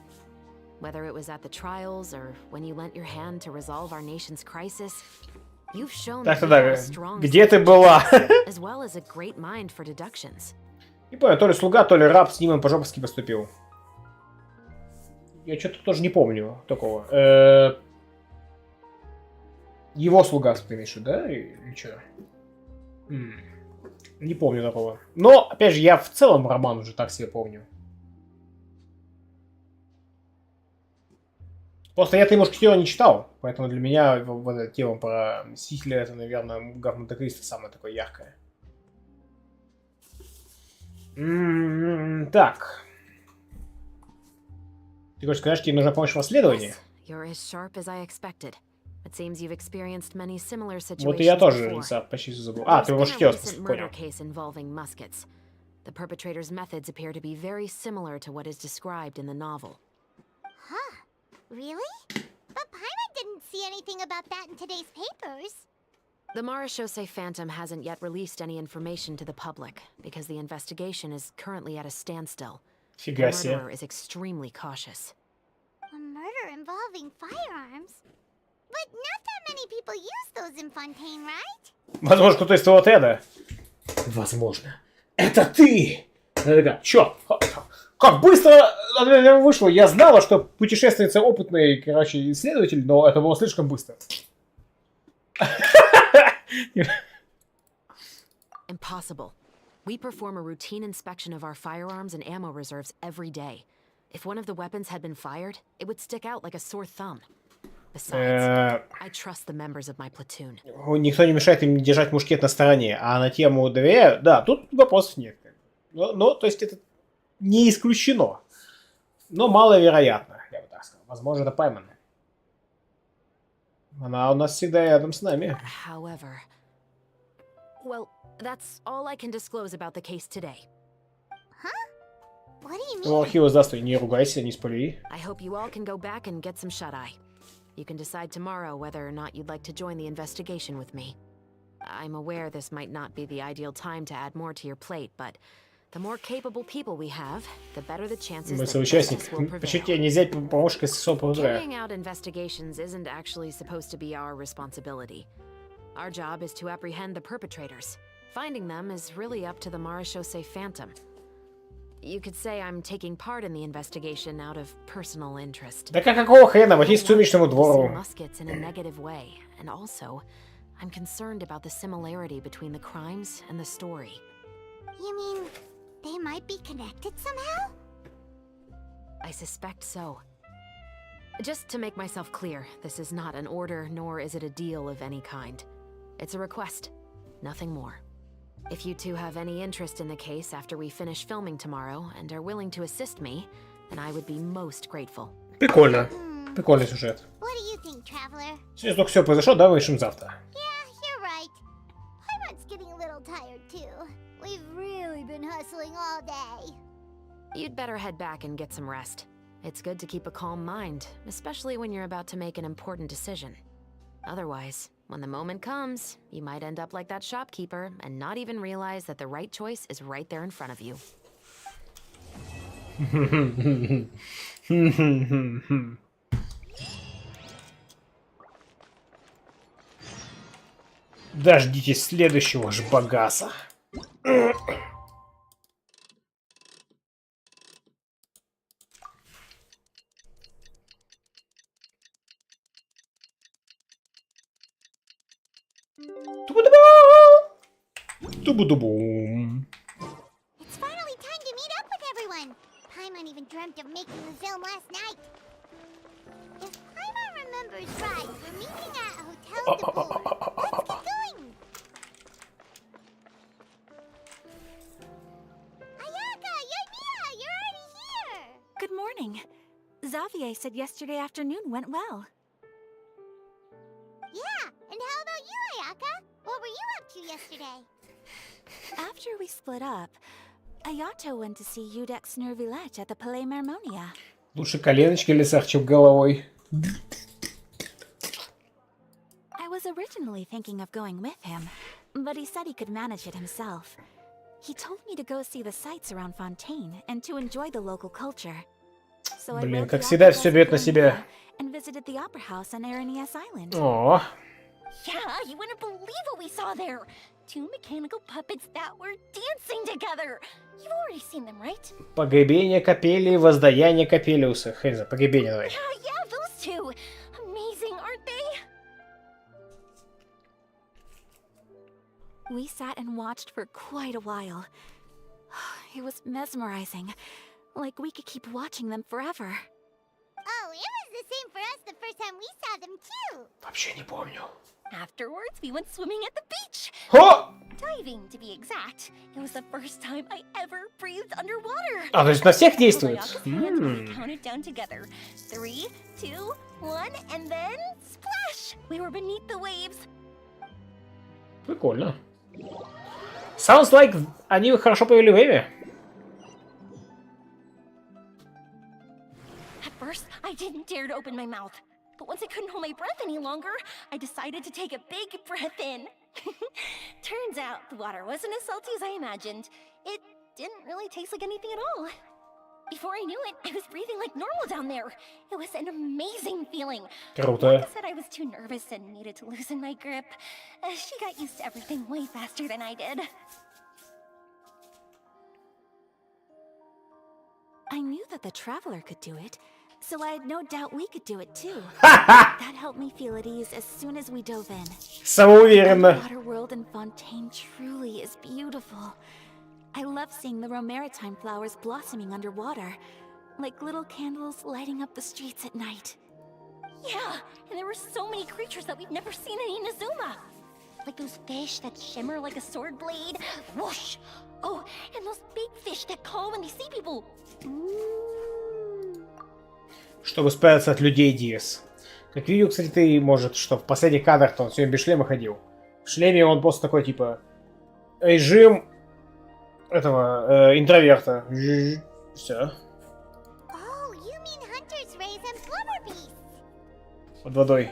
Whether it was at the trials or when you lent your hand to resolve our nation's crisis, you've shown that you have a strong
Где ты была?
as well as a great mind for deductions.
Не помню, то ли слуга, то ли раб, с ним он по-жоповски поступил. Я что-то тоже не помню такого. Его слуга, ты имеешь в виду, да? Или что? Не помню такого. Но, опять же, я в целом роман уже так себе помню. Просто я «Три мушкетера» не читал, поэтому для меня вот эта тема про Мстителя, это, наверное, Монте Кристо самое такое яркое. Так. Ты хочешь сказать, что тебе нужна помощь в расследовании?
You're as sharp as I expected. It seems you've experienced many similar situations
Вот и я тоже
before.
почти забыл. А, ты мушкетер, понял.
Case involving muskets. The perpetrator's methods appear to be very similar to what is described in the novel.
Huh. Really? But Paimon didn't see anything about that in today's papers.
The Marashose Phantom hasn't yet released any information to the public because the investigation is currently at a standstill. The murderer is extremely cautious.
A murder involving firearms? But not that many people use those in Fontaine, right?
Возможно, кто-то из твоего отряда. Возможно. Это ты! Чё? Как быстро вышло! Я знала, что путешественница опытный, короче, исследователь, но это было слишком быстро.
Impossible. We perform a routine inspection of our firearms and ammo reserves every day. If one of the weapons had been fired, it would stick out like a sore thumb. Besides, I trust the members of my platoon.
Никто не мешает им держать мушкет на стороне, а на тему доверяю, да, тут вопросов нет. Но, то есть это не исключено, но маловероятно, я бы так сказал. Возможно, это Паймон. Она у нас всегда рядом с нами.
However, well, that's all I can disclose about the case today.
Huh? What do you mean?
Ну, Архива, здравствуй, не ругайся, не спали.
I hope you all can go back and get some shut-eye. You can decide tomorrow whether or not you'd like to join the investigation with me. I'm aware this might not be the ideal time to add more to your plate, but the more capable people we have, the better the chances that justice will prevail.
Почему тебе нельзя помощника с
Carrying out investigations isn't actually supposed to be our responsibility. Our job is to apprehend the perpetrators. Finding them is really up to the Marashose Phantom. You could say I'm taking part in the investigation out of personal interest.
Да какого хрена, водись к сумеречному двору.
Muskets in a negative way, and also, I'm concerned about the similarity between the crimes and the story.
You mean they might be connected somehow?
I suspect so. Just to make myself clear, this is not an order, nor is it a deal of any kind. It's a request, nothing more. If you two have any interest in the case after we finish filming tomorrow and are willing to assist me, then I would be most grateful.
Прикольно. Прикольный сюжет.
What do you think, Traveler?
Сейчас только все произошло, да, мы решим завтра.
Yeah, you're right. Paimon's getting a little tired too. We've really been hustling all day.
You'd better head back and get some rest. It's good to keep a calm mind, especially when you're about to make an important decision. Otherwise, when the moment comes, you might end up like that shopkeeper and not even realize that the right choice is right there in front of you.
Дождитесь следующего жбагаса. Тубу-дубум.
It's finally time to meet up with everyone. Paimon even dreamt of making the film last night. If Paimon remembers right, we're meeting at Hotel de Bourg. Let's get going. Ayaka, Ymira, you're already here.
Good morning. Xavier said yesterday afternoon went well.
Yeah, and how about you, Ayaka? What were you up to yesterday?
After we split up, Ayato went to see Udex Nervillette at the Palais Mermonia.
Лучше коленочки лесах, чем головой.
I was originally thinking of going with him, but he said he could manage it himself. He told me to go see the sights around Fontaine and to enjoy the local culture. So
Блин, как всегда, все берет на себя.
And visited the opera house on Aranias Island.
О.
Yeah, you wouldn't believe what we saw there. Two mechanical puppets that were dancing together. You've already seen them, right?
Погребение капели, воздаяние капелиуса. Хрен знает, погребение давай.
Yeah, those two. Amazing, aren't they?
We sat and watched for quite a while. It was mesmerizing. Like we could keep watching them forever.
Oh, it was the same for us the time we saw them too.
Вообще не помню.
Afterwards, we went swimming at the beach.
О!
Diving, to be exact. It was the first time I ever breathed underwater.
А, то есть на всех действует?
We counted down together. 3, 2, 1, and then splash! We were beneath the waves.
Прикольно. Sounds like они хорошо провели время.
At first, I didn't dare to open my mouth. But once I couldn't hold my breath any longer, I decided to take a big breath in. Turns out the water wasn't as salty as I imagined. It didn't really taste like anything at all. Before I knew it, I was breathing like normal down there. It was an amazing feeling.
Круто.
Monica said I was too nervous and needed to loosen my grip. She got used to everything way faster than I did.
I knew that the Traveler could do it, so I had no doubt we could do it too. That helped me feel at ease as soon as we dove in.
Самоуверенно.
The water world in Fontaine truly is beautiful. I love seeing the romaritime flowers blossoming underwater, like little candles lighting up the streets at night.
Yeah, and there were so many creatures that we've never seen in Inazuma. Like those fish that shimmer like a sword blade. Whoosh! Oh, and those big fish that call when they see people.
Чтобы спрятаться от людей, Диас. Как видел, кстати, ты, может, что в последних кадрах-то он сегодня без шлема ходил. В шлеме он просто такой, типа, режим этого, интроверта. Все.
Oh, you mean Hunter's Rays and Blubber Beasts.
Под водой.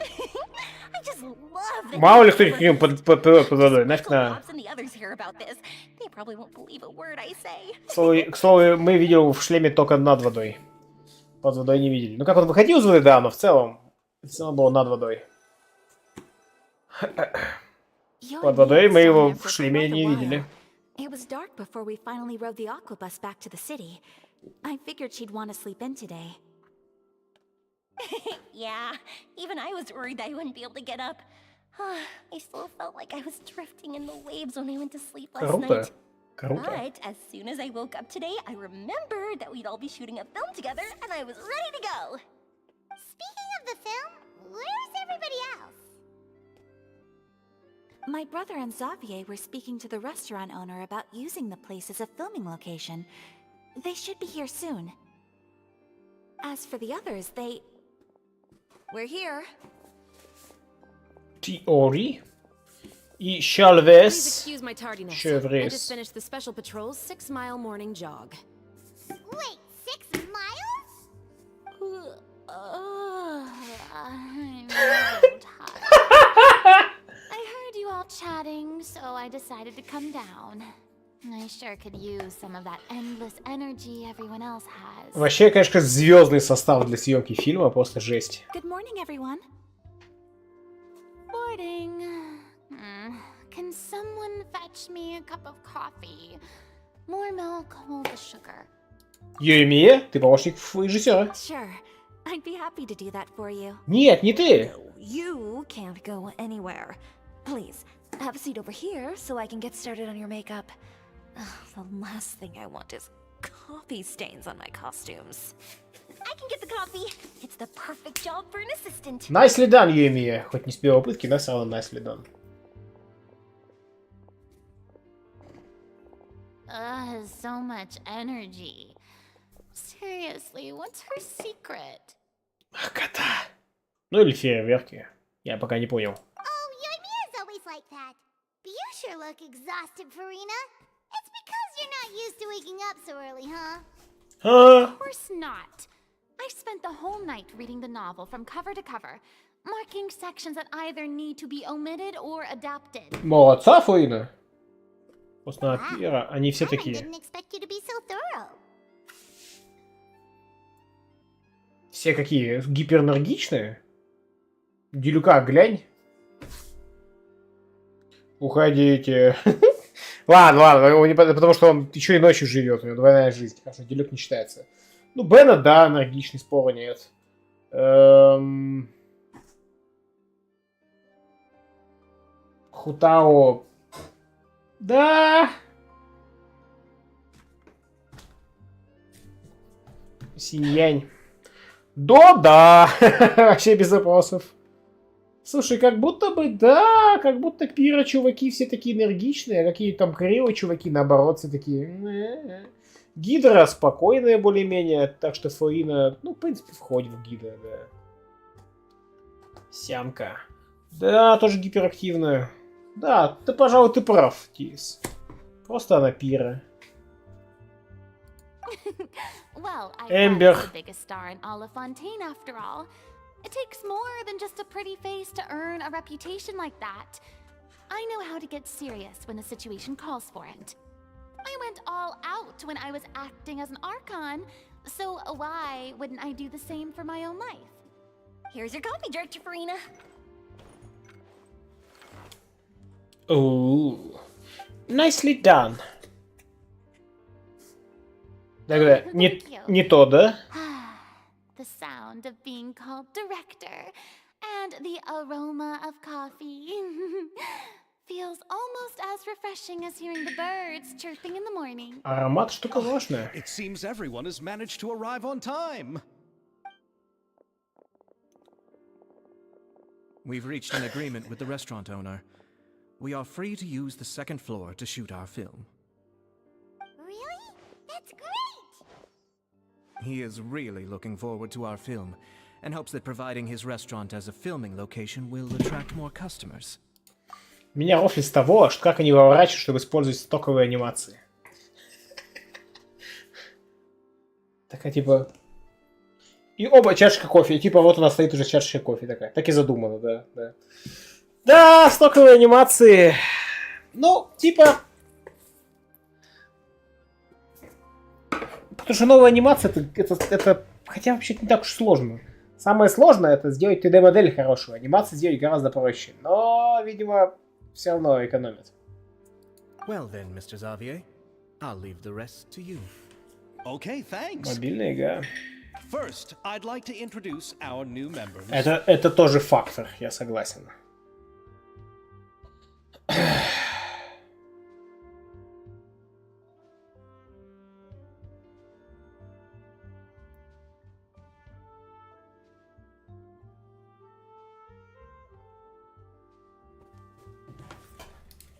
I just love that.
Мало ли кто их под водой. Нафиг на...
And the others hear about this. They probably won't believe a word I say.
К слову, мы видели в шлеме только над водой. Под водой не видели. Ну как он выходил из воды, да, но в целом было над водой. Под водой мы его в шлеме не видели.
It was dark before we finally rode the aquabus back to the city. I figured she'd want to sleep in today.
Yeah, even I was worried that I wouldn't be able to get up. I still felt like I was drifting in the waves when I went to sleep last night. But as soon as I woke up today, I remembered that we'd all be shooting a film together, and I was ready to go.
Speaking of the film, where's everybody else?
My brother and Xavier were speaking to the restaurant owner about using the place as a filming location. They should be here soon. As for the others, we're here.
Please
Теории и Шалвес.
excuse my tardiness. I
Chevres.
just finished the special patrol's 6-mile morning jog.
Wait, 6 miles?
I'm so tired. I heard you all chatting, so I decided to come down. I sure could use some of that endless energy everyone else has.
Вообще, конечно, звездный состав для съемки фильма, просто жесть.
Good morning, everyone. Morning. Can someone fetch me a cup of coffee? More milk, all the sugar.
Юэмия, ты помощник режиссера.
Sure. I'd be happy to do that for you.
Нет, не ты.
You can't go anywhere. Please, have a seat over here so I can get started on your makeup. The last thing I want is coffee stains on my costumes.
I can get the coffee. It's the perfect job for an assistant.
Nicely done, Юэмия. Хоть не с первой попытки, но все равно nicely done.
So much energy. Seriously, what's her secret?
Кота. Ну или фейерверки. Я пока не понял.
Oh, Yoimiya's always like that. But you sure look exhausted, Farina. It's because you're not used to waking up so early, huh?
Of course not. I spent the whole night reading the novel from cover to cover, marking sections that either need to be omitted or adapted.
Молодца, Фаина. Просто Пира, они все
I
такие.
didn't expect you to be so thorough.
Все какие? Гиперэнергичные? Делюка, глянь. Уходите. Ладно, потому что он еще и ночью живет, у него двойная жизнь. Хорошо, Делюк не считается. Ну, Бена, да, энергичный, спора нет. Хутао. Да. Синьянь. Да. Вообще без вопросов. Слушай, как будто бы, да, как будто пира чуваки все такие энергичные, а какие там крио чуваки, наоборот, все такие... Гидра спокойная более-менее, так что Фаина, ну, в принципе, входит в Гидра, да. Сямка. Да, тоже гиперактивная. Да, ты, пожалуй, ты прав, Тис. Просто она пира.
Well, I
Эмбер.
was the biggest star in all of Fontaine after all. It takes more than just a pretty face to earn a reputation like that. I know how to get serious when the situation calls for it. I went all out when I was acting as an Archon, so why wouldn't I do the same for my own life?
Here's your copy, Director Farina.
Ooh. Nicely done. Тогда не то, да?
The sound of being called director and the aroma of coffee feels almost as refreshing as hearing the birds chirping in the morning.
Аромат штука важная.
It seems everyone has managed to arrive on time.
We've reached an agreement with the restaurant owner. We are free to use the second floor to shoot our film.
Really? That's great!
He is really looking forward to our film and hopes that providing his restaurant as a filming location will attract more customers.
Меня рофлит с того, что как они выворачивают, чтобы использовать стоковые анимации. Такая типа... И оба чашка кофе. И типа вот у нас стоит уже чашечка кофе такая. Так и задумано, да. Да, да, стоковые анимации. Ну, типа... Потому что новая анимация, это хотя вообще не так уж сложно. Самое сложное это сделать 3D-модель хорошую. Анимацию сделать гораздо проще. Но, видимо, все равно экономят.
Well then, Mr. Xavier, I'll leave the rest to you.
Okay, thanks.
Мобильная игра.
First, I'd like to introduce our new members.
Это тоже фактор, я согласен.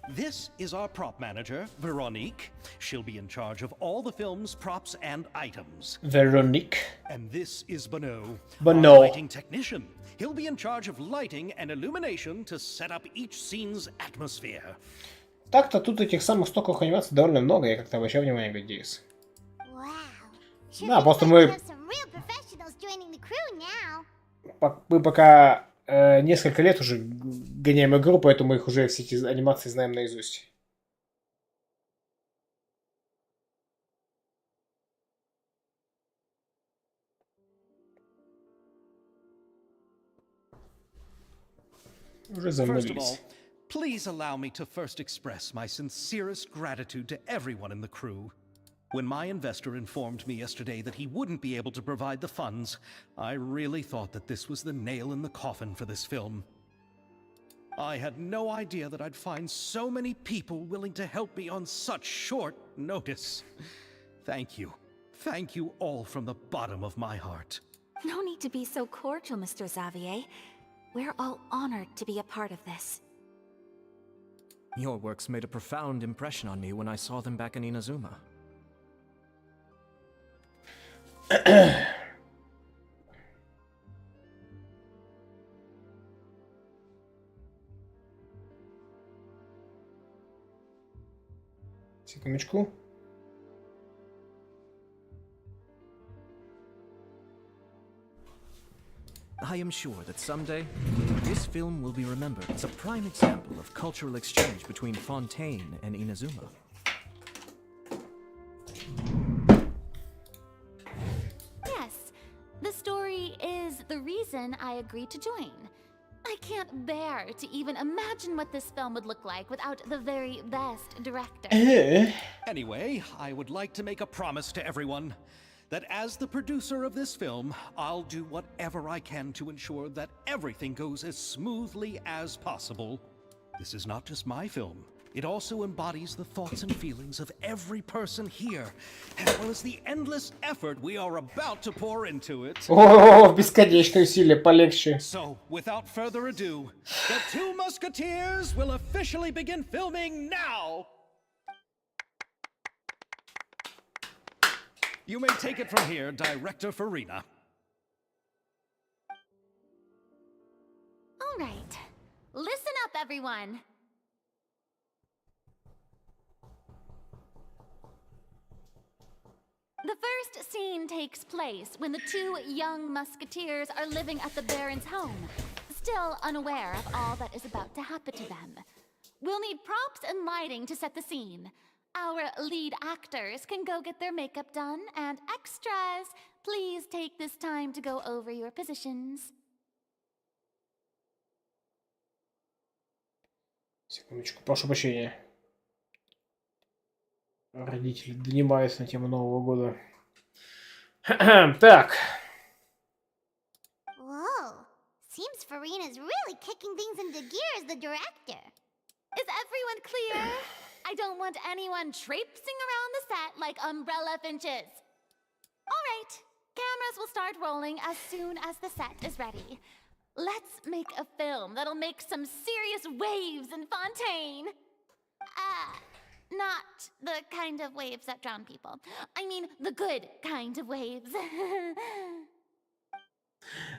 This is our prop manager, Veronique. She'll be in charge of all the film's props and items.
Veronique.
And this is Bono,
Bono.
our lighting technician. He'll be in charge of lighting and illumination to set up each scene's atmosphere.
Так-то тут этих самых стоковых анимаций довольно много, я как-то обращал внимание, Гадеис. Да, просто мы пока несколько лет уже гоняем игру, поэтому мы их уже все эти анимации знаем наизусть. Уже замылись.
Please allow me to first express my sincerest gratitude to everyone in the crew. When my investor informed me yesterday that he wouldn't be able to provide the funds, I really thought that this was the nail in the coffin for this film. I had no idea that I'd find so many people willing to help me on such short notice. Thank you. Thank you all from the bottom of my heart.
No need to be so cordial, Mr. Xavier. We're all honored to be a part of this.
Your works made a profound impression on me when I saw them back in Inazuma.
Секундочку.
I am sure that someday, this film will be remembered as a prime example of cultural exchange between Fontaine and Inazuma.
Yes, the story is the reason I agreed to join. I can't bear to even imagine what this film would look like without the very best director.
Anyway, I would like to make a promise to everyone that as the producer of this film, I'll do whatever I can to ensure that everything goes as smoothly as possible. This is not just my film. It also embodies the thoughts and feelings of every person here, as well as the endless effort we are about to pour into it.
О, бесконечное усилие, полегче.
So, without further ado, the Two Musketeers will officially begin filming now! You may take it from here, Director Farina.
All right. Listen up, everyone. The first scene takes place when the two young musketeers are living at the Baron's home, still unaware of all that is about to happen to them. We'll need props and lighting to set the scene. Our lead actors can go get their makeup done, and extras, please take this time to go over your positions.
Секундочку, прошу прощения. Родители донимаются на тему Нового года. Так.
Whoa. Seems Farina's really kicking things into gear as the director.
Is everyone clear? I don't want anyone traipsing around the set like umbrella finches. All right, cameras will start rolling as soon as the set is ready. Let's make a film that'll make some serious waves in Fontaine. Not the kind of waves that drown people. I mean, the good kind of waves.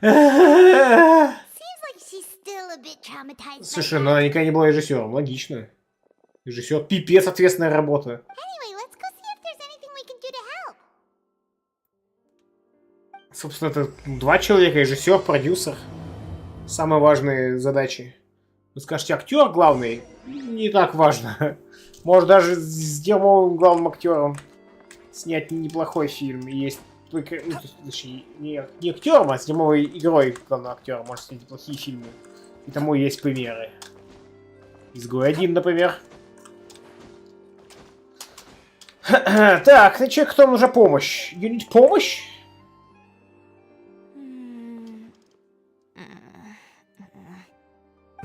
Seems like she's still a bit traumatized.
Слушай, ну она никогда не была режиссером, логично. Режиссер, пипец, ответственная работа.
Anyway, let's go see if there's anything we can do to help.
Собственно, это два человека, режиссер, продюсер. Самые важные задачи. Вы скажете, актер главный? Не так важно. Может даже с дерьмовым главным актером снять неплохой фильм. Есть, ну, точнее, не актером, а с дерьмовой игрой главного актера может снять неплохие фильмы. И тому есть примеры. Изгой 1, например. Так, ну че, кто нужна помощь? You need помощь?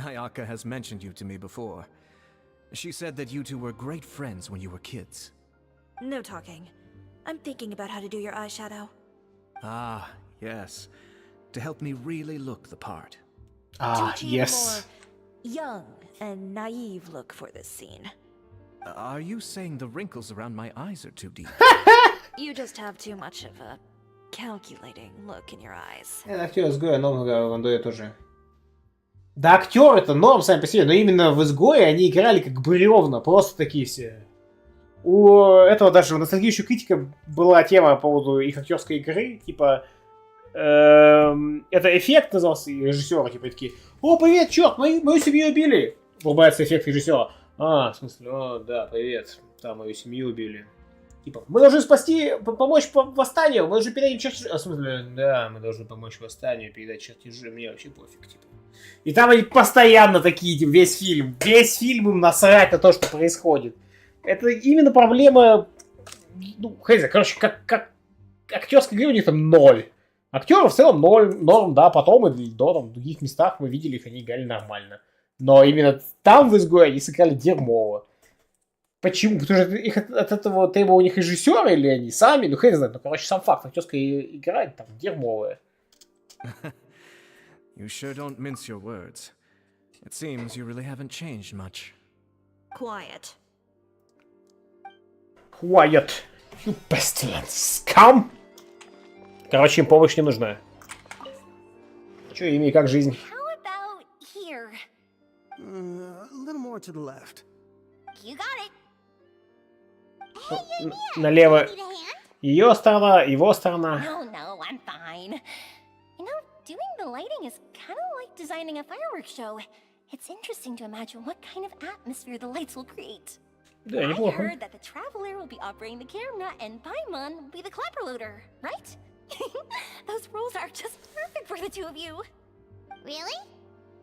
Ayaka has mentioned you to me before. She said that you two were great friends when you were kids.
No talking. I'm thinking about how to do your eyeshadow.
Ah, yes. To help me really look the part.
Ah,
To achieve
yes.
a more young and naive look for this scene.
Are you saying the wrinkles around my eyes are too deep?
You just have too much of a calculating look in your eyes.
Это актер изгоя, но в Андое тоже. Да, актер это норм сами по себе, но именно в изгое они играли как бревна, просто такие все. У этого даже в ностальгиющей критике была тема по поводу их актерской игры, типа это эффект назывался режиссера, типа такие: о, привет, черт, мою семью убили. Врубается эффект режиссера. А, в смысле, о, да, привет, там мою семью убили. Типа, мы должны спасти, помочь восстанию, мы должны передать чертежи. А, в смысле, да, мы должны помочь восстанию, передать чертежи, мне вообще пофиг, типа. И там они постоянно такие, типа, весь фильм им насрать на то, что происходит. Это именно проблема, ну, хз, короче, как актерской игры у них там 0. Актеров в целом 0, норм, да, потом и до, там, в других местах мы видели их, они играли нормально. Но именно там в изгое они сыграли дерьмово. Почему? Потому что их от этого требовал у них режиссеры или они сами? Ну, хрен знает. Ну, короче, сам факт. Актерская игра там дерьмовая.
You sure don't mince your words. It seems you really haven't changed much.
Quiet.
Quiet. You pestilent scum. Короче, им помощь не нужна. Че, ими как жизнь?
How about here?
A little more to the left.
You got it.
Налево ее сторона, его сторона.
No, I'm fine. You know, doing the lighting is kind of like designing a fireworks show. It's interesting to imagine what kind of atmosphere the lights will create.
Да,
I
неплохо.
heard that the Traveler will be operating the camera and Paimon will be the clapper loader, right? Those roles are just perfect for the two of you.
Really?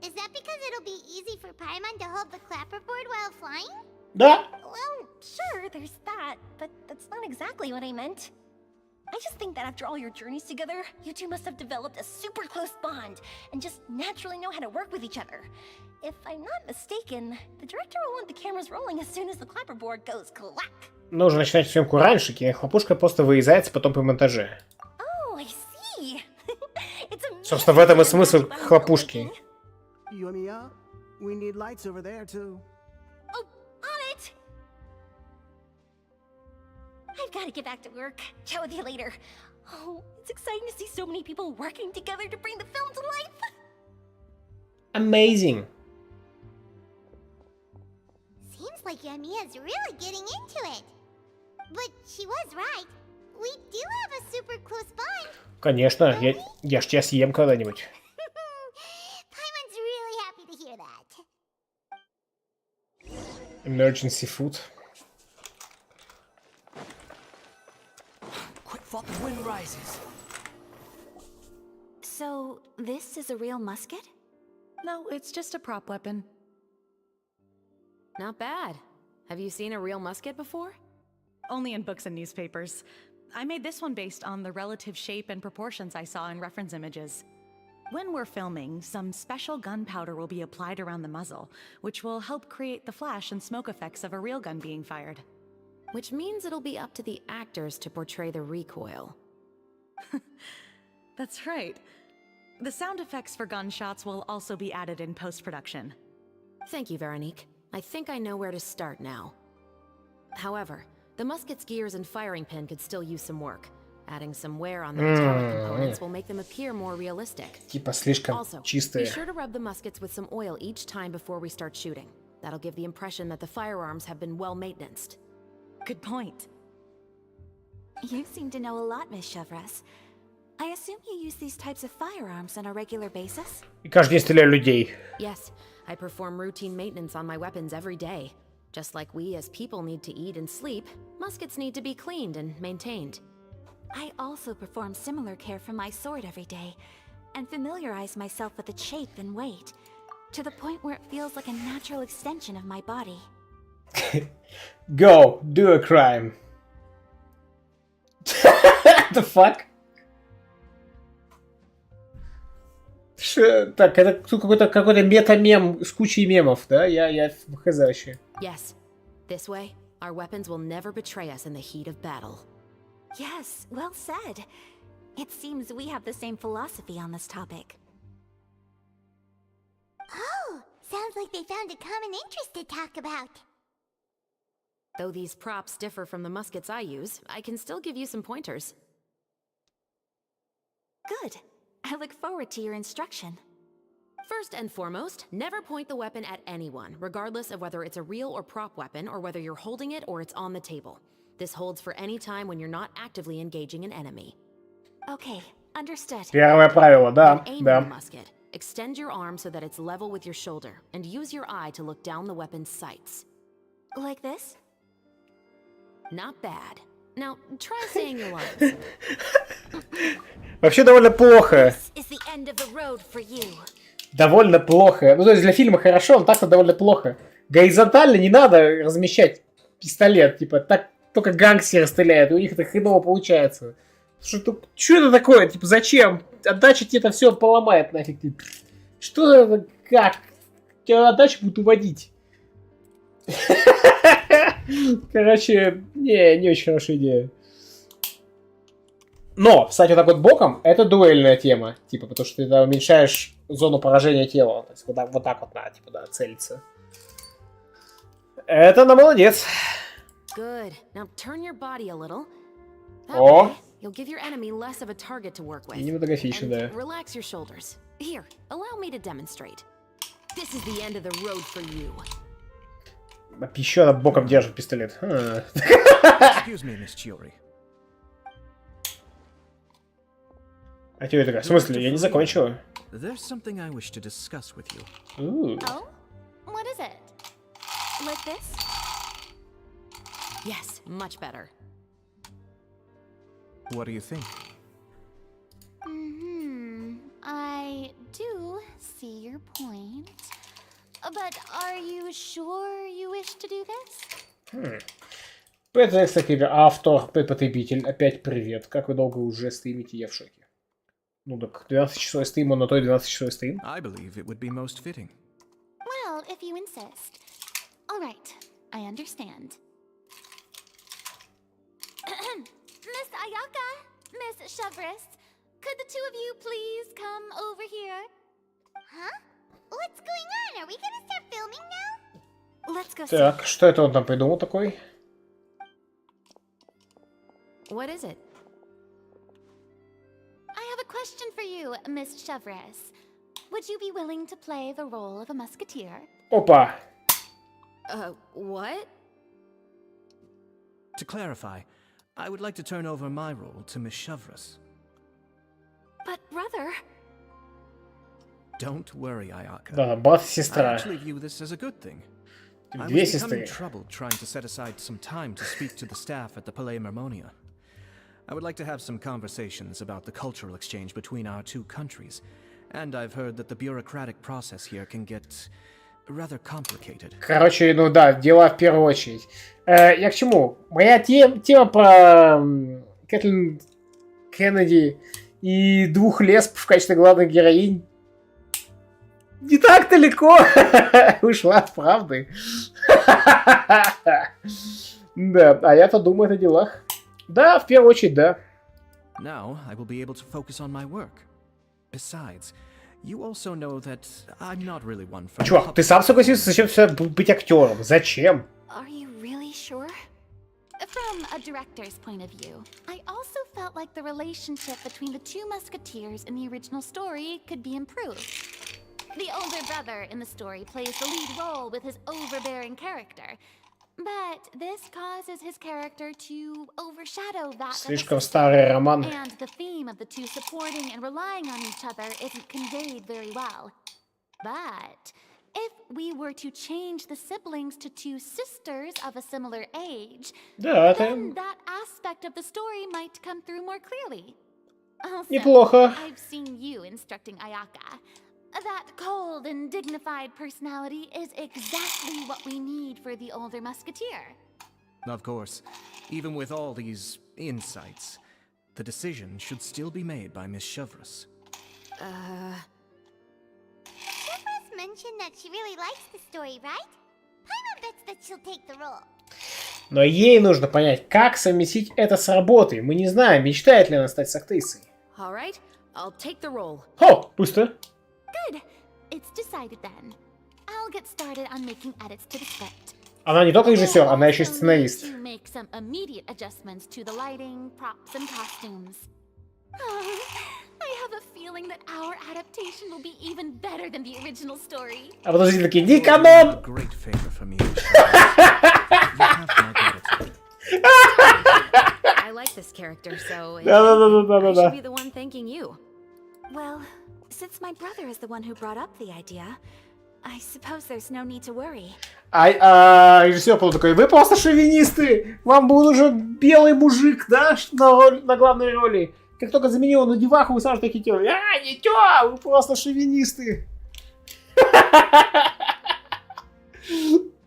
Is that because it'll be easy for Paimon to hold the clapperboard while flying?
Да.
Well, sure, there's that, but that's not exactly what I meant. I just think that after all your journeys together, you two must have developed a super close bond and just naturally know how to work with each other. If I'm not mistaken, the director will want the cameras rolling as soon as the clapperboard goes clack.
Нужно начинать съемку раньше, кинохлопушка просто вырезается потом при монтаже.
Oh, I see.
Собственно, в этом и смысл хлопушки.
Yumiya, we need lights over there too.
Oh, on it! I've got to get back to work. Chat with you later. Oh, it's exciting to see so many people working together to bring the film to life.
Amazing.
Seems like Yumiya's really getting into it. But she was right. We do have a super close by.
Конечно, я ж тебя съем когда-нибудь.
Paimon's really happy to hear that.
Emergency food.
Quick thought the wind rises.
So, this is a real musket?
No, it's just a prop weapon.
Not bad. Have you seen a real musket before?
Only in books and newspapers. I made this one based on the relative shape and proportions I saw in reference images. When we're filming, some special gunpowder will be applied around the muzzle, which will help create the flash and smoke effects of a real gun being fired.
Which means it'll be up to the actors to portray the recoil.
That's right. The sound effects for gunshots will also be added in post-production.
Thank you, Veronique. I think I know where to start now. However, the musket's gears and firing pin could still use some work. Adding some wear on the metallic components will make them appear more realistic.
Типа слишком
Also,
чистые.
be sure to rub the muskets with some oil each time before we start shooting. That'll give the impression that the firearms have been well maintained.
Good point.
You seem to know a lot, Miss Chevres. I assume you use these types of firearms on a regular basis?
И каждый день стреляю людей.
Yes, I perform routine maintenance on my weapons every day. Just like we as people need to eat and sleep, muskets need to be cleaned and maintained.
I also perform similar care for my sword every day, and familiarize myself with its shape and weight, to the point where it feels like a natural extension of my body.
Go, do a crime. The fuck? Так, это тут какой-то мета-мем с кучей мемов, да? Я хз вообще.
Yes, this way, our weapons will never betray us in the heat of battle.
Yes, well said. It seems we have the same philosophy on this topic.
Oh, sounds like they found a common interest to talk about.
Though these props differ from the muskets I use, I can still give you some pointers.
Good. I look forward to your instruction.
First and foremost, never point the weapon at anyone, regardless of whether it's a real or prop weapon, or whether you're holding it or it's on the table. This holds for any time when you're not actively engaging an enemy.
Okay, understood.
Первое правило, да,
When aiming
да.
the musket, extend your arm so that it's level with your shoulder, and use your eye to look down the weapon's sights.
Like this?
Not bad. Now, try saying your lines.
Вообще довольно плохо.
Is the end of the road for you.
Довольно плохо. Ну, то есть для фильма хорошо, но так-то довольно плохо. Горизонтально не надо размещать пистолет. Типа, так только гангстеры стреляют, у них это хреново получается. Что это такое? Типа, зачем? Отдача тебе это все поломает нафиг. Что это? Как? Тебя отдача будет уводить. Короче, не очень хорошая идея. Но, кстати, вот так вот боком, это дуэльная тема. Типа, потому что ты уменьшаешь зону поражения тела. То есть вот так вот надо, типа, да, целиться. Это на молодец.
Good. Now turn your body a little. That
О!
way, you'll give your enemy less of a target to work with.
Кинематографично, да.
And relax your shoulders. Here, allow me to demonstrate. This is the end of the road for you.
Еще она боком держит пистолет.
Excuse me, Miss Chiori.
А тебе такая, в смысле, я не закончила.
There's something I wish to discuss with you.
Oh? What is it? Like this?
Yes, much better.
What do you think?
I do see your point. But are you sure you wish to do this?
Кстати, автор, потребитель, опять привет. Как вы долго уже стримите, я в шоке. Ну так, 12-часовой стрим, он на той 12-часовой стрим.
I believe it would be most fitting.
if you insist. All right, I understand. Miss Ayaka, Miss Chevres, could the two of you please come over here?
Huh? What's going on? Are we gonna start filming now?
Let's go see.
Так, что это он там придумал такой?
What is it?
I have a question for you, Miss Chevres. Would you be willing to play the role of a musketeer?
Опа!
What?
To clarify, I would like to turn over my role to Miss Chevres.
But brother...
Don't worry, Ayaka.
Да, брат и
I
сестра.
actually view this as a good thing. I
Две
was becoming
сестры.
troubled trying to set aside some time to speak to the staff at the Palais Mermonia. I would like to have some conversations about the cultural exchange between our two countries, and I've heard that the bureaucratic process here can get rather complicated.
Короче, ну да, дела в первую очередь. Я к чему? Моя тема про Кэтлин Кеннеди и двух лесб в качестве главных героинь не так далеко ушла от правды. Да, а я-то думаю о делах. Да, в первую очередь, да.
Now I will be able to focus on my work. Besides, you also know that I'm not really one for...
Чувак, ты сам согласился, зачем все быть актером? Зачем?
Are you really sure? From a director's point of view, I also felt like the relationship between the two musketeers in the original story could be improved. The older brother in the story plays the lead role with his overbearing character, but this causes his character to overshadow that of his
Слишком
sister,
старый роман.
and the theme of the two supporting and relying on each other isn't conveyed very well. But if we were to change the siblings to two sisters of a similar age,
Да,
then
это
that aspect of the story might come through more clearly. Also,
неплохо.
I've seen you instructing Ayaka. That cold and dignified personality is exactly what we need for the older musketeer.
Of course, even with all these insights, the decision should still be made by Miss Chevres.
Chevres mentioned that she really likes the story, right? Paimon bets that she'll take the role.
Но ей нужно понять, как совместить это с работой. Мы не знаем, мечтает ли она стать актрисой.
All right, I'll take the role.
О, быстро.
Good. It's decided then. I'll get started on making edits to the script.
Она не только режиссер, она еще и сценарист.
To make some immediate adjustments to the lighting, props, and costumes. Oh, I have a feeling that our adaptation will be even better than the original story.
А потом зрители такие, не канон!
Great favor for me. You have my gratitude.
I like this character, so I
Да-да-да-да-да-да.
should be the one thanking you.
Well, since my brother is the one who brought up the idea, I suppose there's no need to worry.
А режиссер был такой, вы просто шовинисты! Вам был нужен белый мужик, да, на главной роли. Как только заменил на деваху, вы сразу такие делали, не тё, вы просто шовинисты.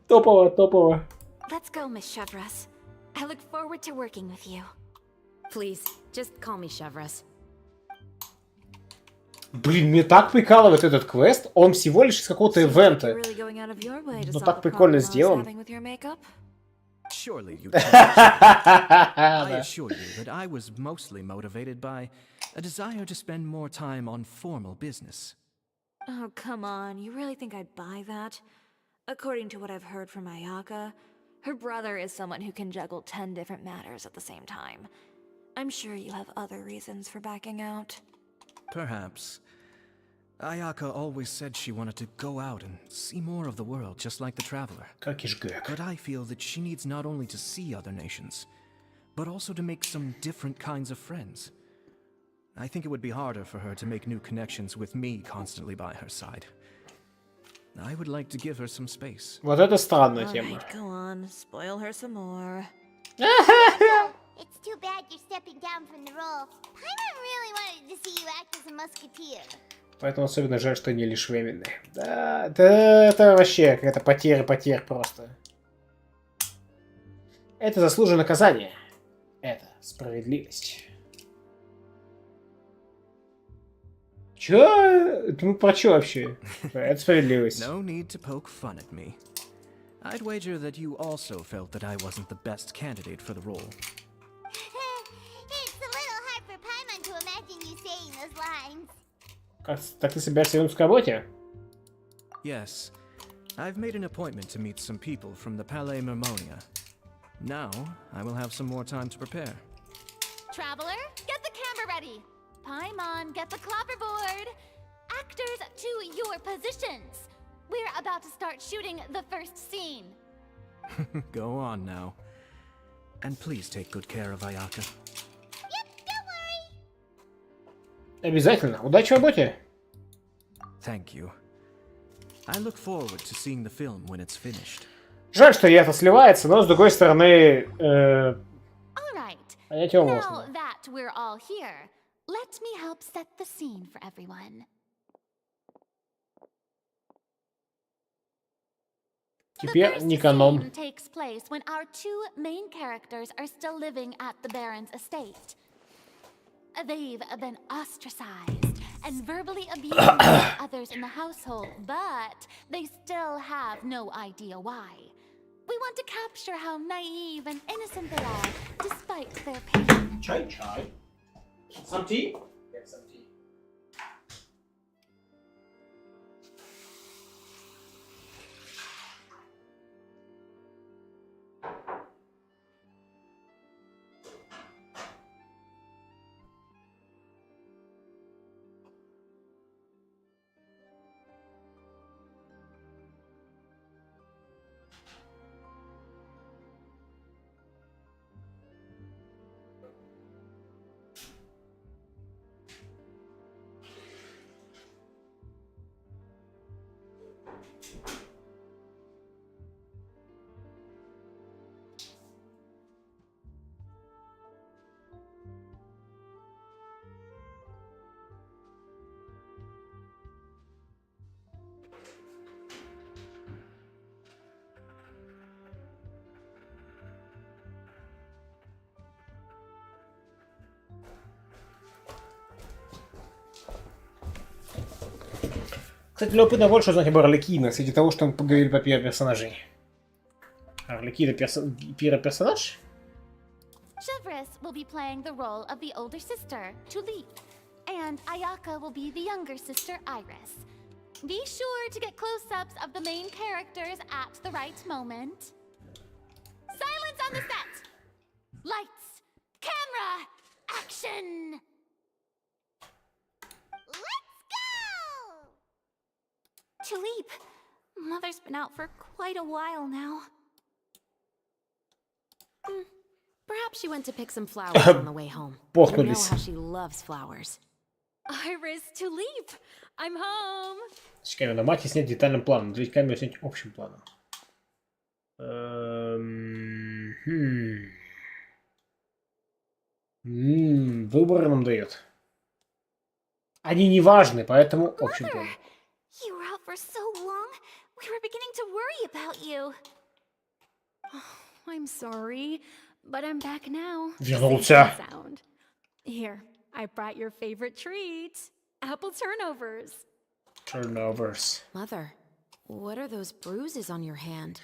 Топово, топово.
Let's go, Miss Chevres. I look forward to working with you.
Please, just call me Chevres.
Блин, мне так прикалывает этот квест. Он всего лишь из какого-то ивента. Но так прикольно сделан.
Surely you can. I assure you that I was mostly motivated by a desire to spend more time on formal business.
Oh, come on. You really think I'd buy that? According to what I've heard from Ayaka, her brother is someone who can juggle 10 different matters at the same time. I'm sure you have other reasons for backing out.
Perhaps. Ayaka always said she wanted to go out and see more of the world, just like the traveler. But I feel that she needs not only to see other nations, but also to make some different kinds of friends. I think it would be harder for her to make new connections with me constantly by her side. I would like to give her some space.
Вот это странная тема.
Alright, go on. Spoil her some more.
It's too bad you're stepping down from the role. Paimon really wanted to see you act as a musketeer.
Поэтому особенно жаль, что они лишь временные. Да, это вообще какая-то потеря просто. Это заслуженное наказание. Это справедливость. Чё? Это мы про чё вообще? Это справедливость.
No need to poke fun at me. I'd wager that you also felt that I wasn't the best candidate for the role.
It's a little hard for Paimon to imagine you saying those lines.
Так ты собираешься вернуться к работе?
Yes, I've made an appointment to meet some people from the Palais Mermonia. Now, I will have some more time to prepare.
Traveler, get the camera ready. Paimon, get the clapperboard. Actors, to your positions. We're about to start shooting the first scene.
Go on now. And please take good care of Ayaka.
Обязательно. Удачи в работе.
Thank you. I look forward to seeing the film when it's finished.
Жаль, что это сливается, но с другой стороны, понять его
Now
можно.
that we're all here, let me help set the scene for everyone.
Теперь не канон.
The scene takes place when our two main characters are still living at the Baron's estate. They've been ostracized and verbally abused by others in the household, but they still have no idea why. We want to capture how naive and innocent they are, despite their pain.
Chai. Some tea? Yes, some tea. Кстати, любопытно больше узнать об Арлекине, среди того, что мы поговорили по персонажей. Арлекина персонаж?
Chevres will be playing the role of the older sister, Tulip, and Ayaka will be the younger sister, Iris. Be sure to get close-ups of the main characters at the right moment. Silence on the set! Lights, camera, action!
Tulip, Mother's been out for quite a while now.
Perhaps she went to pick some flowers on the way home. You know how she loves flowers.
Iris, Tulip, I'm home.
Камеру на мате снять детальным планом, наделить камеру снять общим планом. Выбор нам дает. Они не важны, поэтому общим планом.
You were out for so long, we were beginning to worry about you.
I'm sorry, but I'm back now.
Вернулся.
Sound. Here, I brought your favorite treat. Apple turnovers.
Turnovers.
Mother, what are those bruises on your hand?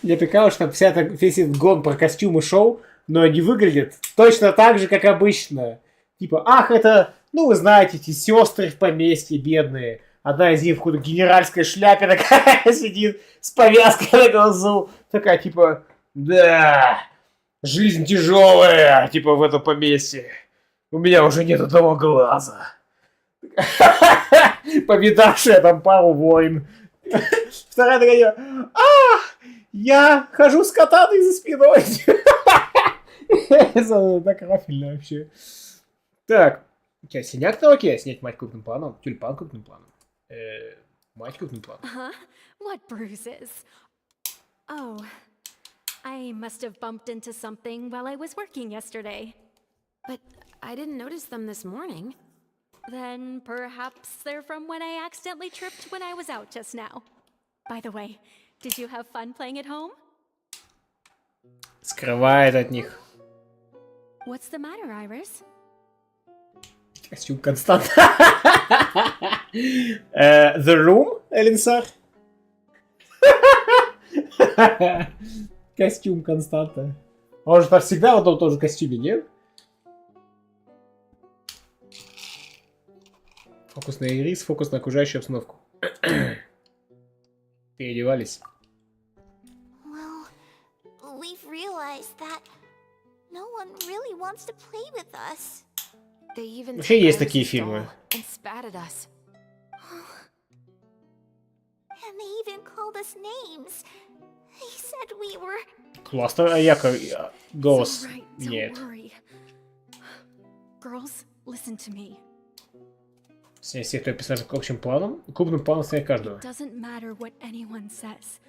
Я прикалываюсь, что весь этот гон про костюмы шоу, но они выглядят точно так же, как обычно. Типа, ах, это, ну вы знаете, эти сестры в поместье бедные. Одна из них в какой-то генеральской шляпе такая сидит с повязкой на глазу. Такая, типа, да, жизнь тяжелая, типа, в этом поместье. У меня уже нет одного глаза. Повидавшая там пару войн. Вторая такая, я хожу с катаной за спиной. Это так рафильно вообще. Так, синяк на руке, снять мать крупным планом, тюльпан крупным планом. Мать крупным планом.
Huh? What bruises? Oh, I must have bumped into something while I was working yesterday.
But I didn't notice them this morning.
Then perhaps they're from when I accidentally tripped when I was out just now. By the way, did you have fun playing at home?
Скрывает от них.
What's the matter, Iris?
Костюм Константа. The Room, Элинсар. Костюм Константа. Он же там всегда в одном тоже костюме, нет? Фокус на ирис, фокус на окружающую обстановку. Переодевались.
Well, we've realized that no one really wants to play with us.
They even
Вообще
took
есть
Iris's
такие фильмы.
doll and spat at us.
And they even called us names. They said we were...
Классно, а я голос
It's all right,
меняет.
don't worry. Girls, listen to me.
Снять всех твоих персонажей к общим планом. Крупным планом снять каждого.
It doesn't matter what anyone says.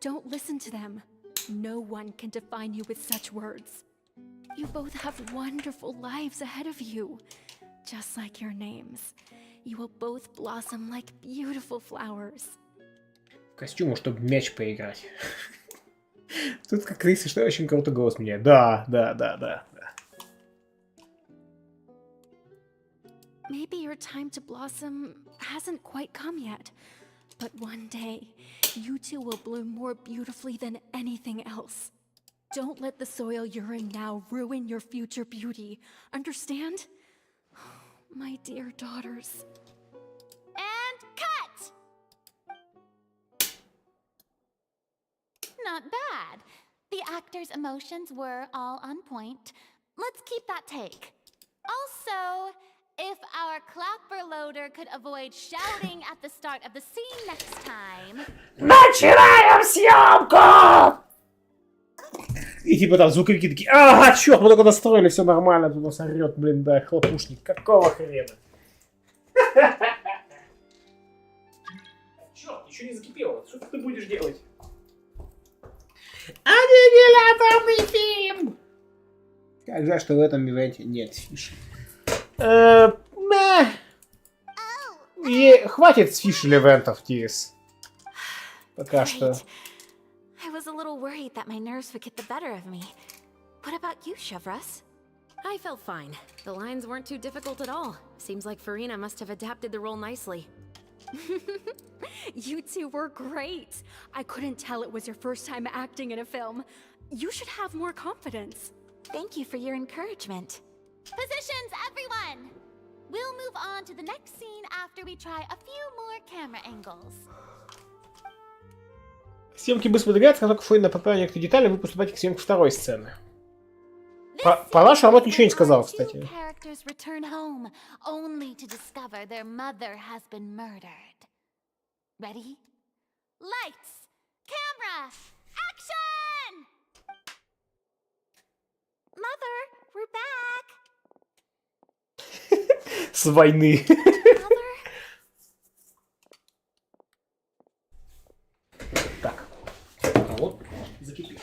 Don't listen to them. No one can define you with such words. You both have wonderful lives ahead of you. Just like your names. You will both blossom like beautiful flowers.
Костюму, чтобы мяч поиграть. Тут как актриса, что очень круто голос меняет. Да.
Maybe your time to blossom hasn't quite come yet. But one day, you two will bloom more beautifully than anything else. Don't let the soil you're in now ruin your future beauty. Understand? My dear daughters.
And cut! Not bad. The actor's emotions were all on point. Let's keep that take. Also, if our clapper loader could avoid shouting at the start of the scene next time...
Начинаем съемку! И типа там звуковики такие, ага, чёрт, мы только настроили, все нормально, тут нас орёт, блин, да, хлопушник, какого хрена? Чёрт, ничего не закипело, что ты будешь делать? Аннигиляторный фильм! Как жаль, что в этом ивенте нет фиши. Хватит с фишель ивентов, Тирис. Пока что.
I was a little worried that my nerves would get the better of me. What about you, Chevros?
I felt fine. The lines weren't too difficult at all. Seems like Farina must have adapted the role nicely.
You two were great. I couldn't tell it was your first time acting in a film. You should have more confidence.
Thank you for your encouragement.
Positions, everyone! We'll move on to the next scene after we try a few more camera angles.
Съемки быстро продвигаются, как только Фуин поправит некоторые детали, вы поступаете к съемке второй сцены. По-нашему, Амот ничего не сказал, кстати.
Characters return home only to discover their mother has been murdered. Ready? Lights, camera, action! Mother, we're back.
С войны. Так. А вот закипел.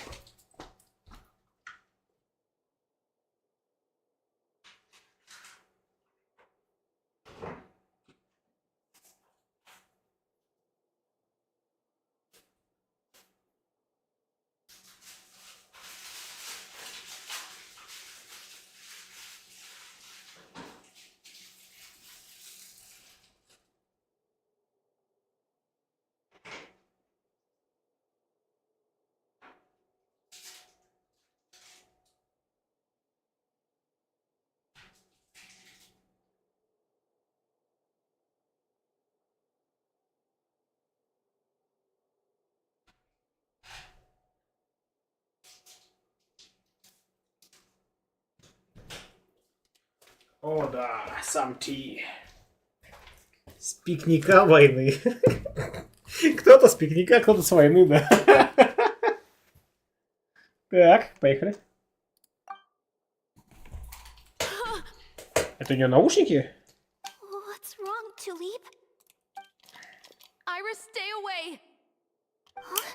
О да, сам Ти. С пикника войны. Кто-то с пикника, кто-то с войны, да. Так, поехали. Это у нее наушники?
What's wrong, Tulip?
Iris, stay away!
Huh?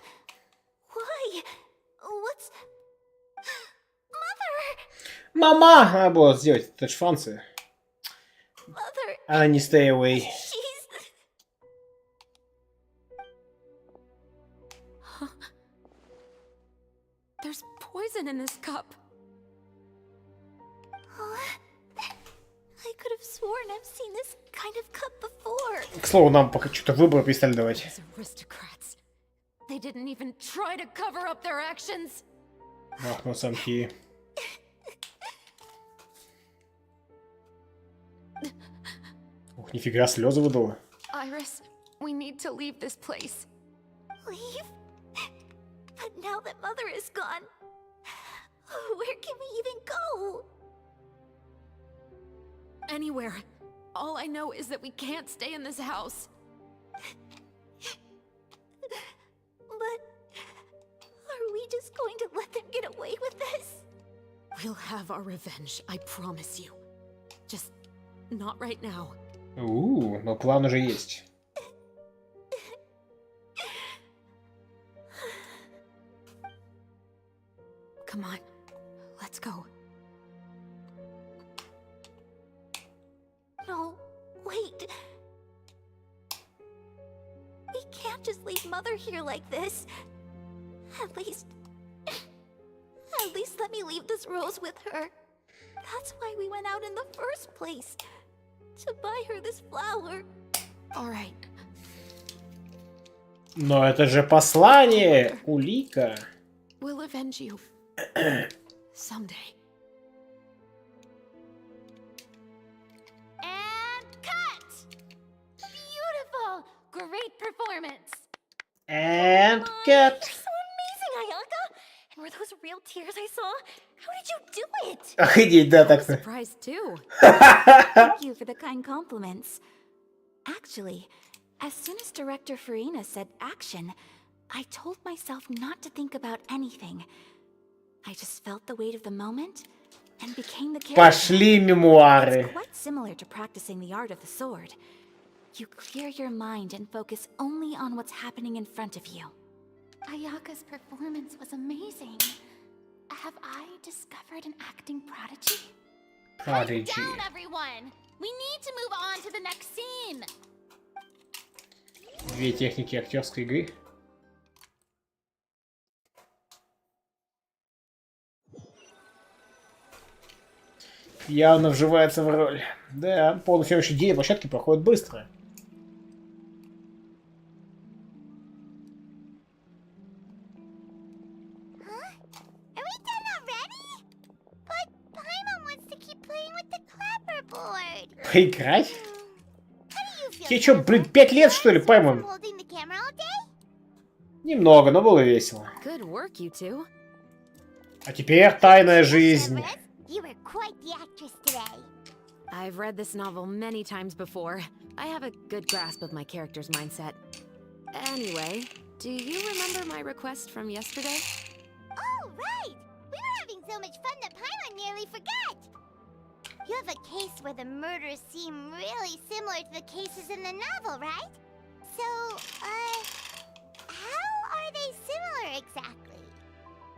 Why? What's... Mother!
Мама! Надо было сделать, это ж Франция.
Mother!
А не stay away.
There's poison in this cup.
I could have sworn
and I've seen this kind of cup before.
К слову, нам пока что-то выбор перестали давать.
Aristocrats. They didn't even try to cover up their actions.
Ах, ну самки. Ух, нифига, слезы выдала.
Iris, we need to leave this place.
Leave? But now that Mother is gone, where can we even go?
Anywhere. All I know is that we can't stay in this house.
But are we just going to let them get away with this?
We'll have our revenge, I promise you. Just not right now.
Но план уже есть.
Come on, let's go.
No, wait. We can't just leave Mother here like this. At least let me leave this rose with her. That's why we went out in the first place. To buy her this flower.
All right.
Но это же послание, улика.
We'll avenge you. Someday.
And cut! Beautiful! Great performance!
And cut.
So amazing, Ayaka! And were those real tears I saw? How did you do it?
Охренеть, да, так-то.
Surprised too.
Thank you for the kind compliments. Actually, as soon as Director Farina said action, I told myself not to think about anything. I just felt the weight of the moment and became the character.
Пошли мемуары.
It's quite similar to practicing the art of the sword. You clear your mind and focus only on what's happening in front of you.
Ayaka's performance was amazing. Have I discovered an acting prodigy?
Prodigy.
Down, everyone! We need to move on to the next scene!
Две техники актерской игры. Явно вживается в роль. Да, полный следующий день площадки проходит быстро.
Are we done already? But Paimon wants to keep playing with the clapperboard.
Поиграть? Тебе что, блин, 5 лет, что ли, Паймон?
Holding the camera all day?
Немного, но было весело.
Good work, you two.
А теперь тайная жизнь.
You were quite the actress today.
I've read this novel many times before. I have a good grasp of my character's mindset. Anyway, do you remember my request from yesterday?
Oh, right! We were having so much fun that Paimon nearly forgot! You have a case where the murders seem really similar to the cases in the novel, right? So, how are they similar exactly?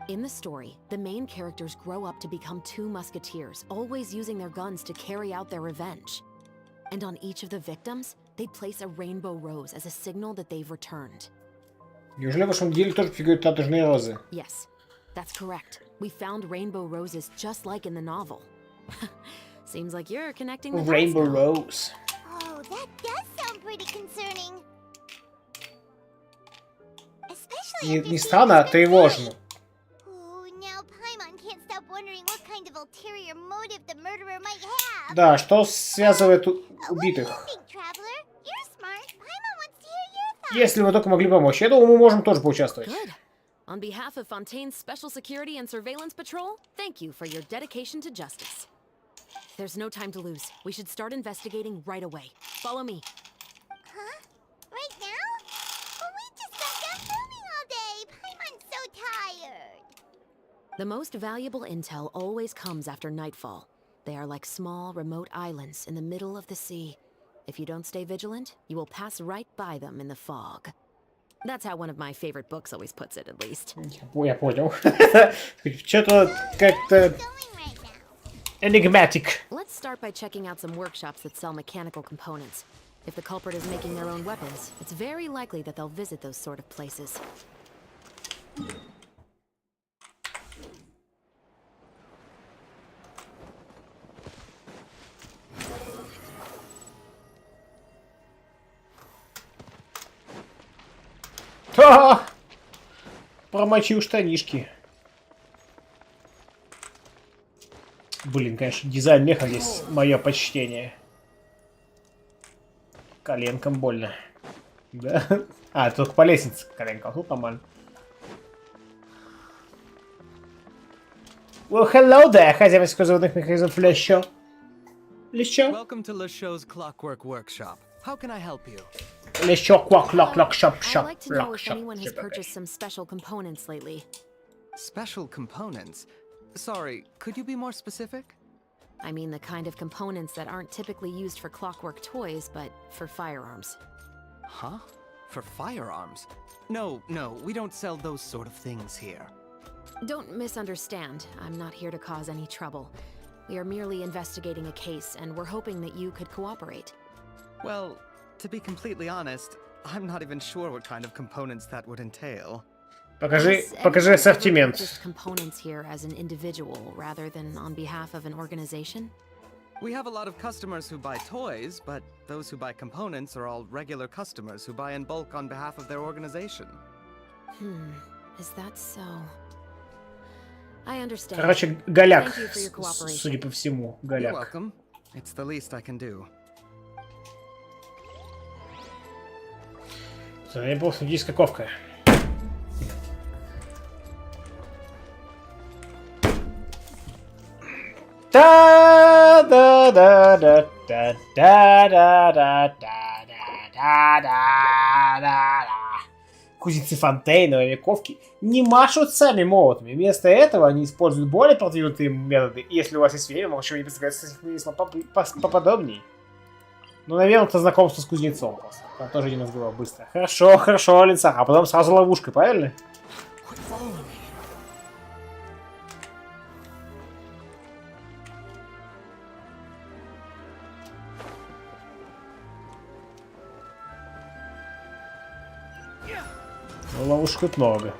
In the story, the main characters grow up to become two musketeers, always using their guns to carry out their revenge. And on each of the victims, they place a rainbow rose as a signal that they've returned.
Неужели в вашем деле тоже фигурируют радужные розы?
Yes, that's correct. We found rainbow roses just like in the novel. Seems like you're connecting the dots
Rainbow
now.
Rose.
Oh, that does sound pretty concerning. Especially
Не странно, а тревожно.
Oh, now Paimon can't stop wondering what kind of ulterior motive the murderer might have.
Да, что связывает убитых?
Big traveler, you're smart. Paimon wants to hear your thoughts.
Если вы только могли помочь, я думаю, мы можем тоже поучаствовать.
Good. On behalf of Fontaine's Special Security and Surveillance Patrol, thank you for your dedication to justice. There's no time to lose. We should start investigating right away. Follow me.
Huh? Right now? Well, we just got done filming all day. Paimon's so tired.
The most valuable intel always comes after nightfall. They are like small, remote islands in the middle of the sea. If you don't stay vigilant, you will pass right by them in the fog. That's how one of my favorite books always puts it, at least.
Я понял. Что-то как-то enigmatic.
Let's start by checking out some workshops that sell mechanical components. If the culprit is making their own weapons, it's very likely that they'll visit those sort of places.
Та! Промочил штанишки. Блин, конечно, дизайн меха здесь мое почтение. Коленкам больно. Да? А, только по лестнице коленкам. Тут нормально. Well, hello there, хозяин искусственных механизмов Лещо. Лещо?
Welcome to LeChaux's Clockwork Workshop. How can I help you?
Лещо, квак, лок, лок, шоп,
I'd
шоп,
like to know
лок,
if
шоп.
anyone has purchased some special components lately.
Special components? Sorry, could you be more specific?
I mean the kind of components that aren't typically used for clockwork toys, but for firearms.
Huh? For firearms? No, we don't sell those sort of things here.
Don't misunderstand. I'm not here to cause any trouble. We are merely investigating a case, and we're hoping that you could cooperate.
Well, to be completely honest, I'm not even sure what kind of components that would entail.
Покажи,
Has
покажи
anyone ever
ассортимент.
purchased components here as an individual rather than on behalf of an organization?
We have a lot of customers who buy toys, but those who buy components are all regular customers who buy in bulk on behalf of their organization.
Is that so? I understand.
Короче, голяк,
Thank you for your cooperation.
судя по всему,
You're
голяк.
welcome. It's the least I can do.
Я был индийская ковка. Да да да да да да да да да да да. Кузнецы Фонтейна, ковки не машут сами молотами. Вместо этого они используют более продвинутые методы. И если у вас есть время, может, вы представить поподобней. Ну, наверное, это знакомство с кузнецом просто. Там тоже не называл быстро. Хорошо, хорошо, Линца. А потом сразу ловушка, правильно? Ну, ловушек тут много.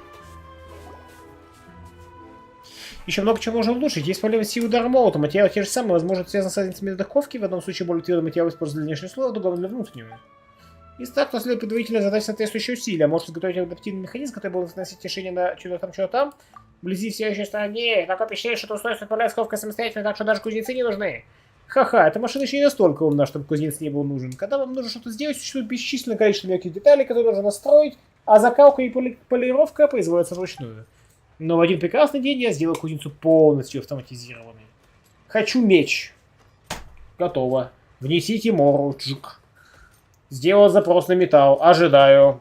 Еще много чего можно улучшить. Есть проблемы с силой удара молота. Материалы те же самые, возможно, связаны с разницей методов ковки. В одном случае более твердый материал используется для внешнего слоя, в другом для внутреннего. Из так, то следует предварительно задать соответствующие усилия. Может изготовить адаптивный механизм, который будет наносить решение на что-то там. Вблизи все еще стороне. Такое впечатление, что это устройство отправляет ковкой самостоятельно, так что даже кузнецы не нужны. Ха-ха, эта машина еще не настолько умна, чтобы кузнец не был нужен. Когда вам нужно что-то сделать, существует бесчисленное количество мелких деталей, которые нужно настроить, а закалка и полировка производятся вручную. Но в один прекрасный день я сделал кузницу полностью автоматизированной. Хочу меч. Готово. Внесите мору. Джик. Сделал запрос на металл. Ожидаю.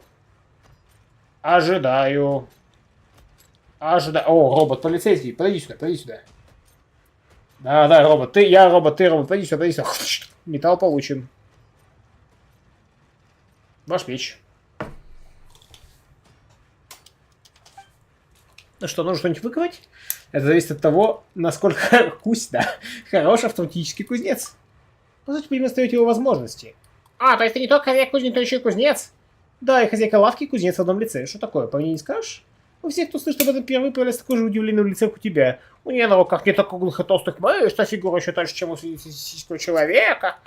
Ожидаю. Ожидаю. О, робот полицейский. Подойди сюда, подойди сюда. Да, робот. Я робот, ты робот. Подойди сюда, подойди сюда. Металл получен. Ваш меч. Ну что, нужно что-нибудь выковать? Это зависит от того, насколько хороший автоматический кузнец. По сути, вы демонстрируете его возможности. А, то есть ты не только хозяйка кузни, но еще и кузнец? Да, и хозяйка лавки, и кузнец в одном лице. Что такое, по мне не скажешь? У всех, кто слышит об этом первый, появляется такое же удивленное в лице, как у тебя. У нее на руках не так круглых и толстых мышц, а фигура еще тоньше, чем у физического человека.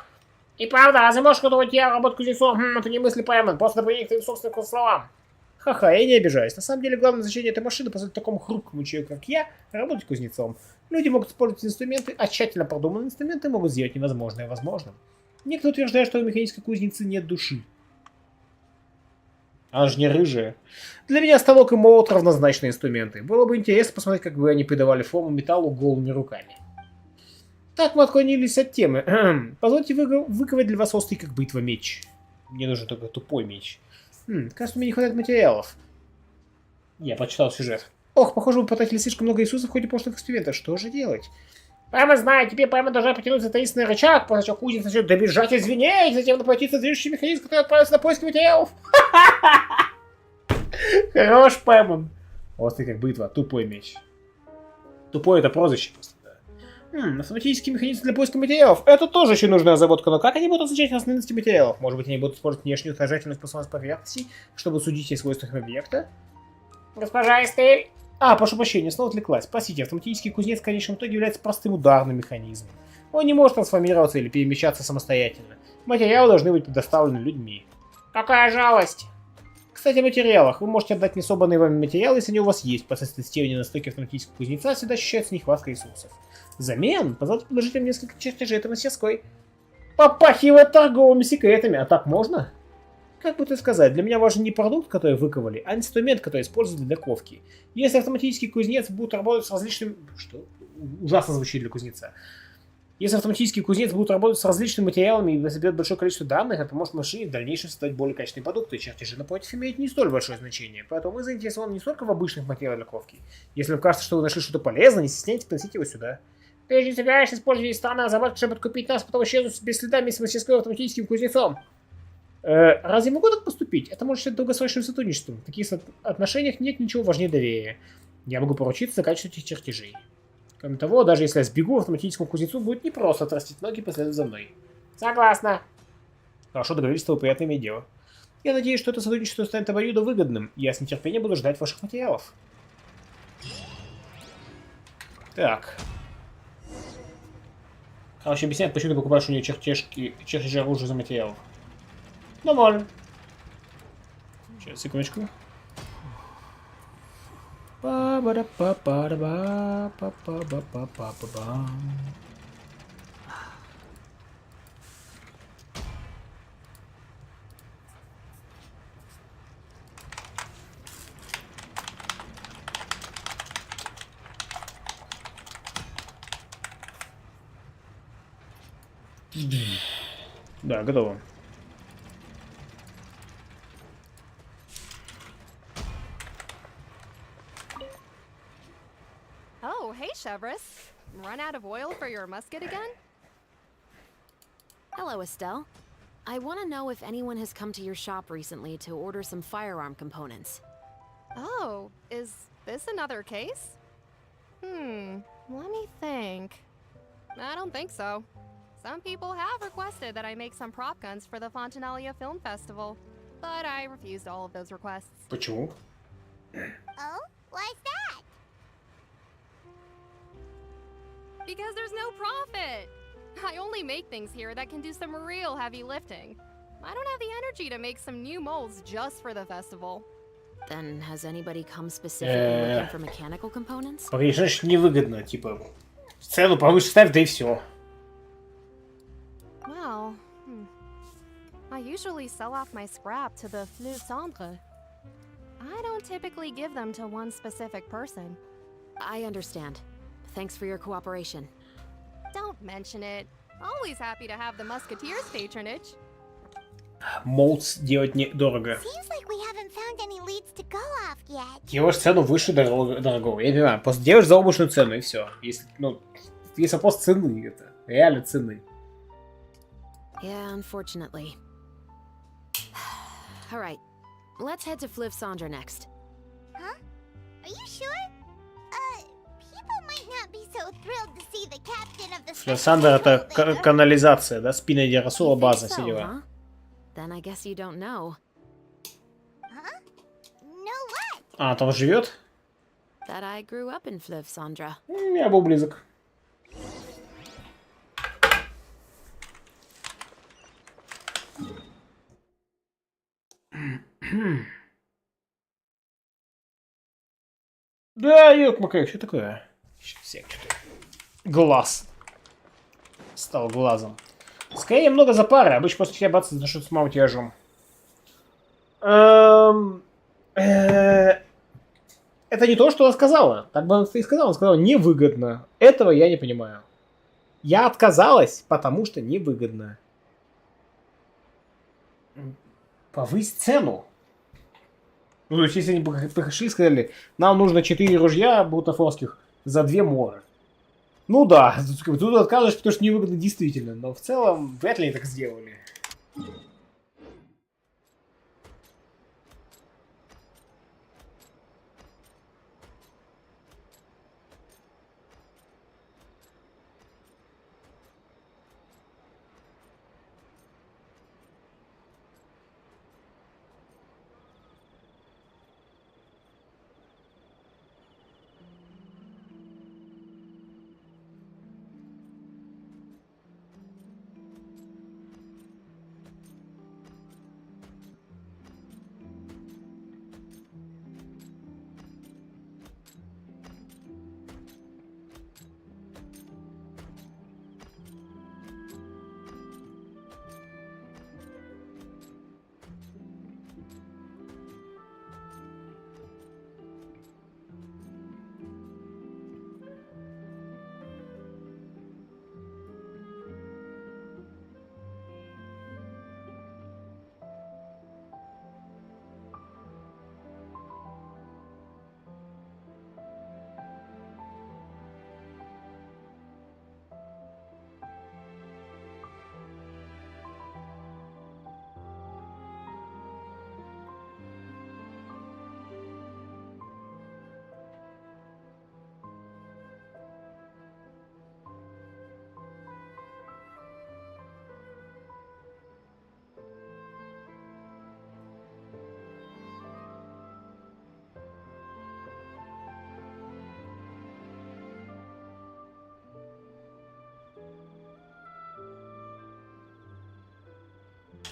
И правда, разве можешь думать, я работаю кузнецом? Это не мысли Паймон, просто напоминай к твоим собственным словам. Ха-ха, я не обижаюсь. На самом деле, главное значение этой машины позволит такому хрупкому человеку, как я, работать кузнецом. Люди могут использовать инструменты, а тщательно продуманные инструменты могут сделать невозможное возможным. Некоторые утверждают, что у механической кузницы нет души. Она же не рыжая. Для меня ставок и молот равнозначные инструменты. Было бы интересно посмотреть, как бы они придавали форму металлу голыми руками. Так мы отклонились от темы. Позвольте выковать для вас острый, как бритва, меч. Мне нужен только тупой меч. Кажется, мне не хватает материалов. Я прочитал сюжет. Ох, похоже, вы потратили слишком много ресурсов в ходе прошлых экспериментов. Что же делать? Прямо знаю, теперь прямо должна потянуть за таинственный рычаг, после чего кузнец начнет добежать и звенеть, затем наплатиться движущий механизм, который отправится на поиски материалов. Хорош, Пэмон. Острый как бритва, тупой меч. Тупой это прозвище просто, да. Автоматический механизм для поиска материалов. Это тоже очень нужная разработка, но как они будут отличать основные материалов? Может быть, они будут использовать внешнюю отражательную способность поверхности, чтобы судить о свойствах объекта? Госпожа Эстель. А, прошу прощения, снова отвлеклась. Простите, автоматический кузнец в конечном итоге является простым ударным механизмом. Он не может трансформироваться или перемещаться самостоятельно. Материалы должны быть предоставлены людьми. Какая жалость! Кстати, о материалах. Вы можете отдать мне собранные вами материалы, если они у вас есть. После тестирования на стойке автоматического кузнеца всегда ощущается нехватка ресурсов. Взамен, позвольте предложить вам несколько чертежей этой мастерской. Попахивает торговыми секретами. А так можно? Как бы это сказать, для меня важен не продукт, который выковали, а инструмент, который используют для ковки. Если автоматический кузнец будет работать с различными... Что? Ужасно звучит для кузнеца. Если автоматический кузнец будет работать с различными материалами и соберет большое количество данных, это может машине в дальнейшем создать более качественные продукты. Чертежи, напротив, имеют не столь большое значение. Поэтому мы заинтересованы не столько в обычных материалах для ковки. Если вам кажется, что вы нашли что-то полезное, не стесняйтесь приносить его сюда. Ты же не собираешься использовать странные разработки, чтобы подкупить нас, потом исчезнуть без следа вместе с мастерской автоматическим кузнецом? Разве могу так поступить? Это может стать долгосрочным сотрудничеством. В таких отношениях нет ничего важнее доверия. Я могу поручиться закачивать этих чертежей. Кроме того, даже если я сбегу, автоматическому кузнецу будет непросто отрастить ноги и последовать за мной. Согласна. Хорошо, договорились, с тобой приятно иметь дело. Я надеюсь, что это сотрудничество станет обоюдо выгодным. Я с нетерпением буду ждать ваших материалов. Так. Короче, объясняет, почему ты покупаешь у нее чертежи оружия за материалов. Нормально. Сейчас, секундочку. Да, готово.
Oh, hey, Chevris. Run out of oil for your musket again?
Hello, Estelle. I want to know if anyone has come to your shop recently to order some firearm components.
Oh, is this another case? Let me think. I don't think so. Some people have requested that I make some prop guns for the Fontanalia Film Festival, but I refused all of those requests.
Почему?
Oh? Why's that?
Because there's no profit! I only make things here that can do some real heavy lifting. I don't have the energy to make some new molds just for the festival.
Then has anybody come specifically looking for mechanical components?
Значит, невыгодно, типа, цену повыше ставь, да и все.
Well, I usually sell off my scrap to the Fleu Centre. I don't typically give them to one specific person.
I understand. Thanks for your cooperation.
Don't mention it. Always happy to have the Musketeers' patronage.
Молдс делать недорого.
Seems like we haven't found any leads to go off yet.
Делаешь цену выше дорогого. Я понимаю. Просто делаешь за обычную цену и все. Если, ну, есть вопрос цены, это реально цены.
Yeah, unfortunately. All right, let's head to Fleuve Cendre next.
Huh? Are you sure? People might not be so thrilled to see the captain of the
Флёв Сандер это канализация, да? Спина Дирасула, база, все дела.
Huh? Then I guess you don't know.
Huh? No what?
А, там живет?
That I grew up in Fleuve Cendre.
Я был близок. Да, ёк-макай, что такое? Глаз. Стал глазом. Скорее много за пары. Обычно после тебя бац, за что-то с маунтяжом. Это не то, что она сказала. Так бы она и сказала. Она сказала, невыгодно. Этого я не понимаю. Я отказалась, потому что невыгодно. Повысь цену. Ну, то есть, если они пришли и сказали, нам нужно 4 ружья бутафорских за 2 моры. Ну да, тут отказываешь, потому что невыгодно действительно. Но в целом, вряд ли они так сделали.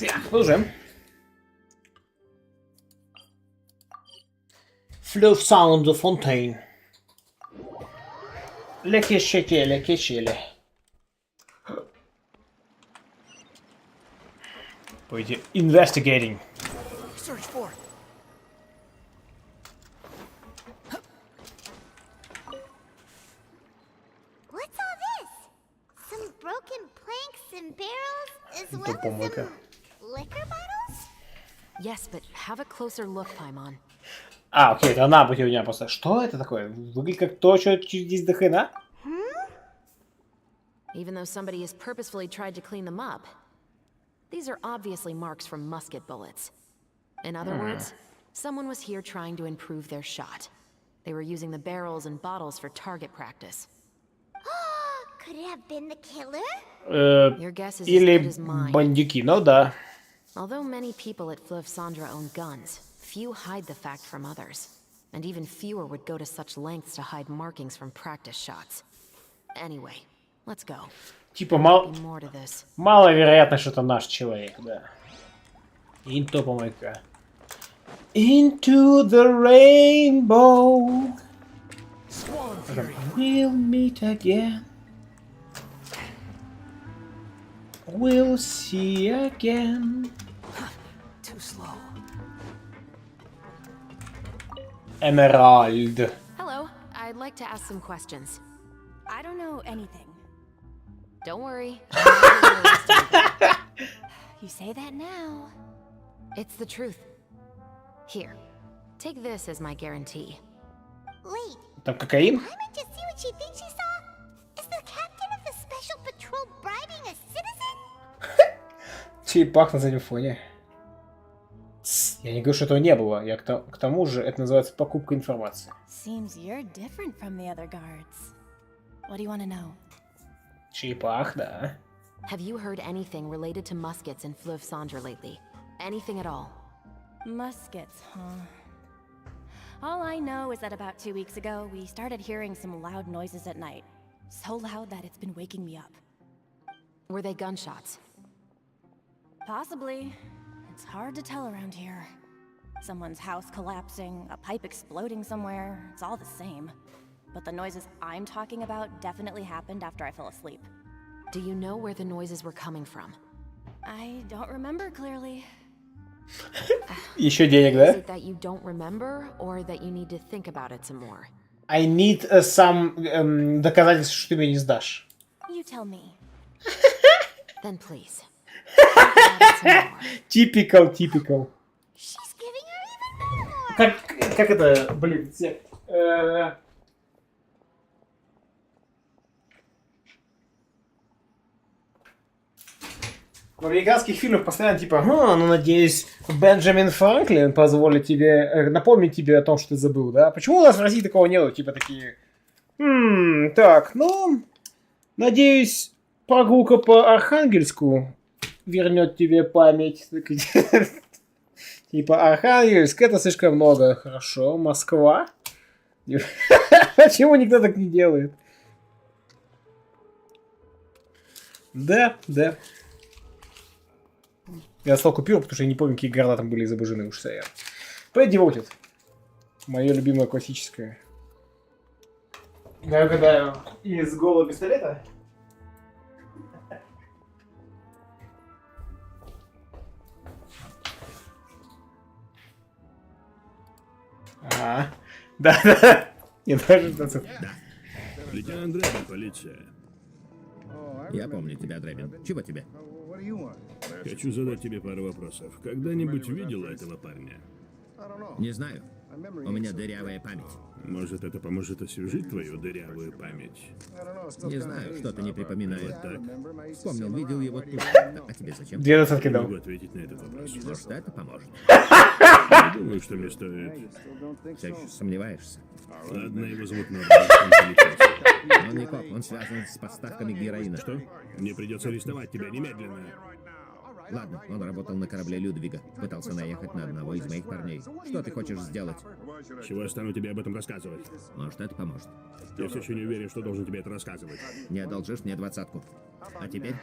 Так, продолжаем. Flow Sound Fontaine. Леки-щеки. Пойди, investigating.
Search for it.
What's all this? Some broken planks and barrels, as
Это
well as
помойка.
some liquor bottles?
Yes, but have a closer look, Paimon.
А, окей, это она будет у меня просто. Что это такое? Выглядит как то, что здесь до хрена?
Even though somebody has purposefully tried to clean them up, these are obviously marks from musket bullets. In other words, someone was here trying to improve their shot. They were using the barrels and bottles for target practice.
Could it have been the killer?
Your guess is as
Или
good as mine.
бандюки, ну да.
Although many people at Fleuve Cendra own guns, few hide the fact from others. And even fewer would go to such lengths to hide markings from practice shots. Anyway, let's go.
Типа
More to this.
маловероятно, что это наш человек, да. Into помойка. Into the rainbow. We'll meet again. We'll see again.
Too slow.
Emerald.
Hello, I'd like to ask some questions.
I don't know anything.
Don't worry.
You say that now.
It's the truth. Here, take this as my guarantee.
Wait,
Там кокаин?
I might just see what she thinks she saw. Is the captain of the special patrol bribing a citizen?
Черепах на заднем фоне. Я не говорю, что этого не было. Я к тому же, это называется покупка информации.
Seems you're different from the other guards. What do you want to know?
Черепах, да.
Have you heard anything related to muskets in Fleuve Cendra lately? Anything at all?
Muskets, huh? All I know is that about 2 weeks ago, we started hearing some loud noises at night. So loud that it's been waking me up.
Were they gunshots?
Possibly. It's hard to tell around here. Someone's house collapsing, a pipe exploding somewhere, it's all the same. But the noises I'm talking about definitely happened after I fell asleep.
Do you know where the noises were coming from?
I don't remember clearly.
Еще денег,
Is
да?
it that you don't remember, or that you need to think about it some more?
I need some доказательств, что ты меня не сдашь.
You tell me.
Then please.
Typical.
She's giving her even more.
Как это, блин, в американских фильмах постоянно типа, ну надеюсь, Бенджамин Франклин позволит тебе, напомнить тебе о том, что ты забыл, да? Почему у нас в России такого нету? Типа такие, так, ну, надеюсь, прогулка по Архангельску вернет тебе память. Типа, Архангельск, это слишком много. Хорошо, Москва? Почему никто так не делает? Да. Я стал купил, потому что я не помню, какие города там были изображены уж стоят. Пойди вот. Мое любимое классическое. Я угадаю, из голого пистолета? Да. Не даже
Лейтенант Дребин, полиция.
Я помню тебя, Дребин. Чего тебе?
Хочу задать тебе пару вопросов. Когда-нибудь видела этого парня?
Не знаю. У меня дырявая память.
Может, это поможет освежить твою дырявую память?
Не знаю, что-то не припоминаю.
Вот так.
Вспомнил, видел его тут. А тебе зачем?
2 десятки дал.
Могу ответить на этот вопрос.
Может, это поможет?
Не думаю, что мне стоит.
Все еще сомневаешься?
Ладно, его зовут Много.
Он не коп, он связан с поставками героина.
Что? Мне придется арестовать тебя немедленно.
Ладно, он работал на корабле Людвига. Пытался наехать на одного из моих парней. Что ты хочешь сделать?
Чего я стану тебе об этом рассказывать?
Может, это поможет.
Я все еще не уверен, что должен тебе это рассказывать.
Не одолжишь мне 20-ку. А теперь?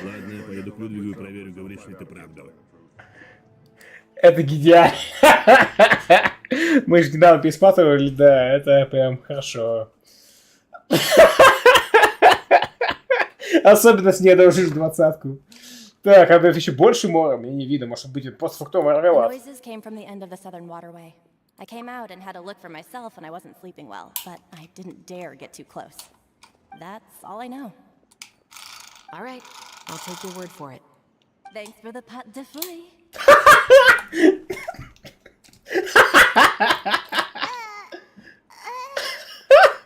Ладно, я поеду к Людвигу и проверю, говоришь ли ты правду.
Это гениально. Мы же недавно пересматривали, да, это прям хорошо. Особенно с ней дружишь 20-ку. Так, а это еще больше мора, мне не видно, может быть, это постфруктовый
The
мармелад.
noises came from the end of the southern waterway. I came out and had a look for myself when I wasn't sleeping well, but I didn't dare get too close. That's all I know.
All right, I'll take your word for it.
Thanks for the pot de fouille.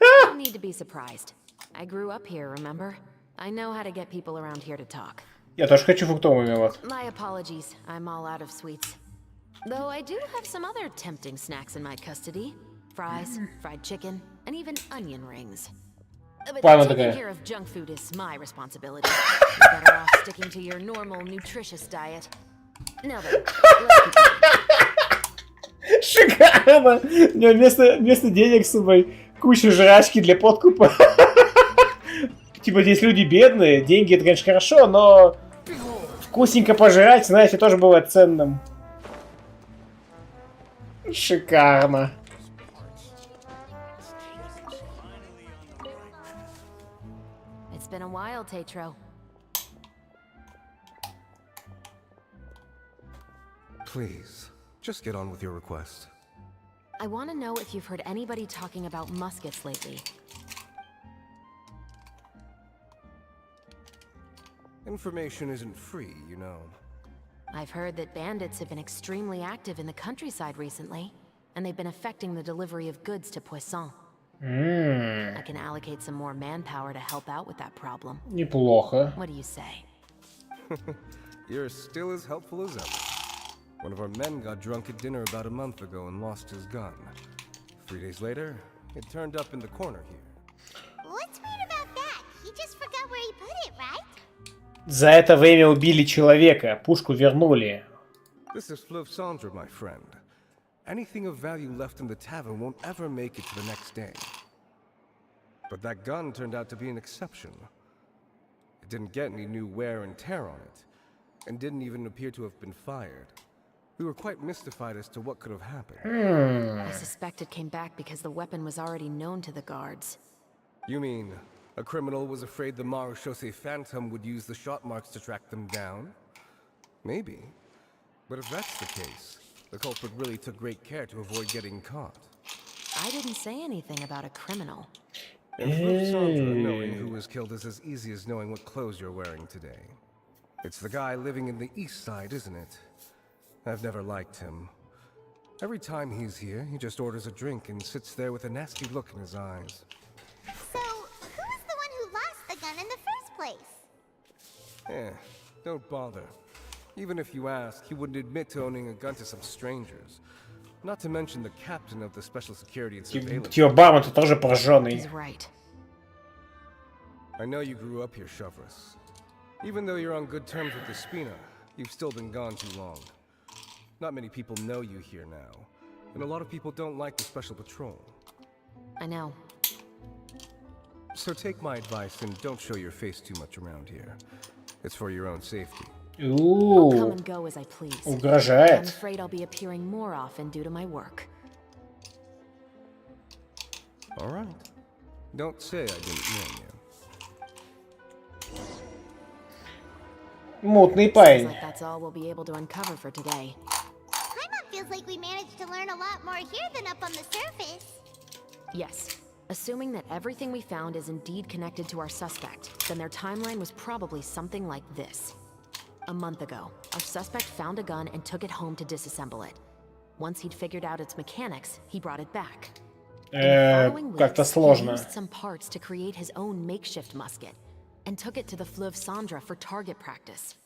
No need to be surprised. I grew up here, remember? I know how to get people around here to talk.
Я тоже хочу фруктовый мармелад.
My apologies, I'm all out of sweets. Though I do have some other tempting snacks in my custody. Fries, fried chicken, and even onion rings. But taking care of junk food is my responsibility. You're better off sticking to your normal, nutritious diet. Now then,
Шикарно! У него вместо денег с собой куча жрачки для подкупа. Типа здесь люди бедные, деньги это, конечно, хорошо, но вкусненько пожрать, знаете, тоже бывает ценным. Шикарно.
it's been a while, Tetro.
Please, just get on with your request.
I want to know if you've heard anybody talking about muskets lately.
Information isn't free, you know.
I've heard that bandits have been extremely active in the countryside recently, and they've been affecting the delivery of goods to Poisson. I can allocate some more manpower to help out with that problem.
Неплохо.
What do you say?
You're still as helpful as ever. One of our men got drunk at dinner about a month ago and lost his gun. 3 days later, it turned up in the corner here.
What's weird about that? He just forgot where he put it, right?
За это время убили человека, пушку вернули.
This is Fleuve Cendre, my friend. Anything of value left in the tavern won't ever make it to the next day. But that gun turned out to be an exception. It didn't get any new wear and tear on it, and didn't even appear to have been fired. We were quite mystified as to what could have happened.
I suspect it came back because the weapon was already known to the guards.
You mean, a criminal was afraid the Marechaussee Phantom would use the shot marks to track them down? Maybe. But if that's the case, the culprit really took great care to avoid getting caught.
I didn't say anything about a criminal.
In Fleuve Cendre, knowing who was killed is as easy as knowing what clothes you're wearing today. It's the guy living in the east side, isn't it? I've never liked him. Every time he's here, he just orders a drink and sits there with a nasty look in his eyes.
So, who was the one who lost the gun in the first place?
Don't bother. Even if you ask, he wouldn't admit to owning a gun to some strangers. Not to mention the captain of the special security and surveillance.
Типа бармен-то тоже пораженный.
He's right.
I know you grew up here, Chevres. Even though you're on good terms with the Spina, you've still been gone too long. Not many people know you here now, and a lot of people don't like the Special Patrol.
I know.
So take my advice and don't show your face too much around here. It's for your own safety.
I'll come and go as I please.
Угрожает.
I'm afraid I'll be appearing more often due to my work.
All right. Don't say I didn't warn you.
Мутный
Seems
парень.
like that's all we'll be able to uncover for today.
Paimon feels like we managed to learn a lot more here than up on the surface.
Yes. Assuming that everything we found is indeed connected to our suspect, then their timeline was probably something like this. A month ago, our suspect found a gun and took it home to disassemble it. Once he'd figured out its mechanics, he brought it back.
Как-то сложно.
He used some parts to create his own makeshift musket and took it to the Fleuve Cendre for target practice.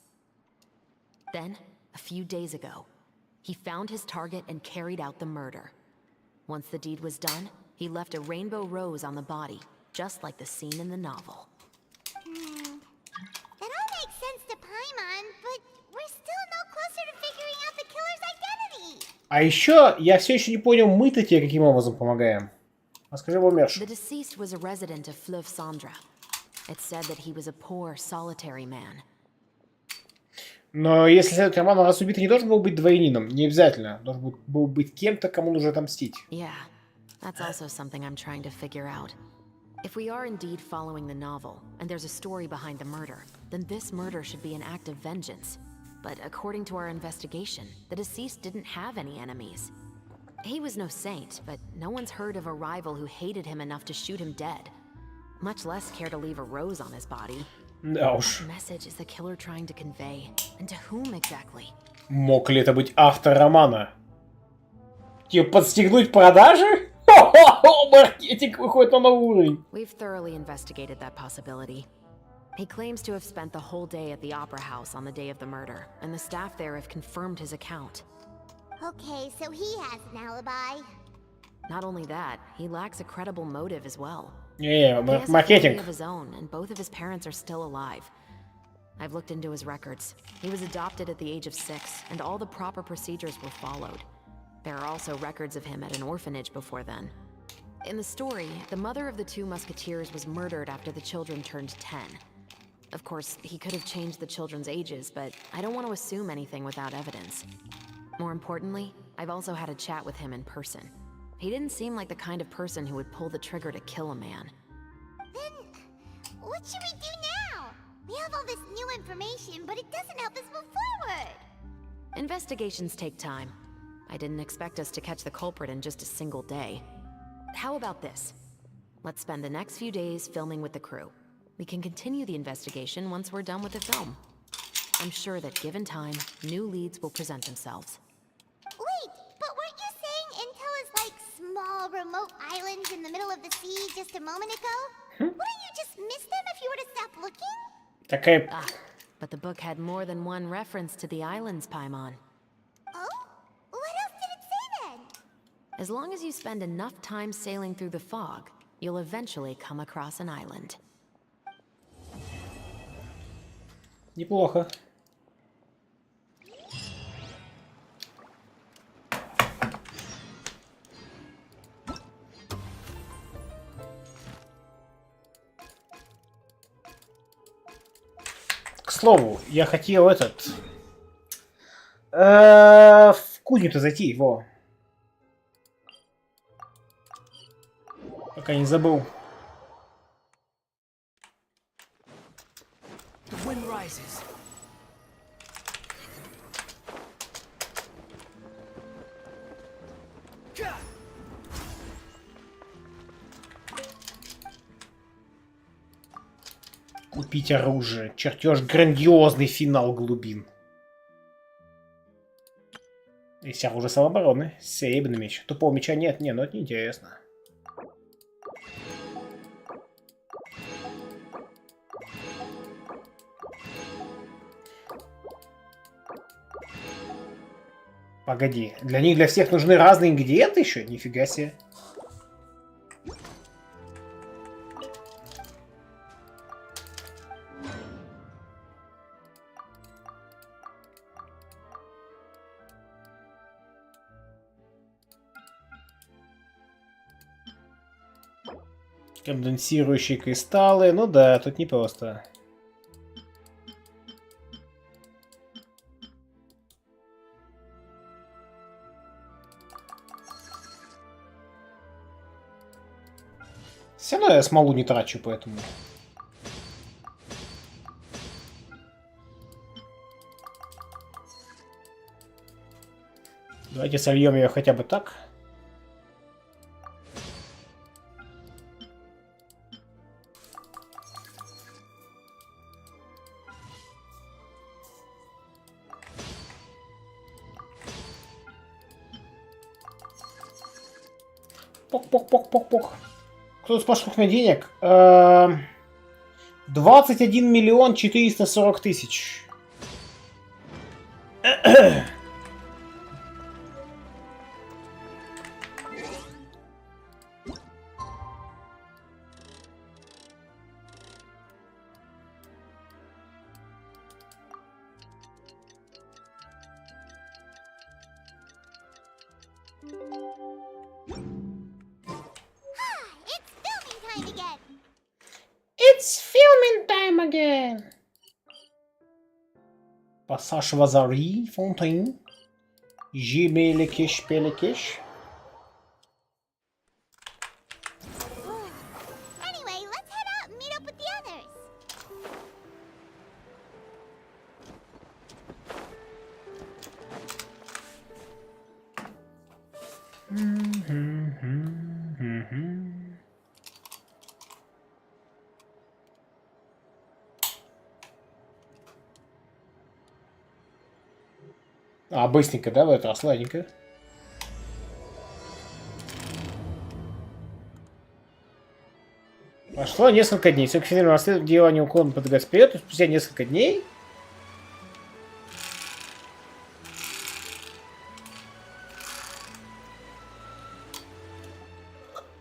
Then, a few days ago, he found his target and carried out the murder. Once the deed was done, he left a rainbow rose on the body, just like the scene in the novel.
That all makes sense to Paimon, but we're still no closer to figuring out the killer's identity.
А еще, я все еще не понял, мы-то тебе каким образом помогаем? Расскажи, умерший.
The deceased was a resident of Fleuve Cendre. It said that he was a poor, solitary man.
Но если следует роману, раз убитый не должен был быть дворянином, не обязательно. Должен был быть кем-то, кому нужно отомстить.
Yeah, that's also something I'm trying to figure out. If we are indeed following the novel, and there's a story behind the murder, then this murder should be an act of vengeance. But according to our investigation, the deceased didn't have any enemies. He was no saint, but no one's heard of a rival who hated him enough to shoot him dead. Much less care to leave a rose on his body.
Да уж.
What message is the killer trying to convey? And to whom exactly?
Мог ли это быть автор романа? Типа подстегнуть продажи? Хо-хо-хо! Маркетинг выходит на новый уровень.
We've thoroughly investigated that possibility. He claims to have spent the whole day at the Opera House on the day of the murder, and the staff there have confirmed his account.
Okay, so he has an alibi.
Not only that, he lacks a credible motive as well.
Не,
He has a
маркетинг.
family of his own, and both of his parents are still alive. I've looked into his records. He was adopted at the age of 6, and all the proper procedures were followed. There are also records of him at an orphanage before then. In the story, the mother of the 2 musketeers was murdered after the children turned 10. Of course, he could have changed the children's ages, but I don't want to assume anything without evidence. More importantly, I've also had a chat with him in person. He didn't seem like the kind of person who would pull the trigger to kill a man.
Then, what should we do now? We have all this new information, but it doesn't help us move forward.
Investigations take time. I didn't expect us to catch the culprit in just a single day. How about this? Let's spend the next few days filming with the crew. We can continue the investigation once we're done with the film. I'm sure that given time, new leads will present themselves.
Wait, but weren't you saying Intel is like small, remote islands in the middle of the sea just a moment ago? Wouldn't you just miss them if you were to stop looking?
Такая...
But the book had more than one reference to the islands, Paimon.
Oh? What else did it say then?
As long as you spend enough time sailing through the fog, you'll eventually come across an island.
Неплохо. К слову, я хотел в кузницу зайти, во. Пока не забыл.
The wind rises.
Купить оружие. Чертеж грандиозный финал глубин. Есть оружие самообороны. Серебряный меч. Тупого меча нет. Не, ну это неинтересно. Погоди. Для них, для всех нужны разные ингредиенты еще? Нифига себе. Конденсирующие кристаллы. Ну да, тут непросто. Все равно я смолу не трачу, поэтому... Давайте сольем ее хотя бы так. Пок-пок-пок-пок-пок. Кто спрашивает мне денег? 21 миллион 440 тысяч. Пассаж Вазари, Фонтейн. Жимеликиш, Пеликиш.
Anyway, let's head out and meet up with the others.
А, быстренько, да, в это, сладенько. Прошло несколько дней. Все к финальному расследованию делания уклона подвигается вперед, и спустя несколько дней...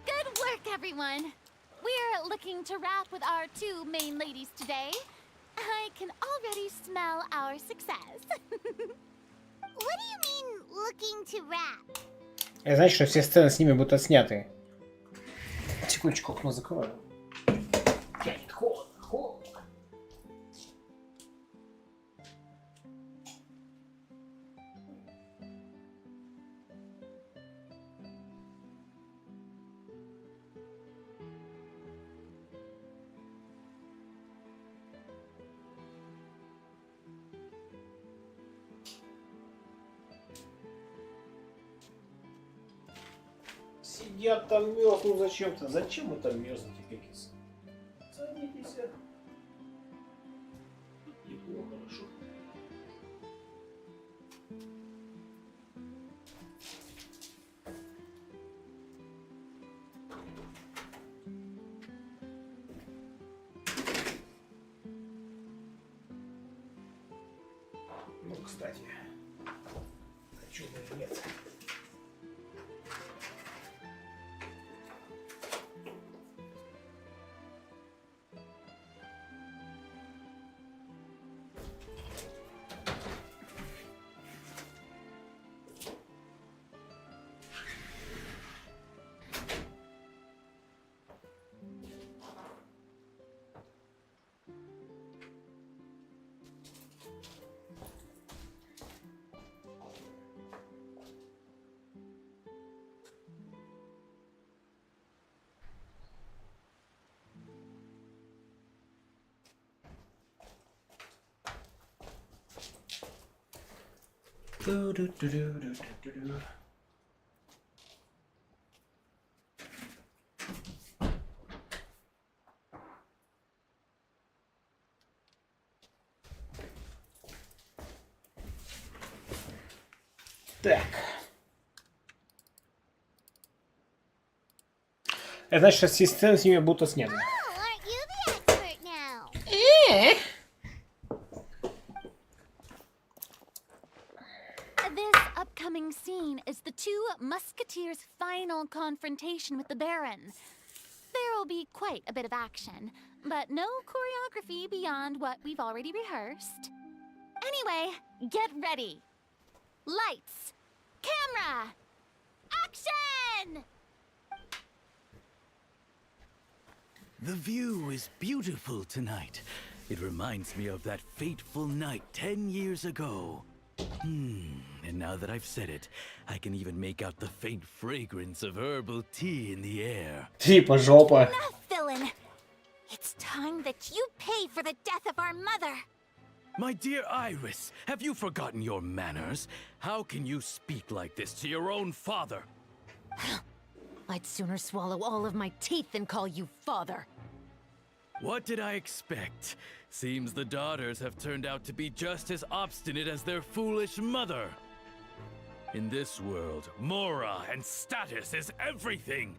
Good work, everyone. We're looking to wrap with our two main ladies today. I can already smell our success.
What do you mean, looking to wrap?
Это значит, что все сцены с ними будут отсняты. Секундочку, окно закрою. Тянет холодно, холодно. Сидят там мерзнут зачем-то. Зачем вы там мерзнете, Пекис? Садитесь. Тепло, хорошо. Ну, кстати, хочу бы нет. Так. Это значит, что все сцены с ними будут отсняты.
This upcoming scene is the two musketeers' final confrontation with the Baron. There will be quite a bit of action, but no choreography beyond what we've already rehearsed. Anyway, get ready. Lights, camera, action!
The view is beautiful tonight. It reminds me of that fateful night 10 years ago. And now that I've said it, I can even make out the faint fragrance of herbal tea in the air.
Типа жопа.
Enough, villain! It's time that you pay for the death of our mother!
My dear Iris, have you forgotten your manners? How can you speak like this to your own father?
I'd sooner swallow all of my teeth than call you father.
What did I expect? Seems the daughters have turned out to be just as obstinate as their foolish mother. In this world, mora and status is everything.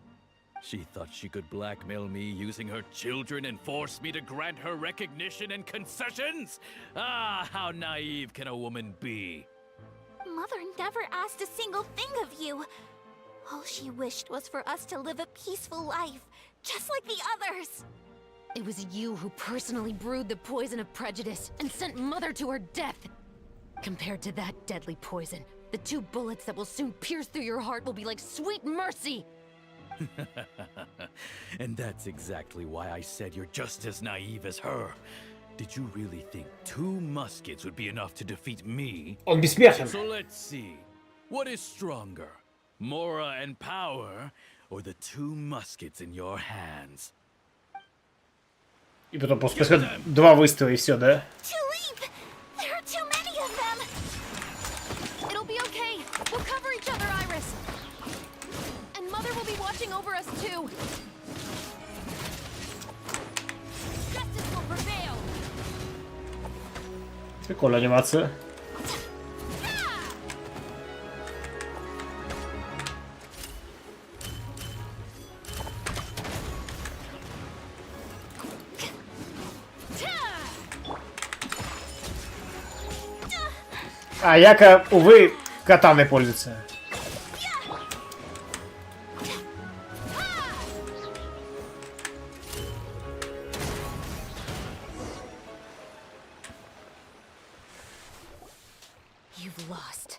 She thought she could blackmail me using her children and force me to grant her recognition and concessions? Ah, how naive can a woman be?
Mother never asked a single thing of you. All she wished was for us to live a peaceful life, just like the others.
It was you who personally brewed the poison of prejudice and sent Mother to her death. Compared to that deadly poison, the two bullets that will soon pierce through your heart will be like sweet mercy.
And that's exactly why I said you're just as naive as her. Did you really think 2 muskets would be enough to defeat me?
Он бессмертен.
So let's see. What is stronger? Mora and power, or the 2 muskets in your hands?
И потом просто 2 выстрела и все, да?
Tulip! There are too many of them! It'll be okay. We'll cover each other, Iris. And Mother will be watching over us too. Justice will prevail.
Прикольная анимация. А Яка, увы, катаной пользуется.
You've lost.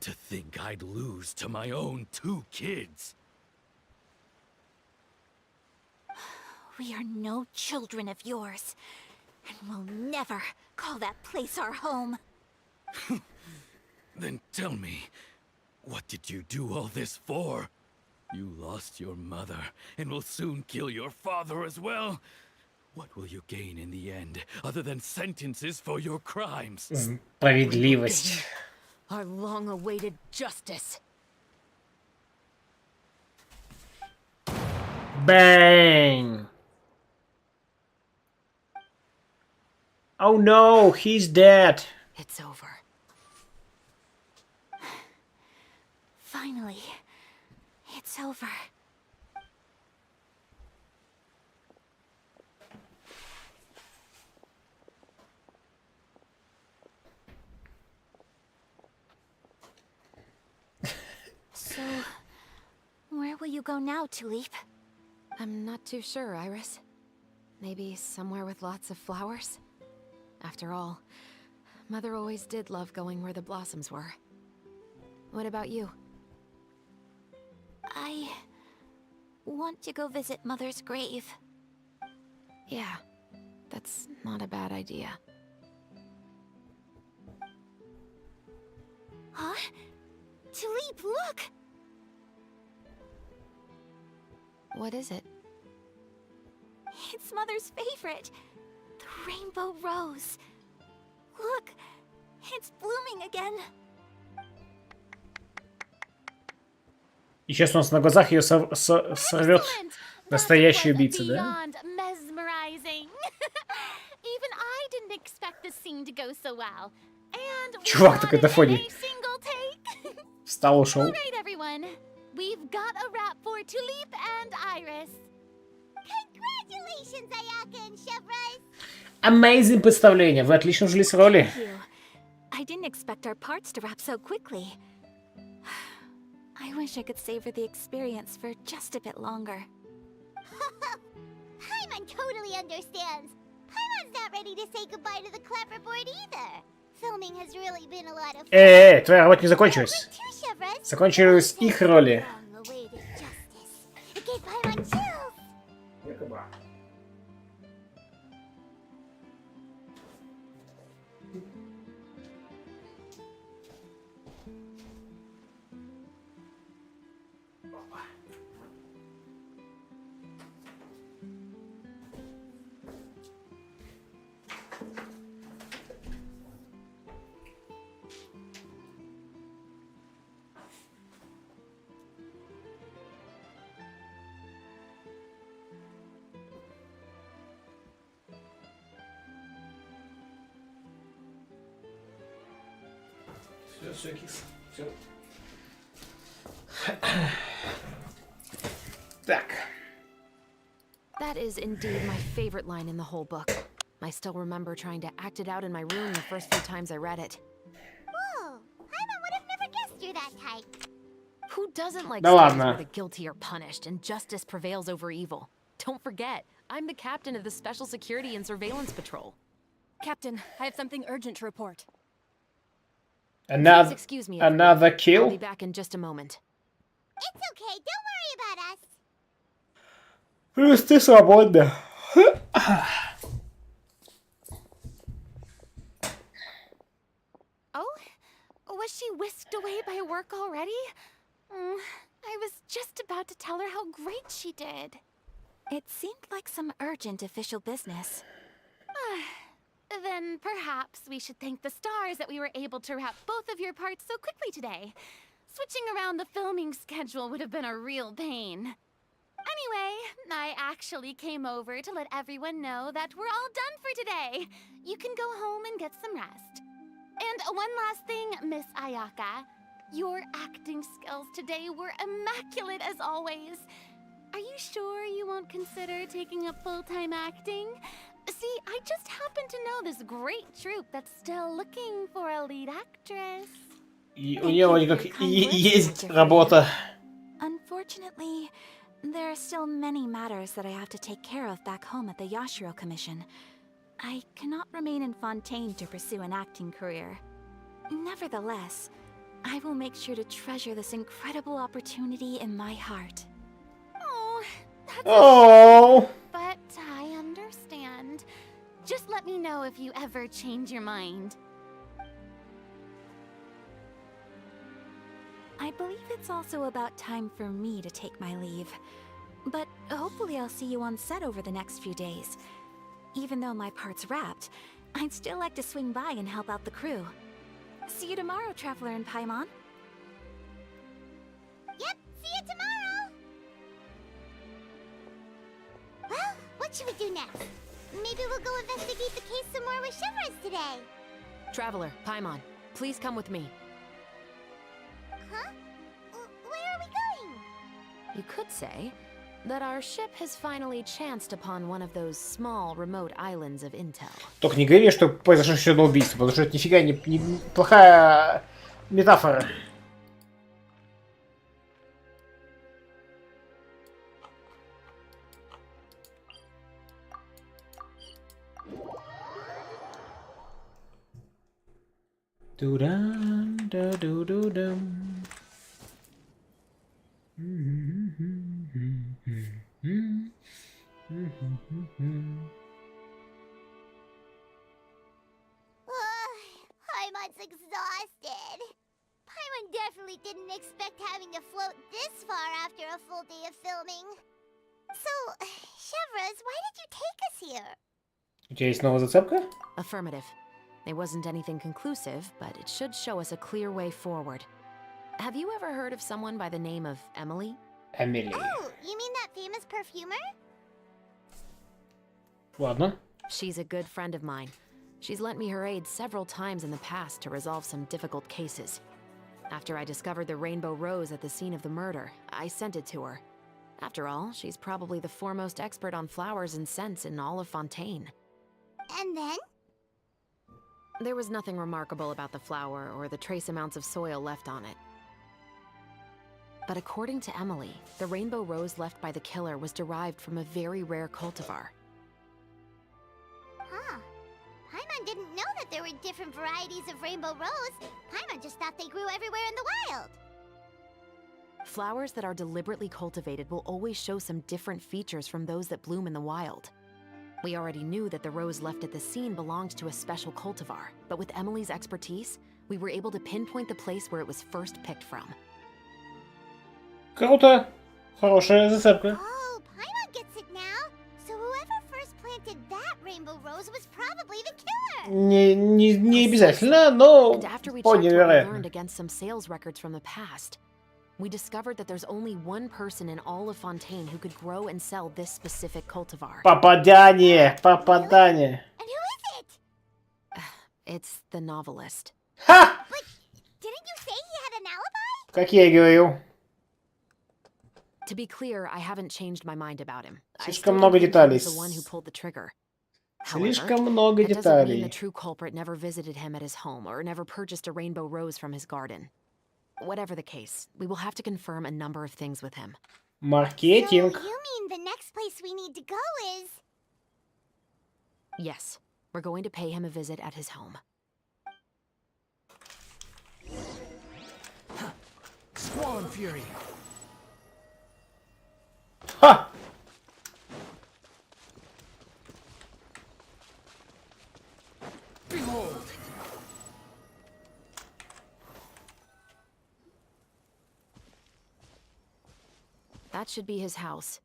To think I'd lose to my own 2 kids.
We are no children of yours, and we'll never call that place our home.
Then tell me, what did you do all this for? You lost your mother, and will soon kill your father as well. What will you gain in the end, other than sentences for your crimes?
Справедливость.
Our long-awaited justice.
Bang! Oh no, he's dead.
It's over.
Finally, it's over. So, where will you go now, Tulip?
I'm not too sure, Iris. Maybe somewhere with lots of flowers? After all, Mother always did love going where the blossoms were. What about you?
I want to go visit Mother's grave.
Yeah, that's not a bad idea.
Huh? Tulip, look!
What is it?
It's Mother's favorite. The rainbow rose. Look, it's blooming again.
И сейчас у нас на глазах ее сорвет настоящий убийца, да?
Mesmerizing. Even I didn't expect the scene to go so well. And
Чувак такой на фоне встал, ушел.
All right, everyone. We've got a wrap for Tulip and Iris.
Congratulations, Ayaka and Chevrolet.
Amazing представление. Вы отлично вжились в роли.
I didn't expect our parts to wrap so quickly. I wish I could savor the experience for just a bit longer.
Paimon totally understands. Paimon's not ready to say goodbye to the clapperboard either. Filming has really been a lot of fun.
Твоя работа не закончилась. Закончились их роли.
It gave Paimon chills.
Все, кис. Все. Так.
That is indeed my favorite line in the whole book. I still remember trying to act it out in my room the first few times I read it.
Whoa, Paimon would have never guessed you're that type.
Who doesn't like
Да
stories
ладно.
where the guilty are punished and justice prevails over evil? Don't forget, I'm the captain of the Special Security and Surveillance Patrol.
Captain, I have something urgent to report.
Please
Another,
excuse me,
another
everyone. I'll
kill.
be back in just a moment.
It's okay, don't worry about us.
Плюс ты свободна.
Oh? Was she whisked away by work already? I was just about to tell her how great she did.
It seemed like some urgent official business.
Then perhaps we should thank the stars that we were able to wrap both of your parts so quickly today. Switching around the filming schedule would have been a real pain. Anyway, I actually came over to let everyone know that we're all done for today. You can go home and get some rest. And one last thing, Miss Ayaka. Your acting skills today were immaculate as always. Are you sure you won't consider taking up full-time acting? See, I just happen to know this great troupe that's still looking for a lead actress.
И у нее вроде как есть работа.
Unfortunately, there are still many matters that I have to take care of back home at the Yashiro Commission. I cannot remain in Fontaine to pursue an acting career. Nevertheless, I will make sure to treasure this incredible opportunity in my heart.
Oh, that's
Oh.
But I understand. Just let me know if you ever change your mind.
I believe it's also about time for me to take my leave. But hopefully I'll see you on set over the next few days. Even though my part's wrapped, I'd still like to swing by and help out the crew. See you tomorrow, Traveler and Paimon.
Yep, see you tomorrow! Well, what should we do next? Maybe we'll go investigate the case some more with Chevres today.
Traveler, Paimon, please come with me.
Huh? Where are we going?
You could say that our ship has finally chanced upon one of those small, remote islands of intel.
Только не говори, что произошло еще одно убийство, потому что это нифига не плохая метафора. Ду-дам, да-ду-ду-дам.
Paimon's exhausted. Paimon definitely didn't expect having to float this far after a full day of filming. So, Chevres, why did you take us here?
У тебя есть новая зацепка?
Affirmative. It wasn't anything conclusive, but it should show us a clear way forward. Have you ever heard of someone by the name of Emily?
Эмили.
Oh, you mean that famous perfumer?
Ладно.
She's a good friend of mine. She's lent me her aid several times in the past to resolve some difficult cases. After I discovered the rainbow rose at the scene of the murder, I sent it to her. After all, she's probably the foremost expert on flowers and scents in all of Fontaine.
And then?
There was nothing remarkable about the flower or the trace amounts of soil left on it. But according to Emily, the rainbow rose left by the killer was derived from a very rare cultivar.
Huh. Paimon didn't know that there were different varieties of rainbow rose. Paimon just thought they grew everywhere in the wild.
Flowers that are deliberately cultivated will always show some different features from those that bloom in the wild. We already knew that the rose left at the scene belonged to a special cultivar, but with Emily's expertise, we were able to pinpoint the place where it was first picked from.
Круто. Хорошая зацепка.
Oh, Paimon gets it now. So whoever first planted that rainbow rose was probably the killer.
Не обязательно, но
And after we
вполне
checked what we
вероятно.
learned against some sales records from the past, we discovered that there's only one person in all of Fontaine who could grow and sell this specific cultivar.
Попадание, попадание.
And who is it?
It's the novelist.
Ха!
But didn't you say he had an alibi?
Как я и говорил.
To be clear, I haven't changed my mind about him. I
Слишком
still
много
think he
деталей.
was the one who pulled the trigger. However,
Слишком много
that doesn't mean the
деталей.
true culprit never visited him at his home or never purchased a rainbow rose from his garden. Whatever the case, we will have to confirm a number of things with him.
Маркетинг.
So you mean the next place we need to go is...
Yes, we're going to pay him a visit at his home.
Squall and Fury.
Ха!
That should be his house.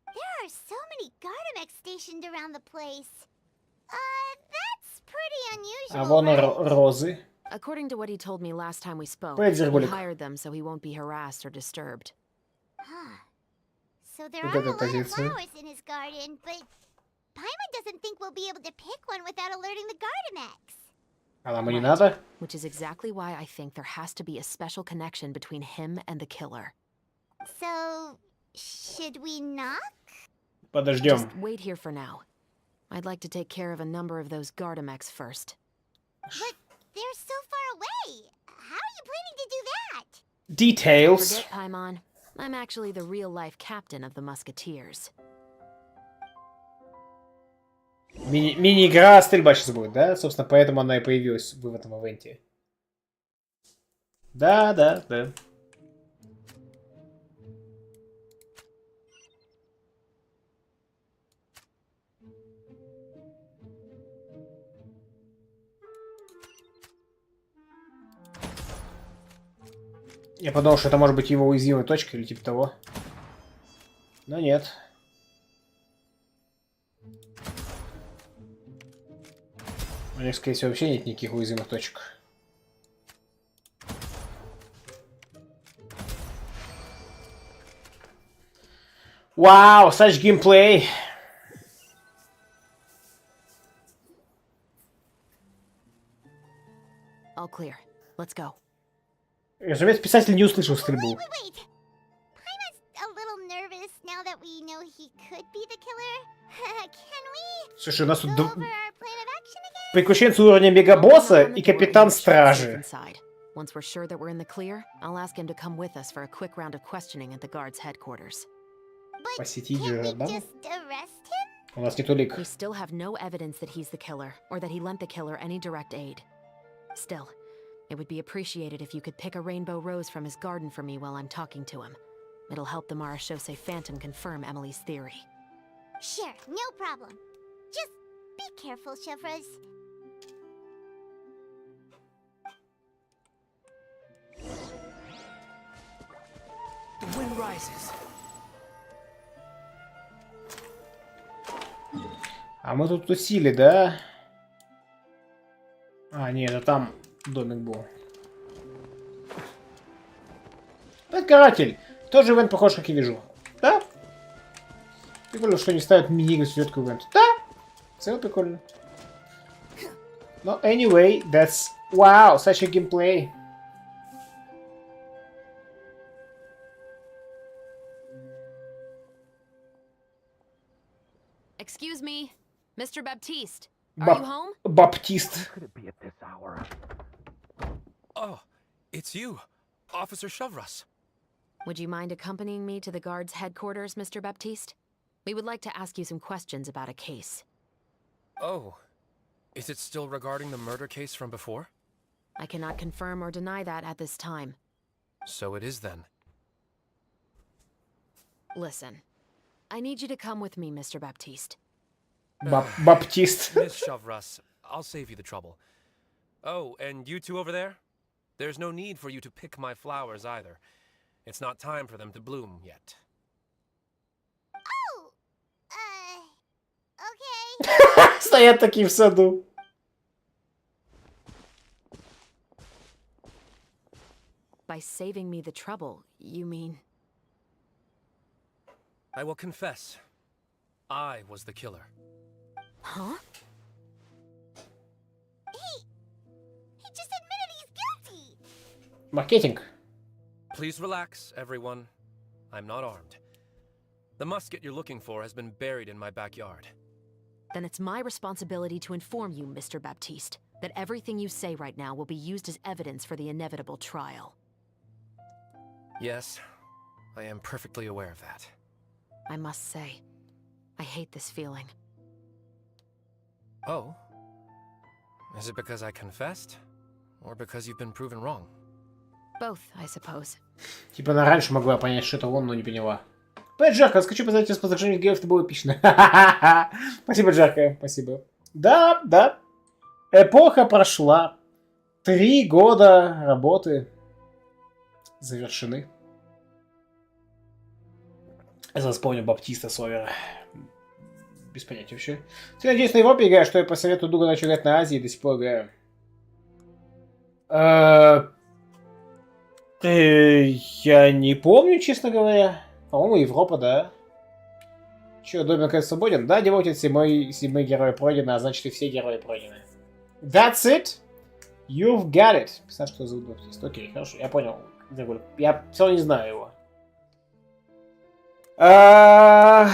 There are so many Gardamex stationed around the place. That's pretty unusual,
А вон
right?
розы.
According to what he told me last time we spoke,
Пойдем,
he
Голик.
hired them so he won't be harassed or disturbed.
Huh. So there
Вот
are a
эта
lot of
позиция.
flowers in his garden, but Paimon doesn't think we'll be able to pick one without alerting the Gardamex.
А нам и не надо.
Which is exactly why I think there has to be a special connection between him and the killer.
So, should we knock?
Подождем.
Just wait here for now. I'd like to take care of a number of those Gardamex first.
But they're so far away. How are you planning to do that?
Details.
Forget Paimon. I'm actually the real-life captain of the Musketeers.
Мини-игра стрельба сейчас будет, да? Собственно, поэтому она и появилась в этом ивенте. Да. Я подумал, что это может быть его уязвимой точкой или типа того. Но нет. У них, скорее всего, вообще нет никаких уязвимых точек. Вау, such gameplay!
All clear. Let's go.
Разумеется, писатель не услышал стрельбу.
Wait. Paimon's a little nervous now that we know he could be the killer. Can we
Слушай, у нас тут
go over our plan of action again?
приключенцы уровня мегабосса и капитан стражи.
Once we're sure that we're in the clear, I'll ask him to come with us for a quick round of questioning at the guard's headquarters.
Посетить же Жадан.
Just arrest him?
У нас нет улик.
We still have no evidence that he's the killer, or that he lent the killer any direct aid. Still, it would be appreciated if you could pick a rainbow rose from his garden for me while I'm talking to him. It'll help the Marashose Phantom confirm Emily's theory.
Sure, no problem. Just be careful, Chevroz.
The wind rises.
А мы тут тусили, да? А, нет, это там домик был. Это каратель. Тоже ивент похож, как я вижу. Да? Прикольно, что они ставят мини-игры с сюжеткой ивент. Да? В целом прикольно. Но anyway, that's... Wow, such a gameplay.
Excuse me, Mr. Baptiste. Are you home?
Baptiste.
Could it be at this hour?
Oh, it's you, Officer Chevroz.
Would you mind accompanying me to the guard's headquarters, Mr. Baptiste? We would like to ask you some questions about a case.
Oh, is it still regarding the murder case from before?
I cannot confirm or deny that at this time.
So it is then.
Listen, I need you to come with me, Mr. Baptiste.
Baptiste.
Miss Chevroz, I'll save you the trouble. Oh, and you two over there? There's no need for you to pick my flowers either. It's not time for them to bloom yet.
Oh! Okay.
Стоят такие в саду.
By saving me the trouble, you mean...
I will confess. I was the killer.
Huh?
He just admitted he's guilty.
Маркетинг.
Please relax, everyone. I'm not armed. The musket you're looking for has been buried in my backyard.
Then it's my responsibility to inform you, Mr. Baptiste, that everything you say right now will be used as evidence for the inevitable trial.
Yes, I am perfectly aware of that.
I must say, I hate this feeling.
Oh? Is it because I confessed? Or because you've been proven wrong?
Both, I suppose.
Типа она раньше могла понять, что это он, но не поняла. Привет, Джарко, хочу поздравить вас с возвращением героев, это было эпично. Спасибо, Джарко, спасибо. Да. Эпоха прошла. 3 года работы завершены. Я вспомнил Баптиста Совера. Без понятия вообще. Ты, надеюсь, на Европе играешь, что я по совету Дуга начал играть на Азии и до сих пор играю. Я не помню, честно говоря. По-моему, Европа, да. Че, Добби наконец свободен? Да, девотит, все мои герои пройдены, а значит и все герои пройдены. That's it! You've got it. Писал, что зовут Баптист. Окей, хорошо, я понял. Я все равно не знаю его. Да.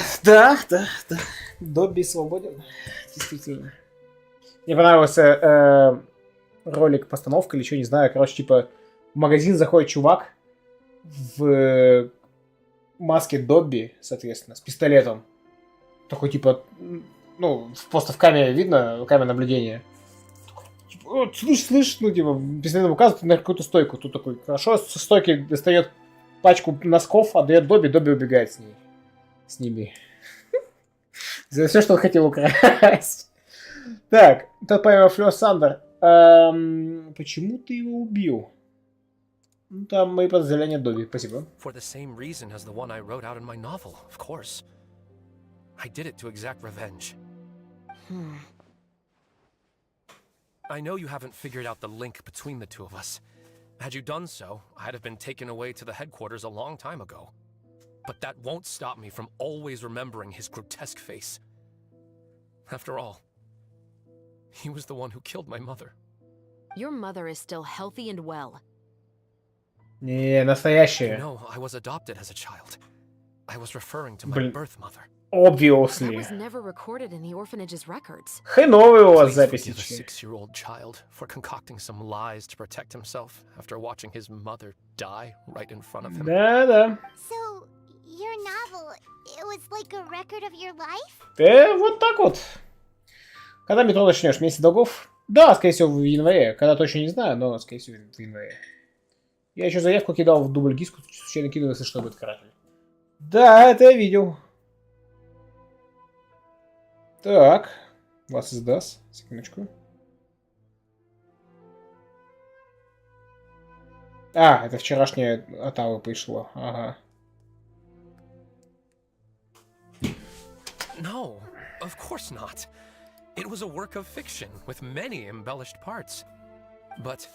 Добби свободен. Действительно. Мне понравился ролик, постановка или что, не знаю. Короче, типа, в магазин заходит чувак в маске Добби, соответственно, с пистолетом. Такой, типа, ну, просто в камере видно, камера наблюдения. Слышь, ну, типа, пистолетом указывает на какую-то стойку. Тут такой, хорошо, со стойки достает пачку носков, отдает Добби, Добби убегает с ней. С ними. За все, что он хотел украсть. Так, тот поймал Флёр Сандер. Почему ты его убил? Ну, там мои подозрения Добби, спасибо.
For the same reason as the one I wrote out in my novel, of course. I did it to exact revenge. I know you haven't figured out the link between the two of us. Had you done so, I'd have been taken away to the headquarters a long time ago. But that won't stop me from always remembering his grotesque face. After all, he was the one who killed my mother.
Your mother is still healthy and well.
Не, настоящая.
You know, I was adopted as a child. I was referring to my birth mother.
Obviously.
That was never recorded in the orphanage's records.
Хреновые у вас записи.
Forgive a 6-year-old child for concocting some lies to protect himself after watching his mother die right in front of him.
Да.
So, your novel, it was like a record of your life?
Вот так вот. Когда метро начнешь? Месяц долгов? Да, скорее всего, в январе. Когда точно не знаю, но, скорее всего, в январе. Я еще заявку кидал в дубль гиску, случайно кидал, если что, будет каратель. Да, это я видел. Так. Вас издаст. Секундочку. А, это вчерашнее от Авы пришло. Ага.
No, of course not. It was a work of fiction with many embellished parts. But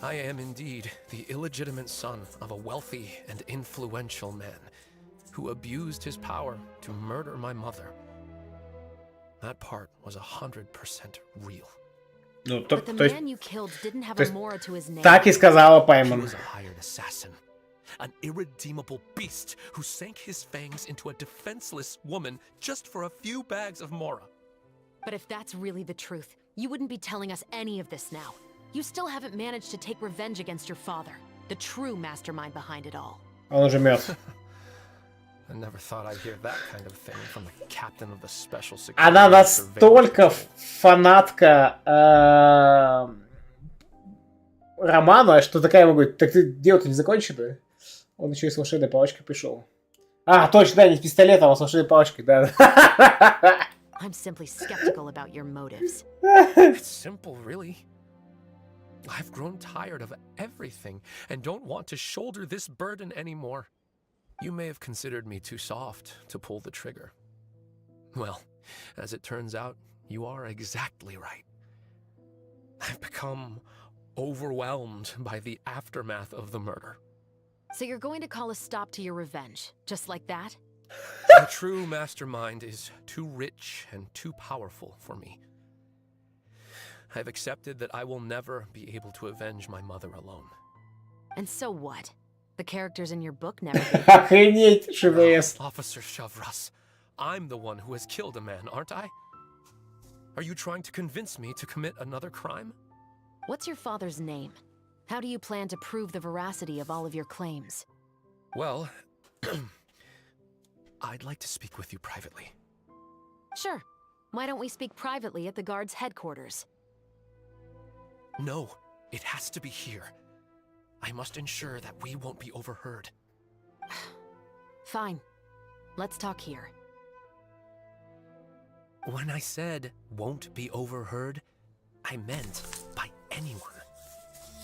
I am indeed the illegitimate son of a wealthy and influential man who abused his power to murder my mother. That part was 100% real.
Ну,
But the man you killed didn't have a mora to his name.
Так и сказала Пайман.
He was a hired assassin. An irredeemable beast who sank his fangs into a defenseless woman just for a few bags of mora.
But if that's really the truth, you wouldn't be telling us any of this now. You still haven't managed to take revenge against your father, the true mastermind behind it all.
Он уже мертв.
I never thought I'd hear that kind of thing from the captain of the special security.
Она настолько фанатка романа, что такая ему говорит, так ты дело-то не закончено? Он еще и с волшебной палочкой пришел. А, точно, да, не с пистолетом, а с волшебной палочкой, да.
I'm simply skeptical about your motives.
It's simple, really. I've grown tired of everything and don't want to shoulder this burden anymore. You may have considered me too soft to pull the trigger. Well, as it turns out, you are exactly right. I've become overwhelmed by the aftermath of the murder.
So you're going to call a stop to your revenge, just like that?
The true mastermind is too rich and too powerful for me. I've accepted that I will never be able to avenge my mother alone.
And so what? The characters in your book never
Охренеть, ШВС.
Officer Shavras, I'm the one who has killed a man, aren't I? Are you trying to convince me to commit another crime?
What's your father's name? How do you plan to prove the veracity of all of your claims?
Well, I'd like to speak with you privately.
Sure. Why don't we speak privately at the guard's headquarters?
No, it has to be here. I must ensure that we won't be overheard.
Fine. Let's talk here.
When I said won't be overheard, I meant by anyone.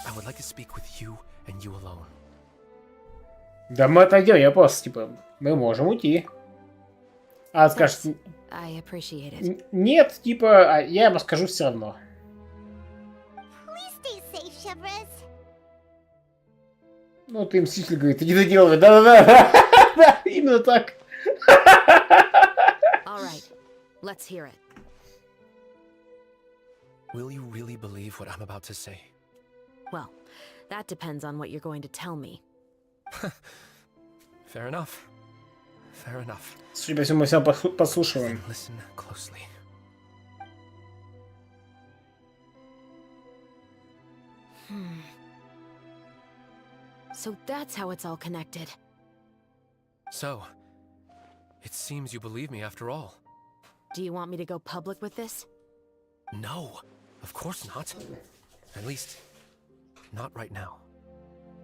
I would like to speak with you and you alone.
Да мы отойдем, я просто, типа, мы можем уйти. А скажет,
I appreciate it.
нет, типа, я ему скажу все равно.
Please stay safe, Chevres.
Ну, ты мститель говорит, ты не доделывай, да-да-да, именно так.
All right, let's hear it.
Will you really believe what I'm about to say?
Well, that depends on what you're going to tell me.
Fair enough. Fair enough.
Судя по всему, мы все послушаем.
Listen closely.
So that's how it's all connected.
So, it seems you believe me after all.
Do you want me to go public with this?
No, of course not. At least, not right now.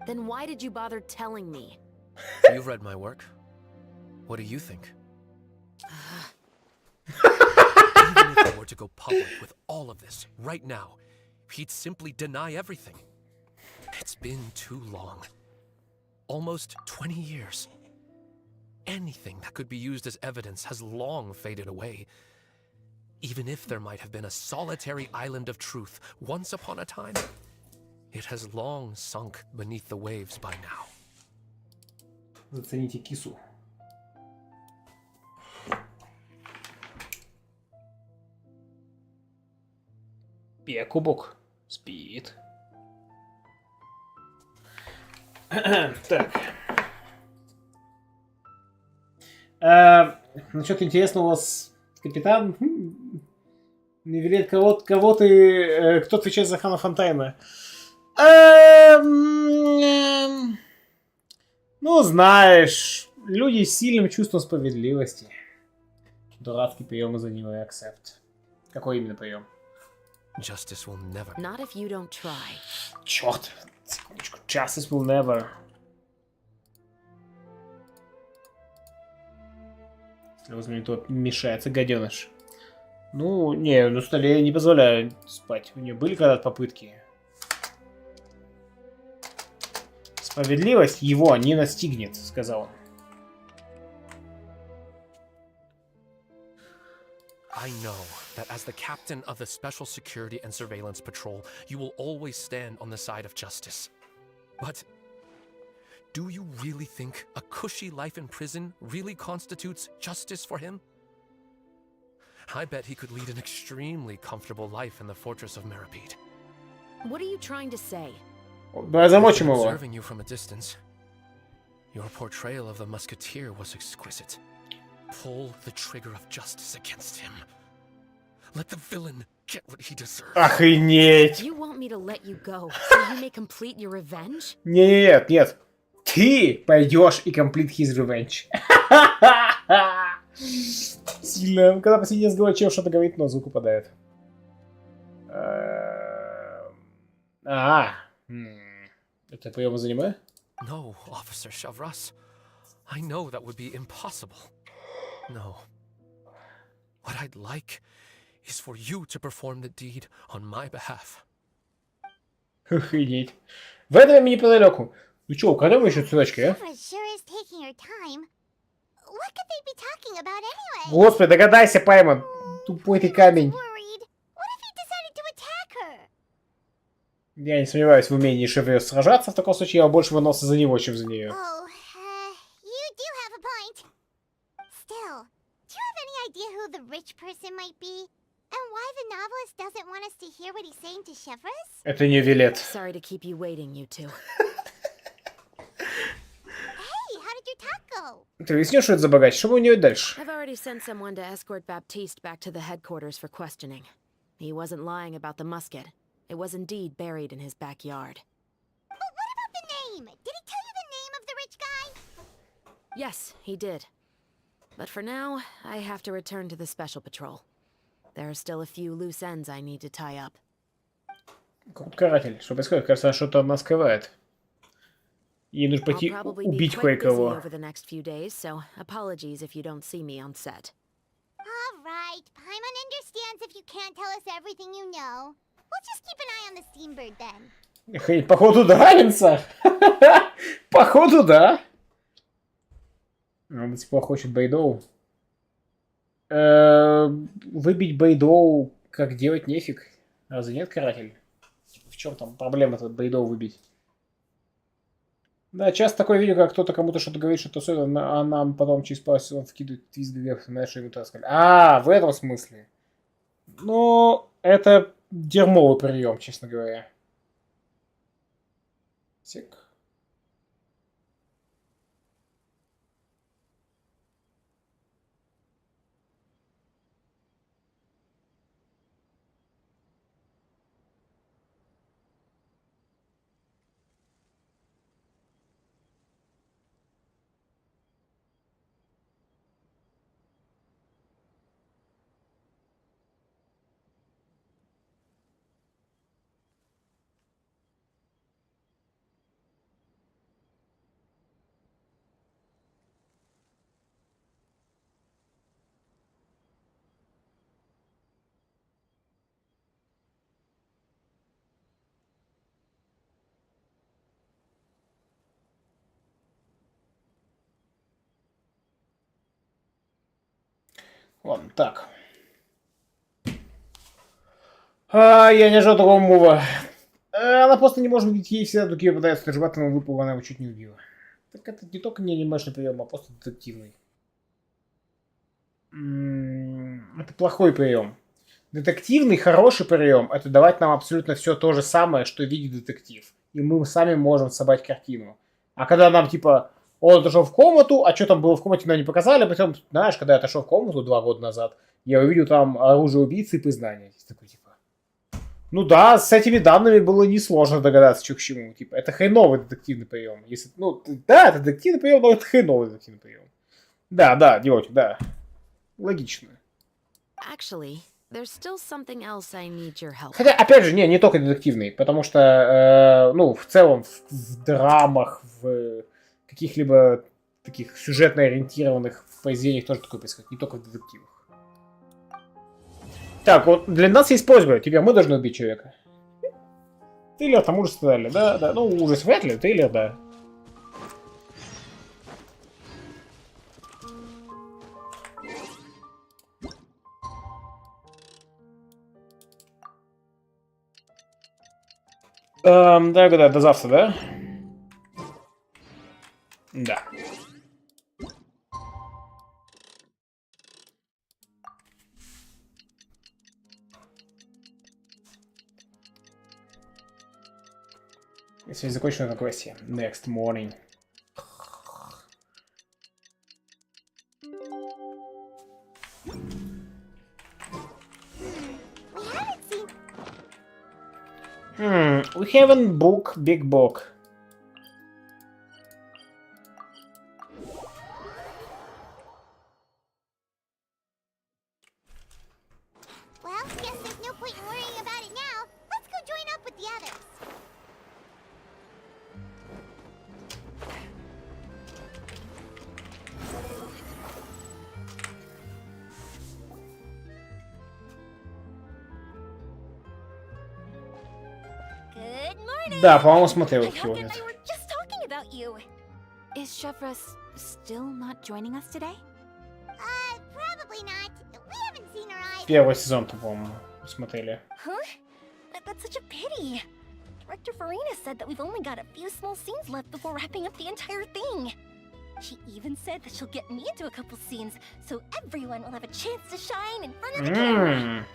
Then why did you bother telling me?
You've read my work. What do you think? Even if I were to go public with all of this right now, he'd simply deny everything. It's been too long. Almost 20 years. Anything that could be used as evidence has long faded away. Even if there might have been a solitary island of truth once upon a time, it has long sunk beneath the waves by now.
Зацените кису. Пия кубок. Спит. Так. Ну, что-то интересно у вас, капитан. Невелет, кого ты... Кто отвечает за Хана Фонтайна? Ну, знаешь, люди с сильным чувством справедливости. Дурацкий прием из аниме Accept. Какой именно прием?
Justice will never...
Not if you don't try.
Черт. Секундочку. Justice will never. Если возьмем, то мешается гаденыш. Ну, не, на столе я не позволяю спать. У нее были когда-то попытки. Справедливость его не настигнет, сказал он.
I know that as the captain of the Special Security and Surveillance Patrol, you will always stand on the side of justice. But do you really think a cushy life in prison really constitutes justice for him? I bet he could lead an extremely comfortable life in the fortress of Meripede.
What are you trying to say?
Давай замочим его.
Observing you from a distance, your portrayal of the musketeer was exquisite. Pull the trigger of justice against him. Let the villain get what he deserves.
Охренеть!
You want me to let you go so you may complete your revenge?
Нет, нет. Ты пойдешь и complete his revenge. Сильно. Когда последний раз говорит, что-то говорит, но звук упадает. Это прием из аниме?
No, Officer Chavras. I know that would be impossible. No. What I'd like is for you to perform the deed on my behalf.
Охренеть. В это время неподалеку. Ну чё, украдем еще цветочки, а? Господи, догадайся, Паймон. Тупой ты камень. Я не сомневаюсь в умении Шеврес сражаться. В таком случае я больше выносил за него, чем за нее. Это не Вилет.
Sorry to keep you waiting, you two.
Ты выяснишь, что это за богач? Что будем делать дальше?
I've already sent someone to escort Baptiste back to the headquarters for questioning. He wasn't lying about the musket. It was indeed buried in his backyard.
But what about the name? Did he tell you the name of the rich guy?
Yes, he did. But for now, I have to return to the Special Patrol. There are still a few loose ends I need to tie up.
Каратель, что происходит? Кажется, что-то она скрывает. Ей нужно пойти убить кое-кого.
Over the next few days, so apologies if you don't see me on set.
All right, Paimon understands if you can't tell us everything you know. We'll just keep an eye on the steambird then.
Походу, да, Алинса? Походу, да. Он до сих пор хочет Бэйдоу. Выбить Бэйдоу как делать нефиг. Разве нет, каратель? В чем там проблема этот Бэйдоу выбить? Да, часто такое видео, как кто-то кому-то что-то говорит, что-то особенно, а нам потом через пару сезонов вкидывает твист вверх, знаешь, что ему так сказали. А, в этом смысле. Ну, это дерьмовый прием, честно говоря. Сек. Ладно, так. Я не ожидал такого мува. Она просто не может убить, ей всегда другие пытаются нажимать, но выпала, она его чуть не убила. Так это не только не анимешный прием, а просто детективный. Это плохой прием. Детективный, хороший прием — это давать нам абсолютно все то же самое, что видит детектив. И мы сами можем собрать картину. А когда нам, типа, он отошел в комнату, а что там было в комнате, нам не показали, потом, знаешь, когда я отошел в комнату 2 года назад, я увидел там оружие убийцы и признание. Такой, типа, ну да, с этими данными было несложно догадаться, что к чему. Типа, это хреновый детективный прием. Если, ну, да, это детективный прием, но это хреновый детективный прием. Да, девочка, да. Логично.
Actually, there's still something else I need your help.
Хотя, опять же, не только детективный, потому что, ну, в целом, в драмах, в каких-либо таких сюжетно ориентированных произведениях тоже такое происходит, не только в детективах. Так, вот для нас есть просьба, теперь мы должны убить человека. Триллер там ужас сказали, да, ну ужас вряд ли, триллер, да. Да, до завтра, да? Да. Если закончено на квесте. Next morning. We haven't book big book.
Well, guess there's no point in worrying about it now. Let's go join up with the others.
Good morning.
Да, по-моему, смотрел их
I
сегодня.
we were just talking about you.
Is Chevres still not joining us today?
Probably not. We haven't seen her either.
Первый сезон-то, по-моему, смотрели.
Huh? That's such a pity. Director Farina said that we've only got a few small scenes left before wrapping up the entire thing. She even said that she'll get me into a couple scenes, so everyone will have a chance to shine in front of the camera.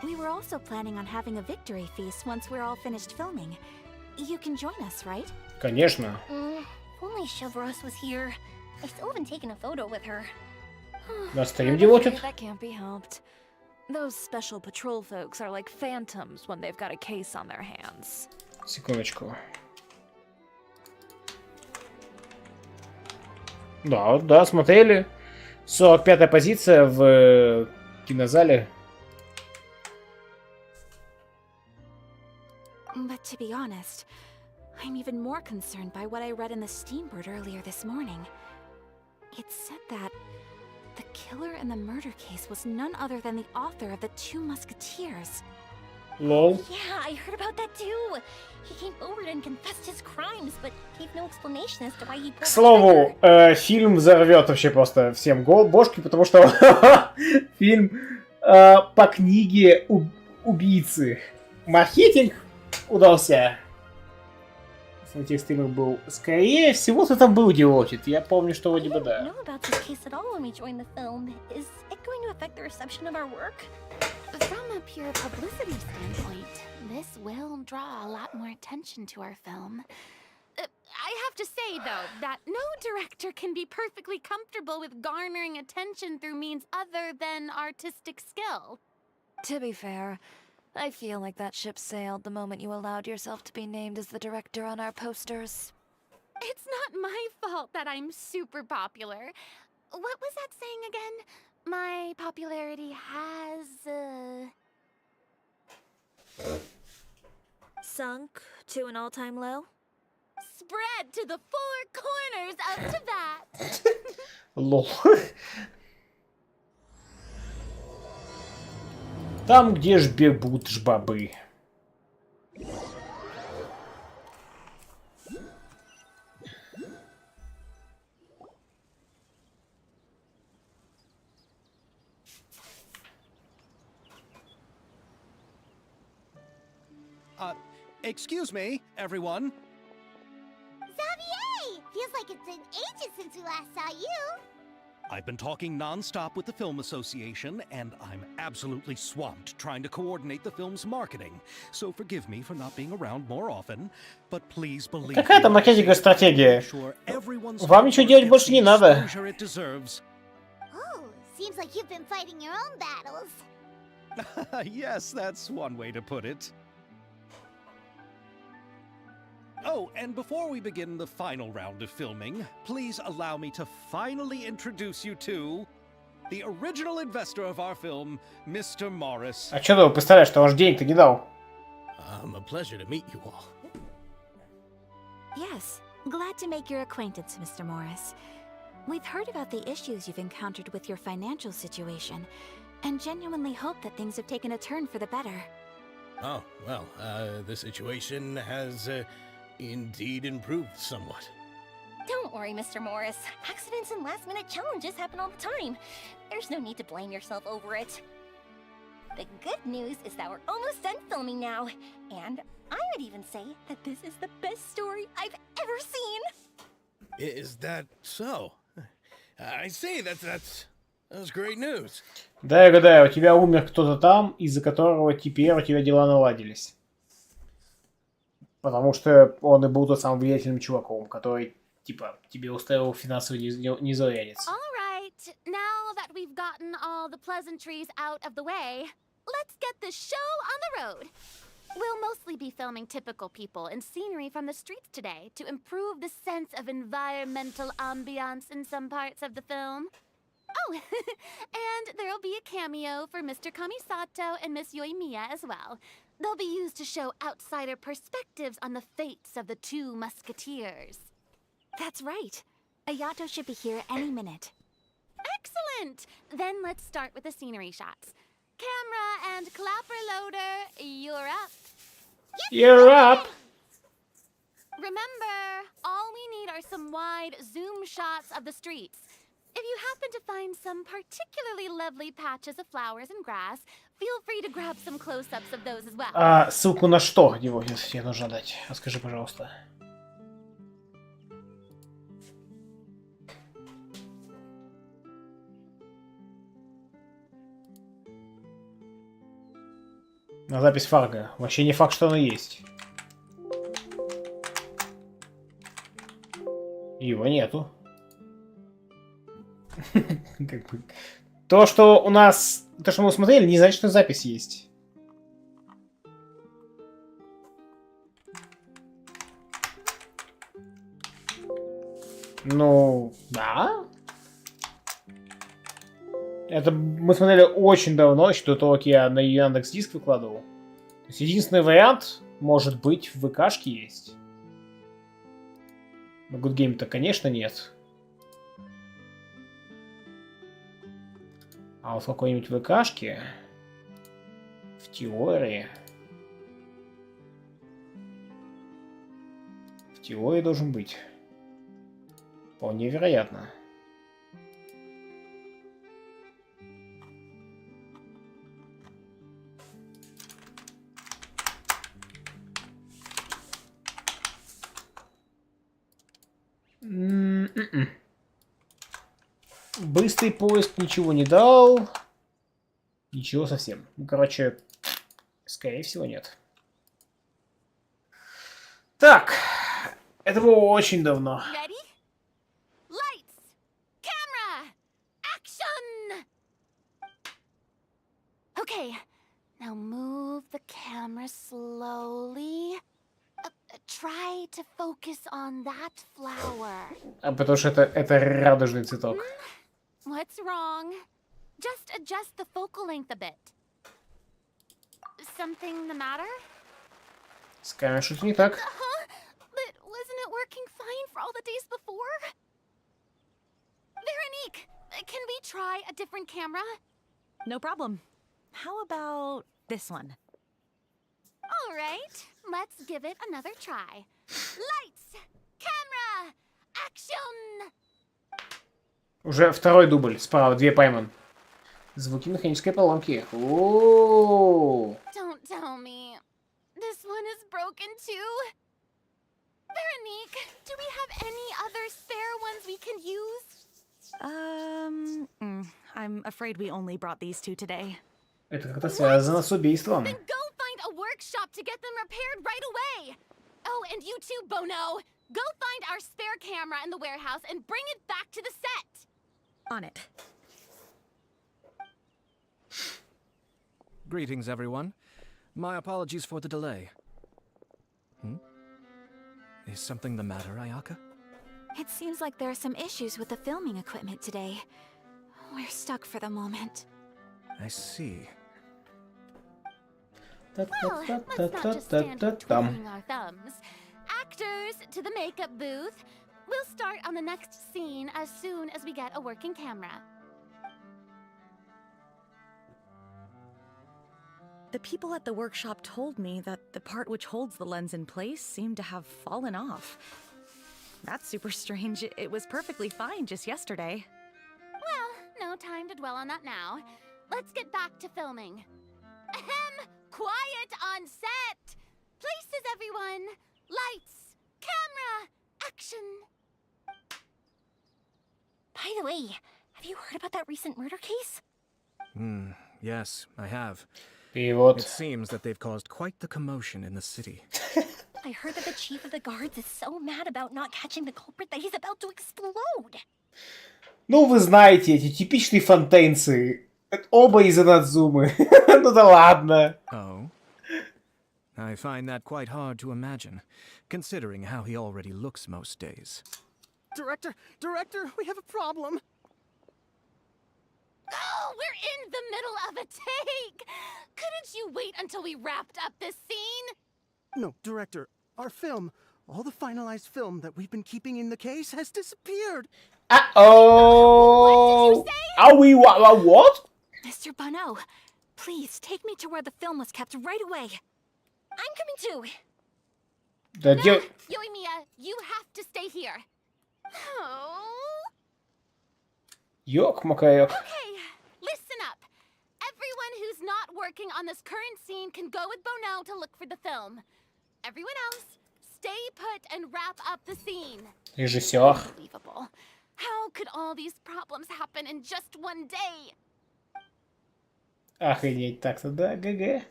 We were also planning on having a victory feast once we're all finished filming. You can join us, right?
Конечно.
If only Chevros was here. I still haven't taken a photo with her.
На стрим девочек.
That can't be helped. Those special patrol folks are like phantoms when they've got a case on their hands.
Секундочку. Да, смотрели. 45-я позиция в кинозале.
But to be honest, I'm even more concerned by what I read in the Steambird earlier this morning. It said that the killer in the murder case was none other than the author of the Two Musketeers.
Лол.
Yeah, I heard about that too. He came forward and confessed his crimes, but gave no explanation as to why he pulled
К
the
слову, фильм взорвет вообще просто всем бошки, потому что фильм по книге убийцы. Маркетинг удался. На тех стримах был. Скорее всего, кто там был идиотит. Я помню, что вроде бы да.
know about this case at all when we joined the film. Is it going to affect the reception of our work?
From a pure publicity standpoint, this will draw a lot more attention to our film. I have to say, though, that no director can be perfectly comfortable with garnering attention through means other than artistic skill.
To be fair, I feel like that ship sailed the moment you allowed yourself to be named as the director on our posters.
It's not my fault that I'm super popular. What was that saying again? My popularity has,
Sunk to an all-time low?
spread to the four corners of Tibet.
Лол. Там, где ж бегут жбабы.
Excuse me, everyone.
Xavier! Feels like it's been ages since we last saw you.
I've been talking non-stop with the Film Association, and I'm absolutely swamped trying to coordinate the film's marketing. So forgive me for not being around more often, but please believe
Какая там маркетинговая стратегия? Вам ничего делать больше не надо.
Oh, seems like you've been fighting your own battles.
Yes, that's one way to put it. Oh, and before we begin the final round of filming, please allow me to finally introduce you to the original investor of our film, Mr. Morris.
А что ты представляешь, что он же денег-то не дал?
A pleasure to meet you all.
Yes, glad to make your acquaintance, Mr. Morris. We've heard about the issues you've encountered with your financial situation, and genuinely hope that things have taken a turn for the better.
Oh, well, the situation has indeed improved somewhat.
Don't worry, Mr. Morris. Accidents and last-minute challenges happen all the time. There's no need to blame yourself over it. The good news is that we're almost done filming now. And I would even say that this is the best story I've ever seen.
Is that so? I see, that's great news.
Да, я гадаю, у тебя умер кто-то там, из-за которого теперь у тебя дела наладились. Потому что он и был тот самым влиятельным чуваком, который, типа, тебе устроил финансовый незарядец.
All right, now that we've gotten all the pleasantries out of the way, let's get this show on the road. We'll mostly be filming typical people and scenery from the streets today to improve the sense of environmental ambiance in some parts of the film. Oh, and there'll be a cameo for Mr. Kamisato and Miss Yoimiya as well. They'll be used to show outsider perspectives on the fates of the two musketeers.
That's right. Ayato should be here any minute.
Excellent! Then let's start with the scenery shots. Camera and clapper loader, you're up.
You're up!
Remember, all we need are some wide zoom shots of the streets. If you happen to find some particularly lovely patches of flowers and grass, feel free to grab some close-ups of those as well.
А ссылку на что его тебе нужно дать? Расскажи, пожалуйста. На запись Фарго. Вообще не факт, что она есть. Его нету. Как бы. То, что у нас... То, что мы смотрели, не значит, что запись есть. Ну, да. Это мы смотрели очень давно, еще до того, как я на Яндекс.Диск выкладывал. То есть единственный вариант, может быть, в ВКшке есть. На Good Game-то, конечно, нет. А вот в какой-нибудь ВКшке, в теории... теории должен быть. Вполне вероятно. Быстрый поиск ничего не дал. Ничего совсем. Ну, короче, скорее всего, нет. Так, это было очень давно.
Ready? Lights, camera, action! Okay, now move the camera slowly. Try to focus on that flower.
А потому что это радужный цветок.
What's wrong? Just adjust the focal length a bit. Something the matter?
С камерой что-то не так.
But wasn't it working fine for all the days before? Veronique, can we try a different camera?
No problem. How about this one?
All right, let's give it another try. Lights, camera, action!
Уже второй дубль. Справа 2 пойман. Звуки механической поломки. О-о-о.
Don't tell me. This one is broken too? Veronique, do we have any other spare ones we can use?
I'm afraid we only brought these two today.
Это как-то связано с убийством.
Then go find a workshop to get them repaired right away. Oh, and you too, Bono. Go find our spare camera in the warehouse and bring it back to the set.
On it.
Greetings, everyone. My apologies for the delay. Is something the matter, Ayaka?
It seems like there are some issues with the filming equipment today. We're stuck for the moment.
I see.
Well, let's not just stand here twiddling our thumbs. Actors, to the makeup booth. We'll start on the next scene as soon as we get a working camera.
The people at the workshop told me that the part which holds the lens in place seemed to have fallen off. That's super strange. It was perfectly fine just yesterday.
Well, no time to dwell on that now. Let's get back to filming. Ahem! Quiet on set! Places, everyone! Lights! Camera! Action!
By the way, have you heard about that recent murder case?
Yes, I have.
И вот.
It seems that they've caused quite the commotion in the city.
I heard that the chief of the guards is so mad about not catching the culprit that he's about to explode.
Ну, вы знаете, эти типичные фонтейнцы. Оба из Инадзумы. Ну да ладно.
Oh? I find that quite hard to imagine, considering how he already looks most days.
Director, we have a problem.
Oh, we're in the middle of a take! Couldn't you wait until we wrapped up this scene?
No, Director, our film, all the finalized film that we've been keeping in the case has disappeared.
Uh-oh!
What did you say?
Are we what?
Mr. Bono, please take me to where the film was kept right away.
I'm coming too.
Да,
No, Yoimiya, you have to stay here. Oh.
Ёк-макаёк.
Okay, listen up. Everyone who's not working on this current scene can go with Bono to look for the film. Everyone else, stay put and wrap up the scene.
Режиссер.
Unbelievable. How could all these problems happen in just one day?
Охренеть, так-то, да, ГГ.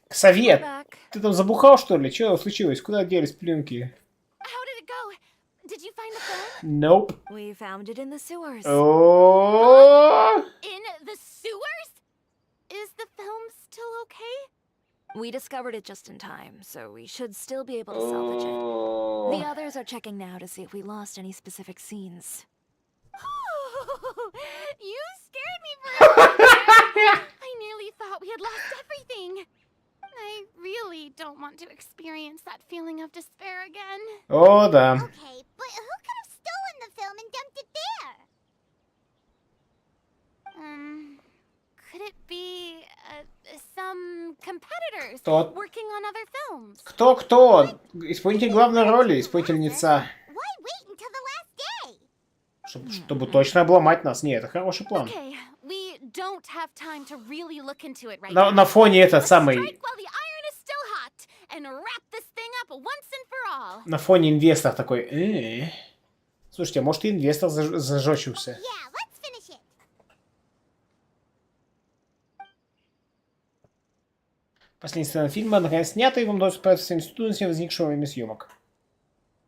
Совет, ты там забухал, что ли? Что случилось? Куда делись пленки?
How did it go? Did you find the film?
Nope.
We found it in the sewers.
Oh.
In the sewers? Is the film still okay?
We discovered it just in time, so we should still be able to salvage it. The others are checking now to see if we lost any specific scenes.
You scared me for a minute. I nearly thought we had lost everything. I really don't want to experience that feeling of despair again.
О, да.
Okay, but who could have stolen the film and dumped it there?
Could it be some competitors
Кто?
working on other films.
Кто? Исполнитель главной роли, исполнительница.
Why wait until the last day?
Чтобы точно обломать нас. Не, это хороший план.
Okay, we don't have time to really look into it right
На фоне этот
Let's
самый...
strike while the iron is still hot and wrap this thing up once and for all.
На фоне инвестор такой... Слушайте, а может и инвестор зажечился?
Yeah, let's finish it.
Последняя сцена фильма наконец снята, и вам удалось справиться с всеми трудностями, возникшими во время съемок.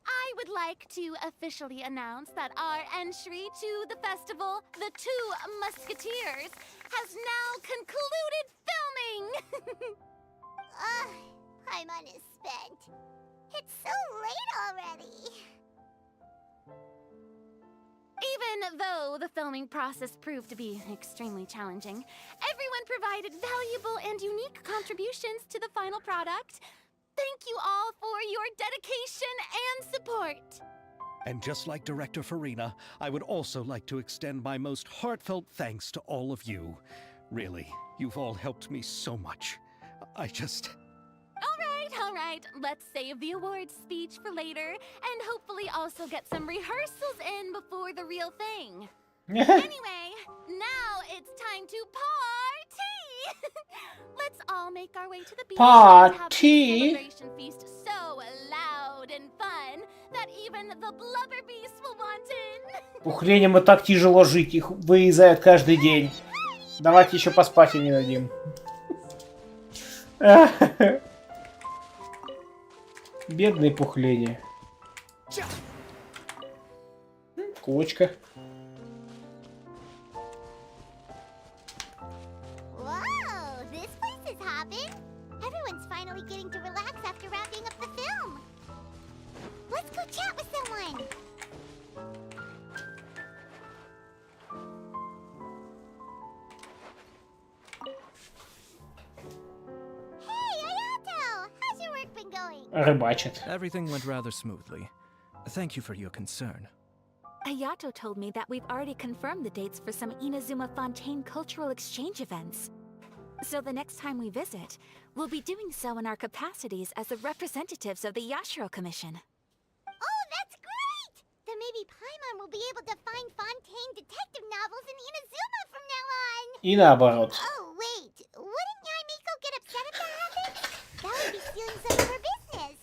I would like to officially announce that our entry to the festival, The Two Musketeers, has now concluded filming.
Paimon is spent. It's so late already.
Even though the filming process proved to be extremely challenging, everyone provided valuable and unique contributions to the final product. Thank you all for your dedication and support.
And just like Director Farina, I would also like to extend my most heartfelt thanks to all of you. Really, you've all helped me so much.
All right, let's save the awards speech for later, and hopefully also get some rehearsals in before the real thing. Anyway, now it's time to party! Let's all make our way to the beach and have a celebration feast so loud and fun that even the blubber beasts will want in.
Пухлением и так тяжело жить, их вырезают каждый день. Давайте еще поспать и не дадим. Бедные пухления. Кочка.
Whoa, this place is hopping. Everyone's finally getting to relax after wrapping up the film. Let's go chat with someone. Hey, Ayato! How's your work been going?
Рыбачит.
Everything went rather smoothly. Thank you for your concern.
Ayato told me that we've already confirmed the dates for some Inazuma Fontaine cultural exchange events. So the next time we visit, we'll be doing so in our capacities as the representatives of the Yashiro Commission.
Oh, that's great! Then maybe Paimon will be able to find Fontaine detective novels in Inazuma from now on.
И наоборот.
Oh, wait. Wouldn't Yaimiko get upset if that happened? That would be stealing some of her business.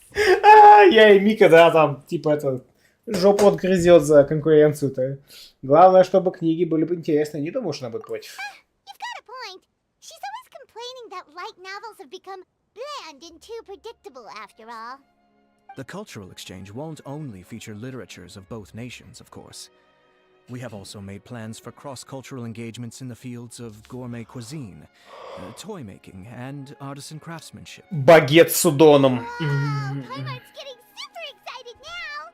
Я и Мика, да, там, типа, это... Жопу отгрызет за конкуренцию-то. Главное, чтобы книги были бы интересны. Не думаю, что она будет против.
You've got a point. She's always complaining that light novels have become bland and too predictable after all.
The cultural exchange won't only feature literatures of both nations, of course. We have also made plans for cross-cultural engagements in the fields of gourmet cuisine, toy making, and artisan craftsmanship.
Багет с удоном.
Paimon's getting super excited now.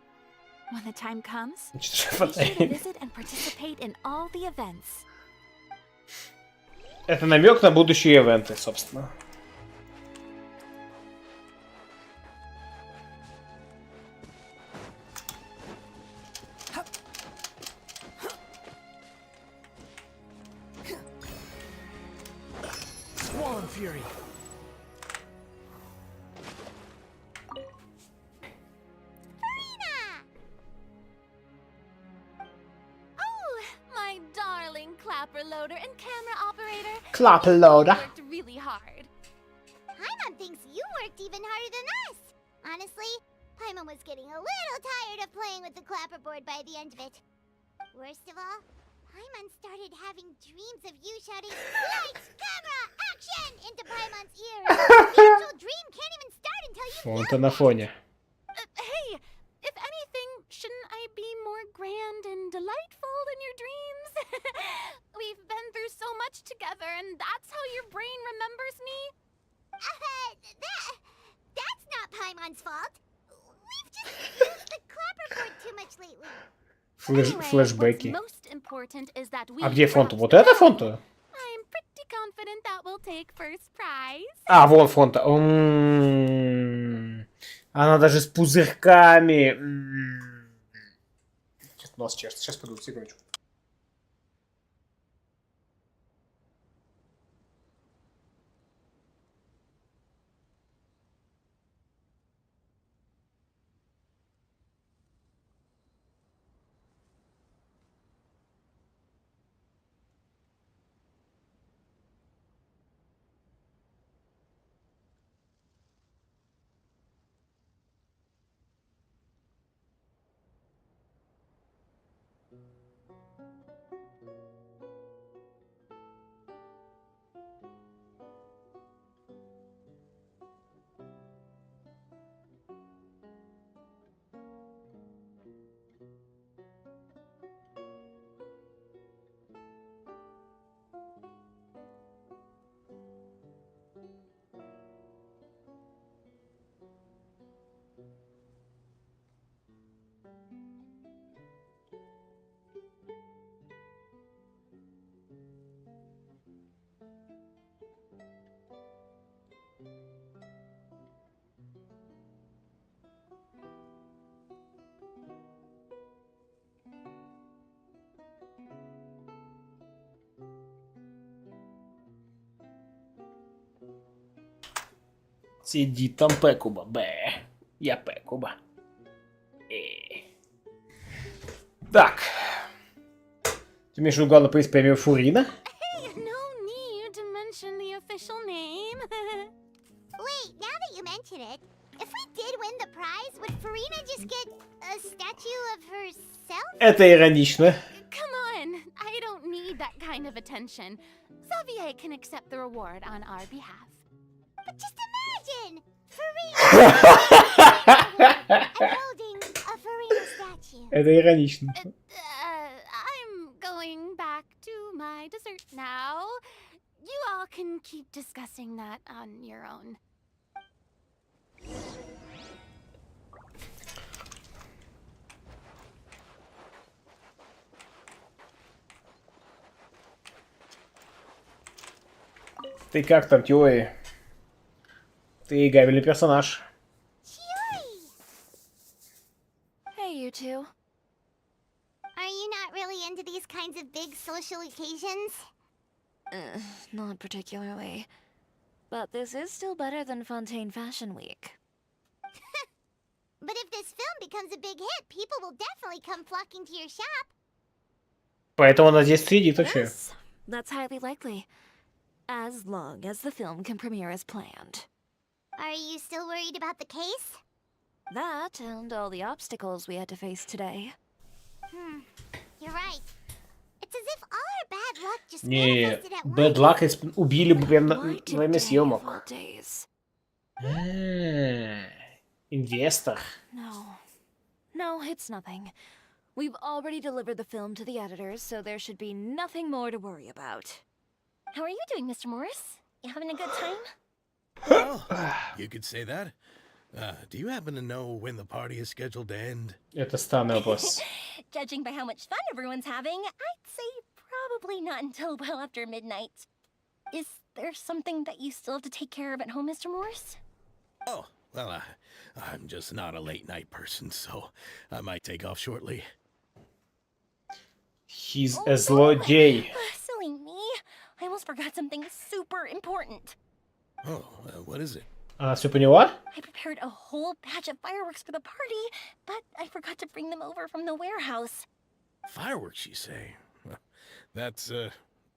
When the time comes, be
Что-то
sure to visit and participate in all the events.
Это намек на будущие ивенты, собственно.
Swan Fury.
My darling clapper loader and camera operator.
Clapper loader.
You worked really hard.
Paimon thinks you worked even harder than us. Honestly, Paimon was getting a little tired of playing with the clapperboard by the end of it. Worst of all, Paimon started having dreams of you shouting, "Lights, camera, action!" into Paimon's ear. The actual dream can't even start until you
Вон-то на фоне.
Hey, if anything, shouldn't I be more grand and delightful than your dreams? We've been through so much together, and that's how your brain remembers me?
That's not Paimon's fault. We've just used the clapperboard too much lately.
Флешбеки.
Most important is that we
А где фонту? Вот это фонту?
I'm pretty confident that we'll take first prize.
А, вон фонта. Она даже с пузырьками. Нос чешется. Сейчас подойду, секундочку. Сиди там, Пекуба, Я Пекуба. Так. Ты имеешь в виду главный приз премию Фурина?
Hey, no need to mention the official name.
Wait, now that you mention it, if we did win the prize, would Farina just get a statue of herself?
Это иронично.
Come on, I don't need that kind of attention. Xavier can accept the reward on our behalf.
But just imagine! Farina! I'm holding a Farina statue.
Это иронично.
I'm going back to my dessert now. You all can keep discussing that on your own.
Ты как там, Тиори? Ты габельный персонаж.
Hey, you two.
Are you not really into these kinds of big social occasions?
Not particularly. But this is still better than Fontaine Fashion Week.
But if this film becomes a big hit, people will definitely come flocking to your shop.
Поэтому она здесь сидит, а чё?
Yes, that's highly likely. As long as the film can premiere as planned.
Are you still worried about the case?
That and all the obstacles we had to face today.
You're right. It's as if all our bad luck just
Не,
manifested at once.
Bad Luck убили бы прямо во время съемок. Инвестор.
No, it's nothing. We've already delivered the film to the editors, so there should be nothing more to worry about.
How are you doing, Mr. Morris? You having a good time?
Well, you could say that. Do you happen to know when the party is scheduled to end?
Это странный вопрос.
Judging by how much fun everyone's having, I'd say probably not until well after midnight. Is there something that you still have to take care of at home, Mr. Morris?
Oh, well, I'm just not a late night person, so I might take off shortly.
He's a злодей.
Silly me. I almost forgot something super important.
Oh, what is it?
Она все поняла?
I prepared a whole batch of fireworks for the party, but I forgot to bring them over from the warehouse.
Fireworks, you say? That's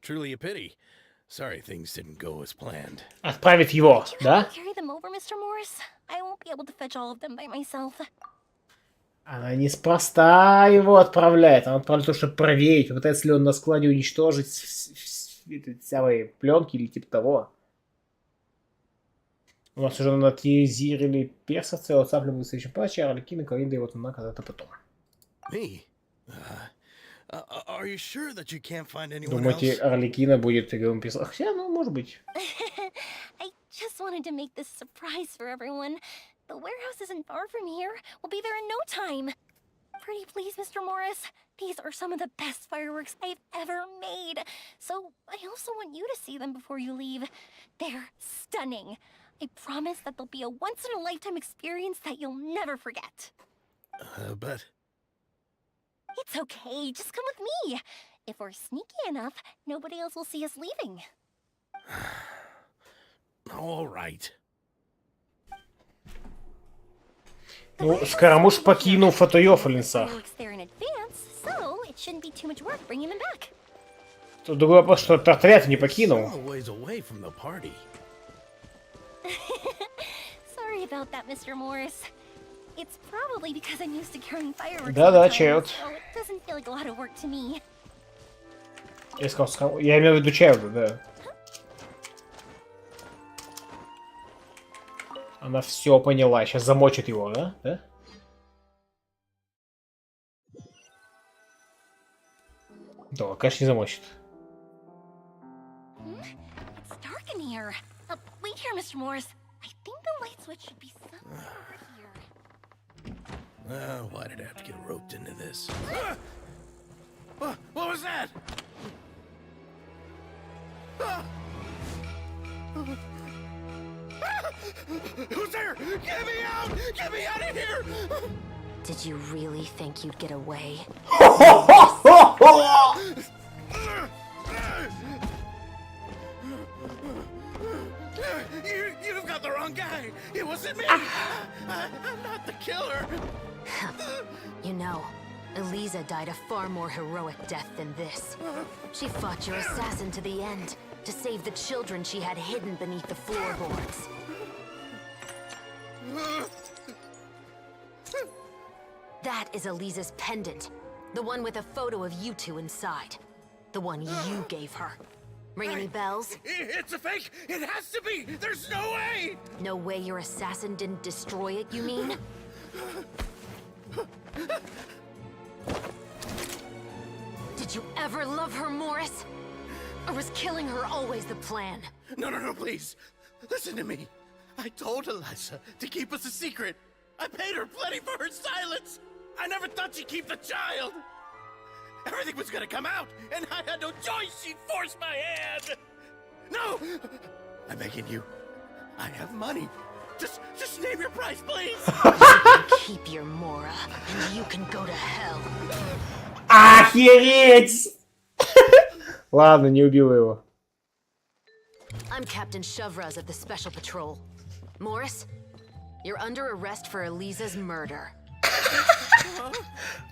truly a pity. Sorry things didn't go as planned.
Отправить его, да?
Carry them over, Mr. Morris. I won't be able to fetch all of them by myself.
Она неспроста его отправляет. Она отправляет то, чтобы проверить, попытается ли он на складе уничтожить всякие пленки или типа того. У нас уже натизировали персовцы, отцапливают в следующем патче, а Арлекина, Коринда и вот она когда-то потом.
Me? Are you sure that you can't find anyone
Думаете,
else?
Арлекина будет игровым персонажем? Хотя, ну, может быть.
I just wanted to make this surprise for everyone. The warehouse isn't far from here. We'll be there in no time. Pretty please, Mr. Morris. These are some of the best fireworks I've ever made. So I also want you to see them before you leave. They're stunning. I promise that they'll be a once-in-a-lifetime experience that you'll never forget.
But...
It's okay. Just come with me. If we're sneaky enough, nobody else will see us leaving.
All right.
Ну, Скоромуш покинул фотоёф в лесах.
Fireworks there in advance, so it shouldn't be too much work bringing them back.
Тут другой вопрос, что отряд не покинул.
Still a ways away from the party.
Sorry about that, Mr. Morris. It's probably because I'm used to carrying fireworks.
Да-да,
all the time,
Чайлд.
so it doesn't feel like a lot of work to me.
Я сказал, я имею в виду Чайлда, да. Она все поняла. Сейчас замочит его, да? Да? Да, конечно, не замочит.
It's dark in here. Wait here, Mr. Morris. I think the light switch should be somewhere over here.
Why did I have to get roped into this? What was that? Who's there? Get me out! Get me out of here!
Did you really think you'd get away?
You've got the wrong guy. It wasn't me. I'm not the killer.
You know, Eliza died a far more heroic death than this. She fought your assassin to the end, to save the children she had hidden beneath the floorboards. That is Eliza's pendant. The one with a photo of you two inside. The one you gave her. Ring any bells?
It's a fake! It has to be! There's no way!
No way your assassin didn't destroy it, you mean? Did you ever love her, Morris? Or was killing her always the plan?
No, please. Listen to me. I told Eliza to keep us a secret. I paid her plenty for her silence. I never thought she'd keep the child. Everything was gonna come out, and I had no choice. She'd force my hand. No! I'm begging you. I have money. Just name your price, please.
You can keep your Mora, and you can go to hell.
Охереть! Ладно, не убила его.
I'm Captain Shovraz of the Special Patrol. Morris, you're under arrest for Eliza's murder.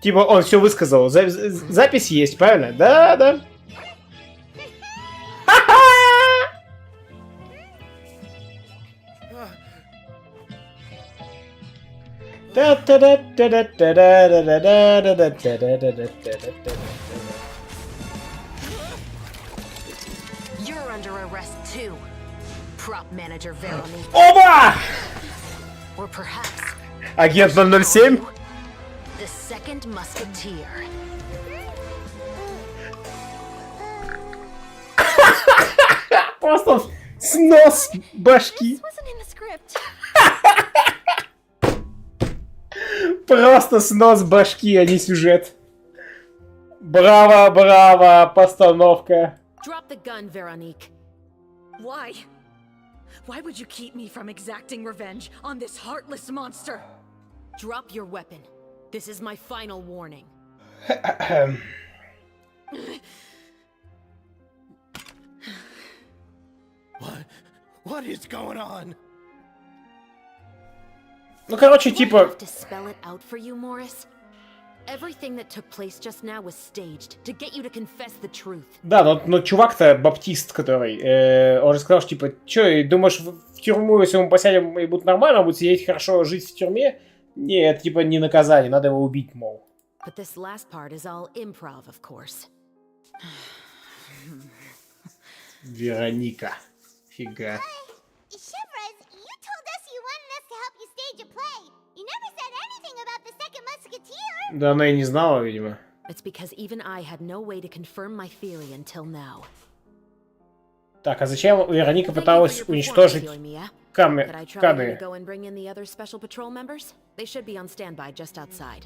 Типа он все высказал. Запись есть, правильно? Да, да.
You're under arrest too, prop manager Veronique.
Оба!
Or perhaps
Агент 007?
the second musketeer.
Просто снос башки. Просто снос башки, а не сюжет. Браво, браво, постановка.
Drop the gun, Veronique.
Why? Why would you keep me from exacting revenge on this heartless monster?
Drop your weapon. This is my final warning.
What is going on?
Ну, короче, типа...
To spell it out for you, Morris? Everything that took place just now was staged to get you to confess the truth.
Да, но чувак-то баптист, который, он же сказал, что типа, чё, думаешь, в тюрьму, если мы посадим и будет нормально, он будет сидеть хорошо, жить в тюрьме? Не, это типа не наказание, надо его убить, мол.
But this last part is all improv, of course.
Вероника. Фига.
Shivers, you told us you wanted us to help you stage a play. You never said anything about the second musketeer.
Да она и не знала, видимо.
It's because even I had no way to confirm my theory until now.
Так, а зачем Вероника пыталась уничтожить камеры?
Go and bring in the other special patrol members? They should be on standby just outside.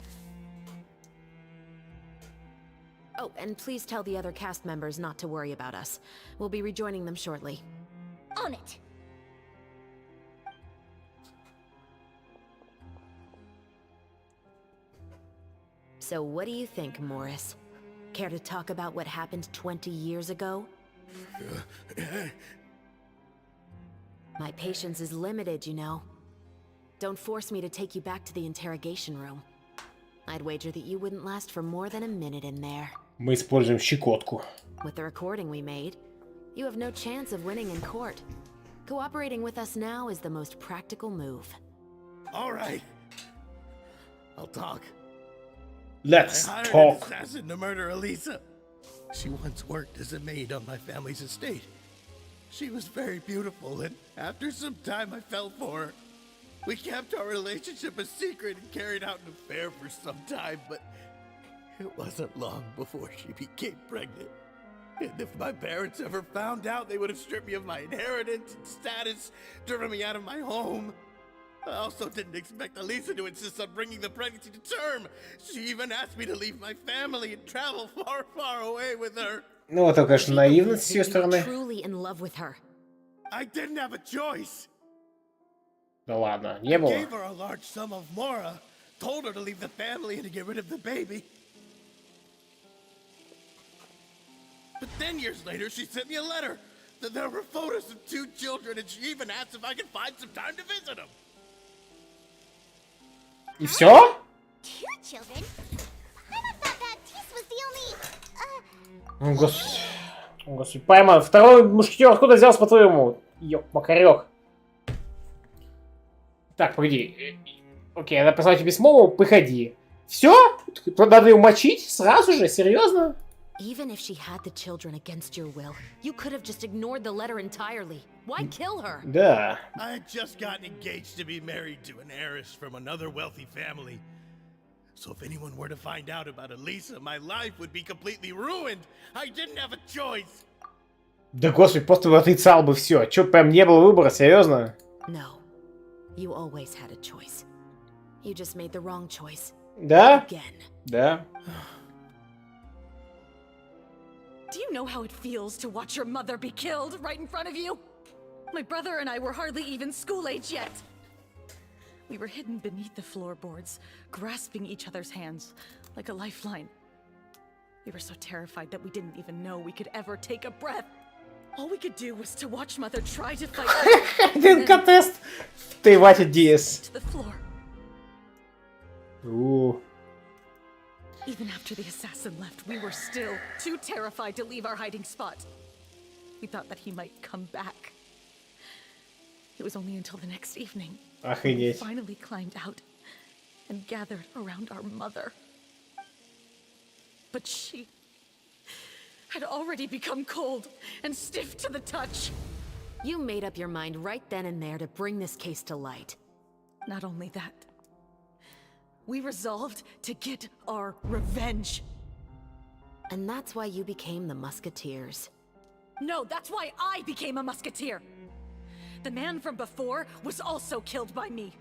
Oh, and please tell the other cast members not to worry about us. We'll be rejoining them shortly.
On it.
So what do you think, Morris? Care to talk about what happened 20 years ago? My patience is limited, you know. Don't force me to take you back to the interrogation room. I'd wager that you wouldn't last for more than a minute in there.
Мы используем щекотку.
With the recording we made, you have no chance of winning in court. Cooperating with us now is the most practical move.
All right. I'll talk.
Let's
I hired
talk.
an assassin to murder Eliza. She once worked as a maid on my family's estate. She was very beautiful, and after some time I fell for her. We kept our relationship a secret and carried out an affair for some time, but it wasn't long before she became pregnant. And if my parents ever found out, they would have stripped me of my inheritance and status, driven me out of my home. I also didn't expect Eliza to insist on bringing the pregnancy to term. She even asked me to leave my family and travel far, far away with her.
Ну, это, конечно, наивность с ее стороны.
Truly in love with her.
I didn't have a choice.
Да ладно, не было.
I gave her a large sum of Mora, told her to leave the family and to get rid of the baby. But then years later, she sent me a letter. There were photos of 2 children, and she even asked if I could find some time to visit them.
И все?
2 children? I thought Baptiste was the only...
Господи, пойман. Второй мушкетер откуда взялся, по-твоему? Ёп, макарёк. Так, погоди. Окей, надо послать тебе письмо, приходи. Все? Надо ее мочить? Сразу же? Серьезно?
Even if she had the children against your will, you could have just ignored the letter entirely. Why kill her?
Да.
I had just gotten engaged to be married to an heiress from another wealthy family. So if anyone were to find out about Elisa, my life would be completely ruined. I didn't have a choice.
Да господи, просто бы отрицал бы все. Че, прям не было выбора, серьезно?
No. You always had a choice. You just made the wrong choice.
Да?
Again.
Да.
Do you know how it feels to watch your mother be killed right in front of you? My brother and I were hardly even school age yet. We were hidden beneath the floorboards, grasping each other's hands like a lifeline. We were so terrified that we didn't even know we could ever take a breath. All we could do was to watch Mother try to fight
ДНК-тест. Ты ватит ДС.
to the floor. Even after the assassin left, we were still too terrified to leave our hiding spot. We thought that he might come back. It was only until the next evening when we
Охренеть.
finally climbed out and gathered around our mother. But she had already become cold and stiff to the touch.
You made up your mind right then and there to bring this case to light.
Not only that, we resolved to get our revenge.
And that's why you became the Musketeers.
No, that's why I became a musketeer. The man from before was also killed by me.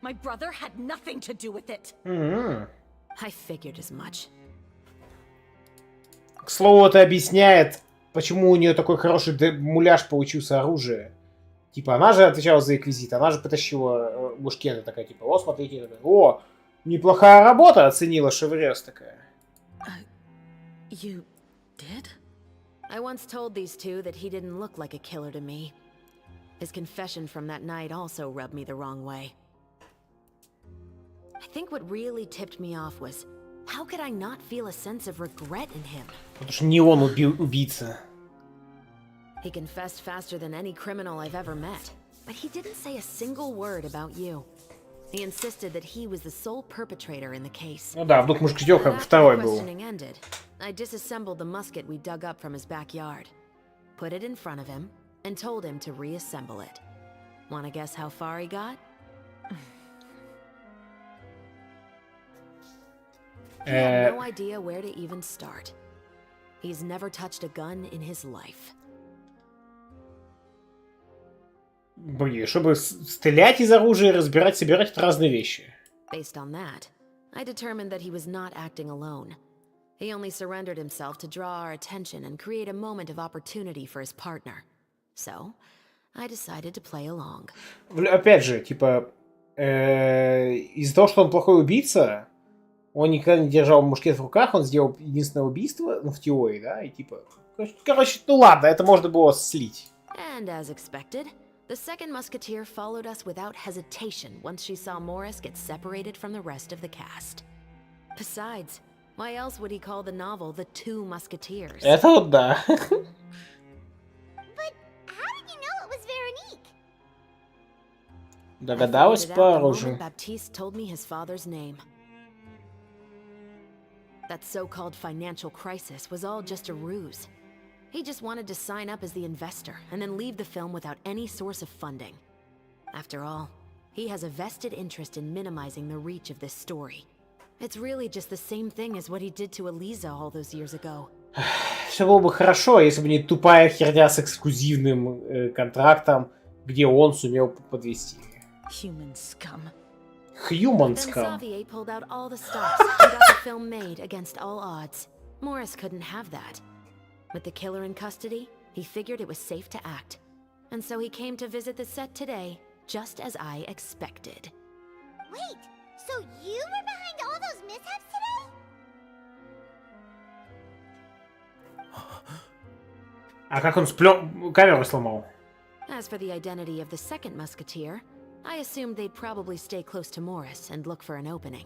My brother had nothing to do with it.
I figured as much.
К слову, это объясняет, почему у нее такой хороший муляж получился оружия. Типа, она же отвечала за реквизит, она же потащила мушкеты, такая, типа, о, смотрите, такая, о, неплохая работа, оценила шеврёс такая.
You did?
I once told these two that he didn't look like a killer to me. His confession from that night also rubbed me the wrong way. I think what really tipped me off was, how could I not feel a sense of regret in him?
Потому что не он убийца.
He confessed faster than any criminal I've ever met, but he didn't say a single word about you. He insisted that he was the sole perpetrator in the case.
Ну да, вдруг мушкетер как второй был.
Questioning ended, I disassembled the musket we dug up from his backyard, put it in front of him, and told him to reassemble it. Wanna guess how far he got? He had no idea where to even start. He's never touched a gun in his life.
Блин, чтобы стрелять из оружия и разбирать, собирать — это разные вещи.
Based on that, I determined that he was not acting alone. He only surrendered himself to draw our attention and create a moment of opportunity for his partner. So, I decided to play along.
Опять же, типа, из-за того, что он плохой убийца, он никогда не держал мушкет в руках, он сделал единственное убийство, ну, в теории, да, и типа, короче, ну ладно, это можно было слить.
And as expected, the second musketeer followed us without hesitation once she saw Morris get separated from the rest of the cast. Besides, why else would he call the novel The Two Musketeers?
Это вот да.
But how did you know it was Veronique?
Догадалась по оружию.
Baptiste told me his father's name. That so-called financial crisis was all just a ruse. He just wanted to sign up as the investor and then leave the film without any source of funding. After all, he has a vested interest in minimizing the reach of this story. It's really just the same thing as what he did to Elisa all those years ago.
Все было бы хорошо, если бы не тупая херня с эксклюзивным контрактом, где он сумел подвести.
Human scum.
Human
Then
scum.
Xavier pulled out all the stops and got the film made against all odds. Morris couldn't have that. With the killer in custody, he figured it was safe to act. And so he came to visit the set today, just as I expected.
Wait, so you were behind all those mishaps today?
А как он камеру сломал?
As for the identity of the second musketeer, I assumed they'd probably stay close to Morris and look for an opening.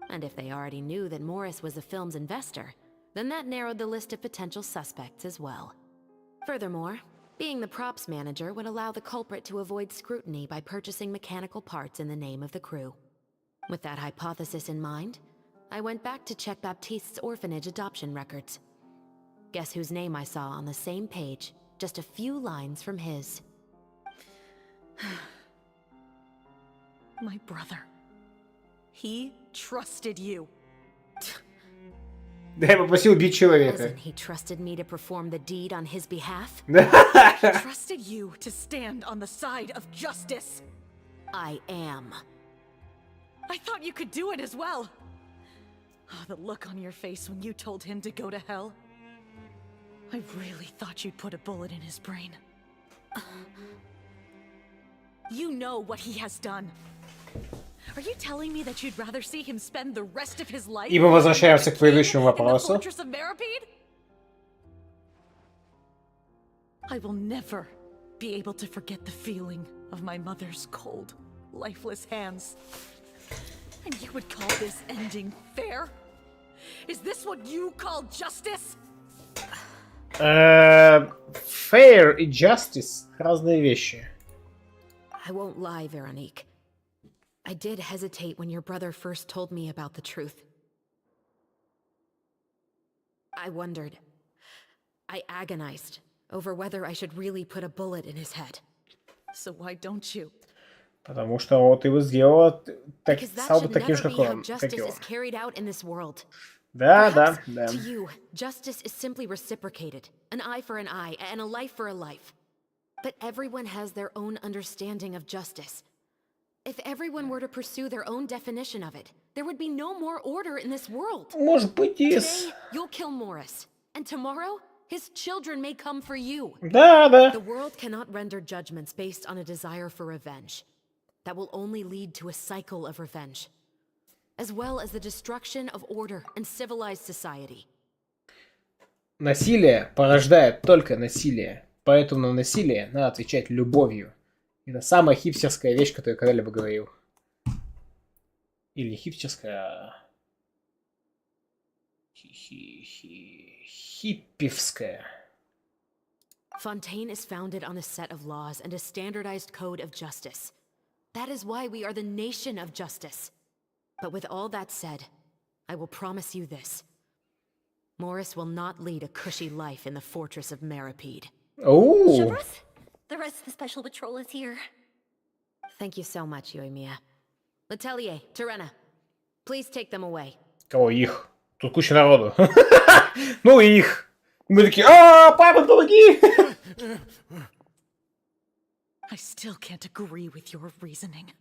And if they already knew that Morris was the film's investor, then that narrowed the list of potential suspects as well. Furthermore, being the props manager would allow the culprit to avoid scrutiny by purchasing mechanical parts in the name of the crew. With that hypothesis in mind, I went back to check Baptiste's orphanage adoption records. Guess whose name I saw on the same page, just a few lines from his.
My brother. He trusted you.
Да, я попросил убить человека.
Hasn't he trusted me to perform the deed on his behalf?
He trusted you to stand on the side of justice.
I am.
I thought you could do it as well. Oh, the look on your face when you told him to go to hell. I really thought you'd put a bullet in his brain. You know what he has done. Are you telling me that you'd rather see him spend the rest of his life
И мы возвращаемся к предыдущему вопросу.
I will never be able to forget the feeling of my mother's cold, lifeless hands. And you would call this ending fair? Is this what you call justice?
Fair и justice — разные вещи.
I won't lie, Veronique. I did hesitate when your brother first told me about the truth. I wondered. I agonized over whether I should really put a bullet in his head.
So why don't you?
Потому что вот его сделала, стал бы
Because that
таким же,
should
как
never be how
он.
justice is carried out in this world.
Да,
Perhaps
да, да.
to you, justice is simply reciprocated. An eye for an eye, and a life for a life. But everyone has their own understanding of justice. If everyone were to pursue their own definition of it, there would be no more order in this world.
Может быть,
Today, you'll kill Morris. And tomorrow, his children may come for you.
Да, да.
The world cannot render judgments based on a desire for revenge. That will only lead to a cycle of revenge, as well as the destruction of order and civilized society.
Насилие порождает только насилие. Поэтому на насилие надо отвечать любовью. Это самая хипстерская вещь, которую я когда-либо говорил. Или не хипстерская, а... хиппевская.
Fontaine is founded on a set of laws and a standardized code of justice. That is why we are the nation of justice. But with all that said, I will promise you this. Morris will not lead a cushy life in the fortress of Meripede.
Oh.
Chivalrous? The rest of the special patrol is here.
Thank you so much, Yoimiya. Letelier, Terena, please take them away.
Кого их? Тут куча народу. Ну их. Мы такие, папа, помоги!
I still can't agree with your reasoning.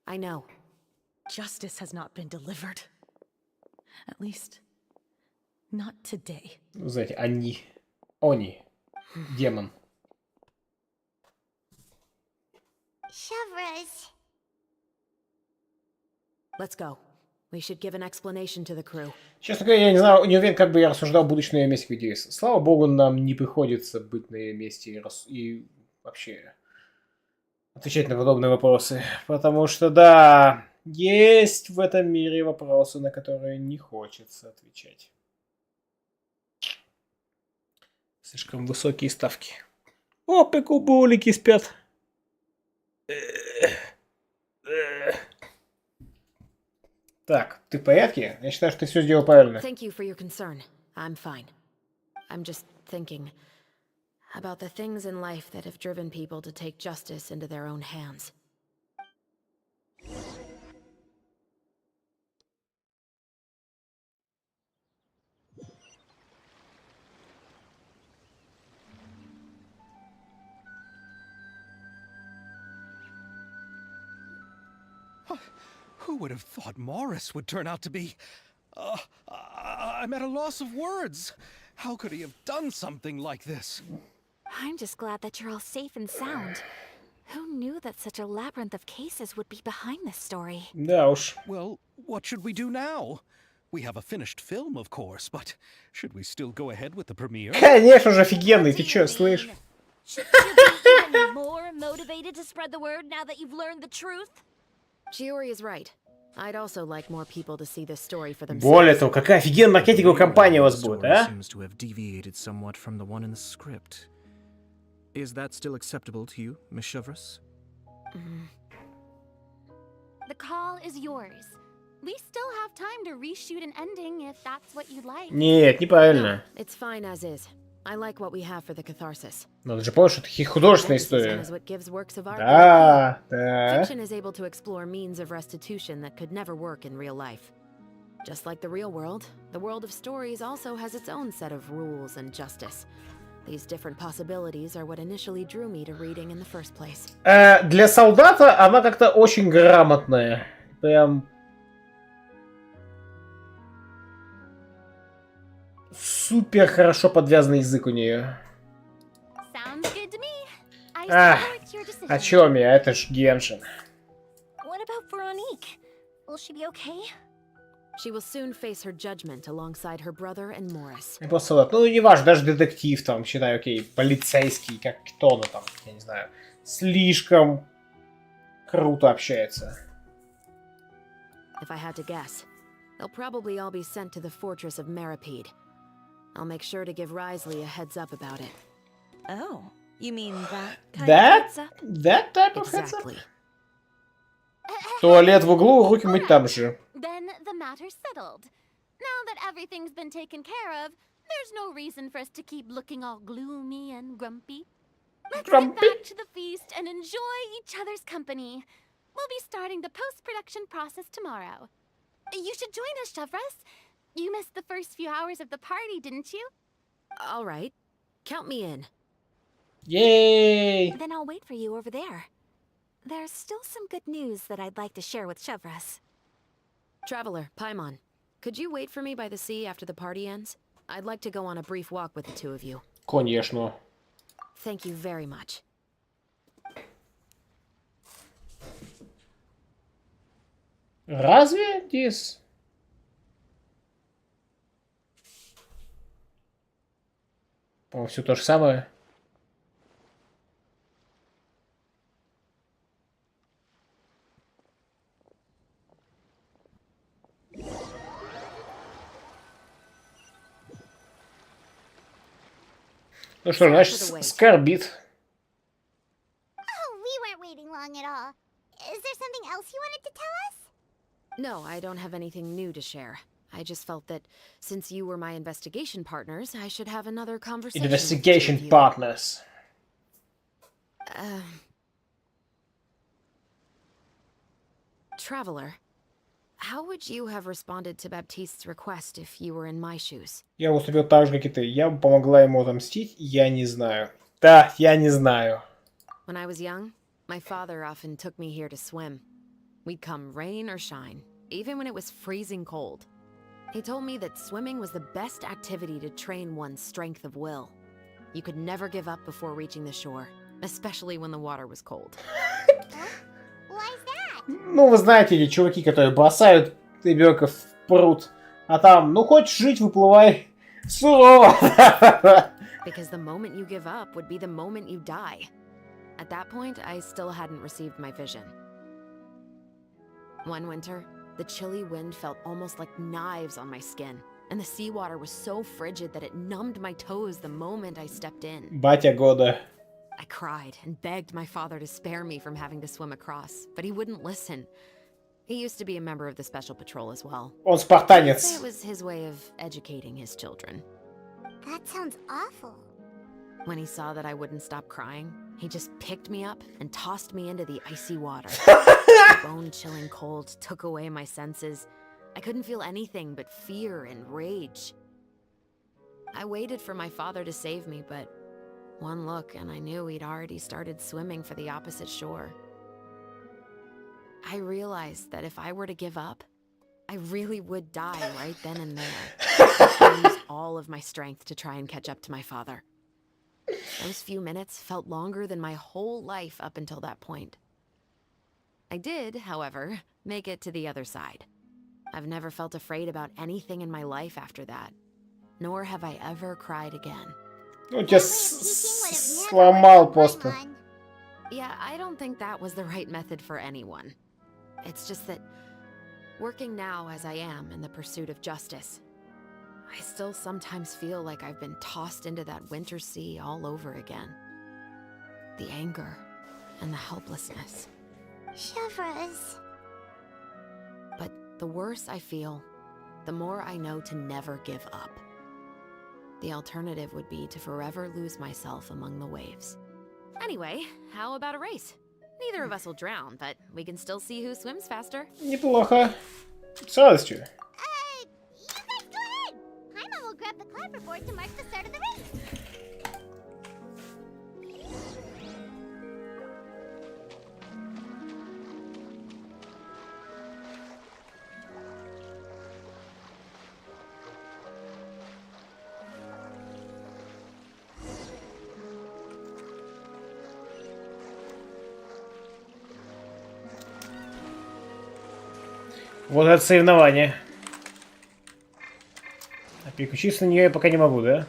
I know.
Justice has not been delivered. At least, not today.
Знаете, они, демон.
Chivalrous.
Let's go. We should give an explanation to the crew.
Честно говоря, я не знаю, не уверен, как бы я рассуждал, будучи на ее месте в Слава богу, нам не приходится быть на ее месте и вообще отвечать на подобные вопросы. Потому что, да, есть в этом мире вопросы, на которые не хочется отвечать. Слишком высокие ставки. О, пикубулики спят. Так, ты в порядке? Я считаю, что ты все сделал правильно.
Thank you for your concern. I'm fine. I'm just thinking about the things in life that have driven people to take justice into their own hands.
Who would have thought Morris would turn out to be... I'm at a loss of words. How could he have done something like this?
I'm just glad that you're all safe and sound. Who knew that such a labyrinth of cases would be behind this story?
Да уж.
Well, what should we do now? We have a finished film, of course, but should we still go ahead with the premiere?
Конечно же, офигенный, ты чё, слышь?
Shouldn't you be even more motivated to spread the word now that you've learned the truth?
Chiori is right. I'd also like more people to see this story for
Более
themselves.
того, какая офигенная маркетинговая кампания у вас будет,
Story
а?
seems to have deviated somewhat from the one in the script. Is that still acceptable to you, Miss Chevreuse?
The call is yours. We still have time to reshoot an ending if that's what you'd like.
Нет, неправильно.
No, it's fine as is. I like what we have for the catharsis.
Ну, ты же помнишь, что это художественная история.
Is what gives works of art
Да, да.
Fiction is able to explore means of restitution that could never work in real life. Just like the real world, the world of stories also has its own set of rules and justice. These different possibilities are what initially drew me to reading in the first place.
Для солдата она как-то очень грамотная. Прям... Супер хорошо подвязанный язык у нее.
Sounds good to me. I
Ах,
support your decision.
о чем я? Это ж Геншин.
What about Veronique? Will she be okay?
She will soon face her judgment alongside her brother and Morris.
Я просто солдат. Ну, не важно, даже детектив там, считаю, окей, полицейский, как кто он там, я не знаю, слишком круто общается.
If I had to guess, they'll probably all be sent to the fortress of Meripede. I'll make sure to give Risley a heads up about it.
Oh, you mean that kind of
That?
heads up?
That type of heads up?
Exactly.
Туалет в углу, руки мыть там же.
Then the matter's settled. Now that everything's been taken care of, there's no reason for us to keep looking all gloomy and grumpy. Let's get back to the feast and enjoy each other's company. We'll be starting the post-production process tomorrow. You should join us, Chevreuse. You missed the first few hours of the party, didn't you?
All right. Count me in.
Yay!
Then I'll wait for you over there. There's still some good news that I'd like to share with Chevreuse.
Traveler, Paimon, could you wait for me by the sea after the party ends? I'd like to go on a brief walk with the two of you.
Конечно.
Thank you very much.
Разве, Дис? По-моему, все то же самое. Ну что, значит, скорбит.
Oh, we weren't waiting long at all. Is there something else you wanted to tell us?
No, I don't have anything new to share. I just felt that since you were my investigation partners, I should have another conversation.
Investigation partners.
Traveler, how would you have responded to Baptiste's request if you were in my shoes?
Я уступил так же, как и ты. Я бы помогла ему отомстить, я не знаю. Да, я не знаю.
When I was young, my father often took me here to swim. We'd come rain or shine, even when it was freezing cold. He told me that swimming was the best activity to train one's strength of will. You could never give up before reaching the shore, especially when the water was cold.
Why's that?
Ну, вы знаете, эти чуваки, которые бросают ребенка в пруд, а там, ну, хочешь жить, выплывай. Сурово.
Because the moment you give up would be the moment you die. At that point, I still hadn't received my vision. One winter, the chilly wind felt almost like knives on my skin, and the seawater was so frigid that it numbed my toes the moment I stepped in.
Батя года.
I cried and begged my father to spare me from having to swim across, but he wouldn't listen. He used to be a member of the Special Patrol as well.
Он спартанец.
I'd say it was his way of educating his children.
That sounds awful.
When he saw that I wouldn't stop crying, he just picked me up and tossed me into the icy water. The bone-chilling cold took away my senses. I couldn't feel anything but fear and rage. I waited for my father to save me, but one look and I knew he'd already started swimming for the opposite shore. I realized that if I were to give up, I really would die right then and there. I used all of my strength to try and catch up to my father. Those few minutes felt longer than my whole life up until that point. I did, however, make it to the other side. I've never felt afraid about anything in my life after that. Nor have I ever cried again.
Ну, тебя сломал просто.
Yeah, I don't think that was the right method for anyone. It's just that, working now as I am in the pursuit of justice, I still sometimes feel like I've been tossed into that winter sea all over again. The anger and the helplessness.
Shivers.
But the worse I feel, the more I know to never give up. The alternative would be to forever lose myself among the waves. Anyway, how about a race? Neither of us will drown, but we can still see who swims faster.
Неплохо. С радостью.
You guys go ahead. Paimon will grab the clapperboard to mark the start of the race.
Вот это соревнование. А переключиться на нее я пока не могу, да?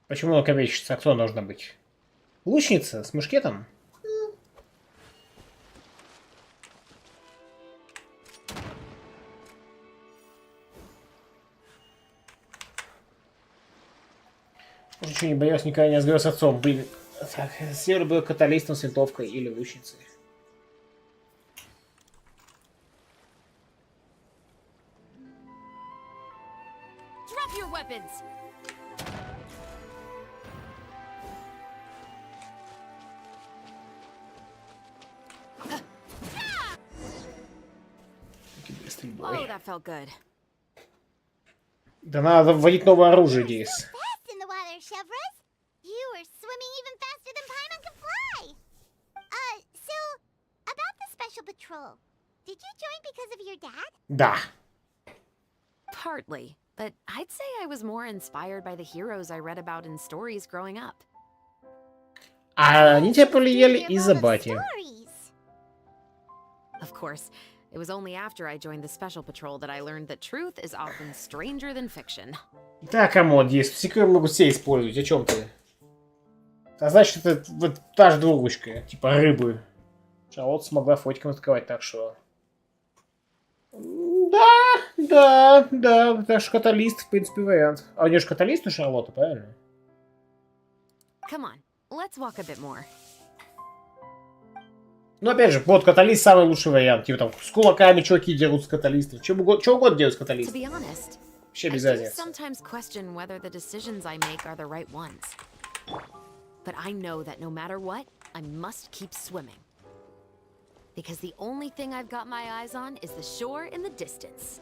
Почему луковичница? А кто должна быть? Лучница с мушкетом? Ничего не боялась, никогда не разговаривала с отцом. Блин, так, Север был каталистом с винтовкой или лучницей.
Drop your weapons! Oh, that felt good.
Да надо вводить новое оружие, Дейс.
Fast in the water, Chevres. You were swimming even faster than Paimon can fly. So about the special patrol. Did you join because of your dad?
Да.
Partly, but I'd say I was more inspired by the heroes I read about in stories growing up.
А они тебя повлияли из-за бати.
Of course, it was only after I joined the special patrol that I learned that truth is often stranger than fiction.
Да, камон, есть. Секрет могут все использовать. О чем ты? А значит, это вот та же двуручка, типа рыбы. Шарлотта смогла фотиком атаковать, так что... Да. Так что каталист, в принципе, вариант. А у нее же каталист у Шарлотты, правильно?
Come on, let's walk a bit more.
Ну, опять же, вот каталист самый лучший вариант. Типа там с кулаками чуваки дерут с каталистов. Что угодно делают с каталистом. Вообще без разницы.
Sometimes question whether the decisions I make are the right ones. But I know that no matter what, I must keep swimming. Because the only thing I've got my eyes on is the shore in the distance.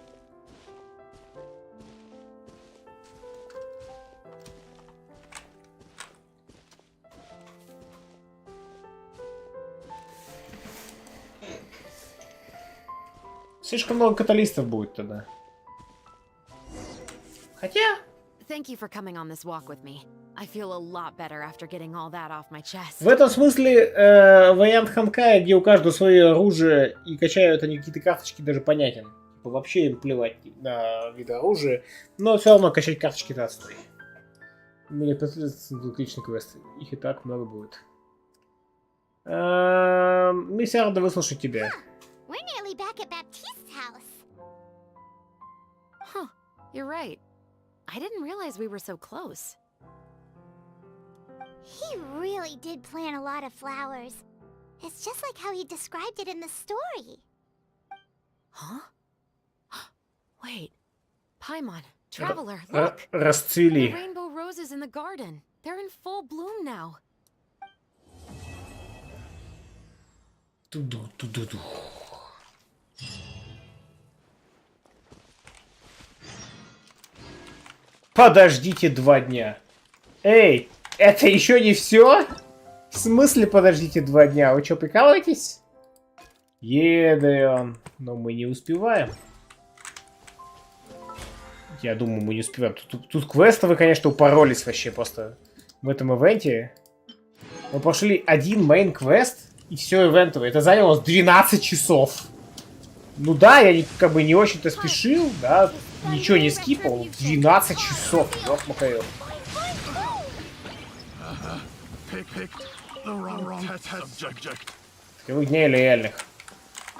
Слишком много каталистов будет тогда. Хотя...
Thank you for coming on this walk with me. I feel a lot better after getting all that off my chest.
В этом смысле вариант Ханкая, где у каждого свое оружие и качают они какие-то карточки, даже понятен. Типа, вообще им плевать на вид оружия, но все равно качать карточки-то отстой. Мне отличный квест. Их и так много будет. Мы все рады выслушать тебя.
We're nearly back at Baptiste's house.
Huh, you're right. I didn't realize we were so close.
He really did plant a lot of flowers. It's just like how he described it in the story.
Huh? Wait. Paimon, Traveler, look!
Расцвели.
The rainbow roses in the garden. They're in full bloom now.
Ту-ду-ту-ду-ду. Подождите 2 дня. Эй, это еще не все? В смысле, подождите 2 дня? Вы что, прикалываетесь? Едем. Но мы не успеваем. Я думаю, мы не успеваем. Тут квесты вы, конечно, упоролись вообще просто в этом ивенте. Мы прошли один мейн-квест, и все ивентовое. Это заняло 12 часов. Ну да, я как бы не очень-то спешил, да, ничего не скипал. 12 часов, ёх макаёв. 2 дня или реальных?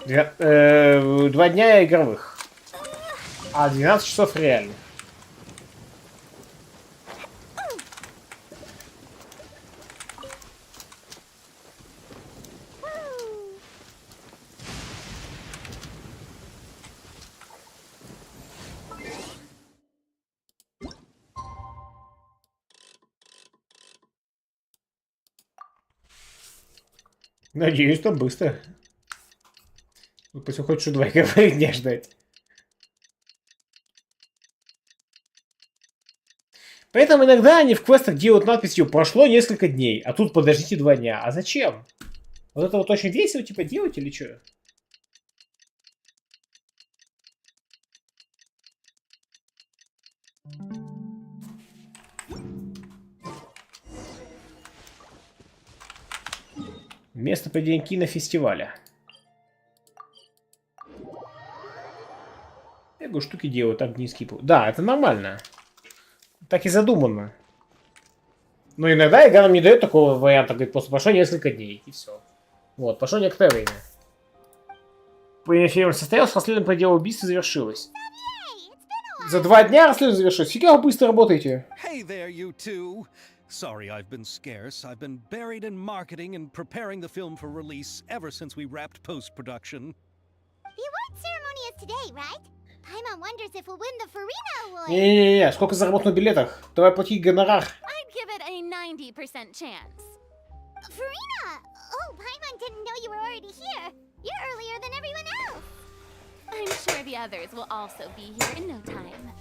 2 дня игровых. А 12 часов реальных. Надеюсь, там быстро. Ну, пусть хоть что 2 игровых дня ждать. Поэтому иногда они в квестах делают надписью «Прошло несколько дней», а тут подождите 2 дня. А зачем? Вот это вот очень весело, типа, делать или что? Место проведения кинофестиваля. Я говорю, штуки делаю, так низкий путь. Да, это нормально. Так и задумано. Но иногда игра нам не дает такого варианта, говорит, просто прошло несколько дней, и все. Вот, прошло некоторое время. Фильм состоялся, расследование по делу убийства завершилось. За 2 дня расследование завершилось. Фига вы быстро работаете.
Hey there, you two. Sorry I've been scarce. I've been buried in marketing and preparing the film for release ever since we wrapped post-production.
The award ceremony is today, right? Paimon wonders if we'll win the Farina Award.
Не-не-не, сколько заработал на билетах? Давай платить гонорар.
I'd give it a 90% chance.
Farina! Oh, Paimon didn't know you were already here. You're earlier than everyone else.
I'm sure the others will also be here in no time.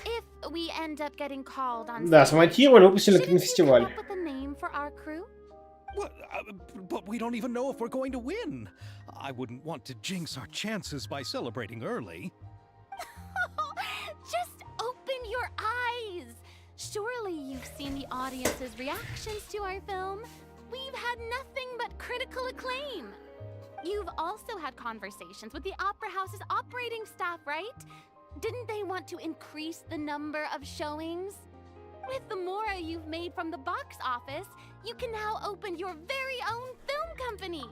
If we end up getting called on
Да, смонтировали, выпустили на кинофестиваль.
with a name for our crew?
What? But we don't even know if we're going to win. I wouldn't want to jinx our chances by celebrating early.
Just open your eyes. Surely you've seen the audience's reactions to our film. We've had nothing but critical acclaim. You've also had conversations with the Opera House's operating staff, right? Didn't they want to increase the number of showings? With the more you've made from the box office, you can now open your very own film company.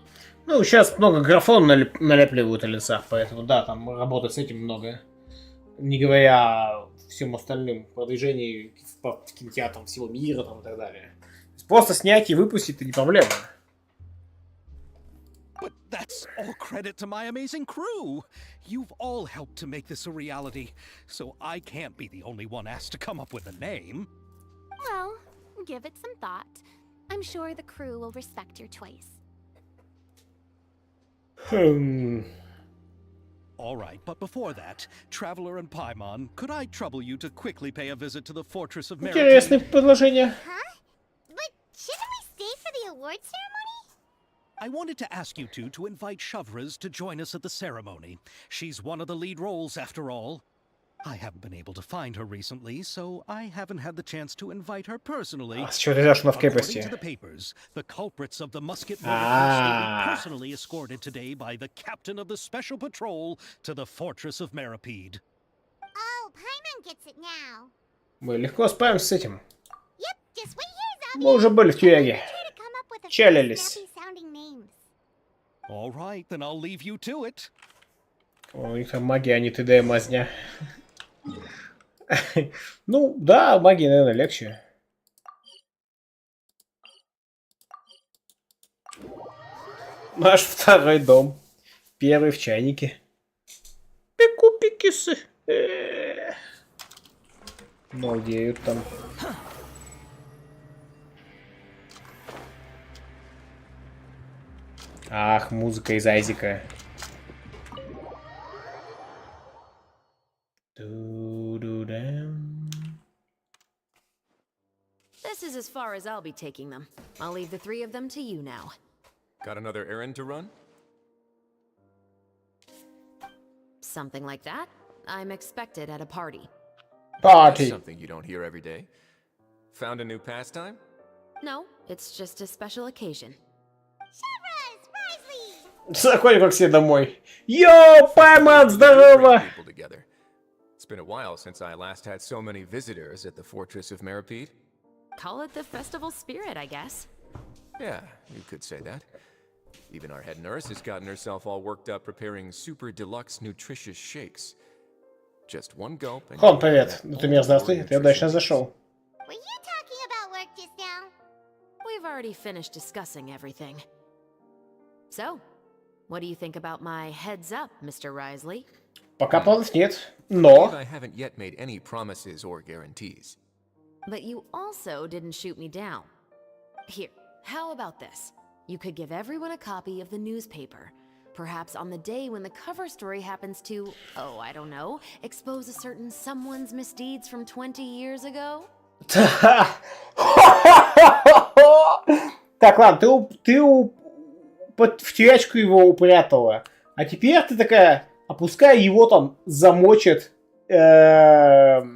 Ну, сейчас много графон налепливают на лицах, поэтому да, там работы с этим много. Не говоря о всем остальном продвижении в кинотеатрам всего мира там, и так далее. Просто снять и выпустить — это не проблема.
But that's all credit to my amazing crew. You've all helped to make this a reality, so I can't be the only one asked to come up with a name.
Well, give it some thought. I'm sure the crew will respect your choice.
All right, but before that, Traveler and Paimon, could I trouble you to quickly pay a visit to the Fortress of Merit?
Интересное предложение.
Huh? But shouldn't we stay for the award ceremony?
I wanted to ask you two to invite Shavraz to join us at the ceremony. She's one of the lead roles, after all. I haven't been able to find her recently, so I haven't had the chance to invite her personally.
С чего ты взял, что она в
According
крепости?
to the papers, the culprits of the musket murder case will be personally escorted today by the captain of the special patrol to the fortress of Meripede.
Oh, Paimon gets it now.
Мы легко справимся с этим.
Yep, just wait here, Zabi.
Мы уже были в тюряге. Челились.
Sounding names.
All right, then I'll leave you to it.
О, у них там магия, а не ТД мазня. Ну, да, магия, наверное, легче. Наш второй дом. Первый в чайнике. Пику-пикисы. Молодеют там. Ах, музыка из Айзека.
This is as far as I'll be taking them. I'll leave the three of them to you now.
Got another errand to run?
Something like that. I'm expected at a party.
That's something you don't hear every day. Found a new pastime?
No, it's just a special occasion.
Заходим как все домой. Йоу, Пайман, здорово!
It's been a while since I last had so many visitors at the Fortress of Meripede.
Call it the festival spirit, I guess.
Yeah, you could say that. Even our head nurse has gotten herself all worked up preparing super deluxe nutritious shakes. Just one gulp and...
Хон, привет. Например, здравствуй. Ты удачно зашел.
Were you talking about work just now?
We've already finished discussing everything. So, what do you think about my heads up, Mr. Risley?
Пока планов нет, но...
I haven't yet made any promises or guarantees.
But you also didn't shoot me down. Here, how about this? You could give everyone a copy of the newspaper. Perhaps on the day when the cover story happens to, oh, I don't know, expose a certain someone's misdeeds from 20 years ago?
Так, ладно, ты в тюрячку его упрятала. А теперь ты такая, а пускай его там замочат сокамерники.